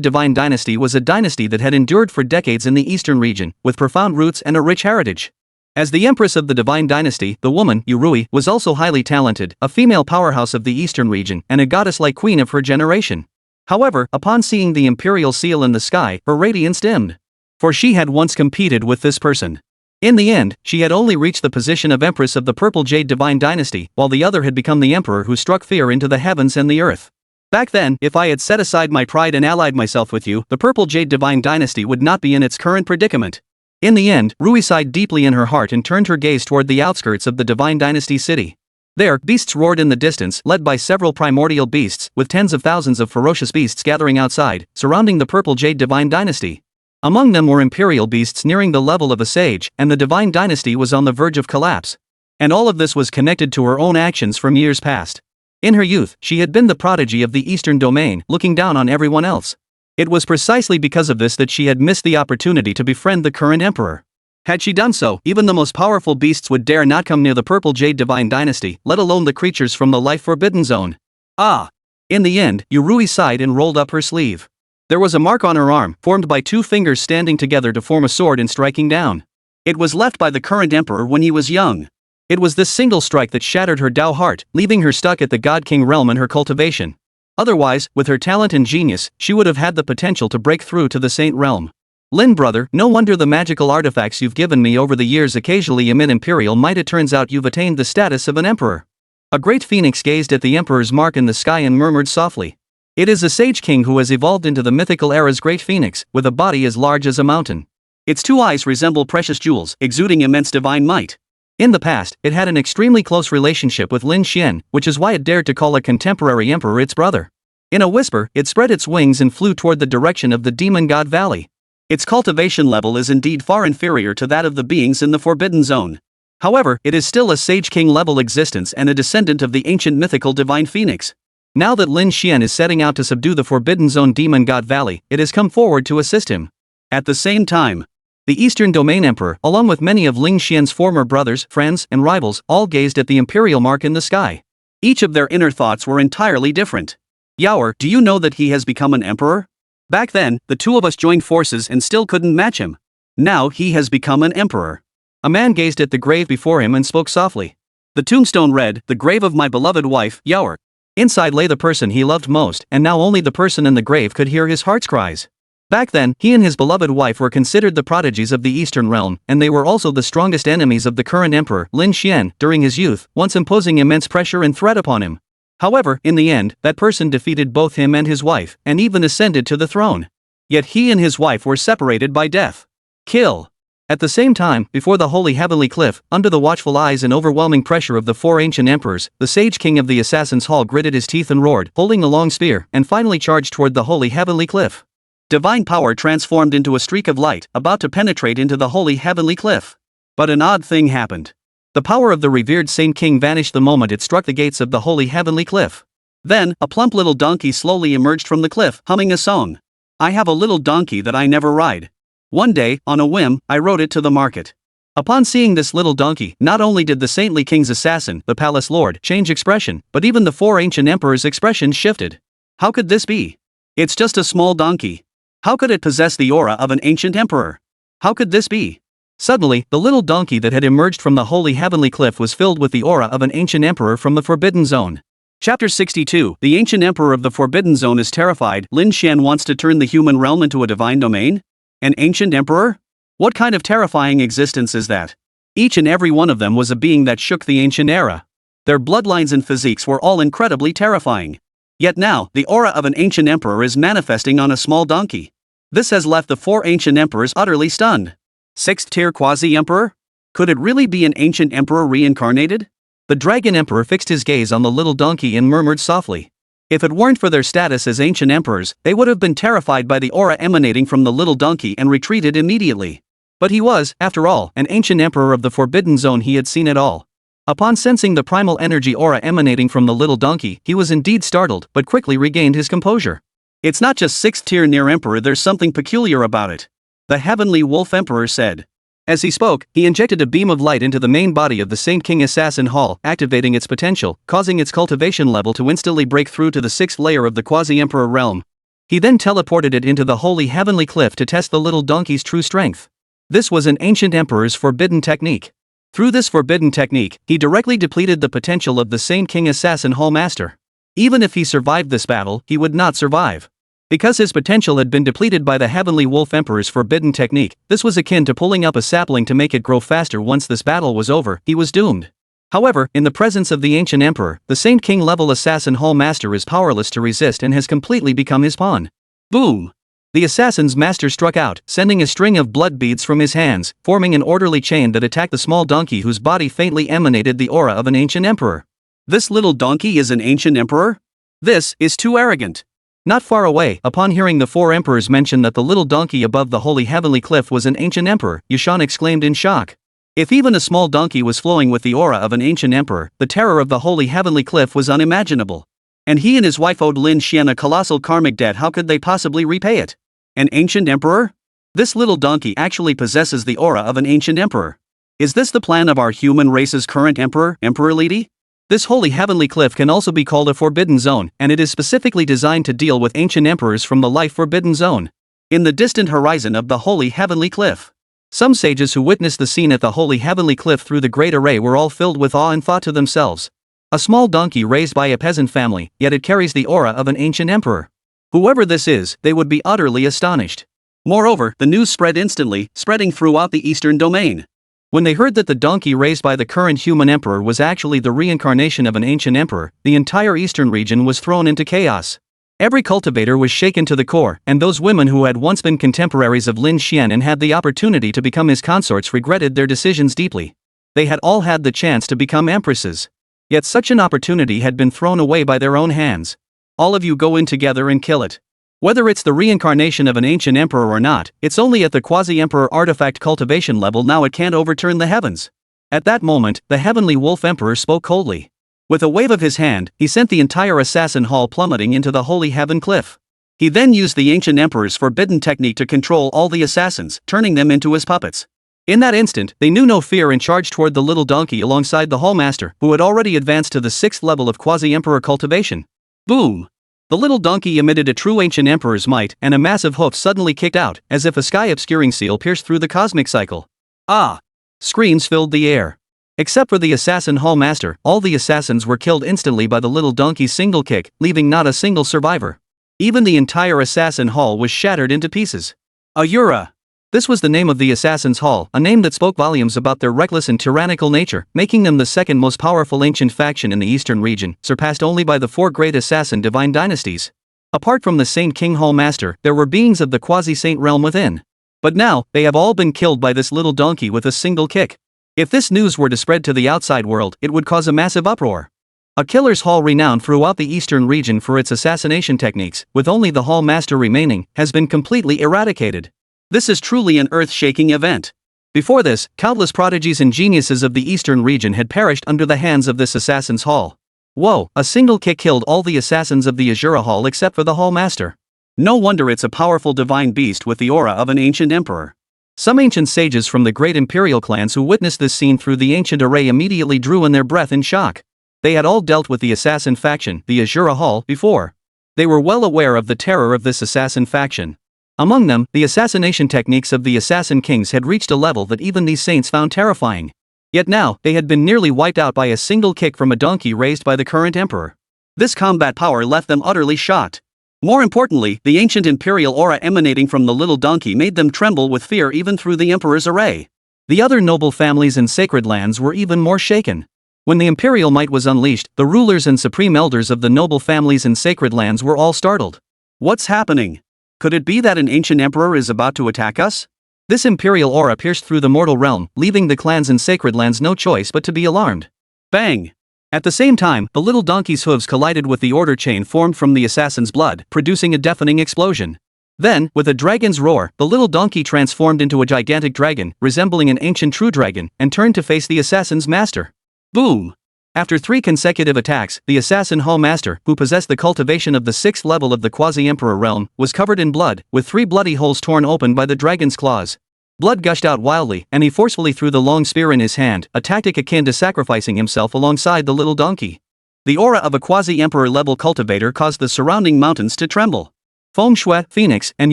Divine Dynasty was a dynasty that had endured for decades in the eastern region, with profound roots and a rich heritage. As the empress of the Divine Dynasty, the woman, Yurui, was also highly talented, a female powerhouse of the eastern region and a goddess-like queen of her generation. However, upon seeing the imperial seal in the sky, her radiance dimmed. For she had once competed with this person. In the end, she had only reached the position of Empress of the Purple Jade Divine Dynasty, while the other had become the Emperor who struck fear into the heavens and the earth. Back then, if I had set aside my pride and allied myself with you, the Purple Jade Divine Dynasty would not be in its current predicament. In the end, Rui sighed deeply in her heart and turned her gaze toward the outskirts of the Divine Dynasty city. There, beasts roared in the distance, led by several primordial beasts, with tens of thousands of ferocious beasts gathering outside, surrounding the Purple Jade Divine Dynasty. Among them were imperial beasts nearing the level of a sage, and the Divine Dynasty was on the verge of collapse. And all of this was connected to her own actions from years past. In her youth, she had been the prodigy of the Eastern Domain, looking down on everyone else. It was precisely because of this that she had missed the opportunity to befriend the current emperor. Had she done so, even the most powerful beasts would dare not come near the Purple Jade Divine Dynasty, let alone the creatures from the Life Forbidden Zone. Ah! In the end, Yurui sighed and rolled up her sleeve. There was a mark on her arm, formed by two fingers standing together to form a sword and striking down. It was left by the current emperor when he was young. It was this single strike that shattered her Dao heart, leaving her stuck at the God King realm in her cultivation. Otherwise, with her talent and genius, she would have had the potential to break through to the Saint realm. Lin brother, no wonder the magical artifacts you've given me over the years occasionally emit imperial might. It turns out you've attained the status of an emperor. A great phoenix gazed at the emperor's mark in the sky and murmured softly. It is a sage king who has evolved into the mythical era's great phoenix, with a body as large as a mountain. Its two eyes resemble precious jewels, exuding immense divine might. In the past, it had an extremely close relationship with Lin Xian, which is why it dared to call a contemporary emperor its brother. In a whisper, it spread its wings and flew toward the direction of the Demon God Valley. Its cultivation level is indeed far inferior to that of the beings in the Forbidden Zone. However, it is still a Sage King level existence and a descendant of the ancient mythical divine phoenix. Now that Lin Xian is setting out to subdue the Forbidden Zone Demon God Valley, it has come forward to assist him. At the same time, The Eastern Domain Emperor, along with many of Ling Xian's former brothers, friends, and rivals, all gazed at the imperial mark in the sky. Each of their inner thoughts were entirely different. Yaoer, do you know that he has become an emperor? Back then, the two of us joined forces and still couldn't match him. Now he has become an emperor. A man gazed at the grave before him and spoke softly. The tombstone read, "The grave of my beloved wife, Yaoer." Inside lay the person he loved most, and now only the person in the grave could hear his heart's cries. Back then, he and his beloved wife were considered the prodigies of the Eastern realm, and they were also the strongest enemies of the current emperor, Lin Xian, during his youth, once imposing immense pressure and threat upon him. However, in the end, that person defeated both him and his wife, and even ascended to the throne. Yet he and his wife were separated by death. Kill. At the same time, before the holy heavenly cliff, under the watchful eyes and overwhelming pressure of the four ancient emperors, the sage king of the Assassin's Hall gritted his teeth and roared, holding a long spear, and finally charged toward the holy heavenly cliff. Divine power transformed into a streak of light, about to penetrate into the holy heavenly cliff. But an odd thing happened. The power of the revered Saint King vanished the moment it struck the gates of the holy heavenly cliff. Then, a plump little donkey slowly emerged from the cliff, humming a song. I have a little donkey that I never ride. One day, on a whim, I rode it to the market. Upon seeing this little donkey, not only did the saintly king's assassin, the palace lord, change expression, but even the four ancient emperors' expression shifted. How could this be? It's just a small donkey. How could it possess the aura of an ancient emperor? How could this be? Suddenly, the little donkey that had emerged from the holy heavenly cliff was filled with the aura of an ancient emperor from the Forbidden Zone. Chapter 62. The ancient emperor of the Forbidden Zone is terrified. Lin Xian wants to turn the human realm into a divine domain? An ancient emperor? What kind of terrifying existence is that? Each and every one of them was a being that shook the ancient era. Their bloodlines and physiques were all incredibly terrifying. Yet now, the aura of an ancient emperor is manifesting on a small donkey. This has left the four ancient emperors utterly stunned. Sixth-tier quasi-emperor? Could it really be an ancient emperor reincarnated? The dragon emperor fixed his gaze on the little donkey and murmured softly. If it weren't for their status as ancient emperors, they would have been terrified by the aura emanating from the little donkey and retreated immediately. But he was, after all, an ancient emperor of the Forbidden Zone. He had seen it all. Upon sensing the primal energy aura emanating from the little donkey, he was indeed startled, but quickly regained his composure. It's not just sixth-tier near emperor, there's something peculiar about it. The Heavenly Wolf Emperor said. As he spoke, he injected a beam of light into the main body of the Saint King Assassin Hall, activating its potential, causing its cultivation level to instantly break through to the sixth layer of the quasi-emperor realm. He then teleported it into the holy heavenly cliff to test the little donkey's true strength. This was an ancient emperor's forbidden technique. Through this forbidden technique, he directly depleted the potential of the Saint King Assassin Hall Master. Even if he survived this battle, he would not survive. Because his potential had been depleted by the Heavenly Wolf Emperor's forbidden technique, this was akin to pulling up a sapling to make it grow faster. Once this battle was over, he was doomed. However, in the presence of the ancient emperor, the Saint King level Assassin Hall Master is powerless to resist and has completely become his pawn. Boom! The assassin's master struck out, sending a string of blood beads from his hands, forming an orderly chain that attacked the small donkey whose body faintly emanated the aura of an ancient emperor. This little donkey is an ancient emperor? This is too arrogant. Not far away, upon hearing the four emperors mention that the little donkey above the holy heavenly cliff was an ancient emperor, Yushan exclaimed in shock. If even a small donkey was flowing with the aura of an ancient emperor, the terror of the holy heavenly cliff was unimaginable. And he and his wife owed Lin Xian a colossal karmic debt. How could they possibly repay it? An ancient emperor? This little donkey actually possesses the aura of an ancient emperor. Is this the plan of our human race's current emperor, Emperor Lady? This holy heavenly cliff can also be called a forbidden zone, and it is specifically designed to deal with ancient emperors from the life forbidden zone. In the distant horizon of the holy heavenly cliff, some sages who witnessed the scene at the holy heavenly cliff through the great array were all filled with awe and thought to themselves. A small donkey raised by a peasant family, yet it carries the aura of an ancient emperor. Whoever this is, they would be utterly astonished. Moreover, the news spread instantly, spreading throughout the Eastern Domain. When they heard that the donkey raised by the current human emperor was actually the reincarnation of an ancient emperor, the entire eastern region was thrown into chaos. Every cultivator was shaken to the core, and those women who had once been contemporaries of Lin Xian and had the opportunity to become his consorts regretted their decisions deeply. They had all had the chance to become empresses. Yet such an opportunity had been thrown away by their own hands. All of you go in together and kill it. Whether it's the reincarnation of an ancient emperor or not, it's only at the quasi-emperor artifact cultivation level now. It can't overturn the heavens. At that moment, the Heavenly Wolf Emperor spoke coldly. With a wave of his hand, he sent the entire Assassin Hall plummeting into the holy heaven cliff. He then used the ancient emperor's forbidden technique to control all the assassins, turning them into his puppets. In that instant, they knew no fear and charged toward the little donkey alongside the hallmaster, who had already advanced to the 6th level of quasi-emperor cultivation. Boom! The little donkey emitted a true ancient emperor's might, and a massive hoof suddenly kicked out, as if a sky-obscuring seal pierced through the cosmic cycle. Ah! Screams filled the air. Except for the assassin hallmaster, all the assassins were killed instantly by the little donkey's single kick, leaving not a single survivor. Even the entire assassin hall was shattered into pieces. Ayura! This was the name of the Assassin's Hall, a name that spoke volumes about their reckless and tyrannical nature, making them the second most powerful ancient faction in the eastern region, surpassed only by the 4 great assassin divine dynasties. Apart from the Saint King Hallmaster, there were beings of the quasi-saint realm within. But now, they have all been killed by this little donkey with a single kick. If this news were to spread to the outside world, it would cause a massive uproar. A killer's hall renowned throughout the eastern region for its assassination techniques, with only the hall master remaining, has been completely eradicated. This is truly an earth-shaking event. Before this, countless prodigies and geniuses of the eastern region had perished under the hands of this assassin's hall. Whoa, a single kick killed all the assassins of the Azura Hall except for the hall master. No wonder it's a powerful divine beast with the aura of an ancient emperor. Some ancient sages from the great imperial clans who witnessed this scene through the ancient array immediately drew in their breath in shock. They had all dealt with the assassin faction, the Azura Hall, before. They were well aware of the terror of this assassin faction. Among them, the assassination techniques of the assassin kings had reached a level that even these saints found terrifying. Yet now, they had been nearly wiped out by a single kick from a donkey raised by the current emperor. This combat power left them utterly shocked. More importantly, the ancient imperial aura emanating from the little donkey made them tremble with fear even through the emperor's array. The other noble families in sacred lands were even more shaken. When the imperial might was unleashed, the rulers and supreme elders of the noble families in sacred lands were all startled. What's happening? Could it be that an ancient emperor is about to attack us? This imperial aura pierced through the mortal realm, leaving the clans in sacred lands no choice but to be alarmed. Bang! At the same time, the little donkey's hooves collided with the order chain formed from the assassin's blood, producing a deafening explosion. Then, with a dragon's roar, the little donkey transformed into a gigantic dragon, resembling an ancient true dragon, and turned to face the assassin's master. Boom! After 3 consecutive attacks, the assassin hall master, who possessed the cultivation of the 6th level of the quasi-emperor realm, was covered in blood, with 3 bloody holes torn open by the dragon's claws. Blood gushed out wildly, and he forcefully threw the long spear in his hand, a tactic akin to sacrificing himself alongside the little donkey. The aura of a quasi-emperor level cultivator caused the surrounding mountains to tremble. Feng Shui, Phoenix, and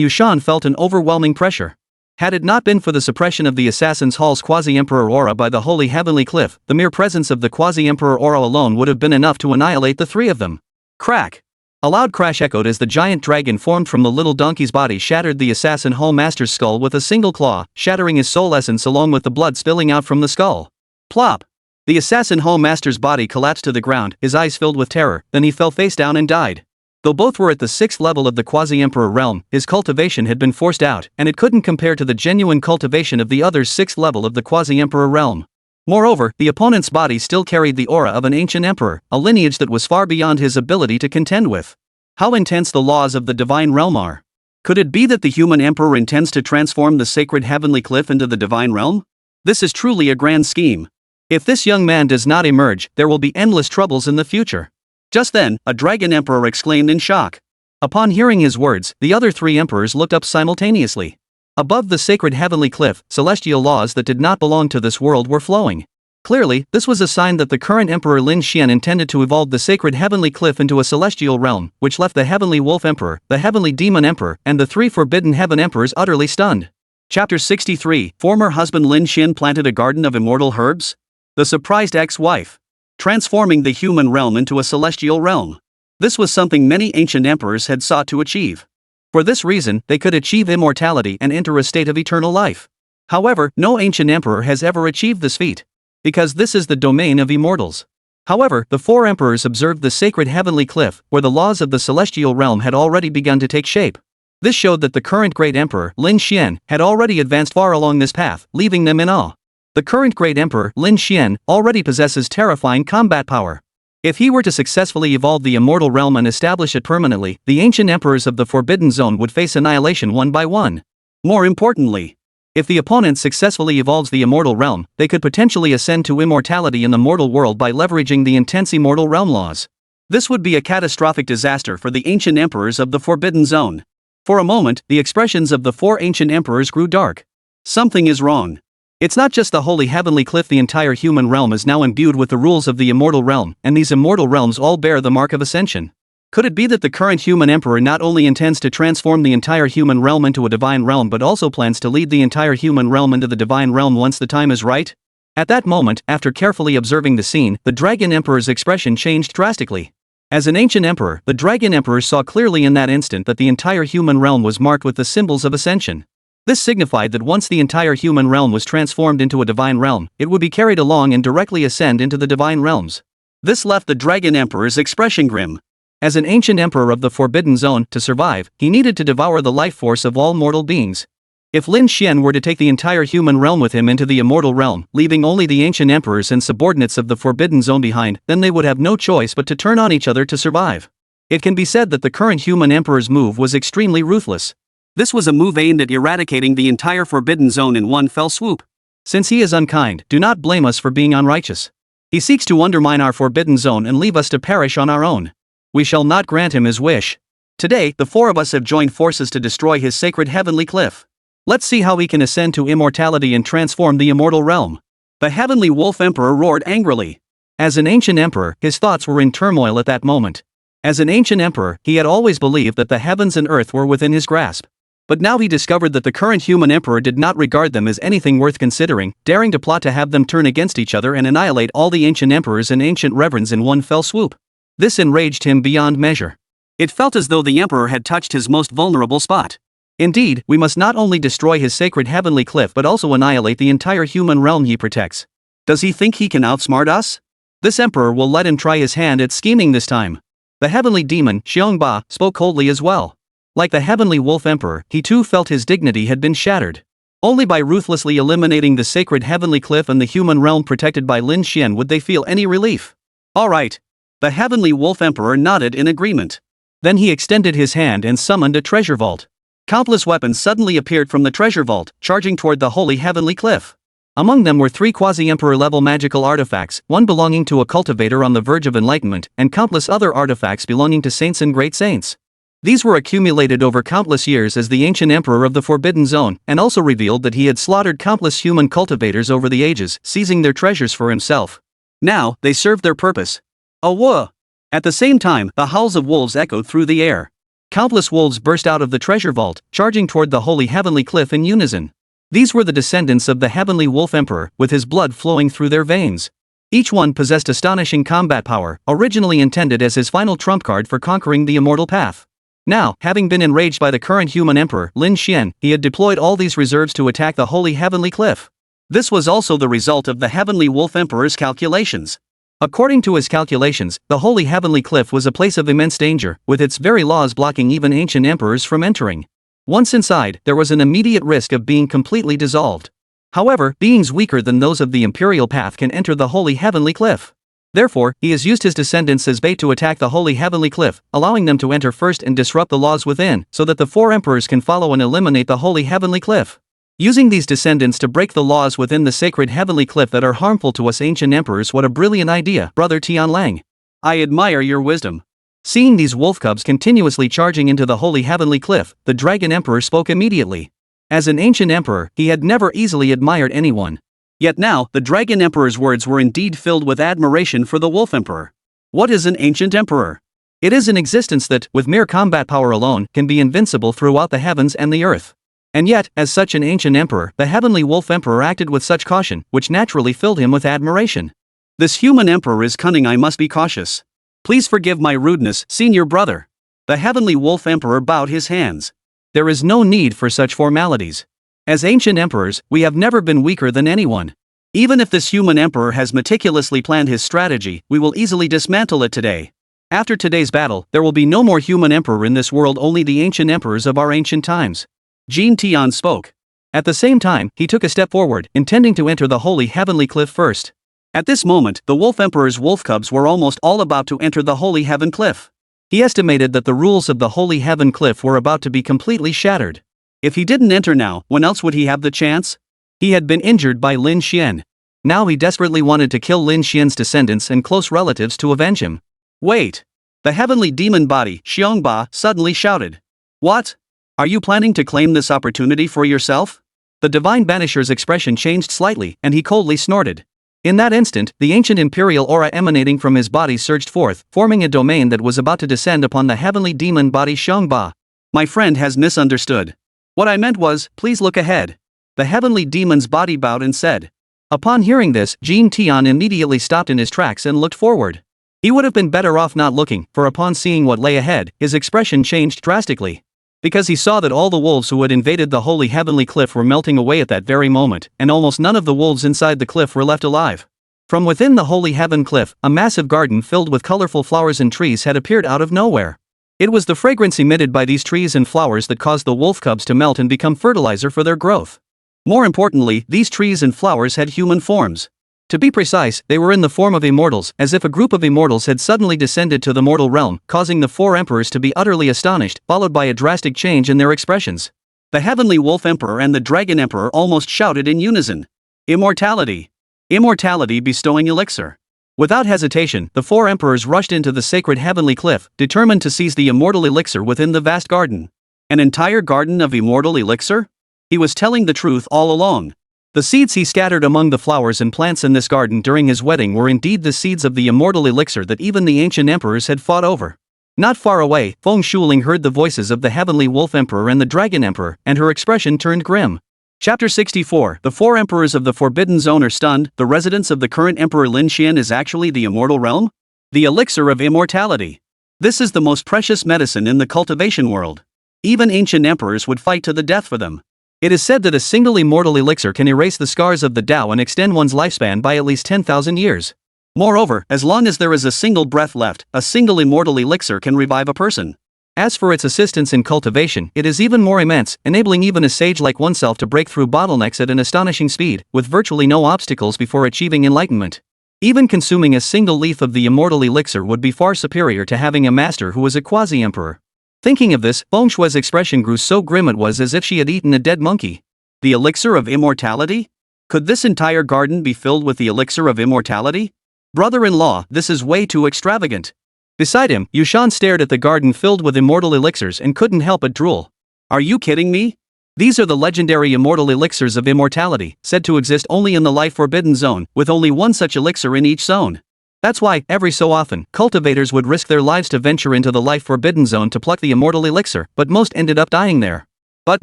Yushan felt an overwhelming pressure. Had it not been for the suppression of the Assassin's Hall's quasi-emperor aura by the holy heavenly cliff, the mere presence of the quasi-emperor aura alone would have been enough to annihilate the 3 of them. Crack! A loud crash echoed as the giant dragon formed from the little donkey's body shattered the assassin hall master's skull with a single claw, shattering his soul essence along with the blood spilling out from the skull. Plop! The assassin hall master's body collapsed to the ground, his eyes filled with terror, then he fell face down and died. Though both were at the 6th level of the quasi-emperor realm, his cultivation had been forced out, and it couldn't compare to the genuine cultivation of the other's 6th level of the quasi-emperor realm. Moreover, the opponent's body still carried the aura of an ancient emperor, a lineage that was far beyond his ability to contend with. How intense the laws of the divine realm are. Could it be that the human emperor intends to transform the sacred heavenly cliff into the divine realm? This is truly a grand scheme. If this young man does not emerge, there will be endless troubles in the future. Just then, a dragon emperor exclaimed in shock. Upon hearing his words, the other 3 emperors looked up simultaneously. Above the sacred heavenly cliff, celestial laws that did not belong to this world were flowing. Clearly, this was a sign that the current emperor Lin Xian intended to evolve the sacred heavenly cliff into a celestial realm, which left the heavenly wolf emperor, the heavenly demon emperor, and the 3 forbidden heaven emperors utterly stunned. Chapter 63, Former husband Lin Xian planted a garden of immortal herbs? The surprised ex-wife. Transforming the human realm into a celestial realm. This was something many ancient emperors had sought to achieve. For this reason, they could achieve immortality and enter a state of eternal life. However, no ancient emperor has ever achieved this feat. Because this is the domain of immortals. However, the 4 emperors observed the sacred heavenly cliff, where the laws of the celestial realm had already begun to take shape. This showed that the current great emperor, Lin Xian, had already advanced far along this path, leaving them in awe. The current great emperor, Lin Xian, already possesses terrifying combat power. If he were to successfully evolve the immortal realm and establish it permanently, the ancient emperors of the Forbidden Zone would face annihilation one by one. More importantly, if the opponent successfully evolves the immortal realm, they could potentially ascend to immortality in the mortal world by leveraging the intense immortal realm laws. This would be a catastrophic disaster for the ancient emperors of the Forbidden Zone. For a moment, the expressions of the four ancient emperors grew dark. Something is wrong. It's not just the holy heavenly cliff, the entire human realm is now imbued with the rules of the immortal realm, and these immortal realms all bear the mark of ascension. Could it be that the current human emperor not only intends to transform the entire human realm into a divine realm but also plans to lead the entire human realm into the divine realm once the time is right? At that moment, after carefully observing the scene, the Dragon Emperor's expression changed drastically. As an ancient emperor, the Dragon Emperor saw clearly in that instant that the entire human realm was marked with the symbols of ascension. This signified that once the entire human realm was transformed into a divine realm, it would be carried along and directly ascend into the divine realms. This left the Dragon Emperor's expression grim. As an ancient emperor of the Forbidden Zone, to survive, he needed to devour the life force of all mortal beings. If Lin Xian were to take the entire human realm with him into the immortal realm, leaving only the ancient emperors and subordinates of the Forbidden Zone behind, then they would have no choice but to turn on each other to survive. It can be said that the current human emperor's move was extremely ruthless. This was a move aimed at eradicating the entire Forbidden Zone in one fell swoop. Since he is unkind, do not blame us for being unrighteous. He seeks to undermine our Forbidden Zone and leave us to perish on our own. We shall not grant him his wish. Today, the four of us have joined forces to destroy his sacred heavenly cliff. Let's see how we can ascend to immortality and transform the immortal realm. The Heavenly Wolf Emperor roared angrily. As an ancient emperor, his thoughts were in turmoil at that moment. As an ancient emperor, he had always believed that the heavens and earth were within his grasp. But now he discovered that the current human emperor did not regard them as anything worth considering, daring to plot to have them turn against each other and annihilate all the ancient emperors and ancient reverends in one fell swoop. This enraged him beyond measure. It felt as though the emperor had touched his most vulnerable spot. Indeed, we must not only destroy his sacred heavenly cliff but also annihilate the entire human realm he protects. Does he think he can outsmart us? This emperor will let him try his hand at scheming this time. The heavenly demon, Xiongba, spoke coldly as well. Like the heavenly wolf emperor, he too felt his dignity had been shattered. Only by ruthlessly eliminating the sacred heavenly cliff and the human realm protected by Lin Xian would they feel any relief. All right. The heavenly wolf emperor nodded in agreement. Then he extended his hand and summoned a treasure vault. Countless weapons suddenly appeared from the treasure vault, charging toward the holy heavenly cliff. Among them were 3 quasi-emperor-level magical artifacts, one belonging to a cultivator on the verge of enlightenment, and countless other artifacts belonging to saints and great saints. These were accumulated over countless years as the ancient emperor of the Forbidden Zone, and also revealed that he had slaughtered countless human cultivators over the ages, seizing their treasures for himself. Now, they served their purpose. A whoa! At the same time, the howls of wolves echoed through the air. Countless wolves burst out of the treasure vault, charging toward the holy heavenly cliff in unison. These were the descendants of the heavenly wolf emperor, with his blood flowing through their veins. Each one possessed astonishing combat power, originally intended as his final trump card for conquering the immortal path. Now, having been enraged by the current human emperor, Lin Xian, he had deployed all these reserves to attack the holy heavenly cliff. This was also the result of the heavenly wolf emperor's calculations. According to his calculations, the holy heavenly cliff was a place of immense danger, with its very laws blocking even ancient emperors from entering. Once inside, there was an immediate risk of being completely dissolved. However, beings weaker than those of the imperial path can enter the holy heavenly cliff. Therefore, he has used his descendants as bait to attack the holy heavenly cliff, allowing them to enter first and disrupt the laws within, so that the 4 emperors can follow and eliminate the holy heavenly cliff. Using these descendants to break the laws within the sacred heavenly cliff that are harmful to us ancient emperors, what a brilliant idea, Brother Tianlang. I admire your wisdom. Seeing these wolf cubs continuously charging into the holy heavenly cliff, the Dragon Emperor spoke immediately. As an ancient emperor, he had never easily admired anyone. Yet now, the Dragon Emperor's words were indeed filled with admiration for the Wolf Emperor. What is an ancient emperor? It is an existence that, with mere combat power alone, can be invincible throughout the heavens and the earth. And yet, as such an ancient emperor, the heavenly wolf emperor acted with such caution, which naturally filled him with admiration. This human emperor is cunning, I must be cautious. Please forgive my rudeness, senior brother. The heavenly wolf emperor bowed his hands. There is no need for such formalities. As ancient emperors, we have never been weaker than anyone. Even if this human emperor has meticulously planned his strategy, we will easily dismantle it today. After today's battle, there will be no more human emperor in this world, only the ancient emperors of our ancient times. Jin Tian spoke. At the same time, he took a step forward, intending to enter the holy heavenly cliff first. At this moment, the Wolf Emperor's wolf cubs were almost all about to enter the holy heaven cliff. He estimated that the rules of the holy heaven cliff were about to be completely shattered. If he didn't enter now, when else would he have the chance? He had been injured by Lin Xian. Now he desperately wanted to kill Lin Xian's descendants and close relatives to avenge him. Wait. The heavenly demon body, Xiongba, suddenly shouted. What? Are you planning to claim this opportunity for yourself? The divine banisher's expression changed slightly, and he coldly snorted. In that instant, the ancient imperial aura emanating from his body surged forth, forming a domain that was about to descend upon the heavenly demon body Xiongba. My friend has misunderstood. What I meant was, please look ahead. The heavenly demon's body bowed and said. Upon hearing this, Jin Tian immediately stopped in his tracks and looked forward. He would have been better off not looking, for upon seeing what lay ahead, his expression changed drastically. Because he saw that all the wolves who had invaded the holy heavenly cliff were melting away at that very moment, and almost none of the wolves inside the cliff were left alive. From within the holy heaven cliff, a massive garden filled with colorful flowers and trees had appeared out of nowhere. It was the fragrance emitted by these trees and flowers that caused the wolf cubs to melt and become fertilizer for their growth. More importantly, these trees and flowers had human forms. To be precise, they were in the form of immortals, as if a group of immortals had suddenly descended to the mortal realm, causing the four emperors to be utterly astonished, followed by a drastic change in their expressions. The heavenly wolf emperor and the dragon emperor almost shouted in unison. Immortality! Immortality bestowing elixir. Without hesitation, the four emperors rushed into the sacred heavenly cliff, determined to seize the immortal elixir within the vast garden. An entire garden of immortal elixir? He was telling the truth all along. The seeds he scattered among the flowers and plants in this garden during his wedding were indeed the seeds of the immortal elixir that even the ancient emperors had fought over. Not far away, Feng Shuling heard the voices of the heavenly wolf emperor and the dragon emperor, and her expression turned grim. Chapter 64. The four emperors of the Forbidden Zone are stunned. The residence of the current emperor Lin Xian is actually the immortal realm? The elixir of immortality. This is the most precious medicine in the cultivation world. Even ancient emperors would fight to the death for them. It is said that a single immortal elixir can erase the scars of the Tao and extend one's lifespan by at least 10,000 years. Moreover, as long as there is a single breath left, a single immortal elixir can revive a person. As for its assistance in cultivation, it is even more immense, enabling even a sage like oneself to break through bottlenecks at an astonishing speed, with virtually no obstacles before achieving enlightenment. Even consuming a single leaf of the immortal elixir would be far superior to having a master who was a quasi-emperor. Thinking of this, Feng Shui's expression grew so grim it was as if she had eaten a dead monkey. The elixir of immortality? Could this entire garden be filled with the elixir of immortality? Brother-in-law, this is way too extravagant. Beside him, Yushan stared at the garden filled with immortal elixirs and couldn't help but drool. Are you kidding me? These are the legendary immortal elixirs of immortality, said to exist only in the Life Forbidden Zone, with only one such elixir in each zone. That's why, every so often, cultivators would risk their lives to venture into the Life Forbidden Zone to pluck the immortal elixir, but most ended up dying there. But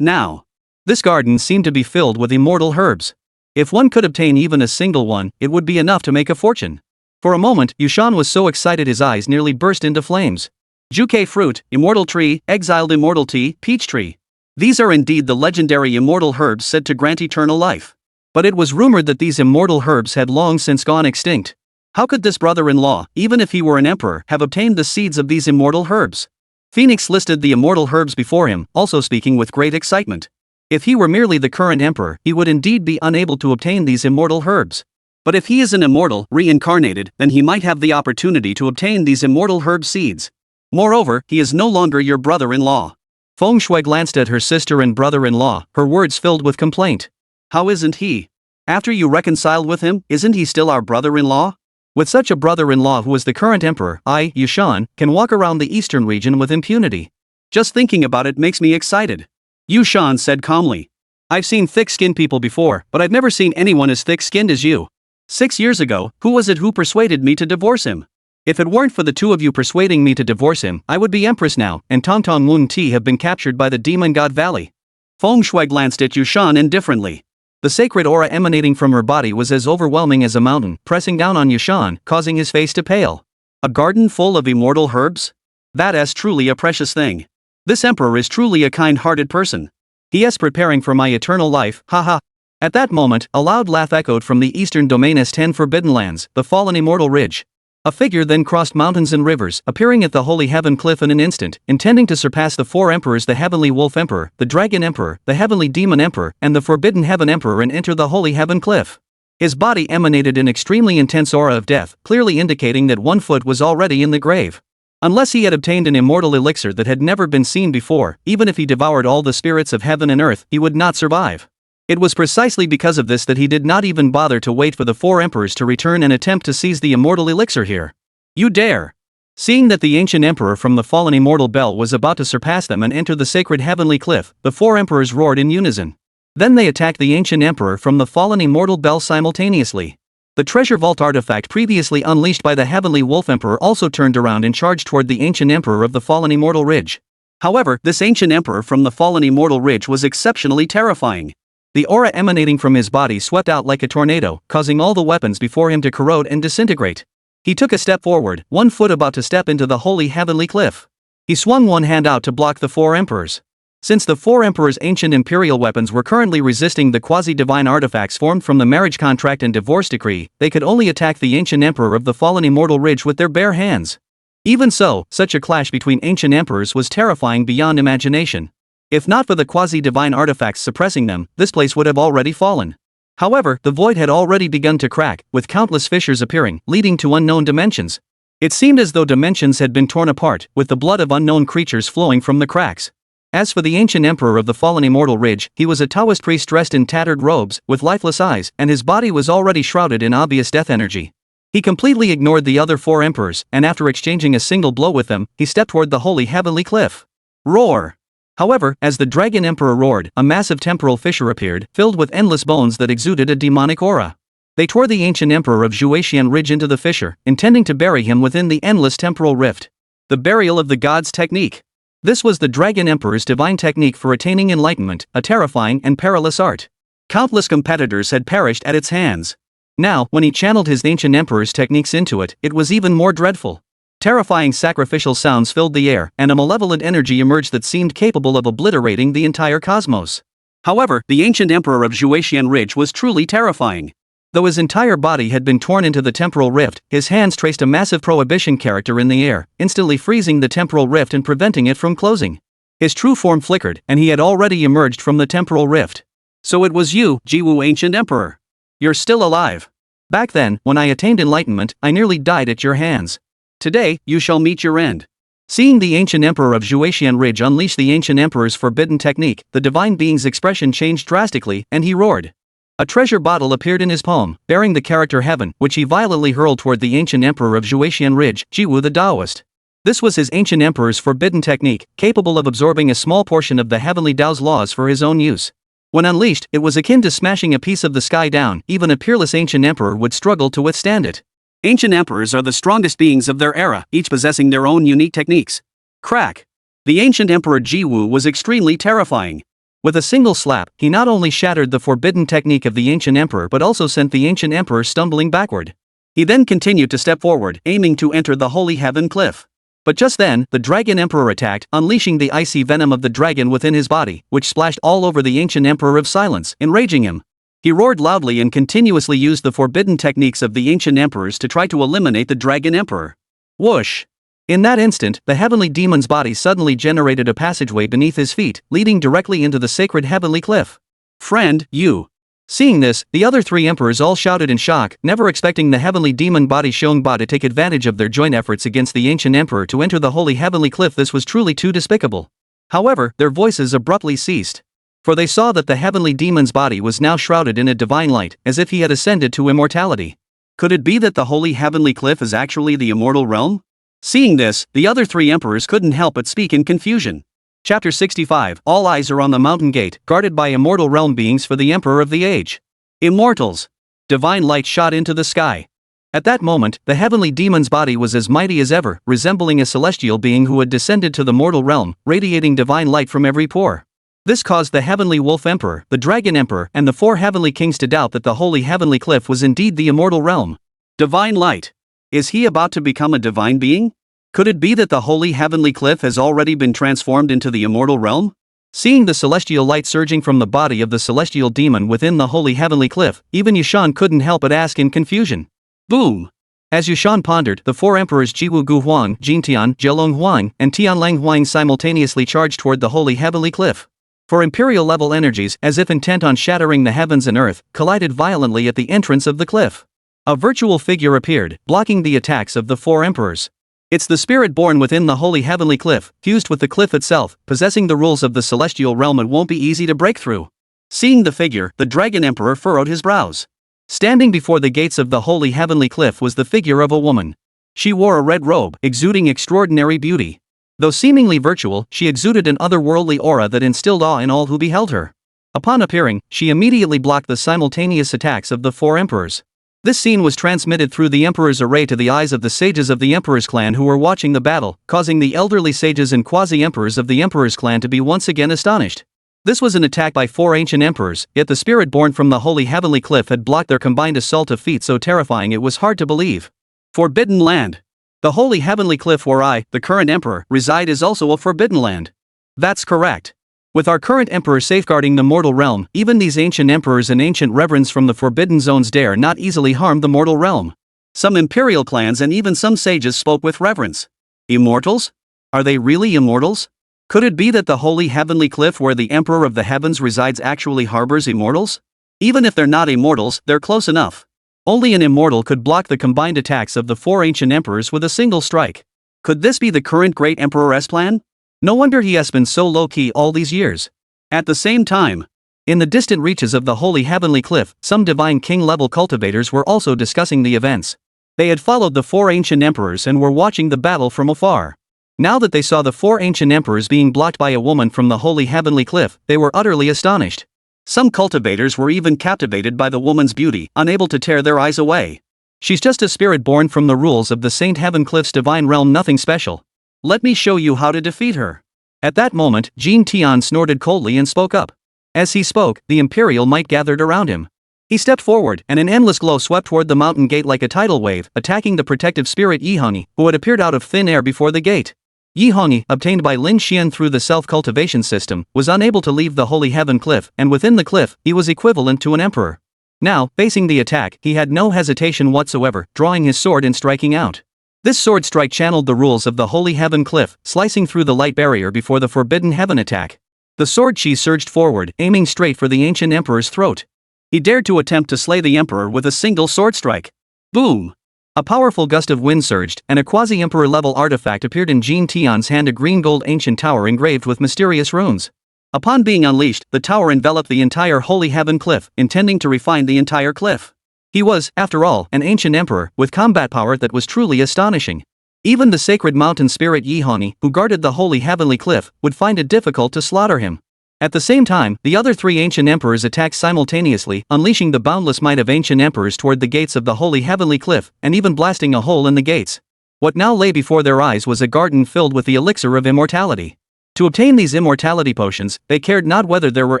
now, this garden seemed to be filled with immortal herbs. If one could obtain even a single one, it would be enough to make a fortune. For a moment, Yushan was so excited his eyes nearly burst into flames. Juke fruit, immortal tree, exiled immortal tea, peach tree. These are indeed the legendary immortal herbs said to grant eternal life. But it was rumored that these immortal herbs had long since gone extinct. How could this brother-in-law, even if he were an emperor, have obtained the seeds of these immortal herbs? Phoenix listed the immortal herbs before him, also speaking with great excitement. If he were merely the current emperor, he would indeed be unable to obtain these immortal herbs. But if he is an immortal, reincarnated, then he might have the opportunity to obtain these immortal herb seeds. Moreover, he is no longer your brother-in-law. Feng Shui glanced at her sister and brother-in-law, her words filled with complaint. How isn't he? After you reconciled with him, isn't he still our brother-in-law? With such a brother-in-law who is the current emperor, I, Yushan, can walk around the eastern region with impunity. Just thinking about it makes me excited. Yushan said calmly. I've seen thick-skinned people before, but I've never seen anyone as thick-skinned as you. 6 years ago, who was it who persuaded me to divorce him? If it weren't for the two of you persuading me to divorce him, I would be empress now, and Tongtong Lun Ti have been captured by the demon god Valley. Feng Shui glanced at Yushan indifferently. The sacred aura emanating from her body was as overwhelming as a mountain, pressing down on Yushan, causing his face to pale. A garden full of immortal herbs? That is truly a precious thing. This emperor is truly a kind-hearted person. He is preparing for my eternal life, haha. At that moment, a loud laugh echoed from the eastern domain as 10 forbidden lands, the fallen immortal ridge. A figure then crossed mountains and rivers, appearing at the holy heaven cliff in an instant, intending to surpass the four emperors, the heavenly wolf emperor, the dragon emperor, the heavenly demon emperor, and the forbidden heaven emperor, and enter the holy heaven cliff. His body emanated an extremely intense aura of death, clearly indicating that 1 foot was already in the grave. Unless he had obtained an immortal elixir that had never been seen before, even if he devoured all the spirits of heaven and earth, he would not survive. It was precisely because of this that he did not even bother to wait for the four emperors to return and attempt to seize the immortal elixir here. You dare! Seeing that the ancient emperor from the fallen immortal belt was about to surpass them and enter the sacred heavenly cliff, the four emperors roared in unison. Then they attacked the ancient emperor from the fallen immortal bell simultaneously. The treasure vault artifact previously unleashed by the heavenly wolf emperor also turned around and charged toward the ancient emperor of the fallen immortal ridge. However, this ancient emperor from the fallen immortal ridge was exceptionally terrifying. The aura emanating from his body swept out like a tornado, causing all the weapons before him to corrode and disintegrate. He took a step forward, 1 foot about to step into the holy heavenly cliff. He swung one hand out to block the four emperors. Since the four emperors' ancient imperial weapons were currently resisting the quasi-divine artifacts formed from the marriage contract and divorce decree, they could only attack the ancient emperor of the fallen immortal ridge with their bare hands. Even so, such a clash between ancient emperors was terrifying beyond imagination. If not for the quasi-divine artifacts suppressing them, this place would have already fallen. However, the void had already begun to crack, with countless fissures appearing, leading to unknown dimensions. It seemed as though dimensions had been torn apart, with the blood of unknown creatures flowing from the cracks. As for the ancient emperor of the fallen immortal ridge, he was a Taoist priest dressed in tattered robes, with lifeless eyes, and his body was already shrouded in obvious death energy. He completely ignored the other four emperors, and after exchanging a single blow with them, he stepped toward the holy heavenly cliff. Roar! However, as the dragon emperor roared, a massive temporal fissure appeared, filled with endless bones that exuded a demonic aura. They tore the ancient emperor of Zhuoxian Ridge into the fissure, intending to bury him within the endless temporal rift. The burial of the gods technique. This was the dragon emperor's divine technique for attaining enlightenment, a terrifying and perilous art. Countless competitors had perished at its hands. Now, when he channeled his ancient emperor's techniques into it, it was even more dreadful. Terrifying sacrificial sounds filled the air, and a malevolent energy emerged that seemed capable of obliterating the entire cosmos. However, the ancient emperor of Zhuoxian Ridge was truly terrifying. Though his entire body had been torn into the temporal rift, his hands traced a massive prohibition character in the air, instantly freezing the temporal rift and preventing it from closing. His true form flickered, and he had already emerged from the temporal rift. So it was you, Jiwu Ancient Emperor. You're still alive. Back then, when I attained enlightenment, I nearly died at your hands. Today, you shall meet your end. Seeing the ancient emperor of Zhuoxian Ridge unleash the ancient emperor's forbidden technique, the divine being's expression changed drastically, and he roared. A treasure bottle appeared in his palm, bearing the character heaven, which he violently hurled toward the ancient emperor of Zhuoxian Ridge, Jiwu the Taoist. This was his ancient emperor's forbidden technique, capable of absorbing a small portion of the heavenly Tao's laws for his own use. When unleashed, it was akin to smashing a piece of the sky down. Even a peerless ancient emperor would struggle to withstand it. Ancient emperors are the strongest beings of their era, each possessing their own unique techniques. Crack! The ancient emperor Jiwu was extremely terrifying. With a single slap, he not only shattered the forbidden technique of the ancient emperor but also sent the ancient emperor stumbling backward. He then continued to step forward, aiming to enter the holy heaven cliff. But just then, the dragon emperor attacked, unleashing the icy venom of the dragon within his body, which splashed all over the ancient emperor of silence, enraging him. He roared loudly and continuously used the forbidden techniques of the ancient emperors to try to eliminate the dragon emperor. Whoosh! In that instant, the heavenly demon's body suddenly generated a passageway beneath his feet, leading directly into the sacred heavenly cliff. Friend, you! Seeing this, the other three emperors all shouted in shock, never expecting the heavenly demon body Xiongba to take advantage of their joint efforts against the ancient emperor to enter the holy heavenly cliff. This was truly too despicable. However, their voices abruptly ceased. For they saw that the heavenly demon's body was now shrouded in a divine light, as if he had ascended to immortality. Could it be that the holy heavenly cliff is actually the immortal realm? Seeing this, the other three emperors couldn't help but speak in confusion. Chapter 65. All eyes are on the mountain gate, guarded by immortal realm beings for the emperor of the age. Immortals. Divine light shot into the sky. At that moment, the heavenly demon's body was as mighty as ever, resembling a celestial being who had descended to the mortal realm, radiating divine light from every pore. This caused the heavenly wolf emperor, the dragon emperor, and the four heavenly kings to doubt that the holy heavenly cliff was indeed the immortal realm. Divine light. Is he about to become a divine being? Could it be that the holy heavenly cliff has already been transformed into the immortal realm? Seeing the celestial light surging from the body of the celestial demon within the holy heavenly cliff, even Yushan couldn't help but ask in confusion. Boom! As Yushan pondered, the four emperors Jiwu Gu Huang, Jintian, Zhelong Huang, and Tianlang Huang simultaneously charged toward the holy heavenly cliff. Four imperial-level energies, as if intent on shattering the heavens and earth, collided violently at the entrance of the cliff. A virtual figure appeared, blocking the attacks of the four emperors. It's the spirit born within the holy heavenly cliff, fused with the cliff itself, possessing the rules of the celestial realm. It won't be easy to break through. Seeing the figure, the dragon emperor furrowed his brows. Standing before the gates of the holy heavenly cliff was the figure of a woman. She wore a red robe, exuding extraordinary beauty. Though seemingly virtual, she exuded an otherworldly aura that instilled awe in all who beheld her. Upon appearing, she immediately blocked the simultaneous attacks of the four emperors. This scene was transmitted through the emperor's array to the eyes of the sages of the emperor's clan who were watching the battle, causing the elderly sages and quasi-emperors of the emperor's clan to be once again astonished. This was an attack by four ancient emperors, yet the spirit born from the holy heavenly cliff had blocked their combined assault of feet so terrifying it was hard to believe. Forbidden land. The holy heavenly cliff where I, the current emperor, reside is also a forbidden land. That's correct. With our current emperor safeguarding the mortal realm, even these ancient emperors and ancient reverends from the forbidden zones dare not easily harm the mortal realm. Some imperial clans and even some sages spoke with reverence. Immortals? Are they really immortals? Could it be that the holy heavenly cliff where the emperor of the heavens resides actually harbors immortals? Even if they're not immortals, they're close enough. Only an immortal could block the combined attacks of the four ancient emperors with a single strike. Could this be the current great emperor's plan? No wonder he has been so low-key all these years. At the same time, in the distant reaches of the holy heavenly cliff, some divine king-level cultivators were also discussing the events. They had followed the four ancient emperors and were watching the battle from afar. Now that they saw the four ancient emperors being blocked by a woman from the holy heavenly cliff, they were utterly astonished. Some cultivators were even captivated by the woman's beauty, unable to tear their eyes away. She's just a spirit born from the rules of the Saint Heaven Cliff's divine realm, nothing special. Let me show you how to defeat her. At that moment, Jin Tian snorted coldly and spoke up. As he spoke, the imperial might gathered around him. He stepped forward, and an endless glow swept toward the mountain gate like a tidal wave, attacking the protective spirit Yihongi, who had appeared out of thin air before the gate. Yihongi, obtained by Lin Xian through the self-cultivation system, was unable to leave the holy heaven cliff, and within the cliff, he was equivalent to an emperor. Now, facing the attack, he had no hesitation whatsoever, drawing his sword and striking out. This sword strike channeled the rules of the holy heaven cliff, slicing through the light barrier before the forbidden heaven attack. The sword chi surged forward, aiming straight for the ancient emperor's throat. He dared to attempt to slay the emperor with a single sword strike. Boom! A powerful gust of wind surged, and a quasi-emperor level artifact appeared in Jin Tian's hand, a green-gold ancient tower engraved with mysterious runes. Upon being unleashed, the tower enveloped the entire holy heaven cliff, intending to refine the entire cliff. He was, after all, an ancient emperor, with combat power that was truly astonishing. Even the sacred mountain spirit Yihongi, who guarded the holy heavenly cliff, would find it difficult to slaughter him. At the same time, the other three ancient emperors attacked simultaneously, unleashing the boundless might of ancient emperors toward the gates of the holy heavenly cliff, and even blasting a hole in the gates. What now lay before their eyes was a garden filled with the elixir of immortality. To obtain these immortality potions, they cared not whether there were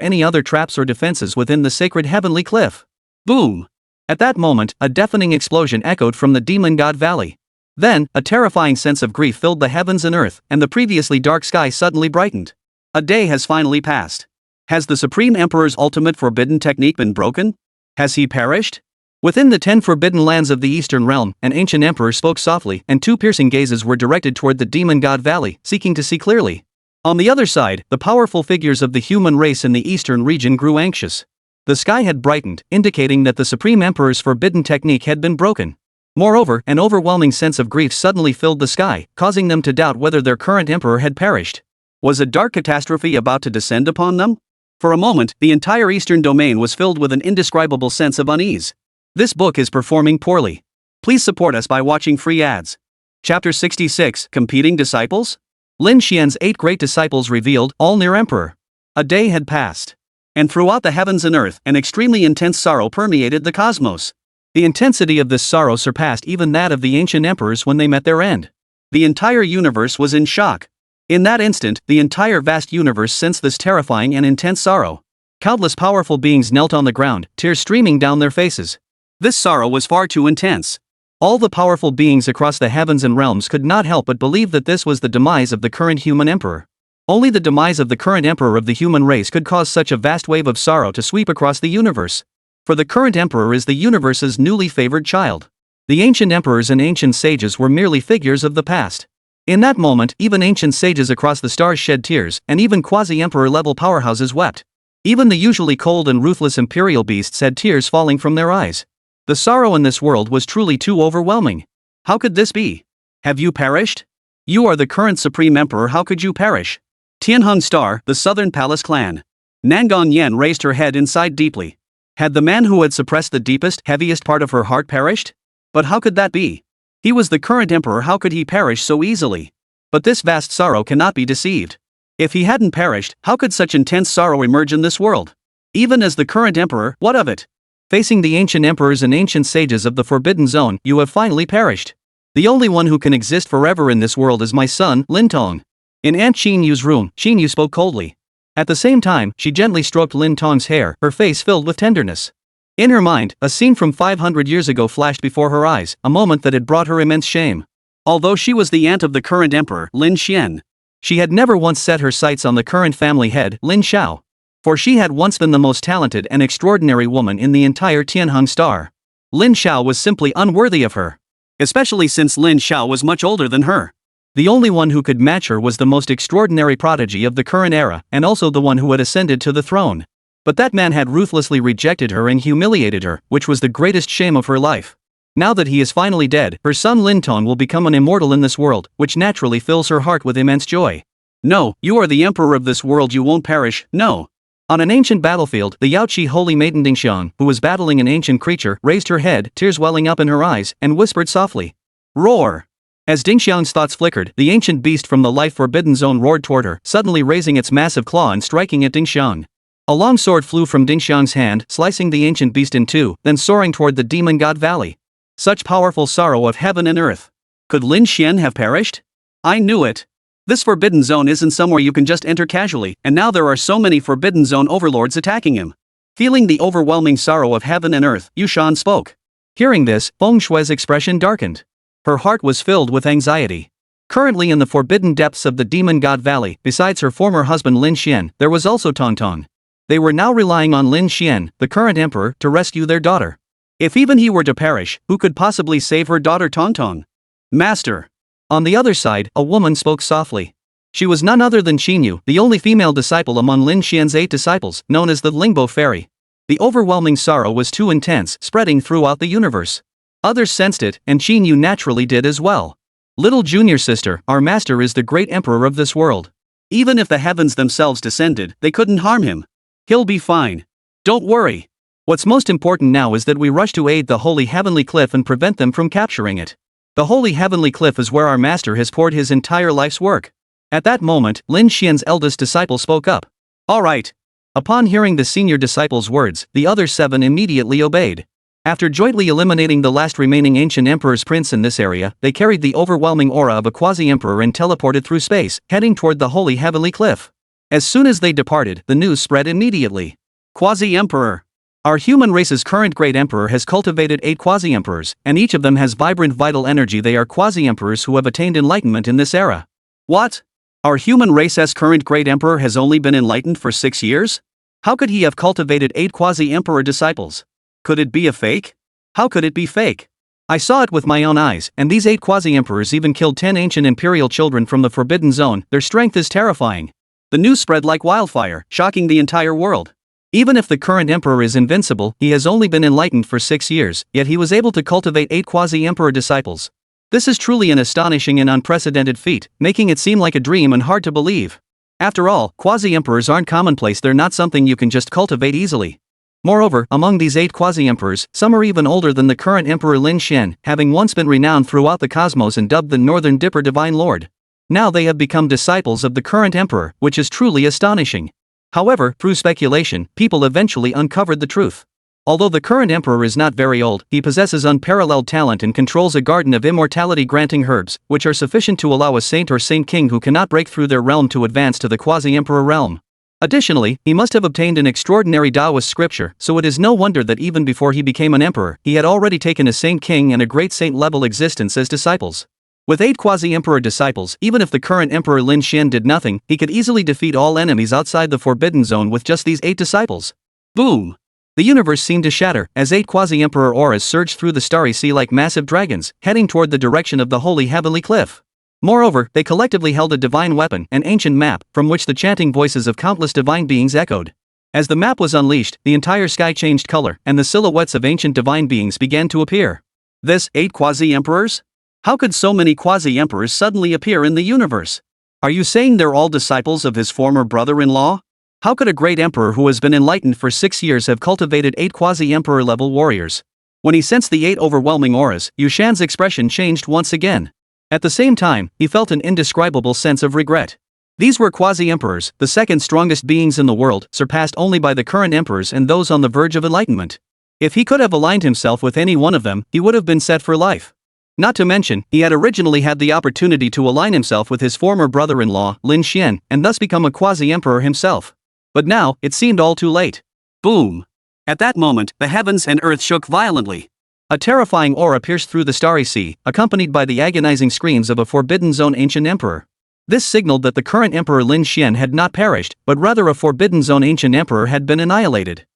any other traps or defenses within the sacred heavenly cliff. Boom! At that moment, a deafening explosion echoed from the Demon God Valley. Then, a terrifying sense of grief filled the heavens and earth, and the previously dark sky suddenly brightened. A day has finally passed. Has the Supreme Emperor's ultimate forbidden technique been broken? Has he perished? Within the 10 forbidden lands of the Eastern Realm, an ancient emperor spoke softly, and 2 piercing gazes were directed toward the Demon God Valley, seeking to see clearly. On the other side, the powerful figures of the human race in the Eastern region grew anxious. The sky had brightened, indicating that the Supreme Emperor's forbidden technique had been broken. Moreover, an overwhelming sense of grief suddenly filled the sky, causing them to doubt whether their current emperor had perished. Was a dark catastrophe about to descend upon them? For a moment, the entire Eastern domain was filled with an indescribable sense of unease. This book is performing poorly. Please support us by watching free ads. Chapter 66, Competing Disciples? Lin Xian's 8 great disciples revealed, all near emperor. A day had passed. And throughout the heavens and earth, an extremely intense sorrow permeated the cosmos. The intensity of this sorrow surpassed even that of the ancient emperors when they met their end. The entire universe was in shock. In that instant, the entire vast universe sensed this terrifying and intense sorrow. Countless powerful beings knelt on the ground, tears streaming down their faces. This sorrow was far too intense. All the powerful beings across the heavens and realms could not help but believe that this was the demise of the current human emperor. Only the demise of the current emperor of the human race could cause such a vast wave of sorrow to sweep across the universe. For the current emperor is the universe's newly favored child. The ancient emperors and ancient sages were merely figures of the past. In that moment, even ancient sages across the stars shed tears, and even quasi-emperor level powerhouses wept. Even the usually cold and ruthless imperial beasts had tears falling from their eyes. The sorrow in this world was truly too overwhelming. How could this be? Have you perished? You are the current supreme emperor, how could you perish? Tianheng Star, the Southern Palace Clan. Nangon Yan raised her head and sighed deeply. Had the man who had suppressed the deepest, heaviest part of her heart perished? But how could that be? He was the current emperor, how could he perish so easily? But this vast sorrow cannot be deceived. If he hadn't perished, how could such intense sorrow emerge in this world? Even as the current emperor, what of it? Facing the ancient emperors and ancient sages of the Forbidden Zone, you have finally perished. The only one who can exist forever in this world is my son, Lin Tong. In Aunt Xin Yu's room, Xin Yu spoke coldly. At the same time, she gently stroked Lin Tong's hair, her face filled with tenderness. In her mind, a scene from 500 years ago flashed before her eyes, a moment that had brought her immense shame. Although she was the aunt of the current emperor, Lin Xian, she had never once set her sights on the current family head, Lin Xiao. For she had once been the most talented and extraordinary woman in the entire Tianheng Star. Lin Xiao was simply unworthy of her. Especially since Lin Xiao was much older than her. The only one who could match her was the most extraordinary prodigy of the current era, and also the one who had ascended to the throne. But that man had ruthlessly rejected her and humiliated her, which was the greatest shame of her life. Now that he is finally dead, her son Lin Tong will become an immortal in this world, which naturally fills her heart with immense joy. No, you are the emperor of this world, you won't perish, no. On an ancient battlefield, the Yaoqi holy maiden Dingxiang, who was battling an ancient creature, raised her head, tears welling up in her eyes, and whispered softly. Roar! As Dingxiang's thoughts flickered, the ancient beast from the life forbidden zone roared toward her, suddenly raising its massive claw and striking at Dingxiang. A long sword flew from Dingxiang's hand, slicing the ancient beast in two, then soaring toward the demon god valley. Such powerful sorrow of heaven and earth. Could Lin Xian have perished? I knew it. This forbidden zone isn't somewhere you can just enter casually, and now there are so many forbidden zone overlords attacking him. Feeling the overwhelming sorrow of heaven and earth, Yushan spoke. Hearing this, Feng Shui's expression darkened. Her heart was filled with anxiety. Currently in the forbidden depths of the demon god valley, besides her former husband Lin Xian, there was also Tong Tong. They were now relying on Lin Xian, the current emperor, to rescue their daughter. If even he were to perish, who could possibly save her daughter Tong Tong? Master. On the other side, a woman spoke softly. She was none other than Xinyu, the only female disciple among Lin Xian's 8 disciples, known as the Lingbo Fairy. The overwhelming sorrow was too intense, spreading throughout the universe. Others sensed it, and Xinyu naturally did as well. Little junior sister, our master is the great emperor of this world. Even if the heavens themselves descended, they couldn't harm him. He'll be fine. Don't worry. What's most important now is that we rush to aid the holy heavenly cliff and prevent them from capturing it. The holy heavenly cliff is where our master has poured his entire life's work. At that moment, Lin Xian's eldest disciple spoke up. All right. Upon hearing the senior disciple's words, the other 7 immediately obeyed. After jointly eliminating the last remaining ancient emperor's prince in this area, they carried the overwhelming aura of a quasi-emperor and teleported through space, heading toward the holy heavenly cliff. As soon as they departed, the news spread immediately. Quasi-emperor. Our human race's current great emperor has cultivated 8 quasi-emperors, and each of them has vibrant vital energy. They are quasi-emperors who have attained enlightenment in this era. What? Our human race's current great emperor has only been enlightened for 6 years? How could he have cultivated 8 quasi-emperor disciples? Could it be a fake? How could it be fake? I saw it with my own eyes, and these 8 quasi-emperors even killed 10 ancient imperial children from the Forbidden Zone. Their strength is terrifying. The news spread like wildfire, shocking the entire world. Even if the current emperor is invincible, he has only been enlightened for 6 years, yet he was able to cultivate 8 quasi-emperor disciples. This is truly an astonishing and unprecedented feat, making it seem like a dream and hard to believe. After all, quasi-emperors aren't commonplace, they're not something you can just cultivate easily. Moreover, among these 8 quasi-emperors, some are even older than the current emperor Lin Xian, having once been renowned throughout the cosmos and dubbed the Northern Dipper Divine Lord. Now they have become disciples of the current emperor, which is truly astonishing. However, through speculation, people eventually uncovered the truth. Although the current emperor is not very old, he possesses unparalleled talent and controls a garden of immortality-granting herbs, which are sufficient to allow a saint or saint king who cannot break through their realm to advance to the quasi-emperor realm. Additionally, he must have obtained an extraordinary Taoist scripture, so it is no wonder that even before he became an emperor, he had already taken a saint king and a great saint-level existence as disciples. With 8 quasi-emperor disciples, even if the current emperor Lin Xian did nothing, he could easily defeat all enemies outside the Forbidden Zone with just these 8 disciples. Boom! The universe seemed to shatter, as 8 quasi-emperor auras surged through the starry sea like massive dragons, heading toward the direction of the holy heavenly cliff. Moreover, they collectively held a divine weapon, an ancient map, from which the chanting voices of countless divine beings echoed. As the map was unleashed, the entire sky changed color, and the silhouettes of ancient divine beings began to appear. This 8 quasi-emperors? How could so many quasi-emperors suddenly appear in the universe? Are you saying they're all disciples of his former brother-in-law? How could a great emperor who has been enlightened for 6 years have cultivated 8 quasi-emperor level warriors? When he sensed the 8 overwhelming auras, Yushan's expression changed once again. At the same time, he felt an indescribable sense of regret. These were quasi-emperors, the second strongest beings in the world, surpassed only by the current emperors and those on the verge of enlightenment. If he could have aligned himself with any one of them, he would have been set for life. Not to mention, he had originally had the opportunity to align himself with his former brother-in-law, Lin Xian, and thus become a quasi-emperor himself. But now, it seemed all too late. Boom! At that moment, the heavens and earth shook violently. A terrifying aura pierced through the starry sea, accompanied by the agonizing screams of a Forbidden Zone ancient emperor. This signaled that the current emperor Lin Xian had not perished, but rather a Forbidden Zone ancient emperor had been annihilated.